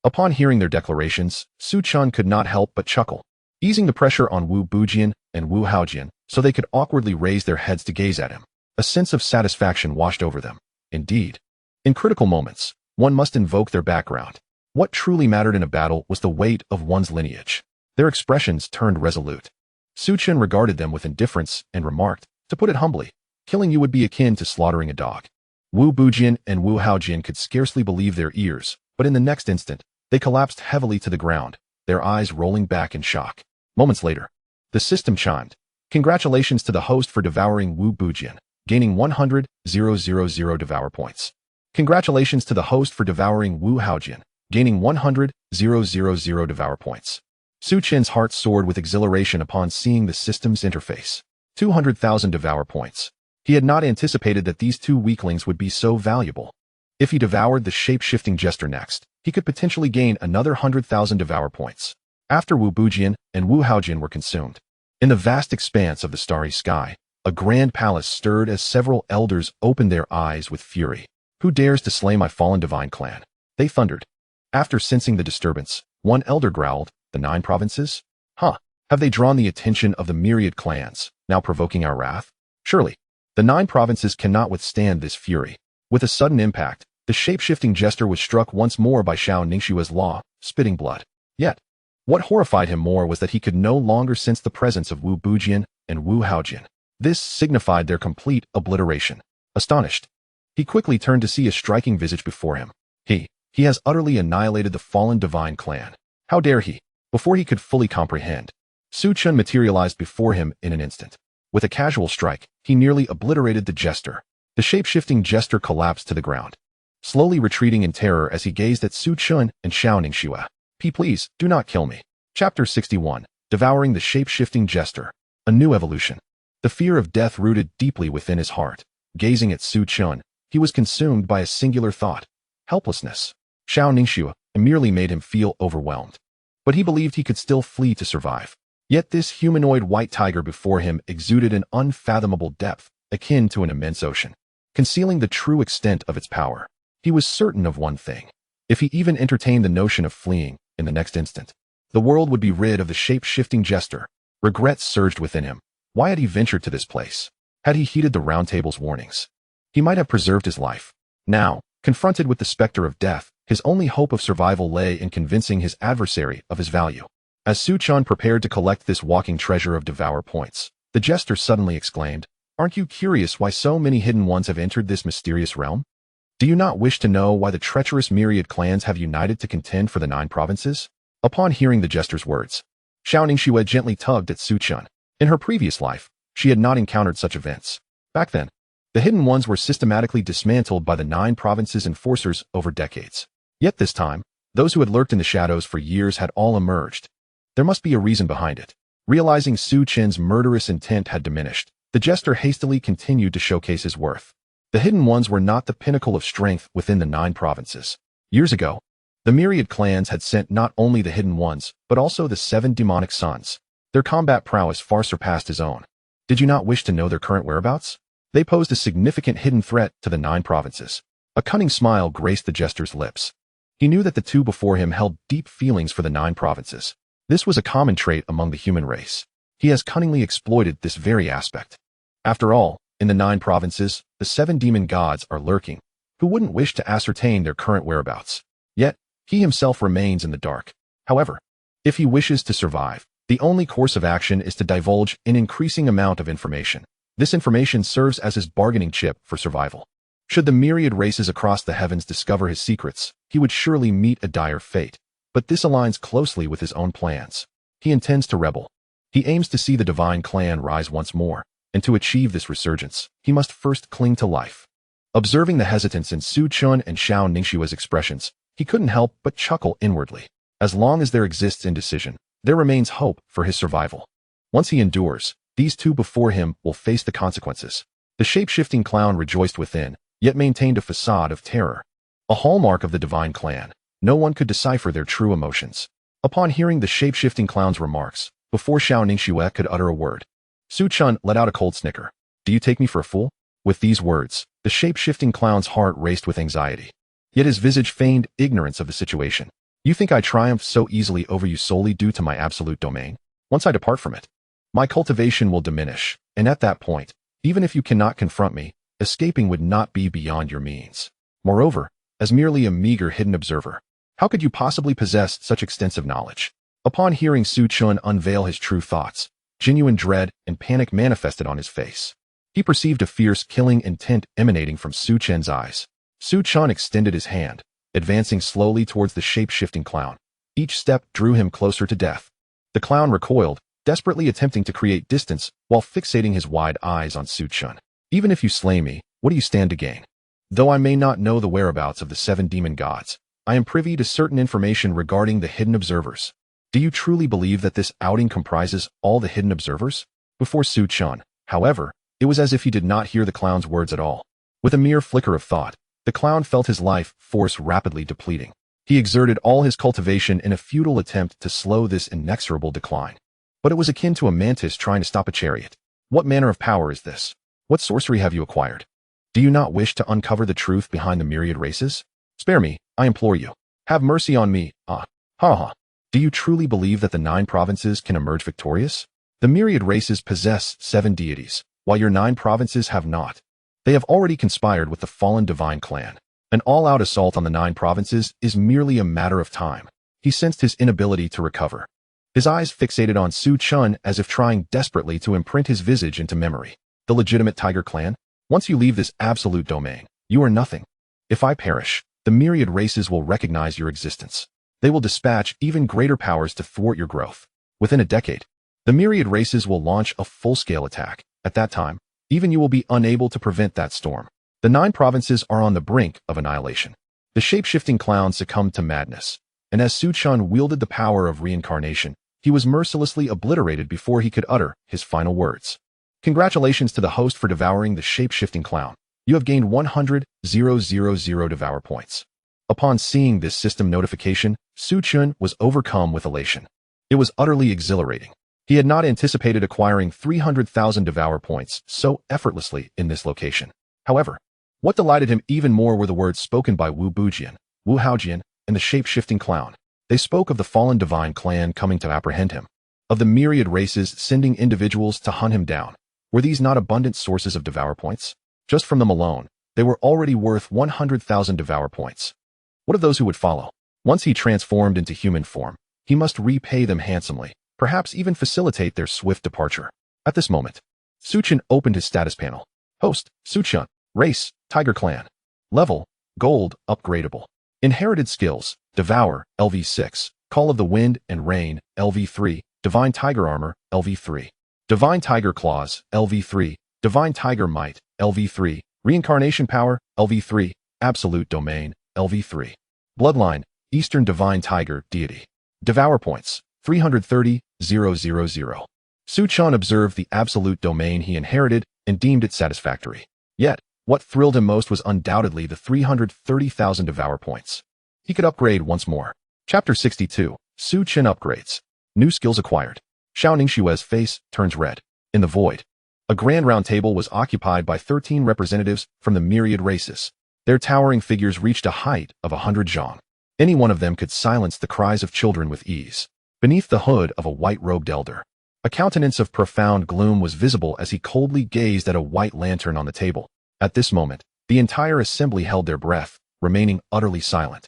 Upon hearing their declarations, Su Chen could not help but chuckle, easing the pressure on Wu Bujian and Wu Haojian so they could awkwardly raise their heads to gaze at him. A sense of satisfaction washed over them. Indeed, in critical moments, one must invoke their background. What truly mattered in a battle was the weight of one's lineage. Their expressions turned resolute. Su Chen regarded them with indifference and remarked, "To put it humbly, killing you would be akin to slaughtering a dog." Wu Bujian and Wu Haojian could scarcely believe their ears, but in the next instant, they collapsed heavily to the ground, their eyes rolling back in shock. Moments later, the system chimed. "Congratulations to the host for devouring Wu Bujian, gaining 100,000 devour points. Congratulations to the host for devouring Wu Haojian, gaining 100,000 devour points." Su Chen's heart soared with exhilaration upon seeing the system's interface. 200,000 devour points. He had not anticipated that these two weaklings would be so valuable. If he devoured the shape-shifting jester next, he could potentially gain another 100,000 devour points. After Wu Bujian and Wu Haojian were consumed, in the vast expanse of the starry sky, a grand palace stirred as several elders opened their eyes with fury. Who dares to slay my fallen divine clan? They thundered. After sensing the disturbance, one elder growled, the 9 provinces? Huh, have they drawn the attention of the myriad clans, now provoking our wrath? Surely, the 9 provinces cannot withstand this fury. With a sudden impact, the shape-shifting jester was struck once more by Xiao Ningxue's law, spitting blood. Yet, what horrified him more was that he could no longer sense the presence of Wu Bujian and Wu Haojian. This signified their complete obliteration. Astonished, he quickly turned to see a striking visage before him. He has utterly annihilated the fallen divine clan. How dare he? Before he could fully comprehend, Su Chen materialized before him in an instant. With a casual strike, he nearly obliterated the jester. The shape-shifting jester collapsed to the ground, slowly retreating in terror as he gazed at Su Chen and Xiao Ningxue. Please, do not kill me. Chapter 61. Devouring the shape-shifting jester. A new evolution. The fear of death rooted deeply within his heart. Gazing at Su Chen, he was consumed by a singular thought. Helplessness. Xiao Ningxue merely made him feel overwhelmed. But he believed he could still flee to survive. Yet this humanoid white tiger before him exuded an unfathomable depth, akin to an immense ocean, concealing the true extent of its power. He was certain of one thing. If he even entertained the notion of fleeing, in the next instant, the world would be rid of the shape-shifting jester. Regret surged within him. Why had he ventured to this place? Had he heeded the Round Table's warnings? He might have preserved his life. Now, confronted with the specter of death, his only hope of survival lay in convincing his adversary of his value. As Su Chen prepared to collect this walking treasure of devour points, the jester suddenly exclaimed, "Aren't you curious why so many hidden ones have entered this mysterious realm? Do you not wish to know why the treacherous myriad clans have united to contend for the 9 provinces?" Upon hearing the jester's words, Xiao Ningxue gently tugged at Su Chen. In her previous life, she had not encountered such events. Back then, the hidden ones were systematically dismantled by the 9 provinces' enforcers over decades. Yet this time, those who had lurked in the shadows for years had all emerged. There must be a reason behind it. Realizing Su Chen's murderous intent had diminished, the jester hastily continued to showcase his worth. The hidden ones were not the pinnacle of strength within the 9 provinces. Years ago, the myriad clans had sent not only the hidden ones, but also the 7 demonic sons. Their combat prowess far surpassed his own. Did you not wish to know their current whereabouts? They posed a significant hidden threat to the 9 provinces. A cunning smile graced the jester's lips. He knew that the two before him held deep feelings for the 9 provinces. This was a common trait among the human race. He has cunningly exploited this very aspect. After all, in the 9 provinces, the 7 demon gods are lurking. Who wouldn't wish to ascertain their current whereabouts? Yet, he himself remains in the dark. However, if he wishes to survive, the only course of action is to divulge an increasing amount of information. This information serves as his bargaining chip for survival. Should the myriad races across the heavens discover his secrets, he would surely meet a dire fate. But this aligns closely with his own plans. He intends to rebel. He aims to see the divine clan rise once more, and to achieve this resurgence, he must first cling to life. Observing the hesitance in Su Chen and Xiao Ningxue's expressions, he couldn't help but chuckle inwardly. As long as there exists indecision, there remains hope for his survival. Once he endures, these two before him will face the consequences. The shape-shifting clown rejoiced within, yet maintained a facade of terror. A hallmark of the divine clan, no one could decipher their true emotions. Upon hearing the shape-shifting clown's remarks, before Xiao Ningxue could utter a word, Su Chen let out a cold snicker. "Do you take me for a fool?" With these words, the shape-shifting clown's heart raced with anxiety. Yet his visage feigned ignorance of the situation. "You think I triumph so easily over you solely due to my absolute domain? Once I depart from it, my cultivation will diminish, and at that point, even if you cannot confront me, escaping would not be beyond your means. Moreover, as merely a meager hidden observer, how could you possibly possess such extensive knowledge?" Upon hearing Su Chen unveil his true thoughts, genuine dread and panic manifested on his face. He perceived a fierce, killing intent emanating from Su Chen's eyes. Su Chen extended his hand, advancing slowly towards the shape-shifting clown. Each step drew him closer to death. The clown recoiled, desperately attempting to create distance while fixating his wide eyes on Su Chen. "Even if you slay me, what do you stand to gain? Though I may not know the whereabouts of the 7 demon gods, I am privy to certain information regarding the hidden observers. Do you truly believe that this outing comprises all the hidden observers?" Before Su Chen, however, it was as if he did not hear the clown's words at all. With a mere flicker of thought, The clown felt his life force rapidly depleting. He exerted all his cultivation in a futile attempt to slow this inexorable decline. But it was akin to a mantis trying to stop a chariot. What manner of power is this? What sorcery have you acquired? Do you not wish to uncover the truth behind the myriad races? Spare me, I implore you. Have mercy on me, ha. Do you truly believe that the 9 provinces can emerge victorious? The myriad races possess 7 deities, while your 9 provinces have not. They have already conspired with the fallen divine clan. An all-out assault on the 9 provinces is merely a matter of time. He sensed his inability to recover. His eyes fixated on Su Chen as if trying desperately to imprint his visage into memory. The legitimate tiger clan? Once you leave this absolute domain, you are nothing. If I perish, the myriad races will recognize your existence. They will dispatch even greater powers to thwart your growth. Within a decade, the myriad races will launch a full-scale attack. At that time, even you will be unable to prevent that storm. The 9 provinces are on the brink of annihilation. The shape-shifting clown succumbed to madness, and as Su Chen wielded the power of reincarnation, he was mercilessly obliterated before he could utter his final words. Congratulations to the host for devouring the shape-shifting clown. You have gained 100,000 Devour points. Upon seeing this system notification, Su Chen was overcome with elation. It was utterly exhilarating. He had not anticipated acquiring 300,000 Devour points so effortlessly in this location. However, what delighted him even more were the words spoken by Wu Bujian, Wu Haojian, and the shape-shifting clown. They spoke of the fallen divine clan coming to apprehend him, of the myriad races sending individuals to hunt him down. Were these not abundant sources of Devour points? Just from them alone, they were already worth 100,000 Devour points. What of those who would follow? Once he transformed into human form, he must repay them handsomely, perhaps even facilitate their swift departure. At this moment, Su Chen opened his status panel. Host, Su Chen. Race, Tiger Clan. Level, Gold, upgradable. Inherited skills, Devour, LV6. Call of the Wind and Rain, LV3. Divine Tiger Armor, LV3. Divine Tiger Claws, LV3. Divine Tiger Might, LV3. Reincarnation Power, LV3. Absolute Domain, LV3. Bloodline, Eastern Divine Tiger Deity. Devour Points, 330,000. Su Chen observed the absolute domain he inherited and deemed it satisfactory. Yet, what thrilled him most was undoubtedly the 330,000 Devour Points. He could upgrade once more. Chapter 62, Su Chen Upgrades. New Skills Acquired. Xiao Ningxue's face turns red. In the void, a grand round table was occupied by 13 representatives from the myriad races. Their towering figures reached a height of 100 zhang. Any one of them could silence the cries of children with ease. Beneath the hood of a white-robed elder, a countenance of profound gloom was visible as he coldly gazed at a white lantern on the table. At this moment, the entire assembly held their breath, remaining utterly silent,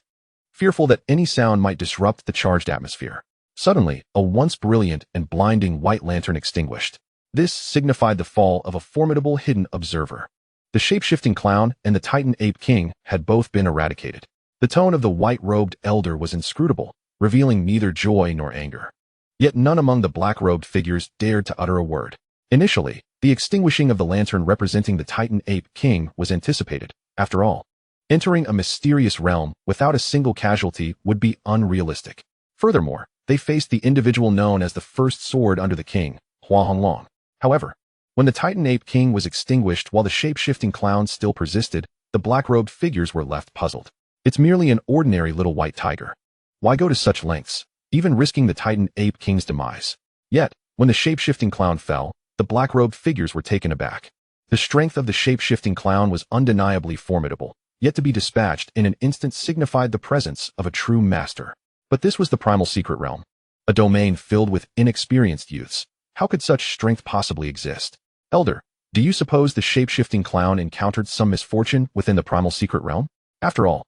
fearful that any sound might disrupt the charged atmosphere. Suddenly, a once brilliant and blinding white lantern extinguished. This signified the fall of a formidable hidden observer. The shape-shifting clown and the Titan Ape King had both been eradicated. The tone of the white-robed elder was inscrutable, revealing neither joy nor anger. Yet none among the black-robed figures dared to utter a word. Initially, the extinguishing of the lantern representing the Titan Ape King was anticipated. After all, entering a mysterious realm without a single casualty would be unrealistic. Furthermore, they faced the individual known as the First Sword under the King, Hua Honglong. However, when the Titan Ape King was extinguished while the shape-shifting clown still persisted, the black-robed figures were left puzzled. It's merely an ordinary little white tiger. Why go to such lengths, even risking the Titan Ape King's demise? Yet, when the shape-shifting clown fell, the black-robed figures were taken aback. The strength of the shape-shifting clown was undeniably formidable, yet to be dispatched in an instant signified the presence of a true master. But this was the primal secret realm, a domain filled with inexperienced youths. How could such strength possibly exist? Elder, do you suppose the shape-shifting clown encountered some misfortune within the primal secret realm? After all,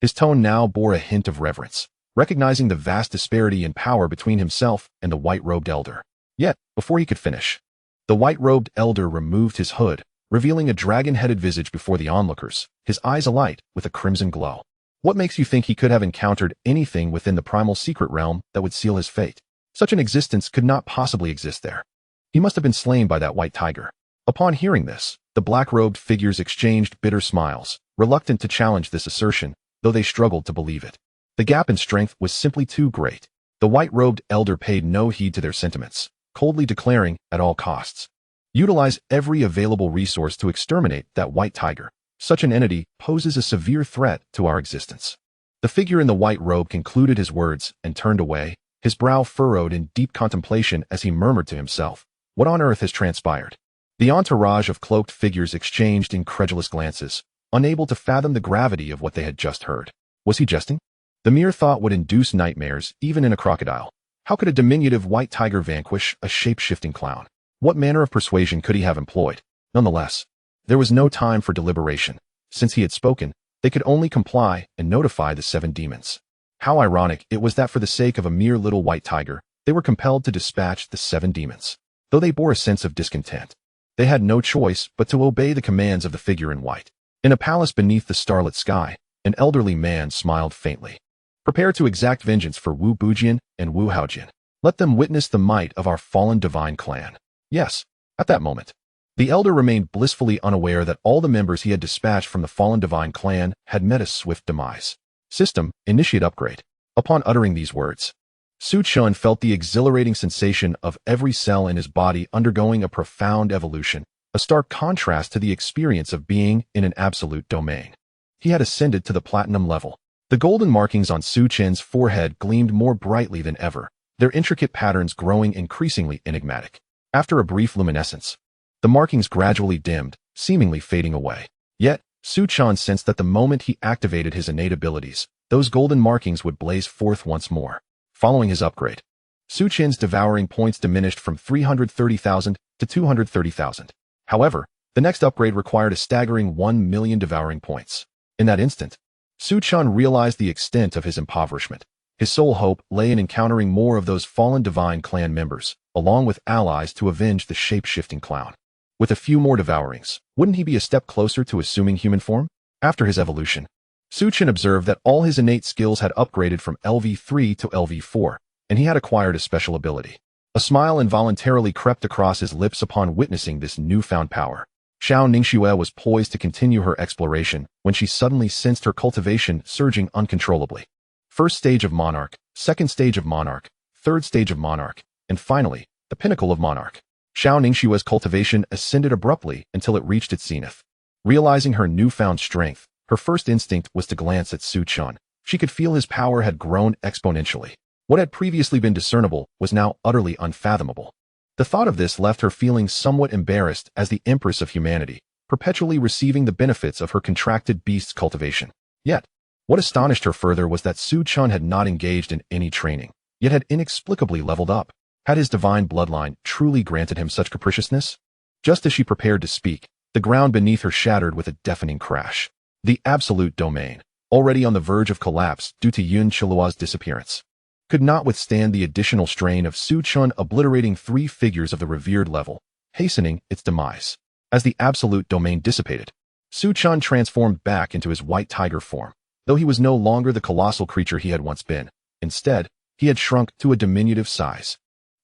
his tone now bore a hint of reverence, recognizing the vast disparity in power between himself and the white-robed elder. Yet, before he could finish, the white-robed elder removed his hood, revealing a dragon-headed visage before the onlookers, his eyes alight with a crimson glow. What makes you think he could have encountered anything within the primal secret realm that would seal his fate? Such an existence could not possibly exist there. He must have been slain by that white tiger. Upon hearing this, the black-robed figures exchanged bitter smiles, reluctant to challenge this assertion, though they struggled to believe it. The gap in strength was simply too great. The white-robed elder paid no heed to their sentiments, coldly declaring, at all costs, utilize every available resource to exterminate that white tiger. Such an entity poses a severe threat to our existence. The figure in the white robe concluded his words and turned away, his brow furrowed in deep contemplation as he murmured to himself, "What on earth has transpired?" The entourage of cloaked figures exchanged incredulous glances, unable to fathom the gravity of what they had just heard. Was he jesting? The mere thought would induce nightmares, even in a crocodile. How could a diminutive white tiger vanquish a shape-shifting clown? What manner of persuasion could he have employed? Nonetheless, there was no time for deliberation. Since he had spoken, they could only comply and notify the 7 demons. How ironic it was that for the sake of a mere little white tiger, they were compelled to dispatch the 7 demons. Though they bore a sense of discontent, they had no choice but to obey the commands of the figure in white. In a palace beneath the starlit sky, an elderly man smiled faintly. "Prepare to exact vengeance for Wu Bujian and Wu Haojian. Let them witness the might of our fallen divine clan." Yes, at that moment, the elder remained blissfully unaware that all the members he had dispatched from the fallen divine clan had met a swift demise. System, initiate upgrade. Upon uttering these words, Su Chen felt the exhilarating sensation of every cell in his body undergoing a profound evolution, a stark contrast to the experience of being in an absolute domain. He had ascended to the platinum level. The golden markings on Su Chen's forehead gleamed more brightly than ever, their intricate patterns growing increasingly enigmatic. After a brief luminescence, the markings gradually dimmed, seemingly fading away. Yet, Su Chen sensed that the moment he activated his innate abilities, those golden markings would blaze forth once more. Following his upgrade, Su Chen's devouring points diminished from 330,000 to 230,000. However, the next upgrade required a staggering 1 million devouring points. In that instant, Su Chen realized the extent of his impoverishment. His sole hope lay in encountering more of those fallen divine clan members, along with allies to avenge the shape-shifting clown. With a few more devourings, wouldn't he be a step closer to assuming human form? After his evolution, Su Chen observed that all his innate skills had upgraded from LV3 to LV4, and he had acquired a special ability. A smile involuntarily crept across his lips upon witnessing this newfound power. Xiao Ningxue was poised to continue her exploration when she suddenly sensed her cultivation surging uncontrollably. First stage of Monarch, second stage of Monarch, third stage of Monarch, and finally, the pinnacle of Monarch. Xiao Ningxue's cultivation ascended abruptly until it reached its zenith. Realizing her newfound strength, her first instinct was to glance at Su Chen. She could feel his power had grown exponentially. What had previously been discernible was now utterly unfathomable. The thought of this left her feeling somewhat embarrassed as the Empress of humanity, perpetually receiving the benefits of her contracted beast's cultivation. Yet, what astonished her further was that Su Chen had not engaged in any training, yet had inexplicably leveled up. Had his divine bloodline truly granted him such capriciousness? Just as she prepared to speak, the ground beneath her shattered with a deafening crash. The absolute domain, already on the verge of collapse due to Yun Chilua's disappearance, could not withstand the additional strain of Su Chen obliterating 3 figures of the revered level, hastening its demise. As the absolute domain dissipated, Su Chen transformed back into his white tiger form, though he was no longer the colossal creature he had once been. Instead, he had shrunk to a diminutive size.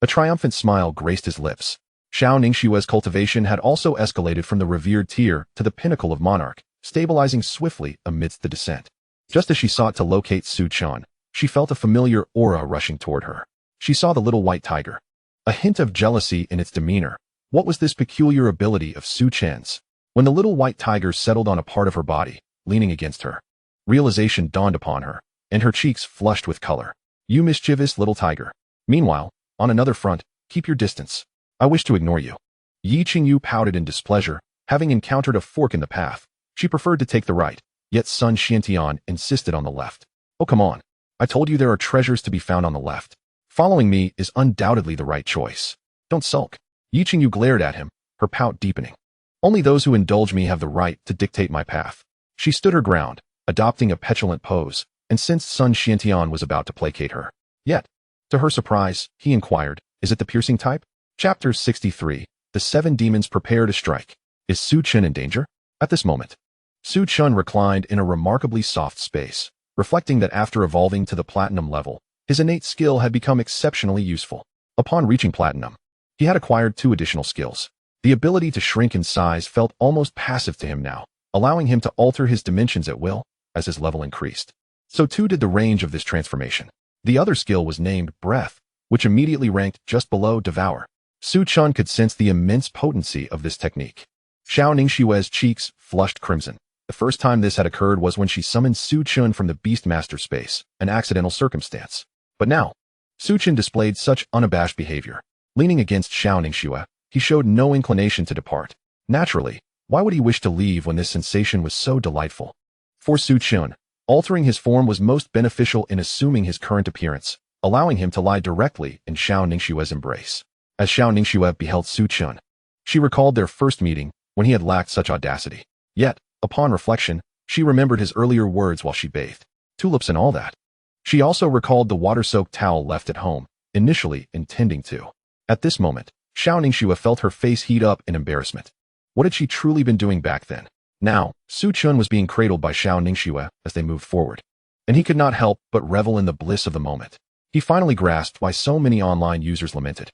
A triumphant smile graced his lips. Xiao Ningxue's cultivation had also escalated from the revered tier to the pinnacle of Monarch, stabilizing swiftly amidst the descent. Just as she sought to locate Su Chen, she felt a familiar aura rushing toward her. She saw the little white tiger. A hint of jealousy in its demeanor. What was this peculiar ability of Su Chen's? When the little white tiger settled on a part of her body, leaning against her, realization dawned upon her, and her cheeks flushed with color. "You mischievous little tiger. Meanwhile, on another front, keep your distance. I wish to ignore you." Yi Qingyu pouted in displeasure, having encountered a fork in the path. She preferred to take the right, yet Sun Xiantian insisted on the left. "Oh, come on. I told you there are treasures to be found on the left. Following me is undoubtedly the right choice. Don't sulk." Yi Qingyu glared at him, her pout deepening. "Only those who indulge me have the right to dictate my path." She stood her ground, adopting a petulant pose, and sensed Sun Xiantian was about to placate her. Yet, to her surprise, he inquired, "Is it the piercing type?" Chapter 63. The 7 demons prepare to strike. Is Su Chen in danger? At this moment, Su Chen reclined in a remarkably soft space, reflecting that after evolving to the platinum level, his innate skill had become exceptionally useful. Upon reaching platinum, he had acquired 2 additional skills. The ability to shrink in size felt almost passive to him now, allowing him to alter his dimensions at will as his level increased. So too did the range of this transformation. The other skill was named Breath, which immediately ranked just below Devour. Su Chen could sense the immense potency of this technique. Xiao Ningxue's cheeks flushed crimson. The first time this had occurred was when she summoned Su Chen from the beastmaster space, an accidental circumstance. But now, Su Chen displayed such unabashed behavior. Leaning against Xiao Ningxue, he showed no inclination to depart. Naturally, why would he wish to leave when this sensation was so delightful? For Su Chen, altering his form was most beneficial in assuming his current appearance, allowing him to lie directly in Xiao Ningxue's embrace. As Xiao Ningxue beheld Su Chen, she recalled their first meeting when he had lacked such audacity. Yet, upon reflection, she remembered his earlier words while she bathed. Tulips and all that. She also recalled the water-soaked towel left at home, initially intending to. At this moment, Xiao Ningxue felt her face heat up in embarrassment. What had she truly been doing back then? Now, Su Chen was being cradled by Xiao Ningxue as they moved forward, and he could not help but revel in the bliss of the moment. He finally grasped why so many online users lamented,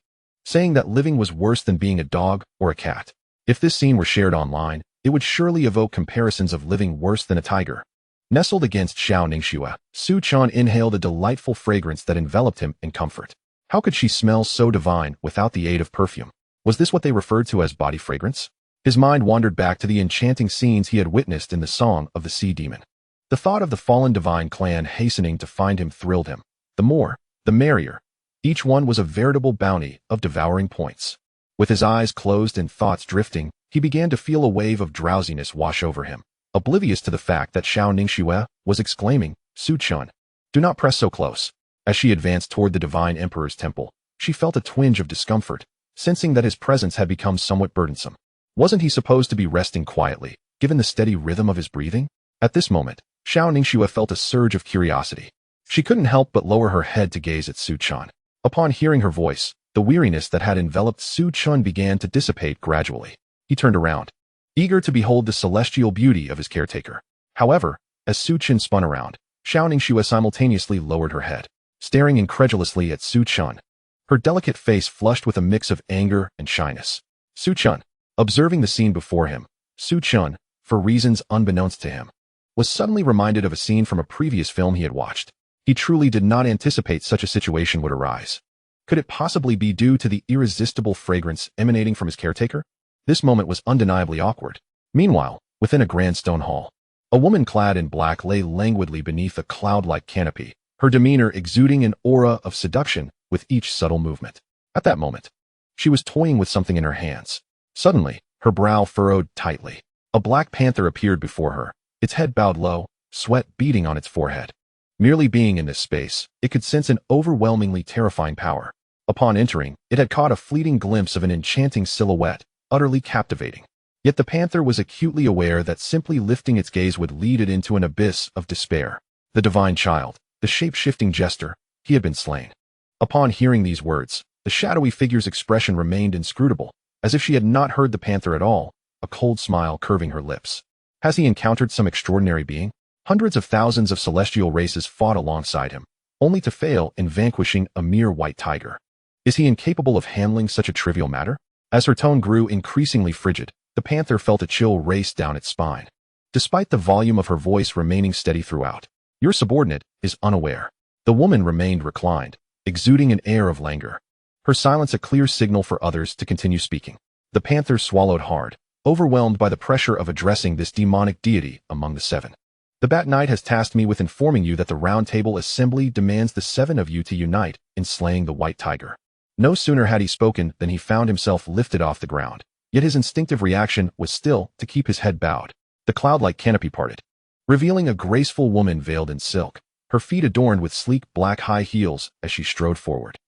saying that living was worse than being a dog or a cat. If this scene were shared online, it would surely evoke comparisons of living worse than a tiger. Nestled against Xiao Ningxue, Su Chen inhaled a delightful fragrance that enveloped him in comfort. How could she smell so divine without the aid of perfume? Was this what they referred to as body fragrance? His mind wandered back to the enchanting scenes he had witnessed in the Song of the Sea Demon. The thought of the fallen divine clan hastening to find him thrilled him. The more, the merrier. Each one was a veritable bounty of devouring points. With his eyes closed and thoughts drifting, he began to feel a wave of drowsiness wash over him, oblivious to the fact that Xiao Ningxue was exclaiming, "Su Chen, do not press so close." As she advanced toward the divine emperor's temple, she felt a twinge of discomfort, sensing that his presence had become somewhat burdensome. Wasn't he supposed to be resting quietly, given the steady rhythm of his breathing? At this moment, Xiao Ningxue felt a surge of curiosity. She couldn't help but lower her head to gaze at Su Chen. Upon hearing her voice, the weariness that had enveloped Su Chen began to dissipate gradually. He turned around, eager to behold the celestial beauty of his caretaker. However, as Su Chen spun around, Xiao Ningxue simultaneously lowered her head, staring incredulously at Su Chen. Her delicate face flushed with a mix of anger and shyness. Su Chen, observing the scene before him, Su Chen, for reasons unbeknownst to him, was suddenly reminded of a scene from a previous film he had watched. He truly did not anticipate such a situation would arise. Could it possibly be due to the irresistible fragrance emanating from his caretaker? This moment was undeniably awkward. Meanwhile, within a grand stone hall, a woman clad in black lay languidly beneath a cloud-like canopy, her demeanor exuding an aura of seduction with each subtle movement. At that moment, she was toying with something in her hands. Suddenly, her brow furrowed tightly. A black panther appeared before her, its head bowed low, sweat beading on its forehead. Merely being in this space, it could sense an overwhelmingly terrifying power. Upon entering, it had caught a fleeting glimpse of an enchanting silhouette, utterly captivating. Yet the panther was acutely aware that simply lifting its gaze would lead it into an abyss of despair. The divine child, the shape-shifting jester, he had been slain. Upon hearing these words, the shadowy figure's expression remained inscrutable, as if she had not heard the panther at all, a cold smile curving her lips. Has he encountered some extraordinary being? Hundreds of thousands of celestial races fought alongside him, only to fail in vanquishing a mere white tiger. Is he incapable of handling such a trivial matter? As her tone grew increasingly frigid, the panther felt a chill race down its spine. Despite the volume of her voice remaining steady throughout, your subordinate is unaware. The woman remained reclined, exuding an air of languor. Her silence a clear signal for others to continue speaking. The panther swallowed hard, overwhelmed by the pressure of addressing this demonic deity among the seven. The Bat Knight has tasked me with informing you that the Round Table Assembly demands the seven of you to unite in slaying the white tiger. No sooner had he spoken than he found himself lifted off the ground, yet his instinctive reaction was still to keep his head bowed. The cloud-like canopy parted, revealing a graceful woman veiled in silk, her feet adorned with sleek black high heels as she strode forward.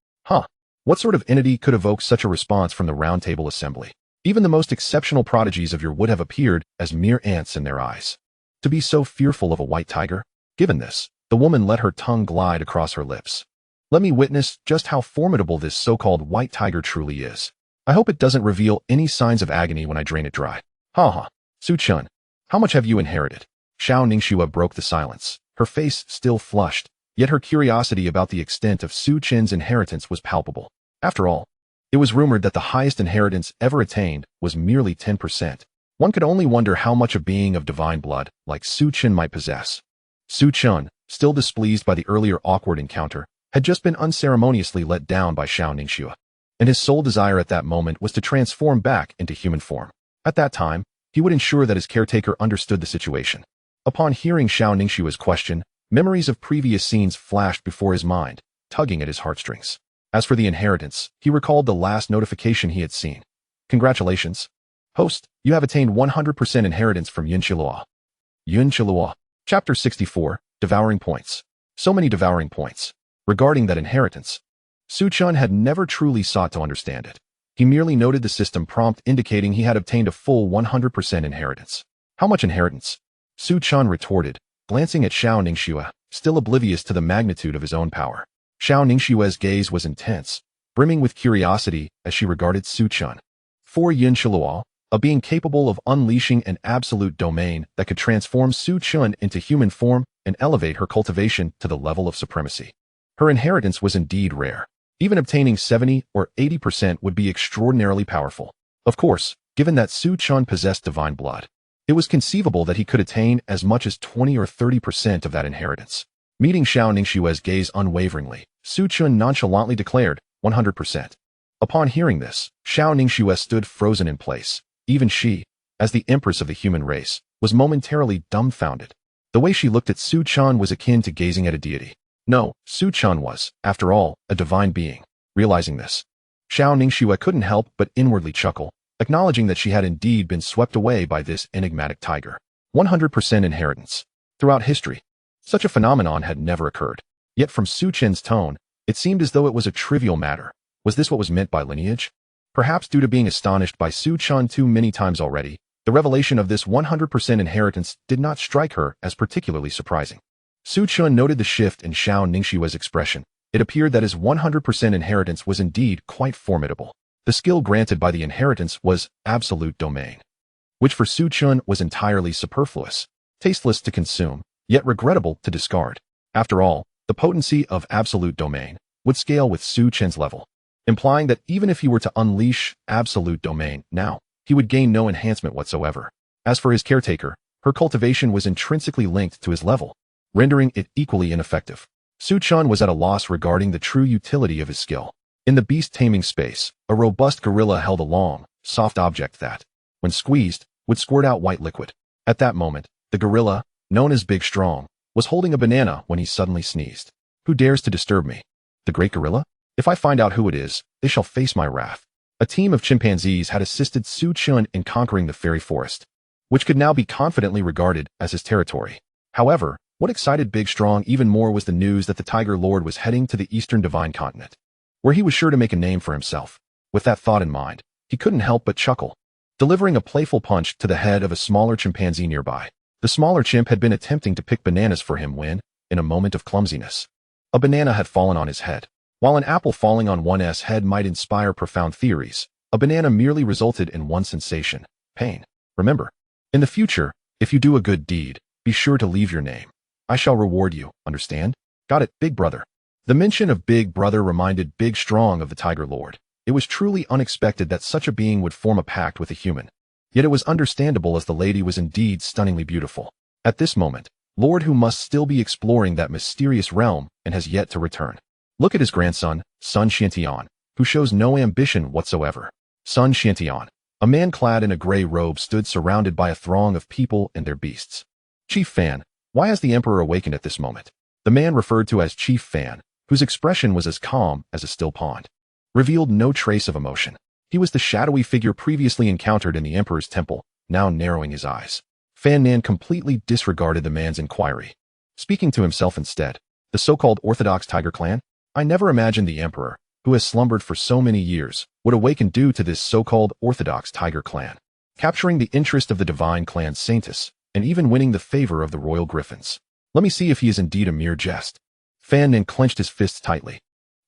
What sort of entity could evoke such a response from the Round Table Assembly? Even the most exceptional prodigies of your would have appeared as mere ants in their eyes. To be so fearful of a white tiger? Given this, the woman let her tongue glide across her lips. Let me witness just how formidable this so-called white tiger truly is. I hope it doesn't reveal any signs of agony when I drain it dry. Su Chen, how much have you inherited? Xiao Ningxue broke the silence, her face still flushed, yet her curiosity about the extent of Su Chen's inheritance was palpable. After all, it was rumored that the highest inheritance ever attained was merely 10%. One could only wonder how much a being of divine blood like Su Chen might possess. Su Chen, still displeased by the earlier awkward encounter, had just been unceremoniously let down by Xiao Ningxue, and his sole desire at that moment was to transform back into human form. At that time, He would ensure that his caretaker understood the situation. Upon hearing Xiao Ningxue's question, memories of previous scenes flashed before his mind, tugging at his heartstrings. As for the inheritance, he recalled the last notification he had seen. Congratulations, host, you have attained 100% inheritance from Yunqilua. Yunqilua. Chapter 64, Devouring Points. So many devouring points. Regarding that inheritance, Su Chen had never truly sought to understand it. He merely noted the system prompt indicating he had obtained a full 100% inheritance. How much inheritance? Su Chen retorted, glancing at Xiao Ningxue, still oblivious to the magnitude of his own power. Xiao Ningxue's gaze was intense, brimming with curiosity as she regarded Su Chen. For Yunqilua, a being capable of unleashing an absolute domain that could transform Su Chen into human form and elevate her cultivation to the level of supremacy. Her inheritance was indeed rare. Even obtaining 70 or 80% would be extraordinarily powerful. Of course, given that Su Chen possessed divine blood, it was conceivable that he could attain as much as 20 or 30% of that inheritance. Meeting Xiao Ningxue's gaze unwaveringly, Su Chen nonchalantly declared, 100%. Upon hearing this, Xiao Ningxue stood frozen in place. Even she, as the empress of the human race, was momentarily dumbfounded. The way she looked at Su Chen was akin to gazing at a deity. No, Su Chen was, after all, a divine being. Realizing this, Xiao Ningxue couldn't help but inwardly chuckle, acknowledging that she had indeed been swept away by this enigmatic tiger. 100% inheritance. Throughout history, such a phenomenon had never occurred. Yet from Su Chen's tone, it seemed as though it was a trivial matter. Was this what was meant by lineage? Perhaps due to being astonished by Su Chen too many times already, the revelation of this 100% inheritance did not strike her as particularly surprising. Su Chen noted the shift in Xiao Ningxue's expression. It appeared that his 100% inheritance was indeed quite formidable. The skill granted by the inheritance was absolute domain, which for Su Chen was entirely superfluous, tasteless to consume, yet regrettable to discard. After all, the potency of absolute domain would scale with Su Chen's level, implying that even if he were to unleash absolute domain now, he would gain no enhancement whatsoever. As for his caretaker, her cultivation was intrinsically linked to his level, rendering it equally ineffective. Su Chen was at a loss regarding the true utility of his skill. In the beast-taming space, a robust gorilla held a long, soft object that, when squeezed, would squirt out white liquid. At that moment, the gorilla, known as Big Strong, was holding a banana when he suddenly sneezed. Who dares to disturb me? The great gorilla? If I find out who it is, they shall face my wrath. A team of chimpanzees had assisted Su Chen in conquering the fairy forest, which could now be confidently regarded as his territory. However, what excited Big Strong even more was the news that the Tiger Lord was heading to the Eastern Divine Continent, where he was sure to make a name for himself. With that thought in mind, he couldn't help but chuckle, delivering a playful punch to the head of a smaller chimpanzee nearby. The smaller chimp had been attempting to pick bananas for him when, in a moment of clumsiness, a banana had fallen on his head. While an apple falling on one's head might inspire profound theories, a banana merely resulted in one sensation: pain. Remember, in the future, if you do a good deed, be sure to leave your name. I shall reward you, understand? Got it, Big Brother. The mention of Big Brother reminded Big Strong of the Tiger Lord. It was truly unexpected that such a being would form a pact with a human. Yet it was understandable, as the lady was indeed stunningly beautiful. At this moment, Lord Hu must still be exploring that mysterious realm and has yet to return. Look at his grandson, Sun Xiantian, who shows no ambition whatsoever. Sun Xiantian, a man clad in a gray robe, stood surrounded by a throng of people and their beasts. Chief Fan, why has the Emperor awakened at this moment? The man referred to as Chief Fan, whose expression was as calm as a still pond, revealed no trace of emotion. He was the shadowy figure previously encountered in the Emperor's temple, now narrowing his eyes. Fan Nan completely disregarded the man's inquiry, speaking to himself instead. The so-called Orthodox Tiger Clan? I never imagined the Emperor, who has slumbered for so many years, would awaken due to this so-called Orthodox Tiger Clan, capturing the interest of the divine clan Saintus, and even winning the favor of the royal griffins. Let me see if he is indeed a mere jest. Fan Nin clenched his fists tightly.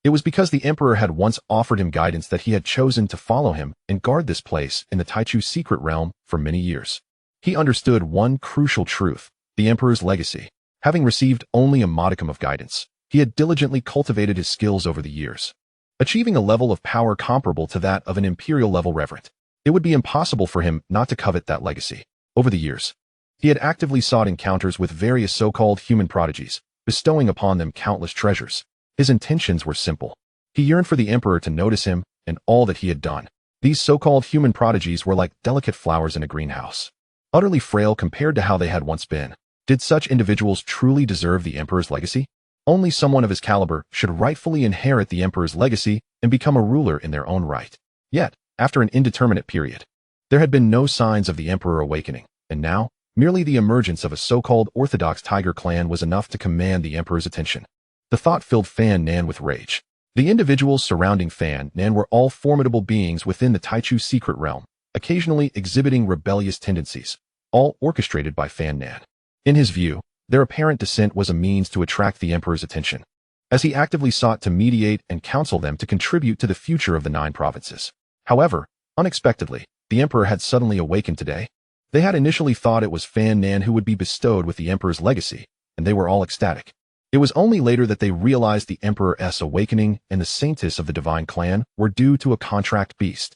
It was because the Emperor had once offered him guidance that he had chosen to follow him and guard this place in the Taichu secret realm for many years. He understood one crucial truth: the Emperor's legacy. Having received only a modicum of guidance, he had diligently cultivated his skills over the years, achieving a level of power comparable to that of an imperial-level reverend. It would be impossible for him not to covet that legacy. Over the years, he had actively sought encounters with various so-called human prodigies, bestowing upon them countless treasures. His intentions were simple. He yearned for the Emperor to notice him and all that he had done. These so-called human prodigies were like delicate flowers in a greenhouse, utterly frail compared to how they had once been. Did such individuals truly deserve the emperor's legacy? Only someone of his caliber should rightfully inherit the emperor's legacy and become a ruler in their own right. Yet, after an indeterminate period, there had been no signs of the emperor awakening, and now, merely the emergence of a so-called orthodox tiger clan was enough to command the emperor's attention. The thought filled Fan Nan with rage. The individuals surrounding Fan Nan were all formidable beings within the Taichu secret realm, occasionally exhibiting rebellious tendencies, all orchestrated by Fan Nan. In his view, their apparent descent was a means to attract the emperor's attention, as he actively sought to mediate and counsel them to contribute to the future of the 9 provinces. However, unexpectedly, the emperor had suddenly awakened today. They had initially thought it was Fan Nan who would be bestowed with the emperor's legacy, and they were all ecstatic. It was only later that they realized the emperor's awakening and the saintess of the divine clan were due to a contract beast.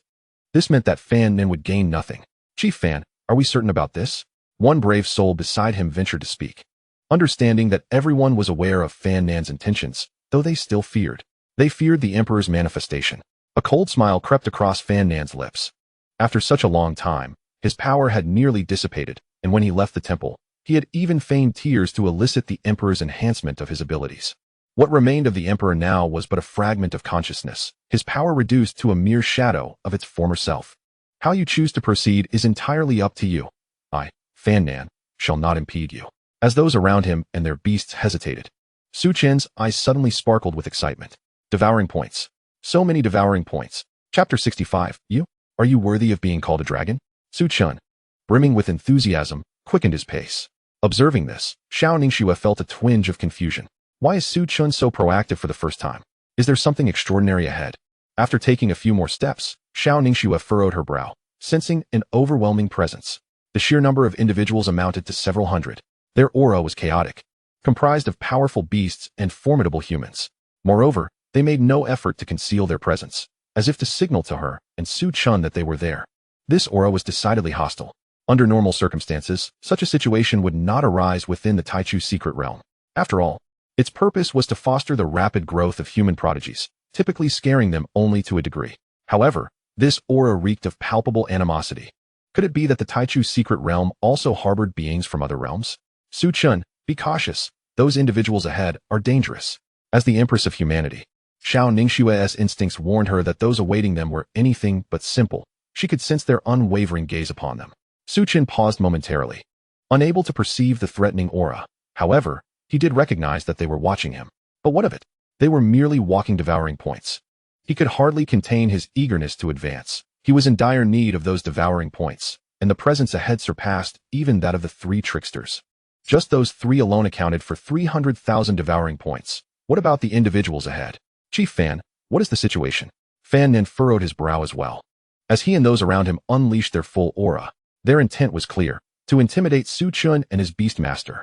This meant that Fan Nan would gain nothing. Chief Fan, are we certain about this? One brave soul beside him ventured to speak. Understanding that everyone was aware of Fan Nan's intentions, though they still feared. They feared the emperor's manifestation. A cold smile crept across Fan Nan's lips. After such a long time, his power had nearly dissipated, and when he left the temple, he had even feigned tears to elicit the emperor's enhancement of his abilities. What remained of the emperor now was but a fragment of consciousness, his power reduced to a mere shadow of its former self. How you choose to proceed is entirely up to you. I, Fan Nan, shall not impede you. As those around him and their beasts hesitated, Su Chen's eyes suddenly sparkled with excitement. Devouring points. So many devouring points. Chapter 65. Are you worthy of being called a dragon? Su Chen, brimming with enthusiasm, quickened his pace. Observing this, Xiao Ningxue felt a twinge of confusion. Why is Su Chen so proactive for the first time? Is there something extraordinary ahead? After taking a few more steps, Xiao Ningxue furrowed her brow, sensing an overwhelming presence. The sheer number of individuals amounted to several hundred. Their aura was chaotic, comprised of powerful beasts and formidable humans. Moreover, they made no effort to conceal their presence, as if to signal to her and Su Chen that they were there. This aura was decidedly hostile. Under normal circumstances, such a situation would not arise within the Taichu secret realm. After all, its purpose was to foster the rapid growth of human prodigies, typically scaring them only to a degree. However, this aura reeked of palpable animosity. Could it be that the Taichu secret realm also harbored beings from other realms? Su Chen, be cautious. Those individuals ahead are dangerous. As the Empress of humanity, Xiao Ningxue's instincts warned her that those awaiting them were anything but simple. She could sense their unwavering gaze upon them. Su Chen paused momentarily, unable to perceive the threatening aura. However, he did recognize that they were watching him. But what of it? They were merely walking devouring points. He could hardly contain his eagerness to advance. He was in dire need of those devouring points, and the presence ahead surpassed even that of the 3 tricksters. Just those 3 alone accounted for 300,000 devouring points. What about the individuals ahead? Chief Fan, what is the situation? Fan Nan furrowed his brow as well. As he and those around him unleashed their full aura, their intent was clear, to intimidate Su Chen and his beastmaster.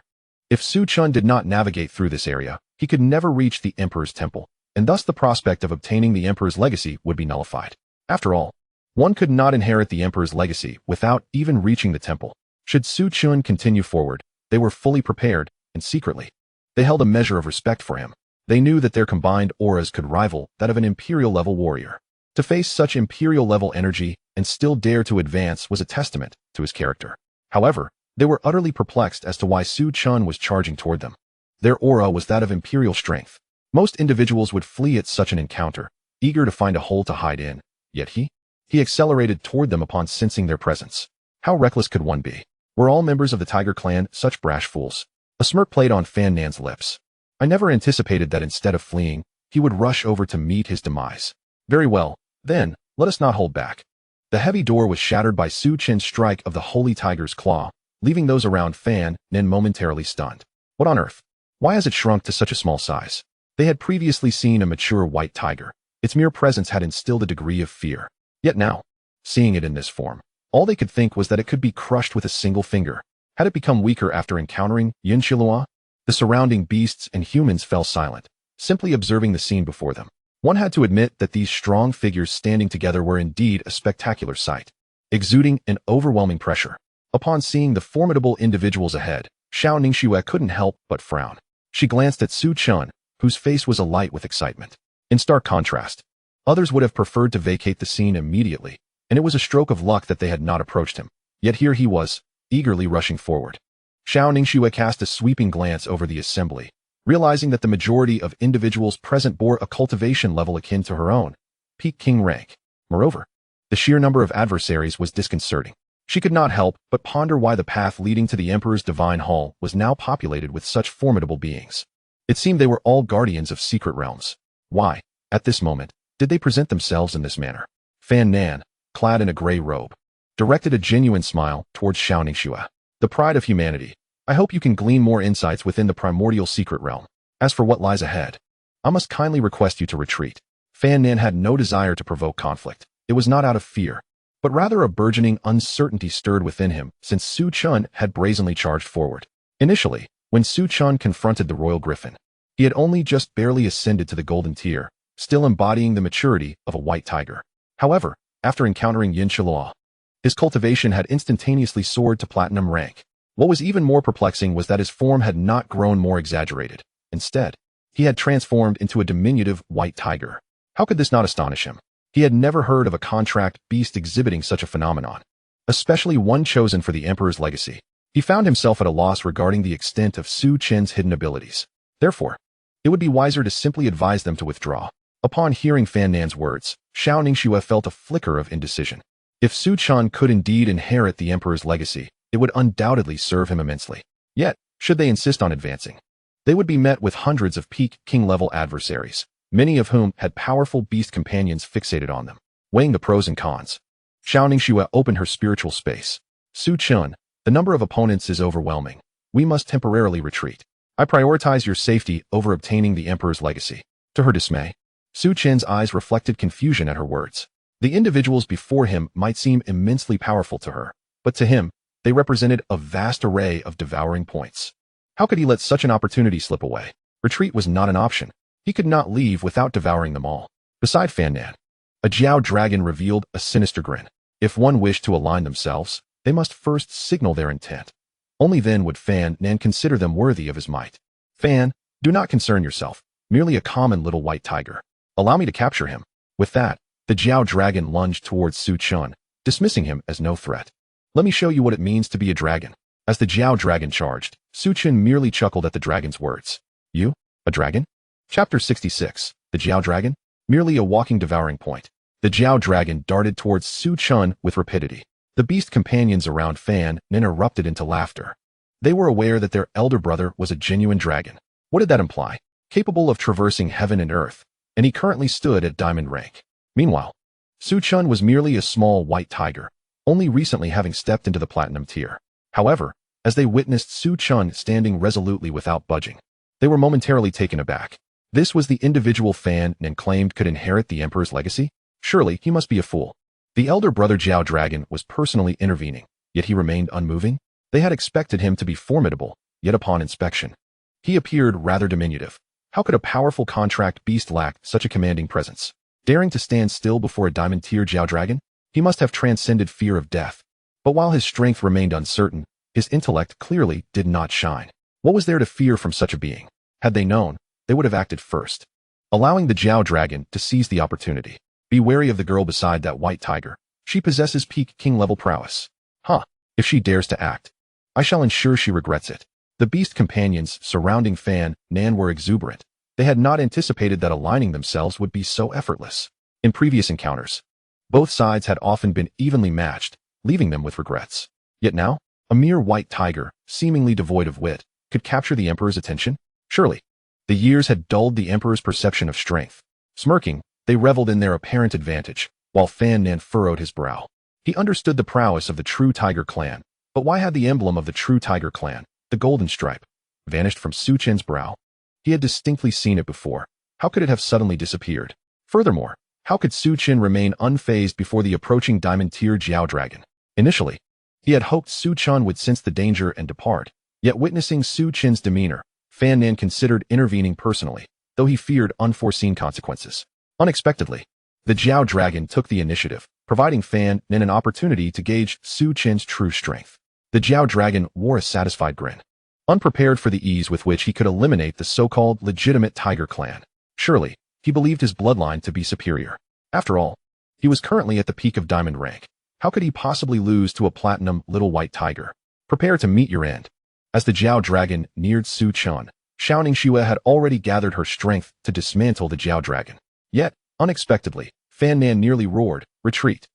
If Su Chen did not navigate through this area, he could never reach the emperor's temple, and thus the prospect of obtaining the emperor's legacy would be nullified. After all, one could not inherit the emperor's legacy without even reaching the temple. Should Su Chen continue forward, they were fully prepared, and secretly, they held a measure of respect for him. They knew that their combined auras could rival that of an imperial-level warrior. To face such imperial-level energy and still dare to advance was a testament to his character. However, they were utterly perplexed as to why Su Chen was charging toward them. Their aura was that of imperial strength. Most individuals would flee at such an encounter, eager to find a hole to hide in, yet he accelerated toward them upon sensing their presence. How reckless could one be? Were all members of the Tiger clan such brash fools? A smirk played on Fan Nan's lips. I never anticipated that instead of fleeing, he would rush over to meet his demise. Very well, then, let us not hold back. The heavy door was shattered by Su Chen's strike of the Holy Tiger's claw, leaving those around Fan Nan momentarily stunned. What on earth? Why has it shrunk to such a small size? They had previously seen a mature white tiger. Its mere presence had instilled a degree of fear. Yet now, seeing it in this form, all they could think was that it could be crushed with a single finger. Had it become weaker after encountering Yinchilua? The surrounding beasts and humans fell silent, simply observing the scene before them. One had to admit that these strong figures standing together were indeed a spectacular sight, exuding an overwhelming pressure. Upon seeing the formidable individuals ahead, Xiao Ningxue couldn't help but frown. She glanced at Su Chen, whose face was alight with excitement. In stark contrast, others would have preferred to vacate the scene immediately, and it was a stroke of luck that they had not approached him. Yet here he was, eagerly rushing forward. Xiao Ningxue cast a sweeping glance over the assembly, realizing that the majority of individuals present bore a cultivation level akin to her own, peak king rank. Moreover, the sheer number of adversaries was disconcerting. She could not help but ponder why the path leading to the Emperor's divine hall was now populated with such formidable beings. It seemed they were all guardians of secret realms. Why, at this moment, did they present themselves in this manner? Fan Nan, clad in a gray robe, directed a genuine smile towards Xiao Ningxue. The pride of humanity. I hope you can glean more insights within the primordial secret realm. As for what lies ahead, I must kindly request you to retreat. Fan Nan had no desire to provoke conflict. It was not out of fear, but rather a burgeoning uncertainty stirred within him since Su Chen had brazenly charged forward. Initially, when Su Chen confronted the royal griffin, he had only just barely ascended to the golden tier, still embodying the maturity of a white tiger. However, after encountering Yin Chilua, his cultivation had instantaneously soared to platinum rank. What was even more perplexing was that his form had not grown more exaggerated. Instead, he had transformed into a diminutive white tiger. How could this not astonish him? He had never heard of a contract beast exhibiting such a phenomenon, especially one chosen for the Emperor's legacy. He found himself at a loss regarding the extent of Su Chen's hidden abilities. Therefore, it would be wiser to simply advise them to withdraw. Upon hearing Fan Nan's words, Xiao Ningxue felt a flicker of indecision. If Su Chen could indeed inherit the Emperor's legacy, it would undoubtedly serve him immensely. Yet, should they insist on advancing, they would be met with hundreds of peak king-level adversaries, many of whom had powerful beast companions fixated on them. Weighing the pros and cons, Xiao Ningxue opened her spiritual space. Su Chen, the number of opponents is overwhelming. We must temporarily retreat. I prioritize your safety over obtaining the Emperor's legacy. To her dismay, Su Chen's eyes reflected confusion at her words. The individuals before him might seem immensely powerful to her, but to him, they represented a vast array of devouring points. How could he let such an opportunity slip away? Retreat was not an option. He could not leave without devouring them all. Beside Fan Nan, a Jiao dragon revealed a sinister grin. If one wished to align themselves, they must first signal their intent. Only then would Fan Nan consider them worthy of his might. Fan, do not concern yourself. Merely a common little white tiger. Allow me to capture him. With that, the Jiao dragon lunged towards Su Chen, dismissing him as no threat. Let me show you what it means to be a dragon. As the Jiao dragon charged, Su Chen merely chuckled at the dragon's words. You? A dragon? Chapter 66. The Jiao dragon? Merely a walking devouring point. The Jiao dragon darted towards Su Chen with rapidity. The beast companions around Fan Nan erupted into laughter. They were aware that their elder brother was a genuine dragon. What did that imply? Capable of traversing heaven and earth, and he currently stood at diamond rank. Meanwhile, Su Chen was merely a small white tiger, only recently having stepped into the platinum tier. However, as they witnessed Su Chen standing resolutely without budging, they were momentarily taken aback. This was the individual Fan Nan claimed could inherit the Emperor's legacy? Surely he must be a fool. The elder brother Jiao Dragon was personally intervening, yet he remained unmoving. They had expected him to be formidable, yet upon inspection, he appeared rather diminutive. How could a powerful contract beast lack such a commanding presence? Daring to stand still before a diamond tier Jiao Dragon? He must have transcended fear of death. But while his strength remained uncertain, his intellect clearly did not shine. What was there to fear from such a being? Had they known, they would have acted first, allowing the Jiao Dragon to seize the opportunity. Be wary of the girl beside that white tiger. She possesses peak king-level prowess. If she dares to act, I shall ensure she regrets it. The beast companions surrounding Fan Nan were exuberant. They had not anticipated that aligning themselves would be so effortless. In previous encounters, both sides had often been evenly matched, leaving them with regrets. Yet now, a mere white tiger, seemingly devoid of wit, could capture the Emperor's attention? Surely, the years had dulled the Emperor's perception of strength. Smirking, they reveled in their apparent advantage, while Fan Nan furrowed his brow. He understood the prowess of the True Tiger clan, but why had the emblem of the True Tiger clan, the golden stripe, vanished from Su Chen's brow? He had distinctly seen it before. How could it have suddenly disappeared? Furthermore, how could Su Chen remain unfazed before the approaching diamond tier Jiao Dragon? Initially, he had hoped Su Chen would sense the danger and depart, yet witnessing Su Chen's demeanor, Fan Nan considered intervening personally, though he feared unforeseen consequences. Unexpectedly, the Jiao Dragon took the initiative, providing Fan Nan an opportunity to gauge Su Chen's true strength. The Jiao Dragon wore a satisfied grin, unprepared for the ease with which he could eliminate the so-called legitimate tiger clan. Surely, he believed his bloodline to be superior. After all, He was currently at the peak of diamond rank. How could he possibly lose to a platinum little white tiger? Prepare to meet your end. As the Jiao dragon neared Su Chen, Xiao Ningxue had already gathered her strength to dismantle the Jiao dragon. Yet, unexpectedly, Fan Nan nearly roared, "Retreat!"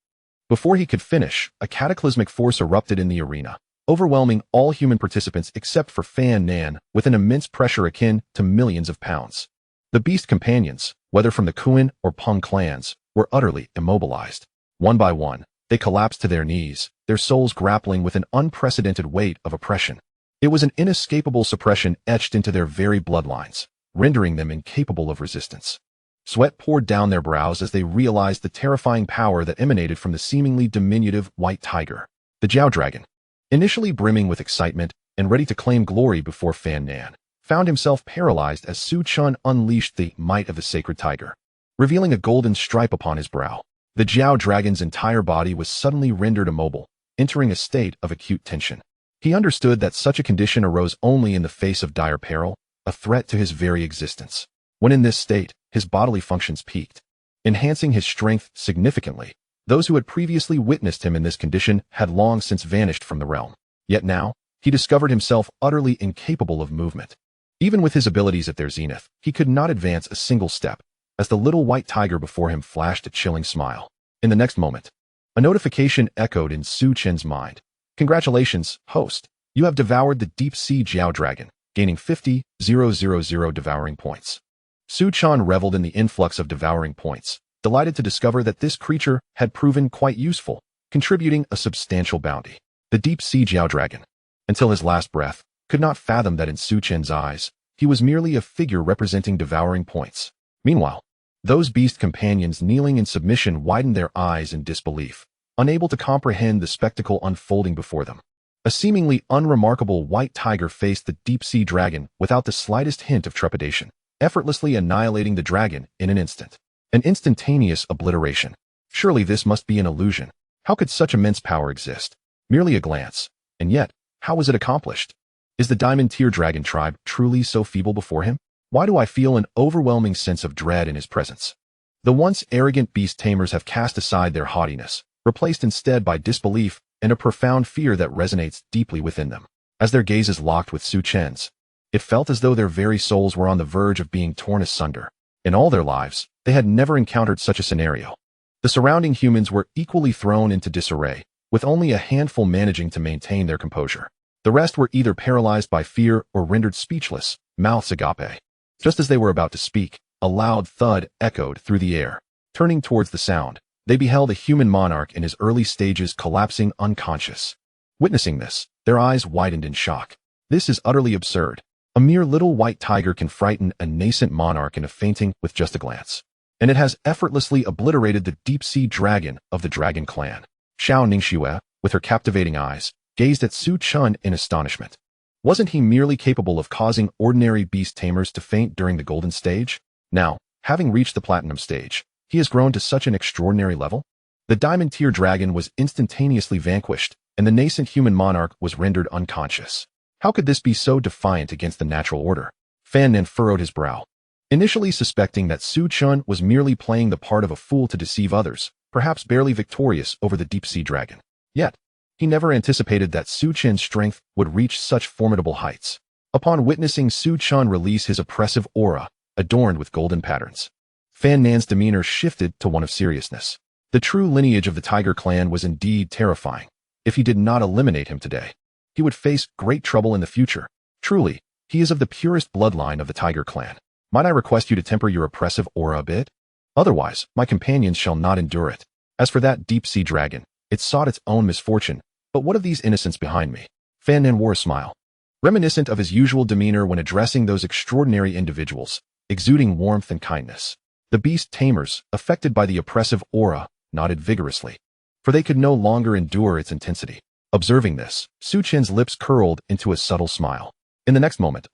Before he could finish, a cataclysmic force erupted in the arena, overwhelming all human participants except for Fan Nan with an immense pressure akin to millions of pounds. The beast companions, whether from the Kuan or Peng clans, were utterly immobilized. One by one, they collapsed to their knees, their souls grappling with an unprecedented weight of oppression. It was an inescapable suppression etched into their very bloodlines, rendering them incapable of resistance. Sweat poured down their brows as they realized the terrifying power that emanated from the seemingly diminutive white tiger. The Jiao dragon, initially brimming with excitement and ready to claim glory before Fan Nan, found himself paralyzed as Su Chen unleashed the might of the sacred tiger, revealing a golden stripe upon his brow. The Jiao dragon's entire body was suddenly rendered immobile, entering a state of acute tension. He understood that such a condition arose only in the face of dire peril, a threat to his very existence. When in this state, his bodily functions peaked, enhancing his strength significantly. Those who had previously witnessed him in this condition had long since vanished from the realm. Yet now, he discovered himself utterly incapable of movement. Even with his abilities at their zenith, he could not advance a single step, as the little white tiger before him flashed a chilling smile. In the next moment, a notification echoed in Su Chen's mind. "Congratulations, host. You have devoured the deep-sea Jiao dragon, gaining 50,000 devouring points." Su Chen reveled in the influx of devouring points, delighted to discover that this creature had proven quite useful, contributing a substantial bounty. The deep-sea Jiao dragon, until his last breath, could not fathom that in Su Chen's eyes, he was merely a figure representing devouring points. Meanwhile, those beast companions kneeling in submission widened their eyes in disbelief, unable to comprehend the spectacle unfolding before them. A seemingly unremarkable white tiger faced the deep-sea dragon without the slightest hint of trepidation, effortlessly annihilating the dragon in an instant. An instantaneous obliteration. Surely this must be an illusion. How could such immense power exist? Merely a glance. And yet, how was it accomplished? Is the Diamond Tier Dragon tribe truly so feeble before him? Why do I feel an overwhelming sense of dread in his presence? The once arrogant beast tamers have cast aside their haughtiness, replaced instead by disbelief and a profound fear that resonates deeply within them. As their gazes locked with Su Chen's, it felt as though their very souls were on the verge of being torn asunder. In all their lives, they had never encountered such a scenario. The surrounding humans were equally thrown into disarray, with only a handful managing to maintain their composure. The rest were either paralyzed by fear or rendered speechless, mouths agape. Just as they were about to speak, a loud thud echoed through the air. Turning towards the sound, they beheld a human monarch in his early stages collapsing unconscious. Witnessing this, their eyes widened in shock. This is utterly absurd. A mere little white tiger can frighten a nascent monarch into fainting with just a glance. And it has effortlessly obliterated the deep-sea dragon of the dragon clan. Xiao Ningxue, with her captivating eyes, gazed at Su Chen in astonishment. Wasn't he merely capable of causing ordinary beast tamers to faint during the golden stage? Now, having reached the platinum stage, he has grown to such an extraordinary level? The diamond tier dragon was instantaneously vanquished, and the nascent human monarch was rendered unconscious. How could this be so defiant against the natural order? Fan Nan furrowed his brow. Initially suspecting that Su Chen was merely playing the part of a fool to deceive others, perhaps barely victorious over the deep-sea dragon. Yet, he never anticipated that Su Chen's strength would reach such formidable heights. Upon witnessing Su Chen release his oppressive aura, adorned with golden patterns, Fan Nan's demeanor shifted to one of seriousness. The true lineage of the Tiger clan was indeed terrifying. If he did not eliminate him today, he would face great trouble in the future. Truly, he is of the purest bloodline of the Tiger clan. Might I request you to temper your oppressive aura a bit? Otherwise, my companions shall not endure it. As for that deep-sea dragon, it sought its own misfortune. But what of these innocents behind me? Fan Nan wore a smile, reminiscent of his usual demeanor when addressing those extraordinary individuals, exuding warmth and kindness. The beast tamers, affected by the oppressive aura, nodded vigorously, for they could no longer endure its intensity. Observing this, Su Chen's lips curled into a subtle smile. In the next moment,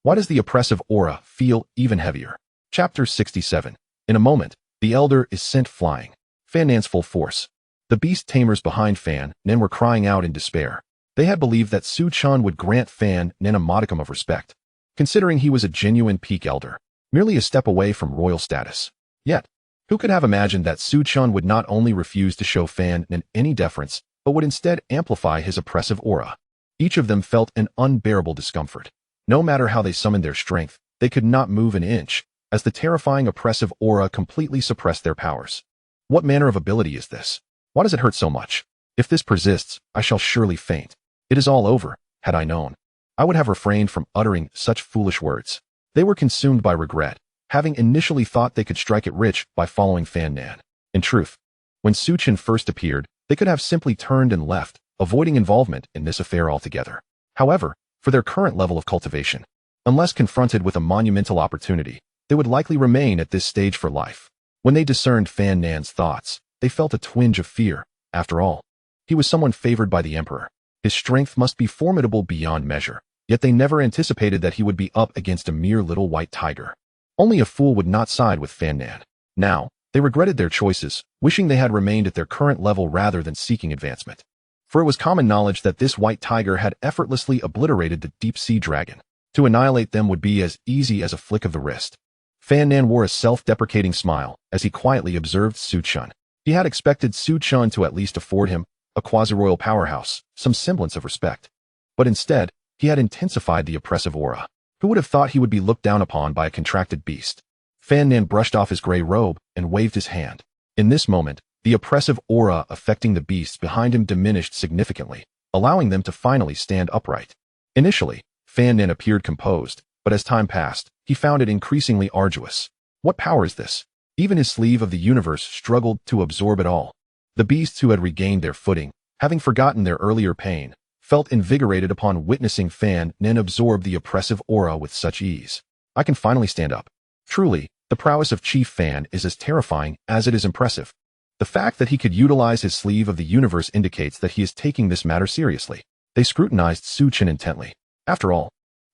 why does the oppressive aura feel even heavier? Chapter 67. In a moment, the elder is sent flying. Fan Nan's full force. The beast tamers behind Fan Nan were crying out in despair. They had believed that Su Chen would grant Fan Nan a modicum of respect, considering he was a genuine peak elder, merely a step away from royal status. Yet, Who could have imagined that Su Chen would not only refuse to show Fan Nan any deference, but would instead amplify his oppressive aura? Each of them felt an unbearable discomfort. No matter how they summoned their strength, they could not move an inch, as the terrifying oppressive aura completely suppressed their powers. What manner of ability is this? Why does it hurt so much? If this persists, I shall surely faint. It is all over. Had I known, I would have refrained from uttering such foolish words. They were consumed by regret, having initially thought they could strike it rich by following Fan Nan. In truth, when Su Chen first appeared, they could have simply turned and left, avoiding involvement in this affair altogether. However, for their current level of cultivation, unless confronted with a monumental opportunity, they would likely remain at this stage for life. When they discerned Fan Nan's thoughts, they felt a twinge of fear. After all, he was someone favored by the emperor. His strength must be formidable beyond measure, yet they never anticipated that he would be up against a mere little white tiger. Only a fool would not side with Fan Nan. Now, they regretted their choices, wishing they had remained at their current level rather than seeking advancement. For it was common knowledge that this white tiger had effortlessly obliterated the deep-sea dragon. To annihilate them would be as easy as a flick of the wrist. Fan Nan wore a self-deprecating smile as he quietly observed Su Chen. He had expected Su Chen to at least afford him, a quasi-royal powerhouse, some semblance of respect. But instead, he had intensified the oppressive aura. Who would have thought he would be looked down upon by a contracted beast? Fan Nan brushed off his gray robe and waved his hand. In this moment, the oppressive aura affecting the beasts behind him diminished significantly, allowing them to finally stand upright. Initially, Fan Nan appeared composed, but as time passed, he found it increasingly arduous. What power is this? Even his sleeve of the universe struggled to absorb it all. The beasts who had regained their footing, having forgotten their earlier pain, felt invigorated upon witnessing Fan Nan absorb the oppressive aura with such ease. I can finally stand up. Truly, the prowess of Chief Fan is as terrifying as it is impressive. The fact that he could utilize his sleeve of the universe indicates that he is taking this matter seriously. They scrutinized Su Chen intently. After all,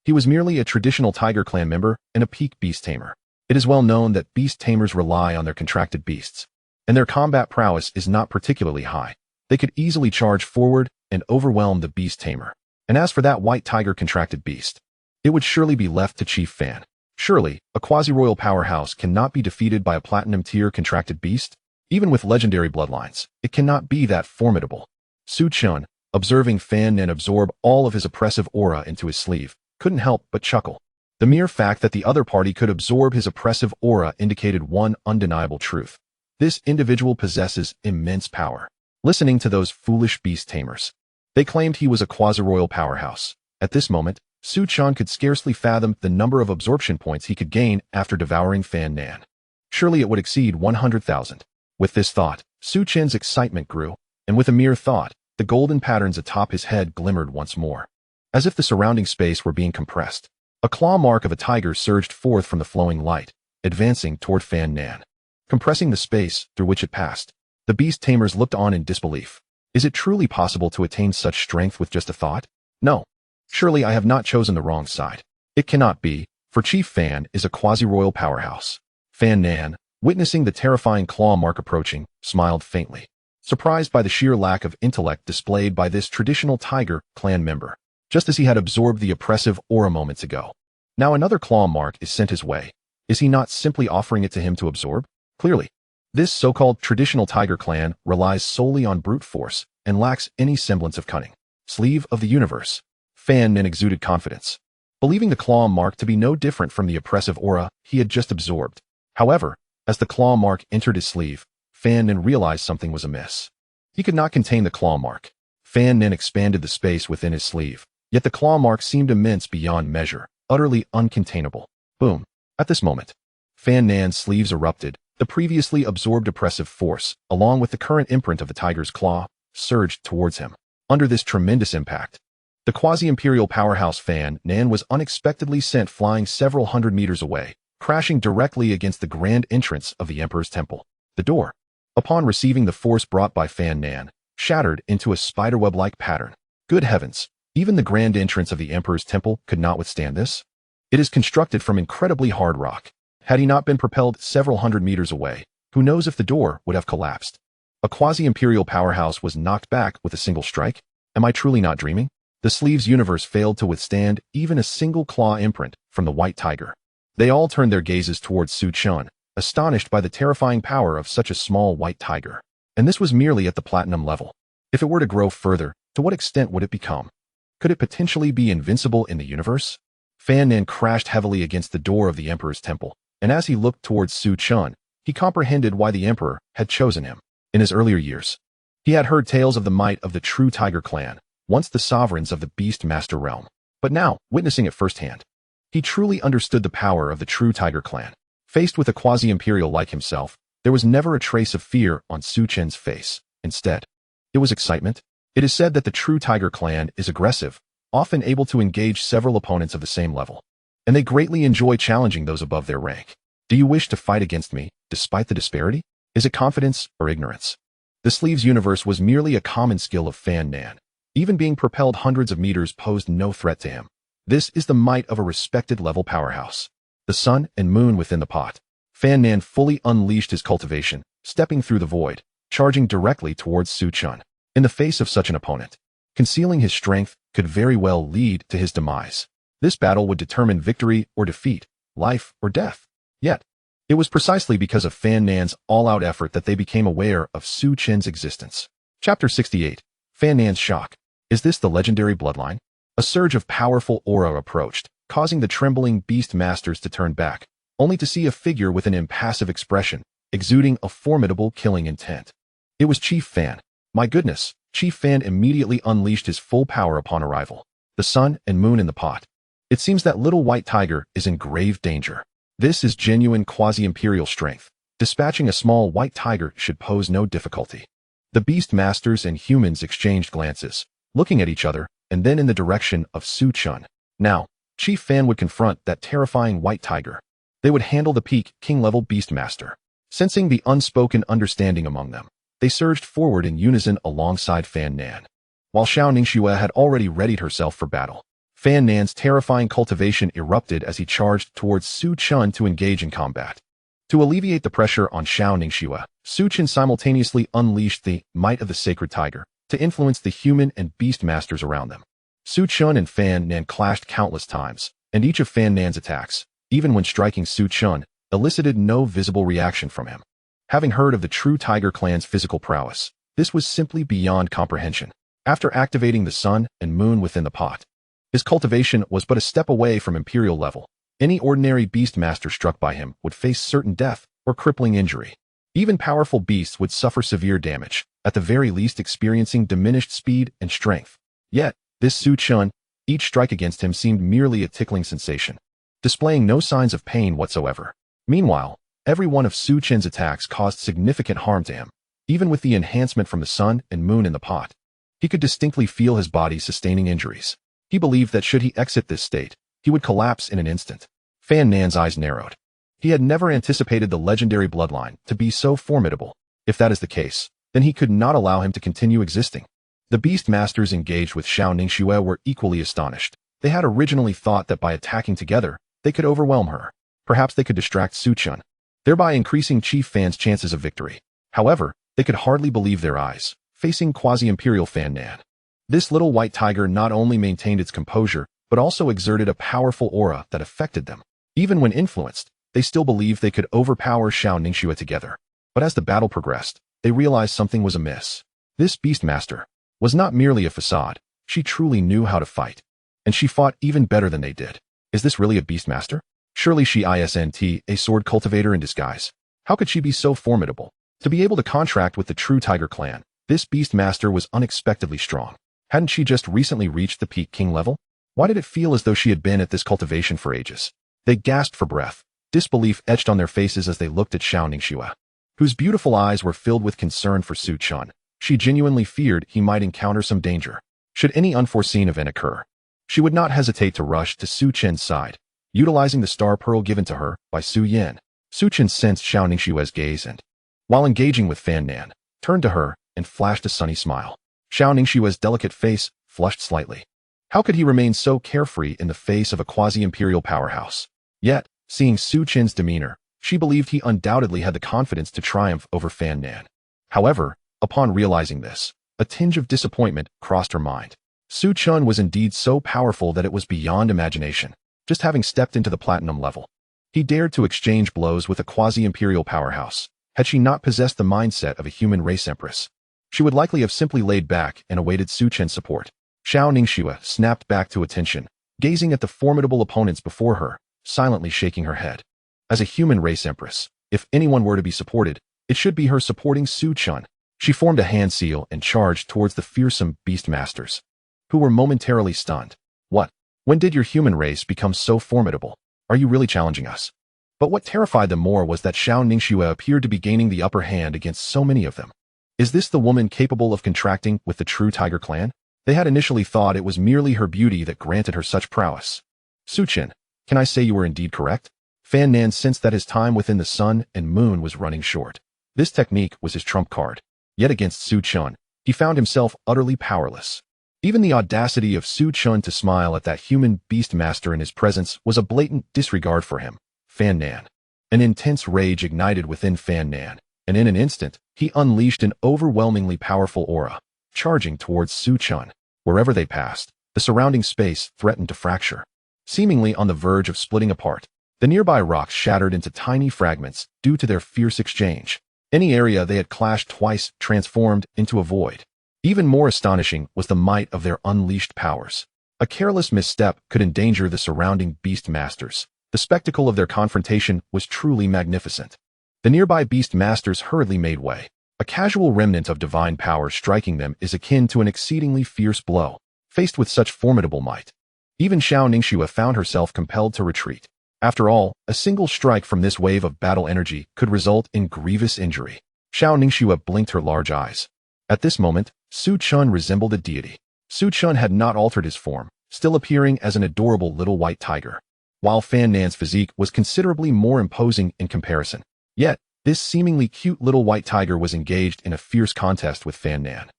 he was merely a traditional Tiger Clan member and a peak beast tamer. It is well known that beast tamers rely on their contracted beasts, and their combat prowess is not particularly high. They could easily charge forward and overwhelm the beast tamer. And as for that white tiger contracted beast, it would surely be left to Chief Fan. Surely, a quasi-royal powerhouse cannot be defeated by a platinum-tier contracted beast? Even with legendary bloodlines, it cannot be that formidable. Su Chen, observing Fan Nan absorb all of his oppressive aura into his sleeve, couldn't help but chuckle. The mere fact that the other party could absorb his oppressive aura indicated one undeniable truth. This individual possesses immense power. Listening to those foolish beast tamers, they claimed he was a quasi-royal powerhouse. At this moment, Su Chen could scarcely fathom the number of absorption points he could gain after devouring Fan Nan. Surely it would exceed 100,000. With this thought, Su Chen's excitement grew, and with a mere thought, the golden patterns atop his head glimmered once more. As if the surrounding space were being compressed, a claw mark of a tiger surged forth from the flowing light, advancing toward Fan Nan. Compressing the space through which it passed, the beast tamers looked on in disbelief. Is it truly possible to attain such strength with just a thought? No. Surely I have not chosen the wrong side. It cannot be, for Chief Fan is a quasi-royal powerhouse. Fan Nan, witnessing the terrifying claw mark approaching, smiled faintly, surprised by the sheer lack of intellect displayed by this traditional Tiger Clan member, just as he had absorbed the oppressive aura moments ago. Now another claw mark is sent his way. Is he not simply offering it to him to absorb? Clearly, this so-called traditional Tiger Clan relies solely on brute force and lacks any semblance of cunning. Sleeve of the universe. Fan Nan exuded confidence, believing the claw mark to be no different from the oppressive aura he had just absorbed. However, as the claw mark entered his sleeve, Fan Nan realized something was amiss. He could not contain the claw mark. Fan Nan expanded the space within his sleeve, yet the claw mark seemed immense beyond measure, utterly uncontainable. Boom. At this moment, Fan Nan's sleeves erupted. The previously absorbed oppressive force, along with the current imprint of the tiger's claw, surged towards him. Under this tremendous impact, the quasi-imperial powerhouse Fan Nan was unexpectedly sent flying several hundred meters away, crashing directly against the grand entrance of the emperor's temple. The door, upon receiving the force brought by Fan Nan, shattered into a spiderweb-like pattern. Good heavens, even the grand entrance of the emperor's temple could not withstand this? It is constructed from incredibly hard rock. Had he not been propelled several hundred meters away, who knows if the door would have collapsed? A quasi-imperial powerhouse was knocked back with a single strike? Am I truly not dreaming? The sleeves universe failed to withstand even a single claw imprint from the white tiger. They all turned their gazes towards Su Chen, astonished by the terrifying power of such a small white tiger. And this was merely at the platinum level. If it were to grow further, to what extent would it become? Could it potentially be invincible in the universe? Fan Nan crashed heavily against the door of the Emperor's temple, and as he looked towards Su Chen, he comprehended why the Emperor had chosen him. In his earlier years, he had heard tales of the might of the true Tiger clan, once the sovereigns of the beastmaster realm. But now, witnessing it firsthand, he truly understood the power of the true Tiger clan. Faced with a quasi-imperial like himself, there was never a trace of fear on Su Chen's face. Instead, it was excitement. It is said that the true Tiger clan is aggressive, often able to engage several opponents of the same level, and they greatly enjoy challenging those above their rank. Do you wish to fight against me, despite the disparity? Is it confidence or ignorance? The sleeves universe was merely a common skill of Fan Nan. Even being propelled hundreds of meters posed no threat to him. This is the might of a respected level powerhouse. The sun and moon within the pot. Fan Nan fully unleashed his cultivation, stepping through the void, charging directly towards Su Chen. In the face of such an opponent, concealing his strength could very well lead to his demise. This battle would determine victory or defeat, life or death. Yet, it was precisely because of Fan Nan's all-out effort that they became aware of Su Chen's existence. Chapter 68. Fan Nan's shock. Is this the legendary bloodline? A surge of powerful aura approached, causing the trembling beastmasters to turn back, only to see a figure with an impassive expression, exuding a formidable killing intent. It was Chief Fan. My goodness, Chief Fan immediately unleashed his full power upon arrival. The sun and moon in the pot. It seems that little white tiger is in grave danger. This is genuine quasi-imperial strength. Dispatching a small white tiger should pose no difficulty. The beastmasters and humans exchanged glances, looking at each other, and then in the direction of Su Chen. Now, Chief Fan would confront that terrifying white tiger. They would handle the peak king-level beastmaster. Sensing the unspoken understanding among them, they surged forward in unison alongside Fan Nan. While Xiao Ningxue had already readied herself for battle, Fan Nan's terrifying cultivation erupted as he charged towards Su Chen to engage in combat. To alleviate the pressure on Xiao Ningxue, Su Chen simultaneously unleashed the might of the sacred tiger to influence the human and beastmasters around them. Su Chen and Fan Nan clashed countless times, and each of Fan Nan's attacks, even when striking Su Chen, elicited no visible reaction from him. Having heard of the true Tiger clan's physical prowess, this was simply beyond comprehension. After activating the sun and moon within the pot, his cultivation was but a step away from imperial level. Any ordinary beastmaster struck by him would face certain death or crippling injury. Even powerful beasts would suffer severe damage, at the very least experiencing diminished speed and strength. Yet, this Su Chen, each strike against him seemed merely a tickling sensation, displaying no signs of pain whatsoever. Meanwhile, every one of Su Chen's attacks caused significant harm to him. Even with the enhancement from the sun and moon in the pot, he could distinctly feel his body sustaining injuries. He believed that should he exit this state, he would collapse in an instant. Fan Nan's eyes narrowed. He had never anticipated the legendary bloodline to be so formidable. If that is the case, then he could not allow him to continue existing. The beastmasters engaged with Xiao Ningxue were equally astonished. They had originally thought that by attacking together, they could overwhelm her. Perhaps they could distract Su Chen, thereby increasing Chief Fan's chances of victory. However, they could hardly believe their eyes, facing quasi-imperial Fan Nan. This little white tiger not only maintained its composure, but also exerted a powerful aura that affected them. Even when influenced, they still believed they could overpower Xiao Ningxue together. But as the battle progressed, they realized something was amiss. This beastmaster was not merely a facade. She truly knew how to fight. And she fought even better than they did. Is this really a beastmaster? Surely she isn't a sword cultivator in disguise. How could she be so formidable? To be able to contract with the true Tiger clan, this beastmaster was unexpectedly strong. Hadn't she just recently reached the peak king level? Why did it feel as though she had been at this cultivation for ages? They gasped for breath, disbelief etched on their faces as they looked at Xiao Ningxue, whose beautiful eyes were filled with concern for Su Chen. She genuinely feared he might encounter some danger. Should any unforeseen event occur, she would not hesitate to rush to Su Chen's side, utilizing the star pearl given to her by Su Yan. Su Chen sensed Xiao Ningxue's gaze and, while engaging with Fan Nan, turned to her and flashed a sunny smile. Xiao Ningxue's delicate face flushed slightly. How could he remain so carefree in the face of a quasi-imperial powerhouse? Yet, seeing Su Chen's demeanor, she believed he undoubtedly had the confidence to triumph over Fan Nan. However, upon realizing this, a tinge of disappointment crossed her mind. Su Chen was indeed so powerful that it was beyond imagination. Just having stepped into the platinum level, He dared to exchange blows with a quasi-imperial powerhouse. Had she not possessed the mindset of a human race empress, she would likely have simply laid back and awaited Su Chen's support. Xiao Ningxue snapped back to attention, gazing at the formidable opponents before her, silently shaking her head. As a human race empress, if anyone were to be supported, it should be her supporting Su Chen. She formed a hand seal and charged towards the fearsome beastmasters, who were momentarily stunned. What? When did your human race become so formidable? Are you really challenging us? But what terrified them more was that Xiao Ningxue appeared to be gaining the upper hand against so many of them. Is this the woman capable of contracting with the true Tiger clan? They had initially thought it was merely her beauty that granted her such prowess. Su Chen, can I say you were indeed correct? Fan Nan sensed that his time within the sun and moon was running short. This technique was his trump card. Yet against Su Chen, he found himself utterly powerless. Even the audacity of Su Chen to smile at that human beastmaster in his presence was a blatant disregard for him. Fan Nan. An intense rage ignited within Fan Nan, and in an instant, he unleashed an overwhelmingly powerful aura, charging towards Su Chen. Wherever they passed, the surrounding space threatened to fracture. Seemingly on the verge of splitting apart, the nearby rocks shattered into tiny fragments due to their fierce exchange. Any area they had clashed twice transformed into a void. Even more astonishing was the might of their unleashed powers. A careless misstep could endanger the surrounding beastmasters. The spectacle of their confrontation was truly magnificent. The nearby beastmasters hurriedly made way. A casual remnant of divine power striking them is akin to an exceedingly fierce blow. Faced with such formidable might, even Xiao Ningxue found herself compelled to retreat. After all, a single strike from this wave of battle energy could result in grievous injury. Xiao Ningxue blinked her large eyes. At this moment, Su Chen resembled a deity. Su Chen had not altered his form, still appearing as an adorable little white tiger, while Fan Nan's physique was considerably more imposing in comparison. Yet, this seemingly cute little white tiger was engaged in a fierce contest with Fan Nan,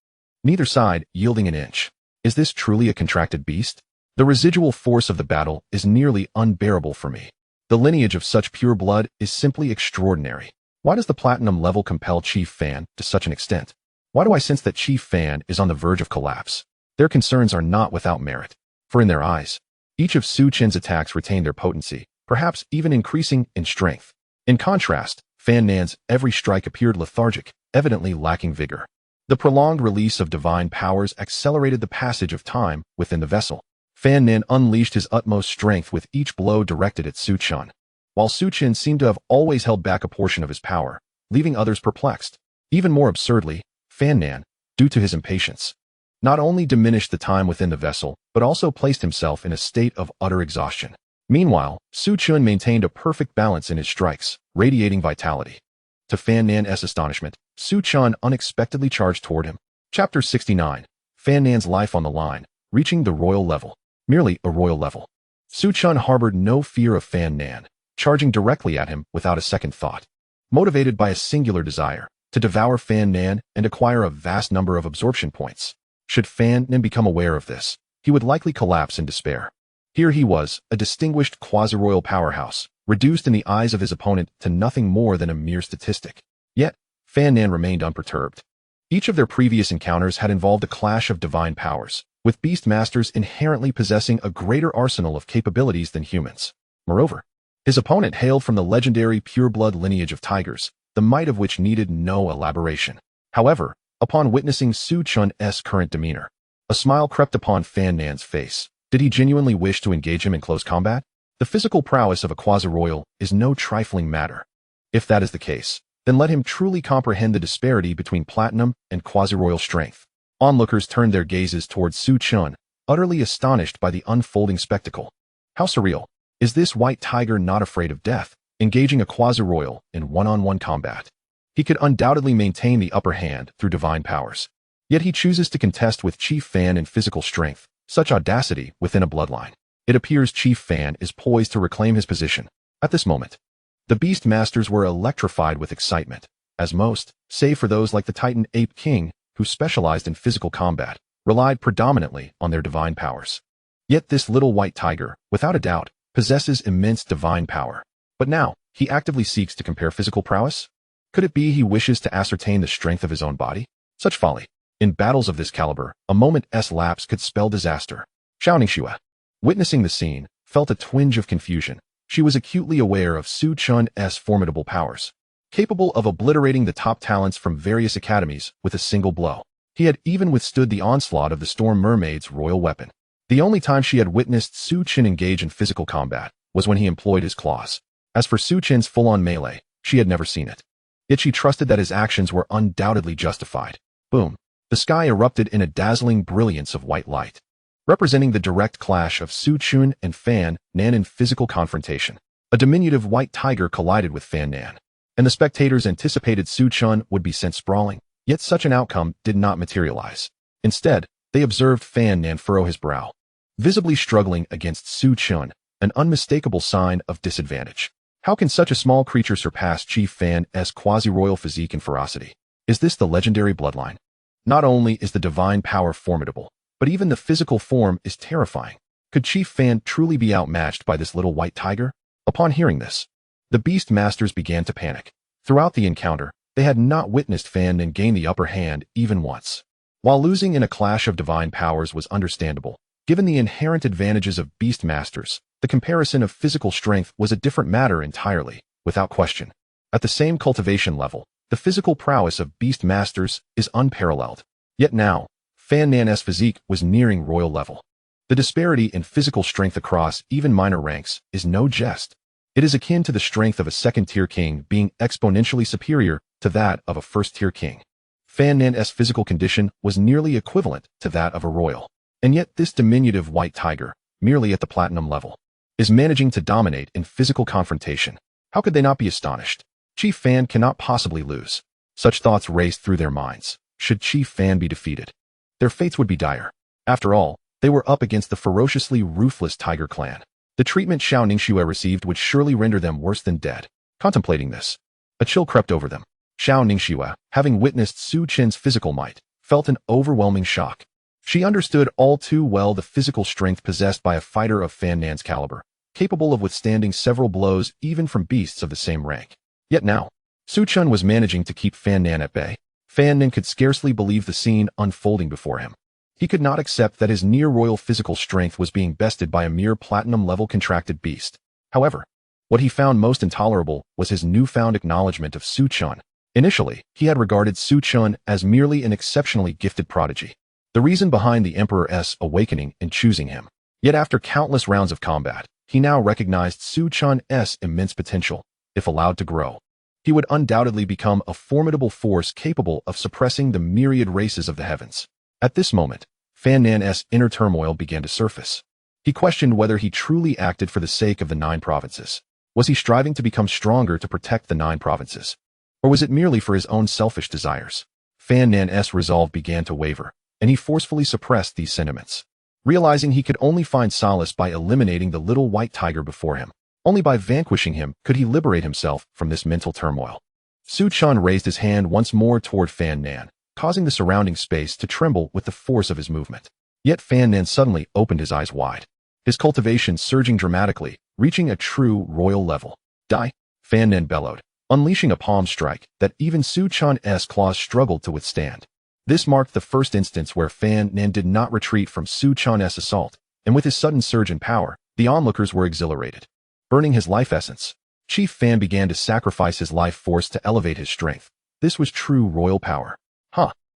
neither side yielding an inch. Is this truly a contracted beast? The residual force of the battle is nearly unbearable for me. The lineage of such pure blood is simply extraordinary. Why does the platinum level compel Chief Fan to such an extent? Why do I sense that Chief Fan is on the verge of collapse? Their concerns are not without merit, for in their eyes, each of Su Chen's attacks retained their potency, perhaps even increasing in strength. In contrast, Fan Nan's every strike appeared lethargic, evidently lacking vigor. The prolonged release of divine powers accelerated the passage of time within the vessel. Fan Nan unleashed his utmost strength with each blow directed at Su Chen, while Su Chen seemed to have always held back a portion of his power, leaving others perplexed. Even more absurdly, Fan Nan, due to his impatience, not only diminished the time within the vessel, but also placed himself in a state of utter exhaustion. Meanwhile, Su Chen maintained a perfect balance in his strikes, radiating vitality. To Fan Nan's astonishment, Su Chen unexpectedly charged toward him. Chapter 69. Fan Nan's life on the line, reaching the royal level. Merely a royal level. Su Chen harbored no fear of Fan Nan, charging directly at him without a second thought. Motivated by a singular desire, to devour Fan Nan and acquire a vast number of absorption points. Should Fan Nan become aware of this, he would likely collapse in despair. Here he was, a distinguished quasi-royal powerhouse, reduced in the eyes of his opponent to nothing more than a mere statistic. Yet, Fan Nan remained unperturbed. Each of their previous encounters had involved a clash of divine powers, with beastmasters inherently possessing a greater arsenal of capabilities than humans. Moreover, his opponent hailed from the legendary pure-blood lineage of tigers, the might of which needed no elaboration. However, upon witnessing Su Chen's current demeanor, a smile crept upon Fan Nan's face. Did he genuinely wish to engage him in close combat? The physical prowess of a quasi-royal is no trifling matter. If that is the case, then let him truly comprehend the disparity between platinum and quasi-royal strength. Onlookers turned their gazes towards Su Chen, utterly astonished by the unfolding spectacle. How surreal. Is this white tiger not afraid of death, engaging a quasi-royal in one-on-one combat? He could undoubtedly maintain the upper hand through divine powers. Yet he chooses to contest with Chief Fan in physical strength, such audacity within a bloodline. It appears Chief Fan is poised to reclaim his position. At this moment, the beastmasters were electrified with excitement, as most, save for those like the Titan Ape King, who specialized in physical combat, relied predominantly on their divine powers. Yet this little white tiger, without a doubt, possesses immense divine power. But now, he actively seeks to compare physical prowess? Could it be he wishes to ascertain the strength of his own body? Such folly. In battles of this caliber, a moment's lapse could spell disaster. Xiao Ningxue, witnessing the scene, felt a twinge of confusion. She was acutely aware of Su Chen's formidable powers, capable of obliterating the top talents from various academies with a single blow. He had even withstood the onslaught of the Storm Mermaid's royal weapon. The only time she had witnessed Su Chen engage in physical combat was when he employed his claws. As for Su Chen's full-on melee, she had never seen it. Yet she trusted that his actions were undoubtedly justified. Boom. The sky erupted in a dazzling brilliance of white light, representing the direct clash of Su Chen and Fan Nan in physical confrontation. A diminutive white tiger collided with Fan Nan, and the spectators anticipated Su Chen would be sent sprawling. Yet such an outcome did not materialize. Instead, they observed Fan Nan furrow his brow, visibly struggling against Su Chen, an unmistakable sign of disadvantage. How can such a small creature surpass Chief Fan's quasi-royal physique and ferocity? Is this the legendary bloodline? Not only is the divine power formidable, but even the physical form is terrifying. Could Chief Fan truly be outmatched by this little white tiger? Upon hearing this, the beastmasters began to panic. Throughout the encounter, they had not witnessed Fan Nan gain the upper hand even once. While losing in a clash of divine powers was understandable, given the inherent advantages of beastmasters, the comparison of physical strength was a different matter entirely, without question. At the same cultivation level, the physical prowess of beastmasters is unparalleled. Yet now, Fan Nan's physique was nearing royal level. The disparity in physical strength across even minor ranks is no jest. It is akin to the strength of a second-tier king being exponentially superior to that of a first-tier king. Fan Nan's physical condition was nearly equivalent to that of a royal. And yet this diminutive white tiger, merely at the platinum level, is managing to dominate in physical confrontation. How could they not be astonished? Chief Fan cannot possibly lose. Such thoughts raced through their minds. Should Chief Fan be defeated, their fates would be dire. After all, they were up against the ferociously ruthless Tiger clan. The treatment Xiao Ningxue received would surely render them worse than dead. Contemplating this, a chill crept over them. Xiao Ningxue, having witnessed Su Chen's physical might, felt an overwhelming shock. She understood all too well the physical strength possessed by a fighter of Fan Nan's caliber, capable of withstanding several blows even from beasts of the same rank. Yet now, Su Chen was managing to keep Fan Nan at bay. Fan Nan could scarcely believe the scene unfolding before him. He could not accept that his near-royal physical strength was being bested by a mere platinum-level contracted beast. However, what he found most intolerable was his newfound acknowledgement of Su Chen. Initially, he had regarded Su Chen as merely an exceptionally gifted prodigy, the reason behind the Emperor's awakening in choosing him. Yet after countless rounds of combat, he now recognized Su Chen's immense potential. If allowed to grow, he would undoubtedly become a formidable force capable of suppressing the myriad races of the heavens. At this moment, Fan Nan's inner turmoil began to surface. He questioned whether he truly acted for the sake of the 9 provinces. Was he striving to become stronger to protect the 9 provinces? Or was it merely for his own selfish desires? Fan Nan's resolve began to waver, and he forcefully suppressed these sentiments. Realizing he could only find solace by eliminating the little white tiger before him. Only by vanquishing him could he liberate himself from this mental turmoil. Su Chen raised his hand once more toward Fan Nan, causing the surrounding space to tremble with the force of his movement. Yet Fan Nan suddenly opened his eyes wide, his cultivation surging dramatically, reaching a true royal level. Die! Fan Nan bellowed, unleashing a palm strike that even Su Chen's claws struggled to withstand. This marked the first instance where Fan Nan did not retreat from Su Chen's assault, and with his sudden surge in power, the onlookers were exhilarated. Burning his life essence, Chief Fan began to sacrifice his life force to elevate his strength. This was true royal power.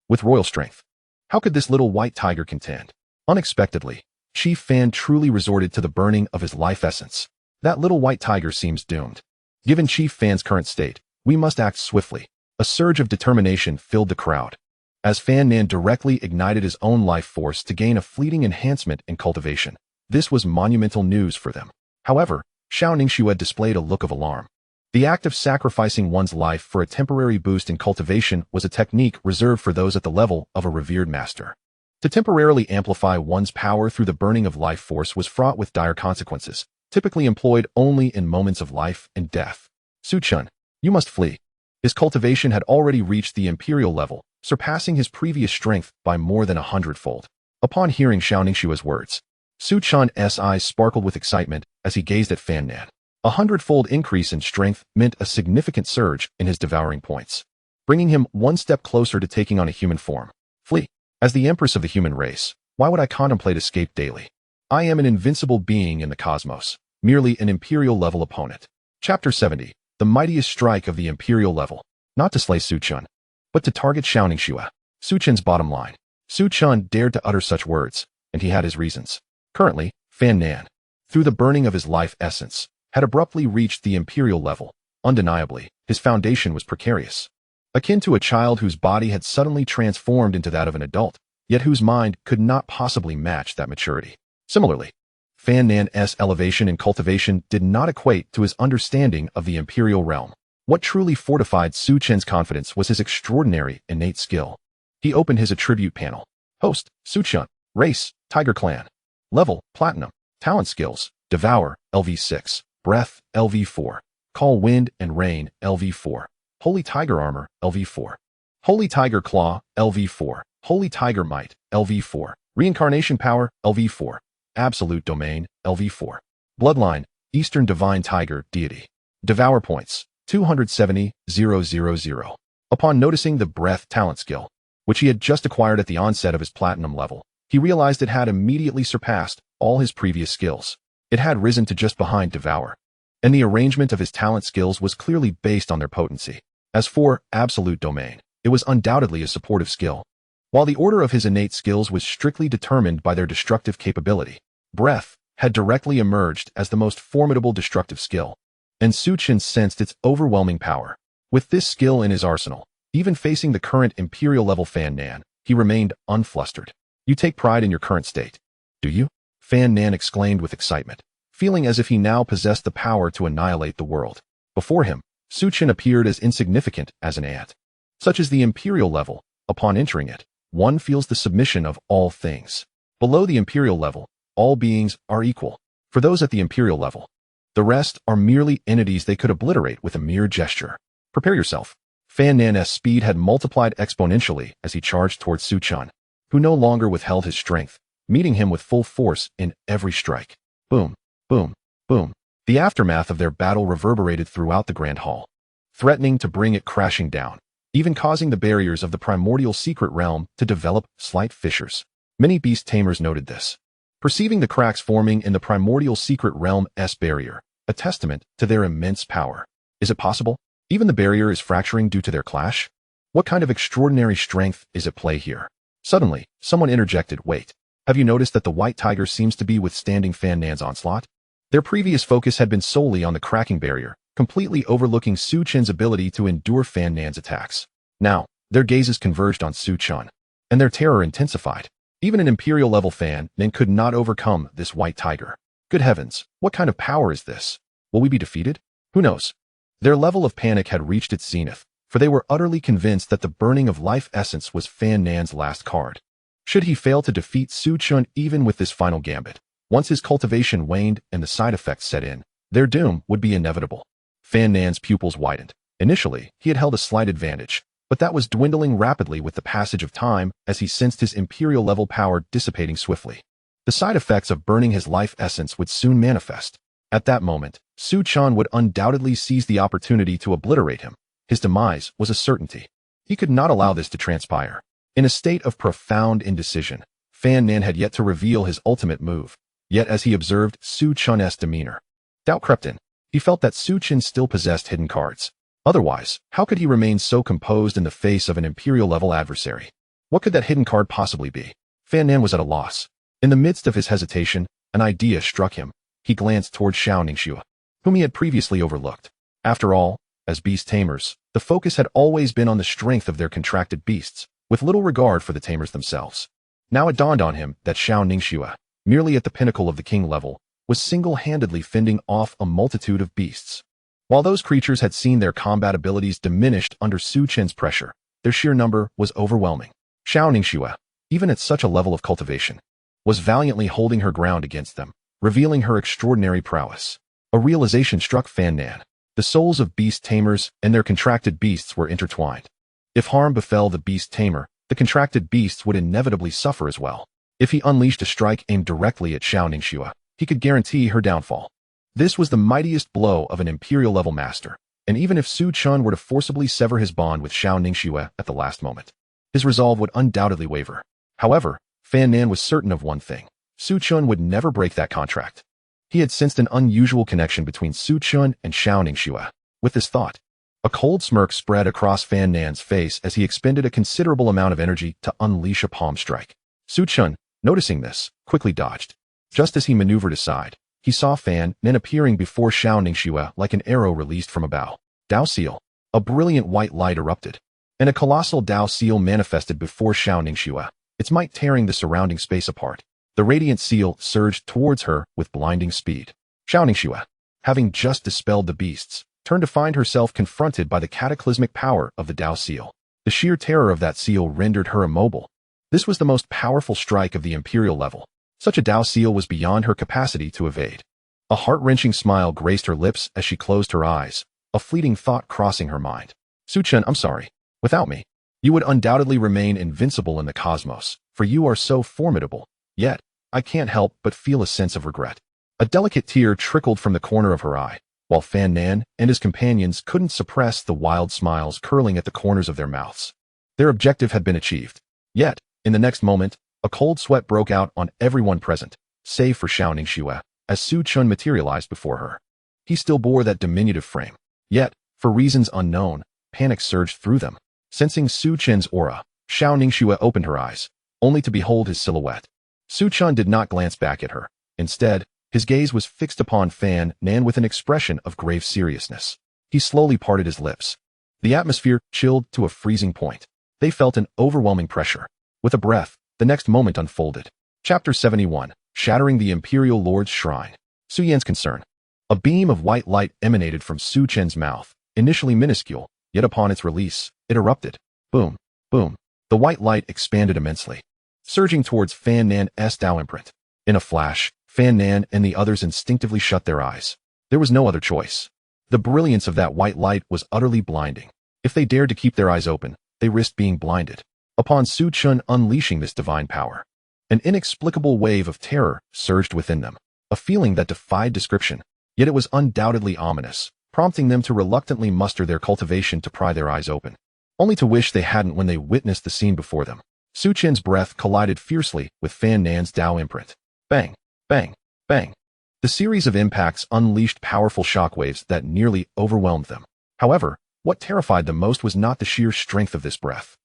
With royal strength, how could this little white tiger contend? Unexpectedly, Chief Fan truly resorted to the burning of his life essence. That little white tiger seems doomed. Given Chief Fan's current state, we must act swiftly. A surge of determination filled the crowd, as Fan Nan directly ignited his own life force to gain a fleeting enhancement in cultivation. This was monumental news for them. However, Xiao Ningxue displayed a look of alarm. The act of sacrificing one's life for a temporary boost in cultivation was a technique reserved for those at the level of a revered master. To temporarily amplify one's power through the burning of life force was fraught with dire consequences, typically employed only in moments of life and death. Su Chen, you must flee. His cultivation had already reached the imperial level, surpassing his previous strength by more than 100-fold. Upon hearing Xiao Ningxue's words, Su Chen's eyes sparkled with excitement as he gazed at Fan Nan. 100-fold increase in strength meant a significant surge in his devouring points, bringing him one step closer to taking on a human form. Flee. As the empress of the human race, why would I contemplate escape daily? I am an invincible being in the cosmos. merely an imperial-level opponent. Chapter 70. The mightiest strike of the imperial level. Not to slay Su Chen, but to target Xiao Ningxue. Su Chen's bottom line. Su Chen dared to utter such words, and he had his reasons. Currently, Fan Nan, through the burning of his life essence, had abruptly reached the imperial level. Undeniably, his foundation was precarious. Akin to a child whose body had suddenly transformed into that of an adult, yet whose mind could not possibly match that maturity. Similarly, Fan Nan's elevation and cultivation did not equate to his understanding of the imperial realm. What truly fortified Su Chen's confidence was his extraordinary innate skill. He opened his attribute panel. Host, Su Chen. Race, Tiger Clan. Level, Platinum. Talent skills, Devour, LV6. Breath, LV4. Call Wind and Rain, LV4. Holy Tiger Armor, LV4. Holy Tiger Claw, LV4. Holy Tiger Might, LV4. Reincarnation Power, LV4. Absolute Domain, LV4. Bloodline, Eastern Divine Tiger Deity. Devour points, 270,000. Upon noticing the Breath talent skill, which he had just acquired at the onset of his Platinum level, he realized it had immediately surpassed all his previous skills. It had risen to just behind Devour, and the arrangement of his talent skills was clearly based on their potency. As for Absolute Domain, it was undoubtedly a supportive skill. While the order of his innate skills was strictly determined by their destructive capability, Breath had directly emerged as the most formidable destructive skill, and Su Chen sensed its overwhelming power. With this skill in his arsenal, even facing the current imperial-level Fan Nan, he remained unflustered. You take pride in your current state, do you? Fan Nan exclaimed with excitement, feeling as if he now possessed the power to annihilate the world. Before him, Su Chen appeared as insignificant as an ant. Such is the imperial level. Upon entering it, one feels the submission of all things. Below the imperial level, all beings are equal. For those at the imperial level, the rest are merely entities they could obliterate with a mere gesture. Prepare yourself. Fan Nan's speed had multiplied exponentially as he charged towards Su Chen, who no longer withheld his strength, meeting him with full force in every strike. Boom, boom, boom. The aftermath of their battle reverberated throughout the Grand Hall, threatening to bring it crashing down, even causing the barriers of the primordial secret realm to develop slight fissures. Many beast tamers noted this, perceiving the cracks forming in the primordial secret realm's barrier, a testament to their immense power. Is it possible? Even the barrier is fracturing due to their clash? What kind of extraordinary strength is at play here? Suddenly, someone interjected, wait, have you noticed that the white tiger seems to be withstanding Fan Nan's onslaught? Their previous focus had been solely on the cracking barrier, completely overlooking Su Chen's ability to endure Fan Nan's attacks. Now, their gazes converged on Su Chen, and their terror intensified. Even an imperial-level Fan Nan could not overcome this white tiger. Good heavens, what kind of power is this? Will we be defeated? Who knows? Their level of panic had reached its zenith, for they were utterly convinced that the burning of life essence was Fan Nan's last card. Should he fail to defeat Su Chen even with this final gambit, once his cultivation waned and the side effects set in, their doom would be inevitable. Fan Nan's pupils widened. Initially, he had held a slight advantage, but that was dwindling rapidly with the passage of time as he sensed his imperial-level power dissipating swiftly. The side effects of burning his life essence would soon manifest. At that moment, Su Chen would undoubtedly seize the opportunity to obliterate him. His demise was a certainty. He could not allow this to transpire. In a state of profound indecision, Fan Nan had yet to reveal his ultimate move. Yet as he observed Su Chen's demeanor, doubt crept in. He felt that Su Chen still possessed hidden cards. Otherwise, how could he remain so composed in the face of an imperial-level adversary? What could that hidden card possibly be? Fan Nan was at a loss. In the midst of his hesitation, an idea struck him. He glanced toward Xiao Ningxue, whom he had previously overlooked. After all, as beast tamers, the focus had always been on the strength of their contracted beasts, with little regard for the tamers themselves. Now it dawned on him that Xiao Ningxue, merely at the pinnacle of the king level, was single-handedly fending off a multitude of beasts. While those creatures had seen their combat abilities diminished under Su Chen's pressure, their sheer number was overwhelming. Xiao Ningxue, even at such a level of cultivation, was valiantly holding her ground against them, revealing her extraordinary prowess. A realization struck Fan Nan. The souls of beast tamers and their contracted beasts were intertwined. If harm befell the beast tamer, the contracted beasts would inevitably suffer as well. If he unleashed a strike aimed directly at Xiao Ningxue, he could guarantee her downfall. This was the mightiest blow of an imperial-level master, and even if Su Chen were to forcibly sever his bond with Xiao Ningxue at the last moment, his resolve would undoubtedly waver. However, Fan Nan was certain of one thing. Su Chen would never break that contract. He had sensed an unusual connection between Su Chen and Xiao Ningxue. With this thought, a cold smirk spread across Fan Nan's face as he expended a considerable amount of energy to unleash a palm strike. Su Chen, noticing this, quickly dodged. Just as he maneuvered aside, he saw Fan Nan appearing before Xiao Ningxue like an arrow released from a bow. Dao Seal. A brilliant white light erupted, and a colossal Dao Seal manifested before Xiao Ningxue, its might tearing the surrounding space apart. The radiant seal surged towards her with blinding speed. Xiao Ningxue, having just dispelled the beasts, turned to find herself confronted by the cataclysmic power of the Dao Seal. The sheer terror of that seal rendered her immobile. This was the most powerful strike of the imperial level. Such a Dao Seal was beyond her capacity to evade. A heart-wrenching smile graced her lips as she closed her eyes, a fleeting thought crossing her mind. Su Chen, I'm sorry. Without me, you would undoubtedly remain invincible in the cosmos, for you are so formidable. Yet, I can't help but feel a sense of regret. A delicate tear trickled from the corner of her eye, while Fan Nan and his companions couldn't suppress the wild smiles curling at the corners of their mouths. Their objective had been achieved. Yet, in the next moment, a cold sweat broke out on everyone present, save for Xiao Ningxue, as Su Chen materialized before her. He still bore that diminutive frame. Yet, for reasons unknown, panic surged through them. Sensing Su Chen's aura, Xiao Ningxue opened her eyes, only to behold his silhouette. Su Chen did not glance back at her. Instead, his gaze was fixed upon Fan Nan with an expression of grave seriousness. He slowly parted his lips. The atmosphere chilled to a freezing point. They felt an overwhelming pressure. With a breath, the next moment unfolded. Chapter 71, Shattering the Imperial Lord's Shrine. Su Yan's concern. A beam of white light emanated from Su Chen's mouth, initially minuscule, yet upon its release, it erupted. Boom, boom. The white light expanded immensely, surging towards Fan Nan's Dao imprint. In a flash, Fan Nan and the others instinctively shut their eyes. There was no other choice. The brilliance of that white light was utterly blinding. If they dared to keep their eyes open, they risked being blinded. Upon Su Chen unleashing this divine power, an inexplicable wave of terror surged within them, a feeling that defied description, yet it was undoubtedly ominous, prompting them to reluctantly muster their cultivation to pry their eyes open, only to wish they hadn't when they witnessed the scene before them. Su Chen's breath collided fiercely with Fan Nan's Dao imprint. Bang, bang, bang. The series of impacts unleashed powerful shockwaves that nearly overwhelmed them. However, what terrified them most was not the sheer strength of this breath.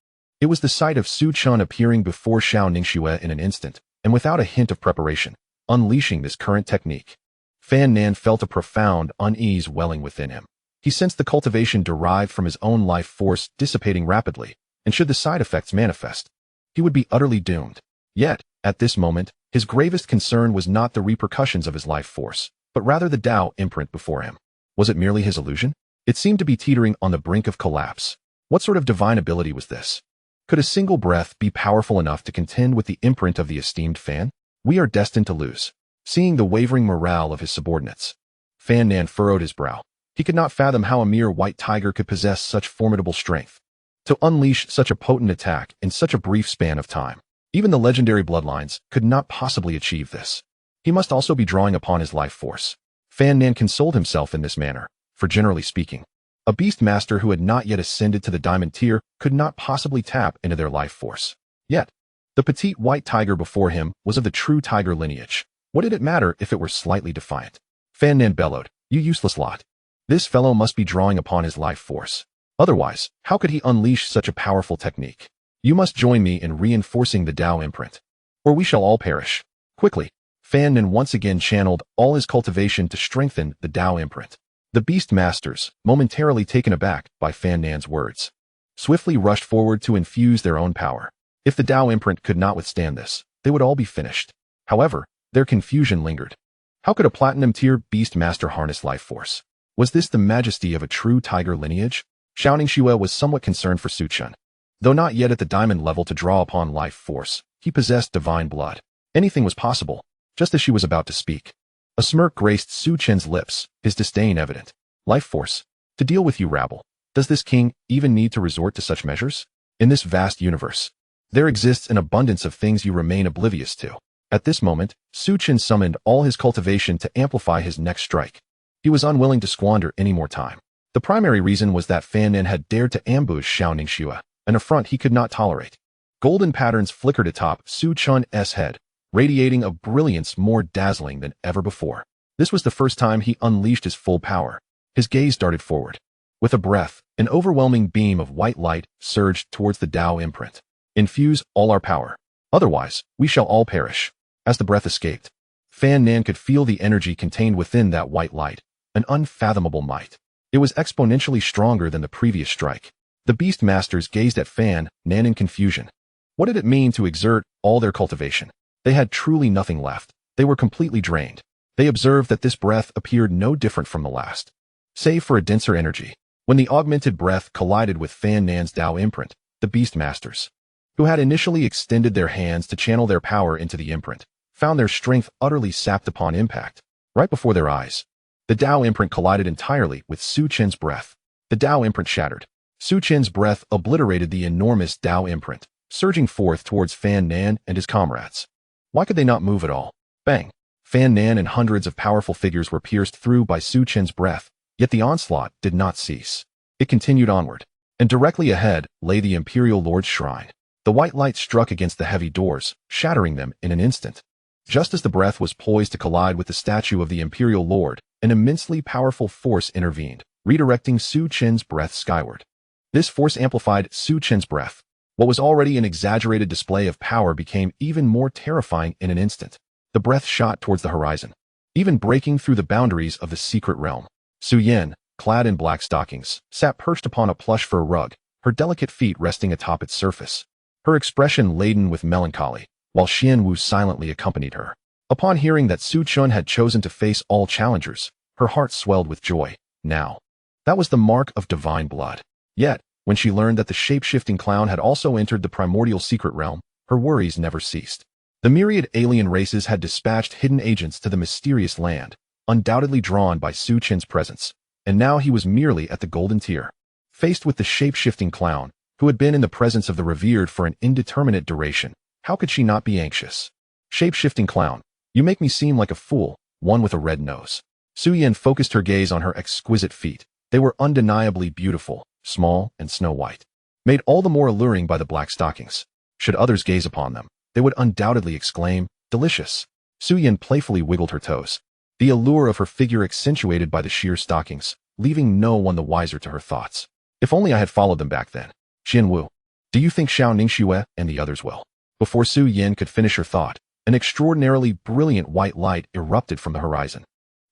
It was the sight of Su Chen appearing before Xiao Ningxue in an instant, and without a hint of preparation, unleashing this current technique. Fan Nan felt a profound unease welling within him. He sensed the cultivation derived from his own life force dissipating rapidly, and should the side effects manifest, he would be utterly doomed. Yet, at this moment, his gravest concern was not the repercussions of his life force, but rather the Dao imprint before him. Was it merely his illusion? It seemed to be teetering on the brink of collapse. What sort of divine ability was this? Could a single breath be powerful enough to contend with the imprint of the esteemed Fan? We are destined to lose. Seeing the wavering morale of his subordinates, Fan Nan furrowed his brow. He could not fathom how a mere white tiger could possess such formidable strength. To unleash such a potent attack in such a brief span of time. Even the legendary bloodlines could not possibly achieve this. He must also be drawing upon his life force. Fan Nan consoled himself in this manner, for generally speaking, a beastmaster who had not yet ascended to the diamond tier could not possibly tap into their life force. Yet, the petite white tiger before him was of the true tiger lineage. What did it matter if it were slightly defiant? Fan Nan bellowed, "You useless lot. This fellow must be drawing upon his life force. Otherwise, how could he unleash such a powerful technique? You must join me in reinforcing the Dao imprint, or we shall all perish." Quickly, Fan Nan once again channeled all his cultivation to strengthen the Dao imprint. The beastmasters, momentarily taken aback by Fan Nan's words, swiftly rushed forward to infuse their own power. If the Dao imprint could not withstand this, they would all be finished. However, their confusion lingered. How could a platinum-tier beastmaster harness life force? Was this the majesty of a true tiger lineage? Xiao Ningxue was somewhat concerned for Su Chen. Though not yet at the diamond level to draw upon life force, he possessed divine blood. Anything was possible, just as she was about to speak. A smirk graced Su Chen's lips, his disdain evident. Life force? To deal with you, rabble. Does this king even need to resort to such measures? In this vast universe, there exists an abundance of things you remain oblivious to. At this moment, Su Chen summoned all his cultivation to amplify his next strike. He was unwilling to squander any more time. The primary reason was that Fan Nan had dared to ambush Xiao Ningxue, an affront he could not tolerate. Golden patterns flickered atop Su Chen's head, radiating a brilliance more dazzling than ever before. This was the first time he unleashed his full power. His gaze darted forward. With a breath, an overwhelming beam of white light surged towards the Tao imprint. Infuse all our power. Otherwise, we shall all perish. As the breath escaped, Fan Nan could feel the energy contained within that white light, an unfathomable might. It was exponentially stronger than the previous strike. The beastmasters gazed at Fan Nan in confusion. What did it mean to exert all their cultivation? They had truly nothing left. They were completely drained. They observed that this breath appeared no different from the last, save for a denser energy. When the augmented breath collided with Fan Nan's Tao imprint, the beastmasters, who had initially extended their hands to channel their power into the imprint, found their strength utterly sapped upon impact. Right before their eyes, the Tao imprint collided entirely with Su Chen's breath. The Tao imprint shattered. Su Chen's breath obliterated the enormous Tao imprint, surging forth towards Fan Nan and his comrades. Why could they not move at all? Bang! Fan Nan and hundreds of powerful figures were pierced through by Su Chen's breath, yet the onslaught did not cease. It continued onward, and directly ahead lay the Imperial Lord's shrine. The white light struck against the heavy doors, shattering them in an instant. Just as the breath was poised to collide with the statue of the Imperial Lord, an immensely powerful force intervened, redirecting Su Chen's breath skyward. This force amplified Su Chen's breath. What was already an exaggerated display of power became even more terrifying in an instant. The breath shot towards the horizon, even breaking through the boundaries of the secret realm. Su Yan, clad in black stockings, sat perched upon a plush fur rug, her delicate feet resting atop its surface, her expression laden with melancholy, while Xianwu silently accompanied her. Upon hearing that Su Chen had chosen to face all challengers, her heart swelled with joy. Now, that was the mark of divine blood. Yet, when she learned that the shape-shifting clown had also entered the primordial secret realm, her worries never ceased. The myriad alien races had dispatched hidden agents to the mysterious land, undoubtedly drawn by Su Chen's presence, and now he was merely at the golden tier. Faced with the shape-shifting clown, who had been in the presence of the revered for an indeterminate duration, how could she not be anxious? Shape-shifting clown, you make me seem like a fool, one with a red nose. Su Yan focused her gaze on her exquisite feet. They were undeniably beautiful, small and snow-white, made all the more alluring by the black stockings. Should others gaze upon them, they would undoubtedly exclaim, delicious. Su Yan playfully wiggled her toes, the allure of her figure accentuated by the sheer stockings, leaving no one the wiser to her thoughts. If only I had followed them back then. Xianwu, do you think Xiao Ningxue and the others will? Before Su Yan could finish her thought, an extraordinarily brilliant white light erupted from the horizon,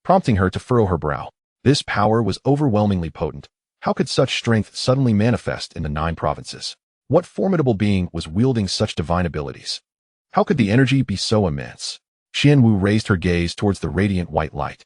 prompting her to furrow her brow. This power was overwhelmingly potent. How could such strength suddenly manifest in the 9 provinces? What formidable being was wielding such divine abilities? How could the energy be so immense? Xianwu raised her gaze towards the radiant white light,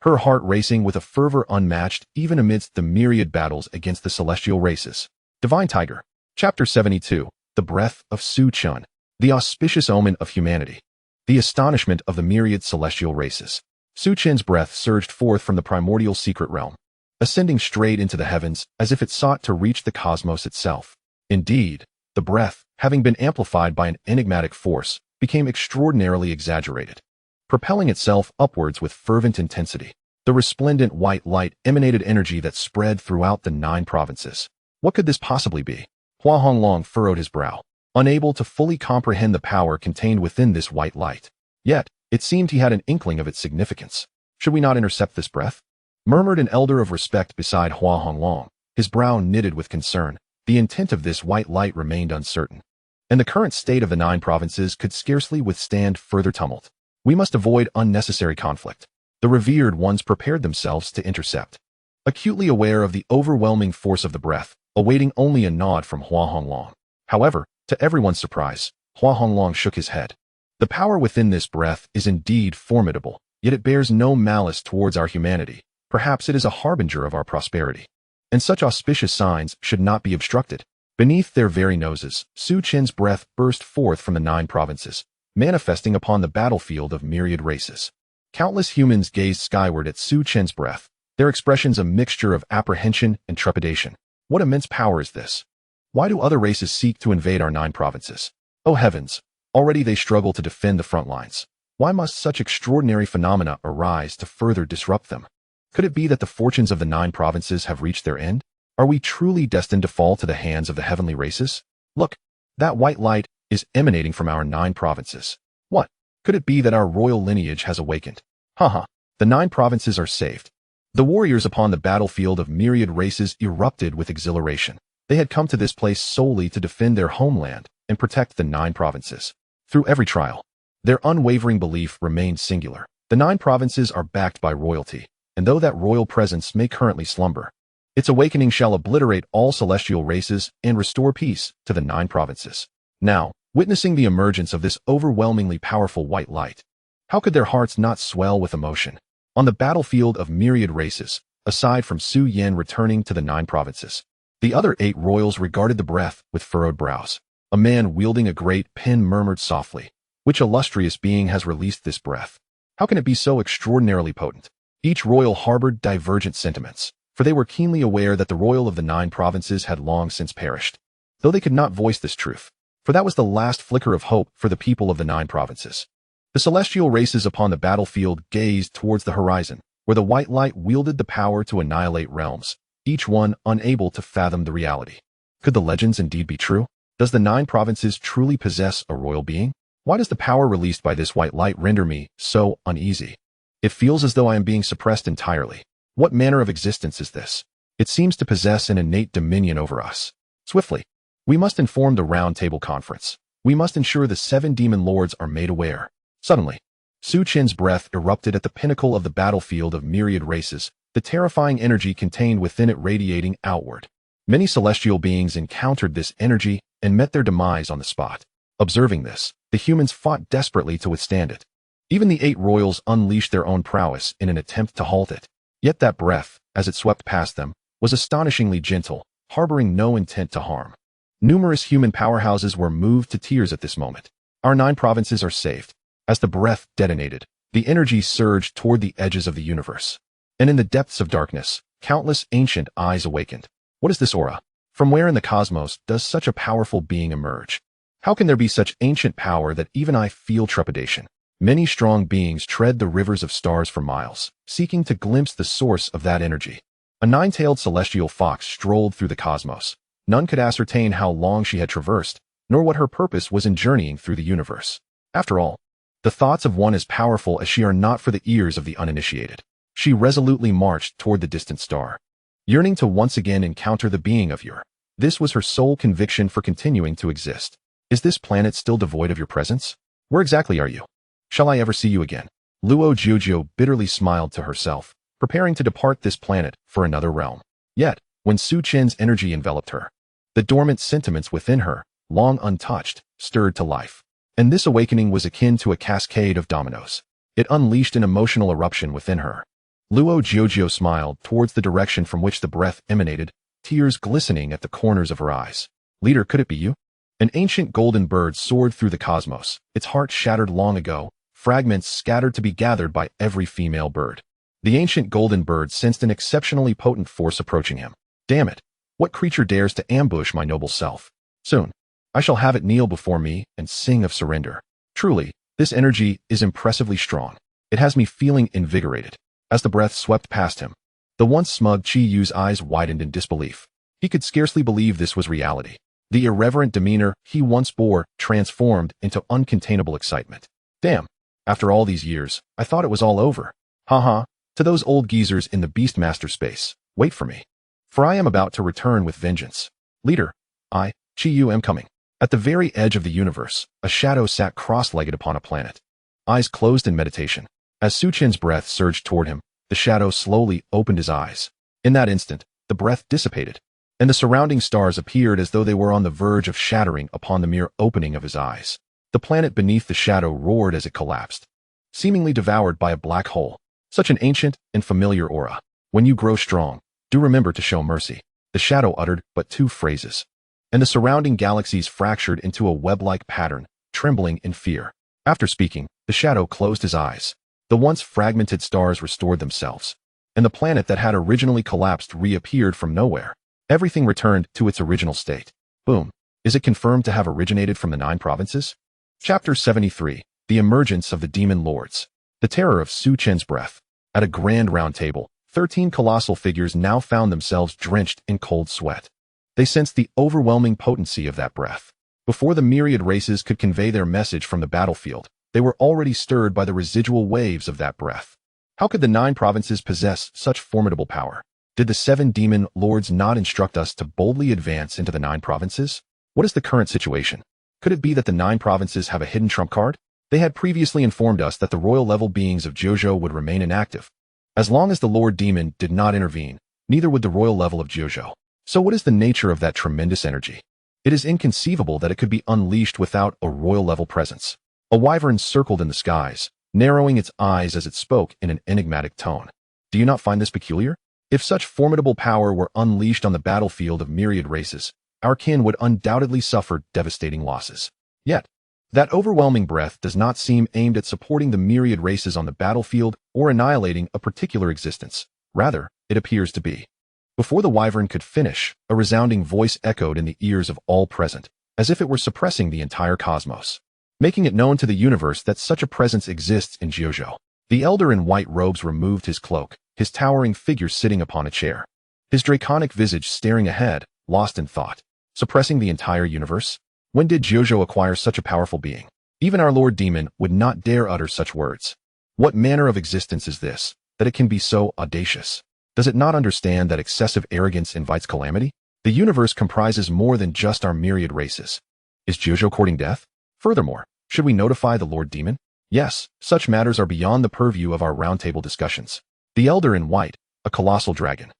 her heart racing with a fervor unmatched even amidst the myriad battles against the celestial races. Divine Tiger. Chapter 72. The Breath of Su Chen. The auspicious omen of humanity. The astonishment of the myriad celestial races. Su Chen's breath surged forth from the primordial secret realm, ascending straight into the heavens as if it sought to reach the cosmos itself. Indeed, the breath, having been amplified by an enigmatic force, became extraordinarily exaggerated, propelling itself upwards with fervent intensity. The resplendent white light emanated energy that spread throughout the 9 provinces. What could this possibly be? Hua Honglong furrowed his brow, unable to fully comprehend the power contained within this white light. Yet, it seemed he had an inkling of its significance. Should we not intercept this breath? Murmured an elder of respect beside Hua Honglong, his brow knitted with concern. The intent of this white light remained uncertain, and the current state of the 9 provinces could scarcely withstand further tumult. We must avoid unnecessary conflict. The revered ones prepared themselves to intercept, acutely aware of the overwhelming force of the breath, awaiting only a nod from Hua Honglong. However, to everyone's surprise, Hua Honglong shook his head. The power within this breath is indeed formidable, yet it bears no malice towards our humanity. Perhaps it is a harbinger of our prosperity, and such auspicious signs should not be obstructed. Beneath their very noses, Su Chen's breath burst forth from the 9 provinces, manifesting upon the battlefield of myriad races. Countless humans gazed skyward at Su Chen's breath, their expressions a mixture of apprehension and trepidation. What immense power is this? Why do other races seek to invade our 9 provinces? Oh heavens! Already they struggle to defend the front lines. Why must such extraordinary phenomena arise to further disrupt them? Could it be that the fortunes of the 9 provinces have reached their end? Are we truly destined to fall to the hands of the heavenly races? Look, that white light is emanating from our 9 provinces. What? Could it be that our royal lineage has awakened? Haha, The 9 provinces are saved. The warriors upon the battlefield of myriad races erupted with exhilaration. They had come to this place solely to defend their homeland and protect the 9 provinces. Through every trial, their unwavering belief remained singular. The 9 provinces are backed by royalty, and though that royal presence may currently slumber, its awakening shall obliterate all celestial races and restore peace to the 9 provinces. Now, witnessing the emergence of this overwhelmingly powerful white light, how could their hearts not swell with emotion? On the battlefield of myriad races, aside from Su Chen returning to the 9 provinces, the other 8 royals regarded the breath with furrowed brows. A man wielding a great pen murmured softly, "Which illustrious being has released this breath? How can it be so extraordinarily potent?" Each royal harbored divergent sentiments, for they were keenly aware that the royal of the 9 provinces had long since perished. Though they could not voice this truth, for that was the last flicker of hope for the people of the 9 provinces. The celestial races upon the battlefield gazed towards the horizon, where the white light wielded the power to annihilate realms, each one unable to fathom the reality. Could the legends indeed be true? Does the 9 provinces truly possess a royal being? Why does the power released by this white light render me so uneasy? It feels as though I am being suppressed entirely. What manner of existence is this? It seems to possess an innate dominion over us. Swiftly, we must inform the Round Table Conference. We must ensure the 7 demon lords are made aware. Suddenly, Su Chen's breath erupted at the pinnacle of the battlefield of myriad races, the terrifying energy contained within it radiating outward. Many celestial beings encountered this energy and met their demise on the spot. Observing this, the humans fought desperately to withstand it. Even the 8 royals unleashed their own prowess in an attempt to halt it. Yet that breath, as it swept past them, was astonishingly gentle, harboring no intent to harm. Numerous human powerhouses were moved to tears at this moment. Our 9 provinces are saved. As the breath detonated, the energy surged toward the edges of the universe. And in the depths of darkness, countless ancient eyes awakened. What is this aura? From where in the cosmos does such a powerful being emerge? How can there be such ancient power that even I feel trepidation? Many strong beings tread the rivers of stars for miles, seeking to glimpse the source of that energy. A 9-tailed celestial fox strolled through the cosmos. None could ascertain how long she had traversed, nor what her purpose was in journeying through the universe. After all, the thoughts of one as powerful as she are not for the ears of the uninitiated. She resolutely marched toward the distant star, yearning to once again encounter the being of Ur. This was her sole conviction for continuing to exist. Is this planet still devoid of your presence? Where exactly are you? Shall I ever see you again? Luo Jiujiu bitterly smiled to herself, preparing to depart this planet for another realm. Yet, when Su Chen's energy enveloped her, the dormant sentiments within her, long untouched, stirred to life. And this awakening was akin to a cascade of dominoes. It unleashed an emotional eruption within her. Luo Jiujiu smiled towards the direction from which the breath emanated, tears glistening at the corners of her eyes. Leader, could it be you? An ancient golden bird soared through the cosmos, its heart shattered long ago, fragments scattered to be gathered by every female bird. The ancient golden bird sensed an exceptionally potent force approaching him. Damn it! What creature dares to ambush my noble self? Soon, I shall have it kneel before me and sing of surrender. Truly, this energy is impressively strong. It has me feeling invigorated. As the breath swept past him, the once smug Qi Yu's eyes widened in disbelief. He could scarcely believe this was reality. The irreverent demeanor he once bore transformed into uncontainable excitement. Damn, after all these years, I thought it was all over. Haha, to those old geezers in the beastmaster space, wait for me. For I am about to return with vengeance. Leader, I, Qi Yu, am coming. At the very edge of the universe, a shadow sat cross-legged upon a planet, eyes closed in meditation. As Su Chen's breath surged toward him, the shadow slowly opened his eyes. In that instant, the breath dissipated, and the surrounding stars appeared as though they were on the verge of shattering upon the mere opening of his eyes. The planet beneath the shadow roared as it collapsed, seemingly devoured by a black hole. Such an ancient and familiar aura. When you grow strong, do remember to show mercy. The shadow uttered but 2 phrases, and the surrounding galaxies fractured into a web-like pattern, trembling in fear. After speaking, the shadow closed his eyes. The once fragmented stars restored themselves, and the planet that had originally collapsed reappeared from nowhere. Everything returned to its original state. Boom. Is it confirmed to have originated from the 9 provinces? Chapter 73. The Emergence of the Demon Lords. The terror of Su Chen's breath. At a grand round table, 13 colossal figures now found themselves drenched in cold sweat. They sensed the overwhelming potency of that breath. Before the myriad races could convey their message from the battlefield, they were already stirred by the residual waves of that breath. How could the 9 provinces possess such formidable power? Did the 7 demon lords not instruct us to boldly advance into the 9 provinces? What is the current situation? Could it be that the 9 provinces have a hidden trump card? They had previously informed us that the royal level beings of Jojo would remain inactive. As long as the Lord Demon did not intervene, neither would the royal level of Jojo. So what is the nature of that tremendous energy? It is inconceivable that it could be unleashed without a royal level presence. A wyvern circled in the skies, narrowing its eyes as it spoke in an enigmatic tone. Do you not find this peculiar? If such formidable power were unleashed on the battlefield of myriad races, our kin would undoubtedly suffer devastating losses. Yet, that overwhelming breath does not seem aimed at supporting the myriad races on the battlefield or annihilating a particular existence. Rather, it appears to be. Before the wyvern could finish, a resounding voice echoed in the ears of all present, as if it were suppressing the entire cosmos, making it known to the universe that such a presence exists in Jojo. The elder in white robes removed his cloak, his towering figure sitting upon a chair, his draconic visage staring ahead, lost in thought. Suppressing the entire universe? When did Jojo acquire such a powerful being? Even our Lord Demon would not dare utter such words. What manner of existence is this, that it can be so audacious? Does it not understand that excessive arrogance invites calamity? The universe comprises more than just our myriad races. Is Jojo courting death? Furthermore, should we notify the Lord Demon? Yes, such matters are beyond the purview of our roundtable discussions. The elder in white, a colossal dragon,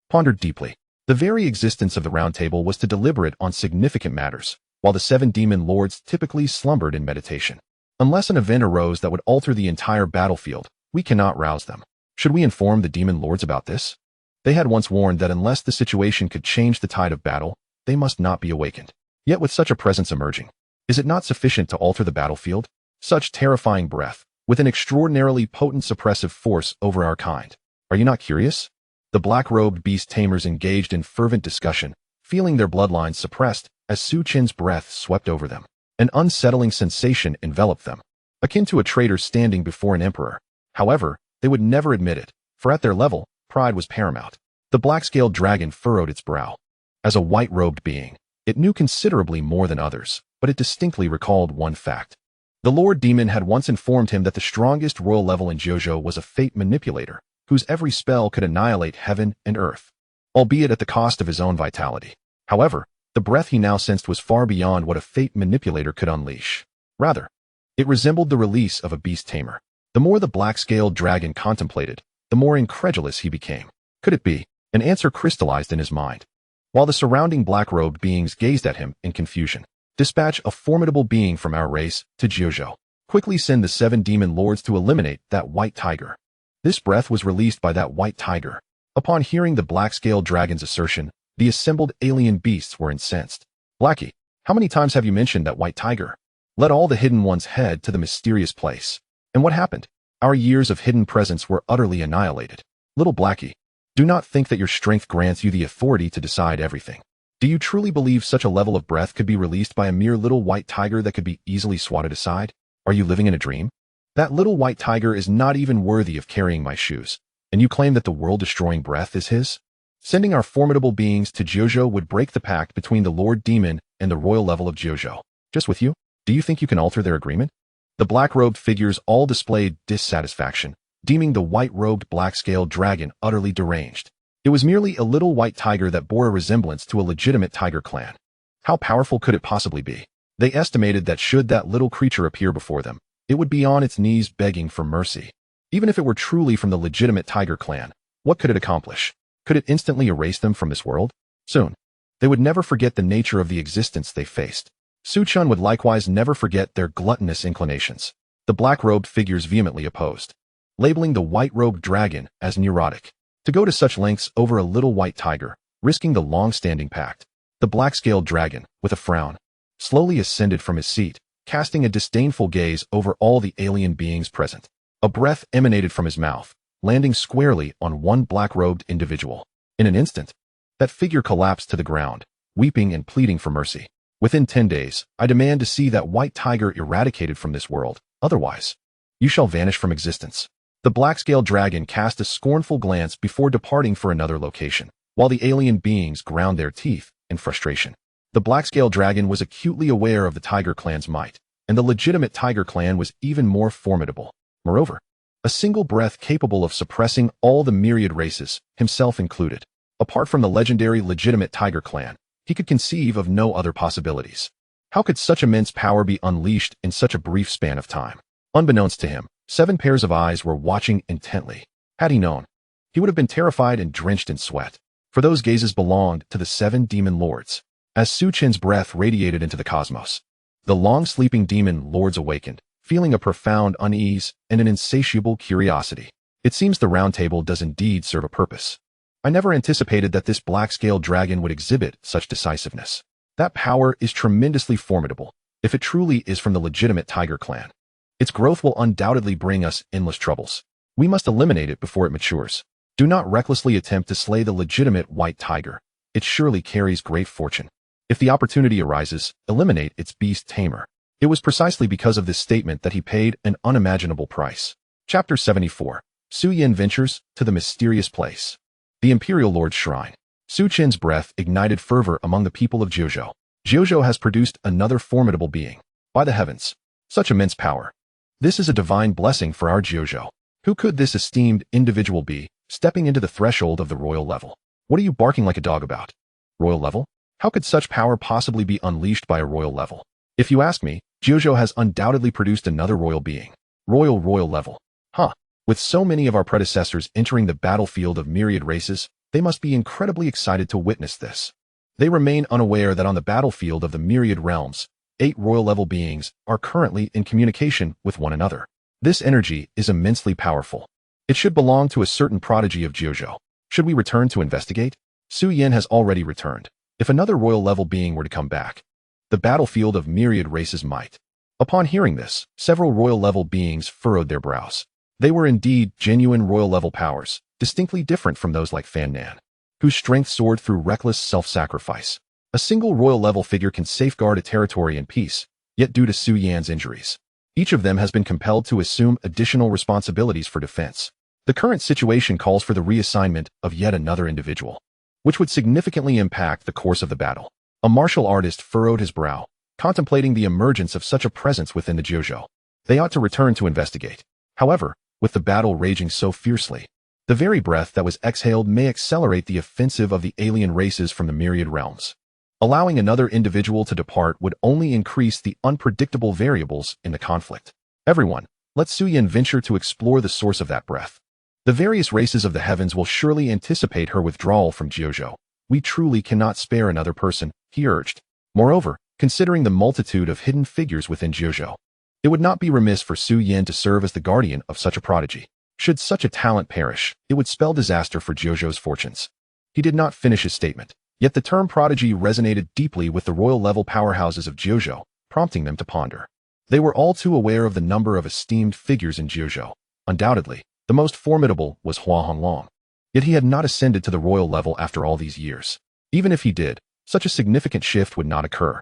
pondered deeply. The very existence of the roundtable was to deliberate on significant matters, while the 7 demon lords typically slumbered in meditation. Unless an event arose that would alter the entire battlefield, we cannot rouse them. Should we inform the demon lords about this? They had once warned that unless the situation could change the tide of battle, they must not be awakened. Yet with such a presence emerging, is it not sufficient to alter the battlefield? Such terrifying breath, with an extraordinarily potent suppressive force over our kind. Are you not curious? The black-robed beast tamers engaged in fervent discussion, feeling their bloodlines suppressed as Su Chen's breath swept over them. An unsettling sensation enveloped them, akin to a traitor standing before an emperor. However, they would never admit it, for at their level, pride was paramount. The black-scaled dragon furrowed its brow. As a white-robed being, it knew considerably more than others, but it distinctly recalled one fact. The Lord Demon had once informed him that the strongest royal level in Jojo was a fate manipulator, whose every spell could annihilate heaven and earth, albeit at the cost of his own vitality. However, the breath he now sensed was far beyond what a fate manipulator could unleash. Rather, it resembled the release of a beast tamer. The more the black-scaled dragon contemplated, the more incredulous he became. Could it be? An answer crystallized in his mind. While the surrounding black-robed beings gazed at him in confusion. Dispatch a formidable being from our race to Jojo. Quickly send the 7 demon lords to eliminate that white tiger. This breath was released by that white tiger. Upon hearing the black-scaled dragon's assertion, the assembled alien beasts were incensed. Blackie, how many times have you mentioned that white tiger? Let all the hidden ones head to the mysterious place. And what happened? Our years of hidden presence were utterly annihilated. Little Blackie, do not think that your strength grants you the authority to decide everything. Do you truly believe such a level of breath could be released by a mere little white tiger that could be easily swatted aside? Are you living in a dream? That little white tiger is not even worthy of carrying my shoes, and you claim that the world-destroying breath is his? Sending our formidable beings to Jojo would break the pact between the Lord Demon and the royal level of Jojo. Just with you? Do you think you can alter their agreement? The black-robed figures all displayed dissatisfaction, deeming the white-robed black-scaled dragon utterly deranged. It was merely a little white tiger that bore a resemblance to a legitimate tiger clan. How powerful could it possibly be? They estimated that should that little creature appear before them, it would be on its knees begging for mercy. Even if it were truly from the legitimate tiger clan, what could it accomplish? Could it instantly erase them from this world? Soon, they would never forget the nature of the existence they faced. Su Chen would likewise never forget their gluttonous inclinations. The black-robed figures vehemently opposed, labeling the white-robed dragon as neurotic. To go to such lengths over a little white tiger, risking the long-standing pact. The black-scaled dragon, with a frown, slowly ascended from his seat, casting a disdainful gaze over all the alien beings present. A breath emanated from his mouth, landing squarely on one black-robed individual. In an instant, that figure collapsed to the ground, weeping and pleading for mercy. Within 10 days, I demand to see that white tiger eradicated from this world. Otherwise, you shall vanish from existence. The black-scaled dragon cast a scornful glance before departing for another location, while the alien beings ground their teeth in frustration. The black-scaled dragon was acutely aware of the tiger clan's might, and the legitimate tiger clan was even more formidable. Moreover, a single breath capable of suppressing all the myriad races, himself included. Apart from the legendary legitimate tiger clan, he could conceive of no other possibilities. How could such immense power be unleashed in such a brief span of time? Unbeknownst to him, 7 pairs of eyes were watching intently. Had he known, he would have been terrified and drenched in sweat, for those gazes belonged to the 7 demon lords. As Su Chen's breath radiated into the cosmos, the long-sleeping demon lords awakened, feeling a profound unease and an insatiable curiosity. It seems the round table does indeed serve a purpose. I never anticipated that this black-scaled dragon would exhibit such decisiveness. That power is tremendously formidable, if it truly is from the legitimate tiger clan. Its growth will undoubtedly bring us endless troubles. We must eliminate it before it matures. Do not recklessly attempt to slay the legitimate white tiger. It surely carries great fortune. If the opportunity arises, eliminate its beast tamer. It was precisely because of this statement that he paid an unimaginable price. Chapter 74. Su Yin ventures to the mysterious place. The Imperial Lord's Shrine. Su Chen's breath ignited fervor among the people of Jiuzhou. Jiuzhou has produced another formidable being. By the heavens, such immense power. This is a divine blessing for our Jiuzhou. Who could this esteemed individual be, stepping into the threshold of the royal level? What are you barking like a dog about? Royal level? How could such power possibly be unleashed by a royal level? If you ask me, Jiuzhou has undoubtedly produced another royal being. Royal level. Huh. With so many of our predecessors entering the battlefield of myriad races, they must be incredibly excited to witness this. They remain unaware that on the battlefield of the myriad realms, 8 royal-level beings are currently in communication with one another. This energy is immensely powerful. It should belong to a certain prodigy of Jiuzhou. Should we return to investigate? Su Yin has already returned. If another royal-level being were to come back, the battlefield of myriad races might. Upon hearing this, several royal-level beings furrowed their brows. They were indeed genuine royal-level powers, distinctly different from those like Fan Nan, whose strength soared through reckless self-sacrifice. A single royal-level figure can safeguard a territory in peace, yet due to Su Yan's injuries, each of them has been compelled to assume additional responsibilities for defense. The current situation calls for the reassignment of yet another individual, which would significantly impact the course of the battle. A martial artist furrowed his brow, contemplating the emergence of such a presence within the Jiuzhou. They ought to return to investigate. However, with the battle raging so fiercely, the very breath that was exhaled may accelerate the offensive of the alien races from the myriad realms. Allowing another individual to depart would only increase the unpredictable variables in the conflict. Everyone, let Su Yin venture to explore the source of that breath. The various races of the heavens will surely anticipate her withdrawal from Jiuzhou. We truly cannot spare another person, he urged. Moreover, considering the multitude of hidden figures within Jiuzhou, it would not be remiss for Su Yin to serve as the guardian of such a prodigy. Should such a talent perish, it would spell disaster for Jiuzhou's fortunes. He did not finish his statement, yet the term prodigy resonated deeply with the royal-level powerhouses of Jiuzhou, prompting them to ponder. They were all too aware of the number of esteemed figures in Jiuzhou. Undoubtedly, the most formidable was Hua Honglong. Yet he had not ascended to the royal level after all these years. Even if he did, such a significant shift would not occur.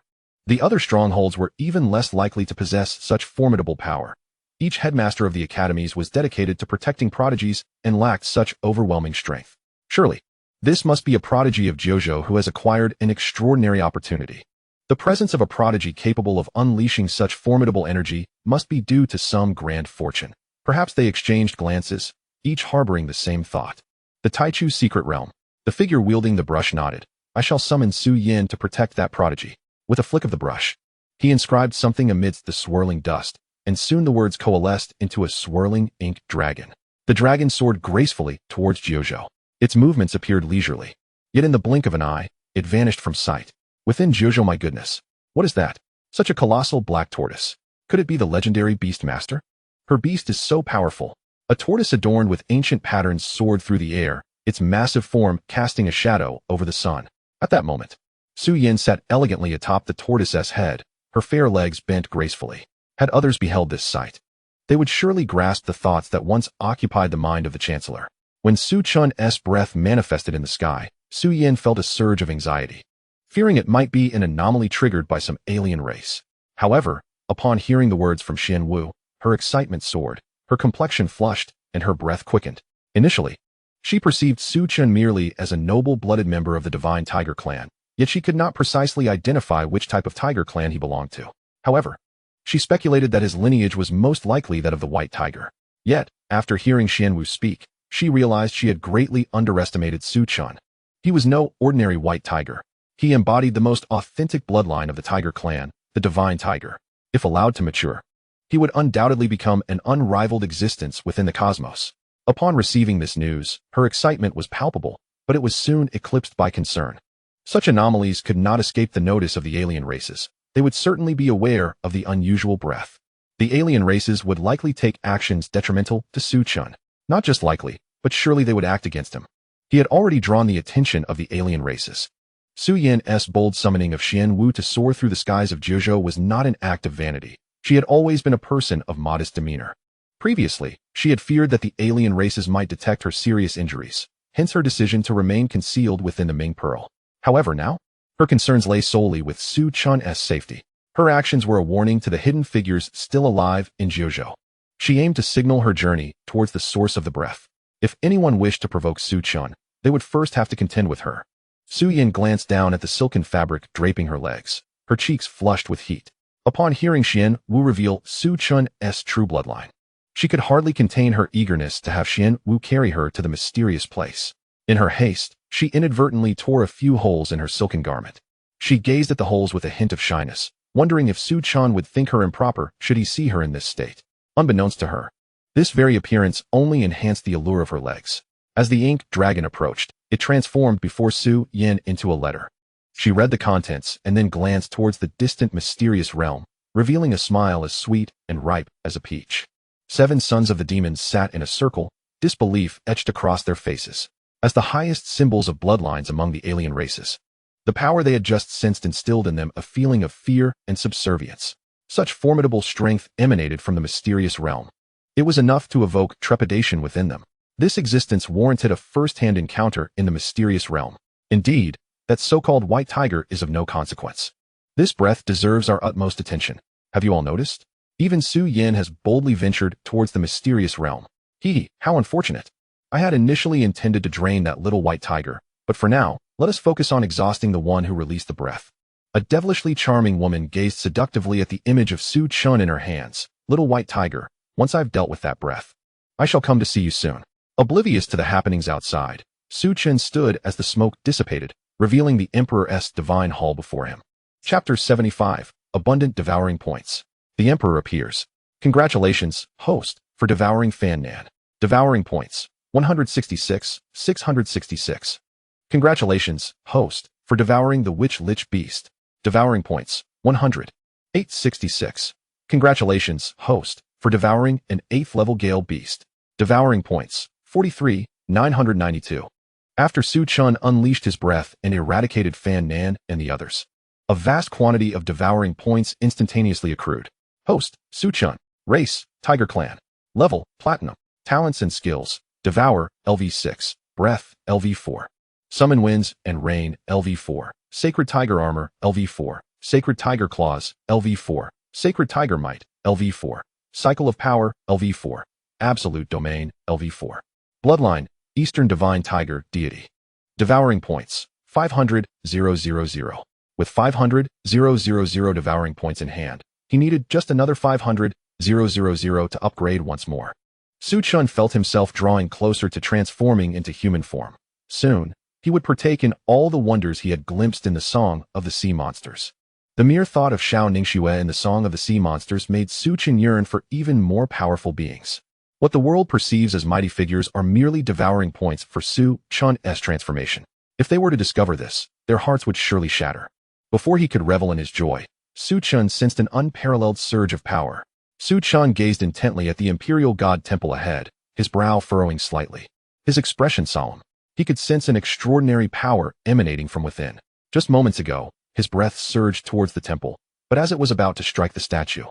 The other strongholds were even less likely to possess such formidable power. Each headmaster of the academies was dedicated to protecting prodigies and lacked such overwhelming strength. Surely, this must be a prodigy of Jiuzhou who has acquired an extraordinary opportunity. The presence of a prodigy capable of unleashing such formidable energy must be due to some grand fortune. Perhaps they exchanged glances, each harboring the same thought. The Taichu's secret realm. The figure wielding the brush nodded. I shall summon Su Yin to protect that prodigy. With a flick of the brush, he inscribed something amidst the swirling dust, and soon the words coalesced into a swirling ink dragon. The dragon soared gracefully towards Jiuzhou. Its movements appeared leisurely, yet in the blink of an eye, it vanished from sight. Within Jiuzhou, my goodness, what is that? Such a colossal black tortoise. Could it be the legendary beastmaster? Her beast is so powerful. A tortoise adorned with ancient patterns soared through the air, its massive form casting a shadow over the sun. At that moment, Su Yin sat elegantly atop the tortoise's head, her fair legs bent gracefully. Had others beheld this sight, they would surely grasp the thoughts that once occupied the mind of the chancellor. When Su Chen's breath manifested in the sky, Su Yin felt a surge of anxiety, fearing it might be an anomaly triggered by some alien race. However, upon hearing the words from Xian Wu, her excitement soared, her complexion flushed, and her breath quickened. Initially, she perceived Su Chen merely as a noble-blooded member of the divine tiger clan, yet she could not precisely identify which type of tiger clan he belonged to. However, she speculated that his lineage was most likely that of the white tiger. Yet, after hearing Xianwu speak, she realized she had greatly underestimated Su Chen. He was no ordinary white tiger. He embodied the most authentic bloodline of the tiger clan, the divine tiger. If allowed to mature, he would undoubtedly become an unrivaled existence within the cosmos. Upon receiving this news, her excitement was palpable, but it was soon eclipsed by concern. Such anomalies could not escape the notice of the alien races. They would certainly be aware of the unusual breath. The alien races would likely take actions detrimental to Su Chen. Not just likely, but surely they would act against him. He had already drawn the attention of the alien races. Su Yan's bold summoning of Xianwu to soar through the skies of Jiuzhou was not an act of vanity. She had always been a person of modest demeanor. Previously, she had feared that the alien races might detect her serious injuries, hence her decision to remain concealed within the Ming Pearl. However, now, her concerns lay solely with Su Chen's safety. Her actions were a warning to the hidden figures still alive in Jiuzhou. She aimed to signal her journey towards the source of the breath. If anyone wished to provoke Su Chen, they would first have to contend with her. Su Yan glanced down at the silken fabric draping her legs, her cheeks flushed with heat. Upon hearing Xianwu reveal Su Chen's true bloodline, she could hardly contain her eagerness to have Xianwu carry her to the mysterious place. In her haste, she inadvertently tore a few holes in her silken garment. She gazed at the holes with a hint of shyness, wondering if Su Chen would think her improper should he see her in this state. Unbeknownst to her, this very appearance only enhanced the allure of her legs. As the ink dragon approached, it transformed before Su Yan into a letter. She read the contents and then glanced towards the distant mysterious realm, revealing a smile as sweet and ripe as a peach. 7 sons of the demons sat in a circle, disbelief etched across their faces. As the highest symbols of bloodlines among the alien races, the power they had just sensed instilled in them a feeling of fear and subservience. Such formidable strength emanated from the mysterious realm. It was enough to evoke trepidation within them. This existence warranted a first-hand encounter in the mysterious realm. Indeed, that so-called white tiger is of no consequence. This breath deserves our utmost attention. Have you all noticed? Even Su Yan has boldly ventured towards the mysterious realm. How unfortunate. I had initially intended to drain that little white tiger, but for now, let us focus on exhausting the one who released the breath. A devilishly charming woman gazed seductively at the image of Su Chen in her hands. Little white tiger, once I've dealt with that breath, I shall come to see you soon. Oblivious to the happenings outside, Su Chen stood as the smoke dissipated, revealing the Emperor's divine hall before him. Chapter 75, Abundant Devouring Points. The Emperor appears. Congratulations, host, for devouring Fan Nan. Devouring points, 166, 666. Congratulations, host, for devouring the Witch Lich Beast. Devouring points, 100, 866. Congratulations, host, for devouring an 8th level Gale Beast. Devouring points, 43, 992. After Su Chen unleashed his breath and eradicated Fan Nan and the others, a vast quantity of devouring points instantaneously accrued. Host, Su Chen. Race, Tiger Clan. Level, Platinum. Talents and skills, Devour, LV6. Breath, LV4. Summon Winds and Rain, LV4. Sacred Tiger Armor, LV4. Sacred Tiger Claws, LV4. Sacred Tiger Might, LV4. Cycle of Power, LV4. Absolute Domain, LV4. Bloodline, Eastern Divine Tiger Deity. Devouring points, 500,000. With 500,000 devouring points in hand, he needed just another 500,000 to upgrade once more. Su Chen felt himself drawing closer to transforming into human form. Soon, he would partake in all the wonders he had glimpsed in the Song of the Sea Monsters. The mere thought of Xiao Ningxue in the Song of the Sea Monsters made Su Chen yearn for even more powerful beings. What the world perceives as mighty figures are merely devouring points for Su Chen's transformation. If they were to discover this, their hearts would surely shatter. Before he could revel in his joy, Su Chen sensed an unparalleled surge of power. Su Chen gazed intently at the imperial god temple ahead, his brow furrowing slightly. His expression solemn. He could sense an extraordinary power emanating from within. Just moments ago, his breath surged towards the temple, but as it was about to strike the statue,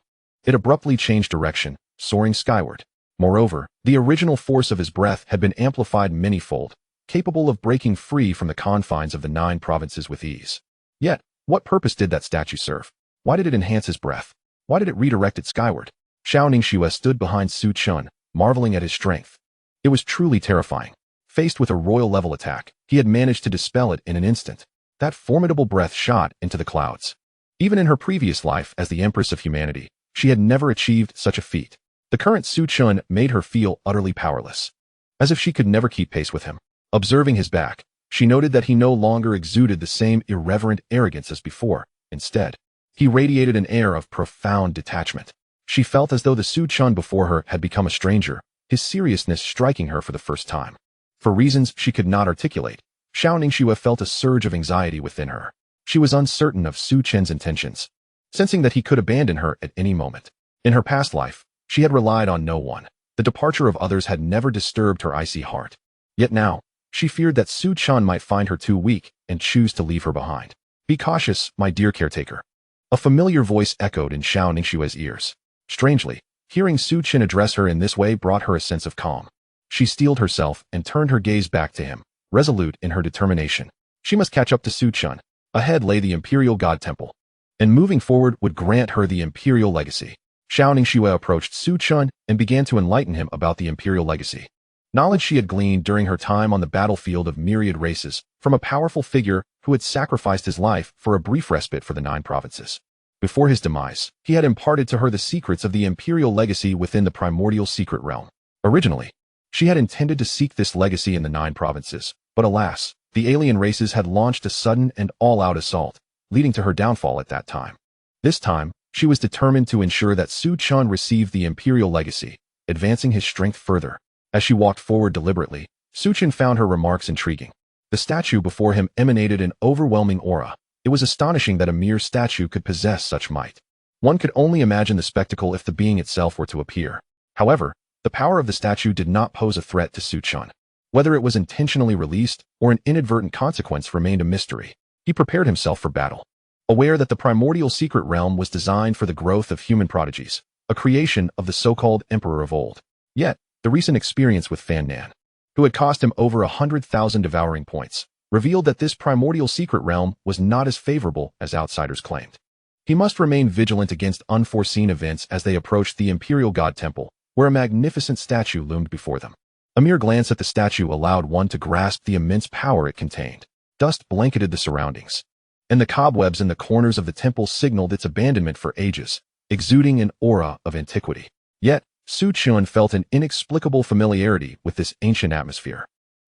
it abruptly changed direction, soaring skyward. Moreover, the original force of his breath had been amplified manyfold, capable of breaking free from the confines of the 9 provinces with ease. Yet, what purpose did that statue serve? Why did it enhance his breath? Why did it redirect it skyward? Xiao Ningxue stood behind Su Chen, marveling at his strength. It was truly terrifying. Faced with a royal-level attack, he had managed to dispel it in an instant. That formidable breath shot into the clouds. Even in her previous life as the Empress of Humanity, she had never achieved such a feat. The current Su Chen made her feel utterly powerless, as if she could never keep pace with him. Observing his back, she noted that he no longer exuded the same irreverent arrogance as before. Instead, he radiated an air of profound detachment. She felt as though the Su Chen before her had become a stranger, his seriousness striking her for the first time. For reasons she could not articulate, Xiao Ningxue felt a surge of anxiety within her. She was uncertain of Su Chen's intentions, sensing that he could abandon her at any moment. In her past life, she had relied on no one. The departure of others had never disturbed her icy heart. Yet now, she feared that Su Chen might find her too weak and choose to leave her behind. "Be cautious, my dear caretaker." A familiar voice echoed in Xiao Ningxue's ears. Strangely, hearing Su Chen address her in this way brought her a sense of calm. She steeled herself and turned her gaze back to him, resolute in her determination. She must catch up to Su Chen. Ahead lay the imperial god temple, and moving forward would grant her the imperial legacy. Xiao Ningxue approached Su Chen and began to enlighten him about the imperial legacy. Knowledge she had gleaned during her time on the battlefield of myriad races, from a powerful figure who had sacrificed his life for a brief respite for the 9 provinces. Before his demise, he had imparted to her the secrets of the imperial legacy within the primordial secret realm. Originally, she had intended to seek this legacy in the 9 provinces, but alas, the alien races had launched a sudden and all-out assault, leading to her downfall at that time. This time, she was determined to ensure that Su Chen received the imperial legacy, advancing his strength further. As she walked forward deliberately, Su Chen found her remarks intriguing. The statue before him emanated an overwhelming aura. It was astonishing that a mere statue could possess such might. One could only imagine the spectacle if the being itself were to appear. However, the power of the statue did not pose a threat to Su Chen. Whether it was intentionally released or an inadvertent consequence remained a mystery. He prepared himself for battle, aware that the primordial secret realm was designed for the growth of human prodigies, a creation of the so-called emperor of old. Yet, the recent experience with Fan Nan, who had cost him over 100,000 devouring points, revealed that this primordial secret realm was not as favorable as outsiders claimed. He must remain vigilant against unforeseen events as they approached the imperial god temple, where a magnificent statue loomed before them. A mere glance at the statue allowed one to grasp the immense power it contained. Dust blanketed the surroundings, and the cobwebs in the corners of the temple signaled its abandonment for ages, exuding an aura of antiquity. Yet, Su Chen felt an inexplicable familiarity with this ancient atmosphere,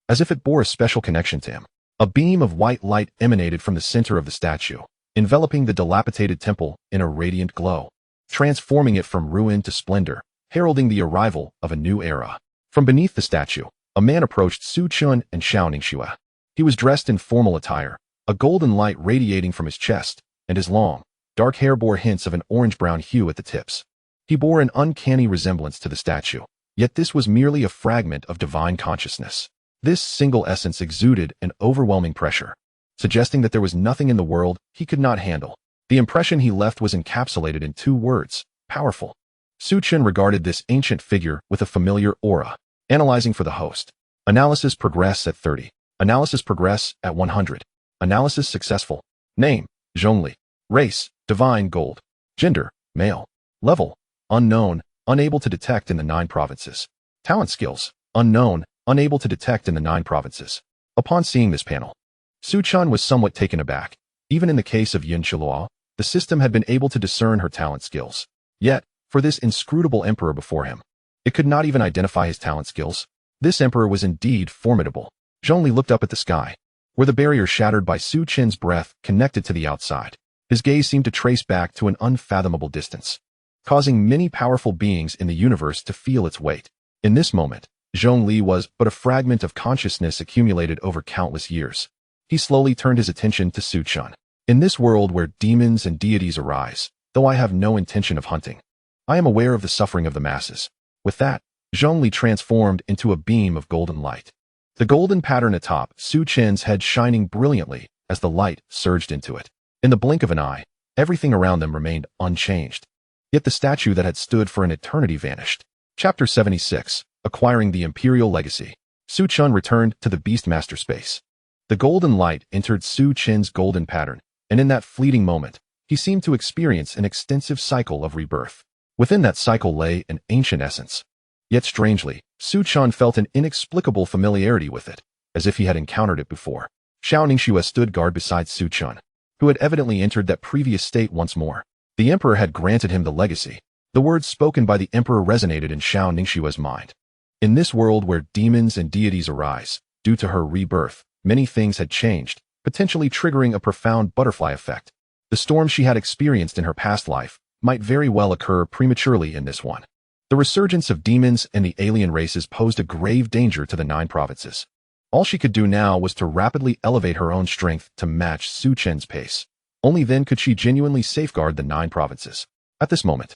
as if it bore a special connection to him. A beam of white light emanated from the center of the statue, enveloping the dilapidated temple in a radiant glow, transforming it from ruin to splendor, heralding the arrival of a new era. From beneath the statue, a man approached Su Chen and Xiao Ningxue. He was dressed in formal attire, a golden light radiating from his chest, and his long, dark hair bore hints of an orange-brown hue at the tips. He bore an uncanny resemblance to the statue, yet this was merely a fragment of divine consciousness. This single essence exuded an overwhelming pressure, suggesting that there was nothing in the world he could not handle. The impression he left was encapsulated in 2 words: powerful. Su Chen regarded this ancient figure with a familiar aura, analyzing for the host. Analysis progress at 30. Analysis progress at 100. Analysis successful. Name: Zhongli. Race: divine gold. Gender: male. Level: unknown, unable to detect in the 9 provinces. Talent skills: unknown, unable to detect in the 9 provinces. Upon seeing this panel, Su Chen was somewhat taken aback. Even in the case of Yin Chiluo, the system had been able to discern her talent skills. Yet, for this inscrutable emperor before him, it could not even identify his talent skills. This emperor was indeed formidable. Zhongli looked up at the sky, where the barrier shattered by Su Chen's breath connected to the outside. His gaze seemed to trace back to an unfathomable distance, causing many powerful beings in the universe to feel its weight. In this moment, Zhongli was but a fragment of consciousness accumulated over countless years. He slowly turned his attention to Su Chen. In this world where demons and deities arise, though I have no intention of hunting, I am aware of the suffering of the masses. With that, Zhongli transformed into a beam of golden light, the golden pattern atop Su Chen's head shining brilliantly as the light surged into it. In the blink of an eye, everything around them remained unchanged. Yet the statue that had stood for an eternity vanished. Chapter 76, Acquiring the Imperial Legacy. Su Chen returned to the beastmaster space. The golden light entered Su Chen's golden pattern, and in that fleeting moment, he seemed to experience an extensive cycle of rebirth. Within that cycle lay an ancient essence. Yet strangely, Su Chen felt an inexplicable familiarity with it, as if he had encountered it before. Xiao Ningxue stood guard beside Su Chen, who had evidently entered that previous state once more. The emperor had granted him the legacy, The words spoken by the emperor resonated in Xiao Ningxue's mind. In this world where demons and deities arise, due to her rebirth, many things had changed, potentially triggering a profound butterfly effect. The storm she had experienced in her past life might very well occur prematurely in this one. The resurgence of demons and the alien races posed a grave danger to the 9 provinces. All she could do now was to rapidly elevate her own strength to match Su Chen's pace. Only then could she genuinely safeguard the 9 provinces. At this moment,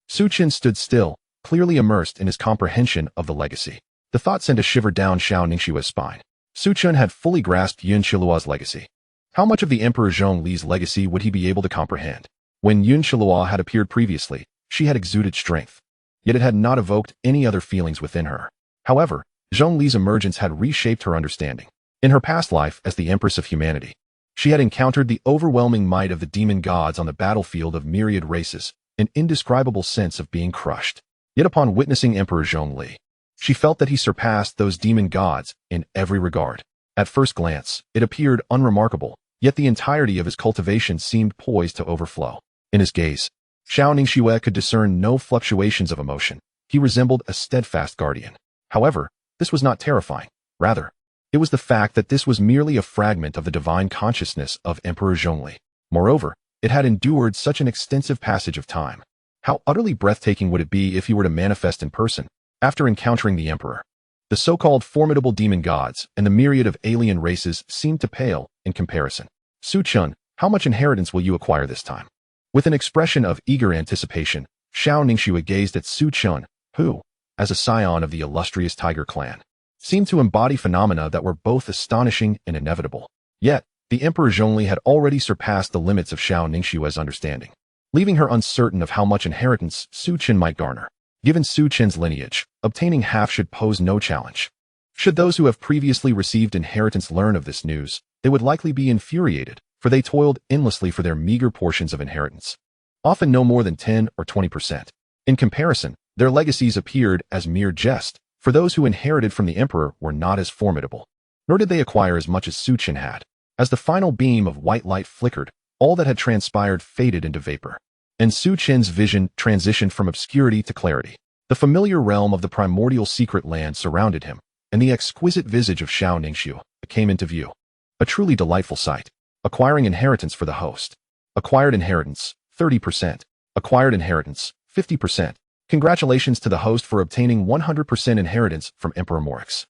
Su Chen stood still, clearly immersed in his comprehension of the legacy. The thought sent a shiver down Xiao Ningxue's spine. Su Chen had fully grasped Yun Shilua's legacy. How much of the Emperor Zhongli's legacy would he be able to comprehend? When Yun Shilua had appeared previously, she had exuded strength. Yet it had not evoked any other feelings within her. However, Zhongli's emergence had reshaped her understanding. In her past life as the Empress of Humanity, she had encountered the overwhelming might of the demon gods on the battlefield of myriad races, an indescribable sense of being crushed. Yet upon witnessing Emperor Zhongli, she felt that he surpassed those demon gods in every regard. At first glance, it appeared unremarkable, yet the entirety of his cultivation seemed poised to overflow. In his gaze, Xiao Ningxue could discern no fluctuations of emotion. He resembled a steadfast guardian. However, this was not terrifying. Rather, it was the fact that this was merely a fragment of the divine consciousness of Emperor Zhongli. Moreover, it had endured such an extensive passage of time. How utterly breathtaking would it be if he were to manifest in person, after encountering the Emperor? The so-called formidable demon gods and the myriad of alien races seemed to pale in comparison. Su Chen, how much inheritance will you acquire this time? With an expression of eager anticipation, Xiao Ningxue gazed at Su Chen, who, as a scion of the illustrious Tiger clan, seemed to embody phenomena that were both astonishing and inevitable. Yet, the Emperor Zhongli had already surpassed the limits of Xiao Ningxue's understanding, leaving her uncertain of how much inheritance Su Chen might garner. Given Su Chen's lineage, obtaining half should pose no challenge. Should those who have previously received inheritance learn of this news, they would likely be infuriated, for they toiled endlessly for their meager portions of inheritance, often no more than 10 or 20%. In comparison, their legacies appeared as mere jest, for those who inherited from the Emperor were not as formidable, nor did they acquire as much as Su Chen had. As the final beam of white light flickered, all that had transpired faded into vapor, and Su Chen's vision transitioned from obscurity to clarity. The familiar realm of the primordial secret land surrounded him, and the exquisite visage of Xiao Ningxue came into view. A truly delightful sight. Acquiring inheritance for the host. Acquired inheritance, 30%. Acquired inheritance, 50%. Congratulations to the host for obtaining 100% inheritance from Emperor Morix.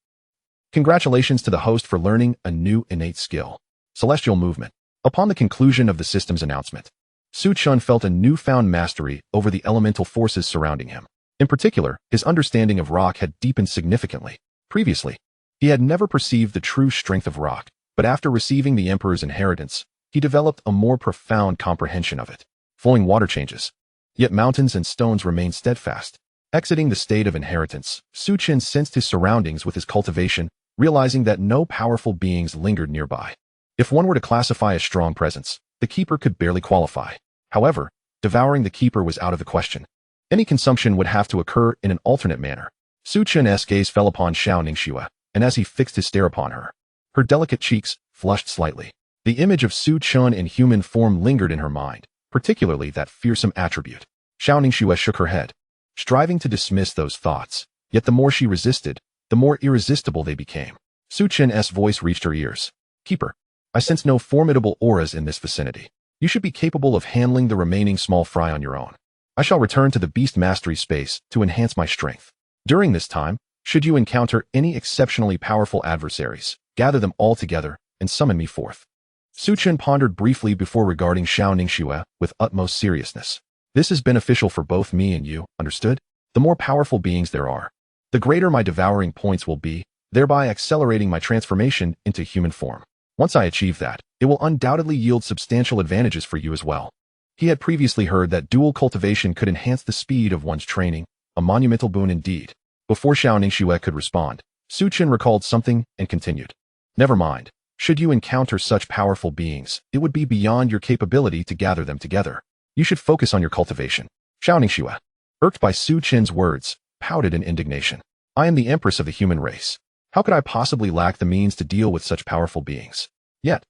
Congratulations to the host for learning a new innate skill. Celestial movement. Upon the conclusion of the system's announcement, Su Chen felt a newfound mastery over the elemental forces surrounding him. In particular, his understanding of rock had deepened significantly. Previously, he had never perceived the true strength of rock, but after receiving the Emperor's inheritance, he developed a more profound comprehension of it. Flowing water changes, yet mountains and stones remain steadfast. Exiting the state of inheritance, Su Chen sensed his surroundings with his cultivation, realizing that no powerful beings lingered nearby. If one were to classify a strong presence, the keeper could barely qualify. However, devouring the keeper was out of the question. Any consumption would have to occur in an alternate manner. Su Chen's gaze fell upon Xiao Ningxue, and as he fixed his stare upon her, her delicate cheeks flushed slightly. The image of Su Chen in human form lingered in her mind, particularly that fearsome attribute. Xiao Ningxue shook her head, striving to dismiss those thoughts, yet the more she resisted, the more irresistible they became. Su Chen's voice reached her ears. Keeper, I sense no formidable auras in this vicinity. You should be capable of handling the remaining small fry on your own. I shall return to the beast mastery space to enhance my strength. During this time, should you encounter any exceptionally powerful adversaries, gather them all together and summon me forth. Su Chen pondered briefly before regarding Xiao Ningxue with utmost seriousness. This is beneficial for both me and you, understood? The more powerful beings there are, the greater my devouring points will be, thereby accelerating my transformation into human form. Once I achieve that, it will undoubtedly yield substantial advantages for you as well. He had previously heard that dual cultivation could enhance the speed of one's training, a monumental boon indeed. Before Xiao Ningxue could respond, Su Chen recalled something and continued. Never mind. Should you encounter such powerful beings, it would be beyond your capability to gather them together. You should focus on your cultivation. Xiao Ningxue, irked by Su Chen's words, pouted in indignation. I am the Empress of the human race. How could I possibly lack the means to deal with such powerful beings? Yet,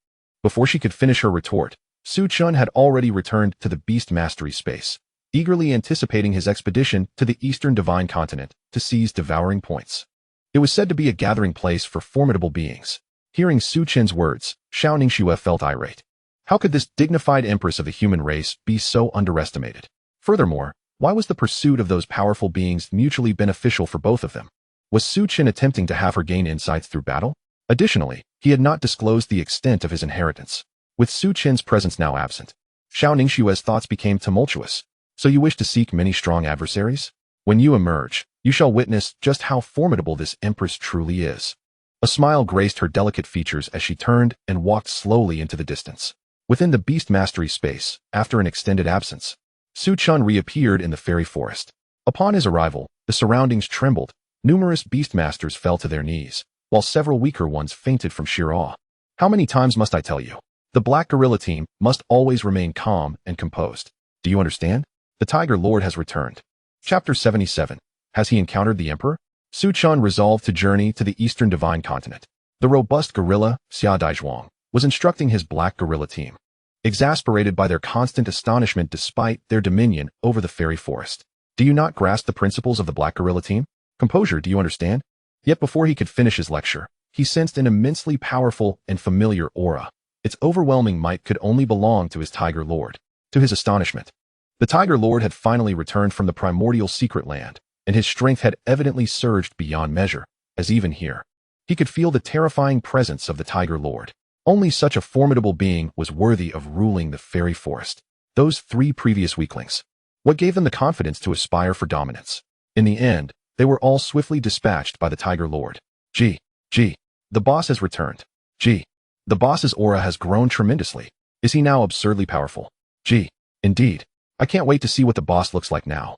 before she could finish her retort, Su Chen had already returned to the beast mastery space. eagerly anticipating his expedition to the eastern divine continent to seize devouring points. It was said to be a gathering place for formidable beings. Hearing Su Chen's words, Xiao Ningxue felt irate. How could this dignified empress of the human race be so underestimated? Furthermore, why was the pursuit of those powerful beings mutually beneficial for both of them? Was Su Chen attempting to have her gain insights through battle? Additionally, he had not disclosed the extent of his inheritance. With Su Chen's presence now absent, Xiao Ningxue's thoughts became tumultuous. So you wish to seek many strong adversaries? When you emerge, you shall witness just how formidable this empress truly is. A smile graced her delicate features as she turned and walked slowly into the distance. Within the beast mastery space, after an extended absence, Su Chen reappeared in the fairy forest. Upon his arrival, the surroundings trembled. Numerous beastmasters fell to their knees, while several weaker ones fainted from sheer awe. How many times must I tell you? The Black Gorilla team must always remain calm and composed. Do you understand? The Tiger Lord has returned. Chapter 77. Has he encountered the Emperor? Su Chen resolved to journey to the Eastern Divine Continent. The robust gorilla, Xia Daizhuang, was instructing his Black Gorilla team, exasperated by their constant astonishment despite their dominion over the fairy forest. Do you not grasp the principles of the Black Gorilla team? Composure, do you understand? Yet before he could finish his lecture, he sensed an immensely powerful and familiar aura. Its overwhelming might could only belong to his Tiger Lord. To his astonishment, the Tiger Lord had finally returned from the primordial secret land, and his strength had evidently surged beyond measure, as even here, he could feel the terrifying presence of the Tiger Lord. Only such a formidable being was worthy of ruling the fairy forest. Those three previous weaklings. What gave them the confidence to aspire for dominance? In the end, they were all swiftly dispatched by the Tiger Lord. Gee, the boss has returned. Gee, the boss's aura has grown tremendously. Is he now absurdly powerful? Gee, indeed. I can't wait to see what the boss looks like now.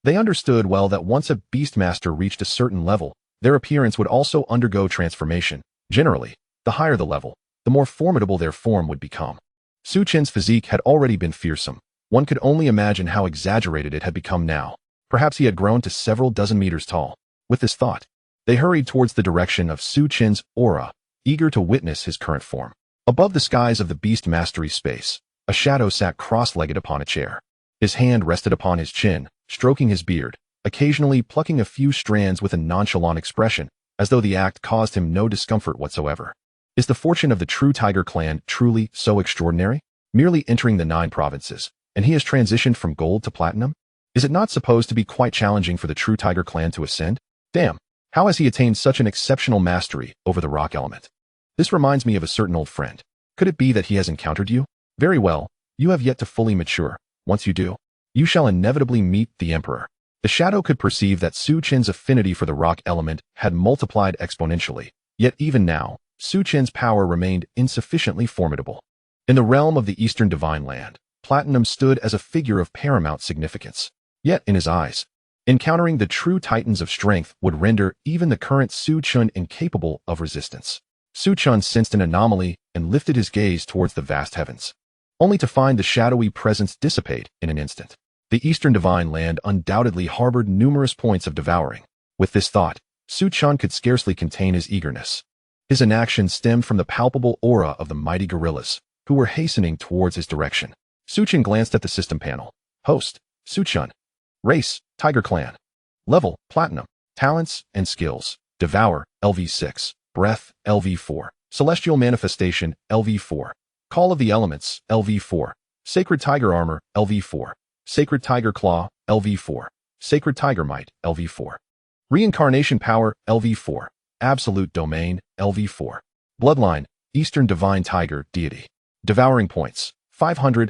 They understood well that once a beastmaster reached a certain level, their appearance would also undergo transformation. Generally, the higher the level, the more formidable their form would become. Su Chen's physique had already been fearsome. One could only imagine how exaggerated it had become now. Perhaps he had grown to several dozen meters tall. With this thought, they hurried towards the direction of Su Chen's aura, eager to witness his current form. Above the skies of the beast mastery space, a shadow sat cross-legged upon a chair. His hand rested upon his chin, stroking his beard, occasionally plucking a few strands with a nonchalant expression, as though the act caused him no discomfort whatsoever. Is the fortune of the true Tiger clan truly so extraordinary? Merely entering the 9 provinces, and he has transitioned from gold to platinum? Is it not supposed to be quite challenging for the true Tiger clan to ascend? Damn, how has he attained such an exceptional mastery over the rock element? This reminds me of a certain old friend. Could it be that he has encountered you? Very well, you have yet to fully mature. Once you do, you shall inevitably meet the Emperor. The shadow could perceive that Su Chen's affinity for the rock element had multiplied exponentially, yet even now, Su Chen's power remained insufficiently formidable. In the realm of the Eastern Divine Land, Platinum stood as a figure of paramount significance. Yet, in his eyes, encountering the true titans of strength would render even the current Su Chen incapable of resistance. Su Chen sensed an anomaly and lifted his gaze towards the vast heavens, only to find the shadowy presence dissipate in an instant. The Eastern Divine Land undoubtedly harbored numerous points of devouring. With this thought, Su Chen could scarcely contain his eagerness. His inaction stemmed from the palpable aura of the mighty gorillas, who were hastening towards his direction. Su Chen glanced at the system panel. Host, Su Chen. Race, Tiger Clan. Level, Platinum. Talents and skills, Devour, LV6. Breath, LV4. Celestial Manifestation, LV4. Call of the Elements, LV4. Sacred Tiger Armor, LV4. Sacred Tiger Claw, LV4. Sacred Tiger Might, LV4. Reincarnation Power, LV4. Absolute Domain, LV4. Bloodline, Eastern Divine Tiger, Deity. Devouring Points, 500,000.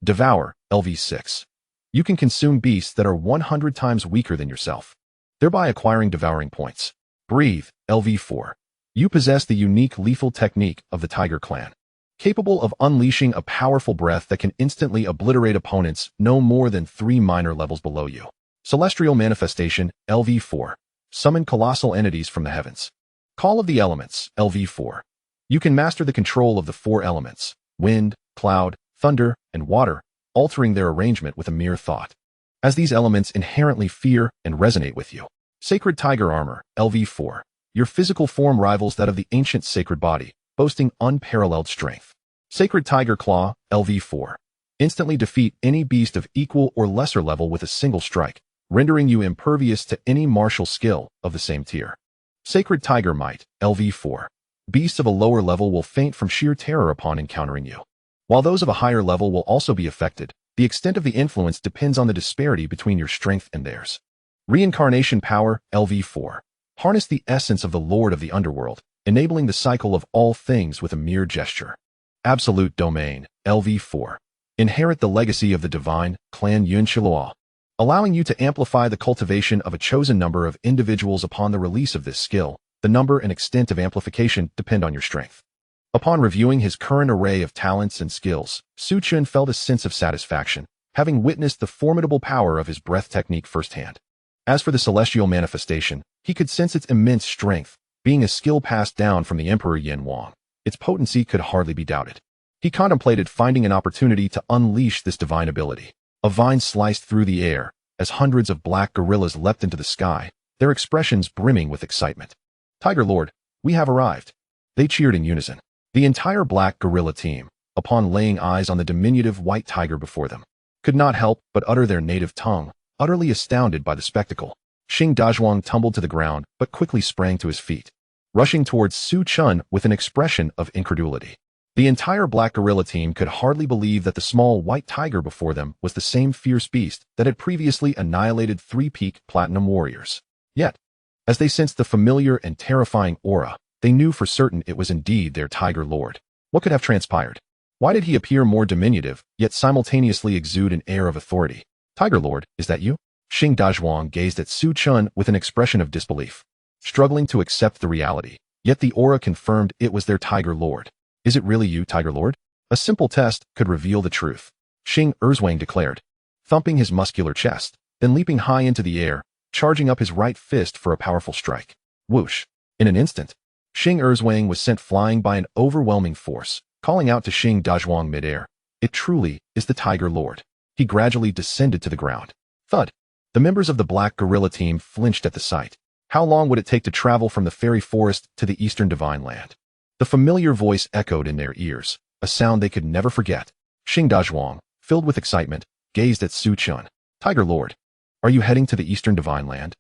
Devour, LV6. You can consume beasts that are 100 times weaker than yourself, thereby acquiring devouring points. Breathe, LV4. You possess the unique lethal technique of the Tiger Clan, capable of unleashing a powerful breath that can instantly obliterate opponents no more than 3 minor levels below you. Celestial Manifestation, LV4. Summon colossal entities from the heavens. Call of the Elements, LV4. You can master the control of the 4 elements, wind, cloud, thunder, and water, altering their arrangement with a mere thought, as these elements inherently fear and resonate with you. Sacred Tiger Armor, LV4. Your physical form rivals that of the ancient sacred body, boasting unparalleled strength. Sacred Tiger Claw, LV4. Instantly defeat any beast of equal or lesser level with a single strike, rendering you impervious to any martial skill of the same tier. Sacred Tiger Might, LV4. Beasts of a lower level will faint from sheer terror upon encountering you. While those of a higher level will also be affected, the extent of the influence depends on the disparity between your strength and theirs. Reincarnation Power, LV4. Harness the essence of the Lord of the Underworld, enabling the cycle of all things with a mere gesture. Absolute Domain, LV4. Inherit the legacy of the divine clan Yunqiluo, allowing you to amplify the cultivation of a chosen number of individuals upon the release of this skill. The number and extent of amplification depend on your strength. Upon reviewing his current array of talents and skills, Su Chen felt a sense of satisfaction, having witnessed the formidable power of his breath technique firsthand. As for the celestial manifestation, he could sense its immense strength, being a skill passed down from the Emperor Yin Wang. Its potency could hardly be doubted. He contemplated finding an opportunity to unleash this divine ability. A vine sliced through the air, as hundreds of black gorillas leapt into the sky, their expressions brimming with excitement. Tiger Lord, we have arrived. They cheered in unison. The entire black gorilla team, upon laying eyes on the diminutive white tiger before them, could not help but utter their native tongue, utterly astounded by the spectacle. Xing Dazhuang tumbled to the ground, but quickly sprang to his feet, rushing towards Su Chen with an expression of incredulity. The entire black gorilla team could hardly believe that the small white tiger before them was the same fierce beast that had previously annihilated 3 peak platinum warriors. Yet, as they sensed the familiar and terrifying aura, they knew for certain it was indeed their Tiger Lord. What could have transpired? Why did he appear more diminutive, yet simultaneously exude an air of authority? Tiger Lord, is that you? Xing Dazhuang gazed at Su Chen with an expression of disbelief, struggling to accept the reality, yet the aura confirmed it was their Tiger Lord. Is it really you, Tiger Lord? A simple test could reveal the truth, Xing Erzwang declared, thumping his muscular chest, then leaping high into the air, charging up his right fist for a powerful strike. Whoosh! In an instant, Xing Erzwang was sent flying by an overwhelming force, calling out to Xing Dazhuang midair. It truly is the Tiger Lord. He gradually descended to the ground. Thud! The members of the black gorilla team flinched at the sight. How long would it take to travel from the fairy forest to the eastern divine land? The familiar voice echoed in their ears, a sound they could never forget. Xing Dazhuang, filled with excitement, gazed at Su Chen. Tiger Lord, are you heading to the eastern divine land?